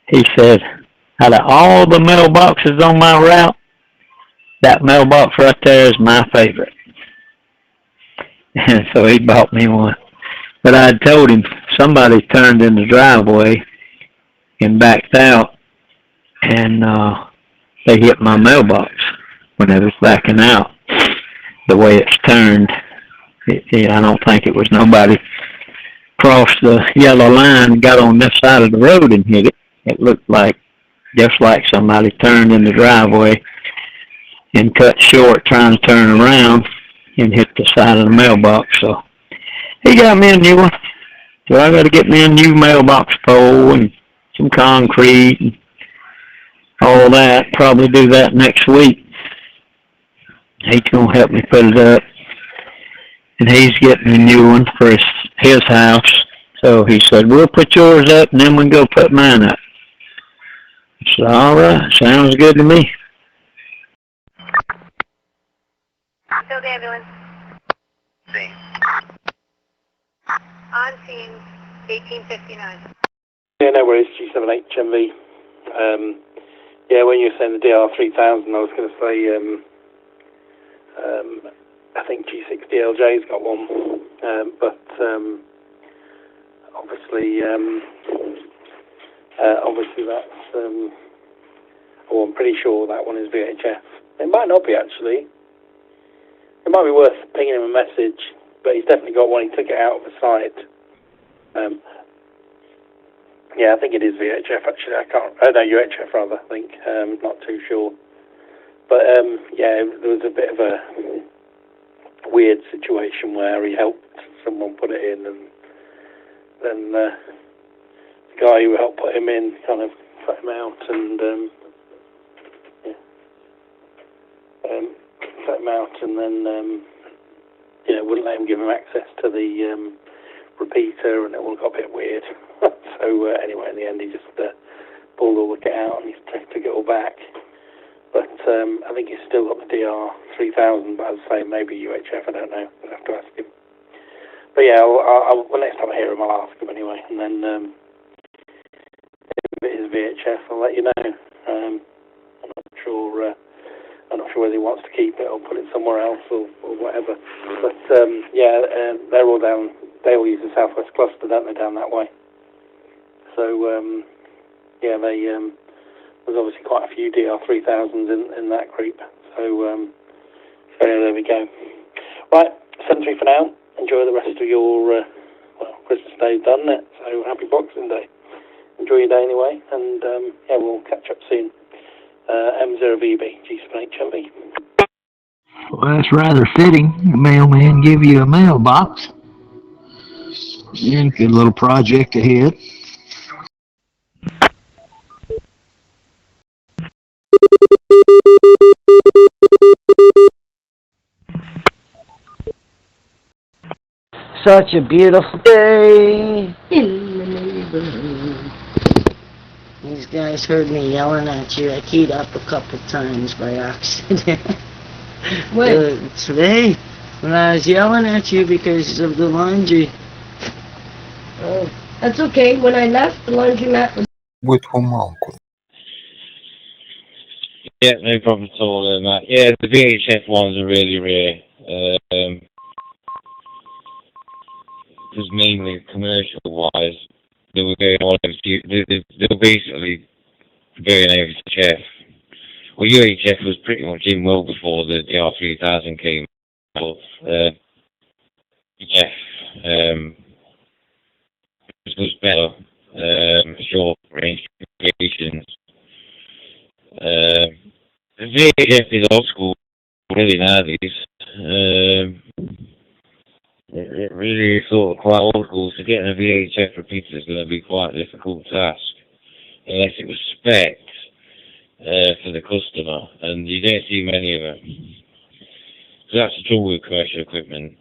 He said, out of all the mailboxes on my route, that mailbox right there is my favorite. And so he bought me one. But I told him somebody turned in the driveway and backed out, and they hit my mailbox when they was backing out. The way it's turned, I don't think it was nobody crossed the yellow line and got on this side of the road and hit it. It looked like just like somebody turned in the driveway and cut short trying to turn around and hit the side of the mailbox. So he got me a new one. So I got to get me a new mailbox pole and some concrete and all that. Probably do that next week. He's going to help me put it up. And he's getting a new one for his house. So he said, we'll put yours up and then we can go put mine up. I said, all right, sounds good to me. Still the ambulance. Scene. On scene, 1859. Yeah, no worries, G78HMV. Yeah, when you were saying the DR3000, I was going to say, I think G6DLJ's got one, but obviously that's, I'm pretty sure that one is VHF. It might not be, actually. It might be worth pinging him a message, but he's definitely got one. He took it out of the site. Yeah, I think it is VHF, actually. No, UHF, rather, I think. Not too sure. But, yeah, there was a bit of a weird situation where he helped someone put it in, and then the guy who helped put him in kind of put him out, and put him out, and then wouldn't let him give him access to the repeater, and it all got a bit weird. So anyway, in the end, he just pulled all the kit out and he took it all back. But I think he's still got the DR3000, but as I say, maybe UHF, I don't know. I'll have to ask him. But yeah, well, next time I hear him, I'll ask him anyway. And then if it is VHF, I'll let you know. I'm not sure whether he wants to keep it or put it somewhere else or whatever. But yeah, they're all down. They all use the Southwest Cluster, don't they, down that way? So yeah, there's obviously quite a few DR3000s in that group. So yeah, there we go. Right, 7-3 for now. Enjoy the rest of your Christmas Day done, isn't it? So happy Boxing Day. Enjoy your day anyway, and yeah, we'll catch up soon. M0VB, G7HMV. Well, that's rather fitting. The mailman give you a mailbox. And good little project ahead. Such a beautiful day in the neighborhood. These guys heard me yelling at you. I keyed up a couple times by accident. When? Today, when I was yelling at you because of the laundry. Oh, that's okay. When I left, the laundromat was... With whom, uncle? Yeah, no problem at all, Matt. Yeah, the VHF ones are really rare. Just mainly commercial-wise, they were going on. They were basically going VHF. Well, UHF was pretty much in well before the DR3000 came out. VHF was much better, short-range communications. The VHF is old school, really nowadays. It really is sort of quite old school, so getting a VHF repeater is going to be quite a difficult task, unless it was spec for the customer, and you don't see many of them. So that's the trouble with commercial equipment.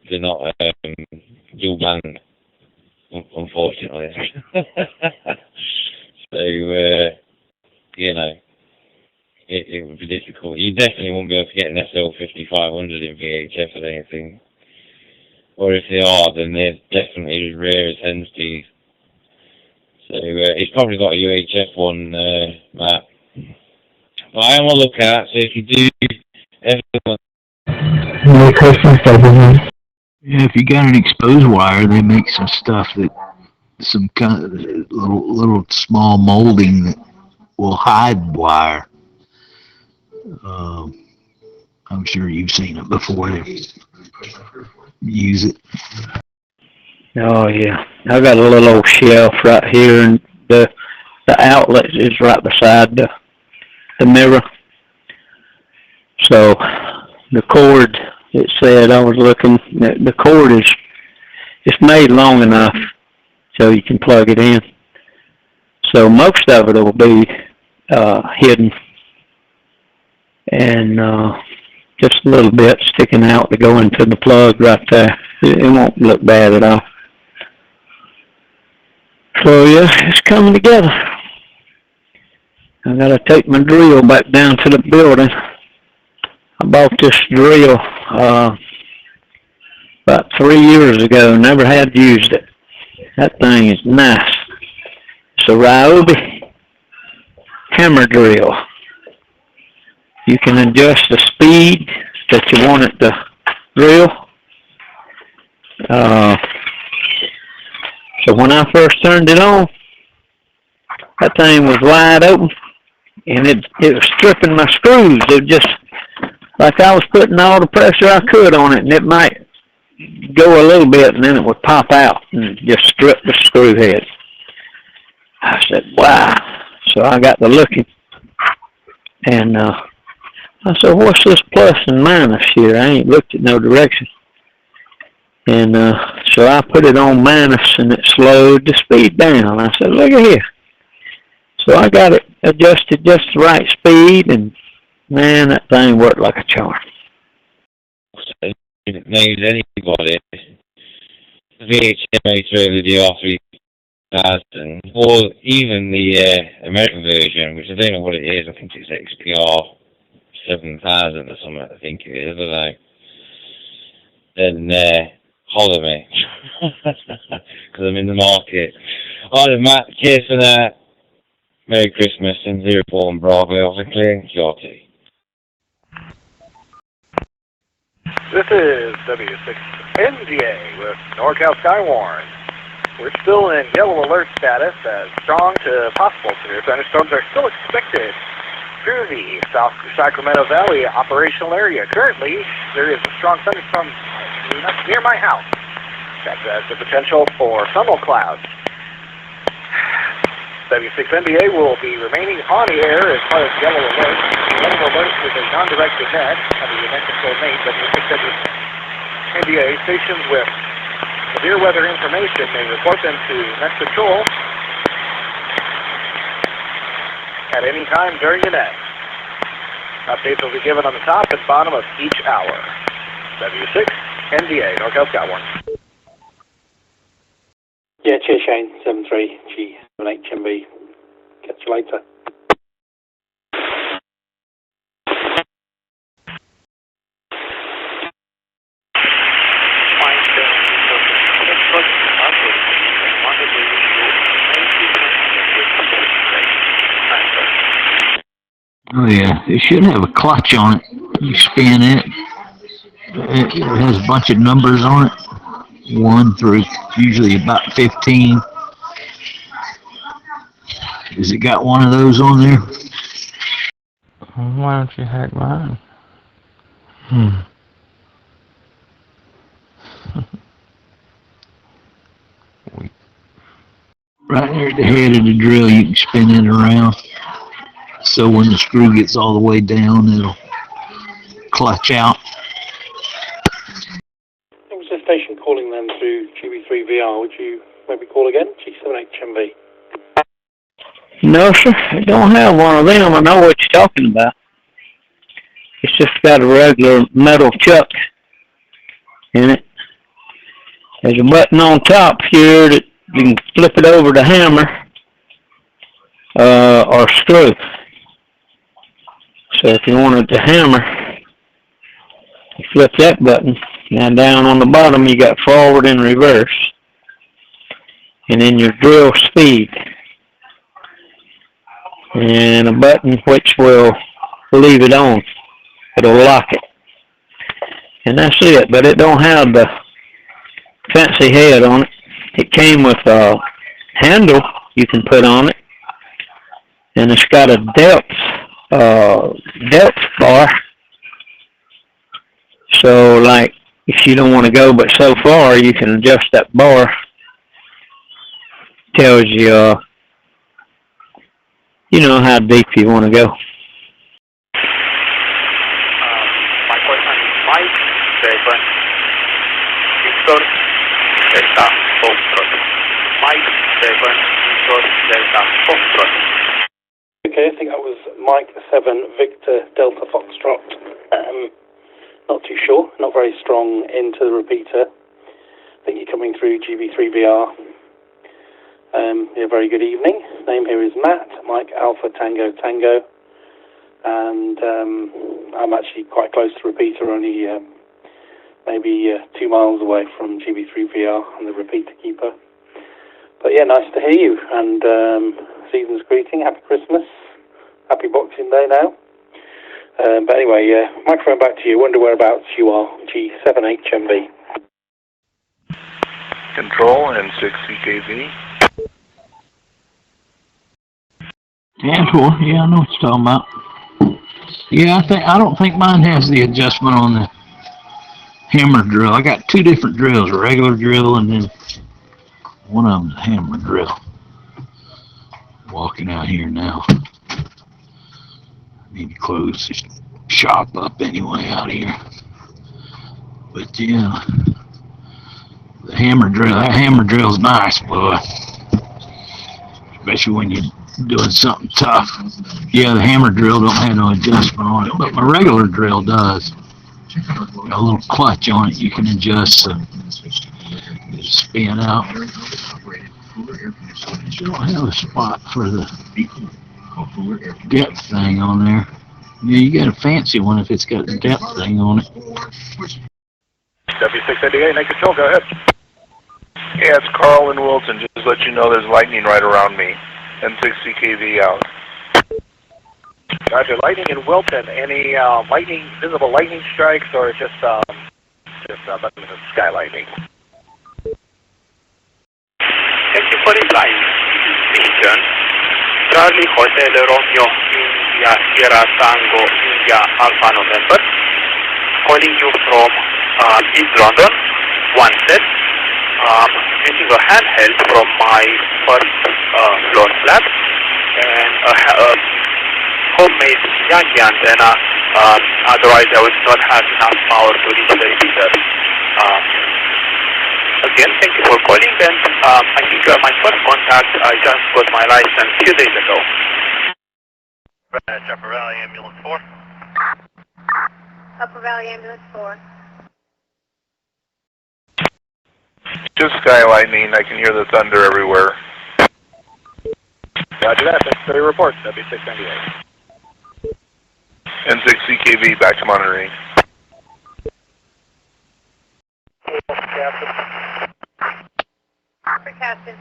They're not dual band, unfortunately. So, you know, it would be difficult. You definitely won't be able to get an SL5500 in VHF or anything. Or if they are, then they're definitely as rare as hen's teeth. So he's probably got a UHF one, Matt. But I am on the lookout, so if you do ever... Merry Christmas, everyone. Yeah, if you got an exposed wire, they make some stuff that, some kind of little small molding that will hide wire. I'm sure you've seen it before. They use it. Oh yeah, I got a little old shelf right here, and the outlet is right beside the mirror. So the cord, it said, I was looking, the cord is it's made long enough so you can plug it in. So most of it will be hidden, and just a little bit sticking out to go into the plug right there. It won't look bad at all. So yeah, it's coming together. I gotta take my drill back down to the building. I bought this drill about 3 years ago. Never had used it. That thing is nice. It's a Ryobi hammer drill. You can adjust the speed that you want it to drill. So when I first turned it on, that thing was wide open, and it was stripping my screws. It was just like I was putting all the pressure I could on it, and it might go a little bit, and then it would pop out and just strip the screw head. I said, wow. So I got to looking, and I said, what's this plus and minus here? I ain't looked at no direction. And so I put it on minus, and it slowed the speed down. I said, look at here. So I got it adjusted just the right speed, and man, that thing worked like a charm. It names anybody. VHMA video 3000, or even the American version, which I don't know what it is. I think it's XPR 7000 or something. I think it is. I don't know. Then holler me, because I'm in the market. Alright, Matt, cheers for that. Merry Christmas and 04 and Bravo, obviously, and Shorty. This is W6NGA with NorCal Skywarn. We're still in yellow alert status as strong to possible severe thunderstorms are still expected through the South Sacramento Valley operational area. Currently, there is a strong thunderstorm near my house that has the potential for thermal clouds. W6NBA will be remaining on the air as part of yellow alert. Yellow alert is a non-directed net of the event control name. W6NBA stations with severe weather information may report them to net control at any time during the net. Updates will be given on the top and bottom of each hour. W6NBA, NorCal Skywarn. Yeah, cheers, Shane. 73G78HMB. Catch you later. Oh yeah, it should have a clutch on it. You spin it. It has a bunch of numbers on it. 1 through usually about 15. Has it got one of those on there? Why don't you hack mine? Right there at the head of the drill, you can spin it around. So when the screw gets all the way down, it'll clutch out. There was a station calling them through GB3VR. Would you maybe call again? G78HMB. No, sir. I don't have one of them. I know what you're talking about. It's just got a regular metal chuck in it. There's a button on top here that you can flip it over to hammer or screw. So if you wanted to hammer, you flip that button. Now down on the bottom you got forward and reverse. And then your drill speed. And a button which will leave it on. It'll lock it. And that's it, but it don't have the fancy head on it. It came with a handle you can put on it. And it's got a depth bar. So like if you don't want to go but so far, you can adjust that bar. Tells you you know how deep you want to go. My question is Mike, Devon, Victor, Delta. I think that was Mike 7 Victor Delta Foxtrot. Not too sure, not very strong into the repeater. I think you're coming through GB3VR. Very good evening. Name here is Matt, Mike Alpha Tango Tango. And I'm actually quite close to the repeater, only maybe 2 miles away from GB3VR and the repeater keeper. But yeah, nice to hear you, and season's greeting, happy Christmas, happy Boxing Day now. But anyway, microphone back to you. Wonder whereabouts you are, G7HMB. Control and 6CKV. Yeah, I know what you're talking about. Yeah, I don't think mine has the adjustment on the hammer drill. I got 2 different drills, a regular drill and then one of them's a hammer drill. Walking out here now. I need to close this shop up anyway out here. But yeah, the hammer drill, that hammer drill's nice, boy. Especially when you're doing something tough. Yeah, the hammer drill don't have no adjustment on it, but my regular drill does. Got a little clutch on it you can adjust so it spin out. You don't have a spot for the depth thing on there. Yeah, you got a fancy one if it's got the depth thing on it. W688, Night Control, go ahead. Yeah, it's Carl in Wilton. Just let you know there's lightning right around me. And 60kV out. Roger, lightning in Wilton. Any visible lightning strikes, or just sky lightning? Thank you for replying. Eastern. Charlie Hotel Romeo India Sierra Tango India Alpha November. Calling you from East London. One set. Using a handheld from my first floor flat and a homemade Yankee antenna. Otherwise, I would not have enough power to reach the repeater. Again, thank you for calling, and I think you are my first contact. I just got my license a few days ago. Upper Valley Ambulance 4. Upper Valley Ambulance 4. Just sky lightning. I can hear the thunder everywhere. Roger that. Thanks for your report, W698. And 60kV back to monitoring. For Captain.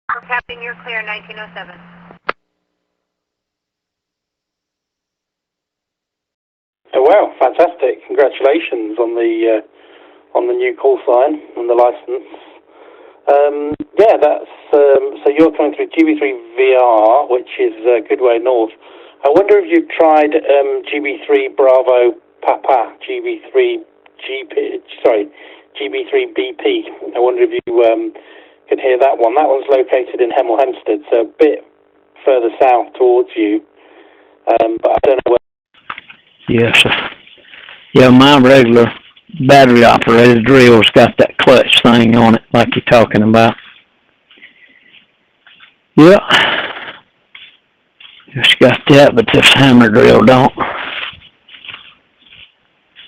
For Captain, you're clear, 1907. Oh wow, fantastic! Congratulations on the new call sign and the license. Yeah, that's so you're coming through GB3VR, which is a good way north. I wonder if you've tried GB3 Bravo Papa, GB3 BP. I wonder if you can hear that one. That one's located in Hemel Hempstead, so a bit further south towards you. But I don't know where. Yes. Yeah, my regular battery operated drill's got that clutch thing on it like you're talking about. Yeah. Just got that, but this hammer drill don't.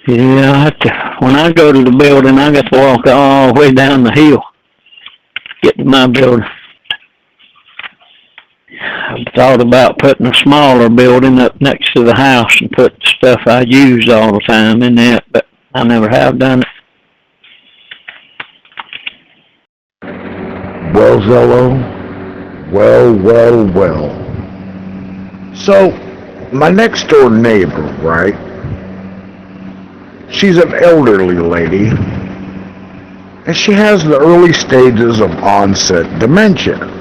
Yeah, I have to, when I go to the building, I got to walk all the way down the hill to get to my building. I thought about putting a smaller building up next to the house and put the stuff I use all the time in that, but I never have done it. Well, Zello, well. So, my next door neighbor, right? She's an elderly lady, and she has the early stages of onset dementia.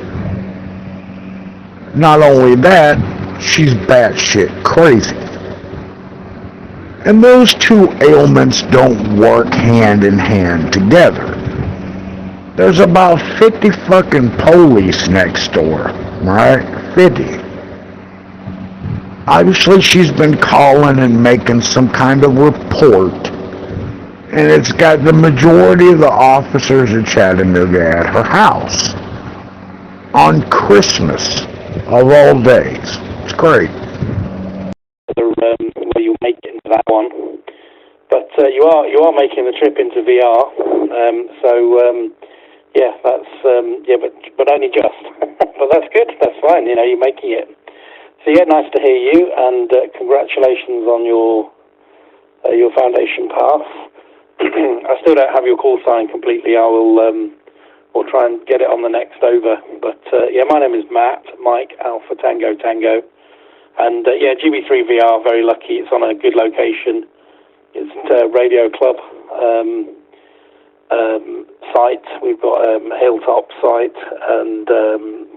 Not only that, she's batshit crazy. And those two ailments don't work hand in hand together. There's about 50 fucking police next door, right? 50. Obviously she's been calling and making some kind of report. and it's got the majority of the officers in Chattanooga at her house on Christmas of all days. It's great. Where you make it into that one, but you are making the trip into VR. Yeah, that's but only just. But that's good. That's fine. You know, you're making it. So yeah, nice to hear you, and congratulations on your foundation path. I still don't have your call sign completely. I will we'll try and get it on the next over. But yeah, my name is Matt, Mike, Alpha Tango Tango. And yeah, GB3 VR, very lucky. It's on a good location. It's a radio club site. We've got a hilltop site, and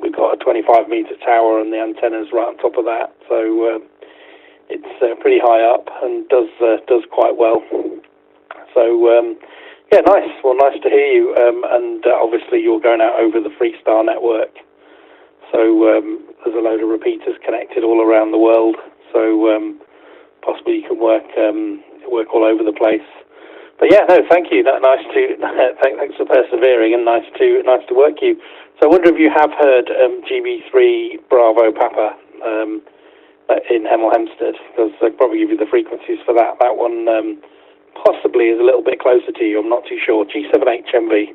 we've got a 25-meter tower, and the antenna's right on top of that. So it's pretty high up and does quite well. So yeah, nice. Well, nice to hear you. And obviously, you're going out over the Freestar network. So there's a load of repeaters connected all around the world. So possibly you can work all over the place. But yeah, no, thank you. Nice to thanks for persevering, and nice to work you. So I wonder if you have heard GB3 Bravo Papa in Hemel Hempstead, because I'll probably give you the frequencies for that. That one possibly is a little bit closer to you. I'm not too sure. G7HMV.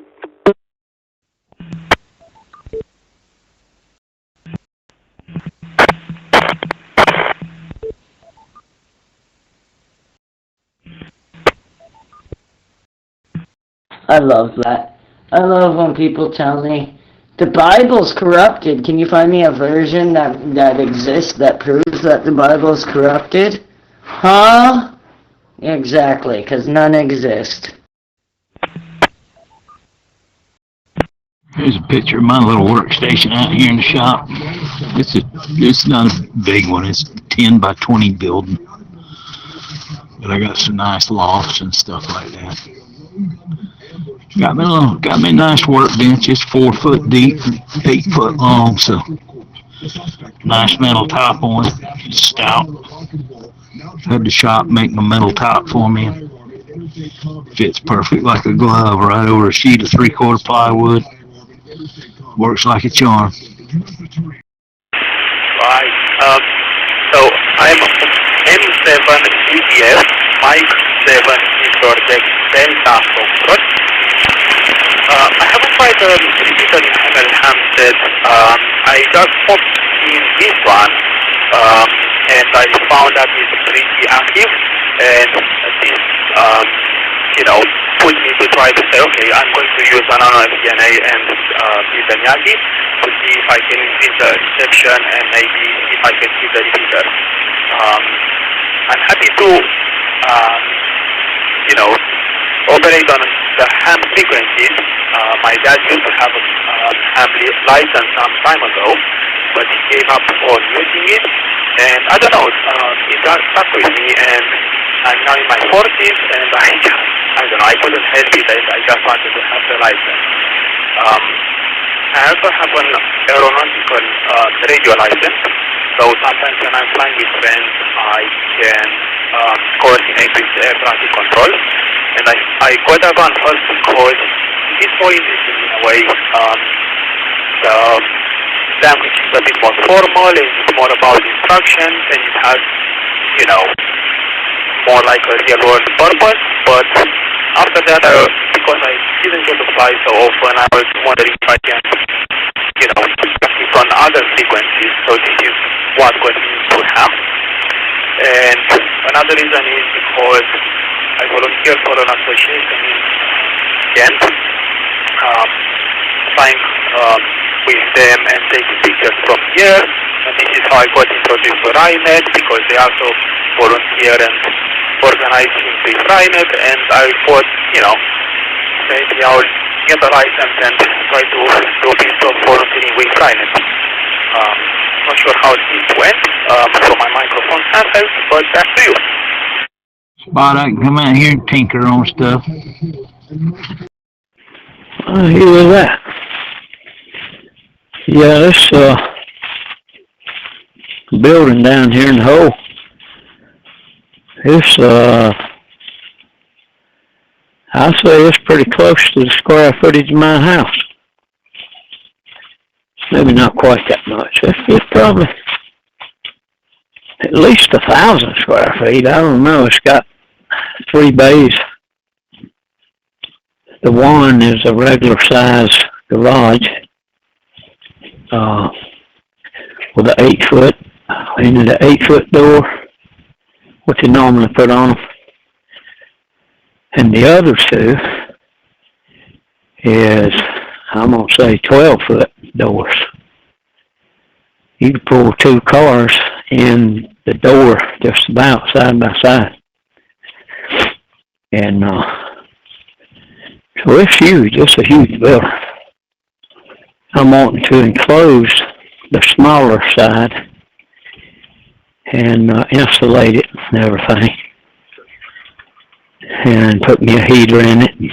I love that. I love when people tell me the Bible's corrupted. Can you find me a version that exists that proves that the Bible's corrupted? Huh? Exactly, because none exist. Here's a picture of my little workstation out here in the shop. It's not a big one. It's a 10 by 20 building. But I got some nice lofts and stuff like that. Got me a nice workbench. It's 4 foot deep, 8 foot long, so nice metal top on it. It's stout. Had the shop make my metal top for me. Fits perfect like a glove right over a sheet of 3/4 plywood. Works like a charm. Right. So I'm M7 UTF, Mike 7 Victor Delta Foxtrot. I haven't tried the repeater in Hemel Hempstead. I just popped in this one, and I found that it's pretty active, and this, put me to try to say, okay, I'm going to use an FDNA and Miyagi to see if I can increase the reception and maybe if I can keep the repeater. I'm happy to, operate on the ham frequencies. My dad used to have a ham license some time ago, but he gave up on using it, and I don't know, it got stuck with me, and I'm now in my 40s, and I don't know, I couldn't help it. I just wanted to have the license. I also have an aeronautical radio license, so sometimes when I'm flying with friends, I can coordinate with air traffic control. And I got that one first because it's more interesting in a way. The language is a bit more formal, and it's more about instructions, and it has, more like a real world purpose. But after that, because I didn't get to fly so often, I was wondering if I can, practice on other frequencies. So this is what got me into ham. And another reason is because I volunteer for an association in Kent, flying with them and taking pictures from here. And this is how I got introduced to RINET, because they also volunteer and organize things with RINET. And I thought, maybe I'll get a license and try to do a bit of volunteering with RINET. Not sure how this went, so my microphone cancelled, but back to you. Spot, I can come out here and tinker on stuff. Here with that. Yeah, this building down here in the hole, it's I'll say it's pretty close to the square footage of my house. Maybe not quite that much. It's probably at least 1,000 square feet. I don't know. It's got 3 bays. The one is a regular size garage with an 8-foot into the 8-foot door, which you normally put on them. And the other 2 is, I'm going to say, 12-foot doors. You can pull 2 cars in the door just about side by side. And so it's huge. It's a huge building. I'm wanting to enclose the smaller side and insulate it and everything. And put me a heater in it, an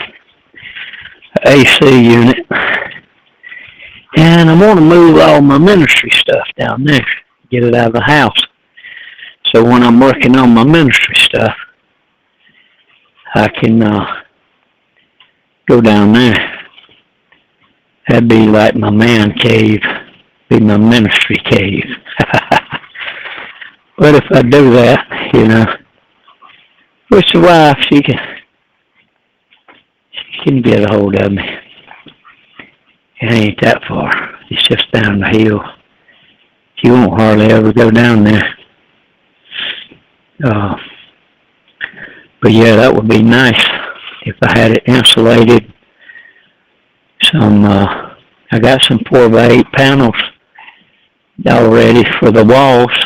AC unit. And I want to move all my ministry stuff down there, get it out of the house. So when I'm working on my ministry stuff, I can go down there. That'd be like my man cave, be my ministry cave. But if I do that, you know, with the wife, she can get a hold of me. It ain't that far. It's just down the hill. She won't hardly ever go down there. But yeah, that would be nice if I had it insulated. I got some 4x8 panels already for the walls.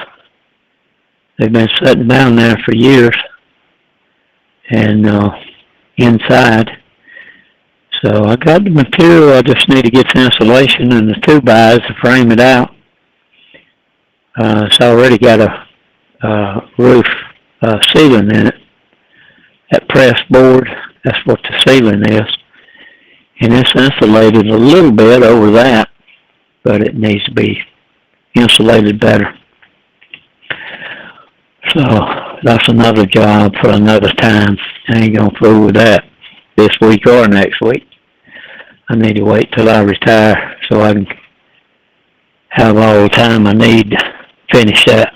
They've been sitting down there for years. And inside. So I got the material, I just need to get the insulation and the 2x to frame it out. It's already got a roof ceiling in it. That pressed board, that's what the ceiling is. And it's insulated a little bit over that, but it needs to be insulated better. So that's another job for another time. I ain't gonna fool with that this week or next week. I need to wait till I retire so I can have all the time I need to finish that.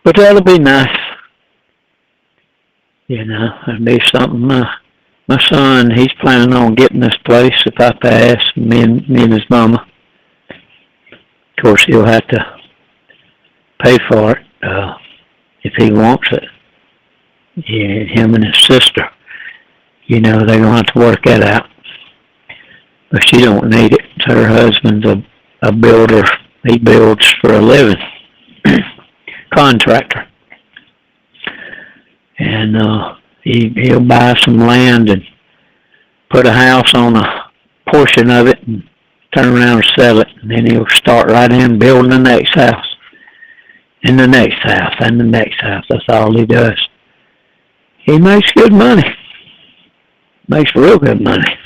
But that'll be nice. You know, it'll be something. My son, he's planning on getting this place if I pass, me and his mama. Of course, he'll have to pay for it if he wants it. Yeah, him and his sister. You know, they're going to have to work that out. But she don't need it. Her husband's a builder. He builds for a living. Contractor. And he'll buy some land and put a house on a portion of it and turn around and sell it. And then he'll start right in building the next house. And the next house and the next house. That's all he does. He makes good money. Makes real good money.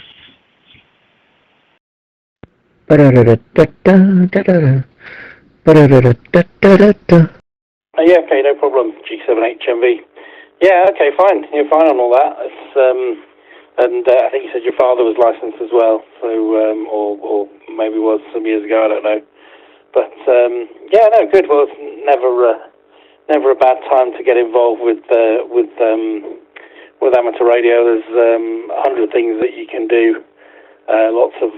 Yeah, okay, no problem. G7HMV. Yeah, okay, fine. You're fine on all that. It's, and I think you said your father was licensed as well, so or maybe was some years ago. I don't know. But yeah, no, good. Well, it's never a bad time to get involved with amateur radio. There's 100 things that you can do. Lots of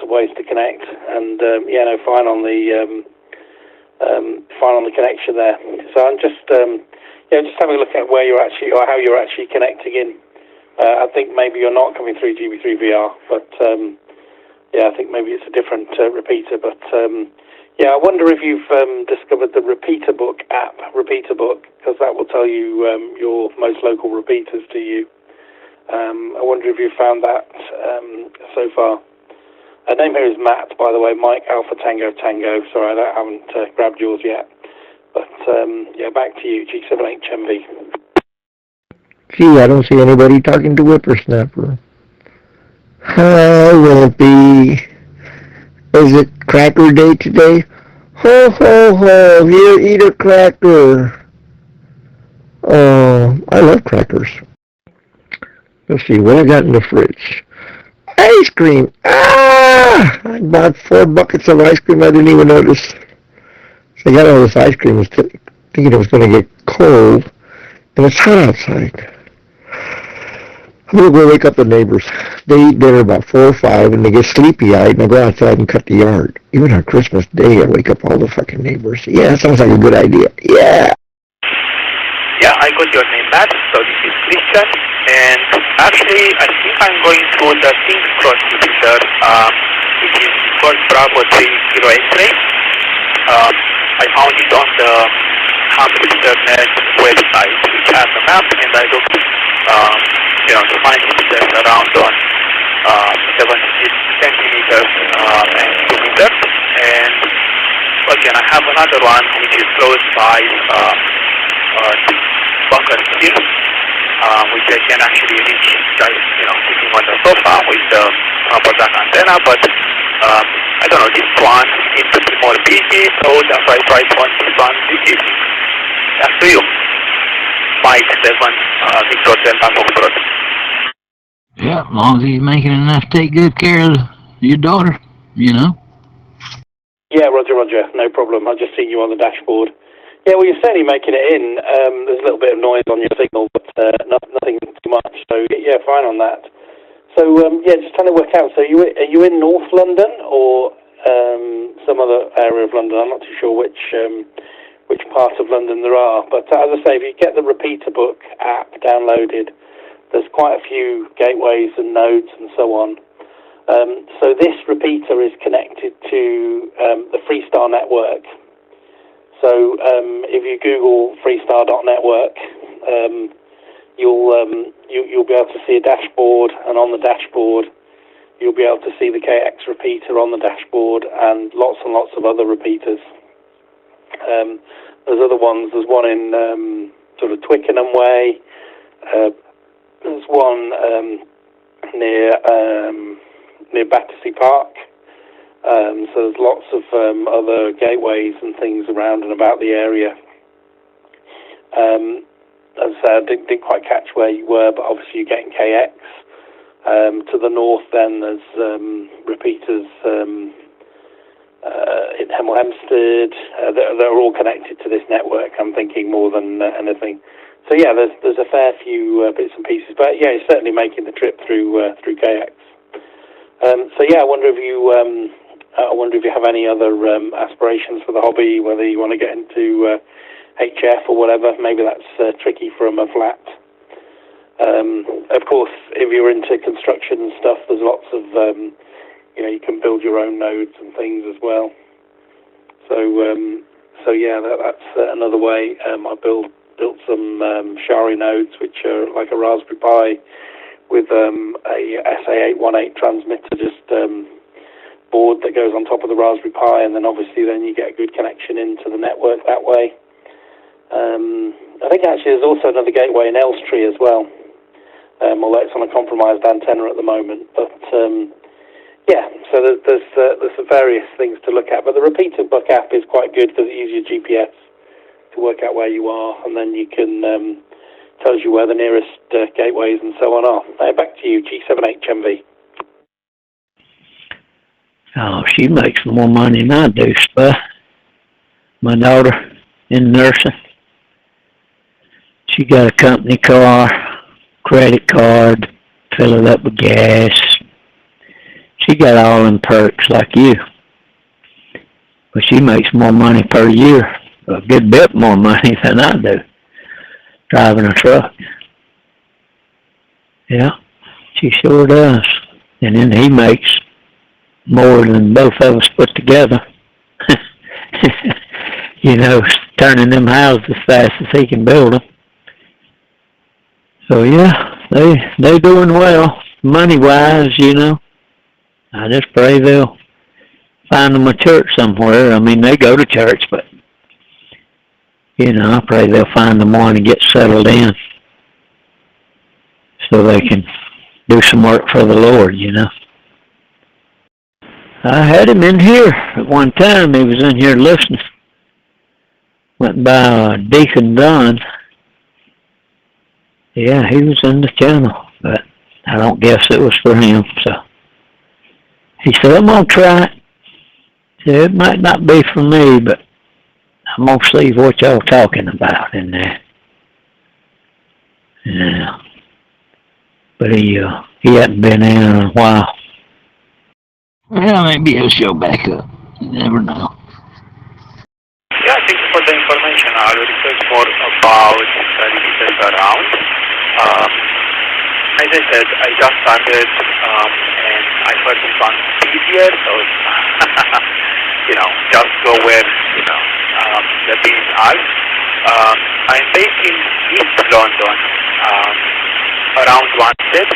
ways to connect, and yeah, no, fine on the connection there. So I'm just just having a look at where you're actually, or how you're actually connecting in. I think maybe you're not coming through GB3VR, but yeah, I think maybe it's a different repeater. But yeah, I wonder if you've discovered the Repeater Book app, Repeater Book, because that will tell you your most local repeaters to you. I wonder if you found that so far. Her name here is Matt, by the way, Mike Alpha Tango Tango. Sorry, I haven't grabbed yours yet. But yeah, back to you, G7HMV. Gee, I don't see anybody talking to Whippersnapper. I won't be. Is it Cracker Day today? Ho, ho, ho, here, eat a cracker. Oh, I love crackers. Let's see, what I got in the fridge. Ice cream! Ah! I bought 4 buckets of ice cream I didn't even notice. So I got all this ice cream thinking it was going to get cold, and it's hot outside. I'm going to go wake up the neighbors. They eat dinner about 4 or 5, and they get sleepy-eyed, and I go outside and cut the yard. Even on Christmas Day, I wake up all the fucking neighbors. Yeah, that sounds like a good idea. Yeah! Yeah, I got your name, Matt. So this is Christian, and actually, I think I'm going to the King's Cross Jupiter, which is called Bravo 3 Kilo X-ray. I found it on the Internet website, which has a map, and I looked, to find it around on 70 centimeters and 2 meters. And again, I have another one which is close by Bunker Hill, which I can actually reach by, sitting on the sofa with the proper duck antenna, but I don't know, this one needs to be more busy, so that's why I tried on this one this evening. That's to you. Mike, Devon, Victor, Delta, Foxtrot. Yeah, as long as he's making enough to take good care of your daughter, Yeah, Roger, no problem. I've just seen you on the dashboard. Yeah, well, you're certainly making it in. There's a little bit of noise on your signal, but nothing too much. So, yeah, fine on that. So, just trying to work out. So, are you in North London or some other area of London? I'm not too sure which part of London there are. But as I say, if you get the Repeater Book app downloaded, there's quite a few gateways and nodes and so on. So this repeater is connected to the Freestar network. So if you Google freestar.network, you'll be able to see a dashboard, and on the dashboard you'll be able to see the KX repeater on the dashboard and lots of other repeaters. There's other ones. There's one in sort of Twickenham way. There's one near Battersea Park. So there's lots of other gateways and things around and about the area. As I said, I didn't quite catch where you were, but obviously you're getting KX. To the north then there's repeaters in Hemel Hempstead. They're all connected to this network, I'm thinking, more than anything. So yeah, there's a fair few bits and pieces, but yeah, you're certainly making the trip through KX. So yeah, I wonder if you have any other aspirations for the hobby, whether you want to get into HF or whatever. Maybe that's tricky from a flat. Of course, if you're into construction and stuff, there's lots of you can build your own nodes and things as well. So yeah, that's another way. I built some Shari nodes, which are like a Raspberry Pi with a SA818 transmitter, just board that goes on top of the Raspberry Pi, and then obviously you get a good connection into the network that way. I think actually there's also another gateway in Elstree as well, although it's on a compromised antenna at the moment. But yeah, so there's some various things to look at. But the Repeater Book app is quite good because it uses your GPS to work out where you are, and then you can tells you where the nearest gateways and so on are. Back to you, G78HMV. Oh, she makes more money than I do, Spud. My daughter in nursing. She got a company car, credit card, fill it up with gas. She got all them perks like you. But she makes more money per year, a good bit more money than I do, driving a truck. Yeah, she sure does. And then he makes more than both of us put together. Turning them houses as fast as he can build them. So yeah, they doing well, money-wise, I just pray they'll find them a church somewhere. I mean, they go to church, but, I pray they'll find them one and get settled in so they can do some work for the Lord, I had him in here at one time. He was in here listening. Went by Deacon Don. Yeah, he was in the channel, but I don't guess it was for him. So he said, I'm going to try it. He said, it might not be for me, but I'm going to see what y'all talking about in there. Yeah. But he hadn't been in a while. Well, maybe he'll show back up. You never know. Yeah, thank you for the information. I will research more about the visitors around. As I said, I just started, and I heard it on easier, so just go where the bees are. I'm based in East London, around Wanstead.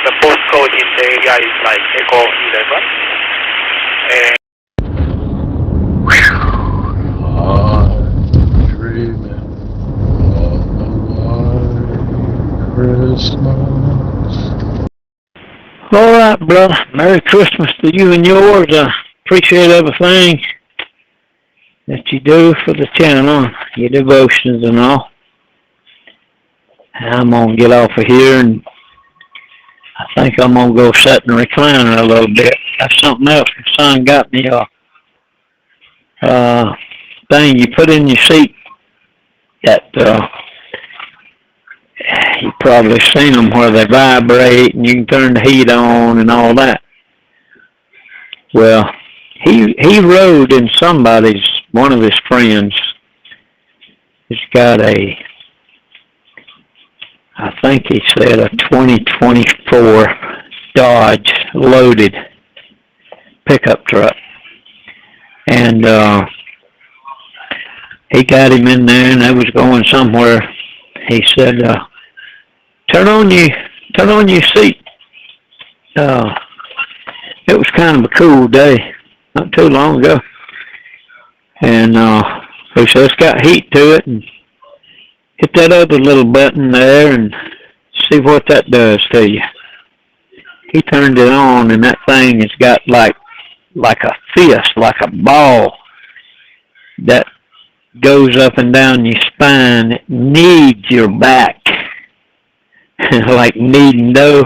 The postcode in the area is like Echo 11. And Christmas. All right, brother. Merry Christmas to you and yours. I appreciate everything that you do for the channel, your devotions and all. I'm going to get off of here, and I think I'm going to go sit in the recliner a little bit. That's something else. My son got me a thing you put in your seat that you've probably seen them where they vibrate and you can turn the heat on and all that. Well, he rode in one of his friends. He's got I think he said a 2024 Dodge loaded pickup truck. And he got him in there and they was going somewhere. He said, turn on your seat. It was kind of a cool day, not too long ago. And he said, it's got heat to it, and hit that other little button there and see what that does to you. He turned it on, and that thing has got like a fist, like a ball that goes up and down your spine. It kneads your back, like kneading dough.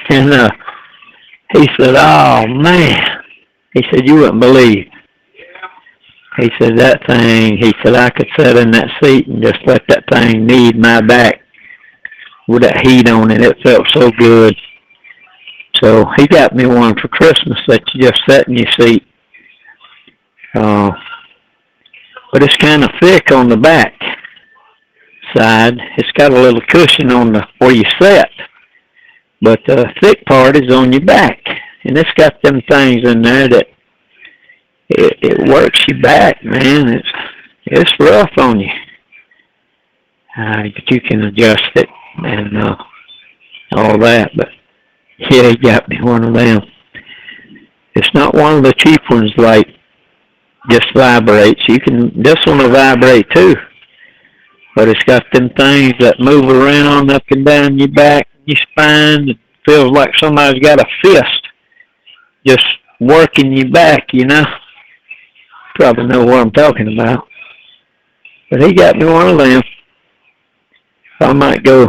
And he said, oh, man. He said, you wouldn't believe. He said, that thing, he said, I could sit in that seat and just let that thing knead my back with that heat on it. It felt so good. So he got me one for Christmas that you just sit in your seat. But it's kind of thick on the back side. It's got a little cushion on where you sit. But the thick part is on your back. And it's got them things in there that it works your back, man. It's rough on you. But you can adjust it and all that. But yeah, he got me one of them. It's not one of the cheap ones like just vibrates. This one will vibrate too. But it's got them things that move around up and down your back, your spine. It feels like somebody's got a fist just working your back, you know. Probably know what I'm talking about. But he got me one of them. I might go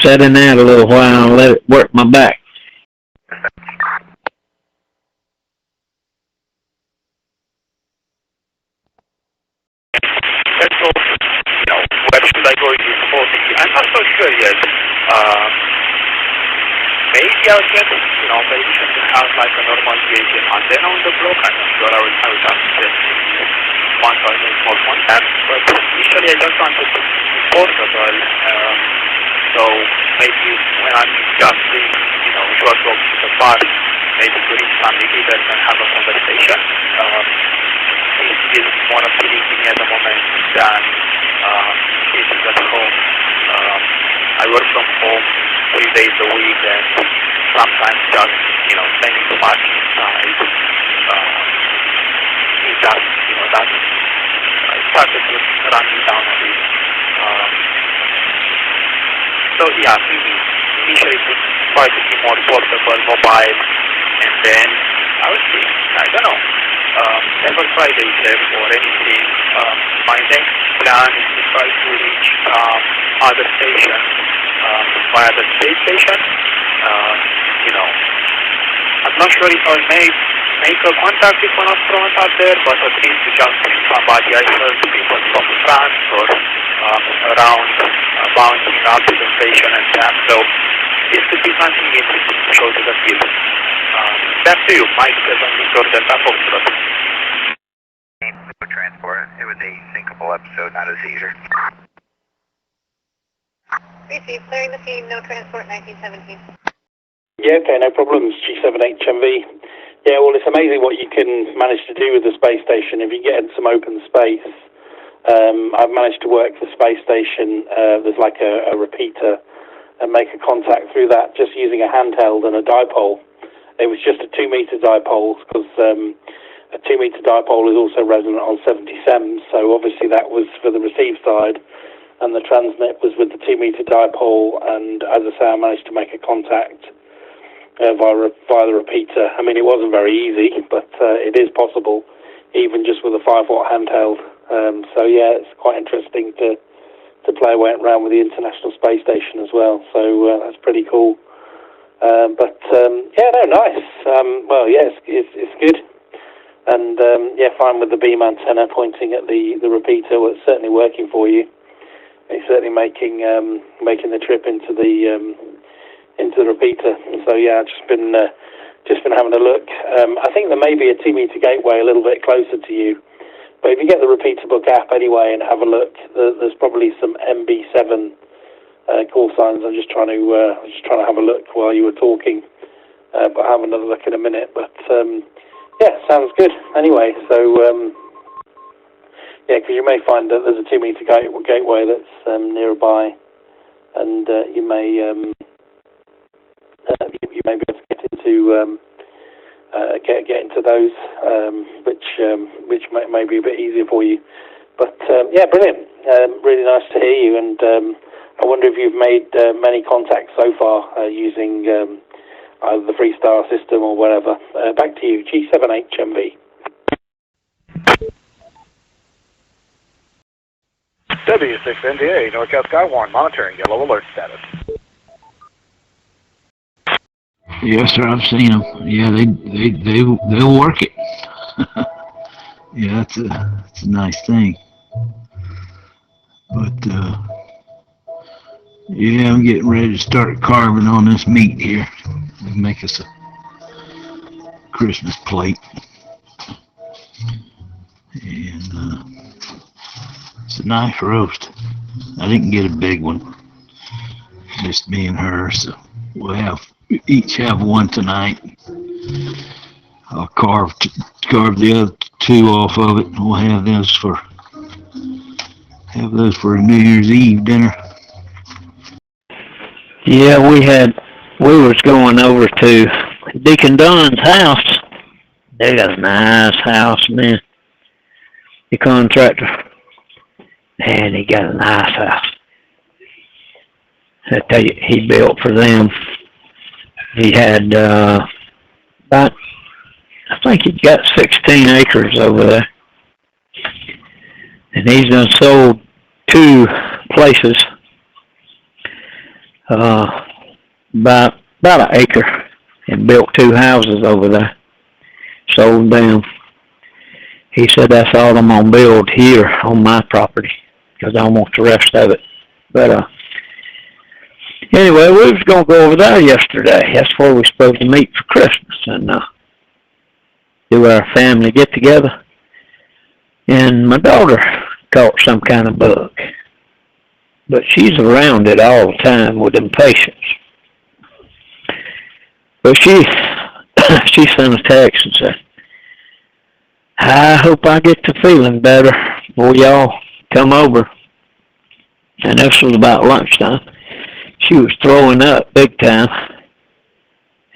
sit in that a little while and let it work my back. Where should I go in this whole thing? I'm not so sure yet. Maybe I'll get, permission to have like a normal VHF antenna on the block. I'm not sure I will just set once I make more contacts. But initially I just wanted to be portable. So maybe when I'm just doing, short walks to the park, maybe to reach some leaders and have a conversation. This is more appealing to me at the moment than sitting at home. I work from home 3 days a week and sometimes just, spending too much inside. It just, that started to run me down a bit. So yeah, initially to try to be more portable, mobile, and then I would see, I don't know. Never tried ASF or anything. My next plan is to try to reach other stations via the space station. I'm not sure if I'll make a contact with one astronaut out there, but at least to just somebody I heard people from France or around bouncing up to the station and that. So this could be something interesting to show to the kids. Back to you, Mike, Devon, Victor, Delta, Foxtrot. Transport. It was a syncopal episode, not a seizure. Receive, clearing the scene, no transport, 1917. Yeah, okay, no problems, G7HMV. Yeah, well, it's amazing what you can manage to do with the space station if you get in some open space. I've managed to work the space station, there's like a repeater, and make a contact through that just using a handheld and a dipole. It was just a 2-meter dipole, because a 2-meter dipole is also resonant on 70 SEMS, so obviously that was for the receive side, and the transmit was with the 2-meter dipole, and as I say, I managed to make a contact via the repeater. I mean, it wasn't very easy, but it is possible, even just with a 5-watt handheld. So yeah, it's quite interesting to play around with the International Space Station as well. So that's pretty cool. Yeah, no, nice. Well, yeah, it's good. And yeah, fine with the beam antenna pointing at the repeater. Well, it's certainly working for you. It's certainly making the trip into the repeater. So yeah, I've just been having a look. I think there may be a 2-meter gateway a little bit closer to you, but if you get the repeater book app anyway and have a look, there's probably some MB7 call signs. I'm just trying to have a look while you were talking, but I'll have another look in a minute. But yeah, sounds good. Anyway, so yeah, because you may find that there's a 2-meter gateway that's nearby, and you may be able to get into get into those, which may be a bit easier for you. But yeah, brilliant. Really nice to hear you, and I wonder if you've made many contacts so far using either the Freestar system or whatever. Back to you, G7HMV. W6NDA, NorCal Skywarn, monitoring yellow alert status. Yes, sir. I've seen them. Yeah, they'll work it. Yeah, it's a nice thing. But yeah, I'm getting ready to start carving on this meat here. Make us a Christmas plate. And it's a nice roast. I didn't get a big one, just me and her, so we'll each have one tonight. I'll carve the other 2 off of it, and we'll have those for New Year's Eve dinner. Yeah, we was going over to Deacon Dunn's house. They got a nice house, man. The contractor, and he got a nice house that he built for them. He had about, I think he got 16 acres over there, and he's done sold 2 places, about an acre, and built 2 houses over there. Sold them. He said, that's all I'm gonna build here on my property, because I want the rest of it. But anyway, we was gonna go over there yesterday. That's where we were supposed to meet for Christmas and do our family get together. And my daughter caught some kind of bug, but she's around it all the time with impatience. But she sent a text and said, I hope I get to feeling better before y'all come over. And this was about lunchtime. She was throwing up big time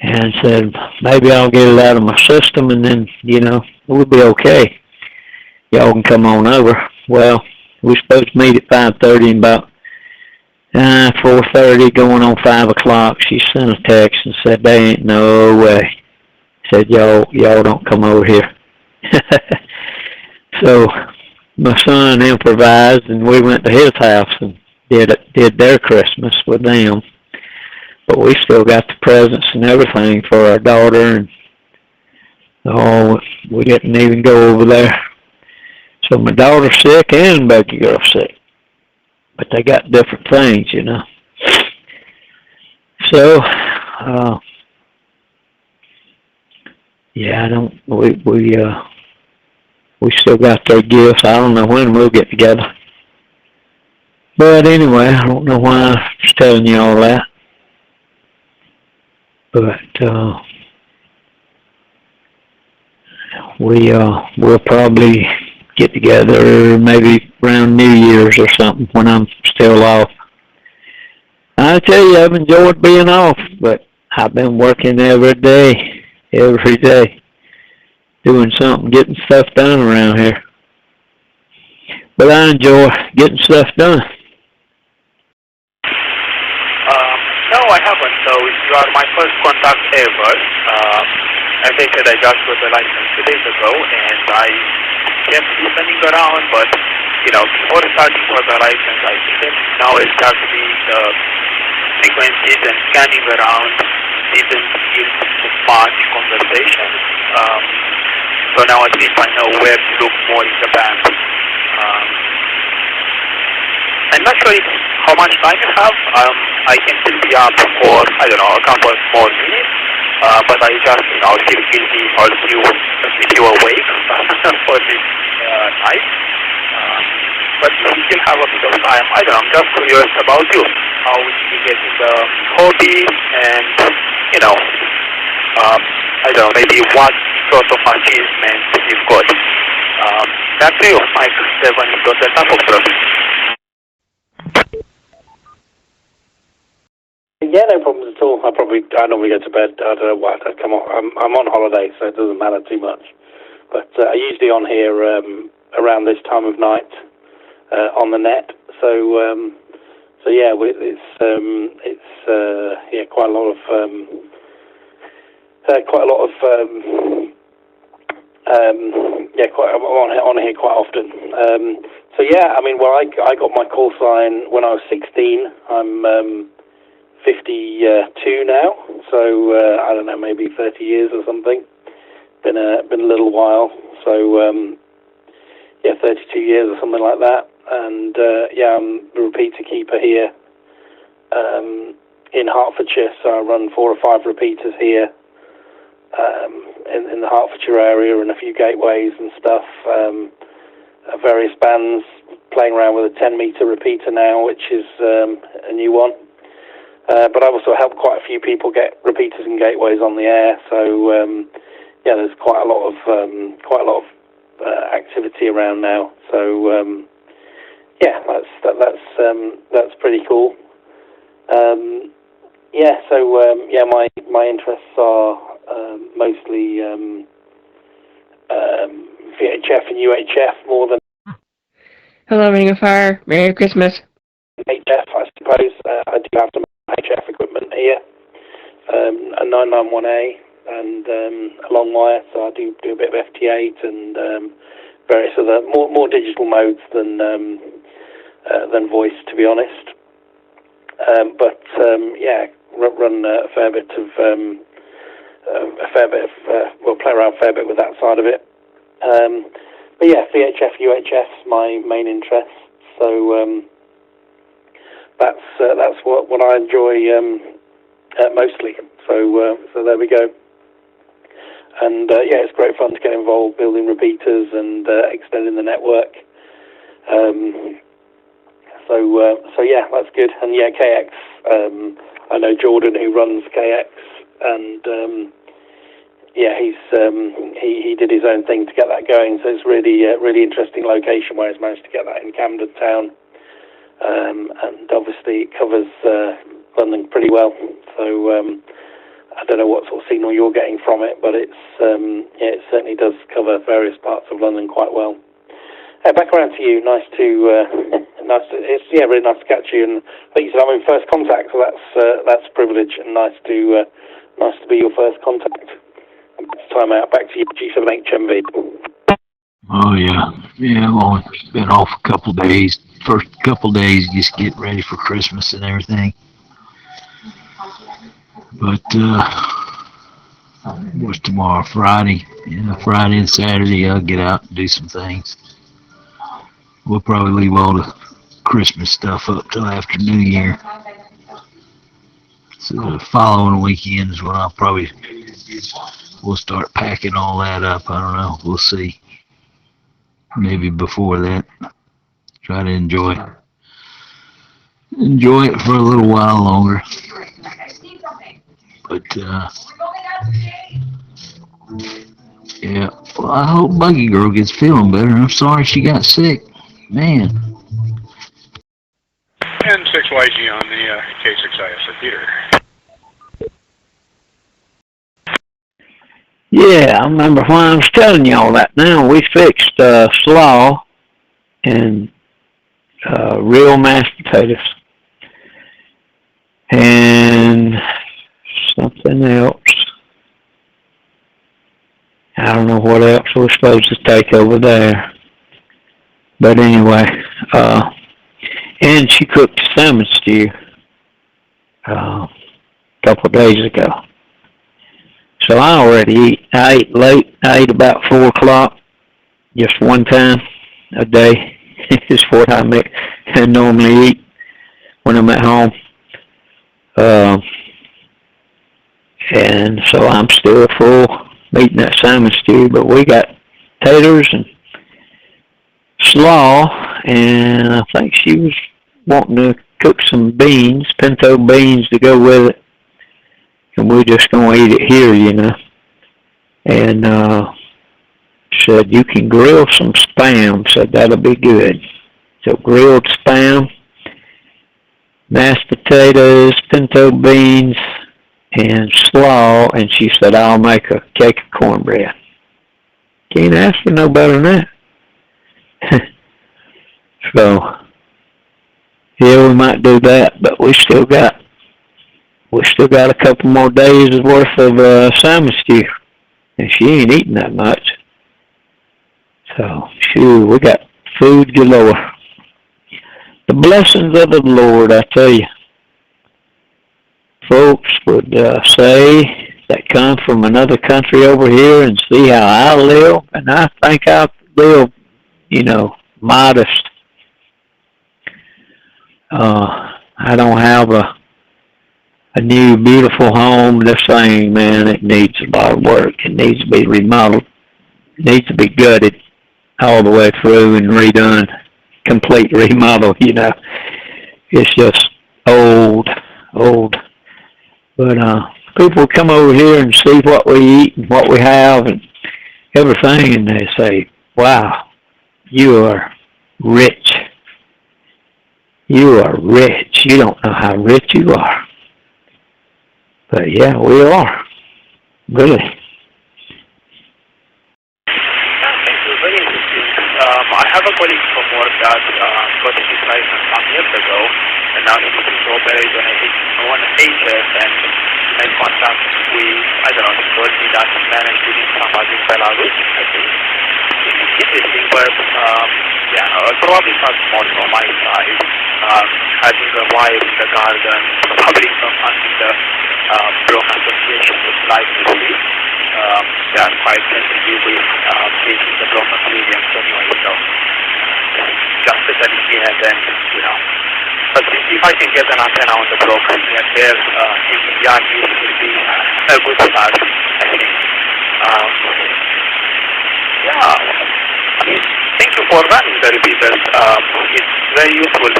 and said, maybe I'll get it out of my system and then, we'll be okay. Y'all can come on over. Well, we're supposed to meet at 5:30 and about 4:30 going on 5 o'clock. She sent a text and said, there ain't no way. Said, y'all don't come over here. So my son improvised and we went to his house, and did their Christmas with them. But we still got the presents and everything for our daughter, and we didn't even go over there. So my daughter's sick and Becky girl's sick, but they got different things, you know. So, yeah, we still got their gifts. I don't know when we'll get together. But anyway, I don't know why I was telling you all that. But we'll probably get together maybe around New Year's or something when I'm still off. I tell you, I've enjoyed being off, but I've been working every day, doing something, getting stuff done around here. But I enjoy getting stuff done. No, I haven't. So you are my first contact ever. As I said, I just got the license 2 days ago, and I kept spinning around, but, you know, before starting for the license, I didn't. Now I start doing the frequencies and scanning around, didn't feel much conversation. So now at least I know where to look more in the band. I'm not sure how much time you have. I can still be up for, I don't know, a couple more minutes. But I just, you know, feel guilty or keep you awake for this night. But if you still have a bit of time, I don't know, I'm just curious about you. How you get in the hobby and, you know, I don't know, maybe what sort of achievement you've got. Back to you, Mike 7 got the top of traffic. Yeah, no problems at all. I normally go to bed. I don't know what. Come on, I'm on holiday, so it doesn't matter too much. But I'm usually on here around this time of night on the net. So yeah, it's quite a lot of I'm on here quite often. So yeah, I mean, well, I got my call sign when I was 16. I'm 52 now, so I don't know, maybe 30 years or something. Been a little while, so 32 years or something like that. And I'm the repeater keeper here in Hertfordshire, so I run 4 or 5 repeaters here in the Hertfordshire area and a few gateways and stuff. Various bands, playing around with a 10-meter repeater now, which is a new one. But I also help quite a few people get repeaters and gateways on the air. So there's quite a lot of activity around now. So that's pretty cool. My interests are mostly VHF and UHF more than. Hello, Ring of Fire. Merry Christmas. HF, I suppose. I do have some HF equipment here, a 991A and a long wire, so I do a bit of FT8 and various other more digital modes than voice, to be honest. Run a fair bit of play around a fair bit with that side of it. VHF, UHF's my main interest, so that's what I enjoy mostly. So there we go. And it's great fun to get involved building repeaters and extending the network. That's good. And KX. I know Jordan who runs KX, and he did his own thing to get that going. So it's really interesting location where he's managed to get that in Camden Town. And obviously it covers London pretty well. So I don't know what sort of signal you're getting from it, but it certainly does cover various parts of London quite well. Back around to you. It's really nice to catch you. And like you said, I'm in first contact, so that's a privilege and nice to be your first contact. Time out. Back to you, G7HMV. Oh yeah. Well, it's been off a couple of days. first couple days just get ready for Christmas and everything. But what's tomorrow? Friday. Yeah, Friday and Saturday I'll get out and do some things. We'll probably leave all the Christmas stuff up till after New Year. So the following weekend is when we'll start packing all that up. I don't know. We'll see. Maybe before that. Try to enjoy it for a little while longer. But yeah. Well, I hope Buggy Girl gets feeling better. I'm sorry she got sick. Man. And 6YG on the K6IS Peter. Yeah, I remember when I was telling you all that. Now we fixed slaw and real mashed potatoes and something else. I don't know what else we're supposed to take over there. But anyway, and she cooked salmon stew a couple of days ago. So I ate late. I ate about 4 o'clock, just one time a day. Is what I normally eat when I'm at home. And so I'm still full eating that salmon stew. But we got taters and slaw, and I think she was wanting to cook some beans, pinto beans to go with it. And we're just going to eat it here, you know. And said, you can grill some Spam. Said, that'll be good. So grilled Spam, mashed potatoes, pinto beans, and slaw. And she said, I'll make a cake of cornbread. Can't ask for no better than that. So, yeah, we might do that, but we still got a couple more days worth of salmon stew, and she ain't eating that much. So, shoot, we got food galore. The blessings of the Lord, I tell you. Folks would say that come from another country over here and see how I live, and I think I live, modest. I don't have a new beautiful home. This thing, man, it needs a lot of work. It needs to be remodeled. It needs to be gutted all the way through and redone. Complete remodel, It's just old. But people come over here and see what we eat and what we have and everything, and they say, wow, you are rich. You are rich. You don't know how rich you are. But yeah, we are. Really. Thank you. Very interesting. I have a colleague from work that got his license some years ago, and now he's looking to operate on an HS and made contact with, I don't know, he told me that he managed to meet somebody in Belarus, I think. It's interesting, but probably not small from my side. Having a wife in the garden, probably some under the Broke Association with licensing. They are quite sensitive with taking the broken premiums anyway, so just the telling and then, But if I can get an antenna on the broker and there, thinking, yeah, this will be a good start, I think. Thank you for running the repeaters. It's very useful,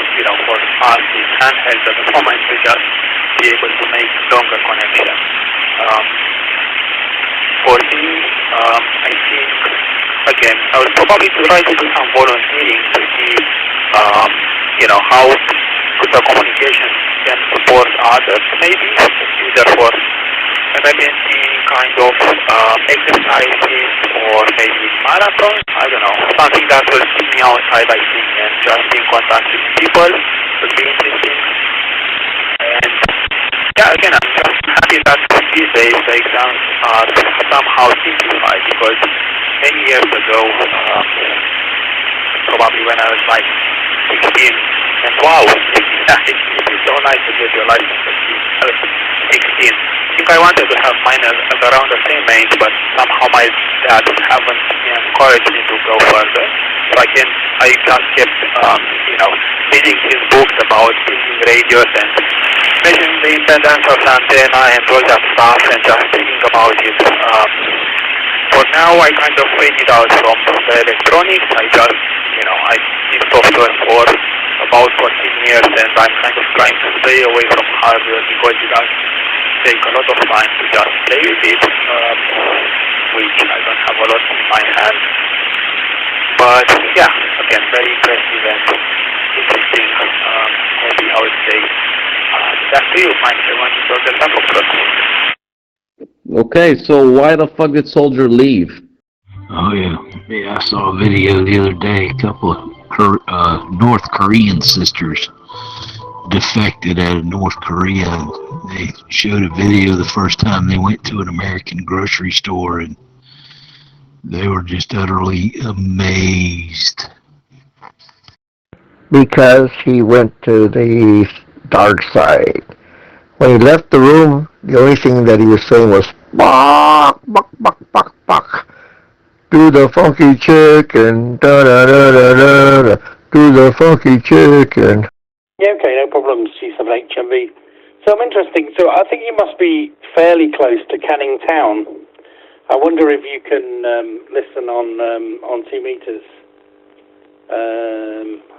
for us with handheld at the moment to just be able to make longer connections. For me, I think, again, I will probably try to do some volunteering to see, how the communication can support others, maybe, either for emergency kind of exercises or maybe marathon, I don't know, something that will keep me outside, I think, and just in contact with people will be interesting. And again, I'm just happy that these days the exams are somehow simplified, because many years ago, probably when I was like 16. And wow, it's so nice to get your license at 16. I think I wanted to have mine at around the same age, but somehow my dad haven't encouraged me to go further. So I just kept, reading his books about building radios and measuring the impedance of the antenna and all that stuff and just thinking about it. For now, I kind of faded out from the electronics. I just, I did software for about 14 years and I'm kind of trying to stay away from hardware because it does take a lot of time to just play with it, which I don't have a lot in my hands. But yeah, again, very impressive and interesting hobby, I would say. That's you, Mike. I want to talk the top of that. Okay, so why the fuck did Soldier leave? Oh yeah, I saw a video the other day. A couple of North Korean sisters defected out of North Korea. They showed a video the first time they went to an American grocery store, and they were just utterly amazed. Because he went to the dark side. When he left the room, the only thing that he was saying was, "Bok, bok, bok, bok, bok. Do the funky chicken, da-da-da-da-da, do the funky chicken." Yeah, okay, no problems, G78HMV. So I'm interesting. So I think you must be fairly close to Canning Town. I wonder if you can listen on 2 meters.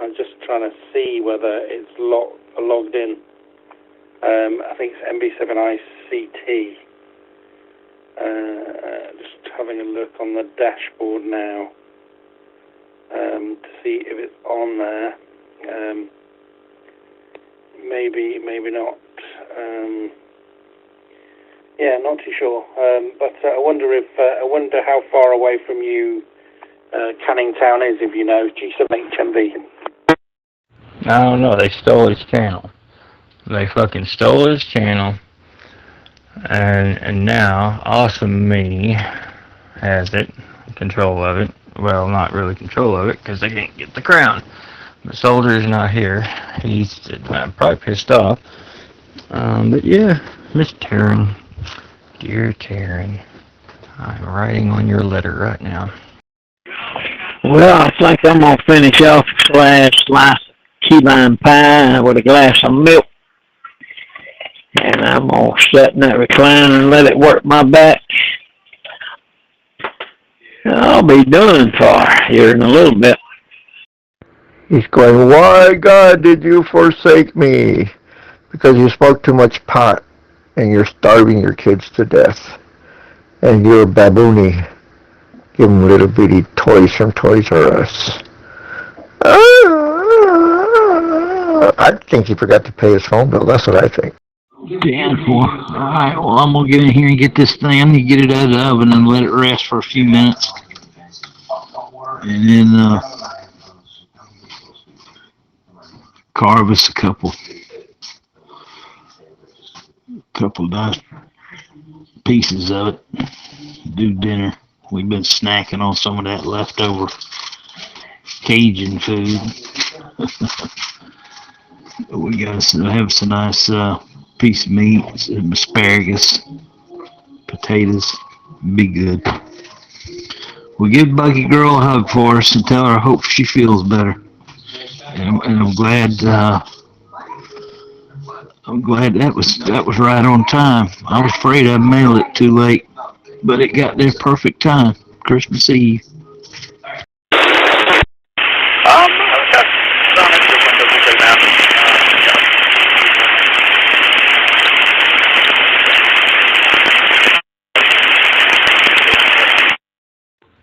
I'm just trying to see whether it's logged in. I think it's MB7ICT. Just having a look on the dashboard now to see if it's on there. Maybe not. Yeah, not too sure. But I wonder how far away from you Canning Town is, if you know, G78HMV. I don't know. They stole his channel. They fucking stole his channel. And now, Awesome Me has it, control of it. Well, not really control of it, because they can't get the crown. The Soldier's not here. He's probably pissed off. But yeah, Miss Taryn, dear Taryn, I'm writing on your letter right now. Well, I think I'm going to finish off a slice of key lime pie with a glass of milk. And I'm going to sit in that recliner and let it work my back. I'll be done for here in a little bit. He's going, "Why, God, did you forsake me? Because you smoke too much pot, and you're starving your kids to death. And you're a baboonie. Give them little bitty toys from Toys R Us." I think he forgot to pay his phone bill. That's what I think. 10-4. Alright, well, I'm going to get in here and get this thing. I need to get it out of the oven and let it rest for a few minutes. And then carve us a couple nice pieces of it. Do dinner. We've been snacking on some of that leftover Cajun food. We got to have some nice piece of meat, some asparagus, potatoes. Be good. We give Bucky Girl a hug for us and tell her I hope she feels better. And I'm glad that was right on time. I was afraid I'd mail it too late, but it got there perfect time. Christmas Eve.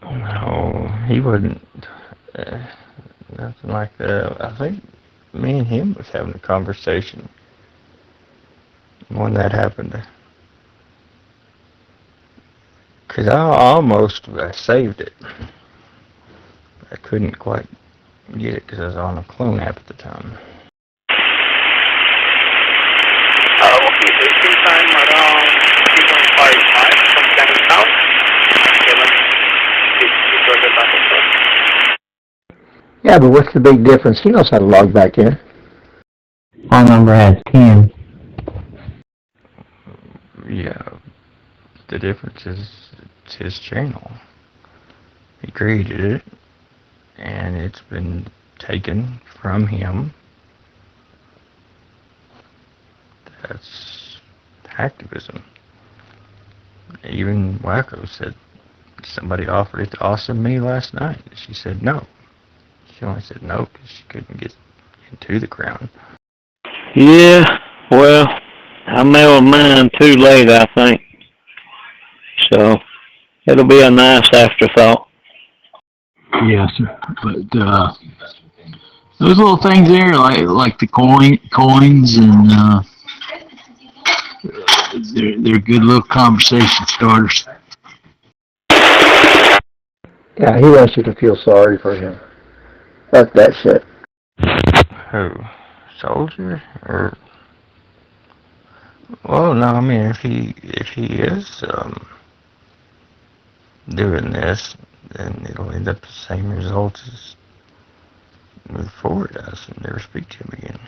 No, he wasn't. Nothing like that. I think me and him was having a conversation when that happened. Because I almost saved it. I couldn't quite get it because I was on a clone app at the time. Okay, so it's time around 3.55 from Canning Town. Yeah, but what's the big difference? He knows how to log back in. Phone number has 10. Yeah, the difference is it's his channel. He created it, and it's been taken from him. That's activism. Even Wacko said somebody offered it to Austin me last night. She said no. She only said no because she couldn't get into the crown. Yeah, well, I mailed mine too late, I think. So, it'll be a nice afterthought. Yes, sir. But those little things there, like the coins, and they're good little conversation starters. Yeah, he wants you to feel sorry for him. Fuck that shit. Who? Soldier? Or well, no. I mean, if he is doing this, then it'll end up the same results as move forward does and never speak to him again.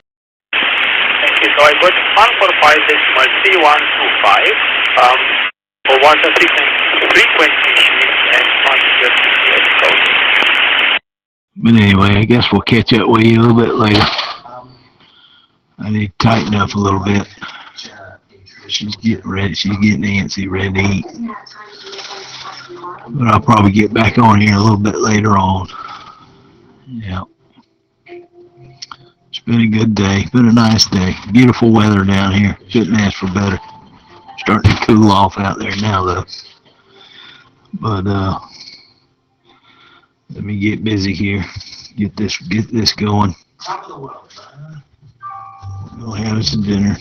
Thank you. So I got 145.3125 for water frequency shift and not just GPS code. But anyway, I guess we'll catch up with you a little bit later. I need to tighten up a little bit. She's getting ready. She's getting antsy, ready to eat. But I'll probably get back on here a little bit later on. Yeah. It's been a good day. Been a nice day. Beautiful weather down here. Couldn't ask for better. Starting to cool off out there now, though. But let me get busy here. Get this going. We'll have us a dinner.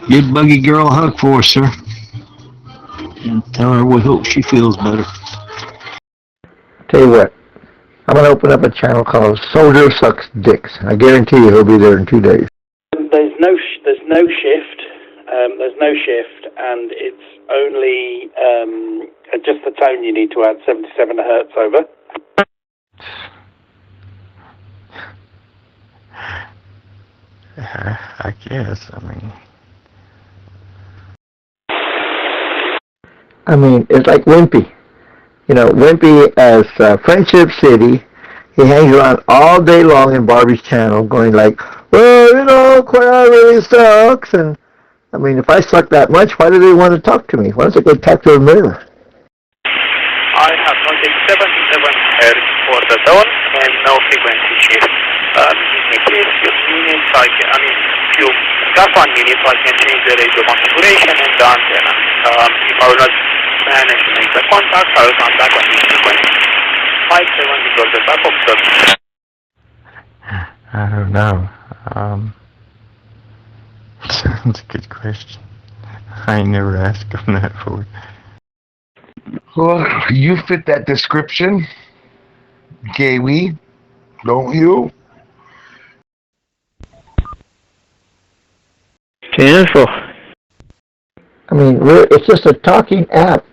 Give Buggy Girl a hug for us, sir. And tell her we hope she feels better. Tell you what, I'm going to open up a channel called Soldier Sucks Dicks. I guarantee you he'll be there in 2 days. There's no shift. There's no shift, and it's only just the tone you need to add 77 hertz over. I guess. I mean, it's like Wimpy. You know, Wimpy as Friendship City, he hangs around all day long in Barbie's channel going like, well, you know, Choir really sucks. And, I mean, if I suck that much, why do they want to talk to me? Why don't they go talk to a mirror? I have noted 77 hertz for the tone and no frequency shift. In case you minutes, if you got 1 minute, I can change the radio configuration and the antenna. If I will not manage to make the contact, I will come back on this frequency. 57 is the type of service. I don't know. That's a good question. I ain't never asked him that before. Well, you fit that description, Kiwi, don't you? Beautiful. I mean, it's just a talking app.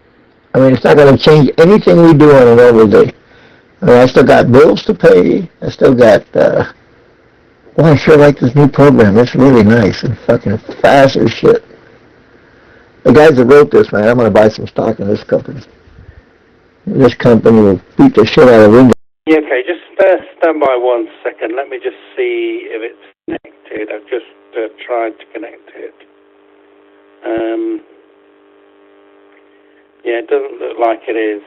I mean, it's not going to change anything we do on a normal day. I mean, I still got bills to pay. I still got, I sure like this new program. It's really nice and fucking fast as shit. The guys that wrote this, man, I'm going to buy some stock in this company. This company will beat the shit out of Windows. Yeah, okay, just stand by 1 second. Let me just see if it's connected. I've just tried to connect it. Yeah, it doesn't look like it is.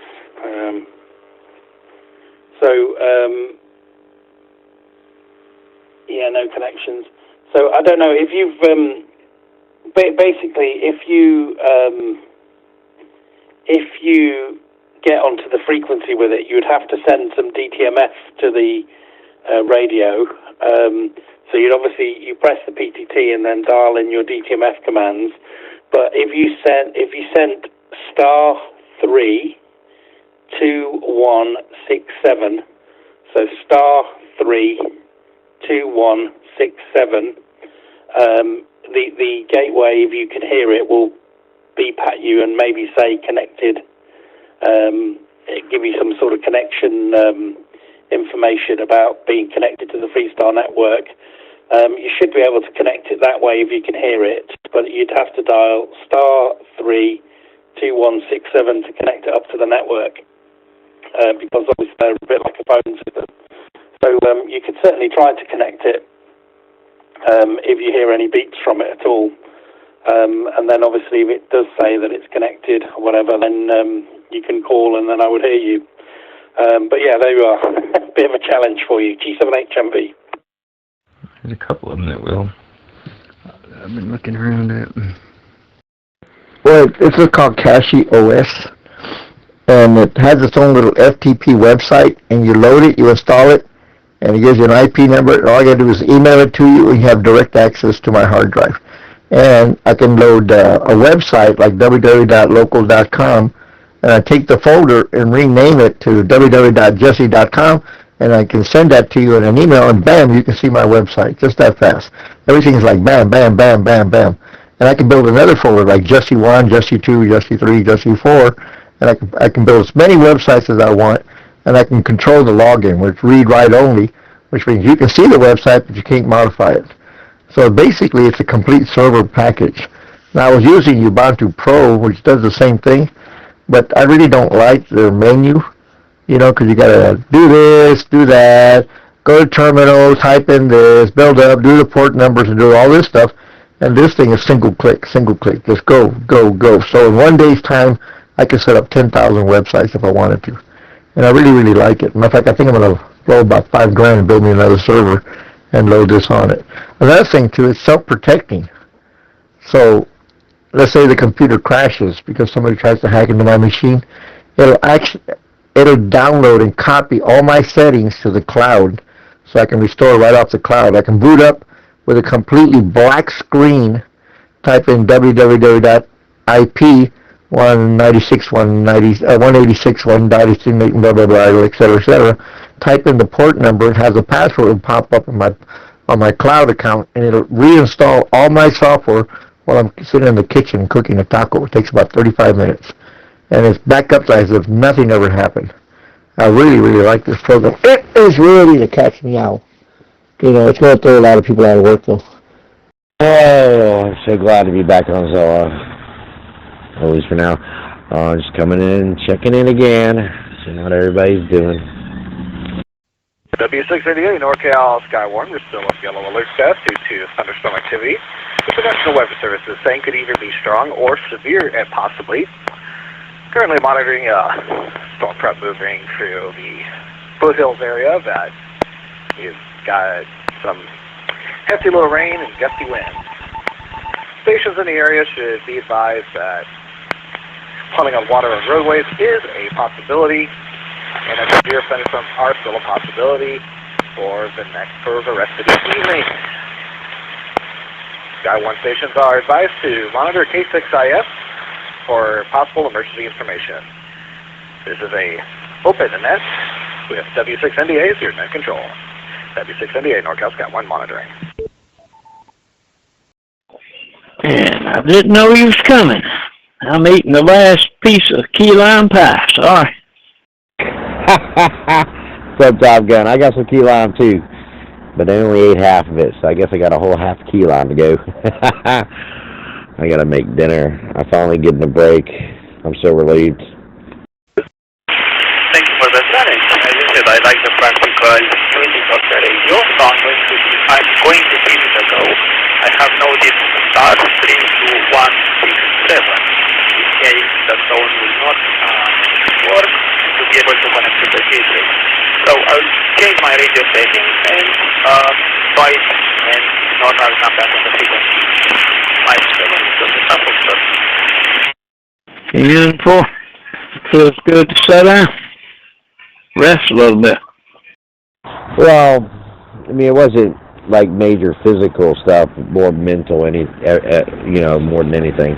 Yeah, no connections. So I don't know if you've basically if you get onto the frequency with it, you'd have to send some DTMF to the radio. So you'd obviously press the PTT and then dial in your DTMF commands. But if you sent *3 2167, so *3 2167, the gateway, if you can hear it, will beep at you and maybe say connected. give you some sort of connection information about being connected to the Freestar network. You should be able to connect it that way if you can hear it, but you'd have to dial *32167 to connect it up to the network, because obviously they're a bit like a phone system. So you could certainly try to connect it if you hear any beeps from it at all. And then obviously if it does say that it's connected or whatever, then you can call and then I would hear you. But yeah, there you are. A bit of a challenge for you. G78HMB. There's a couple of them that will. I've been looking around at. Well, it's called Cache OS, and it has its own little FTP website, and you load it, you install it, and it gives you an IP number, and all you gotta do is email it to you, and you have direct access to my hard drive. And I can load a website like www.local.com, and I take the folder and rename it to www.jesse.com, and I can send that to you in an email, and bam, you can see my website, just that fast. Everything is like bam, bam, bam, bam, bam. And I can build another folder like Jesse 1, Jesse 2, Jesse 3, Jesse 4, and I can build as many websites as I want, and I can control the login, which read-write only, which means you can see the website, but you can't modify it. So basically, it's a complete server package. Now, I was using Ubuntu Pro, which does the same thing, but I really don't like their menu, you know, because you got to do this, do that, go to terminal, type in this, build up, do the port numbers, and do all this stuff. And this thing is single click, just go, go, go. So in one day's time, I can set up 10,000 websites if I wanted to. And I really, really like it. Matter of fact, I think I'm going to blow about $5,000 and build me another server and load this on it. Another thing, too, it's self-protecting. So let's say the computer crashes because somebody tries to hack into my machine. It'll download and copy all my settings to the cloud so I can restore right off the cloud. I can boot up with a completely black screen, type in www.ip 186.193, blah, blah, blah, et cetera, type in the port number, it has a password will pop up on my cloud account, and it'll reinstall all my software while I'm sitting in the kitchen cooking a taco. It takes about 35 minutes. And it's back up as if nothing ever happened. I really, really like this program. It is ready to catch me out. You know, it's going to throw a lot of people out of work, though. Oh, I'm so glad to be back on Zoa. At least for now. Just coming in, checking in again, seeing how everybody's doing. W688 NorCal Skywarn, we're still up yellow alert status due to thunderstorm activity. The National Weather Service is saying could either be strong or severe and possibly. Currently monitoring storm front moving through the foothills area that is got some hefty little rain and gusty winds. Stations in the area should be advised that plumbing on water on roadways is a possibility, and that severe thunderstorms are still a possibility for the rest of the evening. Sky 1 stations are advised to monitor K6IF for possible emergency information. This is a open net with W6NDA as your net control. W6NDA NorCal Sky 1 monitoring. And I didn't know he was coming. I'm eating the last piece of key lime pie. Sorry. What's up, Top Gun? I got some key lime too, but I only ate half of it, so I guess I got a whole half key lime to go. I gotta make dinner. I finally getting a break. I'm so relieved. Thank you for the challenge. As you said, I like the practical using of the radio, so I'm going to give it a go. I have noted star 32167 in case the phone will not work to be able to connect to the gateway. So I'll change my radio settings and try it, and if not, I'll come back on the frequency. Beautiful. Feels good to sit down. Rest a little bit. Well, I mean, it wasn't like major physical stuff, more mental, more than anything.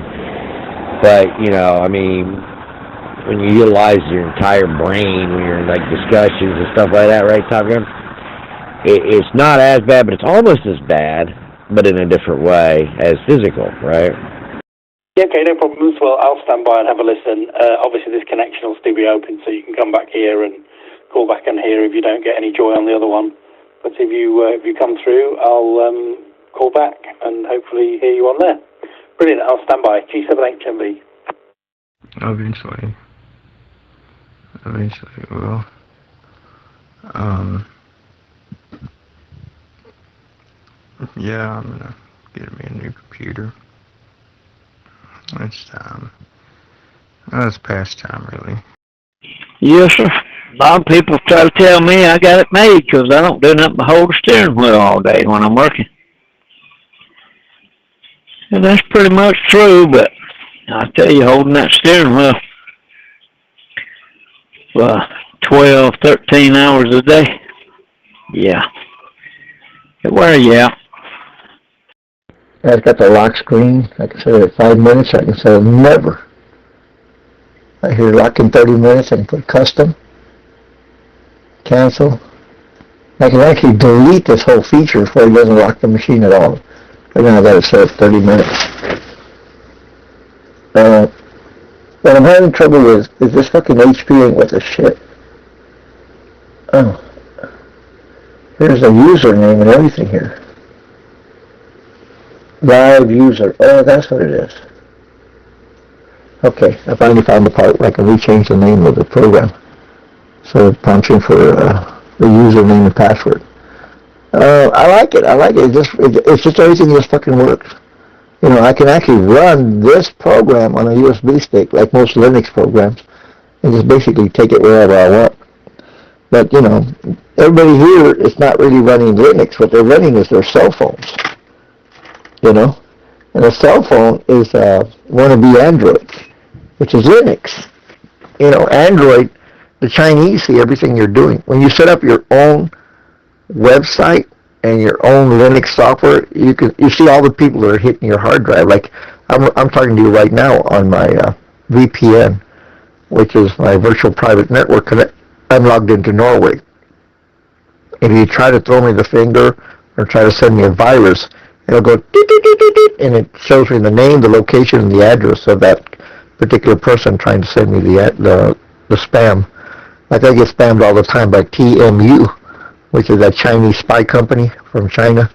But, I mean, when you utilize your entire brain when you're in like discussions and stuff like that, right, Top Gun? It's not as bad, but it's almost as bad, but in a different way as physical, right? Yeah, okay, no problems. Well, I'll stand by and have a listen. Obviously, this connection will still be open, so you can come back here and call back on here if you don't get any joy on the other one. But if you come through, I'll call back and hopefully hear you on there. Brilliant. I'll stand by. G7810B. Eventually it will. Yeah, I'm gonna get me a new computer. It's time. It's past time, really. Yes, sir. A lot of people try to tell me I got it made because I don't do nothing but hold the steering wheel all day when I'm working. And that's pretty much true, but I tell you, holding that steering wheel for 12, 13 hours a day, yeah, it wears you out. I've got the lock screen. I can set it at 5 minutes. I can set it never. I hear lock in 30 minutes. I can put custom, cancel. I can actually delete this whole feature before it doesn't lock the machine at all. Right now I've got it set at 30 minutes. What I'm having trouble with is this fucking HP ain't with the shit. Oh. Here's a username and everything here. Live user. Oh, that's what it is. Okay, I finally found the part where I can rechange the name of the program. So it prompts me for the username and password. I like it. It's just everything just fucking works. You know, I can actually run this program on a USB stick, like most Linux programs, and just basically take it wherever I want. But, you know, everybody here is not really running Linux. What they're running is their cell phones. You know? And a cell phone is wannabe Android, which is Linux. You know, Android, the Chinese see everything you're doing. When you set up your own website and your own Linux software, you see all the people that are hitting your hard drive. Like I'm talking to you right now on my VPN, which is my virtual private network. I'm logged into Norway. If you try to throw me the finger or try to send me a virus, it'll go and it shows me the name, the location, and the address of that particular person trying to send me the spam. Like I get spammed all the time by TMU, which is that Chinese spy company from China.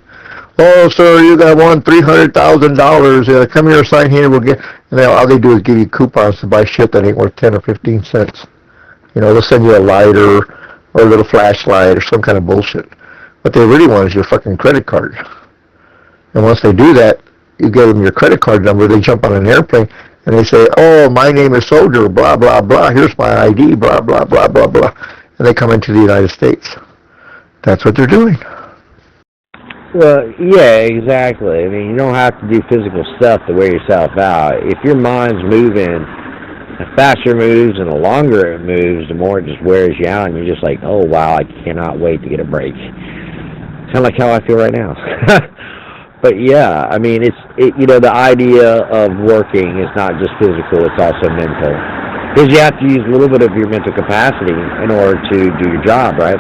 Oh, sir, you got won $300,000. Come here, sign here. We'll get. And then all they do is give you coupons to buy shit that ain't worth 10 or 15 cents. You know, they'll send you a lighter or a little flashlight or some kind of bullshit. What they really want is your fucking credit card. And once they do that, you give them your credit card number. They jump on an airplane and they say, "Oh, my name is Soldier. Blah blah blah. Here's my ID. Blah blah blah blah blah." And they come into the United States. That's what they're doing. Well, yeah, exactly. I mean, you don't have to do physical stuff to wear yourself out. If your mind's moving, the faster it moves and the longer it moves, the more it just wears you out, and you're just like, oh, wow, I cannot wait to get a break. Kind of like how I feel right now. But, yeah, I mean, you know, the idea of working is not just physical, it's also mental. Because you have to use a little bit of your mental capacity in order to do your job, right?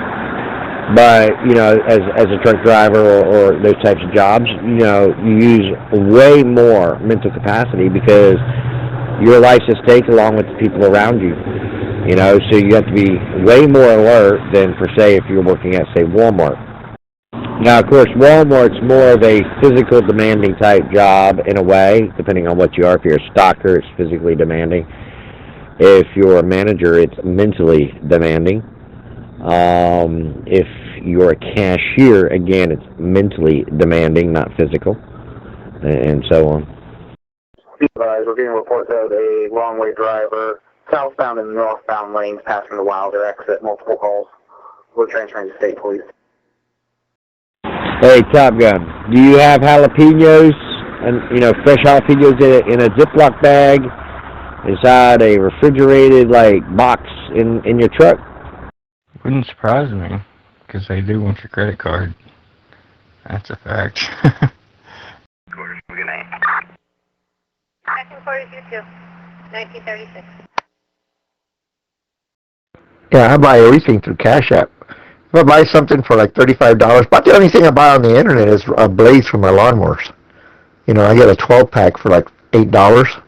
But, you know, as a truck driver or those types of jobs, you know, you use way more mental capacity because your life's at stake along with the people around you. You know, so you have to be way more alert than, per se, if you're working at, say, Walmart. Now, of course, Walmart's more of a physical demanding type job in a way, depending on what you are. If you're a stocker, it's physically demanding. If you're a manager, it's mentally demanding. If you're a cashier, again, it's mentally demanding, not physical, and so on. We're getting reports of a long-way driver, southbound and northbound lanes, passing the Wilder exit, multiple calls. We're transferring to state police. Hey, Top Gun, do you have jalapenos, and you know, fresh jalapenos in a Ziploc bag inside a refrigerated box in your truck? Wouldn't surprise me, because they do want your credit card. That's a fact. Good night. 1942, 1936. Yeah, I buy everything through Cash App. If I buy something for like $35, but the only thing I buy on the internet is blades for my lawnmowers. You know, I get a 12-pack for like $8.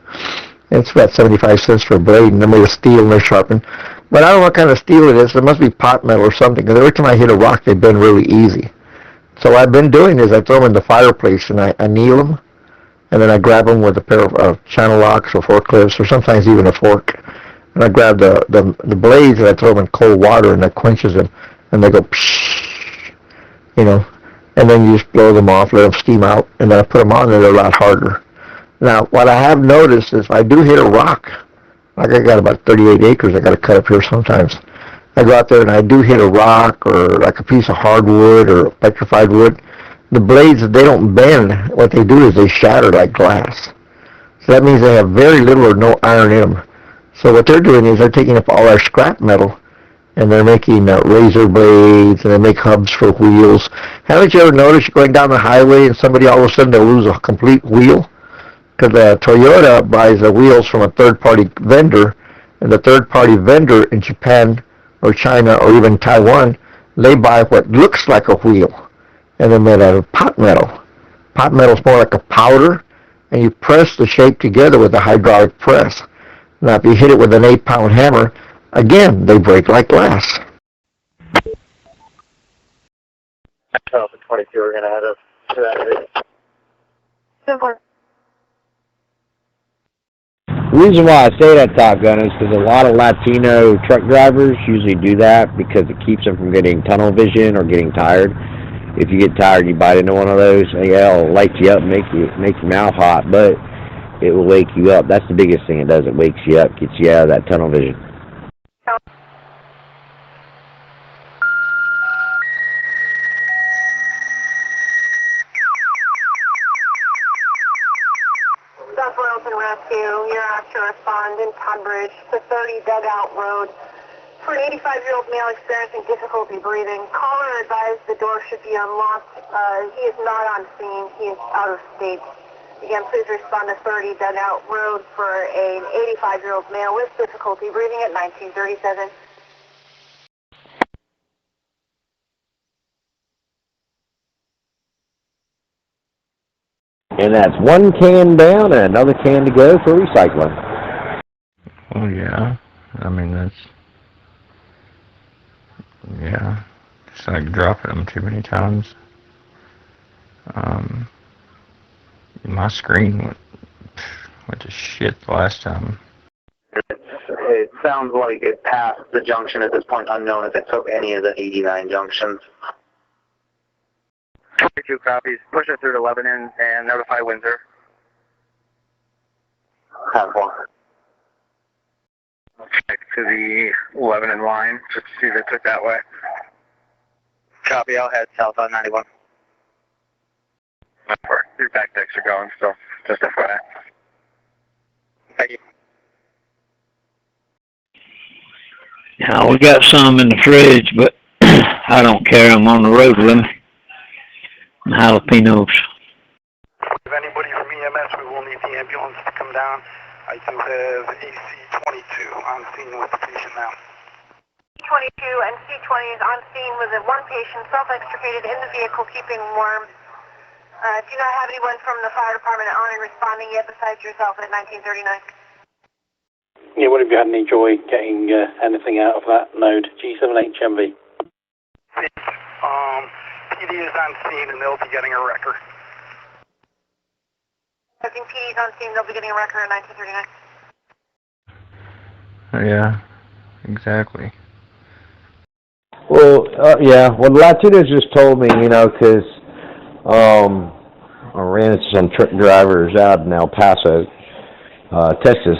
It's about 75 cents for a blade, and they're made of steel and they're sharpened. But I don't know what kind of steel it is. It must be pot metal or something, because every time I hit a rock, they bend really easy. So what I've been doing is I throw them in the fireplace, and I anneal them, and then I grab them with a pair of channel locks or fork clips, or sometimes even a fork. And I grab the blades, and I throw them in cold water, and that quenches them, and they go psh, you know. And then you just blow them off, let them steam out, and then I put them on, and they're a lot harder. Now, what I have noticed is if I do hit a rock, like I got about 38 acres I got to cut up here sometimes. I go out there and I do hit a rock or like a piece of hardwood or petrified wood. The blades, they don't bend. What they do is they shatter like glass. So that means they have very little or no iron in them. So what they're doing is they're taking up all our scrap metal and they're making razor blades and they make hubs for wheels. Haven't you ever noticed you're going down the highway and somebody all of a sudden they'll lose a complete wheel? Because Toyota buys the wheels from a third-party vendor, and the third-party vendor in Japan or China or even Taiwan, they buy what looks like a wheel, and they're made out of pot metal. Pot metal is more like a powder, and you press the shape together with a hydraulic press. Now, if you hit it with an 8-pound hammer, again, they break like glass. Charleston 22, we're going to head up to that area. Simple. The reason why I say that, Top Gun, is because a lot of Latino truck drivers usually do that because it keeps them from getting tunnel vision or getting tired. If you get tired, you bite into one of those, yeah, it'll light you up, make your mouth hot, but it will wake you up. That's the biggest thing it does. It wakes you up, gets you out of that tunnel vision. You're asked to respond in Tunbridge to 30 Dugout Road for an 85-year-old male experiencing difficulty breathing. Caller advised the door should be unlocked. He is not on scene. He is out of state. Again, please respond to 30 Dugout Road for an 85-year-old male with difficulty breathing at 1937. And that's one can down and another can to go for recycling. Oh, yeah. I mean, it's like dropping them too many times. My screen went to shit the last time. It sounds like it passed the junction at this point, unknown if it took any of the 89 junctions. 22 copies. Push it through to Lebanon and notify Windsor. Have one. Check to the Lebanon line just to see if it took that way. Copy, I'll head south on 91. Your back decks are going, so just FYI. Thank you. Now, we got some in the fridge, but I don't carry them on the road with me. Jalapenos. If anybody from EMS, we will need the ambulance to come down. I do have AC-22 on scene with the patient now. 22 and C-20 is on scene with one patient self-extricated in the vehicle, keeping warm. Do not have anyone from the fire department on and responding yet besides yourself at 1939. Yeah, what have you had any joy getting anything out of that node? G7HMV. PD is on scene and they'll be getting a record. I think PD is on scene, they'll be getting a record in 1939. Yeah, exactly. Well, yeah. Well, the Latinos just told me, because I ran into some truck drivers out in El Paso, Texas,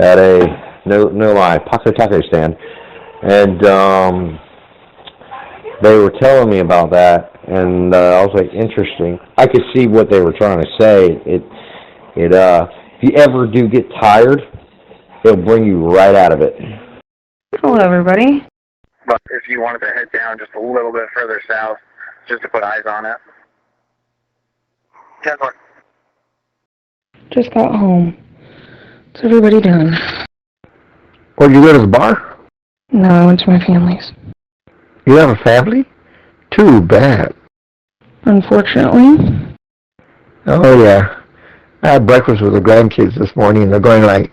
at a no lie taco stand, and they were telling me about that, and I was like, interesting. I could see what they were trying to say. If you ever do get tired, it'll bring you right out of it. Hello, everybody. But if you wanted to head down just a little bit further south, just to put eyes on it. 10-4. Just got home. Is everybody done? Where'd you go to the bar? No, I went to my family's. You have a family? Too bad. Unfortunately. Oh, yeah. I had breakfast with the grandkids this morning, and they're going like,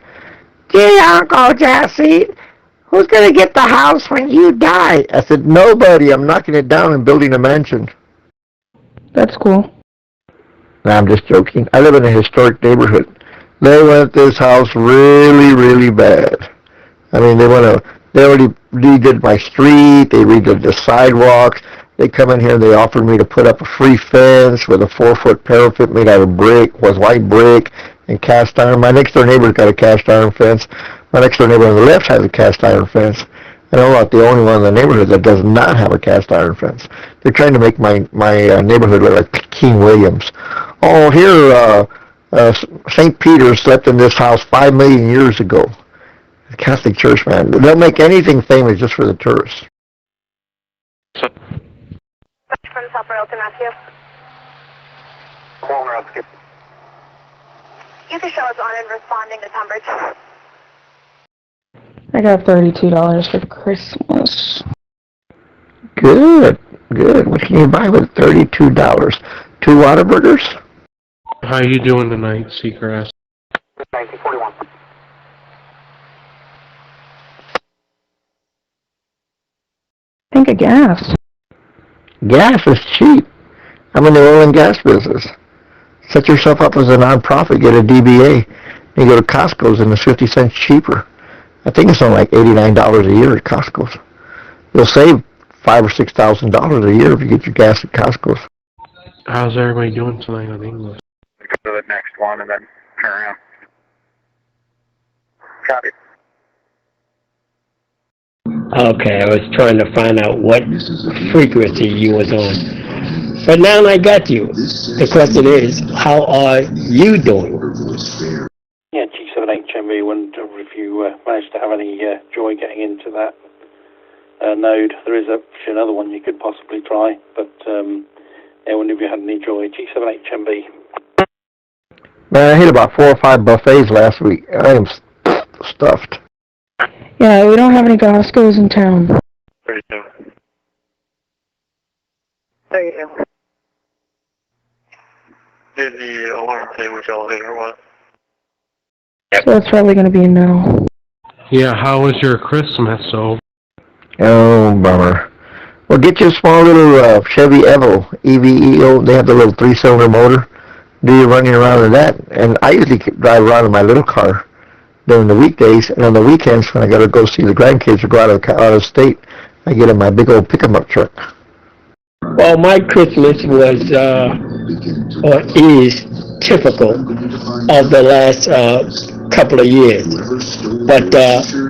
"Gee, Uncle Jesse, who's going to get the house when you die?" I said, "Nobody. I'm knocking it down and building a mansion." That's cool. No, I'm just joking. I live in a historic neighborhood. They want this house really, really bad. I mean, they already redid my street. They redid the sidewalks. They come in here and they offered me to put up a free fence with a 4-foot parapet made out of brick, was white brick and cast iron. My next door neighbor's got a cast iron fence. My next door neighbor on the left has a cast iron fence. And I'm not the only one in the neighborhood that does not have a cast iron fence. They're trying to make my neighborhood look like King William's. Oh, here, St. Peter slept in this house 5 million years ago. The Catholic Church, man. They'll make anything famous just for the tourists. From South Rail to Matthew. You can show us on and responding to Tunbridge. I got $32 for Christmas. Good, good. What can you buy with $32? 2 Whataburgers? How you doing tonight, Seacrest? 1941. Think of gas. Gas is cheap. I'm in the oil and gas business. Set yourself up as a nonprofit, get a DBA, and you go to Costco's and it's 50 cents cheaper. I think it's only like $89 a year at Costco's. You'll save $5,000 or $6,000 a year if you get your gas at Costco's. How's everybody doing tonight on English? Go to the next one and then turn around. Copy. Okay, I was trying to find out what frequency you was on. But now I got you. The question is, how are you doing? Yeah, G78HMB, wondered if you managed to have any joy getting into that node. There is actually another one you could possibly try, but I wonder if you had any joy. G78HMB. Man, I hit about 4 or 5 buffets last week. I am stuffed. Yeah, we don't have any Costco's in town. 32. 32. Did the alarm say which elevator was? So it's probably going to be a no. Yeah, how was your Christmas, so? Oh, bummer. Well, get you a small little Chevy Evo, EVEO. They have the little 3-cylinder motor. Do your running around in that. And I usually drive around in my little car during the weekdays, and on the weekends when I got to go see the grandkids or go out of state, I get in my big old pickup truck. Well, my Christmas was, or is, typical of the last couple of years. But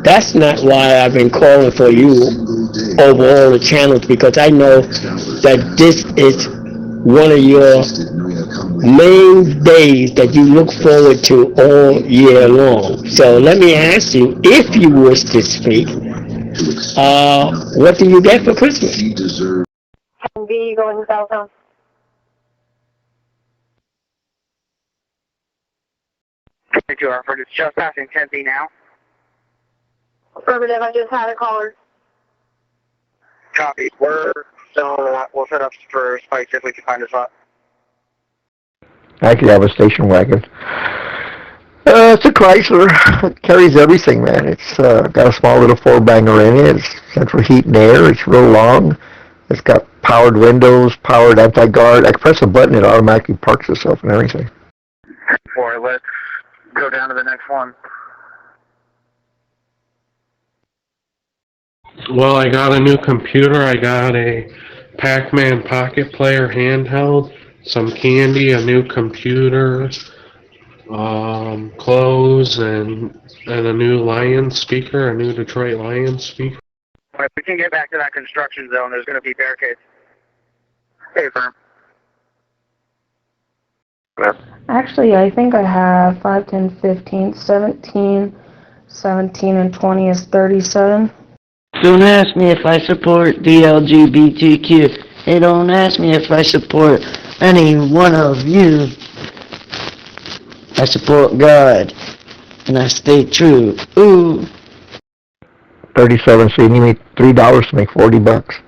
that's not why I've been calling for you over all the channels, because I know that this is one of your main days that you look forward to all year long. So let me ask you, if you wish to speak, what do you get for Christmas? B going southbound. Thank you, Hartford. It's just passing 10B now. Affirmative, I just had a caller. Copy. We'll set up for spikes if we can find a spot. I could have a station wagon. It's a Chrysler. It carries everything, man. It's got a small little 4-banger in it. It's central heat and air. It's real long. It's got powered windows, powered anti-guard. I can press a button, it automatically parks itself and everything. Boy, let's go down to the next one. Well, I got a new computer. I got a Pac-Man Pocket Player handheld, some candy, a new computer, clothes, and a new Lions speaker, a new Detroit Lions speaker. If we can get back to that construction zone, there's going to be barricades. Hey, firm. Actually, I think I have 5, 10, 15, 17, 17, and 20 is 37. Don't ask me if I support the LGBTQ. Hey, don't ask me if I support any one of you. I support God, and I stay true. Ooh. 37, so you need me $3 to make $40.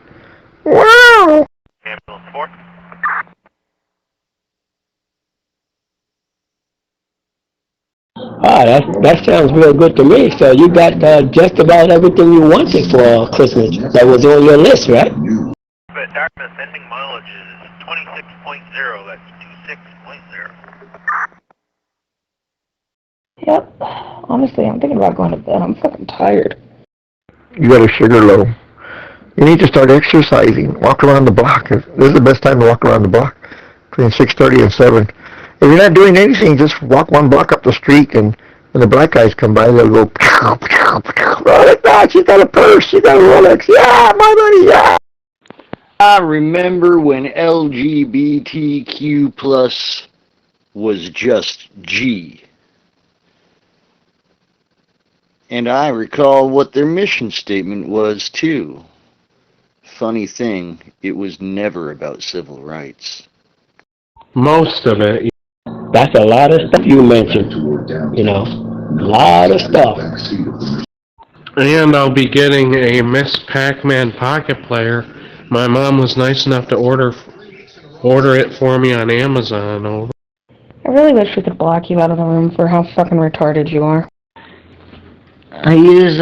Wow! Yeah, that sounds real good to me. So you got just about everything you wanted for Christmas that was on your list, right? But Dartmouth ending mileage is 26.0. That's 26.0. Yep. Honestly, I'm thinking about going to bed. I'm fucking tired. You got a sugar low. You need to start exercising. Walk around the block. This is the best time to walk around the block, between 6:30 and 7. If you're not doing anything, just walk one block up the street, and when the black guys come by, they'll go, pow, pow, pow. Oh, look at that, she's got a purse, she's got a Rolex. Yeah, my money, yeah. I remember when LGBTQ plus was just G. And I recall what their mission statement was, too. Funny thing, it was never about civil rights. Most of it. That's a lot of stuff you mentioned. You know, a lot of stuff. And I'll be getting a Miss Pac-Man pocket player. My mom was nice enough to order it for me on Amazon. I really wish we could block you out of the room for how fucking retarded you are. I use,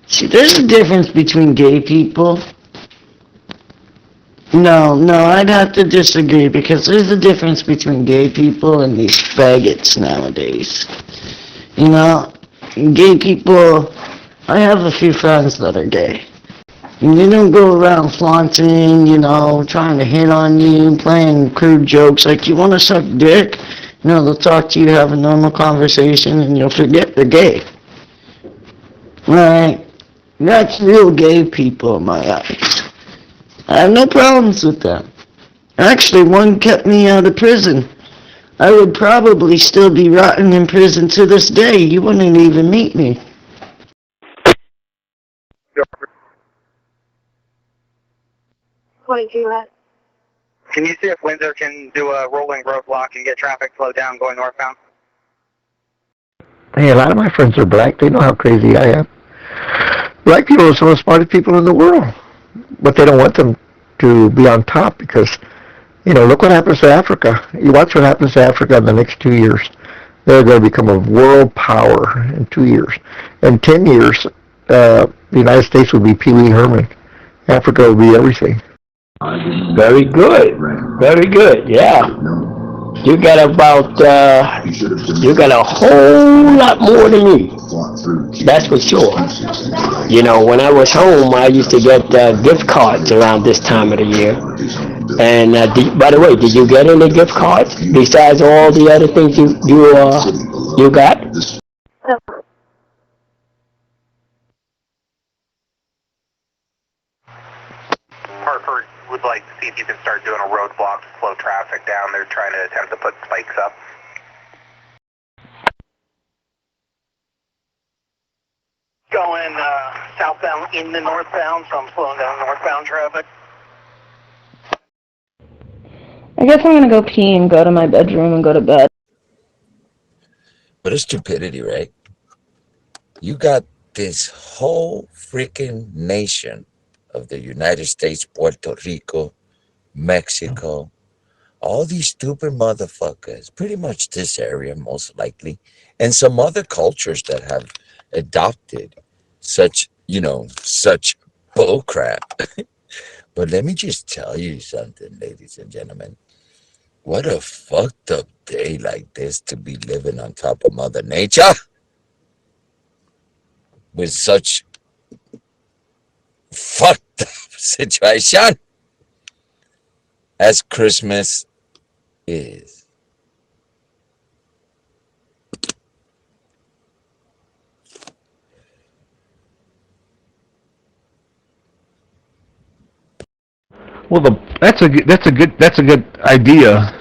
see, there's a difference between gay people. No, I'd have to disagree, because there's a difference between gay people and these faggots nowadays. You know, gay people, I have a few friends that are gay. And they don't go around flaunting, you know, trying to hit on you, playing crude jokes like, you want to suck dick? You know, they'll talk to you, have a normal conversation, and you'll forget they're gay. Right? That's real gay people in my eyes. I have no problems with them. Actually, one kept me out of prison. I would probably still be rotting in prison to this day. You wouldn't even meet me. Can you see if Windsor can do a rolling roadblock and get traffic slowed down going northbound? Hey, a lot of my friends are black. They know how crazy I am. Black people are some of the smartest people in the world. But they don't want them to be on top because, you know, look what happens to Africa. You watch what happens to Africa in the next 2 years. They're going to become a world power in 2 years. In 10 years, the United States will be Pee Wee Herman. Africa will be everything. Very good. Very good. Yeah. You got you got a whole lot more than me. That's for sure. You know, when I was home, I used to get gift cards around this time of the year. And by the way, did you get any gift cards besides all the other things you got? Hartford would like to see if you can start doing a roadblock to slow traffic down. They're trying to attempt to put spikes up. Going southbound into northbound, so I'm slowing down northbound traffic. I guess I'm gonna go pee and go to my bedroom and go to bed. What a stupidity, right? You got this whole freaking nation of the United States, Puerto Rico, Mexico, all these stupid motherfuckers, pretty much this area most likely, and some other cultures that have adopted such, you know, such bullcrap. But let me just tell you something, ladies and gentlemen. What a fucked up day like this to be living on top of Mother Nature with such fucked up situation as Christmas is. Well, that's a good idea.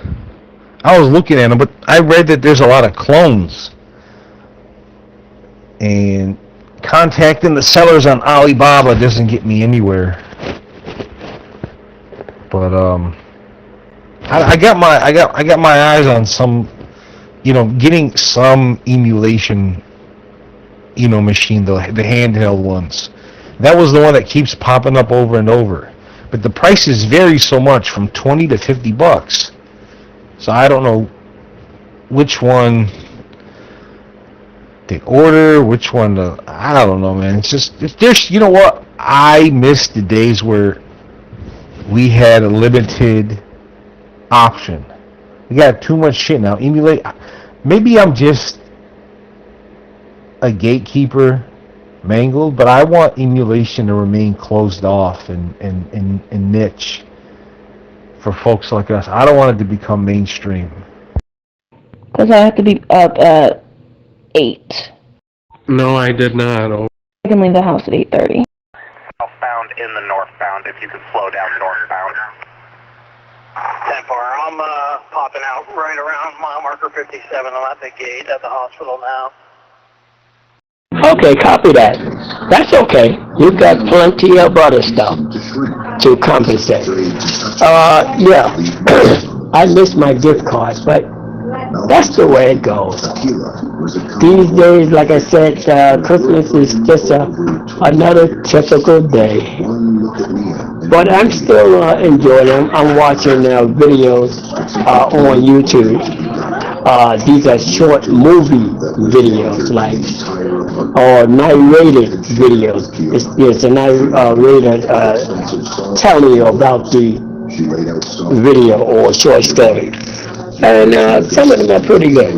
I was looking at them, but I read that there's a lot of clones, and contacting the sellers on Alibaba doesn't get me anywhere. But I got my eyes on some, you know, getting some emulation, you know, machine, the handheld ones. That was the one that keeps popping up over and over. But the prices vary so much, from $20 to $50. So I don't know which one they order, which one to, I don't know, man. There's, you know what? I miss the days where we had a limited option. We got too much shit now. Emulate. Maybe I'm just a gatekeeper, mangled, but I want emulation to remain closed off and niche for folks like us. I don't want it to become mainstream. Because I have to be up at 8. No, I did not. Oh. I can leave the house at 8:30. Southbound in the northbound, if you could slow down northbound. 10-4, I'm popping out right around mile marker 57. I'm at the gate at the hospital now. Okay, copy that. That's okay. You've got plenty of other stuff to compensate. Yeah, I missed my gift cards, but that's the way it goes. These days, like I said, Christmas is just another typical day. But I'm still enjoying them. I'm watching videos on YouTube. These are short movie videos, like, or narrated videos. It's a narrated telling you about the video or short story. And some of them are pretty good.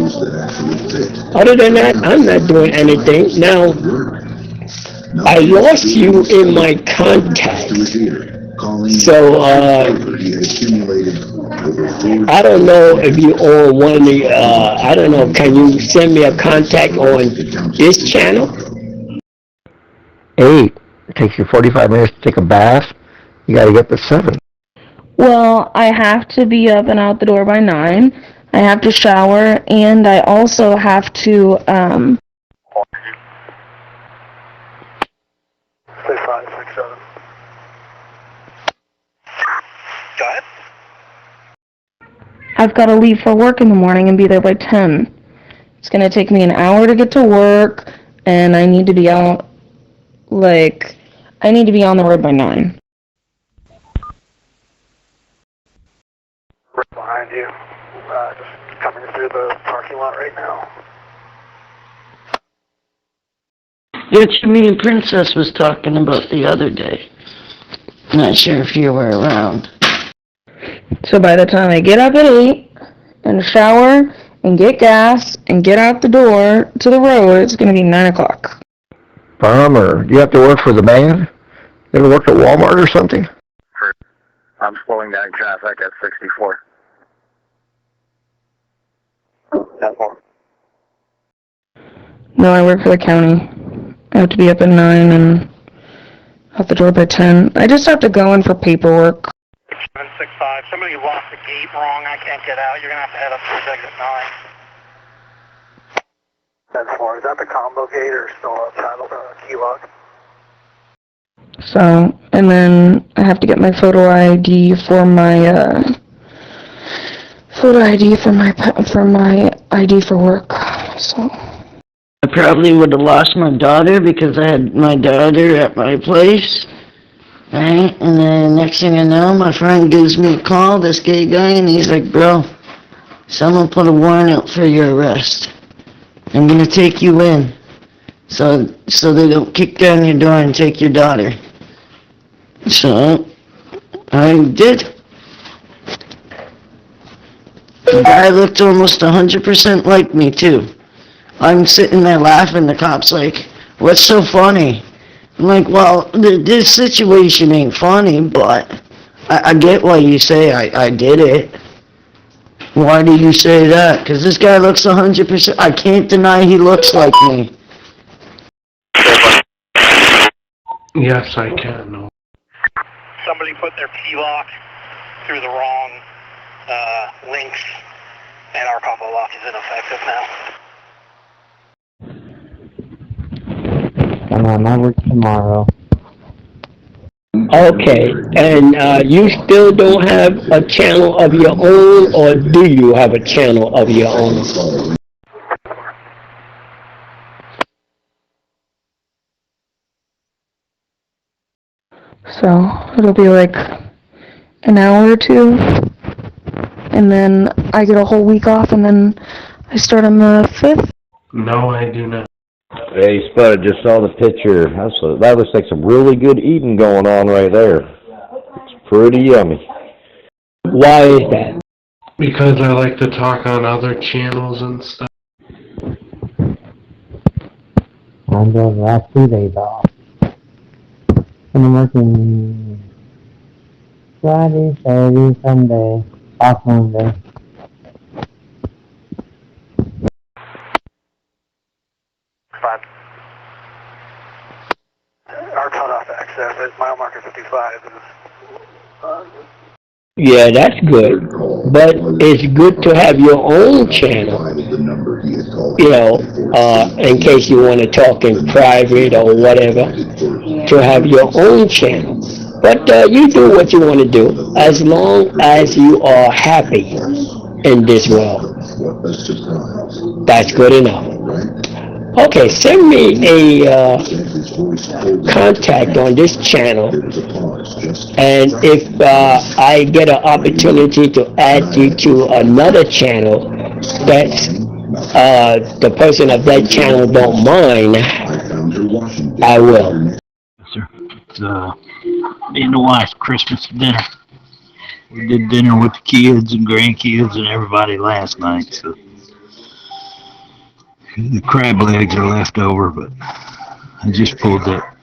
Other than that, I'm not doing anything. Now, I lost you in my contacts. So, I don't know if you own one of the, I don't know, can you send me a contact on this channel? 8. It takes you 45 minutes to take a bath. You got to get to 7. Well, I have to be up and out the door by 9. I have to shower, and I also have to, 6567. Go ahead. I've got to leave for work in the morning and be there by 10. It's going to take me an hour to get to work, and I need to be out, I need to be on the road by 9. Right behind you. Just coming through the parking lot right now. What you mean Princess was talking about the other day? Not sure if you were around. So by the time I get up at 8 and shower and get gas and get out the door to the road, it's going to be 9 o'clock. Bummer. Do you have to work for the man? You ever work at Walmart or something? I'm slowing down traffic at 64. 10-4. No, I work for the county. I have to be up at 9 and out the door by 10. I just have to go in for paperwork. 765. Somebody locked the gate wrong. I can't get out. You're going to have to head up to exit 9. 10-4. Is that the combo gate or still outside of the key lock? So, and then I have to get my photo ID for my ID for work. So I probably would have lost my daughter because I had my daughter at my place, right? And then next thing I know, my friend gives me a call, this gay guy, and he's like, bro, someone put a warrant out for your arrest. I'm gonna take you in, so they don't kick down your door and take your daughter. So I did. The guy looked almost 100% like me too. I'm sitting there laughing, the cop's like, what's so funny? I'm like, well, this situation ain't funny, but I get why you say I did it. Why do you say that? Because this guy looks 100%, I can't deny he looks like me. Yes, I can. No. Somebody put their P-lock through the wrong links, and our combo lock is ineffective now. I work tomorrow. Okay, and you still don't have a channel of your own, or do you have a channel of your own? So it'll be like an hour or two, and then I get a whole week off, and then I start on the 5th. No, I do not. Hey, Spud, I just saw the picture. That looks like some really good eating going on right there. It's pretty yummy. Why is that? Because I like to talk on other channels and stuff. I'm doing the last 2 days off. And I'm working Friday, Saturday, Sunday, off Monday. Our cutoff access at mile marker 55 is... Yeah, that's good. But it's good to have your own channel, you know, in case you want to talk in private or whatever, to have your own channel. But you do what you want to do, as long as you are happy in this world. That's good enough. Okay, send me a contact on this channel, and if I get an opportunity to add you to another channel that the person of that channel don't mind, I will. Sir, it's me and the wife's Christmas dinner. We did dinner with the kids and grandkids and everybody last night, so the crab legs are left over, but I just pulled that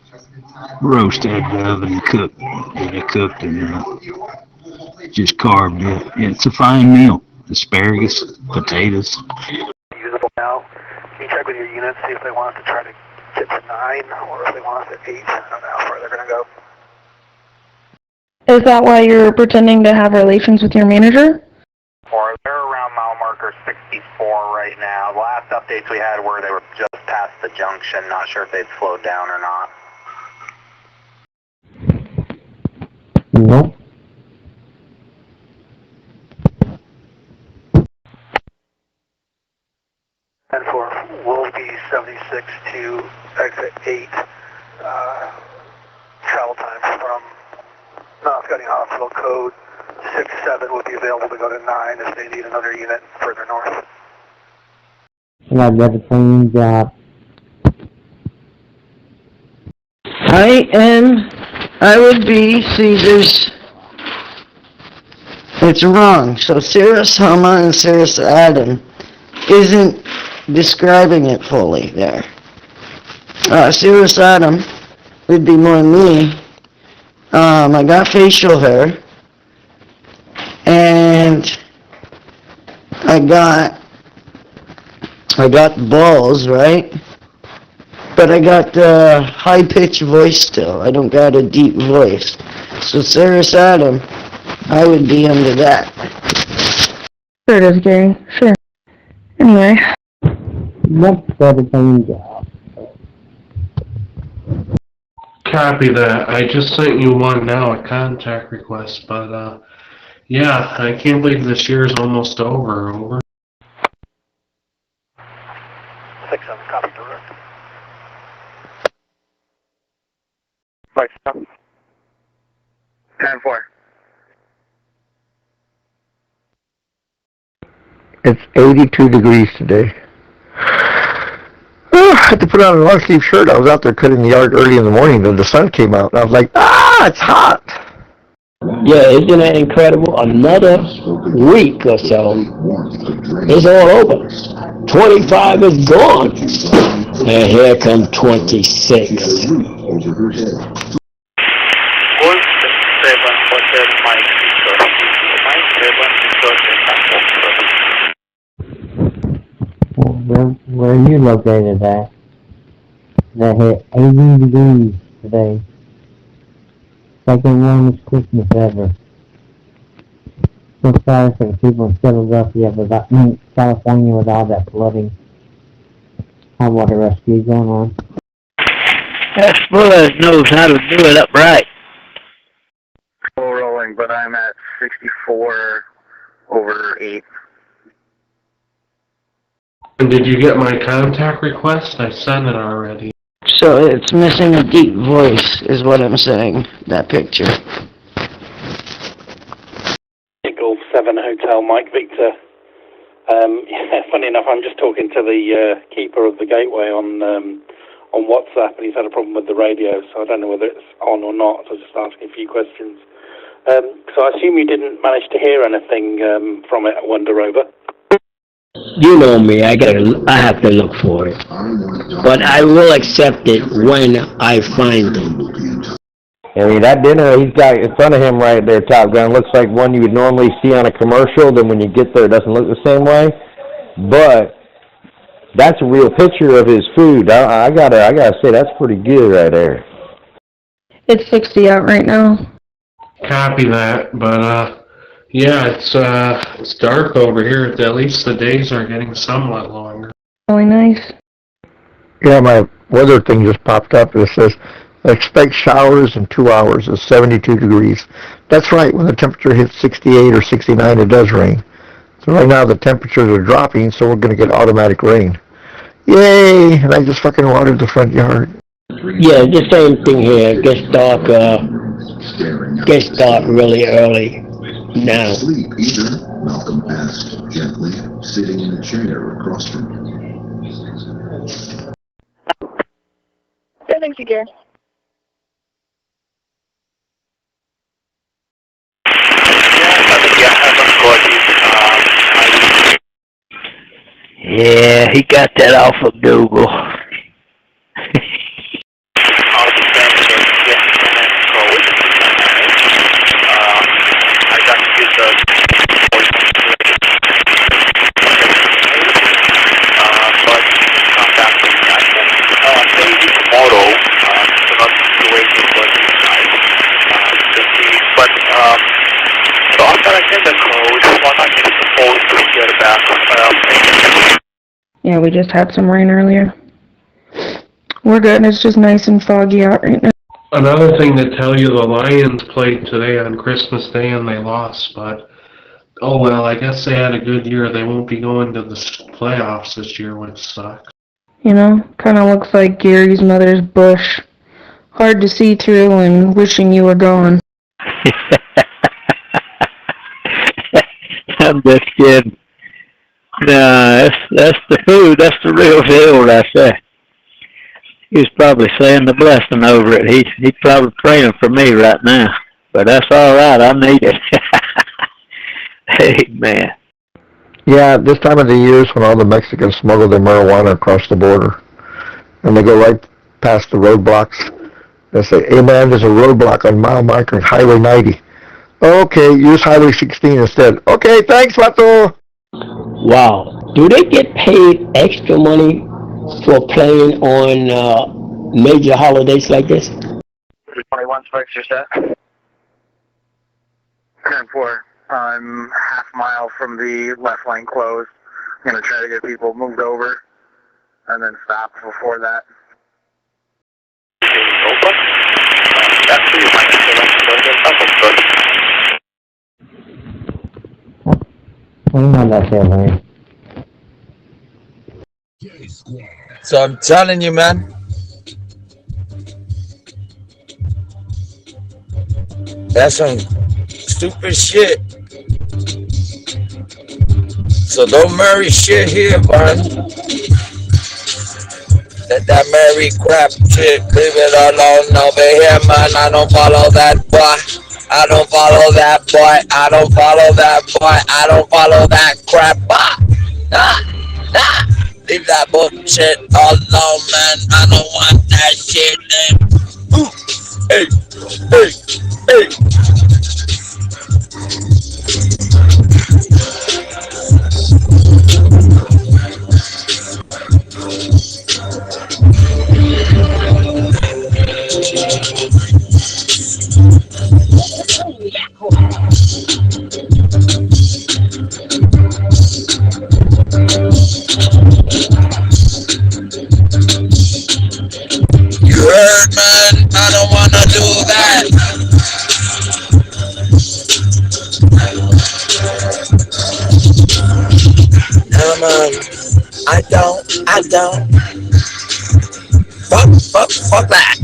roast out of the oven and cooked. That I cooked and just carved it. Yeah, it's a fine meal. Asparagus, potatoes. Usable now. Can you check with your units, see if they want us to try to get to 9 or if they want us at 8? I don't know how far they're going to go. Is that why you're pretending to have relations with your manager? Or they're around mile marker 64 right now. The last updates we had were they were just past the junction. Not sure if they'd slowed down or not. Nope. And for Wolfie 76 to exit 8, travel time from Scotty Hospital code 67 would be available to go to 9 if they need another unit further north. And I've got a clean job. I would be Caesar's. It's wrong. So Cirrus Homa and Cirrus Adam isn't describing it fully there. Cirrus Adam would be more me. I got facial hair. And I got balls, right? But I got high-pitched voice still. I don't got a deep voice. So Cirrus Adam, I would be under that. Sure it is, Gary. Sure. Anyway. Much better clean job. Copy that. I just sent you one now, a contact request, but yeah, I can't believe this year is almost over. 6-7, copy direct. Right, stop. 10-4. It's 82 degrees today. I had to put on a long-sleeve shirt. I was out there cutting the yard early in the morning, and the sun came out, and I was like, it's hot. Yeah, isn't that incredible? Another week or so, it's all over. 25 is gone. And here come 26. Where are you located at? They hit 80 degrees today. Second warmest Christmas ever. So sorry for the people in Philadelphia, California with all that flooding. Hot water rescue going on. That Spurs knows how to do it upright. Full rolling, but I'm at 64/8. And did you get my contact request? I sent it already. So it's missing a deep voice, is what I'm saying, that picture. Golf 7 Hotel Mike Victor. Yeah, funny enough, I'm just talking to the keeper of the gateway on WhatsApp, and he's had a problem with the radio, so I don't know whether it's on or not, so I was just asking a few questions. So I assume you didn't manage to hear anything from it at Wonder Rover? You know me, I have to look for it. But I will accept it when I find it. I mean, that dinner he's got in front of him right there, Top Gun, looks like one you would normally see on a commercial. Then when you get there, it doesn't look the same way. But that's a real picture of his food. I gotta say, that's pretty good right there. It's 60 out right now. Copy that, but yeah, it's dark over here. At least the days are getting somewhat longer. Really nice. Yeah, my weather thing just popped up. It says, expect showers in 2 hours. It's 72 degrees. That's right. When the temperature hits 68 or 69, it does rain. So right now the temperatures are dropping, so we're going to get automatic rain. Yay! And I just fucking watered the front yard. Yeah, the same thing here. It gets dark really early now. Sleep either, Malcolm asked gently, sitting in a chair across from him. Yeah, thanks, you, Gary. Yeah, he got that off of Google. Yeah, we just had some rain earlier. We're good. It's just nice and foggy out right now. Another thing to tell you, the Lions played today on Christmas Day and they lost, but oh well, I guess they had a good year. They won't be going to the playoffs this year, which sucks. You know, kind of looks like Gary's mother's bush. Hard to see through and wishing you were gone. I'm just kidding. No, that's the food. That's the real deal right there. He was probably saying the blessing over it. He's probably praying for me right now. But that's all right. I need it. Amen. Yeah, this time of the year is when all the Mexicans smuggle their marijuana across the border. And they go right past the roadblocks. They say, hey man, there's a roadblock on mile marker Highway 90. Okay, use Highway 16 instead. Okay, thanks, Vato. Wow. Do they get paid extra money for playing on major holidays like this? 21 spikes are set. 10-4. I'm half mile from the left lane closed. I'm going to try to get people moved over and then stop before that. Hang on that there, man. So I'm telling you, man. That's some stupid shit. So don't marry shit here, man. Let that marry crap shit, leave it alone over here, man. I don't follow that boy. I don't follow that boy. I don't follow that boy. I don't follow that crap. Leave that bullshit alone, man. I don't want that shit, man. Ooh. Hey, hey, hey. You heard, man? I don't wanna do that. No, man. I don't. Fuck that.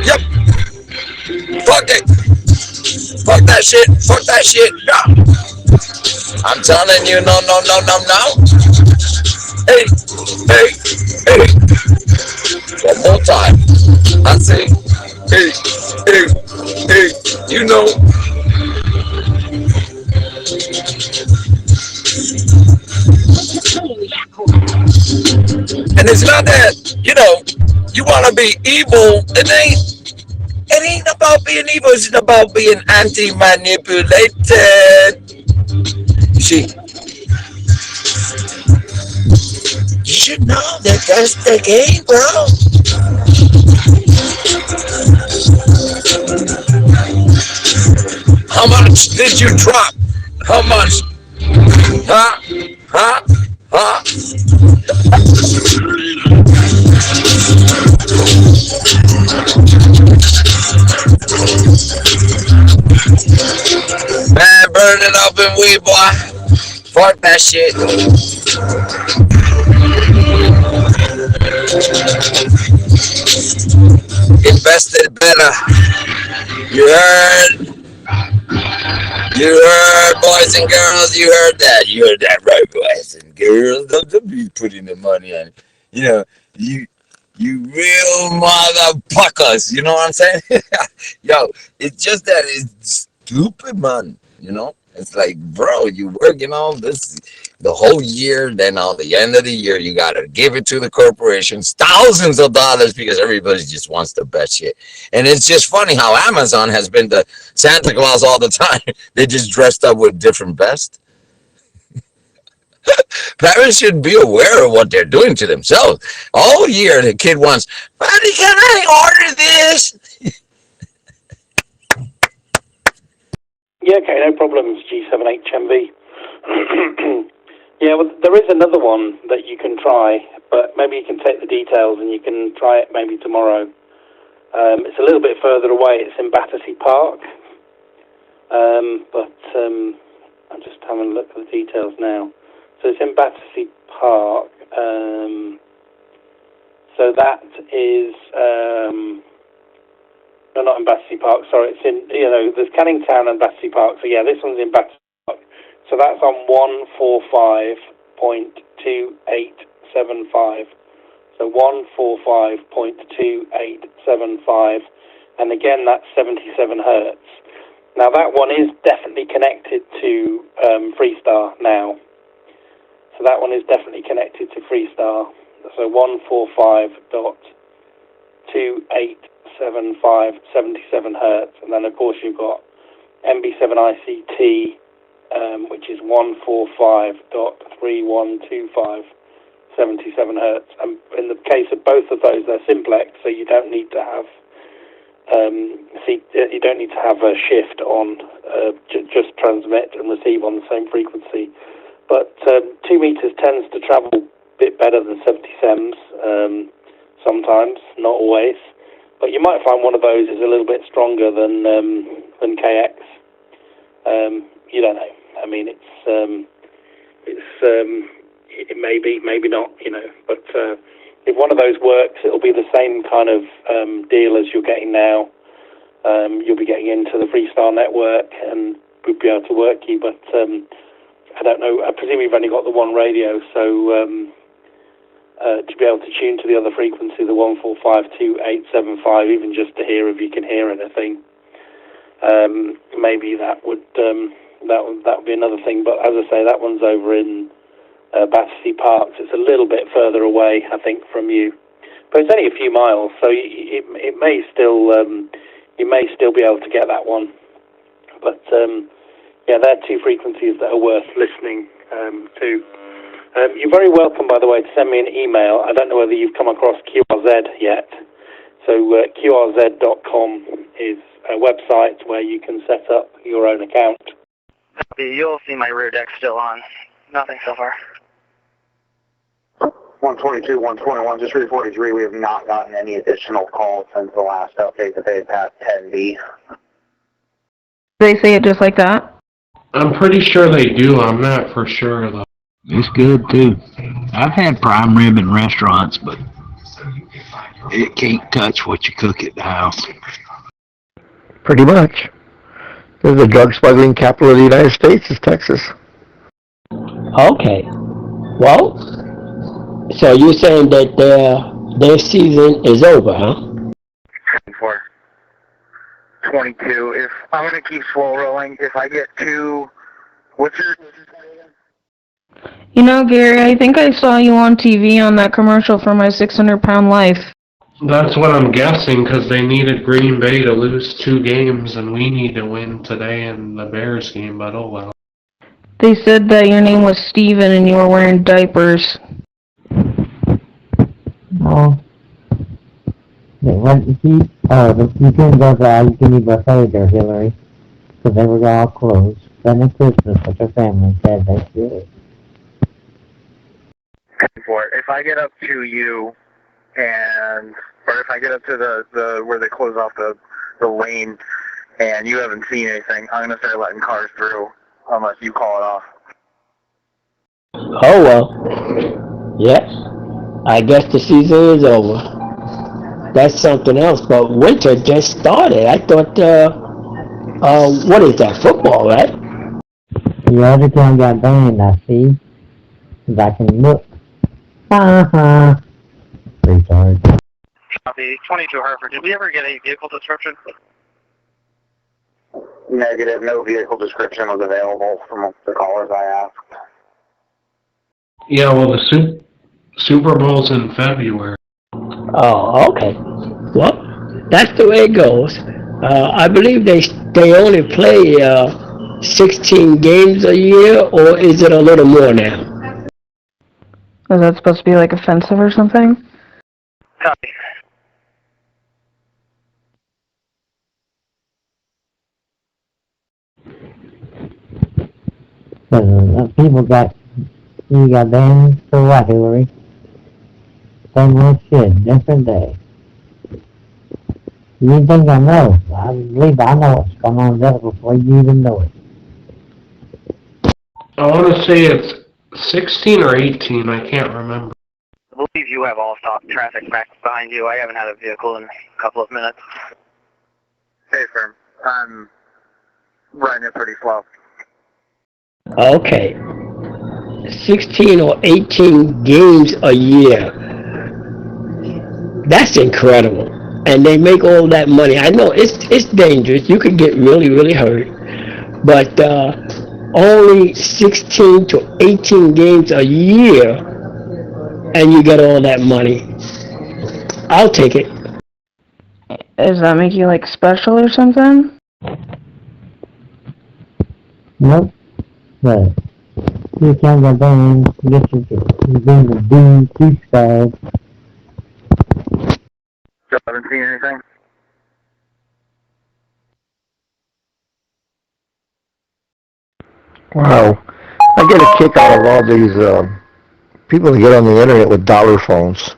Yep. Fuck it. Fuck that shit. Yeah. I'm telling you, no. Hey. One more time. I say, hey, you know. And it's not that, you want to be evil. It ain't about being evil. It's about being anti-manipulated. You see, you should know that that's the game, bro. How much did you drop? How much? Huh? Man, burn it up in weed, boy. Fuck that shit. Invested better. You heard, boys and girls. You heard that. You heard that, right, boys and girls. Don't be putting the money on. You real motherfuckers. You know what I'm saying? Yo, it's just that it's stupid, man. It's like, bro, you work, this the whole year, then on the end of the year, you got to give it to the corporations, thousands of dollars, because everybody just wants the best shit. And it's just funny how Amazon has been the Santa Claus all the time. They just dressed up with different vests. Parents should be aware of what they're doing to themselves. All year, the kid wants, Buddy, can I order this? Yeah, okay, no problems, G7HMV. Yeah, well, there is another one that you can try, but maybe you can take the details and you can try it maybe tomorrow. It's a little bit further away. It's in Battersea Park. But I'm just having a look at the details now. So it's in Battersea Park. So that is... No, not in Battersea Park, sorry. It's in, there's Canning Town and Battersea Park. So, yeah, this one's in Battersea Park. So that's on 145.2875. So 145.2875. And again, that's 77 hertz. Now, that one is definitely connected to Freestar now. So that one is definitely connected to Freestar. So 145.2875, 77 hertz. And then, of course, you've got MB7ICT, which is 145.3125, 77 hertz. And in the case of both of those, they're simplex, so you don't need to have a shift on, just transmit and receive on the same frequency. But 2 meters tends to travel a bit better than 70 sems, sometimes, not always. But you might find one of those is a little bit stronger than KX. You don't know. I mean, it may be, maybe not, But if one of those works, it'll be the same kind of deal as you're getting now. You'll be getting into the Freestar network and we'll be able to work you. But I don't know. I presume you've only got the one radio, so to be able to tune to the other frequency, the 145.2875, even just to hear if you can hear anything, maybe that would be another thing. But as I say, that one's over in Battersea Park. So it's a little bit further away, I think, from you. But it's only a few miles, so it may still you may still be able to get that one. But yeah, they're two frequencies that are worth listening to. You're very welcome, by the way, to send me an email. I don't know whether you've come across QRZ yet. So QRZ.com is a website where you can set up your own account. You'll see my rear deck still on. Nothing so far. 122, 121, just 343. We have not gotten any additional calls since the last update that they passed 10B. They say it just like that? I'm pretty sure they do. I'm not for sure, though. It's good, too. I've had prime rib in restaurants, but it can't touch what you cook at the house. Pretty much. The drug smuggling capital of the United States is Texas. Okay. Well, so you're saying that their season is over, huh? For 22. If I'm going to keep slow rolling, if I get to, what's your? You know, Gary, I think I saw you on TV on that commercial for my 600-pound life. That's what I'm guessing, because they needed Green Bay to lose 2 games, and we need to win today in the Bears game, but oh well. They said that your name was Steven and you were wearing diapers. Oh. You couldn't go to you can buffet there, Hillary, because they were all closed. Then at Christmas, but their family said they should. For it. If I get up to you, or if I get up to the where they close off the lane, and you haven't seen anything, I'm gonna start letting cars through unless you call it off. Oh well. Yes. I guess the season is over. That's something else, but winter just started. I thought, what is that, football, right? The other town got banned, I see. 'Cause I can look. Retard. Copy. 22 Hartford. Did we ever get a vehicle description? Negative. No vehicle description was available from the callers I asked. Yeah, well, the Super Bowl's in February. Oh, okay. Well, that's the way it goes. I believe they only play 16 games a year, or is it a little more now? Is that supposed to be like offensive or something? Copy. People you got banned for what, Hillary? Same old shit, different day. You think I know? I believe I know what's going on there before you even know it. I want to say it's 16 or 18, I can't remember. I believe you have all stop traffic back behind you. I haven't had a vehicle in a couple of minutes. Hey, firm. I'm riding it pretty slow. Okay. 16 or 18 games a year. That's incredible. And they make all that money. I know it's dangerous. You could get really, really hurt. But only 16 to 18 games a year, and you get all that money. I'll take it. Does that make you like special or something? Nope. But you can't go down. You get you're being the douchebag. Still haven't seen anything? Wow. I get a kick out of all these people that get on the internet with dollar phones.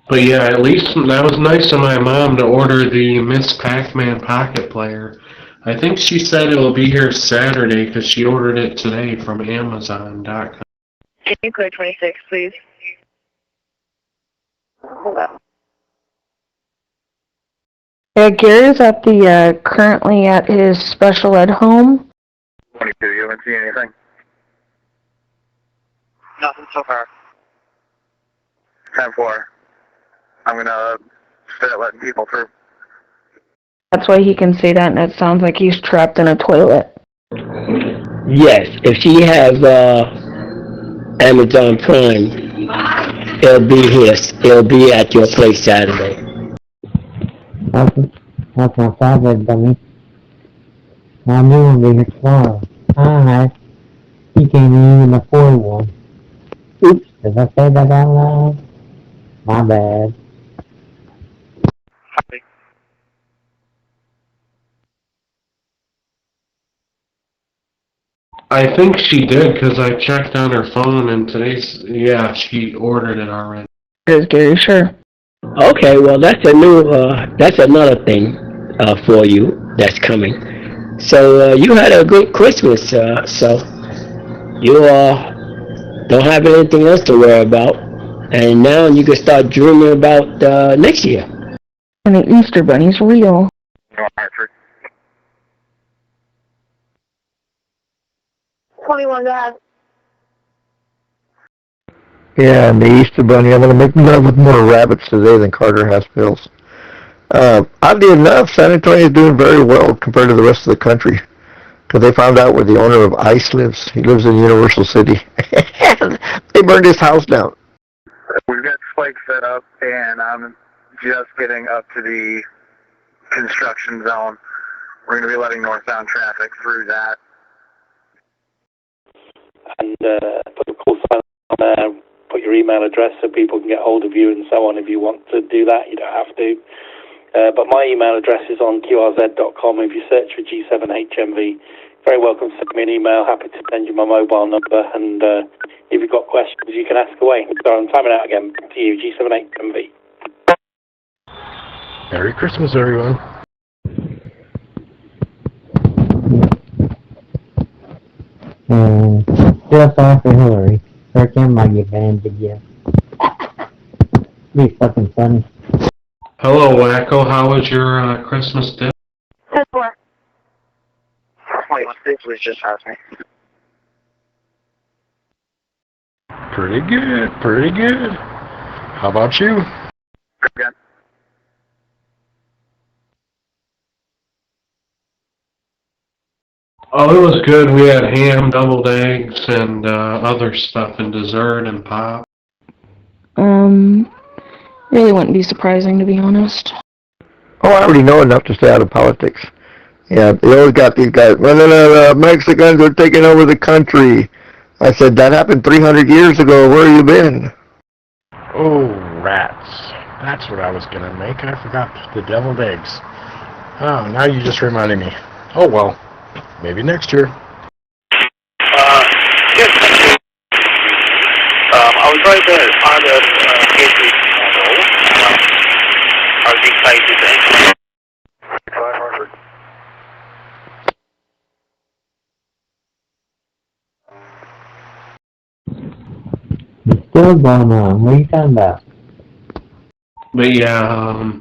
But yeah, at least that was nice of my mom to order the Miss Pac-Man pocket player. I think she said it will be here Saturday because she ordered it today from Amazon.com. Can you clear 26, please? Hold on. Yeah, Gary's at the currently at his special ed home. 22, you haven't seen anything? Nothing so far. 10-4. I'm gonna start letting people through. That's why he can say that, and it sounds like he's trapped in a toilet. Yes, if she has Amazon Prime, it'll be here. It'll be at your place Saturday. That's my father, dummy. I'm moving to here tomorrow. Hi. He can't even afford one. Oops, did I say that out loud? My bad. I think she did because I checked on her phone and she ordered it already. Is Gary sure? Okay, well that's another thing for you that's coming. So you had a good Christmas, so you don't have anything else to worry about, and now you can start dreaming about next year. And the Easter Bunny's real. North Hartford. 21 Dad. Yeah, and the Easter Bunny. I'm going to make love with more rabbits today than Carter has pills. Oddly enough, San Antonio is doing very well compared to the rest of the country. Because they found out where the owner of ICE lives. He lives in Universal City. They burned his house down. We've got spikes set up, and I'm just getting up to the construction zone. We're going to be letting northbound traffic through that. And put the call sign on there, put your email address so people can get hold of you and so on. If you want to do that, you don't have to. But my email address is on qrz.com. If you search for G7HMV, very welcome to send me an email. Happy to send you my mobile number. And if you've got questions, you can ask away. So I'm timing out again. Back to you, G7HMV. Merry Christmas, everyone. Feel sorry for Hillary. Her camera might get banned again. Be fucking funny. Hello, Wacko. How was your Christmas dinner? Good work. Wait, this was just asked me. Pretty good, pretty good. How about you? Good. Oh, it was good. We had ham, deviled eggs, and other stuff, and dessert and pop. Really wouldn't be surprising, to be honest. Oh, I already know enough to stay out of politics. Yeah, they always got these guys, the Mexicans are taking over the country. I said, that happened 300 years ago. Where have you been? Oh, rats. That's what I was going to make. I forgot the deviled eggs. Oh, now you just reminded me. Oh, well, maybe next year. Yes, thank you. I was right there. Other cases are being cited. 5 Hartford. It's still going on. What are you talking about? But yeah,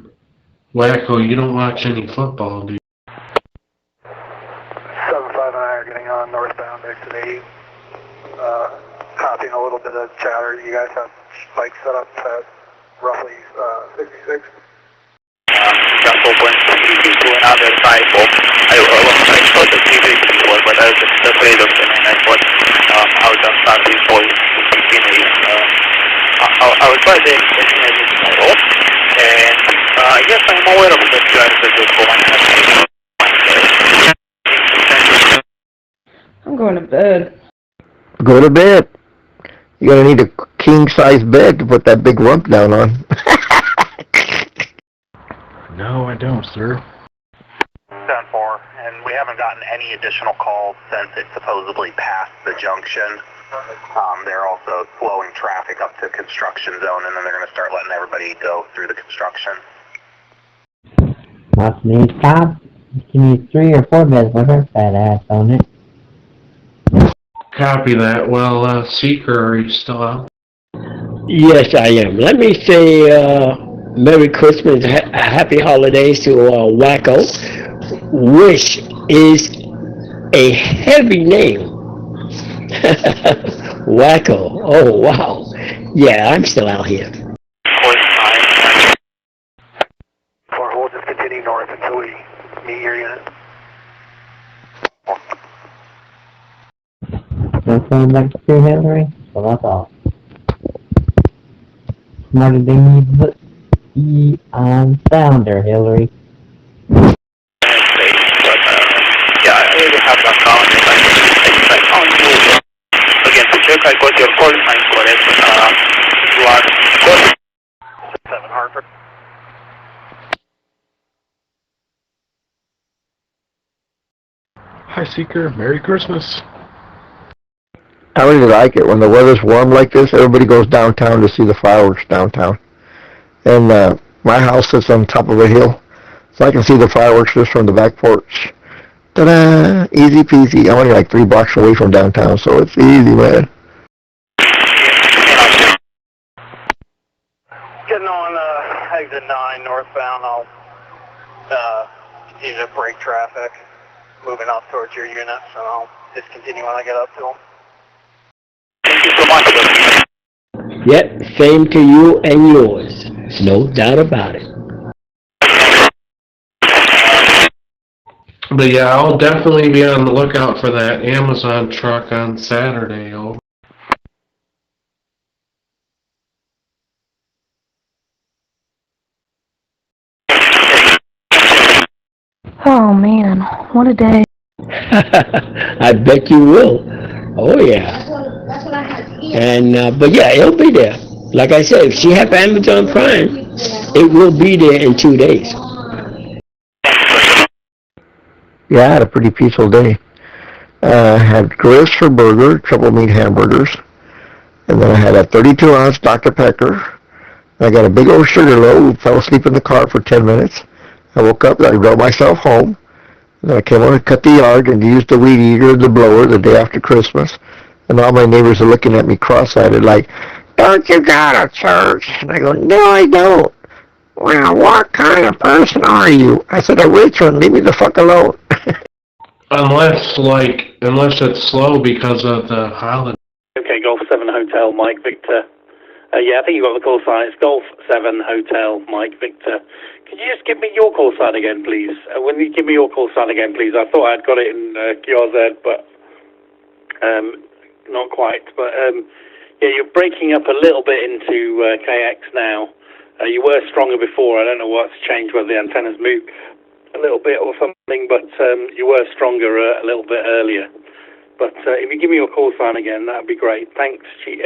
Wacko, you don't watch any football, do you? 7-5 and I are getting on northbound exit 80. Copying a little bit of chatter. You guys have spikes set up at roughly 66. Just open to another side of I thought the previous before, but I was just afraid of them, and I thought I would just start this whole machinery. I was right there in tomorrow, and yes, I'm aware of the QRZ I'm going to bed. Go to bed. You're going to need a king-size bed to put that big rump down on. No, I don't, sir. 10-4, and we haven't gotten any additional calls since it supposedly passed the junction. They're also slowing traffic up to construction zone, and then they're going to start letting everybody go through the construction. Must need 5. She needs 3 or 4 beds with her fat ass on it. Copy that. Well, Seeker, are you still out? Yes, I am. Let me say Merry Christmas, Happy Holidays to Wacko, which is a heavy name. Wacko. Oh, wow. Yeah, I'm still out here. We'll just continue north until we meet your unit. Don't sound like you, Hillary? Well, that's all. Smarter than you put E on sounder, Hillary. Yeah, I already have that count. I found you. Again, to check, I got your call sign correct. You are correct. 7 Hartford. Hi, Seeker. Merry Christmas. I really like it. When the weather's warm like this, everybody goes downtown to see the fireworks downtown. And my house sits on top of a hill, so I can see the fireworks just from the back porch. Ta-da! Easy peasy. I'm only like 3 blocks away from downtown, so it's easy, man. Getting on exit 9 northbound. I'll continue to brake traffic, moving up towards your units, and I'll discontinue when I get up to them. Thank you so much. Yep, same to you and yours. No doubt about it. But yeah, I'll definitely be on the lookout for that Amazon truck on Saturday. Over. Oh man, what a day. I bet you will. Oh yeah. And but yeah, it'll be there. Like I said, if she have Amazon Prime, it will be there in 2 days. Yeah, I had a pretty peaceful day. I had grits for burger, triple meat hamburgers, and then I had a 32-ounce Dr. Pepper. I got a big old sugar loaf, fell asleep in the car for 10 minutes. I woke up, I drove myself home. Then I came over and cut the yard and used the weed eater and the blower the day after Christmas. And all my neighbors are looking at me cross-eyed like, "Don't you got a church?" And I go, "No, I don't." "Well, what kind of person are you?" I said, "A rich one, leave me the fuck alone." Unless it's slow because of the holiday. Okay, Golf 7 Hotel, Mike Victor. Yeah, I think you got the call sign. It's Golf 7 Hotel, Mike Victor. Could you just give me your call sign again, please? When you give me your call sign again, please. I thought I'd got it in QRZ, but not quite. But yeah, you're breaking up a little bit into KX now. You were stronger before. I don't know what's changed, whether the antenna's moved a little bit or something, but you were stronger a little bit earlier. But if you give me your call sign again, that would be great. Thanks.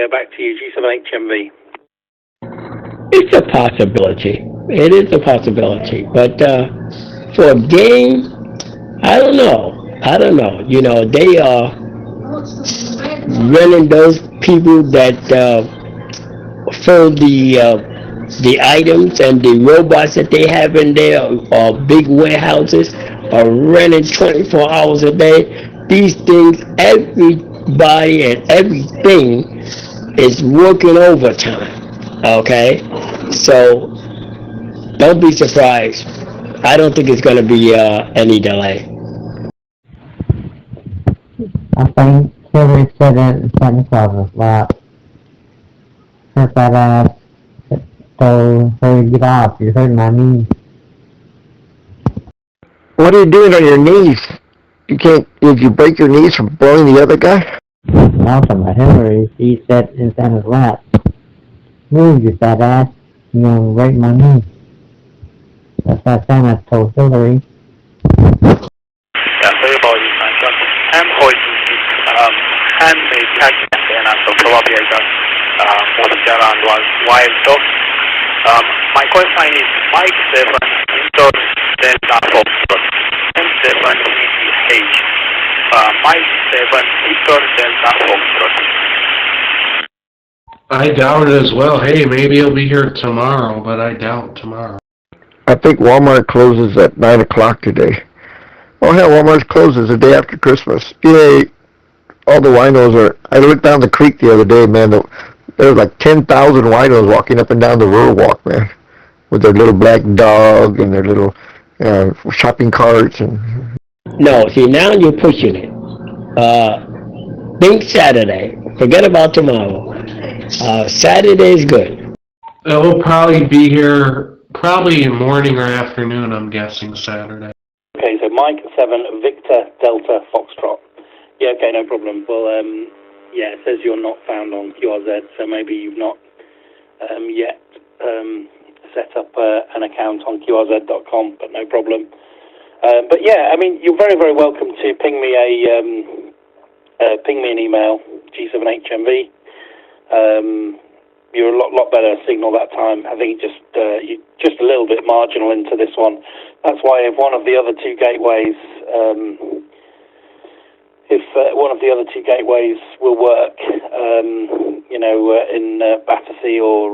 Back to you, G7HMV. It's a possibility. It is a possibility. But for a game, I don't know. You know, they are running those people that fill the items and the robots that they have in there, big warehouses, are running 24 hours a day. These things, everybody and everything is working overtime. Okay? So, don't be surprised. I don't think it's going to be any delay. I think Hillary said it in Santa Claus's lap. Since I told her to get off, you hurt my knee. What are you doing on your knees? Did you break your knees from blowing the other guy? No, from Hillary, she said in Santa's lap. "Move, you fat ass, you're gonna break my knee." That's what Santa told Hillary. Yeah, sorry about this, man. I'm holding this handmade package, and so probably I got moved around while talking. My call sign is Mike 7 Victor Delta Foxtrot. M7 VTH. Mike 7 Victor Delta Foxtrot. I doubt it as well. Hey, maybe he'll be here tomorrow, but I doubt tomorrow. I think Walmart closes at 9 o'clock today. Oh hell, Walmart closes the day after Christmas. Yay! All the winos are... I looked down the creek the other day, man. There was like 10,000 winos walking up and down the Riverwalk, man. With their little black dog and their little shopping carts. And No, see, now you're pushing it. Think Saturday. Forget about tomorrow. Saturday is good. It'll probably be here, probably in morning or afternoon, I'm guessing, Saturday. Okay, so Mike 7 Victor Delta Foxtrot. Yeah, okay, no problem. Well, yeah, it says you're not found on QRZ, so maybe you've not yet set up an account on QRZ.com, but no problem. But yeah, I mean, you're very, very welcome to ping me an email, G7HMV. You're a lot better signal that time. I think you're just a little bit marginal into this one. That's why if one of the other two gateways, will work, in Battersea or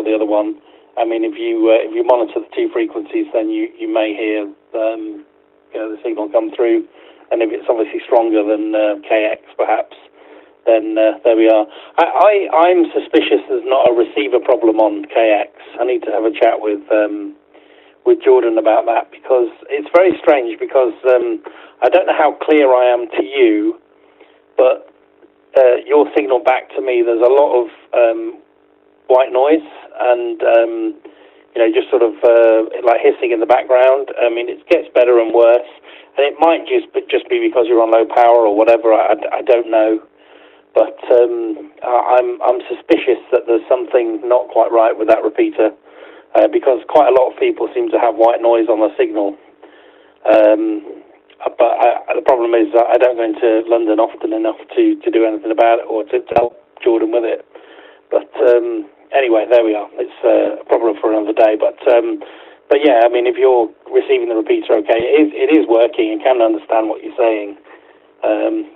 the other one. I mean, if you monitor the two frequencies, then you may hear the signal come through, and if it's obviously stronger than KX, perhaps, then there we are. I'm suspicious there's not a receiver problem on KX. I need to have a chat with Jordan about that, because it's very strange, because I don't know how clear I am to you, but your signal back to me, there's a lot of white noise and just sort of like hissing in the background. I mean, it gets better and worse, and it might just be because you're on low power or whatever. I don't know, but I'm suspicious that there's something not quite right with that repeater, because quite a lot of people seem to have white noise on the signal. But the problem is I don't go into London often enough to do anything about it or to help Jordan with it. But anyway, there we are. It's a problem for another day. But yeah, I mean, if you're receiving the repeater okay, it is working and can understand what you're saying.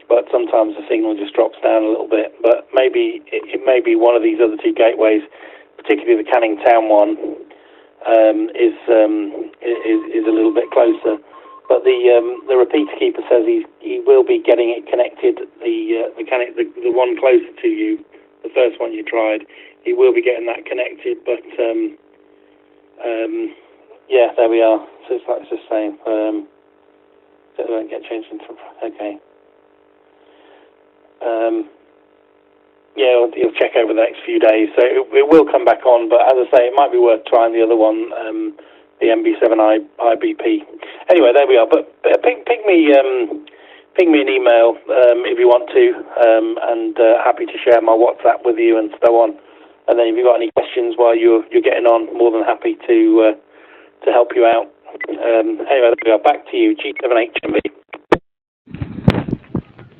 But sometimes the signal just drops down a little bit. But maybe it may be one of these other two gateways, particularly the Canning Town one, is a little bit closer. But the repeater keeper says he will be getting it connected. The one closer to you, the first one you tried, he will be getting that connected. But yeah, there we are. So it's like it's just saying that won't get changed into okay. Yeah, you'll check over the next few days. So it will come back on. But as I say, it might be worth trying the other one. The MB7i IBP. Anyway, there we are. But ping me an email if you want to, and happy to share my WhatsApp with you and so on. And then if you've got any questions while you're getting on, more than happy to help you out. Anyway, there we are. Back to you, G7HMV.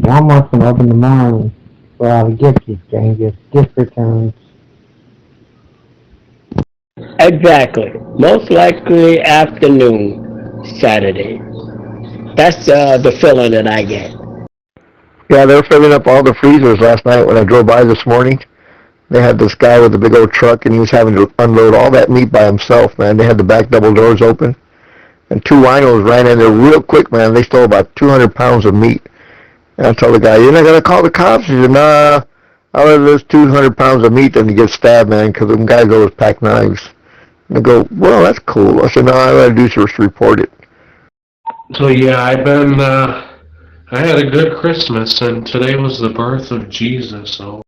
Walmart's been open tomorrow for all the gift exchanges, gift returns. Exactly. Most likely afternoon, Saturday. That's the feeling that I get. Yeah, they were filling up all the freezers last night when I drove by this morning. They had this guy with a big old truck, and he was having to unload all that meat by himself, man. They had the back double doors open, and two rhinos ran in there real quick, man. They stole about 200 pounds of meat. And I told the guy, you're not going to call the cops? He said, nah, I'll let those 200 pounds of meat than to get stabbed, man, because them guys always pack knives. And I go, well, that's cool. I said, no, all I got to do is just report it. So, yeah, I had a good Christmas, and today was the birth of Jesus, so.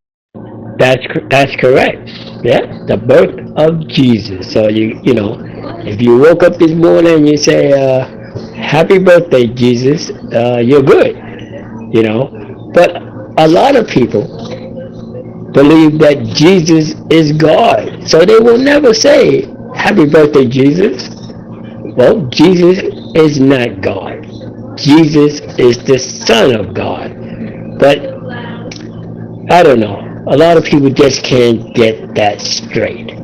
That's correct. Yeah, the birth of Jesus. So, you know, if you woke up this morning and you say, happy birthday, Jesus, you're good, you know. But a lot of people believe that Jesus is God. So they will never say, happy birthday, Jesus. Well, Jesus is not God. Jesus is the Son of God. But I don't know. A lot of people just can't get that straight.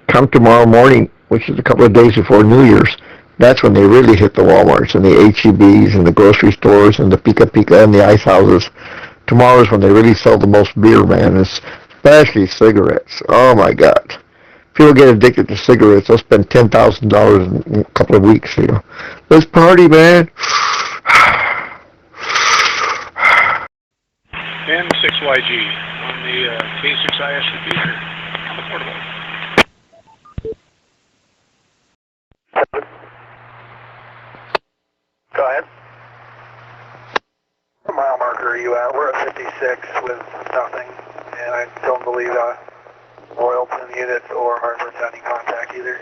Come tomorrow morning, which is a couple of days before New Year's, that's when they really hit the Walmarts and the HEBs and the grocery stores and the Pika Pika and the ice houses. Tomorrow is when they really sell the most beer, man, especially cigarettes. Oh, my God. People get addicted to cigarettes. They'll spend $10,000 in a couple of weeks, you know. Let's party, man. M6YG on the K6IS repeater on the portable. Go ahead. What mile marker are you at? We're at 56 with nothing, and I don't believe Royalton unit or Hartford's had any contact either.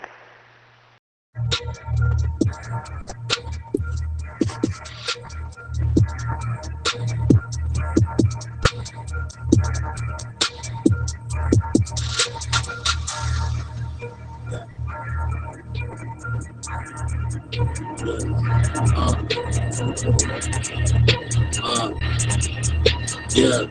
Yeah.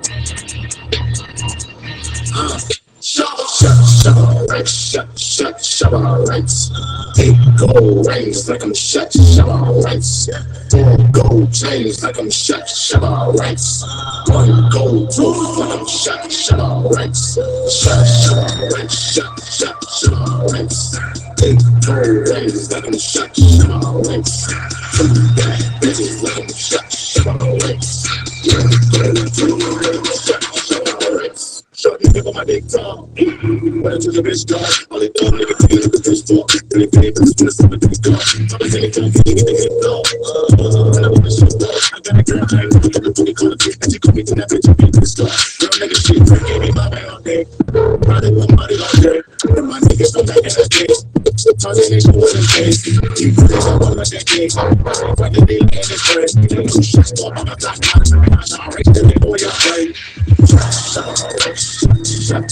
Shabba rights. Take gold rings like I'm shabba rights. 4 gold chains like I'm shabba rights. 1 gold tooth like I'm shabba rights. Shabba rights, shabba rights. Take gold rings like I'm shabba rights. 2 bad bitches like I'm shabba rights. Shorty nigga my dick tall. Went to the bitch car. All they dumb niggas think it's the bitch talk. They pay for the stupid bitch car. Top of any time, you get the hit dog. And I want the shit dog. I got a girl, I ain't looking for the booty call it bitch. And she call me to that bitch, I be the star. Girl nigga shit, gave me my man all day. Riding with money all day. And my niggas don't take it as case. Target nation wasn't case. You put it on one of that case. Find the day and it's fresh. Two shots talk on my top. I'm right there, boy, I play. Shut